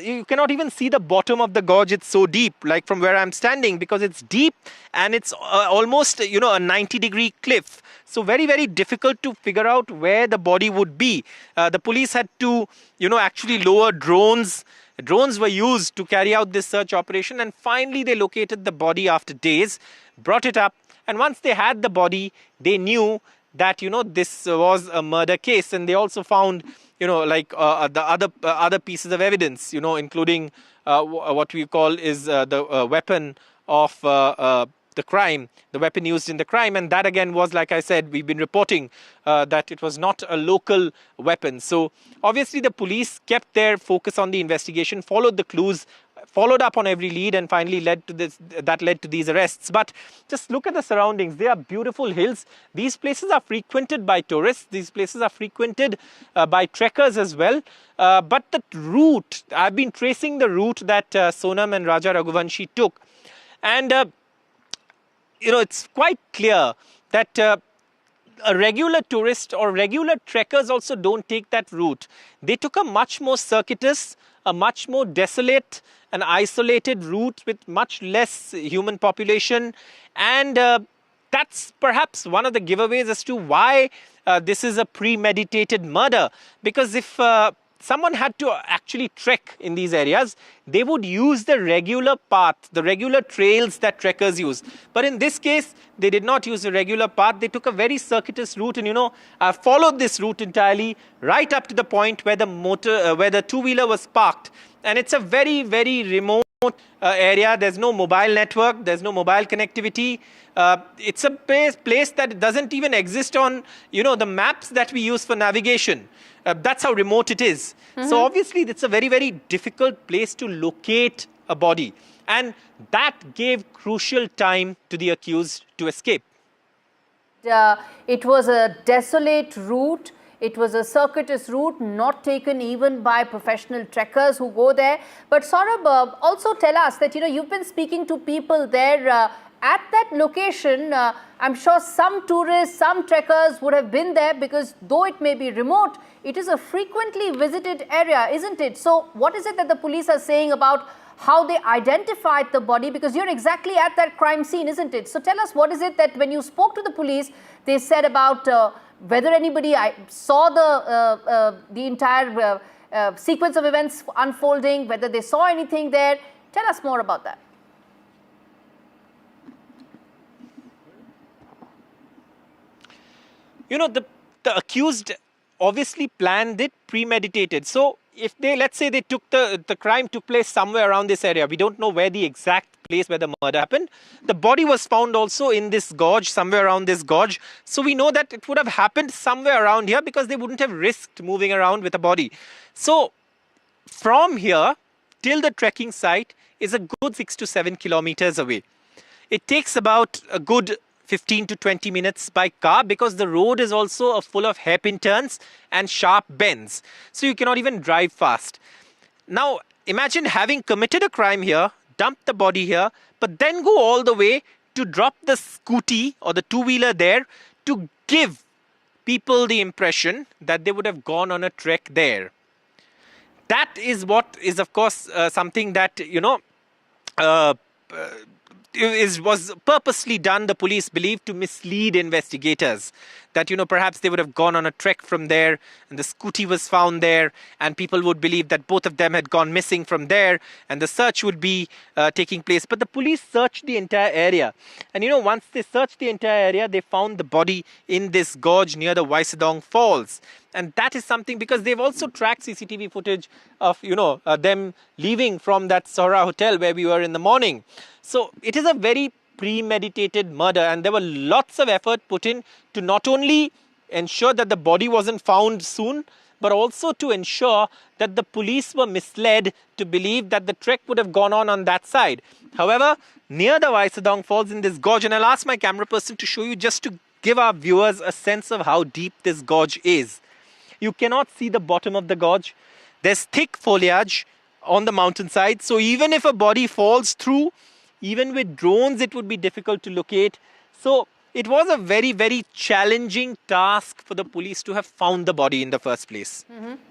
[SPEAKER 20] You cannot even see the bottom of the gorge. It's so deep, like from where I'm standing, because it's deep and it's almost, a 90-degree cliff. So very, very difficult to figure out where the body would be. The police had to, actually lower drones. Drones were used to carry out this search operation, and finally they located the body after days, brought it up. And once they had the body, they knew that, this was a murder case. And they also found, the other pieces of evidence, including what we call is the weapon of the crime, the weapon used in the crime. And that again was, like I said, we've been reporting that it was not a local weapon. So obviously the police kept their focus on the investigation, followed the clues, followed up on every lead, and finally led to these arrests. But just look at the surroundings. They are beautiful hills. These places are frequented by tourists. These places are frequented by trekkers as well. But the route, I've been tracing the route that Sonam and Raja Raghuvanshi took. And, it's quite clear that a regular tourist or regular trekkers also don't take that route. They took a much more circuitous, a much more desolate, an isolated route with much less human population. And that's perhaps one of the giveaways as to why this is a premeditated murder. Because if someone had to actually trek in these areas, they would use the regular path, the regular trails that trekkers use. But in this case, they did not use the regular path. They took a very circuitous route, and I followed this route entirely right up to the point where the two-wheeler was parked. And it's a very, very remote area. There's no mobile network. There's no mobile connectivity. It's a place that doesn't even exist on, the maps that we use for navigation. That's how remote it is. Mm-hmm. So obviously, it's a very, very difficult place to locate a body. And that gave crucial time to the accused to escape.
[SPEAKER 13] It was a desolate route. It was a circuitous route, not taken even by professional trekkers who go there. But Saurabh, also tell us that, you've been speaking to people there. At that location, I'm sure some tourists, some trekkers would have been there, because though it may be remote, it is a frequently visited area, isn't it? So what is it that the police are saying about how they identified the body? Because you're exactly at that crime scene, isn't it? So tell us, what is it that when you spoke to the police, they said about whether anybody saw the entire sequence of events unfolding, whether they saw anything there? Tell us more about that.
[SPEAKER 20] The accused obviously planned it, premeditated. So if let's say they took the crime took place somewhere around this area. We don't know where the exact place where the murder happened. The body was found also in this gorge, somewhere around this gorge. So we know that it would have happened somewhere around here, because they wouldn't have risked moving around with a body. So from here till the trekking site is a good 6 to 7 kilometers away. It takes about a good 15 to 20 minutes by car, because the road is also full of hairpin turns and sharp bends. So you cannot even drive fast. Now, imagine having committed a crime here, dumped the body here, but then go all the way to drop the scooty or the two-wheeler there to give people the impression that they would have gone on a trek there. That is what is, of course, something that, was purposely done, the police believe, to mislead investigators. that, perhaps they would have gone on a trek from there and the scooty was found there, and people would believe that both of them had gone missing from there and the search would be taking place. But the police searched the entire area. And, once they searched the entire area, they found the body in this gorge near the Vaisadong Falls. And that is something, because they've also tracked CCTV footage of, them leaving from that Sora hotel where we were in the morning. So it is a very premeditated murder, and there were lots of effort put in to not only ensure that the body wasn't found soon, but also to ensure that the police were misled to believe that the trek would have gone on that side. However, near the Vaisadong Falls in this gorge, and I'll ask my camera person to show you just to give our viewers a sense of how deep this gorge is. You cannot see the bottom of the gorge. There's thick foliage on the mountainside, so even if a body falls through, even with drones, it would be difficult to locate. So it was a very, very challenging task for the police to have found the body in the first place.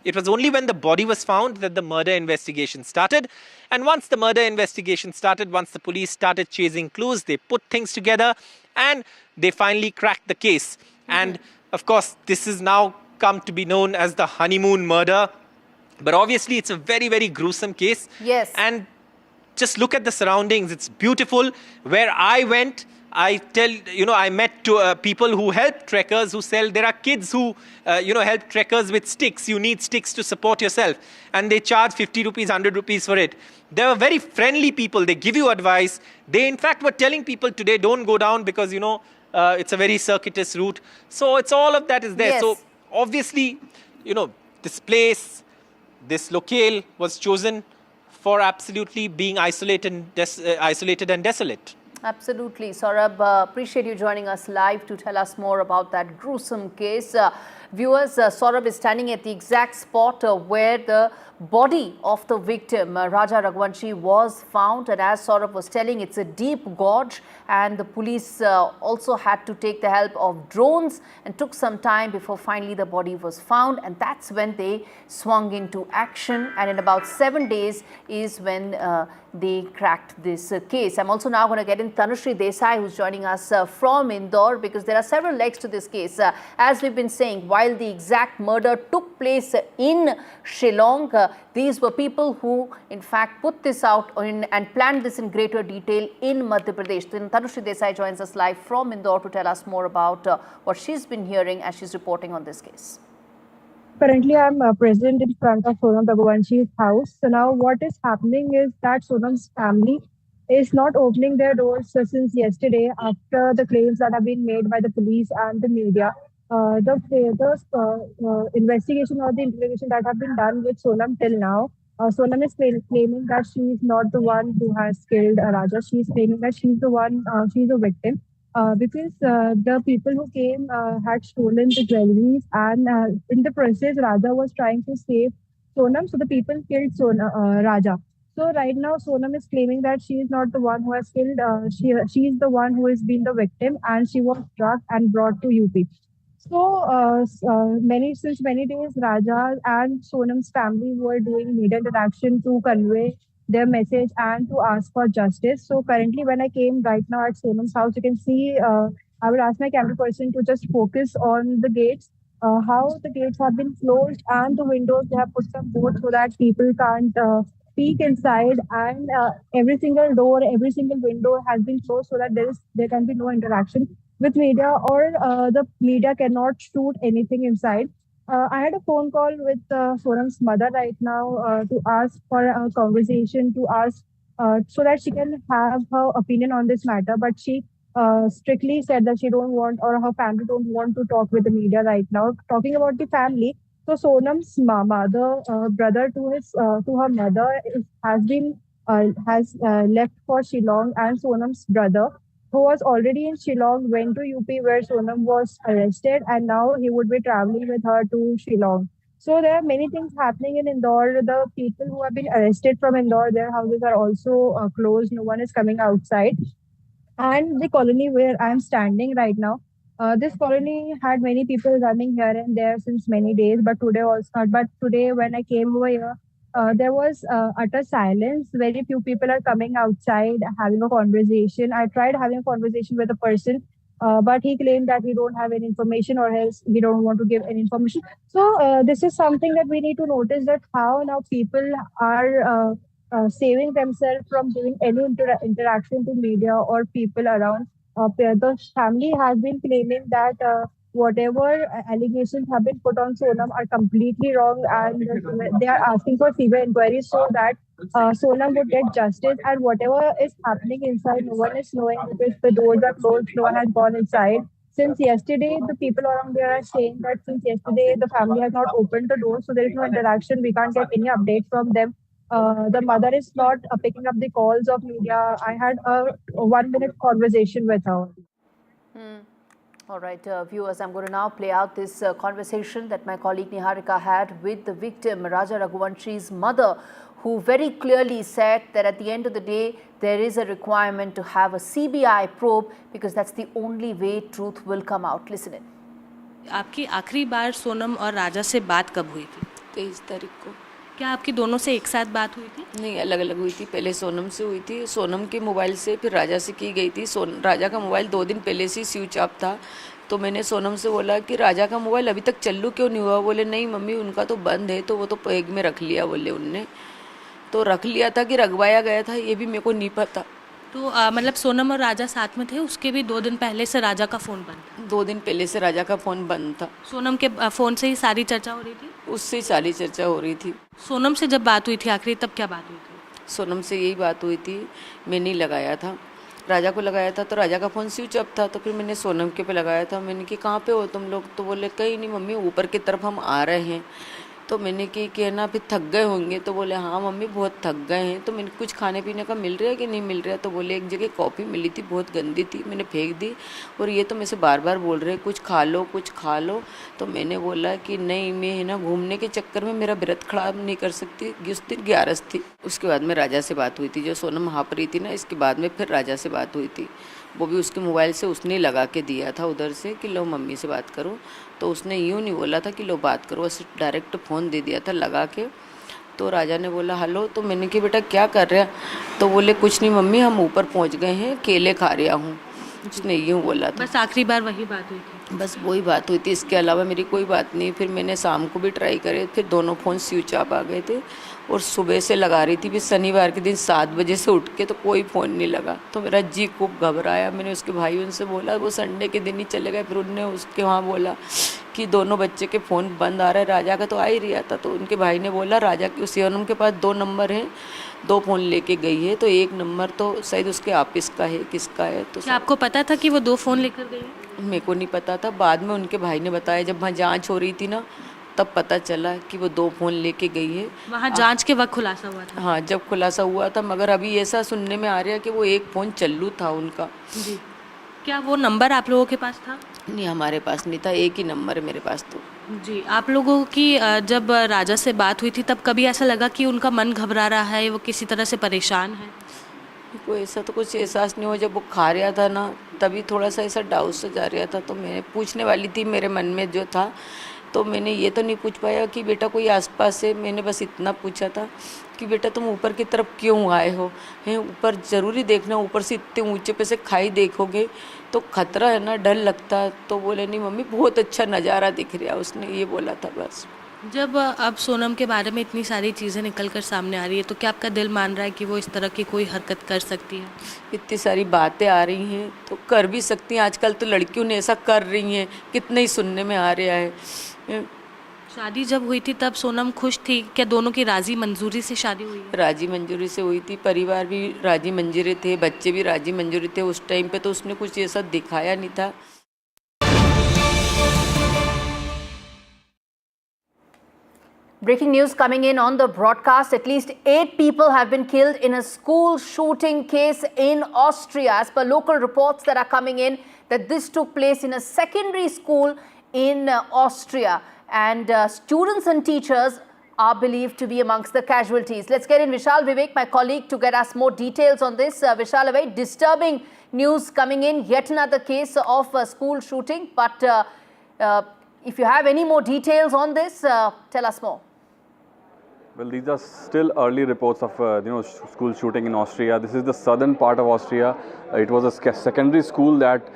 [SPEAKER 20] It was only when the body was found that the murder investigation started. And once the murder investigation started, once the police started chasing clues, they put things together and they finally cracked the case. And of course, this is now come to be known as the honeymoon murder. But obviously, it's a very, very gruesome case.
[SPEAKER 13] Yes.
[SPEAKER 20] And just look at the surroundings. It's beautiful. Where I went, I met people who help trekkers, who sell. There are kids who, help trekkers with sticks. You need sticks to support yourself. And they charge 50 rupees, 100 rupees for it. They were very friendly people. They give you advice. They, in fact, were telling people today, don't go down because, it's a very circuitous route. So it's all of that is there.
[SPEAKER 13] Yes.
[SPEAKER 20] So obviously, this place, this locale was chosen for absolutely being isolated and desolate.
[SPEAKER 13] Absolutely. Saurabh, appreciate you joining us live to tell us more about that gruesome case. Viewers, Saurabh is standing at the exact spot where the body of the victim, Raja Raghuvanshi, was found. And as Saurabh was telling, it's a deep gorge, and the police also had to take the help of drones, and took some time before finally the body was found. And that's when they swung into action. And in about 7 days is when they cracked this case. I'm also now going to get in Tanushree Desai, who's joining us from Indore, because there are several legs to this case. As we've been saying, while the exact murder took place in Shillong, these were people who, in fact, put this out and planned this in greater detail in Madhya Pradesh. Then Tanushree Desai joins us live from Indore to tell us more about what she's been hearing as she's reporting on this case.
[SPEAKER 1] Currently, I'm present in front of Sonam Raghuvanshi's house. So now what is happening is that Sonam's family is not opening their doors since yesterday after the claims that have been made by the police and the media. The investigation or the interrogation that have been done with Sonam till now, Sonam is claiming that she is not the one who has killed Raja. She is claiming that she's the one, she's a victim. Because the people who came had stolen the jewelries, and in the process, Raja was trying to save Sonam, so the people killed Raja. So right now, Sonam is claiming that she is not the one who has killed. She is the one who has been the victim, and she was drugged and brought to UP. So since many days, Raja and Sonam's family were doing media interaction to convey their message and to ask for justice. So currently, when I came right now at Sonam's house, you can see, I will ask my camera person to just focus on the gates, how the gates have been closed, and the windows, they have put some boards so that people can't peek inside, and every single door, every single window has been closed so that there can be no interaction with media, or the media cannot shoot anything inside. I had a phone call with Sonam's mother right now to ask for a conversation, to ask so that she can have her opinion on this matter. But she strictly said that she don't want, or her family don't want to talk with the media right now. Talking about the family, so Sonam's mama, the brother to her mother, has left for Shillong, and Sonam's brother, who was already in Shillong, went to UP where Sonam was arrested, and now he would be traveling with her to Shillong. So there are many things happening in Indore. The people who have been arrested from Indore, their houses are also closed. No one is coming outside. And the colony where I am standing right now, this colony had many people running here and there since many days, but today when I came over here, there was utter silence. Very few people are coming outside having a conversation. I tried having a conversation with a person But he claimed that he don't have any information, or else he don't want to give any information. So this is something that we need to notice, that how now people are saving themselves from giving any interaction to media or people around. The family has been claiming that whatever allegations have been put on Sonam are completely wrong, and they are asking for CBI inquiry so that Sonam would get justice, and whatever is happening inside, no one is knowing, because the doors are closed, no one has gone inside. Since yesterday, the people around there are saying that since yesterday, the family has not opened the door, so there is no interaction. We can't get any update from them. The mother is not picking up the calls of media. I had a 1 minute conversation with her.
[SPEAKER 13] All right, viewers, I'm going to now play out this conversation that my colleague Niharika had with the victim, Raja Raghuvanshi's mother, who very clearly said that at the end of the day, there is a requirement to have a CBI probe, because that's the only way truth will come out. Listen in.
[SPEAKER 10] आपकी आखिरी बार सोनम और राजा से बात कब हुई थी?
[SPEAKER 11] 23 तारीख को।
[SPEAKER 10] क्या आपकी दोनों से एक साथ बात हुई थी?
[SPEAKER 11] नहीं, अलग अलग हुई थी। पहले सोनम से हुई थी, सोनम के मोबाइल से, फिर राजा से की गई थी। राजा का मोबाइल 2 दिन पहले से स्विच ऑफ था, तो मैंने सोनम से बोला कि राजा का मोबाइल अभी तक चालू क्यों नहीं हुआ? बोले नहीं मम्मी, उनका तो बंद है, तो वो तो बैग में रख लिया, बोले उनने। तो रख लिया था कि रखवाया गया था, ये भी मेरे को नहीं पता।
[SPEAKER 10] तो मतलब सोनम और राजा साथ में थे, उसके भी 2 दिन पहले से राजा का फ़ोन बंद था?
[SPEAKER 11] 2 दिन पहले से राजा का फ़ोन बंद था।
[SPEAKER 10] सोनम के फ़ोन से ही सारी चर्चा हो रही थी?
[SPEAKER 11] उससे ही सारी चर्चा हो रही थी।
[SPEAKER 10] सोनम से जब बात हुई थी आखिरी, तब क्या बात हुई थी?
[SPEAKER 11] सोनम से यही बात हुई थी, मैंने लगाया था, राजा को लगाया था, तो राजा का फ़ोन स्विच ऑफ था, तो फिर मैंने सोनम के पे लगाया था। मैंने कि कहाँ पे हो तुम लोग? तो बोले कहीं नहीं मम्मी, ऊपर की तरफ हम आ रहे हैं। तो मैंने कि ना फिर थक गए होंगे? तो बोले हाँ मम्मी बहुत थक गए हैं। तो मैंने कुछ खाने पीने का मिल रहा है कि नहीं मिल रहा है? तो बोले एक जगह कॉफ़ी मिली थी, बहुत गंदी थी, मैंने फेंक दी, और ये तो मेरे से बार बार बोल रहे कुछ खा लो कुछ खा लो। तो मैंने बोला कि नहीं, मैं है ना घूमने के चक्कर में मेरा व्रत खराब नहीं कर सकती। उस दिन 11 थी। उसके बाद में राजा से बात हुई थी, जो सोनम हाँप रही थी ना, इसके बाद में फिर राजा से बात हुई थी। वो भी उसके मोबाइल से उसने लगा के दिया था उधर से कि लो मम्मी से बात करो। तो उसने यूँ नहीं बोला था कि लो बात करो, बस डायरेक्ट फ़ोन दे दिया था लगा के। तो राजा ने बोला हेलो। तो मैंने कि बेटा क्या कर रहा? तो बोले कुछ नहीं मम्मी, हम ऊपर पहुंच गए हैं, केले खा रहा हूँ। उसने यूँ बोला था।
[SPEAKER 10] बस आखिरी बार वही बात हुई थी?
[SPEAKER 11] बस वही बात हुई थी, इसके अलावा मेरी कोई बात नहीं। फिर मैंने शाम को भी ट्राई करे, फिर दोनों फ़ोन स्विच ऑफ आ गए थे, और सुबह से लगा रही थी। फिर शनिवार के दिन 7 बजे से उठ के तो कोई फ़ोन नहीं लगा। तो मेरा जी खूब घबराया। मैंने उसके भाई उनसे बोला, वो संडे के दिन ही चले गए। फिर उनने उसके वहाँ बोला कि दोनों बच्चे के फ़ोन बंद आ रहा है, राजा का तो आ ही रहा था। तो उनके भाई ने बोला राजा के सोनम के पास 2 नंबर हैं, 2 फ़ोन लेके गई है, तो एक नंबर तो शायद उसके ऑफिस का है, किसका है। तो
[SPEAKER 10] क्या आपको पता था कि वो 2 फ़ोन लेकर गई?
[SPEAKER 11] मेरे को नहीं पता था, बाद में उनके भाई ने बताया, जब वहाँ जांच हो रही थी ना, तब पता चला कि वो 2 फ़ोन लेके गई है।
[SPEAKER 10] वहाँ जांच के वक्त खुलासा हुआ था?
[SPEAKER 11] हाँ, जब खुलासा हुआ था, मगर अभी ऐसा सुनने में आ रहा है कि वो एक फ़ोन चालू था उनका।
[SPEAKER 10] जी। क्या वो नंबर आप लोगों के पास था?
[SPEAKER 11] नहीं, हमारे पास नहीं था, एक ही नंबर है मेरे पास। तो
[SPEAKER 10] जी, आप लोगों की जब राजा से बात हुई थी, तब कभी ऐसा लगा कि उनका मन घबरा रहा है, वो किसी तरह से परेशान है?
[SPEAKER 11] कोई ऐसा तो कुछ एहसास नहीं हुआ। जब वो खा रहा था ना, तभी थोड़ा सा ऐसा डाउट सा जा रहा था। तो मैं पूछने वाली थी, मेरे मन में जो था, तो मैंने ये तो नहीं पूछ पाया कि बेटा कोई आसपास है। मैंने बस इतना पूछा था कि बेटा तुम ऊपर की तरफ क्यों आए हो? हैं ऊपर ज़रूरी देखना, ऊपर से इतने ऊंचे पे से खाई देखोगे तो खतरा है ना, डर लगता है। तो बोले नहीं मम्मी, बहुत अच्छा नज़ारा दिख रहा है, उसने ये बोला था बस।
[SPEAKER 10] जब अब सोनम के बारे में इतनी सारी चीज़ें निकल कर सामने आ रही है, तो क्या आपका दिल मान रहा है कि वो इस तरह की कोई हरकत कर सकती है?
[SPEAKER 11] इतनी सारी बातें आ रही हैं तो कर भी सकती हैं। आजकल तो लड़कियों ने ऐसा कर रही हैं, कितने ही सुनने में आ रहा है।
[SPEAKER 10] शादी जब हुई थी तब सोनम खुश थी? क्या दोनों की राजी मंजूरी से शादी हुई?
[SPEAKER 11] राजी मंजूरी से हुई थी, परिवार भी राजी मंजूरी थे, बच्चे भी राजी मंजूरी थे। उस टाइम पे तो उसने कुछ ऐसा दिखाया नहीं था।
[SPEAKER 13] Breaking news coming in on the broadcast. At least 8 people have been killed in a school shooting case in Austria. As per local reports that are coming in, that this took place in a secondary school in Austria. And students and teachers are believed to be amongst the casualties. Let's get in Vishal Vivek, my colleague, to get us more details on this. Vishal, a very disturbing news coming in. Yet another case of school shooting. But if you have any more details on this, tell us more.
[SPEAKER 12] Well, these are still early reports of school shooting in Austria. This is the southern part of Austria. It was a secondary school that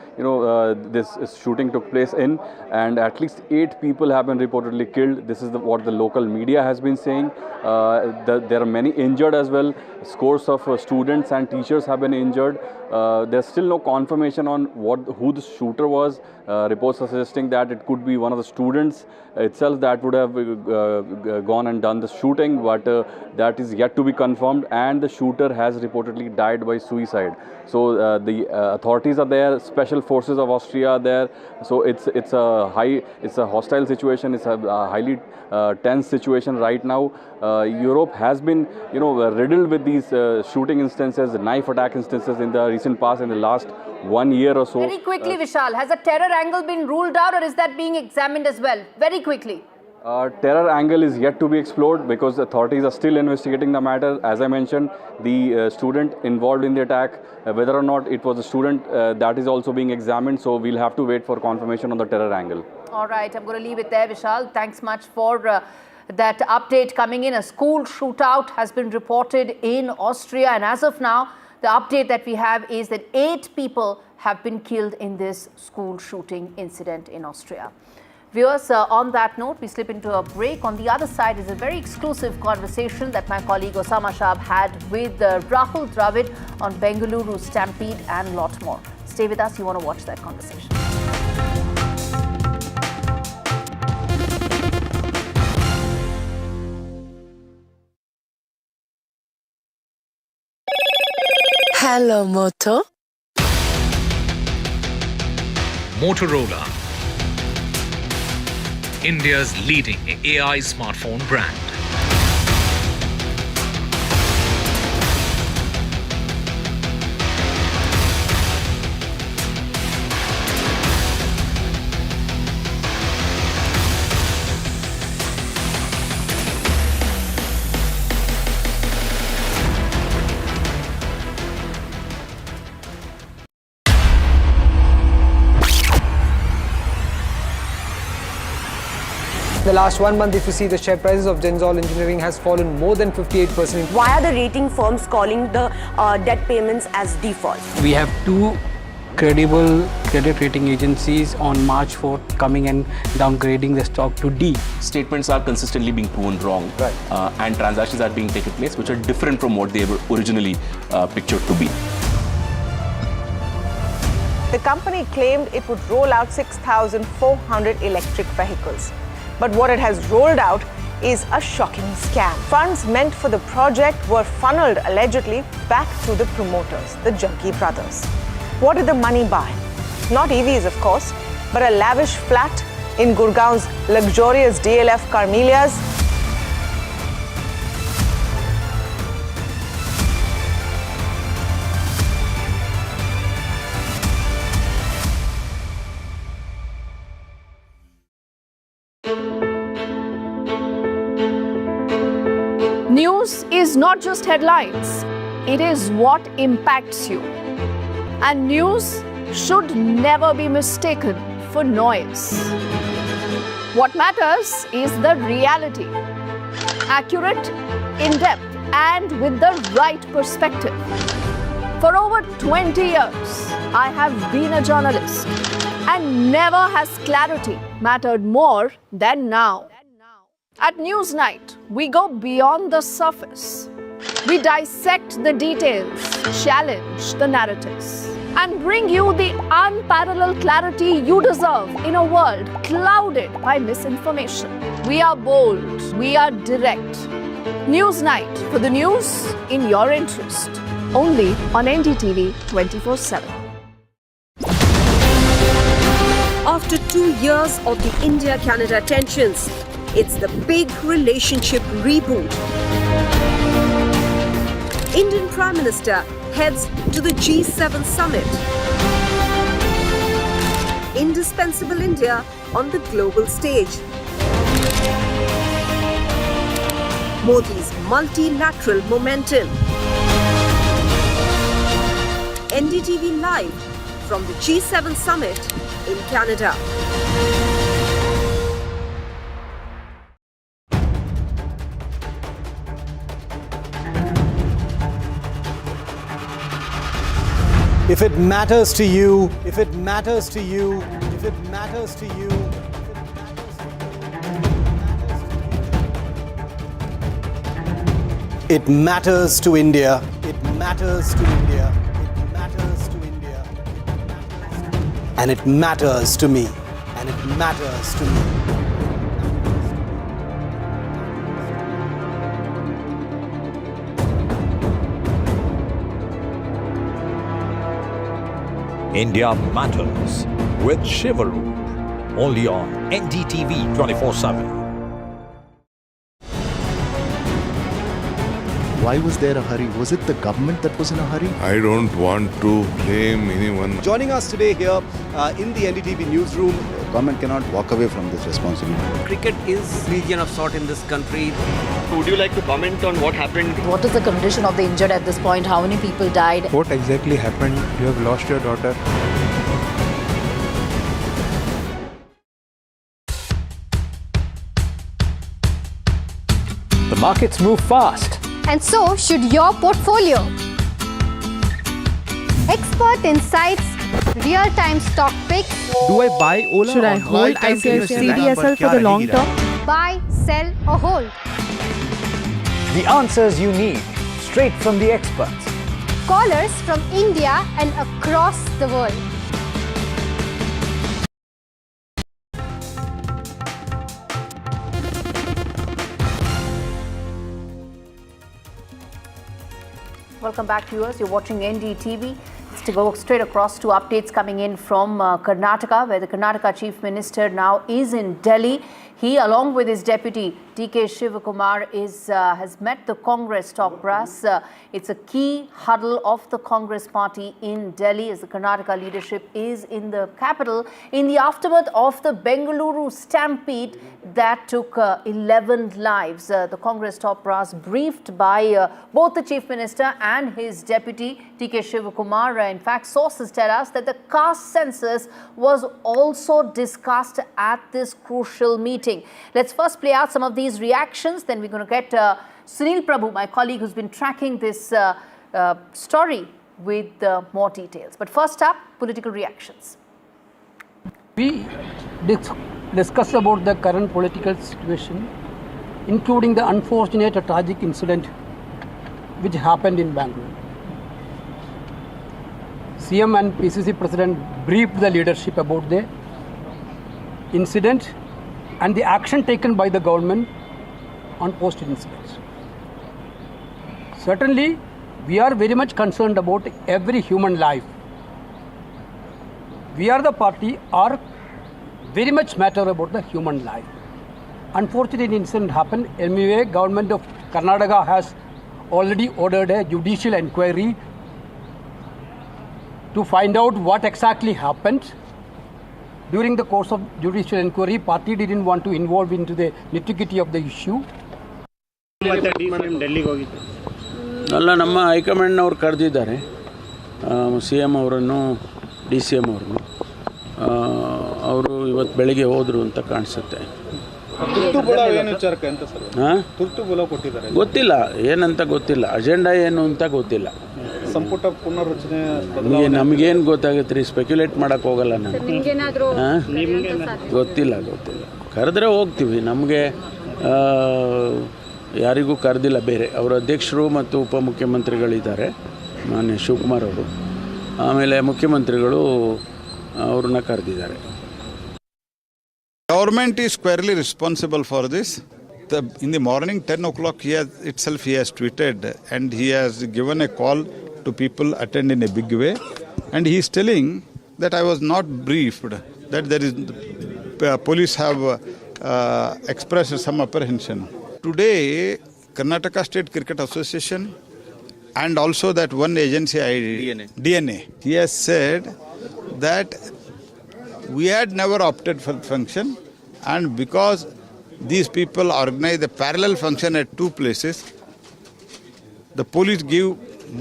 [SPEAKER 12] this shooting took place in, and at least 8 people have been reportedly killed. This is what the local media has been saying. There are many injured as well. Scores of students and teachers have been injured. There's still no confirmation on who the shooter was. Reports are suggesting that it could be one of the students itself that would have gone and done the shooting, but that is yet to be confirmed, and the shooter has reportedly died by suicide. So the authorities are there, special forces of Austria are there. So it's a hostile situation. It's a highly tense situation right now. Europe has been riddled with these shooting instances, knife attack instances in the recent past, in the last 1 year or so.
[SPEAKER 13] Very quickly, Vishal, has a terror angle been ruled out, or is that being examined as well? Very quickly.
[SPEAKER 12] Terror angle is yet to be explored because authorities are still investigating the matter. As I mentioned, the student involved in the attack, whether or not it was a student, that is also being examined. So we'll have to wait for confirmation on the terror angle. All
[SPEAKER 13] right, I'm going to leave it there, Vishal. Thanks much for that update coming in. A school shootout has been reported in Austria, and as of now, the update that we have is that 8 people have been killed in this school shooting incident in Austria. Viewers, on that note, we slip into a break. On the other side is a very exclusive conversation that my colleague Osama Shab had with Rahul Dravid on Bengaluru Stampede and a lot more. Stay with us, you want to watch that conversation.
[SPEAKER 16] Hello, Moto.
[SPEAKER 21] Motorola, India's leading AI smartphone brand.
[SPEAKER 14] The last 1 month, if you see, the share prices of Denzol Engineering has fallen more than 58%.
[SPEAKER 15] Why are the rating firms calling the debt payments as default?
[SPEAKER 17] We have 2 credible credit rating agencies on March 4th coming and downgrading the stock to D.
[SPEAKER 18] Statements are consistently being proven wrong, and transactions are being taken place which are different from what they were originally pictured to be.
[SPEAKER 19] The company claimed it would roll out 6,400 electric vehicles. But what it has rolled out is a shocking scam. Funds meant for the project were funneled allegedly back to the promoters, the Jaggi brothers. What did the money buy? Not EVs, of course, but a lavish flat in Gurgaon's luxurious DLF Carmelias.
[SPEAKER 31] News is not just headlines, it is what impacts you. And news should never be mistaken for noise. What matters is the reality. Accurate, in-depth, and with the right perspective. For over 20 years, I have been a journalist, and never has clarity mattered more than now. At Newsnight, we go beyond the surface. We dissect the details, challenge the narratives, and bring you the unparalleled clarity you deserve in a world clouded by misinformation. We are bold, we are direct. Newsnight, for the news in your interest. Only on NDTV 24x7.
[SPEAKER 22] After 2 years of the India-Canada tensions, it's the big relationship reboot. Indian Prime Minister heads to the G7 summit. Indispensable India on the global stage. Modi's multilateral momentum. NDTV live from the G7 summit in Canada.
[SPEAKER 2] If it matters to you, if it matters to you, if it matters to you, it matters to India. It matters to India. It matters to India. And it matters to me. And it matters to me.
[SPEAKER 30] India Matters with Shivaru. Only on NDTV 24x7.
[SPEAKER 4] Why was there a hurry? Was it the government that was in a hurry?
[SPEAKER 5] I don't want to blame anyone.
[SPEAKER 2] Joining us today here in the NDTV newsroom.
[SPEAKER 4] Government cannot walk away from this responsibility.
[SPEAKER 6] Cricket is region of sort in this country.
[SPEAKER 8] Would you like to comment on what happened?
[SPEAKER 23] What is the condition of the injured at this point? How many people died?
[SPEAKER 24] What exactly happened? You have lost your daughter.
[SPEAKER 25] The markets move fast.
[SPEAKER 26] And so should your portfolio. Expert insights, real-time stock picks.
[SPEAKER 27] Do I buy Ola?
[SPEAKER 28] Should I hold CDSL for the long term?
[SPEAKER 26] Buy, sell or hold.
[SPEAKER 25] The answers you need, straight from the experts.
[SPEAKER 26] Callers from India and across the world.
[SPEAKER 13] Welcome back, viewers. You're watching NDTV. Let's go straight across to updates coming in from Karnataka, where the Karnataka Chief Minister now is in Delhi. He, along with his deputy, TK Shivakumar, has met the Congress top brass. It's a key huddle of the Congress party in Delhi as the Karnataka leadership is in the capital in the aftermath of the Bengaluru stampede that took 11 lives. The Congress top brass briefed by both the Chief Minister and his deputy, TK Shivakumar. In fact, sources tell us that the caste census was also discussed at this crucial meeting. Let's first play out some of these reactions, then we're going to get Sunil Prabhu, my colleague who's been tracking this story with more details. But first up, political reactions.
[SPEAKER 17] We discussed about the current political situation, including the unfortunate tragic incident which happened in Bangalore. CM and PCC President briefed the leadership about the incident and the action taken by the government on post-incidents. Certainly, we are very much concerned about every human life. We are the party are very much matter about the human life. Unfortunate incident happened. Anyway, government of Karnataka has already ordered a judicial inquiry to find out what exactly happened. During the course of judicial inquiry, party didn't want to involve into the nitty-gritty of the issue.
[SPEAKER 28] ಅಲ್ಲ ನಮ್ಮ ಹೈಕಮಾಂಡ್ನವ್ರು ಕರೆದಿದ್ದಾರೆ C M ಅವರನ್ನು D C M ಅವ್ರನ್ನು ಅವರು ಇವತ್ತು ಬೆಳಿಗ್ಗೆ ಹೋದರು ಅಂತ ಕಾಣಿಸುತ್ತೆ ಗೊತ್ತಿಲ್ಲ ಏನಂತ ಗೊತ್ತಿಲ್ಲ ಅಜೆಂಡಾ ಏನು ಅಂತ ಗೊತ್ತಿಲ್ಲ
[SPEAKER 4] ಸಂಪುಟ ಪುನರ್ರಚನೆ
[SPEAKER 28] ನಮಗೇನು ಗೊತ್ತಾಗುತ್ತೆ ರೀ ಸ್ಪೆಕ್ಯುಲೇಟ್ ಮಾಡೋಕ್ಕೆ ಹೋಗಲ್ಲ ನಾನು ಗೊತ್ತಿಲ್ಲ ಕರೆದ್ರೆ ಹೋಗ್ತೀವಿ ನಮಗೆ ಯಾರಿಗೂ ಕರೆದಿಲ್ಲ ಬೇರೆ ಅವರ ಅಧ್ಯಕ್ಷರು ಮತ್ತು ಉಪಮುಖ್ಯಮಂತ್ರಿಗಳಿದ್ದಾರೆ ಮಾನ್ಯ ಶಿವಕುಮಾರ್ ಅವರು ಆಮೇಲೆ ಮುಖ್ಯಮಂತ್ರಿಗಳು ಅವ್ರನ್ನ ಕರೆದಿದ್ದಾರೆ
[SPEAKER 5] Government is squarely responsible for this. In the morning 10 o'clock he has tweeted and he has given a call to people attend in a big way, and he is telling that I was not briefed, that there is police have expressed some apprehension. Today Karnataka State Cricket Association and also that one agency DNA, he has said that we had never opted for function, and because these people organize a parallel function at two places, the police give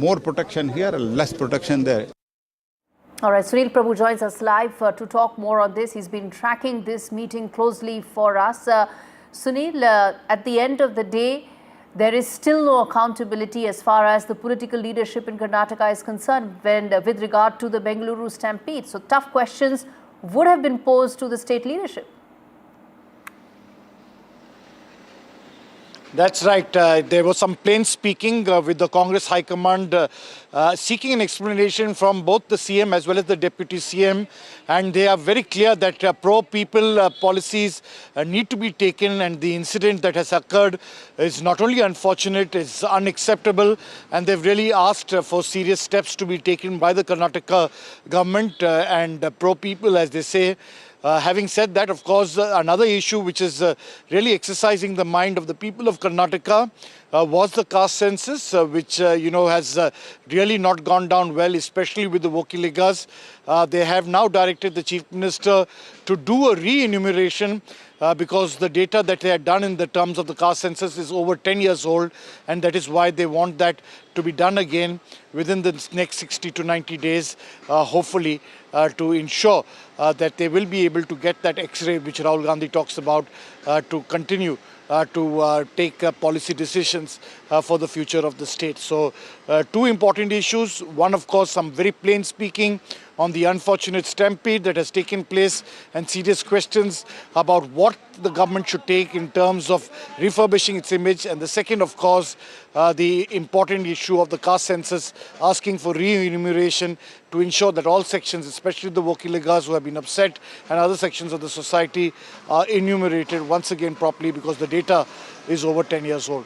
[SPEAKER 5] more protection here, less protection there.
[SPEAKER 13] All right, Sunil Prabhu joins us live to talk more on this. He's been tracking this meeting closely for us. Sunil, at the end of the day, there is still no accountability as far as the political leadership in Karnataka is concerned with regard to the Bengaluru stampede. So tough questions would have been posed to the state leadership.
[SPEAKER 1] That's right. There was some plain speaking with the Congress High Command seeking an explanation from both the CM as well as the Deputy CM. And they are very clear that pro-people policies need to be taken, and the incident that has occurred is not only unfortunate, it's unacceptable. And they've really asked for serious steps to be taken by the Karnataka government and pro-people, as they say. Having said that, of course, another issue which is really exercising the mind of the people of Karnataka was the caste census, which, has really not gone down well, especially with the Vokiligas. They have now directed the Chief Minister to do a re-enumeration because the data that they had done in the terms of the caste census is over 10 years old, and that is why they want that to be done again within the next 60 to 90 days, hopefully, to ensure that they will be able to get that X-ray which Rahul Gandhi talks about to continue to take policy decisions for the future of the state. So two important issues. One, of course, some very plain speaking on the unfortunate stampede that has taken place and serious questions about what the government should take in terms of refurbishing its image. And the second, of course, the important issue of the caste census, asking for re-enumeration to ensure that all sections, especially the Vokiligas who have been upset and other sections of the society, are enumerated once again properly, because the data is over 10 years old.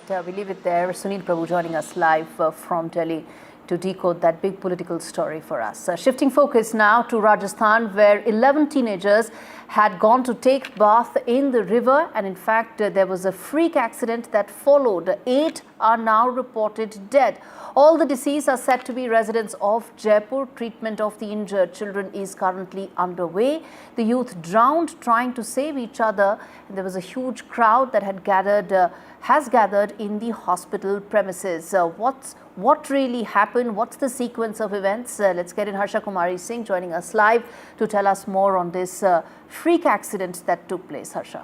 [SPEAKER 13] We leave it there. Sunil Prabhu joining us live from Delhi to decode that big political story for us. Shifting focus now to Rajasthan, where 11 teenagers had gone to take bath in the river, and in fact there was a freak accident that followed. 8 are now reported dead. All the deceased are said to be residents of Jaipur. Treatment of the injured children is currently underway. The youth drowned trying to save each other. There was a huge crowd that has gathered in the hospital premises. What really happened? What's the sequence of events? Let's get in Harsha Kumari Singh joining us live to tell us more on this freak accident that took place. Harsha.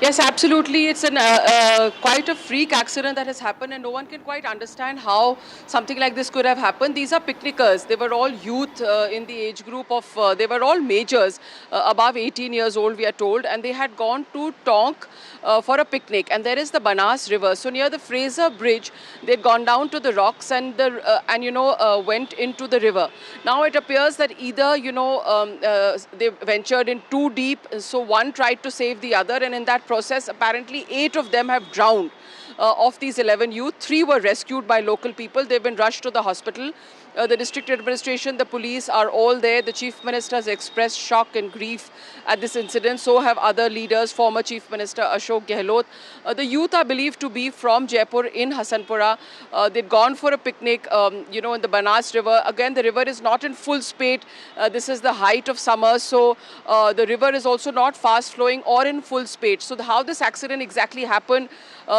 [SPEAKER 3] Yes, absolutely. It's quite a freak accident that has happened, and no one can quite understand how something like this could have happened. These are picnickers. They were all youth in the age group of, they were all majors, above 18 years old, we are told, and they had gone to Tonk for a picnic. And there is the Banas River. So near the Fraser Bridge, they'd gone down to the rocks and went into the river. Now it appears that either, they ventured in too deep, so one tried to save the other, and in that process, apparently 8 of them have drowned. Of these 11 youth, 3 were rescued by local people. They've been rushed to the hospital. The district administration, the police are all there. The Chief Minister has expressed shock and grief at this incident. So have other leaders, former Chief Minister Ashok Gehlot. The youth are believed to be from Jaipur in Hasanpura. They'd gone for a picnic, in the Banas River. Again, the river is not in full spate. This is the height of summer. So the river is also not fast flowing or in full spate. So how this accident exactly happened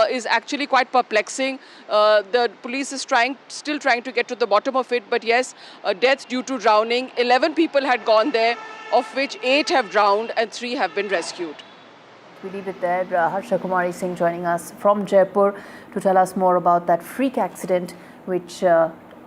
[SPEAKER 3] is actually quite perplexing. The police is still trying to get to the bottom of it. But yes, a death due to drowning. 11 people had gone there, of which 8 have drowned and 3 have been rescued.
[SPEAKER 13] We leave it there. Harsha Kumari Singh joining us from Jaipur to tell us more about that freak accident which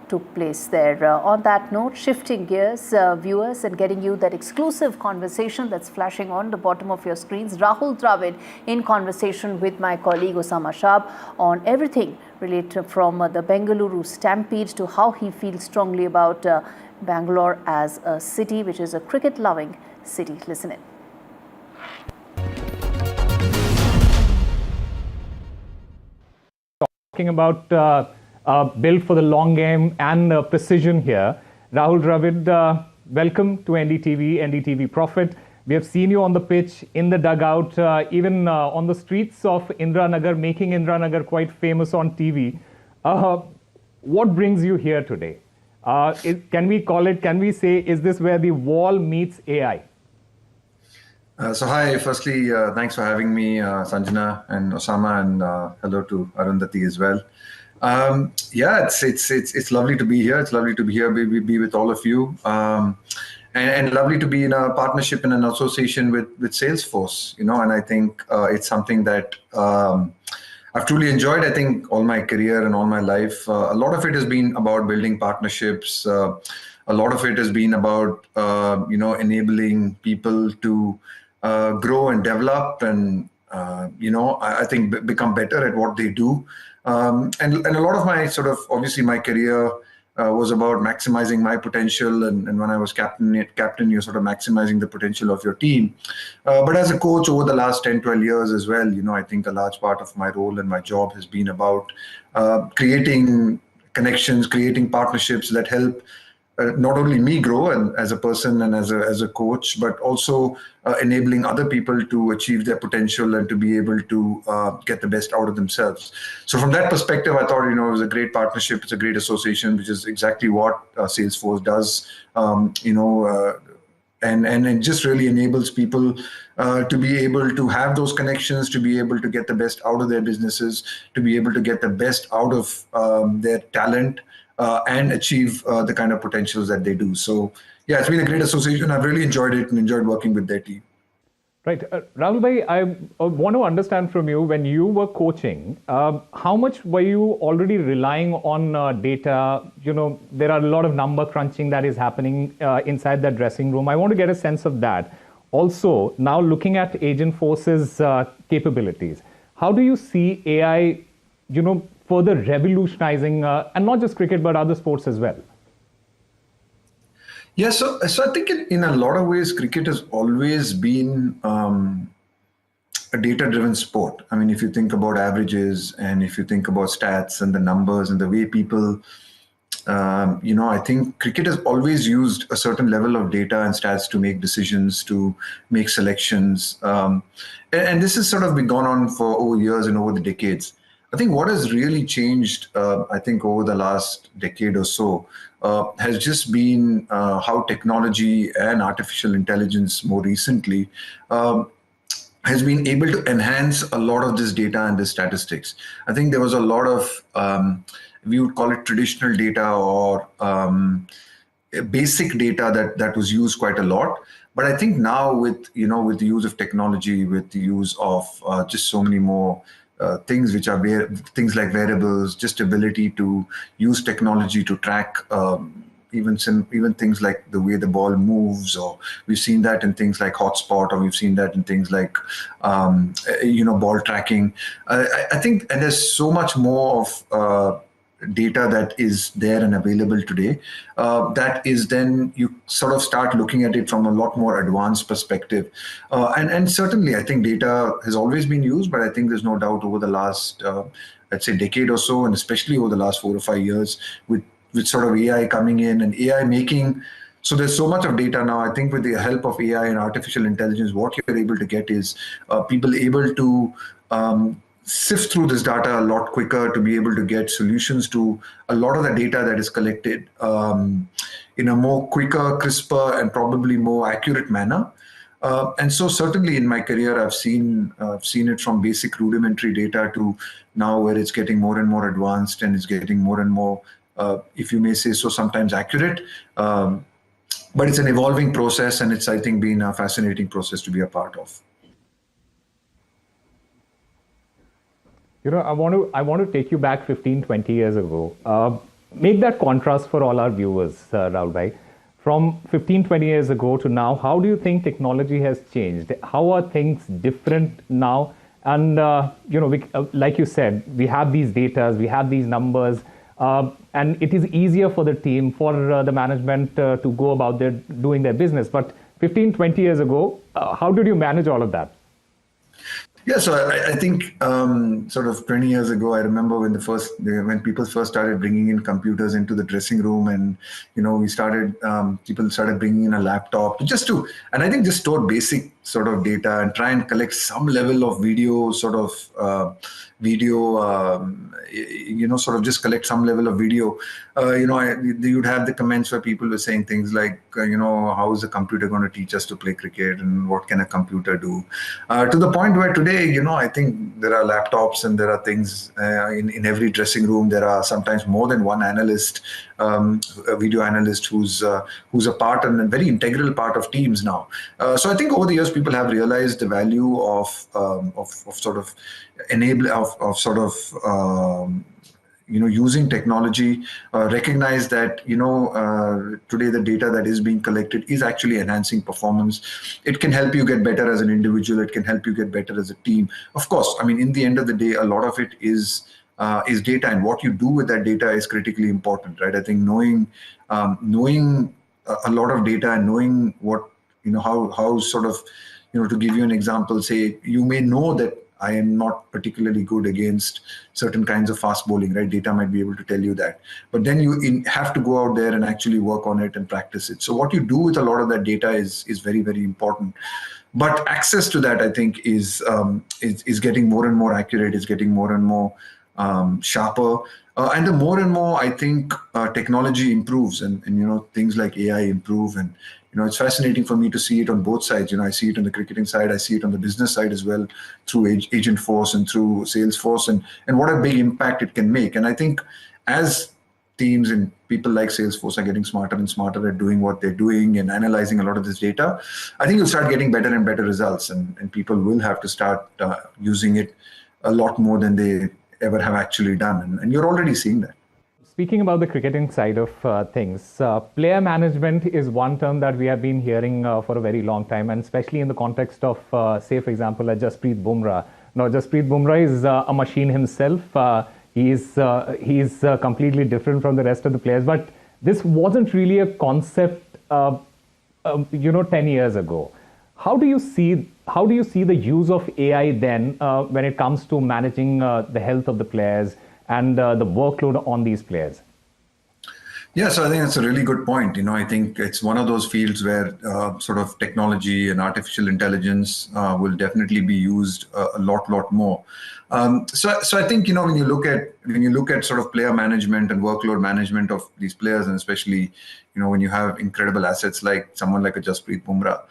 [SPEAKER 13] took place there. On that note, shifting gears, viewers, and getting you that exclusive conversation that's flashing on the bottom of your screens. Rahul Dravid in conversation with my colleague Osama Shab on everything related from the Bengaluru stampede to how he feels strongly about Bangalore as a city, which is a cricket-loving city. Listen in.
[SPEAKER 7] Talking about built for the long game and precision here. Rahul Dravid, welcome to NDTV, NDTV Profit. We have seen you on the pitch, in the dugout, even on the streets of Indranagar, making Indranagar quite famous on TV. What brings you here today? Can we say, is this where the wall meets AI?
[SPEAKER 9] So hi, firstly, thanks for having me, Sanjana and Osama, and hello to Arundhati as well. Yeah, it's lovely to be here. It's lovely to be here, be with all of you. and lovely to be in a partnership and an association with Salesforce, and I think it's something that I've truly enjoyed. I think all my career and all my life, a lot of it has been about building partnerships. A lot of it has been about, enabling people to grow and develop and, I think become better at what they do. And a lot of my obviously my career was about maximizing my potential. And when I was captain, you're sort of maximizing the potential of your team. But as a coach over the last 10, 12 years as well, I think a large part of my role and my job has been about creating connections, creating partnerships that help not only me grow and as a person and as a coach, but also enabling other people to achieve their potential and to be able to get the best out of themselves. So from that perspective, I thought, it was a great partnership. It's a great association, which is exactly what Salesforce does, and it just really enables people to be able to have those connections, to be able to get the best out of their businesses, to be able to get the best out of their talent, and achieve the kind of potentials that they do. So, yeah, it's been a great association. I've really enjoyed it and enjoyed working with their team.
[SPEAKER 7] Right. Rahul bhai, I want to understand from you, when you were coaching, how much were you already relying on data? There are a lot of number crunching that is happening inside that dressing room. I want to get a sense of that. Also, now looking at Agentforce's capabilities, how do you see AI, further revolutionizing, and not just cricket, but other sports as well?
[SPEAKER 9] Yeah, so I think in a lot of ways, cricket has always been a data-driven sport. I mean, if you think about averages and if you think about stats and the numbers and the way people, I think cricket has always used a certain level of data and stats to make decisions, to make selections. And this has sort of been gone on for over years and over the decades. I think what has really changed, I think, over the last decade or so, has just been how technology and artificial intelligence more recently has been able to enhance a lot of this data and the statistics. I think there was a lot of, we would call it traditional data or basic data that was used quite a lot. But I think now with the use of technology, with the use of just so many more things which are things like variables, just ability to use technology to track even things like the way the ball moves, or we've seen that in things like hotspot, or we've seen that in things like ball tracking. I think, and there's so much more of data that is there and available today, that is then you sort of start looking at it from a lot more advanced perspective. And certainly I think data has always been used, but I think there's no doubt over the last, let's say, decade or so, and especially over the last 4 or 5 years with sort of AI coming in and AI making, so there's so much of data now. I think with the help of AI and artificial intelligence, what you're able to get is people able to sift through this data a lot quicker, to be able to get solutions to a lot of the data that is collected in a more quicker, crisper, and probably more accurate manner. And so certainly in my career, I've seen it from basic rudimentary data to now where it's getting more and more advanced and it's getting more and more, if you may say so, sometimes accurate. But it's an evolving process, and it's, I think, been a fascinating process to be a part of.
[SPEAKER 7] I want to take you back 15, 20 years ago. Make that contrast for all our viewers, Rahul bhai. From 15, 20 years ago to now, how do you think technology has changed? How are things different now? And, like you said, we have these data, we have these numbers, and it is easier for the team, for the management to go about doing their business. But 15, 20 years ago, how did you manage all of that?
[SPEAKER 9] Yeah, so I think sort of 20 years ago, I remember when people first started bringing in computers into the dressing room, and people started bringing in a laptop and I think just store basic sort of data and try and collect some level of video sort of just collect some level of video, you'd have the comments where people were saying things like, how is a computer going to teach us to play cricket, and what can a computer do? To the point where today, I think there are laptops and there are things in every dressing room. There are sometimes more than one analyst, a video analyst who's a part and a very integral part of teams now. So I think over the years, people have realized the value of sort of using technology, recognize that, today the data that is being collected is actually enhancing performance. It can help you get better as an individual. It can help you get better as a team. Of course, I mean, in the end of the day, a lot of it is data, and what you do with that data is critically important, right? I think knowing a lot of data and knowing what, how sort of, to give you an example, say, you may know that I am not particularly good against certain kinds of fast bowling, right? Data might be able to tell you that. But then you have to go out there and actually work on it and practice it. So what you do with a lot of that data is very, very important. But access to that, I think, is getting more and more accurate, is getting more and more sharper. And the more and more, I think, technology improves and things like AI improve. And it's fascinating for me to see it on both sides. I see it on the cricketing side, I see it on the business side as well, through Agent Force and through Salesforce, and what a big impact it can make. And I think as teams and people like Salesforce are getting smarter and smarter at doing what they're doing and analyzing a lot of this data, I think you'll start getting better and better results, and people will have to start using it a lot more than they ever have actually done. And you're already seeing that.
[SPEAKER 7] Speaking about the cricketing side of things, player management is one term that we have been hearing for a very long time, and especially in the context of, say, for example, Jasprit Bumrah. Now, Jasprit Bumrah is a machine himself. He's completely different from the rest of the players. But this wasn't really a concept, 10 years ago. How do you see the use of AI then when it comes to managing the health of the players and the workload on these players?
[SPEAKER 9] Yeah, so I think that's a really good point. I think it's one of those fields where sort of technology and artificial intelligence will definitely be used a lot more. So I think when you look at sort of player management and workload management of these players, and especially when you have incredible assets like someone like a Jasprit Bumrah,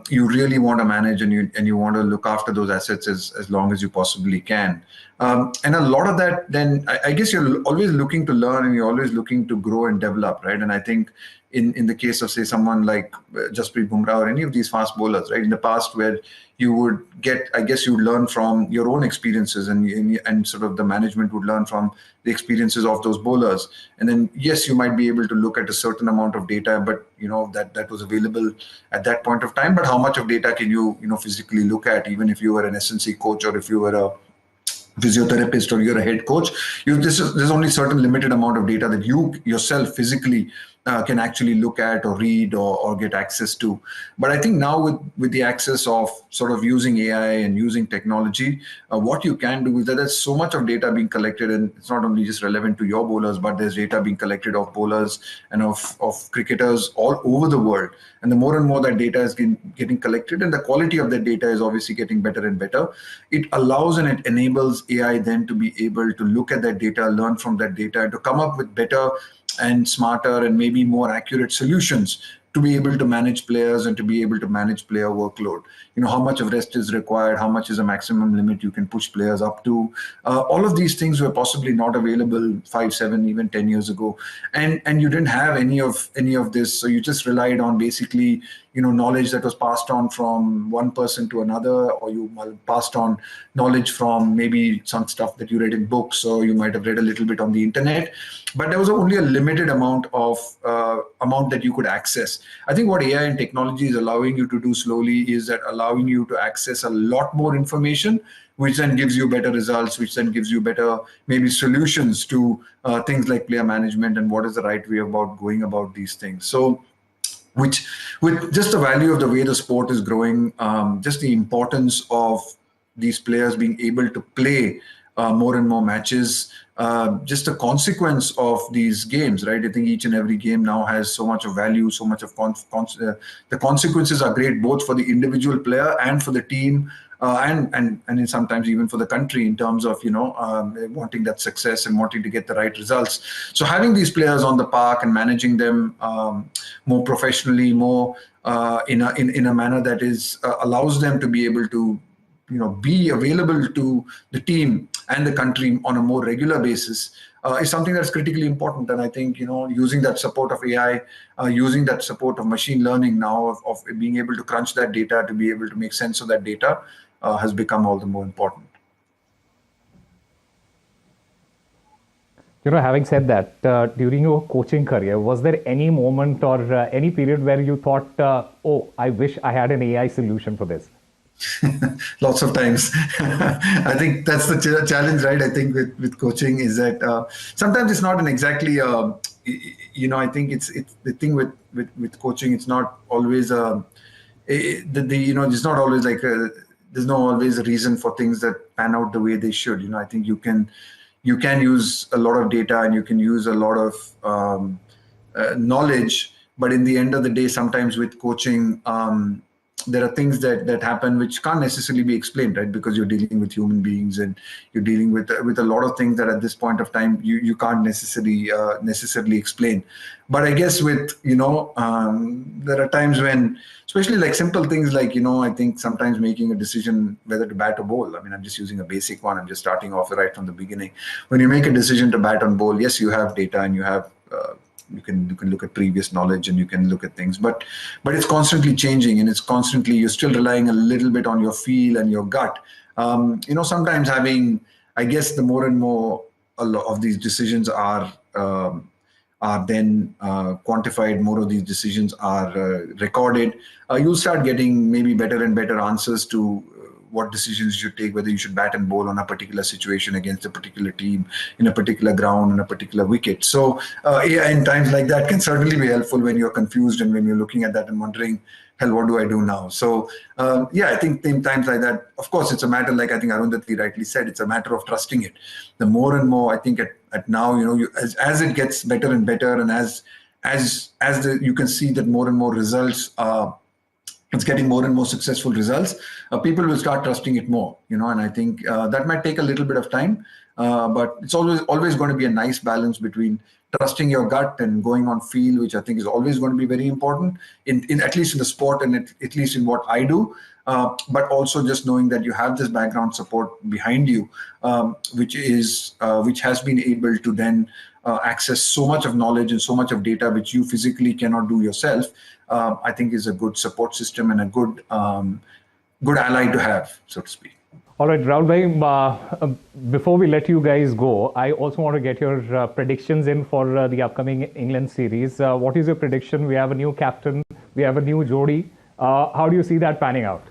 [SPEAKER 9] you really want to manage and you want to look after those assets as long as you possibly can. And a lot of that, then I guess you're always looking to learn and you're always looking to grow and develop, right? And I think in the case of, say, someone like Jasprit Bumrah or any of these fast bowlers, right, in the past, where you would get, I guess you would learn from your own experiences and sort of the management would learn from the experiences of those bowlers. And then, yes, you might be able to look at a certain amount of data, but that was available at that point of time. But how much of data can you physically look at, even if you were an S&C coach or if you were a physiotherapist or you're a head coach? There's only certain limited amount of data that you yourself physically can actually look at or read or get access to. But I think now with the access of sort of using AI and using technology, what you can do is that there's so much of data being collected, and it's not only just relevant to your bowlers, but there's data being collected of bowlers and of cricketers all over the world. And the more and more that data is getting collected, and the quality of that data is obviously getting better and better, it allows and it enables AI then to be able to look at that data, learn from that data, and to come up with better and smarter and maybe more accurate solutions to be able to manage players and to be able to manage player workload. How much of rest is required, how much is a maximum limit you can push players up to. All of these things were possibly not available 5, 7, even 10 years ago. And you didn't have any of this. So you just relied on basically, knowledge that was passed on from one person to another, or you passed on knowledge from maybe some stuff that you read in books, or you might have read a little bit on the internet. But there was only a limited amount that you could access. I think what AI and technology is allowing you to do slowly is that allowing you to access a lot more information, which then gives you better results, which then gives you better maybe solutions to things like player management and what is the right way about going about these things. So with just the value of the way the sport is growing, just the importance of these players being able to play more and more matches, just a consequence of these games, right? I think each and every game now has so much of value, so much of the consequences are great, both for the individual player and for the team and sometimes even for the country in terms of wanting that success and wanting to get the right results. So having these players on the park and managing them more professionally, more in a manner that is allows them to be able to be available to the team and the country on a more regular basis is something that's critically important. And I think, using that support of AI, using that support of machine learning now, of being able to crunch that data, to be able to make sense of that data, has become all the more important.
[SPEAKER 7] Having said that, during your coaching career, was there any moment or any period where you thought, oh, I wish I had an AI solution for this?
[SPEAKER 9] Lots of times. I think that's the challenge, right? I think with coaching is that sometimes it's not an exactly, I think it's the thing with coaching. It's not always it's not always like there's no always a reason for things that pan out the way they should. I think you can use a lot of data and you can use a lot of knowledge, but in the end of the day, sometimes with coaching, there are things that happen which can't necessarily be explained, right? Because you're dealing with human beings and you're dealing with a lot of things that at this point of time you can't necessarily explain. But I guess with there are times when, especially like simple things like I think sometimes making a decision whether to bat or bowl. I mean, I'm just using a basic one. I'm just starting off right from the beginning. When you make a decision to bat or bowl, yes, you have data and you have. You can look at previous knowledge and you can look at things, but it's constantly changing and it's constantly, you're still relying a little bit on your feel and your gut. Sometimes having, I guess, the more and more a lot of these decisions are then quantified, more of these decisions are recorded. You'll start getting maybe better and better answers to what decisions you should take, whether you should bat and bowl on a particular situation against a particular team, in a particular ground, on a particular wicket. So AI in times like that can certainly be helpful when you're confused and when you're looking at that and wondering, hell, what do I do now? So I think in times like that, of course, it's a matter, like I think Arundhati rightly said, it's a matter of trusting it. The more and more, I think at now, as it gets better and better, and as you can see that more and more results it's getting more and more successful results, people will start trusting it more, and I think that might take a little bit of time, but it's always going to be a nice balance between trusting your gut and going on feel, which I think is always going to be very important, in at least in the sport and at least in what I do, but also just knowing that you have this background support behind you, which has been able to then access so much of knowledge and so much of data which you physically cannot do yourself. I think is a good support system and a good ally to have, so to speak.
[SPEAKER 7] All right, Rahul bhai, before we let you guys go, I also want to get your predictions in for the upcoming England series. What is your prediction? We have a new captain, we have a new Jodi. How do you see that panning out?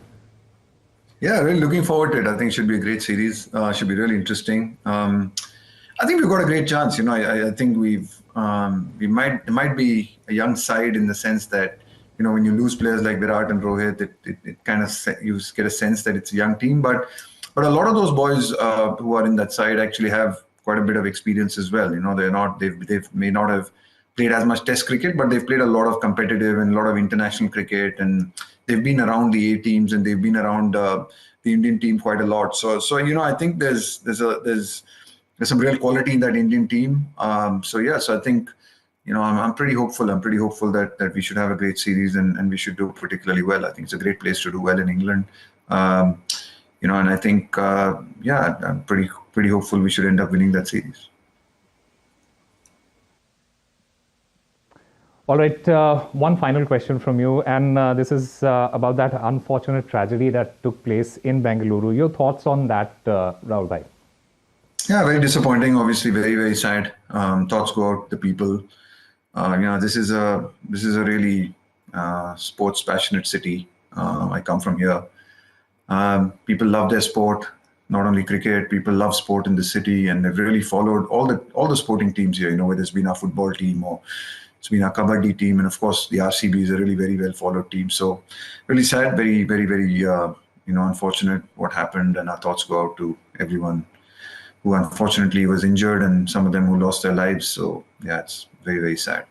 [SPEAKER 9] Yeah, really looking forward to it. I think it should be a great series. Should be really interesting. I think we've got a great chance. I think there might be a young side in the sense that, when you lose players like Virat and Rohit, it kind of, you get a sense that it's a young team. But a lot of those boys who are in that side actually have quite a bit of experience as well. They may not have played as much Test cricket, but they've played a lot of competitive and a lot of international cricket, and they've been around the A teams and they've been around the Indian team quite a lot. So I think there's some real quality in that Indian team. So I think. I'm pretty hopeful. I'm pretty hopeful that we should have a great series and we should do particularly well. I think it's a great place to do well in England. And I think, I'm pretty hopeful we should end up winning that series.
[SPEAKER 7] All right, one final question from you, and this is about that unfortunate tragedy that took place in Bengaluru. Your thoughts on that, Rahul bhai?
[SPEAKER 9] Yeah, very disappointing. Obviously, very, very sad. Thoughts go out to the people. This is a really sports passionate city. I come from here. People love their sport, not only cricket. People love sport in the city, and they've really followed all the sporting teams here. Whether it's been our football team or it's been our kabaddi team, and of course the RCB is a really very well followed team. So really sad, very, very, very unfortunate what happened, and our thoughts go out to everyone who unfortunately was injured and some of them who lost their lives. So yeah, it's very, very sad.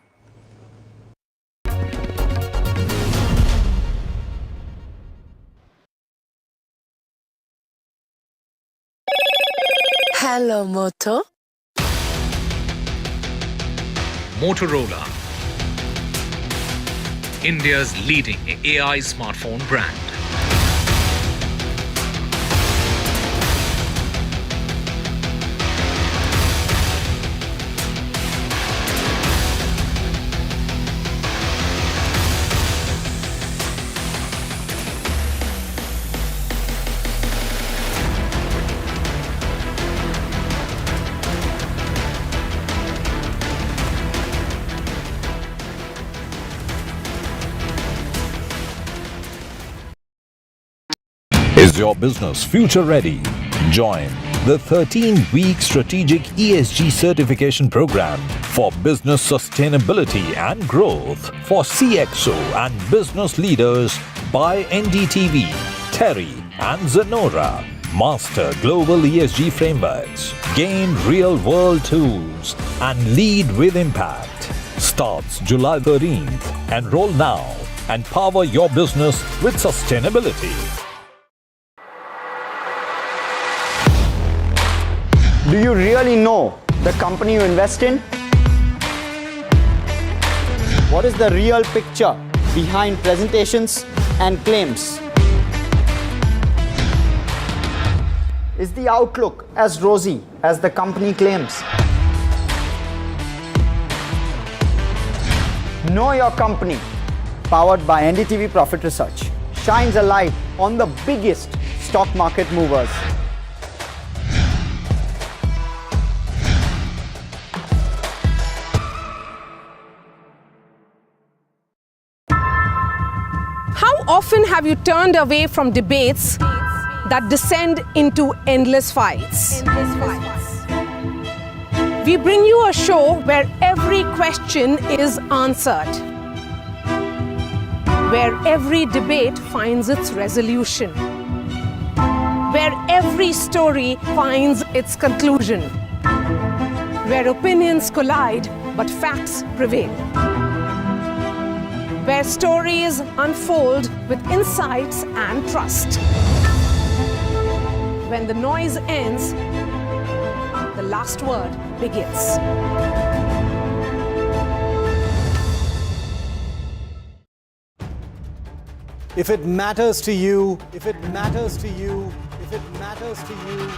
[SPEAKER 10] Hello, Moto.
[SPEAKER 11] Motorola, India's leading AI smartphone brand.
[SPEAKER 30] Is your business future ready? Join the 13-week strategic ESG certification program for business sustainability and growth for CXO and business leaders by NDTV, Terry and Zenora. Master global ESG frameworks, gain real-world tools and lead with impact. Starts July 13th. Enroll now and power your business with sustainability.
[SPEAKER 12] Do you really know the company you invest in? What is the real picture behind presentations and claims? Is the outlook as rosy as the company claims? Know Your Company, powered by NDTV Profit Research, shines a light on the biggest stock market movers.
[SPEAKER 19] How often have you turned away from debates that descend into endless fights? We bring you a show where every question is answered, where every debate finds its resolution, where every story finds its conclusion, where opinions collide but facts prevail, where stories unfold with insights and trust. When the noise ends, the last word begins.
[SPEAKER 2] If it matters to you, if it matters to you, if it matters to you,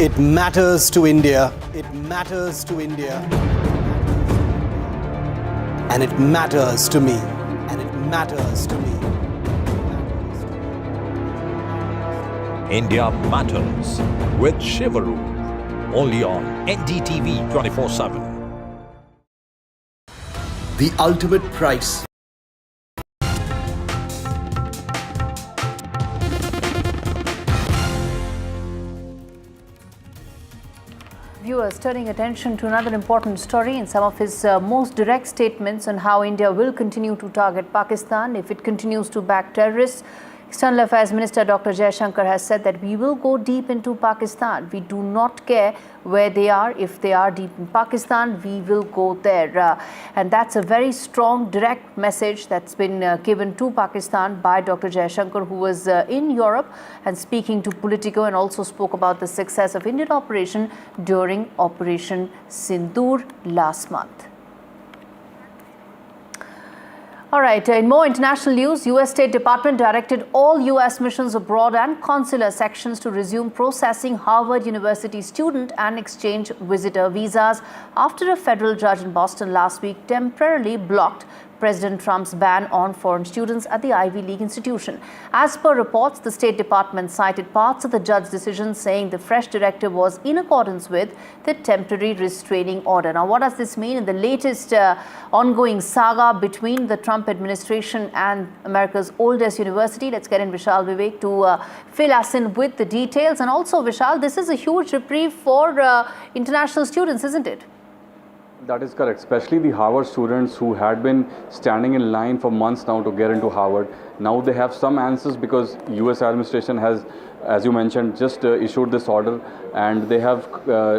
[SPEAKER 2] it matters to India. It matters to India. And it matters to me. And it matters to me.
[SPEAKER 30] India Matters with Shivaru. Only on NDTV 24/7.
[SPEAKER 2] The ultimate price.
[SPEAKER 13] Viewers, turning attention to another important story in some of his most direct statements on how India will continue to target Pakistan if it continues to back terrorists. External Affairs Minister Dr. Jaishankar has said that we will go deep into Pakistan. We do not care where they are. If they are deep in Pakistan, we will go there. And that's a very strong, direct message that's been given to Pakistan by Dr. Jaishankar, who was in Europe and speaking to Politico, and also spoke about the success of Indian operation during Operation Sindoor last month. All right, in more international news, U.S. State Department directed all U.S. missions abroad and consular sections to resume processing Harvard University student and exchange visitor visas after a federal judge in Boston last week temporarily blocked President Trump's ban on foreign students at the Ivy League institution. As per reports, the State Department cited parts of the judge's decision, saying the fresh directive was in accordance with the temporary restraining order. Now, what does this mean in the latest ongoing saga between the Trump administration and America's oldest university? Let's get in Vishal Vivek to fill us in with the details. And also, Vishal, this is a huge reprieve for international students, isn't it?
[SPEAKER 14] That is correct, especially the Harvard students who had been standing in line for months now to get into Harvard.
[SPEAKER 10] Now they have some answers because US administration has, as you mentioned, just issued this order, and they have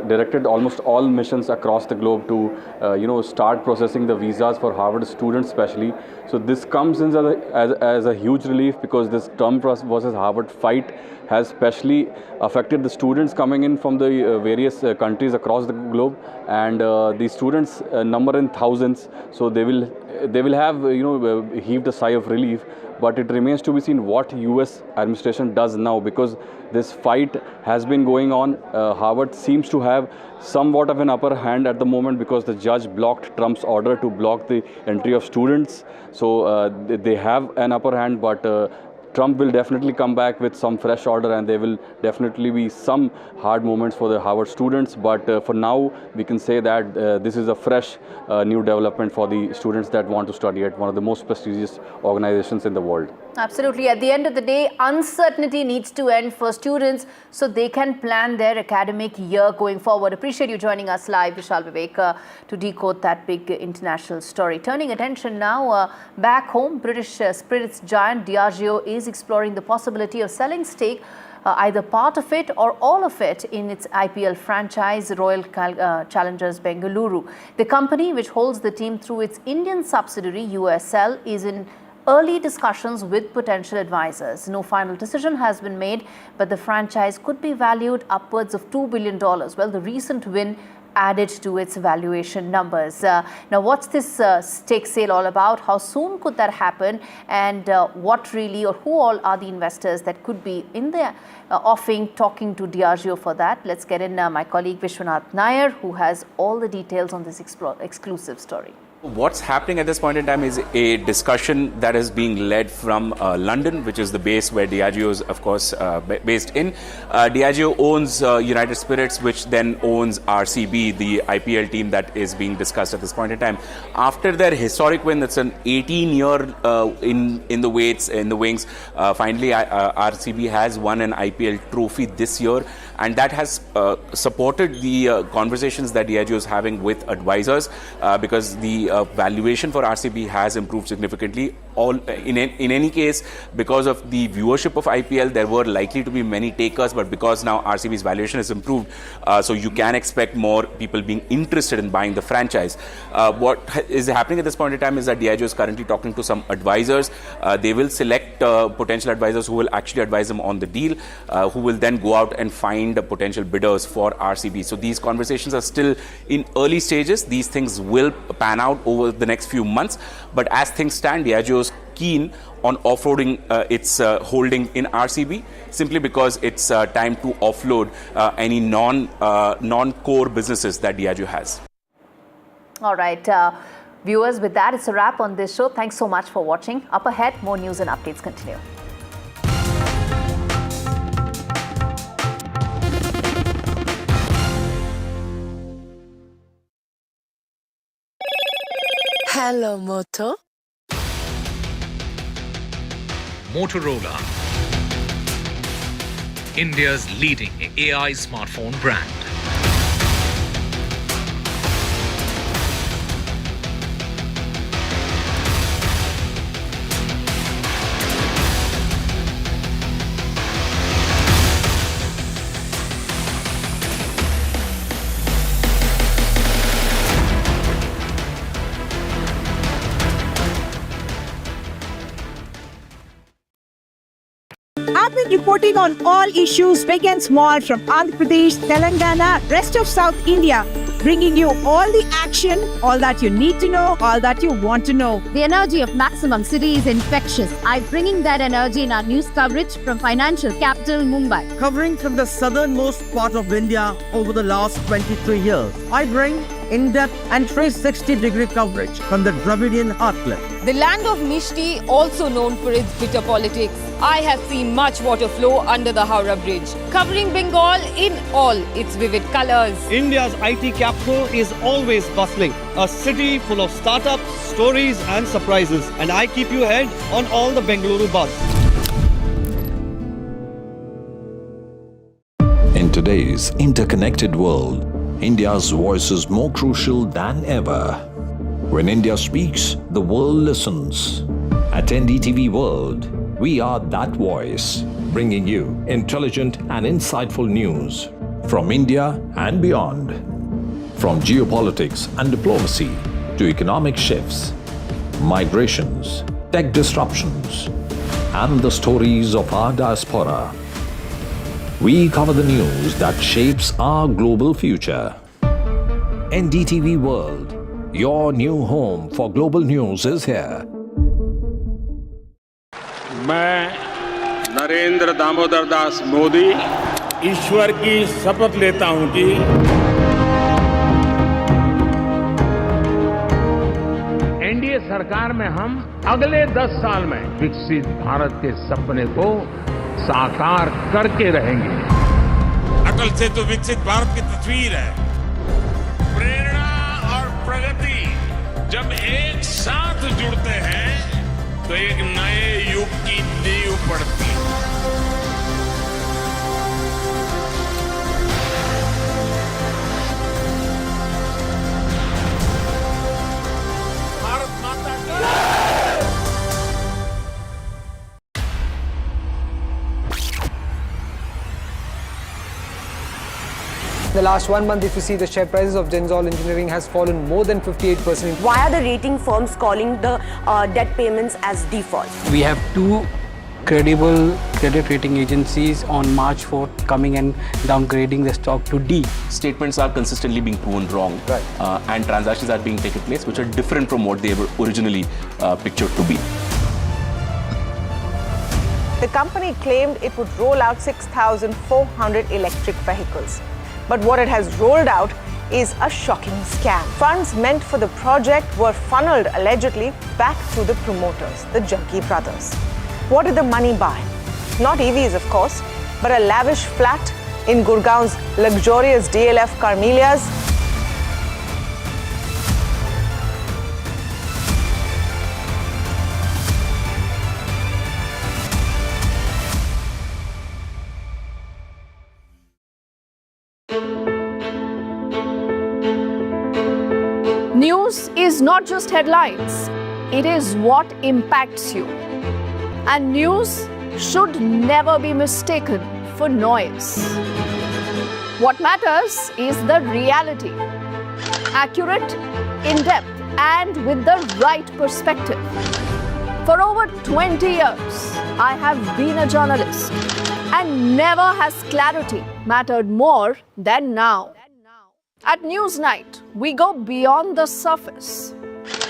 [SPEAKER 10] directed almost all missions across the globe to start processing the visas for Harvard students especially. So this comes in as a huge relief, because this Trump versus Harvard fight has especially affected the students coming in from the various countries across the globe, and the students number in thousands. So they will have heaved a sigh of relief. But it remains to be seen what US administration does now, because this fight has been going on. Harvard seems to have somewhat of an upper hand at the moment, because the judge blocked Trump's order to block the entry of students. So they have an upper hand, but Trump will definitely come back with some fresh order, and there will definitely be some hard moments for the Harvard students. But for now, we can say that this is a fresh new development for the students that want to study at one of the most prestigious organizations in the world.
[SPEAKER 13] Absolutely. At the end of the day, uncertainty needs to end for students so they can plan their academic year going forward. Appreciate you joining us live, Vishal Vivek, to decode that big international story. Turning attention now back home, British spirits giant Diageo is exploring the possibility of selling stake, either part of it or all of it, in its IPL franchise, Royal Challengers Bengaluru. The company, which holds the team through its Indian subsidiary USL, is in early discussions with potential advisors. No final decision has been made, but the franchise could be valued upwards of $2 billion. Well, the recent win added to its valuation numbers. Now, what's this stake sale all about? How soon could that happen? And what really, or who all are the investors that could be in the offing, talking to Diageo for that? Let's get in my colleague Vishwanath Nair, who has all the details on this exclusive story.
[SPEAKER 14] What's happening at this point in time is a discussion that is being led from London, which is the base where Diageo is, of course, based in. Diageo owns United Spirits, which then owns RCB, the IPL team that is being discussed at this point in time. After their historic win, that's an 18-year in the wings. Finally, RCB has won an IPL trophy this year, and that has supported the conversations that Diageo is having with advisors, because the valuation for RCB has improved significantly. In any case, because of the viewership of IPL, there were likely to be many takers, but because now RCB's valuation has improved, so you can expect more people being interested in buying the franchise. What is happening at this point in time is that Diageo is currently talking to some advisors. They will select potential advisors who will actually advise them on the deal, who will then go out and find potential bidders for RCB. So these conversations are still in early stages. These things will pan out over the next few months, but as things stand, Diageo is keen on offloading its holding in RCB, simply because it's time to offload any non-core businesses that Diageo has.
[SPEAKER 13] All right. Viewers, with that, it's a wrap on this show. Thanks so much for watching. Up ahead, more news and updates continue.
[SPEAKER 15] Hello, Moto.
[SPEAKER 11] Motorola, India's leading AI smartphone brand.
[SPEAKER 16] I've been reporting on all issues big and small from Andhra Pradesh, Telangana, rest of South India, bringing you all the action, all that you need to know, all that you want to know.
[SPEAKER 23] The energy of Maximum City is infectious. I'm bringing that energy in our news coverage from financial capital Mumbai.
[SPEAKER 8] Covering from the southernmost part of India over the last 23 years, I bring in-depth and 360-degree coverage from the Dravidian heartland.
[SPEAKER 3] The land of Mishti, also known for its bitter politics. I have seen much water flow under the Howrah Bridge, covering Bengal in all its vivid colors.
[SPEAKER 8] India's IT capital is always bustling, a city full of startups, stories and surprises. And I keep you ahead on all the Bengaluru buzz.
[SPEAKER 30] In today's interconnected world, India's voice is more crucial than ever. When India speaks, the world listens. At NDTV World, we are that voice, bringing you intelligent and insightful news from India and beyond. From geopolitics and diplomacy to economic shifts, migrations, tech disruptions, and the stories of our diaspora. We cover the news that shapes our global future. NDTV World, your new home for global news is here.
[SPEAKER 6] मैं नरेंद्र दामोदर दास मोदी ईश्वर की शपथ लेता हूं कि NDA सरकार में हम अगले 10 साल में विकसित भारत के सपने को साकार करके रहेंगे। अटल से तो विकसित भारत की तस्वीर है। प्रेरणा और प्रगति जब एक साथ जुड़ते हैं तो एक नए युग की नींव पड़ती है। भारत माता की
[SPEAKER 18] In the last 1 month, if you see, the share prices of Genzol Engineering has fallen more than 58%.
[SPEAKER 20] Why are the rating firms calling the debt payments as default?
[SPEAKER 17] We have two credible credit rating agencies on March 4th coming and downgrading the stock to D.
[SPEAKER 14] Statements are consistently being proven wrong, and transactions are being taken place which are different from what they were originally pictured to be.
[SPEAKER 19] The company claimed it would roll out 6,400 electric vehicles. But what it has rolled out is a shocking scam. Funds meant for the project were funneled allegedly back to the promoters, the Junkie brothers. What did the money buy? Not EVs, of course, but a lavish flat in Gurgaon's luxurious DLF Carmelias.
[SPEAKER 13] News is not just headlines, it is what impacts you. And news should never be mistaken for noise. What matters is the reality. Accurate, in-depth, and with the right perspective. For over 20 years, I have been a journalist, and never has clarity mattered more than now. At Newsnight, we go beyond the surface.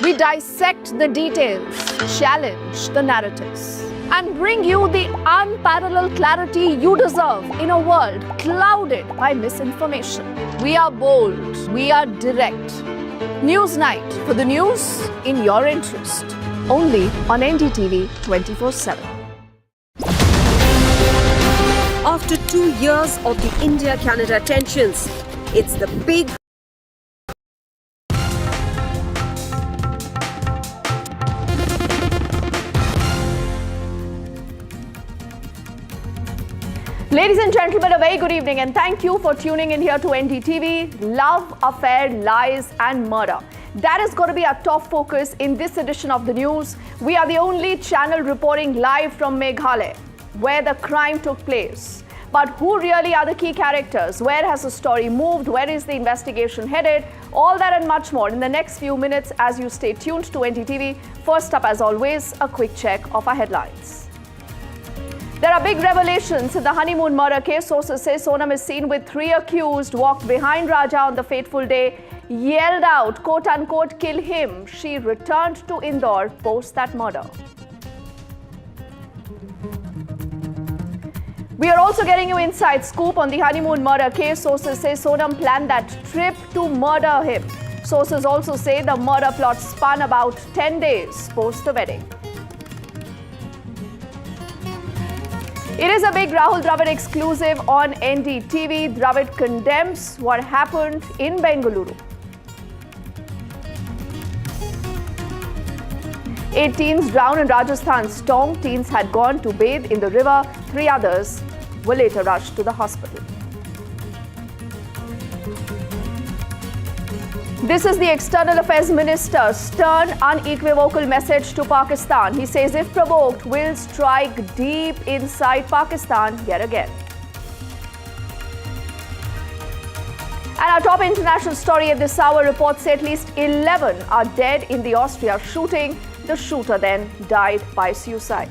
[SPEAKER 13] We dissect the details, challenge the narratives, and bring you the unparalleled clarity you deserve in a world clouded by misinformation. We are bold, we are direct. Newsnight, for the news in your interest. Only on NDTV 24x7.
[SPEAKER 21] After 2 years of the India-Canada tensions, it's the big
[SPEAKER 13] Ladies and gentlemen, a very good evening and thank you for tuning in here to NDTV. Love, affair, lies and murder. That is going to be our top focus in this edition of the news. We are the only channel reporting live from Meghalaya, where the crime took place. But who really are the key characters? Where has the story moved? Where is the investigation headed? All that and much more in the next few minutes as you stay tuned to NDTV. First up, as always, a quick check of our headlines. There are big revelations in the honeymoon murder case. Sources say Sonam is seen with 3 accused, walked behind Raja on the fateful day, yelled out, quote unquote, kill him. She returned to Indore post that murder. We are also getting you inside scoop on the honeymoon murder case. Sources say Sonam planned that trip to murder him. Sources also say the murder plot spun about 10 days post the wedding. It is a big Rahul Dravid exclusive on NDTV. Dravid condemns what happened in Bengaluru. 8 teens drowned in Rajasthan's storm. Teens had gone to bathe in the river. 3 others were later rushed to the hospital. This is the External Affairs Minister's stern, unequivocal message to Pakistan. He says if provoked, will strike deep inside Pakistan yet again. And our top international story at this hour reports at least 11 are dead in the Austria shooting. The shooter then died by suicide.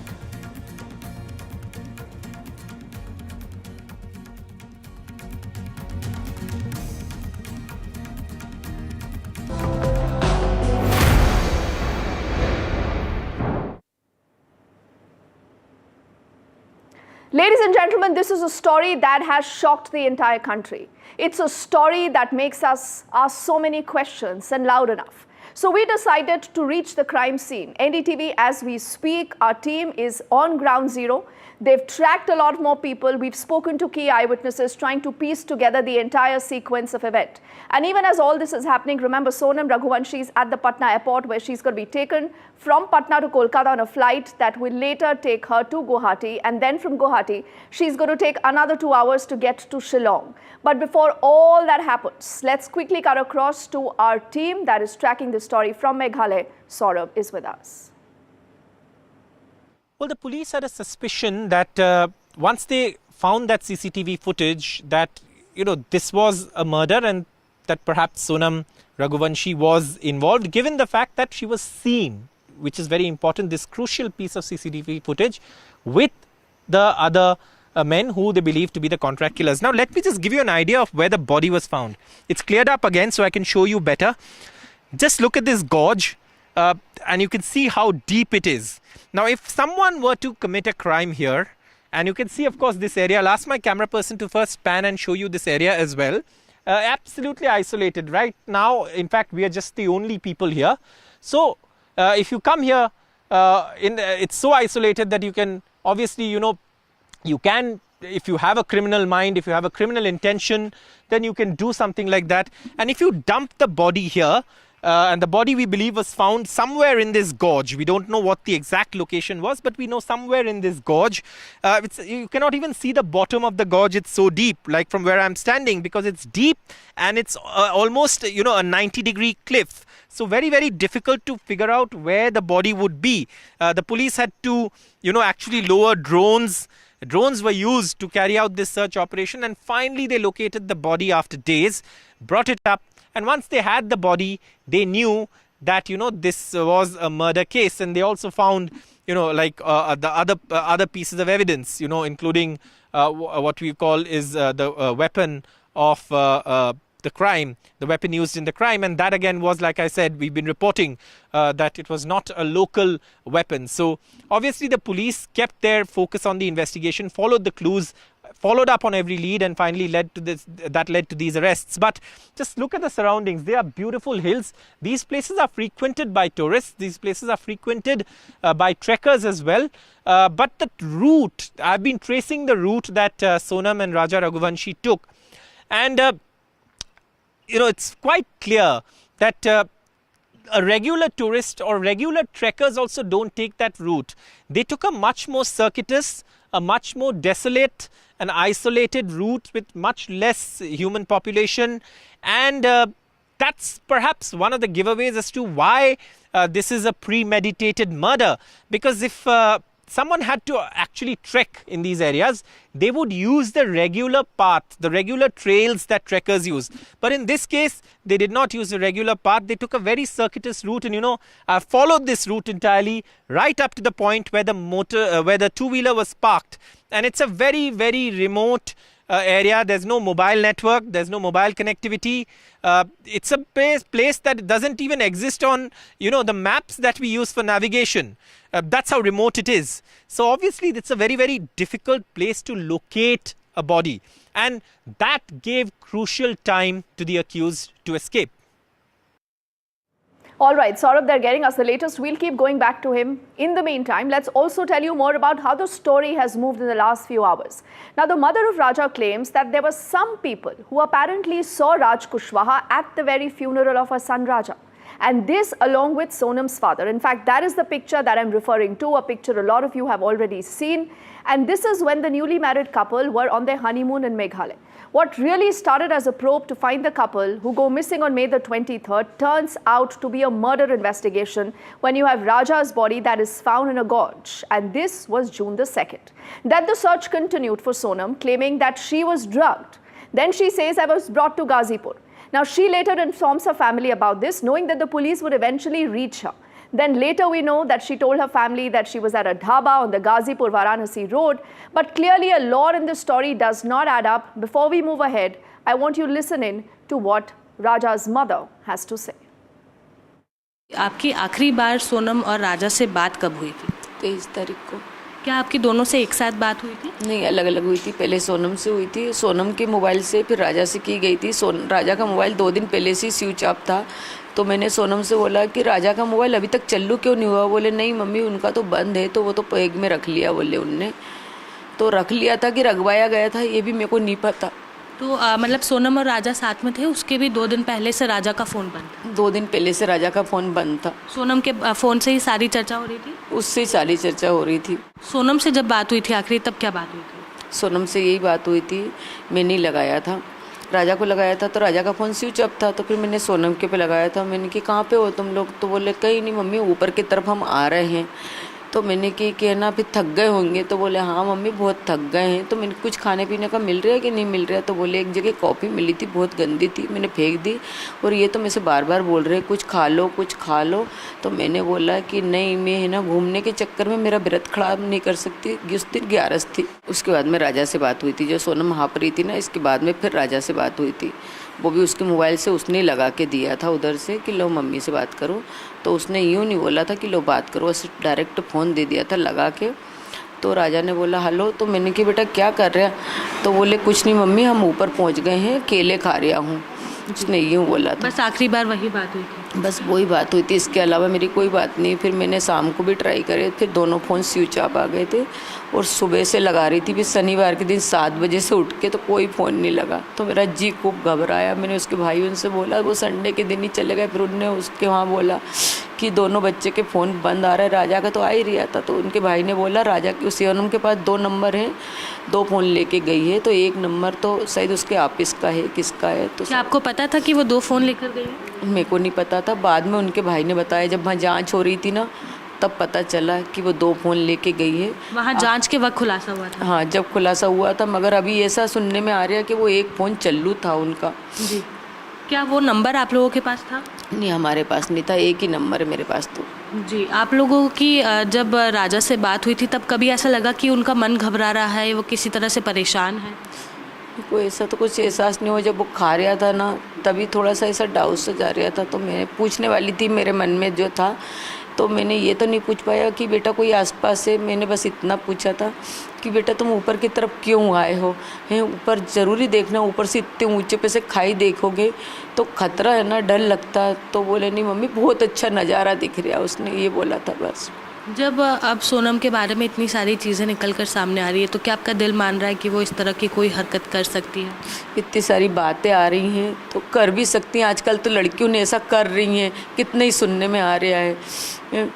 [SPEAKER 13] Ladies and gentlemen, this is a story that has shocked the entire country. It's a story that makes us ask so many questions and loud enough. So we decided to reach the crime scene. NDTV, as we speak, our team is on ground zero. They've tracked a lot more people. We've spoken to key eyewitnesses trying to piece together the entire sequence of event. And even as all this is happening, remember Sonam Raghuvanshi is at the Patna airport where she's going to be taken from Patna to Kolkata on a flight that will later take her to Guwahati. And then from Guwahati, she's going to take another 2 hours to get to Shillong. But before all that happens, let's quickly cut across to our team that is tracking the story from Meghalaya. Saurabh is with us.
[SPEAKER 1] Well, the police had a suspicion that once they found that CCTV footage that, this was a murder and that perhaps Sonam Raghuvanshi was involved, given the fact that she was seen, which is very important, this crucial piece of CCTV footage with the other men who they believe to be the contract killers. Now, let me just give you an idea of where the body was found. It's cleared up again so I can show you better. Just look at this gorge. And you can see how deep it is. Now, if someone were to commit a crime here, and you can see, of course, this area. I'll ask my camera person to first pan and show you this area as well. Absolutely isolated. Right now, in fact, we are just the only people here. So, if you come here, it's so isolated that you can, obviously, you can, if you have a criminal mind, if you have a criminal intention, then you can do something like that. And if you dump the body here, and the body, we believe, was found somewhere in this gorge. We don't know what the exact location was, but we know somewhere in this gorge. You cannot even see the bottom of the gorge. It's so deep, like from where I'm standing, because it's deep and it's almost, a 90-degree cliff. So very, very difficult to figure out where the body would be. The police had to, actually lower drones. Drones were used to carry out this search operation, and finally they located the body after days, brought it up. And once they had the body, they knew that, this was a murder case. And they also found, the other pieces of evidence, including what we call is the weapon of the crime, the weapon used in the crime. And that, again, was, like I said, we've been reporting that it was not a local weapon. So obviously the police kept their focus on the investigation, followed the clues, followed up on every lead, and finally led to these arrests. But just look at the surroundings. They are beautiful hills. These places are frequented by tourists. These places are frequented by trekkers as well. But the route, I've been tracing the route that Sonam and Raja Raghuvanshi took. And, it's quite clear that a regular tourist or regular trekkers also don't take that route. They took a much more circuitous, a much more desolate, an isolated route with much less human population. And that's perhaps one of the giveaways as to why this is a premeditated murder. Because if someone had to actually trek in these areas, they would use the regular path, the regular trails that trekkers use. But in this case, they did not use the regular path. They took a very circuitous route, and I've followed this route entirely right up to the point where the two-wheeler was parked. And it's a very, very remote area. There's no mobile network. There's no mobile connectivity. It's a place that doesn't even exist on, the maps that we use for navigation. That's how remote it is. So obviously, it's a very, very difficult place to locate a body. And that gave crucial time to the accused to escape.
[SPEAKER 13] All right, Saurabh, they're getting us the latest. We'll keep going back to him. In the meantime, let's also tell you more about how the story has moved in the last few hours. Now, the mother of Raja claims that there were some people who apparently saw Raj Kushwaha at the very funeral of her son Raja. And this along with Sonam's father. In fact, that is the picture that I'm referring to, a picture a lot of you have already seen. And this is when the newly married couple were on their honeymoon in Meghalaya. What really started as a probe to find the couple who go missing on May the 23rd turns out to be a murder investigation when you have Raja's body that is found in a gorge. And this was June the 2nd. Then the search continued for Sonam, claiming that she was drugged. Then she says, I was brought to Ghazipur. Now she later informs her family about this, knowing that the police would eventually reach her. Then later we know that she told her family that she was at a dhaba on the Ghazipur-Varanasi road. But clearly a lot in this story does not add up. Before we move ahead, I want you to listen in to what Raja's mother has to say.
[SPEAKER 4] आपकी आखिरी बार सोनम और राजा से बात कब हुई थी?
[SPEAKER 5] 23 तारीख को।
[SPEAKER 4] क्या आपकी दोनों से एक साथ बात हुई थी?
[SPEAKER 5] नहीं, अलग अलग हुई थी। पहले सोनम से हुई थी, सोनम के मोबाइल से, फिर राजा से की गई थी। राजा का मोबाइल 2 दिन पहले से स्विच ऑफ था, तो मैंने सोनम से बोला कि राजा का मोबाइल अभी तक चालू क्यों नहीं हुआ? बोले नहीं मम्मी उनका तो बंद है, तो वो तो बैग में रख लिया बोले उनने। तो रख लिया था कि रखवाया गया था ये भी मेरे को नहीं पता।
[SPEAKER 4] तो मतलब सोनम और राजा साथ में थे, उसके भी 2 दिन पहले से राजा का फ़ोन बंद था?
[SPEAKER 5] 2 दिन पहले से राजा का फ़ोन बंद था।
[SPEAKER 4] सोनम के फ़ोन से ही सारी चर्चा हो रही थी?
[SPEAKER 5] उससे ही सारी चर्चा हो रही थी।
[SPEAKER 4] सोनम से जब बात हुई थी आखिरी, तब क्या बात हुई थी?
[SPEAKER 5] सोनम से यही बात हुई थी, मैंने लगाया था, राजा को लगाया था, तो राजा का फ़ोन स्विच ऑफ था, तो फिर मैंने सोनम के पे लगाया था। मैंने कि कहाँ पे हो तुम लोग? तो बोले कहीं नहीं मम्मी, ऊपर की तरफ हम आ रहे हैं। तो मैंने कि ना फिर थक गए होंगे? तो बोले हाँ मम्मी बहुत थक गए हैं। तो मैंने कुछ खाने पीने का मिल रहा है कि नहीं मिल रहा है? तो बोले एक जगह कॉफ़ी मिली थी, बहुत गंदी थी, मैंने फेंक दी, और ये तो मेरे से बार बार बोल रहे कुछ खा लो कुछ खा लो। तो मैंने बोला कि नहीं, मैं है ना घूमने के चक्कर में मेरा व्रत खराब नहीं कर सकती, उस दिन 11 थी। उसके बाद में राजा से बात हुई थी, जो सोनम हाँप रही थी ना, इसके बाद में फिर राजा से बात हुई थी। वो भी उसके मोबाइल से उसने लगा के दिया था उधर से कि लो मम्मी से बात करो। तो उसने यूँ नहीं बोला था कि लो बात करो, ऐसे डायरेक्ट फ़ोन दे दिया था लगा के। तो राजा ने बोला हेलो, तो मैंने कि बेटा क्या कर रहा? तो बोले कुछ नहीं मम्मी, हम ऊपर पहुंच गए हैं, केले खा रहा हूँ। उसने यूँ बोला था।
[SPEAKER 4] बस आखिरी बार वही बात हुई थी?
[SPEAKER 5] बस वही बात हुई थी, इसके अलावा मेरी कोई बात नहीं। फिर मैंने शाम को भी ट्राई करे, फिर दोनों फ़ोन स्विच ऑफ आ गए थे, और सुबह से लगा रही थी। फिर शनिवार के दिन 7 बजे से उठ के तो कोई फ़ोन नहीं लगा, तो मेरा जी खूब घबराया। मैंने उसके भाई उनसे बोला, वो संडे के दिन ही चले गए। फिर उनने उसके वहाँ बोला कि दोनों बच्चे के फ़ोन बंद आ रहा है, राजा का तो आ ही रहा था। तो उनके भाई ने बोला राजा के सोनम के पास 2 नंबर हैं, 2 फ़ोन लेके गई है, तो एक नंबर तो शायद उसके ऑफिस का है, किसका है। तो
[SPEAKER 4] क्या आपको पता था कि वो 2 फ़ोन लेकर गई?
[SPEAKER 5] मेरे को नहीं पता था, बाद में उनके भाई ने बताया, जब वहाँ जांच हो रही थी ना, तब पता चला कि वो 2 फ़ोन लेके गई है।
[SPEAKER 4] वहाँ जांच के वक्त खुलासा हुआ था?
[SPEAKER 5] हाँ, जब खुलासा हुआ था, मगर अभी ऐसा सुनने में आ रहा है कि वो एक फ़ोन चालू था उनका।
[SPEAKER 4] जी। क्या वो नंबर आप लोगों के पास था?
[SPEAKER 5] नहीं, हमारे पास नहीं था, एक ही नंबर है मेरे पास। तो
[SPEAKER 4] जी, आप लोगों की जब राजा से बात हुई थी, तब कभी ऐसा लगा कि उनका मन घबरा रहा है, वो किसी तरह से परेशान है?
[SPEAKER 5] कोई ऐसा तो कुछ एहसास नहीं हुआ। जब वो खा रहा था ना, तभी थोड़ा सा ऐसा डाउट सा जा रहा था। तो मैं पूछने वाली थी, मेरे मन में जो था, तो मैंने ये तो नहीं पूछ पाया कि बेटा कोई आसपास है। मैंने बस इतना पूछा था कि बेटा तुम ऊपर की तरफ क्यों आए हो? हैं ऊपर ज़रूरी देखना, ऊपर से इतने ऊंचे पे से खाई देखोगे तो खतरा है ना, डर लगता है। तो बोले नहीं मम्मी बहुत अच्छा नज़ारा दिख रहा है, उसने ये बोला था बस।
[SPEAKER 4] जब अब सोनम के बारे में इतनी सारी चीज़ें निकल कर सामने आ रही है, तो क्या आपका दिल मान रहा है कि वो इस तरह की कोई हरकत कर सकती है?
[SPEAKER 5] इतनी सारी बातें आ रही हैं तो कर भी सकती हैं। आजकल तो लड़कियों ने ऐसा कर रही हैं, कितना ही सुनने में आ रहा है।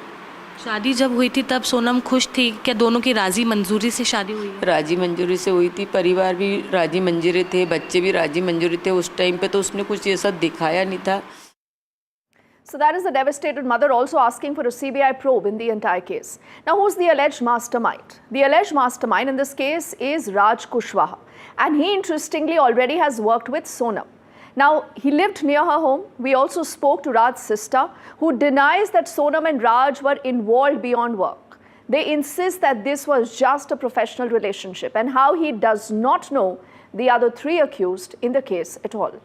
[SPEAKER 4] शादी जब हुई थी तब सोनम खुश थी क्या? दोनों की राजी मंजूरी से शादी हुई?
[SPEAKER 5] राजी मंजूरी से हुई थी, परिवार भी राजी मंजूरी थे, बच्चे भी राजी मंजूरी थे। उस टाइम पे तो उसने कुछ ऐसा दिखाया नहीं था।
[SPEAKER 13] So that is the devastated mother also asking for a CBI probe in the entire case. Now, who's the alleged mastermind? The alleged mastermind in this case is Raj Kushwaha, and he interestingly already has worked with Sonam. Now, he lived near her home. We also spoke to Raj's sister, who denies that Sonam and Raj were involved beyond work. They insist that this was just a professional relationship, and how he does not know the other 3 accused in the case at all.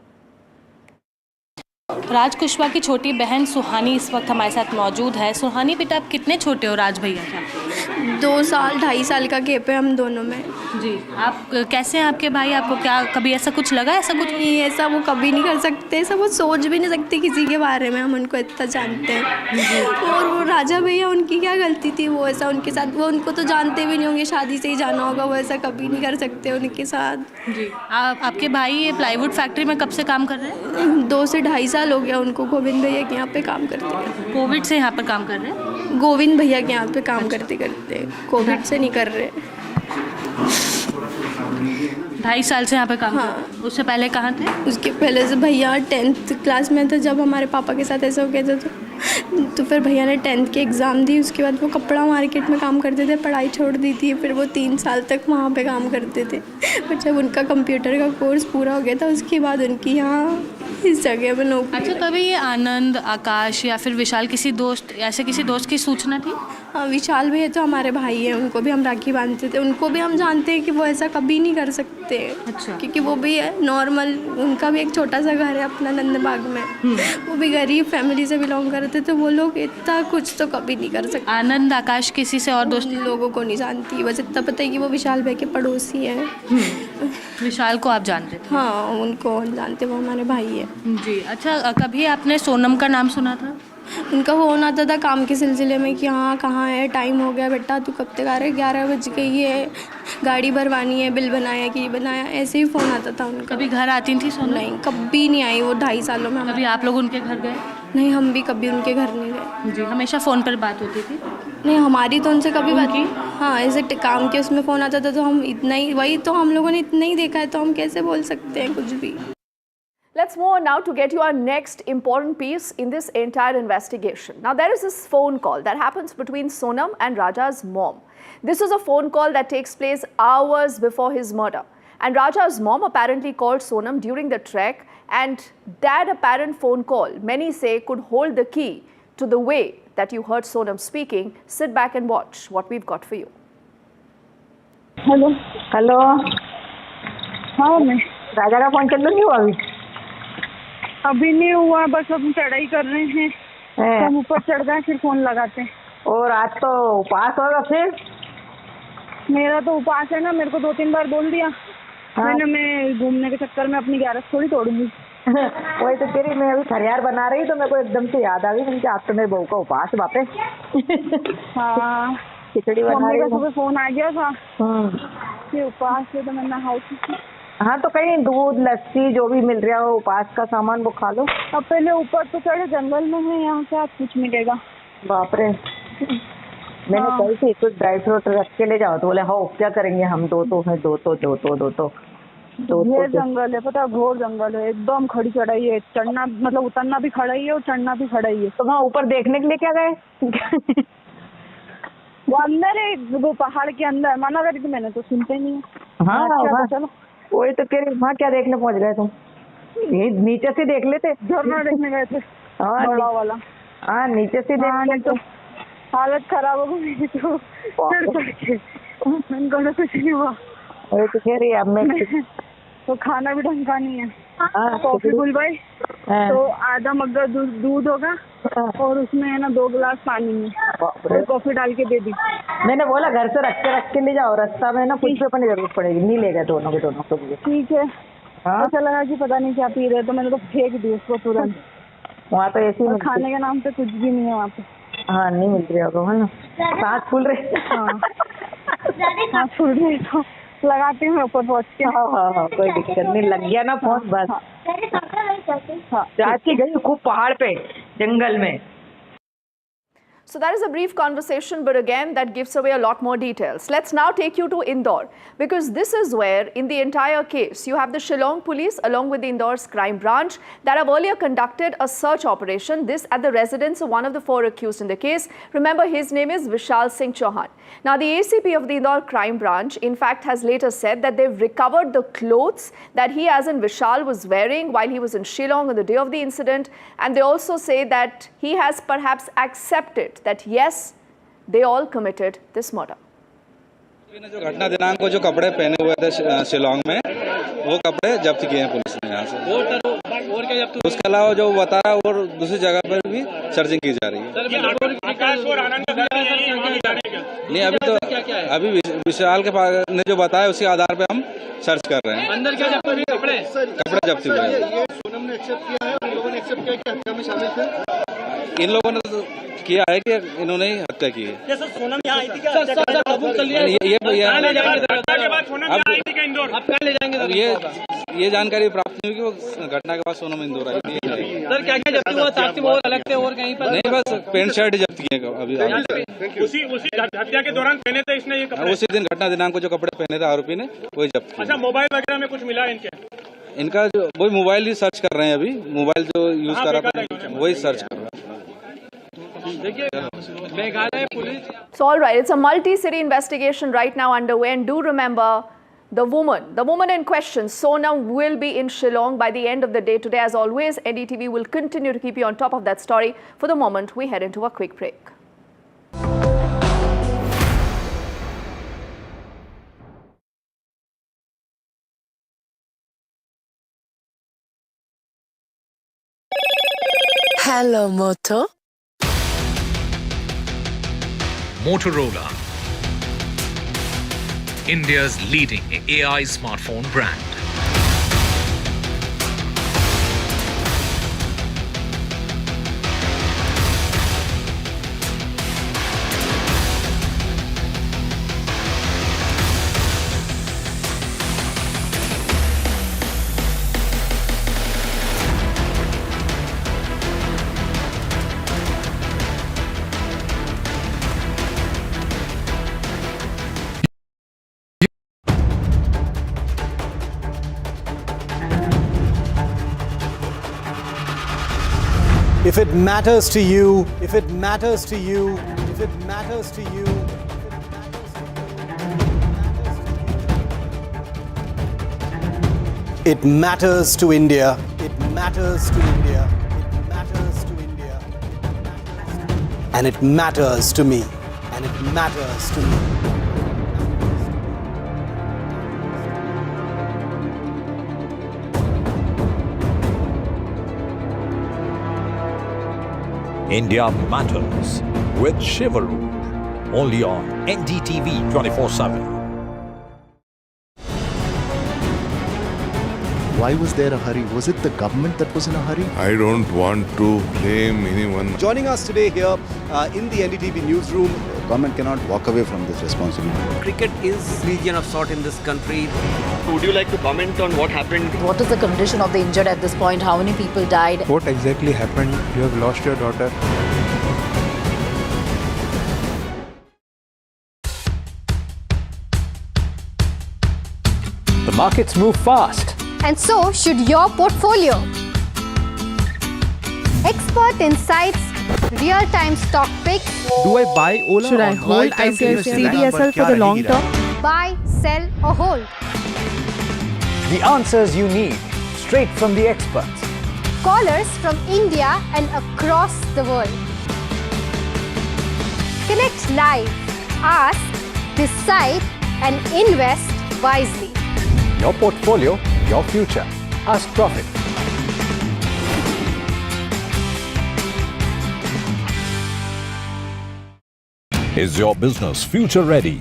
[SPEAKER 4] राज कुशवाहा की छोटी बहन सुहानी इस वक्त हमारे साथ मौजूद है। सुहानी बेटा, आप कितने छोटे हो राज भैया से?
[SPEAKER 7] 2 साल 2.5 साल का गैप है हम दोनों में।
[SPEAKER 4] जी, आप कैसे हैं? आपके भाई आपको क्या कभी ऐसा कुछ लगा? ऐसा कुछ
[SPEAKER 7] नहीं, ऐसा वो कभी नहीं कर सकते, ऐसा वो सोच भी नहीं सकते किसी के बारे में, हम उनको इतना जानते हैं। और वो राजा भैया, उनकी क्या गलती थी? वो ऐसा उनके साथ, वो उनको तो जानते भी नहीं होंगे, शादी से ही जाना होगा, वो ऐसा कभी नहीं कर सकते उनके साथ।
[SPEAKER 4] जी, आपके भाई ये प्लाईवुड फैक्ट्री में कब से काम कर रहे हैं?
[SPEAKER 7] 2 से 2.5 साल हो गया उनको। गोविंद भैया के यहाँ पे काम करते हैं।
[SPEAKER 4] कोविड से यहाँ पर काम कर रहे हैं?
[SPEAKER 7] गोविंद भैया के यहाँ पे काम करते कोविड से नहीं कर रहे।
[SPEAKER 4] 2.5 साल से यहाँ पे काम करते हैं। उससे पहले कहाँ थे?
[SPEAKER 7] उसके पहले से भैया 10th क्लास में थे जब हमारे पापा के साथ ऐसा हो गया था, तो फिर भैया ने 10th के एग्ज़ाम दी। उसके बाद वो कपड़ा मार्केट में काम करते थे, पढ़ाई छोड़ दी थी। फिर वो 3 साल तक वहाँ पे काम करते थे। पर जब उनका कंप्यूटर का कोर्स पूरा हो गया था उसके बाद उनकी यहाँ इस जगह में नौकरी।
[SPEAKER 4] अच्छा, कभी ये आनंद, आकाश या फिर विशाल किसी दोस्त की सूचना थी?
[SPEAKER 7] हाँ, विशाल भैया तो हमारे भाई हैं, उनको भी हम राखी बांधते थे। उनको भी हम जानते हैं कि वो ऐसा कभी नहीं कर सकते।
[SPEAKER 4] अच्छा।
[SPEAKER 7] क्योंकि वो भी है नॉर्मल, उनका भी एक छोटा सा घर है अपना नंदबाग में। वो भी गरीब फैमिली से बिलोंग करते, तो वो लोग इतना कुछ तो कभी नहीं कर सकते।
[SPEAKER 4] आनंद, आकाश किसी से और दोस्त?
[SPEAKER 7] लोगों को नहीं जानती, बस इतना पता है कि वो विशाल भाई के पड़ोसी हैं।
[SPEAKER 4] विशाल को आप जानते थे?
[SPEAKER 7] हाँ, उनको जानते, वो हमारे भाई है
[SPEAKER 4] जी। अच्छा, कभी आपने सोनम का नाम सुना था?
[SPEAKER 7] उनका फ़ोन आता था काम के सिलसिले में कि हाँ कहाँ है, टाइम हो गया बेटा, तू कब तक आ रहा है, 11 बज गई है, गाड़ी भरवानी है, बिल बनाया कि बनाया, ऐसे ही फ़ोन आता था उनका।
[SPEAKER 4] कभी घर आती थी सोनम?
[SPEAKER 7] नहीं, कभी नहीं आई वो 2.5 सालों में।
[SPEAKER 4] कभी आप लोग उनके घर गए?
[SPEAKER 7] नहीं, हम भी कभी उनके घर नहीं गए।
[SPEAKER 4] जी। हमेशा फ़ोन पर बात होती थी?
[SPEAKER 7] नहीं, हमारी तो उनसे कभी बात। हाँ, ऐसे काम के उसमें फ़ोन आता था तो हम इतना ही, वही तो हम लोगों ने इतना ही देखा है, तो हम कैसे बोल सकते हैं कुछ भी।
[SPEAKER 13] Let's move on now to get you our next important piece in this entire investigation. Now, there is this phone call that happens between Sonam and Raja's mom. This is a phone call that takes place hours before his murder. And Raja's mom apparently called Sonam during the trek, and that apparent phone call, many say, could hold the key to the way that you heard Sonam speaking. Sit back and watch what we've got for you.
[SPEAKER 2] Hello hello, हाँ मैं राजा का phone चल नहीं हुआ अभी नहीं हुआ, बस हम चढ़ाई कर रहे हैं, हम ऊपर चढ़ गए फिर फोन लगाते हैं। और आज तो उपास होगा फिर? मेरा तो उपास है ना, मेरे को 2-3 बार बोल दिया। हाँ। मैं घूमने के चक्कर में अपनी ग्यारस थोड़ी तोड़ूंगी। वही तो कह रही, मैं अभी खरियार बना रही तो मेरे को एकदम से याद आ गई कि आज तो मेरे बहू का उपास वापस। हाँ, खिचड़ी बना रही। सुबह फोन आ गया था कि उपास है, तो मैं नहाई। हाँ, तो कहीं दूध लस्सी जो भी मिल रहा हो उपास का सामान वो खा लो। अब पहले ऊपर तो चढ़े, जंगल में है, यहाँ से आज कुछ मिलेगा। बाप रे, मैंने कही थी कुछ ड्राई फ्रूट रख के ले जाओ, तो बोले हाँ क्या करेंगे हम, दो तो ये जंगल है, पता, घोर जंगल है, एकदम खड़ी चढ़ाई है, चढ़ना मतलब उतरना भी खड़ा ही है और चढ़ना भी खड़ा ही है। तो वहाँ ऊपर देखने के लिए क्या गए? वो अंदर है, वो पहाड़ के अंदर माना करी थी मैंने, तो सुनते नहीं है। हाँ, चलो वही तो कह रही, वहाँ क्या देखने पहुँच गए तुम? ये नीचे से देख लेते, झरना देखने गए थे। हाँ, बड़ा वाला। हाँ, नीचे से देखने तो हालत खराब हो गई तो चढ़ के मैंने कुछ नहीं हुआ। वही तो कह रही, अब मैं तो खाना भी ढंग का नहीं है। कॉफी बुलवाई तो आधा मग्गा दूध होगा और उसमें है ना 2 गिलास पानी में और कॉफी डाल के दे दी। मैंने बोला घर से रख के ले जाओ, रास्ता में ना कुछ भी अपनी जरूरत पड़ेगी, नहीं ले गए दोनों को भी। ठीक है। अच्छा लगा कि पता नहीं क्या पी रहे, तो मैंने तो फेंक दी उसको तुरंत। वहाँ तो ऐसे ही खाने के नाम पे कुछ भी नहीं है वहाँ पे। हाँ, नहीं मिल रही होगा, है ना, सांस फूल रही। हाँ, फूल रही तो लगाती हूँ ऊपर पहुँच के। हाँ, कोई दिक्कत नहीं, लग गया ना फोन बस। जाती गई खूब पहाड़ पे, जंगल में।
[SPEAKER 13] So that is a brief conversation, but again, that gives away a lot more details. Let's now take you to Indore, because this is where, in the entire case, you have the Shillong police along with the Indore's crime branch that have earlier conducted a search operation, this at the residence of one of the 4 accused in the case. Remember, his name is Vishal Singh Chauhan. Now, the ACP of the Indore crime branch, in fact, has later said that they've recovered the clothes that he, as in Vishal, was wearing while he was in Shillong on the day of the incident. And they also say that he has perhaps accepted that yes, they all committed this murder.
[SPEAKER 9] जो घटना दिनांक को जो कपड़े पहने हुए थे शिलोंग में, वो कपड़े जब्त किए हैं पुलिस ने यहाँ से। और क्या जब्त? उसके अलावा जो बता रहा है और दूसरी जगह पर भी सर्चिंग की जा रही है। नहीं, अभी विशाल के पास ने जो बताया उसके आधार पे हम सर्च कर रहे हैं। अंदर क्या जब्त हुए? कपड़े जब्त हुए हैं। सोनम ने एक्सेप्ट किया है, इन लोगों ने एक्सेप्ट किया कि हत्या में शामिल थे। इन लोगों ने किया है कि इन्होंने ही हत्या की है। सर, सोनम यहाँ आई थी क्या? ये जानकारी प्राप्त हुई कि वो घटना के बाद सोनम इंदौर आई थी। सर, क्या जब्त हुआ? साथ में और अलग थे और कहीं पर? नहीं, बस पेंट शर्ट जब्त जब्त किए अभी।
[SPEAKER 10] उसी हत्या के दौरान पहने थे इसने ये कपड़े?
[SPEAKER 9] उसी दिन घटना दिनांक को जो कपड़े पहने थे आरोपी ने वही जब्त किए।
[SPEAKER 10] अच्छा, मोबाइल वगैरह में कुछ मिला इनके?
[SPEAKER 9] इनका जो वही मोबाइल ही सर्च कर रहे हैं अभी, मोबाइल जो यूज कर रहा है वही सर्च कर रहे हैं।
[SPEAKER 10] Meghalaya police.
[SPEAKER 13] So all right, it's a multi-city investigation right now underway, and do remember the woman in question, Sonam, will be in Shillong by the end of the day today. As always, NDTV will continue to keep you on top of that story. For the moment, we head into a quick break.
[SPEAKER 12] Hello, Moto.
[SPEAKER 11] Motorola, India's leading AI smartphone brand.
[SPEAKER 15] If it matters to you, if it matters to you, if it matters to you, it matters to India. It matters to India. It matters to India. And it matters to me. And it matters to me.
[SPEAKER 30] India Matters with Shivaru, only on NDTV 24x7.
[SPEAKER 22] Why was there a hurry? Was it the government that was in a hurry?
[SPEAKER 24] I don't want to blame anyone.
[SPEAKER 15] Joining us today here in the NDTV newsroom.
[SPEAKER 22] Government cannot walk away from this responsibility.
[SPEAKER 25] Cricket is region of sort in this country.
[SPEAKER 26] Would you like to comment on what happened?
[SPEAKER 27] What is the condition of the injured at this point? How many people died?
[SPEAKER 28] What exactly happened? You have lost your daughter.
[SPEAKER 29] The markets move fast.
[SPEAKER 23] And so should your portfolio. Expert insights, real-time stock picks.
[SPEAKER 31] Do I buy Ola?
[SPEAKER 32] Should I hold CDSL for the long term?
[SPEAKER 23] Buy, sell or hold.
[SPEAKER 31] The answers you need, straight from the experts.
[SPEAKER 23] Callers from India and across the world. Connect live, ask, decide and invest wisely.
[SPEAKER 31] Your portfolio, your future. Ask Profit.
[SPEAKER 30] Is your business future ready?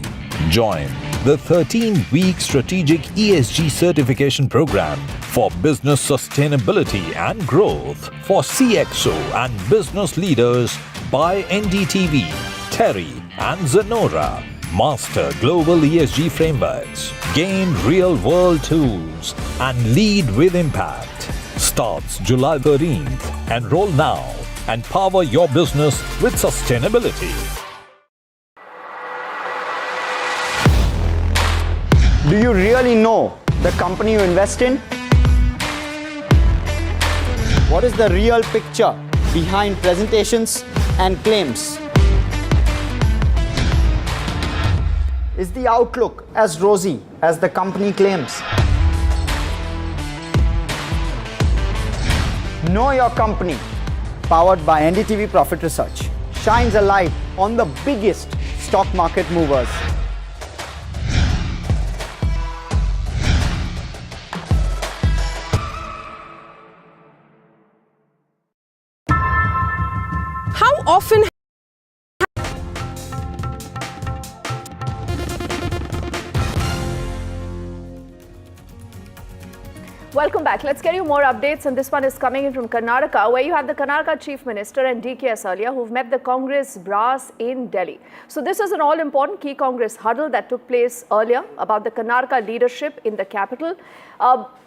[SPEAKER 30] Join the 13-week strategic ESG certification program for business sustainability and growth for CXO and business leaders by NDTV, Terry and Zenora. Master global ESG frameworks, gain real-world tools, and lead with impact. Starts July 13th. Enroll now and power your business with sustainability.
[SPEAKER 32] Do you really know the company you invest in? What is the real picture behind presentations and claims? Is the outlook as rosy as the company claims? Know Your Company, powered by NDTV Profit Research, shines a light on the biggest stock market movers.
[SPEAKER 21] How often
[SPEAKER 13] Welcome back. Let's get you more updates, and this one is coming in from Karnataka, where you have the Karnataka Chief Minister and DKS earlier who've met the Congress brass in Delhi. So this is an all-important key Congress huddle that took place earlier about the Karnataka leadership in the capital.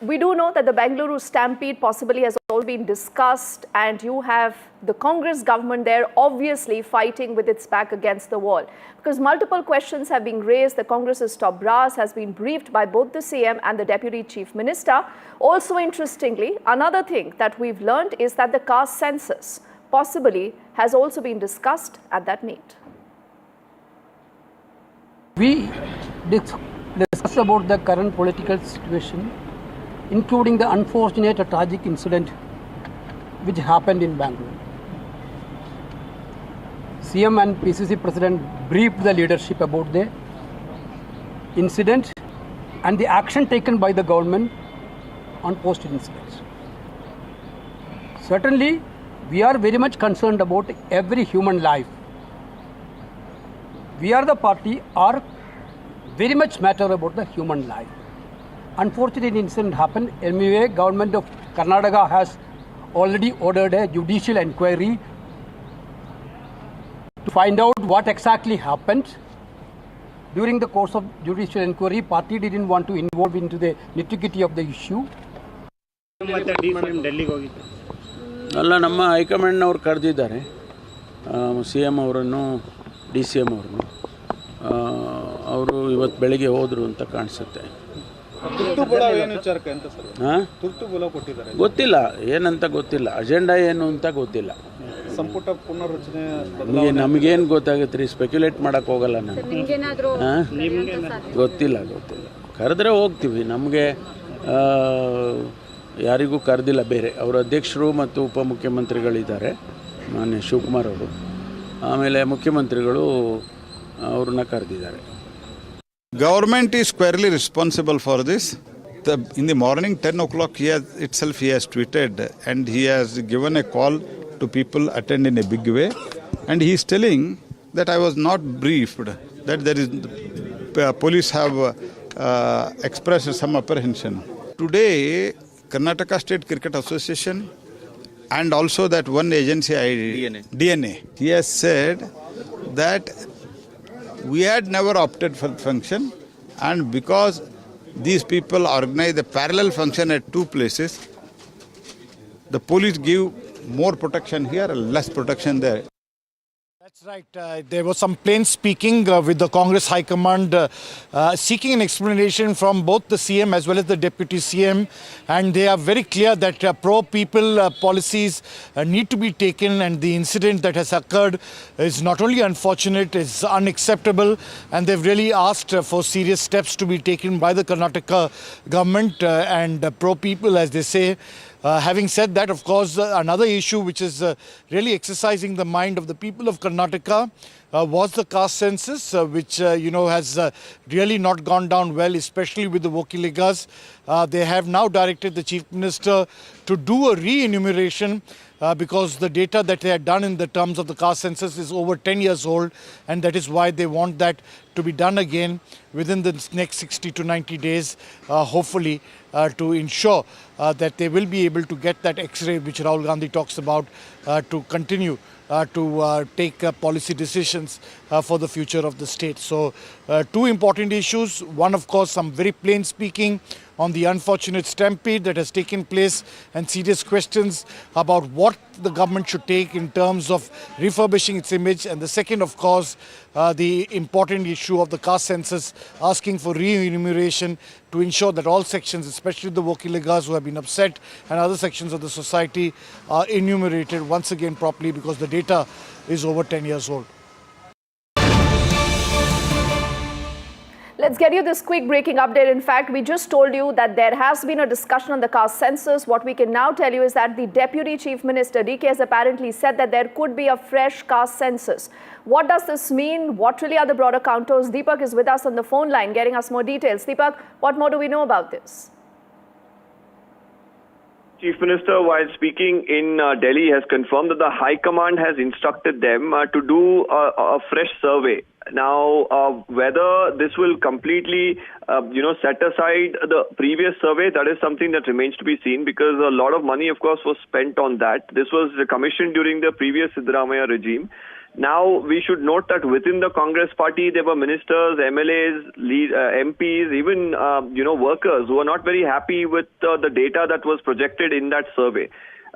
[SPEAKER 13] We do know that the Bengaluru stampede possibly has all been discussed, and you have the Congress government there obviously fighting with its back against the wall, because multiple questions have been raised. The Congress's top brass has been briefed by both the CM and the Deputy Chief Minister. Also, interestingly, another thing that we've learned is that the caste census possibly has also been discussed at that meet.
[SPEAKER 1] We discussed about the current political situation, including the unfortunate or tragic incident which happened in Bangalore. CM and PCC President briefed the leadership about the incident and the action taken by the government on post-incident. Certainly, we are very much concerned about every human life. We are the party are very much matter about the human life. Unfortunate incident happened. Anyway, government of Karnataka has already ordered a judicial inquiry to find out what exactly happened. During the course of judicial inquiry, party didn't want to involve into the nitty-gritty of the issue.
[SPEAKER 3] ಅಲ್ಲ, ನಮ್ಮ ಹೈಕಮಾಂಡ್ನವ್ರು ಕರೆದಿದ್ದಾರೆ, C M ಅವರನ್ನು, D C M ಅವರನ್ನು. ಅವರು ಇವತ್ತು ಬೆಳಿಗ್ಗೆ ಹೋದರು ಅಂತ ಕಾಣಿಸುತ್ತೆ. ಗೊತ್ತಿಲ್ಲ ಏನಂತ, ಗೊತ್ತಿಲ್ಲ ಅಜೆಂಡಾ ಏನು ಅಂತ ಗೊತ್ತಿಲ್ಲ.
[SPEAKER 6] ಸಂಪುಟ ಪುನರ್ರಚನೆ
[SPEAKER 3] ನಮಗೇನು ಗೊತ್ತಾಗುತ್ತೆ ರೀ, ಸ್ಪೆಕ್ಯುಲೇಟ್ ಮಾಡೋಕ್ಕೆ ಹೋಗಲ್ಲ ನಾನು. ಗೊತ್ತಿಲ್ಲ. ಕರೆದ್ರೆ ಹೋಗ್ತೀವಿ. ನಮಗೆ ಯಾರಿಗೂ ಕರೆದಿಲ್ಲ. ಬೇರೆ ಅವರ ಅಧ್ಯಕ್ಷರು ಮತ್ತು ಉಪಮುಖ್ಯಮಂತ್ರಿಗಳಿದ್ದಾರೆ, ಮಾನ್ಯ ಶಿವಕುಮಾರ್ ಅವರು. ಆಮೇಲೆ ಮುಖ್ಯಮಂತ್ರಿಗಳು ಅವ್ರನ್ನ ಕರೆದಿದ್ದಾರೆ.
[SPEAKER 8] Government is squarely responsible for this. In the morning 10 o'clock he has tweeted, and he has given a call to people attend in a big way, and he is telling that I was not briefed, that there is police have expressed some apprehension. Today Karnataka State Cricket Association and also that one agency DNA, he has said that we had never opted for function, and because these people organize a parallel function at two places, the police give more protection here and less protection there.
[SPEAKER 12] That's right. There was some plain speaking with the Congress High Command seeking an explanation from both the CM as well as the Deputy CM, and they are very clear that pro-people policies need to be taken, and the incident that has occurred is not only unfortunate, it's unacceptable, and they've really asked for serious steps to be taken by the Karnataka government and pro-people, as they say. Having said that, of course, another issue which is really exercising the mind of the people of Karnataka was the caste census, which has really not gone down well, especially with the Vokiligas. They have now directed the Chief Minister to do a re-enumeration because the data that they had done in the terms of the caste census is over 10 years old, and that is why they want that to be done again within the next 60 to 90 days, hopefully, to ensure that they will be able to get that X-ray which Rahul Gandhi talks about to continue to take policy decisions for the future of the state. So two important issues. One, of course, some very plain speaking on the unfortunate stampede that has taken place, and serious questions about what the government should take in terms of refurbishing its image. And the second, of course, the important issue of the caste census, asking for re-enumeration to ensure that all sections, especially the Vokiligas who have been upset, and other sections of the society are enumerated once again properly, because the data is over 10 years old.
[SPEAKER 13] Let's get you this quick breaking update. In fact, we just told you that there has been a discussion on the caste census. What we can now tell you is that the Deputy Chief Minister, DK, has apparently said that there could be a fresh caste census. What does this mean? What really are the broader contours? Deepak is with us on the phone line, getting us more details. Deepak, what more do we know about this?
[SPEAKER 26] Chief Minister, while speaking in Delhi, has confirmed that the High Command has instructed them to do a fresh survey. Now, whether this will completely, set aside the previous survey, that is something that remains to be seen, because a lot of money, of course, was spent on that. This was commissioned during the previous Siddaramaiah regime. Now, we should note that within the Congress party, there were ministers, MLAs, MPs, even, workers who were not very happy with the data that was projected in that survey.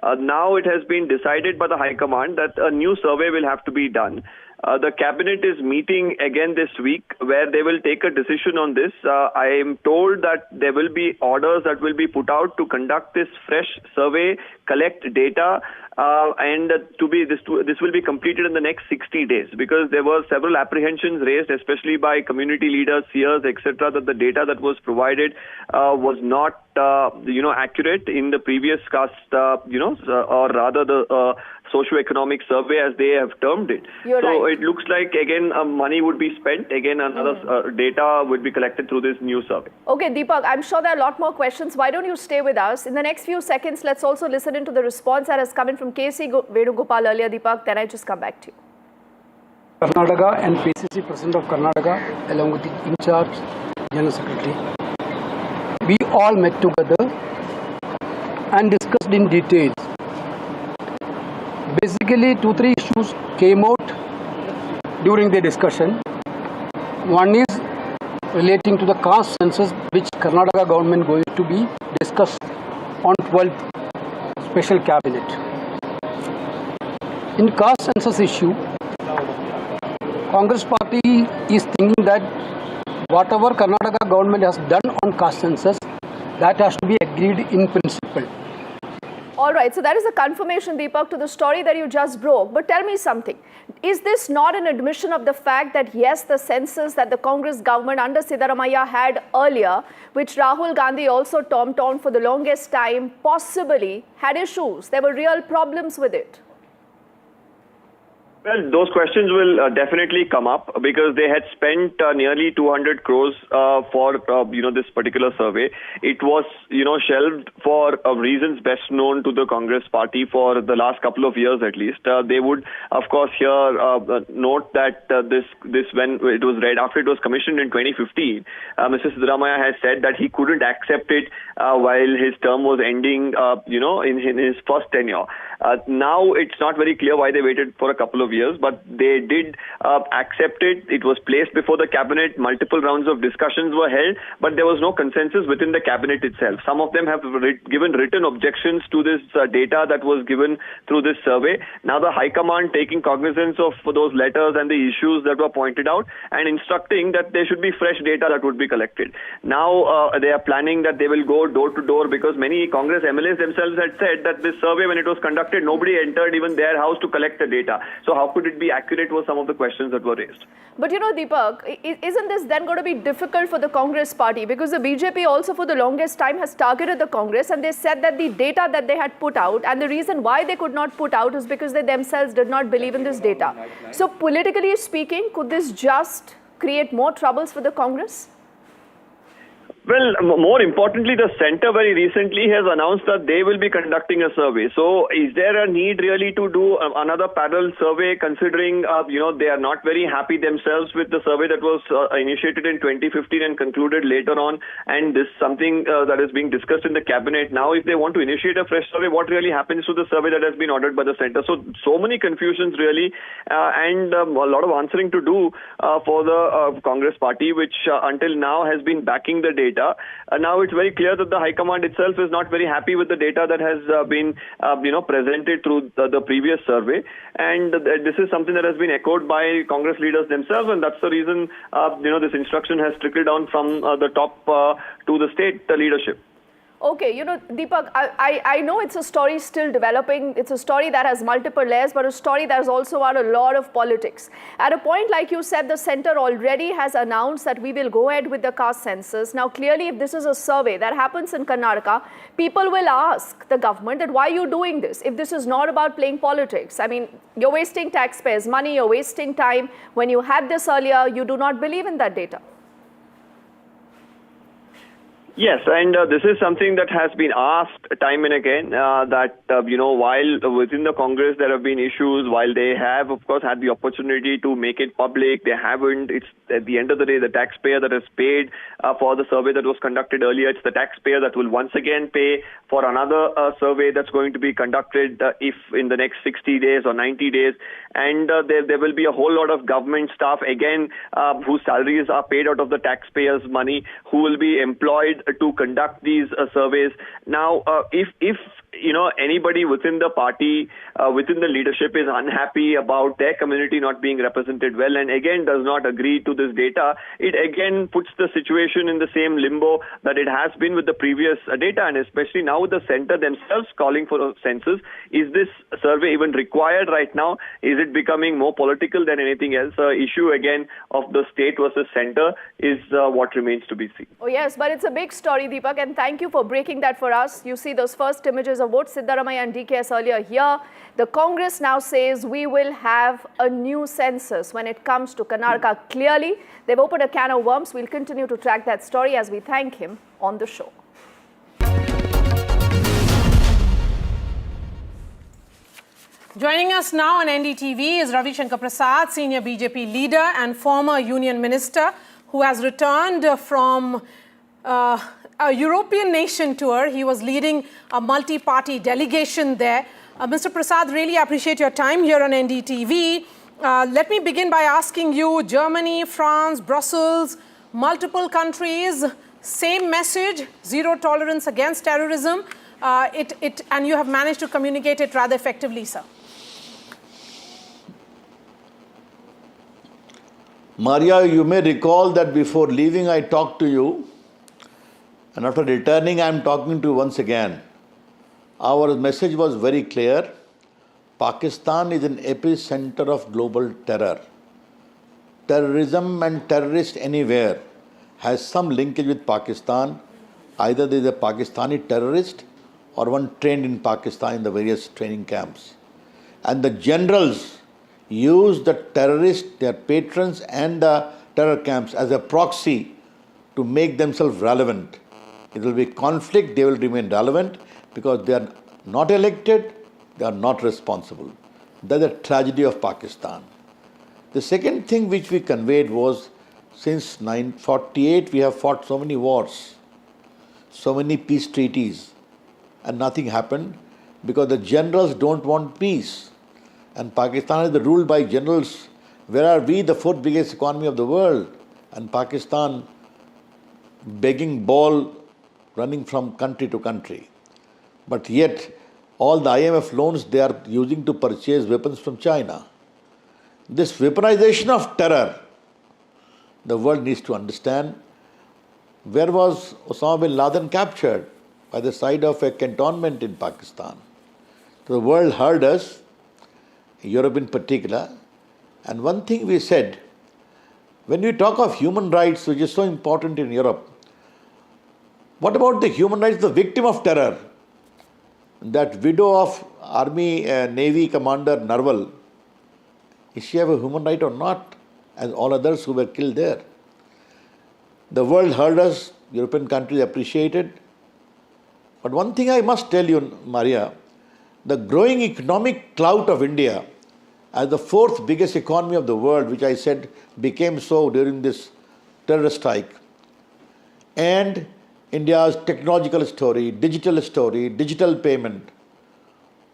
[SPEAKER 26] Now it has been decided by the High Command that a new survey will have to be done. The cabinet is meeting again this week where they will take a decision on this. I am told that there will be orders that will be put out to conduct this fresh survey, collect data, and this will be completed in the next 60 days, because there were several apprehensions raised, especially by community leaders, seers, etc., that the data that was provided was not accurate in the previous cast, or rather the socio-economic survey, as they have termed it.
[SPEAKER 13] You're
[SPEAKER 26] so
[SPEAKER 13] right.
[SPEAKER 26] it looks like again money would be spent, again another data would be collected through this new survey.
[SPEAKER 13] Okay, Deepak, I'm sure there are a lot more questions. Why don't you stay with us? In the next few seconds, let's also listen into the response that has come in from KC Venugopal earlier, Deepak. Then I just come back to you.
[SPEAKER 1] Karnataka and PCC President of Karnataka, along with the in-charge General Secretary, we all met together and discussed in details. Basically, 2-3 issues came out during the discussion. One is relating to the caste census, which Karnataka government going to be discussed on 12th special cabinet. In caste census issue, Congress party is thinking that whatever Karnataka government has done on caste census, that has to be agreed in principle.
[SPEAKER 13] All right, so that is a confirmation, Deepak, to the story that you just broke. But tell me something. Is this not an admission of the fact that, yes, the census that the Congress government under Siddaramaiah had earlier, which Rahul Gandhi also termed on for the longest time, possibly had issues? There were real problems with it.
[SPEAKER 26] Well, those questions will definitely come up, because they had spent nearly 200 crores for this particular survey. It was shelved for reasons best known to the Congress party for the last couple of years at least. They would, of course, here note that this when it was read after it was commissioned in 2015, Mr. Siddaramaiah has said that he couldn't accept it while his term was ending, in his first tenure. Now it's not very clear why they waited for a couple of years, but they did accept it. It was placed before the cabinet. Multiple rounds of discussions were held, but there was no consensus within the cabinet itself. Some of them have given written objections to this data that was given through this survey. Now the High Command taking cognizance of those letters and the issues that were pointed out and instructing that there should be fresh data that would be collected. Now they are planning that they will go door to door, because many Congress MLAs themselves had said that this survey, when it was conducted, nobody entered even their house to collect the data. So how could it be accurate were some of the questions that were raised.
[SPEAKER 13] But Deepak, isn't this then going to be difficult for the Congress party? Because the BJP also for the longest time has targeted the Congress, and they said that the data that they had put out, and the reason why they could not put out is because they themselves did not believe in this data. So politically speaking, could this just create more troubles for the Congress?
[SPEAKER 26] Well, more importantly, the centre very recently has announced that they will be conducting a survey. So is there a need really to do another parallel survey, considering, they are not very happy themselves with the survey that was initiated in 2015 and concluded later on, and this is something that is being discussed in the cabinet. Now, if they want to initiate a fresh survey, what really happens to the survey that has been ordered by the centre? So many confusions really, and a lot of answering to do for the Congress party, which until now has been backing the data. Now it's very clear that the High Command itself is not very happy with the data that has been presented through the previous survey, and this is something that has been echoed by Congress leaders themselves, and that's the reason this instruction has trickled down from the top to the state leadership.
[SPEAKER 13] Okay, Deepak, I know it's a story still developing. It's a story that has multiple layers, but a story that has also had a lot of politics. At a point, like you said, the centre already has announced that we will go ahead with the caste census. Now, clearly, if this is a survey that happens in Karnataka, people will ask the government that why are you doing this? If this is not about playing politics, I mean, you're wasting taxpayers' money, you're wasting time. When you had this earlier, you do not believe in that data.
[SPEAKER 26] Yes, and this is something that has been asked time and again, that, while within the Congress there have been issues, while they have, of course, had the opportunity to make it public, they haven't. It's at the end of the day, the taxpayer that has paid for the survey that was conducted earlier. It's the taxpayer that will once again pay for another survey that's going to be conducted if in the next 60 days or 90 days. And there will be a whole lot of government staff, again, whose salaries are paid out of the taxpayers' money, who will be employed to conduct these surveys. Now, if anybody within the party, within the leadership is unhappy about their community not being represented well and again does not agree to this data, it again puts the situation in the same limbo that it has been with the previous data, and especially now with the center themselves calling for a census. Is this survey even required right now? Is it becoming more political than anything else? Issue again of the state versus center is what remains to be seen.
[SPEAKER 13] Oh yes, but it's a big story, Deepak, and thank you for breaking that for us. You see those first images of both Siddaramaiah and DKS earlier here. The Congress now says we will have a new census when it comes to Karnataka. Clearly, they've opened a can of worms. We'll continue to track that story as we thank him on the show.
[SPEAKER 2] Joining us now on NDTV is Ravi Shankar Prasad, senior BJP leader and former union minister who has returned from a European nation tour. He was leading a multi-party delegation there. Mr. Prasad, really appreciate your time here on NDTV. Let me begin by asking you, Germany, France, Brussels, multiple countries, same message, zero tolerance against terrorism, and you have managed to communicate it rather effectively, sir.
[SPEAKER 4] Maria, you may recall that before leaving I talked to you, and after returning I am talking to you once again. Our message was very clear. Pakistan is an epicenter of global terror. Terrorism and terrorist anywhere has some linkage with Pakistan. Either there is a Pakistani terrorist or one trained in Pakistan in the various training camps. And the generals use the terrorists, their patrons and the terror camps as a proxy to make themselves relevant. It will be conflict, they will remain relevant because they are not elected, they are not responsible. That's the tragedy of Pakistan. The second thing which we conveyed was, since 1948 we have fought so many wars, so many peace treaties, and nothing happened because the generals don't want peace. And Pakistan is ruled by generals. Where are we, the fourth biggest economy of the world? And Pakistan begging ball, running from country to country. But yet, all the IMF loans they are using to purchase weapons from China. This weaponization of terror, the world needs to understand. Where was Osama bin Laden captured? By the side of a cantonment in Pakistan. So the world heard us, Europe in particular, and one thing we said, when we talk of human rights, which is so important in Europe, what about the human rights of the victim of terror? That widow of Army Navy Commander Narwal, is she have a human right or not, as all others who were killed there? The world heard us, European countries appreciated. But one thing I must tell you, Maria, the growing economic clout of India as the fourth biggest economy of the world, which I said became so during this terror strike, and India's technological story, digital payment,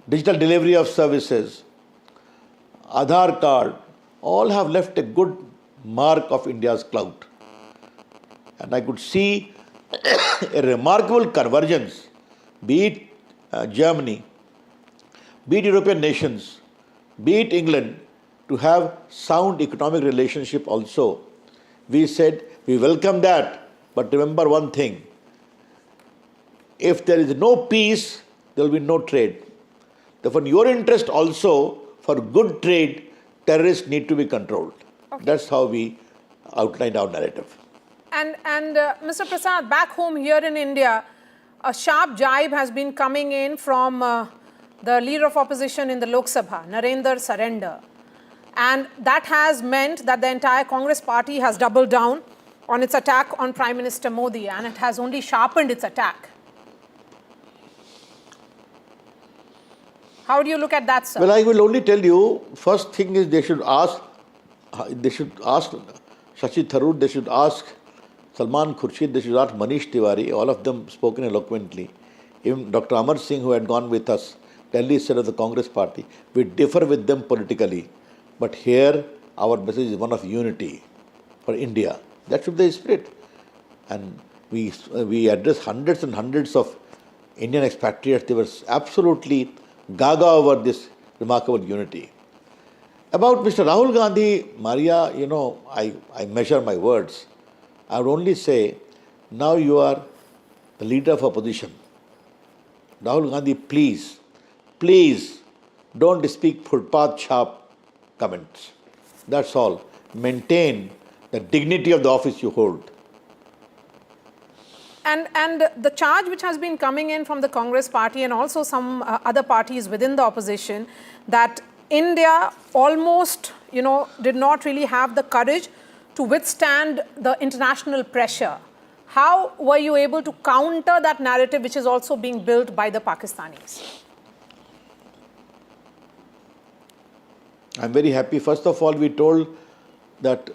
[SPEAKER 4] digital delivery of services, Aadhaar card, all have left a good mark of India's clout. And I could see a remarkable convergence, be it Germany, be it European nations, be it England, to have sound economic relationship also. We said we welcome that, but remember one thing. If there is no peace, there will be no trade. Therefore, in your interest also, for good trade, terrorists need to be controlled. Okay. That's how we outlined our narrative.
[SPEAKER 2] And Mr. Prasad, back home here in India, a sharp jibe has been coming in from the leader of opposition in the Lok Sabha, Narendra Surrender. And that has meant that the entire Congress party has doubled down on its attack on Prime Minister Modi, and it has only sharpened its attack. How do you look at that, sir?
[SPEAKER 4] Well, I will only tell you, first thing is they should ask Shashi Tharoor, they should ask Salman Khurshid, they should ask Manish Tiwari, all of them spoken eloquently. Even Dr. Amar Singh, who had gone with us, Delhi instead of the Congress party, we differ with them politically. But here, our message is one of unity for India. That should be the spirit. And we address hundreds and hundreds of Indian expatriates, they were absolutely gaga over this remarkable unity. About Mr. Rahul Gandhi, Maria, you know, I measure my words. I would only say, now you are the leader of opposition. Rahul Gandhi, please, please don't speak footpath sharp comments. That's all. Maintain the dignity of the office you hold.
[SPEAKER 2] And the charge which has been coming in from the Congress party and also some other parties within the opposition that India almost, did not really have the courage to withstand the international pressure. How were you able to counter that narrative which is also being built by the Pakistanis?
[SPEAKER 4] I'm very happy. First of all, we told that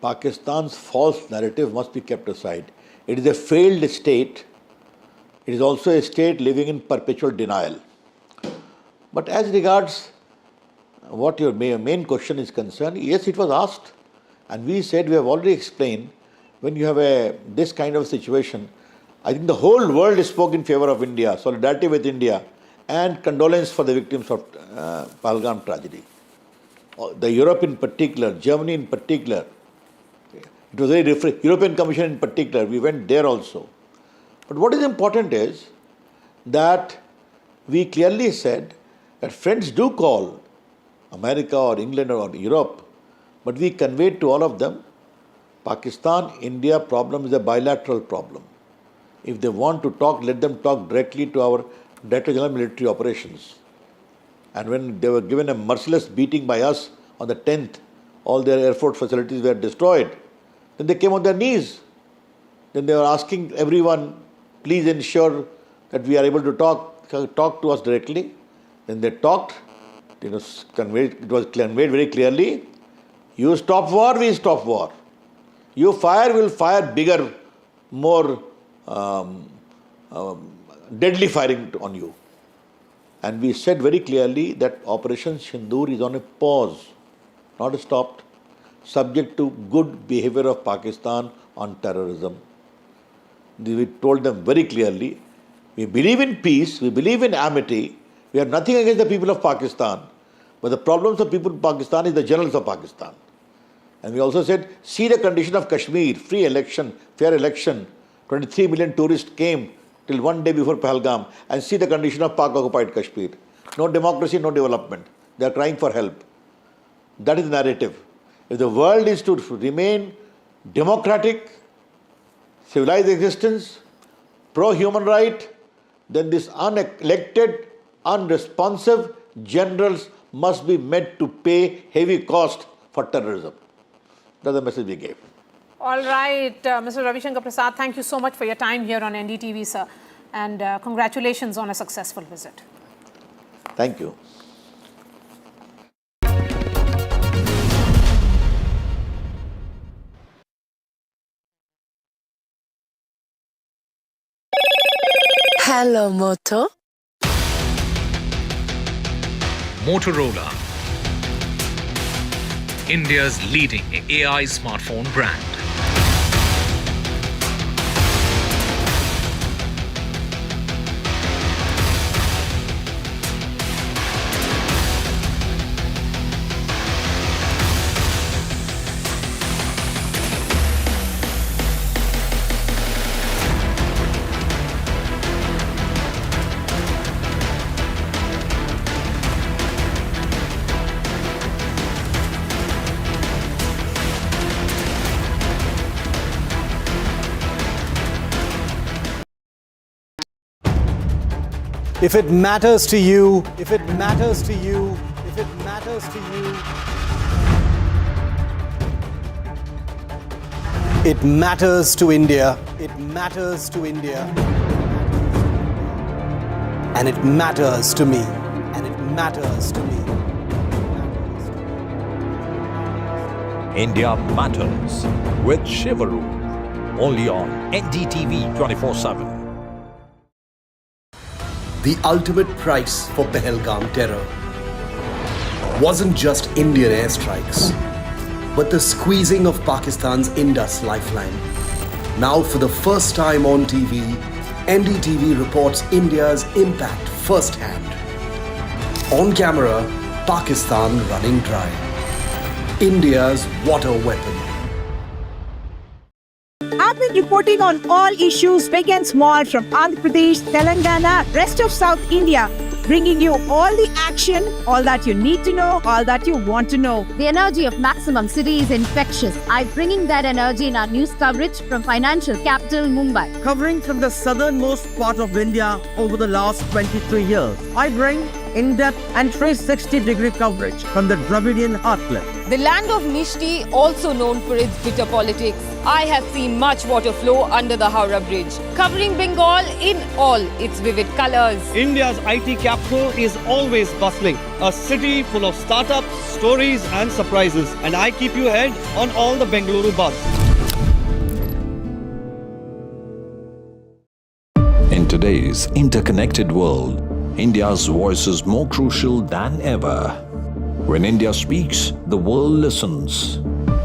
[SPEAKER 4] Pakistan's false narrative must be kept aside. It is a failed state. It is also a state living in perpetual denial. But as regards what your main question is concerned, yes, it was asked. And we said, we have already explained, when you have this kind of situation, I think the whole world spoke in favor of India, solidarity with India, and condolence for the victims of Pahalgam tragedy. The Europe in particular, Germany in particular, it was very different. European Commission in particular, we went there also. But what is important is that we clearly said that friends do call America or England or Europe, but we conveyed to all of them, Pakistan-India problem is a bilateral problem. If they want to talk, let them talk directly to our Director General Military Operations. And when they were given a merciless beating by us on the 10th, all their Air Force facilities were destroyed. Then they came on their knees. Then they were asking everyone, please ensure that we are able to talk to us directly. Then they talked. It was conveyed very clearly. You stop war, we stop war. You fire, we'll fire bigger, more deadly firing on you. And we said very clearly that Operation Sindoor is on a pause, not stopped, subject to good behavior of Pakistan on terrorism. We told them very clearly, we believe in peace, we believe in amity, we have nothing against the people of Pakistan, but the problems of people of Pakistan is the generals of Pakistan. And we also said, see the condition of Kashmir, free election, fair election, 23 million tourists came till one day before Pahalgam, and see the condition of Pak-occupied Kashmir. No democracy, no development. They are crying for help. That is the narrative. If the world is to remain democratic, civilized existence, pro-human right, then these unelected, unresponsive generals must be made to pay heavy cost for terrorism. That's the message we gave.
[SPEAKER 2] All right, Mr. Ravi Shankar Prasad, thank you so much for your time here on NDTV, sir. And congratulations on a successful visit.
[SPEAKER 4] Thank you.
[SPEAKER 5] Hello, Moto.
[SPEAKER 7] Motorola, India's leading AI smartphone brand.
[SPEAKER 15] If it matters to you, if it matters to you, if it matters to you, it matters to India, it matters to India, and it matters to me, and it matters to me.
[SPEAKER 30] India Matters with Shivaru, only on NDTV 24x7.
[SPEAKER 15] The ultimate price for Pahalgam terror wasn't just Indian airstrikes, but the squeezing of Pakistan's Indus lifeline. Now, for the first time on TV, NDTV reports India's impact firsthand. On camera, Pakistan running dry. India's water weapon.
[SPEAKER 9] I've been reporting on all issues big and small from Andhra Pradesh, Telangana, rest of South India, bringing you all the action, all that you need to know, all that you want to know.
[SPEAKER 23] The energy of maximum city is infectious. I'm bringing that energy in our news coverage from financial capital Mumbai.
[SPEAKER 10] Covering from the southernmost part of India over the last 23 years, I bring in-depth and 360-degree coverage from the Dravidian heartland.
[SPEAKER 11] The land of Mishti, also known for its bitter politics. I have seen much water flow under the Howrah Bridge, covering Bengal in all its vivid colors.
[SPEAKER 6] India's IT capital is always bustling, a city full of startups, stories and surprises. And I keep you ahead on all the Bengaluru buzz.
[SPEAKER 30] In today's interconnected world, India's voice is more crucial than ever. When India speaks, the world listens.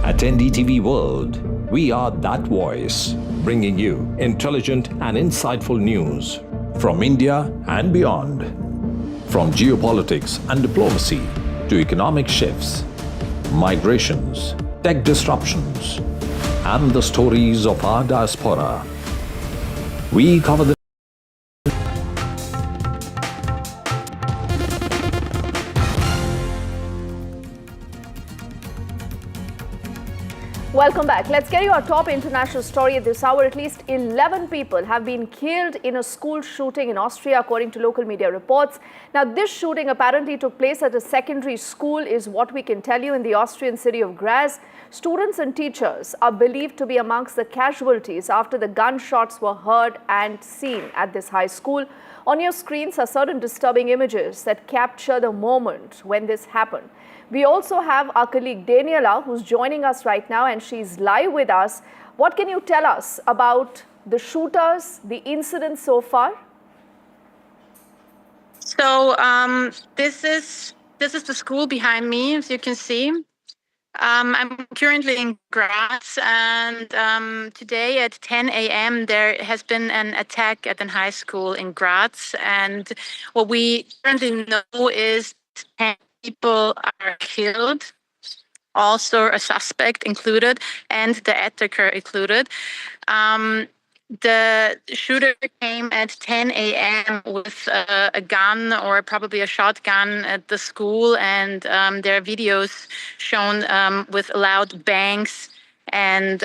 [SPEAKER 30] At NDTV World, we are that voice, bringing you intelligent and insightful news from India and beyond. From geopolitics and diplomacy to economic shifts, migrations, tech disruptions, and the stories of our diaspora. We cover the
[SPEAKER 13] Welcome back. Let's get you our top international story at this hour. At least 11 people have been killed in a school shooting in Austria, according to local media reports. Now, this shooting apparently took place at a secondary school, is what we can tell you, in the Austrian city of Graz. Students and teachers are believed to be amongst the casualties after the gunshots were heard and seen at this high school. On your screens are certain disturbing images that capture the moment when this happened. We also have our colleague Daniela, who's joining us right now, and she's live with us. What can you tell us about the shooters, the incident so far?
[SPEAKER 14] So this is the school behind me, as you can see. I'm currently in Graz, and today at 10 a.m. there has been an attack at a high school in Graz, and what we currently know is 10 people are killed, also a suspect included, and the attacker included. The shooter came at 10 a.m. with a gun or probably a shotgun at the school, and there are videos shown with loud bangs and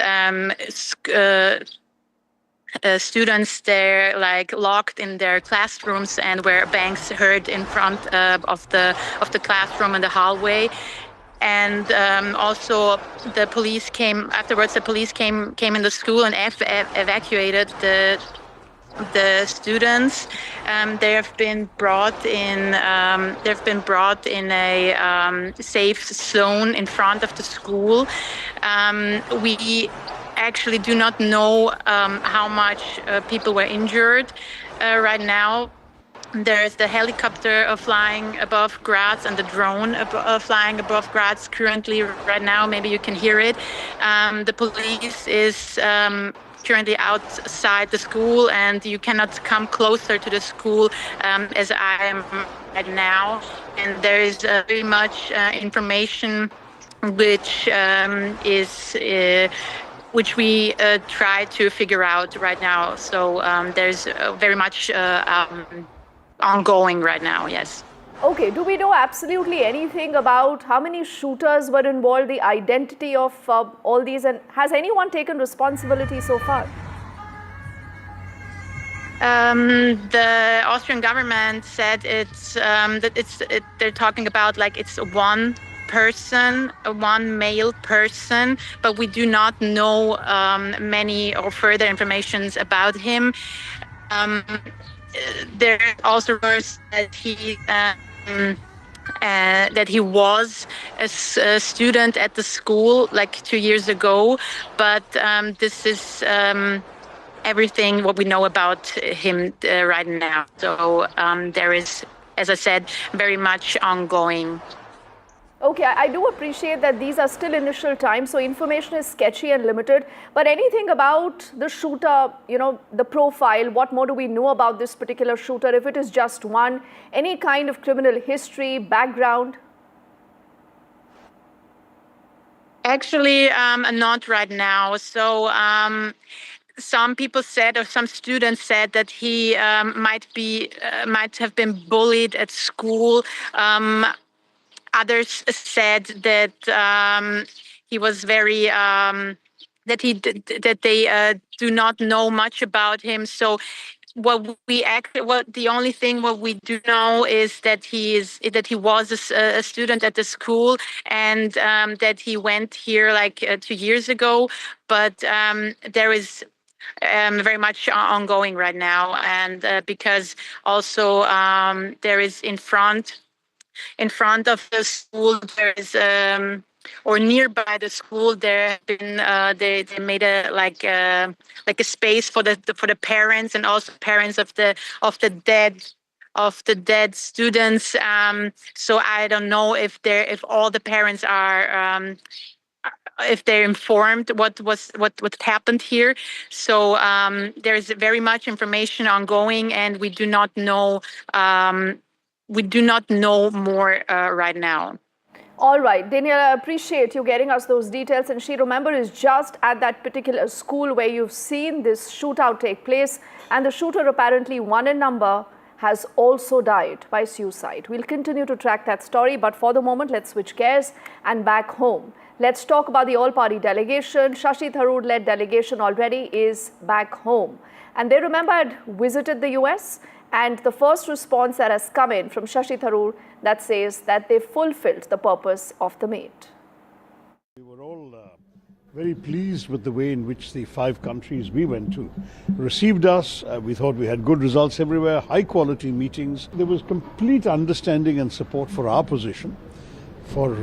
[SPEAKER 14] students there like locked in their classrooms, and where bangs heard in front of the classroom in the hallway. And also the police came afterwards. The police came in the school and evacuated the students. They have been brought in. They've been brought in a safe zone in front of the school. We actually do not know how much people were injured right now. There's the helicopter flying above Graz and the drone flying above Graz currently right now. Maybe you can hear it. The police is currently outside the school, and you cannot come closer to the school as I am right now. And there is very much information which which we try to figure out right now. So there's very much ongoing right now, yes.
[SPEAKER 13] Okay, do we know absolutely anything about how many shooters were involved, the identity of all these, and has anyone taken responsibility so far?
[SPEAKER 14] The Austrian government said they're talking about like it's one person, one male person, but we do not know many or further information about him. There are also rumors that he was a student at the school like 2 years ago, but this is everything what we know about him right now. So there is, as I said, very much ongoing.
[SPEAKER 16] Okay, I do appreciate that these are still initial times, so information is sketchy and limited. But anything about the shooter, the profile, what more do we know about this particular shooter? If it is just one, any kind of criminal history, background?
[SPEAKER 14] Actually, not right now. So some people said, or some students said, that he might have been bullied at school. Others said that he was very that they do not know much about him. So the only thing what we do know is that he was a student at the school, and that he went here like 2 years ago. But there is very much ongoing right now, and because also there is in front of the school, there is or nearby the school, there have been they made a space for the parents, and also parents of the dead students. So I don't know if all the parents are if they're informed what happened here. So there is very much information ongoing, and we do not know. We do not know more right now.
[SPEAKER 16] All right, Daniel, I appreciate you getting us those details. And she, remember, is just at that particular school where you've seen this shootout take place. And the shooter, apparently one in number, has also died by suicide. We'll continue to track that story. But for the moment, let's switch gears and back home. Let's talk about the all-party delegation. Shashi Tharoor-led delegation already is back home. And they, remember, had visited the US. And the first response that has come in from Shashi Tharoor that says that they fulfilled the purpose of the meet.
[SPEAKER 17] We were all very pleased with the way in which the 5 countries we went to received us. We thought we had good results everywhere, high quality meetings. There was complete understanding and support for our position, for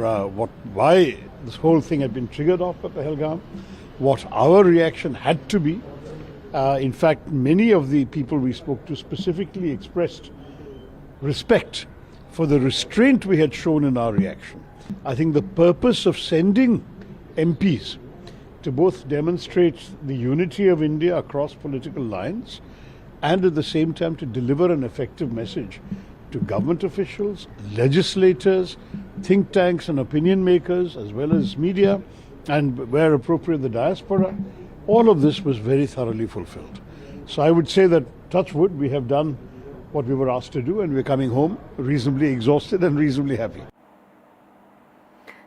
[SPEAKER 17] why this whole thing had been triggered off at Pahalgam, what our reaction had to be. In fact, many of the people we spoke to specifically expressed respect for the restraint we had shown in our reaction. I think the purpose of sending MPs to both demonstrate the unity of India across political lines and at the same time to deliver an effective message to government officials, legislators, think tanks and opinion makers, as well as media, and where appropriate the diaspora, all of this was very thoroughly fulfilled. So I would say that, touch wood, we have done what we were asked to do, and we're coming home reasonably exhausted and reasonably happy.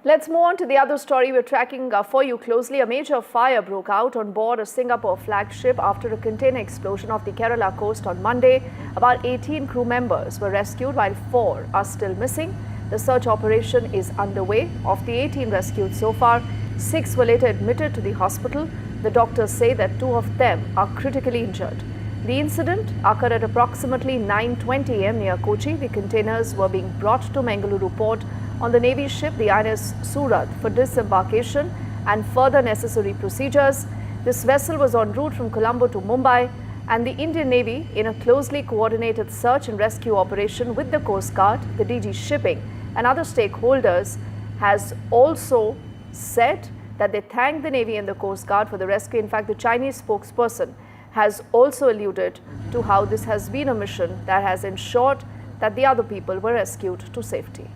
[SPEAKER 16] Let's move on to the other story we're tracking for you closely. A major fire broke out on board a Singapore flagship after a container explosion off the Kerala coast on Monday. About 18 crew members were rescued, while 4 are still missing. The search operation is underway. Of the 18 rescued so far, 6 were later admitted to the hospital. The doctors say that 2 of them are critically injured. The incident occurred at approximately 9:20 am near Kochi. The containers were being brought to Mangaluru port on the Navy ship, the INS Surat, for disembarkation and further necessary procedures. This vessel was en route from Colombo to Mumbai, and the Indian Navy, in a closely coordinated search and rescue operation with the Coast Guard, the DG Shipping and other stakeholders, has also said that they thank the Navy and the Coast Guard for the rescue. In fact, the Chinese spokesperson has also alluded to how this has been a mission that has ensured that the other people were rescued to safety.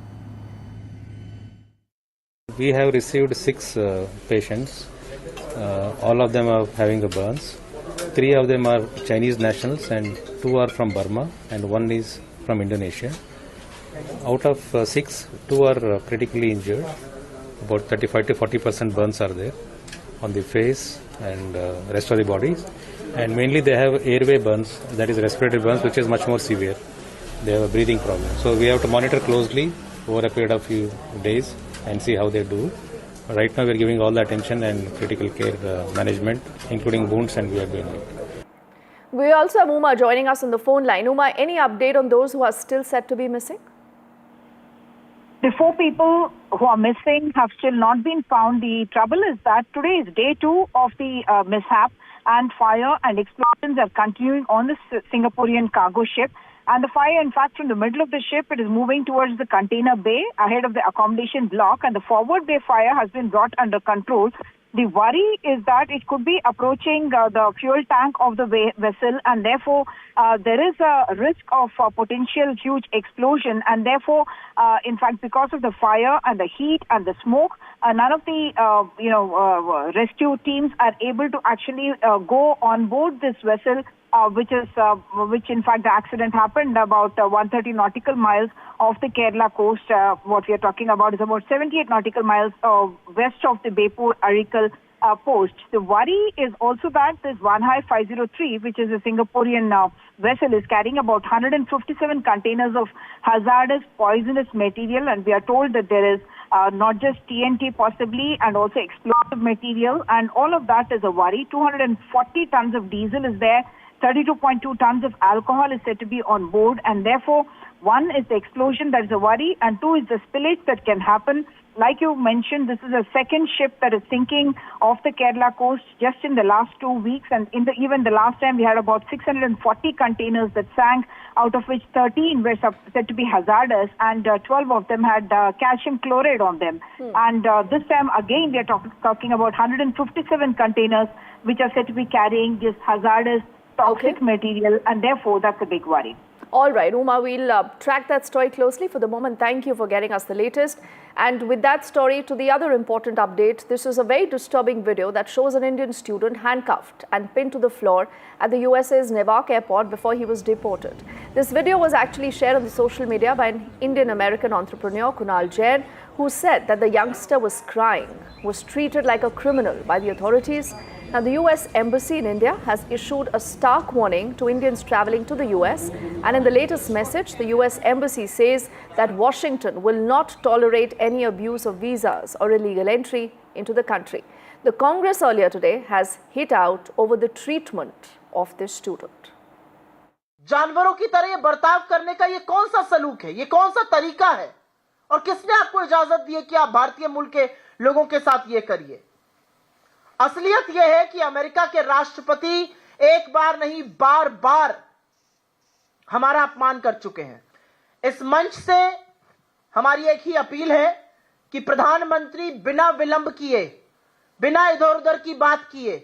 [SPEAKER 18] We have received 6 patients. All of them are having a burns. 3 of them are Chinese nationals and 2 are from Burma and 1 is from Indonesia. Out of 6, 2 are critically injured. About 35 to 40% burns are there on the face and rest of the bodies. And mainly they have airway burns, that is respiratory burns, which is much more severe. They have a breathing problem. So we have to monitor closely over a period of few days and see how they do. Right now we are giving all the attention and critical care management, including wounds, and we are doing it.
[SPEAKER 16] We also have Uma joining us on the phone line. Uma, any update on those who are still said to be missing?
[SPEAKER 21] The 4 people who are missing have still not been found. The trouble is that today is day 2 of the mishap, and fire and explosions are continuing on the Singaporean cargo ship. And the fire, in fact, from the middle of the ship, it is moving towards the container bay ahead of the accommodation block, and the forward bay fire has been brought under control. The worry is that it could be approaching the fuel tank of the vessel, and therefore there is a risk of potential huge explosion. And therefore, in fact, because of the fire and the heat and the smoke, none of the rescue teams are able to actually go on board this vessel, which in fact the accident happened about 130 nautical miles off the Kerala coast. What we are talking about is about 78 nautical miles west of the Bepur-Arikal post. The worry is also that this Vanhai 503, which is a Singaporean vessel, is carrying about 157 containers of hazardous poisonous material, and we are told that there is not just TNT possibly, and also explosive material, and all of that is a worry. 240 tons of diesel is there. 32.2 tons of alcohol is said to be on board, and therefore, one is the explosion that is a worry, and two is the spillage that can happen. Like you mentioned, this is a second ship that is sinking off the Kerala coast just in the last 2 weeks, and even the last time we had about 640 containers that sank, out of which 13 were said to be hazardous, and 12 of them had calcium chloride on them. And this time again we are talking about 157 containers which are said to be carrying this hazardous toxic material, and therefore that's a big worry.
[SPEAKER 16] All right, Uma, we'll track that story closely. For the moment, thank you for getting us the latest. And with that story, to the other important update, this is a very disturbing video that shows an Indian student handcuffed and pinned to the floor at the USA's Newark airport before he was deported. This video was actually shared on the social media by an Indian-American entrepreneur, Kunal Jain, who said that the youngster was crying, was treated like a criminal by the authorities. Now, the US Embassy in India has issued a stark warning to Indians traveling to the US, and in the latest message, the US Embassy says that Washington will not tolerate any abuse of visas or illegal entry into the country. The Congress earlier today has hit out over the treatment of this student.
[SPEAKER 3] जानवरों की तरह ये बर्ताव करने का ये कौन सा सलूक है, ये कौन सा तरीका है, और किसने आपको इजाजत दी है कि आप भारतीय मूल के लोगों के साथ ये करिए? असलियत यह है कि अमेरिका के राष्ट्रपति एक बार नहीं बार बार हमारा अपमान कर चुके हैं। इस मंच से हमारी एक ही अपील है कि प्रधानमंत्री बिना विलंब किए, बिना इधर उधर की बात किए,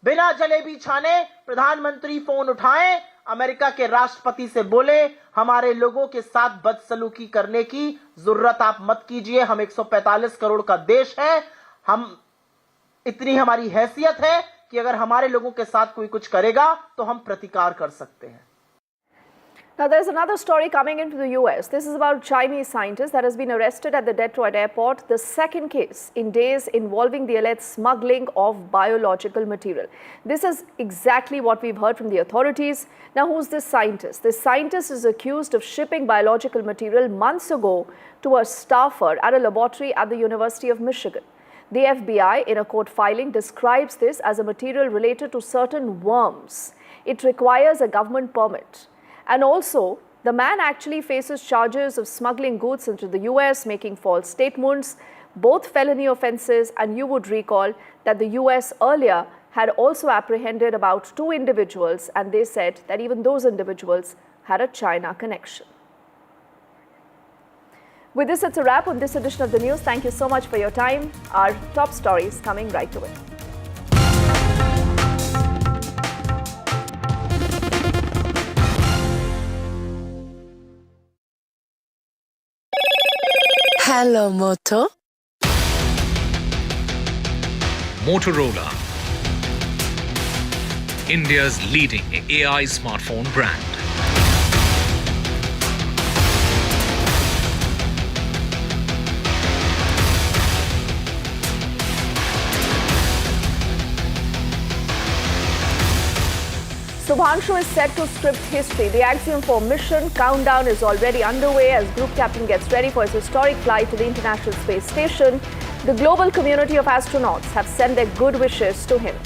[SPEAKER 3] बिना जलेबी छाने प्रधानमंत्री फोन उठाएं, अमेरिका के राष्ट्रपति से बोले हमारे लोगों के साथ बदसलूकी करने की जरूरत आप मत कीजिए। हम 145 करोड़ का देश है, हम इतनी हमारी हैसियत है कि अगर हमारे लोगों के साथ कोई कुछ करेगा तो हम प्रतिकार कर सकते हैं।
[SPEAKER 16] Now, there's another story coming into the US. This is about Chinese scientist that has been arrested at the Detroit airport, the second case in days involving the alleged smuggling of biological material. This is exactly what we've heard from the authorities. Now, who's this scientist? This scientist is accused of shipping biological material months ago to a staffer at a laboratory at the University of Michigan. The FBI, in a court filing, describes this as a material related to certain worms. It requires a government permit. And also, the man actually faces charges of smuggling goods into the US, making false statements, both felony offenses, and you would recall that the US earlier had also apprehended about 2 individuals, and they said that even those individuals had a China connection. With this, it's a wrap on this edition of the news. Thank you so much for your time. Our top stories coming right away.
[SPEAKER 5] Hello, Moto.
[SPEAKER 7] Motorola, India's leading AI smartphone brand.
[SPEAKER 16] Subhanshu is set to script history. The Axiom 4 mission countdown is already underway as Group Captain gets ready for his historic flight to the International Space Station. The global community of astronauts have sent their good wishes to him.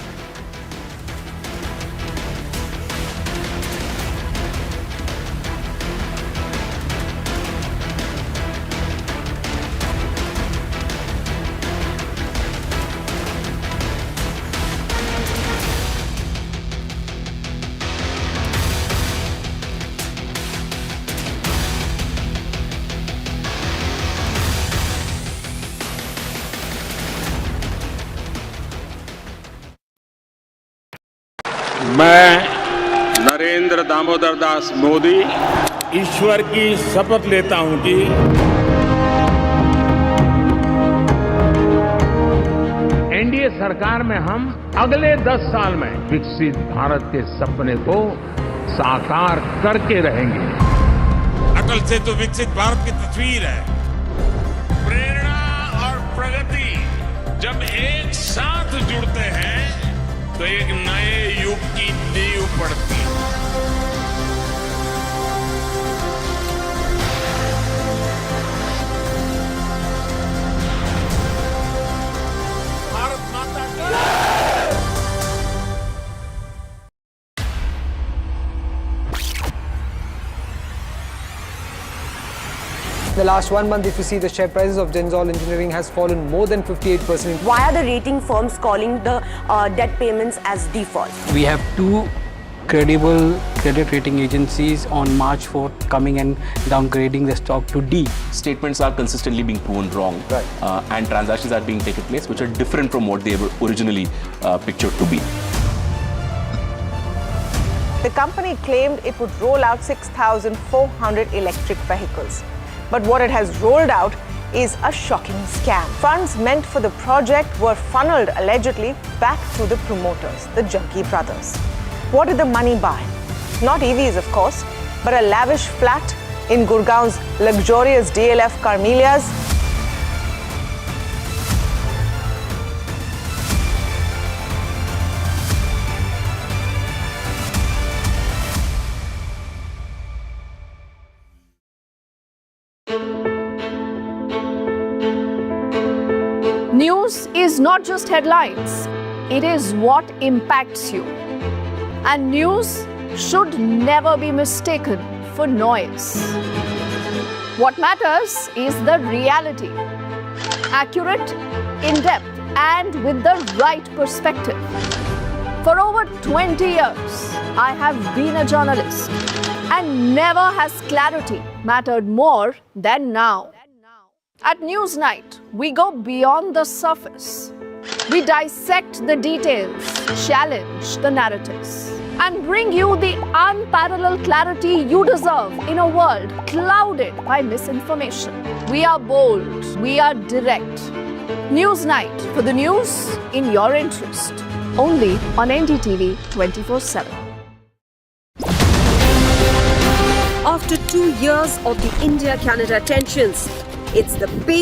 [SPEAKER 8] मैं नरेंद्र दामोदर दास मोदी ईश्वर की शपथ लेता हूं कि NDA सरकार में हम अगले 10 साल में विकसित भारत के सपने को साकार करके रहेंगे। अटल से तो विकसित भारत की तस्वीर है। प्रेरणा और प्रगति जब एक साथ जुड़ते हैं तो एक नए युग की नींव पड़ती है। भारत माता की
[SPEAKER 12] The last 1 month, if you see, the share prices of Genzol Engineering has fallen more than 58%.
[SPEAKER 19] Why are the rating firms calling the debt payments as default?
[SPEAKER 20] We have 2 credible credit rating agencies on March 4th coming and downgrading the stock to D.
[SPEAKER 22] Statements are consistently being proven wrong, and transactions are being taken place which are different from what they were originally pictured to be.
[SPEAKER 24] The company claimed it would roll out 6,400 electric vehicles. But what it has rolled out is a shocking scam. Funds meant for the project were funneled allegedly back to the promoters, the Junkie brothers. What did the money buy? Not EVs, of course, but a lavish flat in Gurgaon's luxurious DLF Carmelias.
[SPEAKER 16] News is not just headlines, it is what impacts you. And news should never be mistaken for noise. What matters is the reality. Accurate, in-depth, and with the right perspective. For over 20 years, I have been a journalist, and never has clarity mattered more than now. At Newsnight, we go beyond the surface. We dissect the details, challenge the narratives, and bring you the unparalleled clarity you deserve in a world clouded by misinformation. We are bold, we are direct. Newsnight, for the news in your interest. Only on NDTV 24x7.
[SPEAKER 25] After 2 years of the India-Canada tensions, it's the big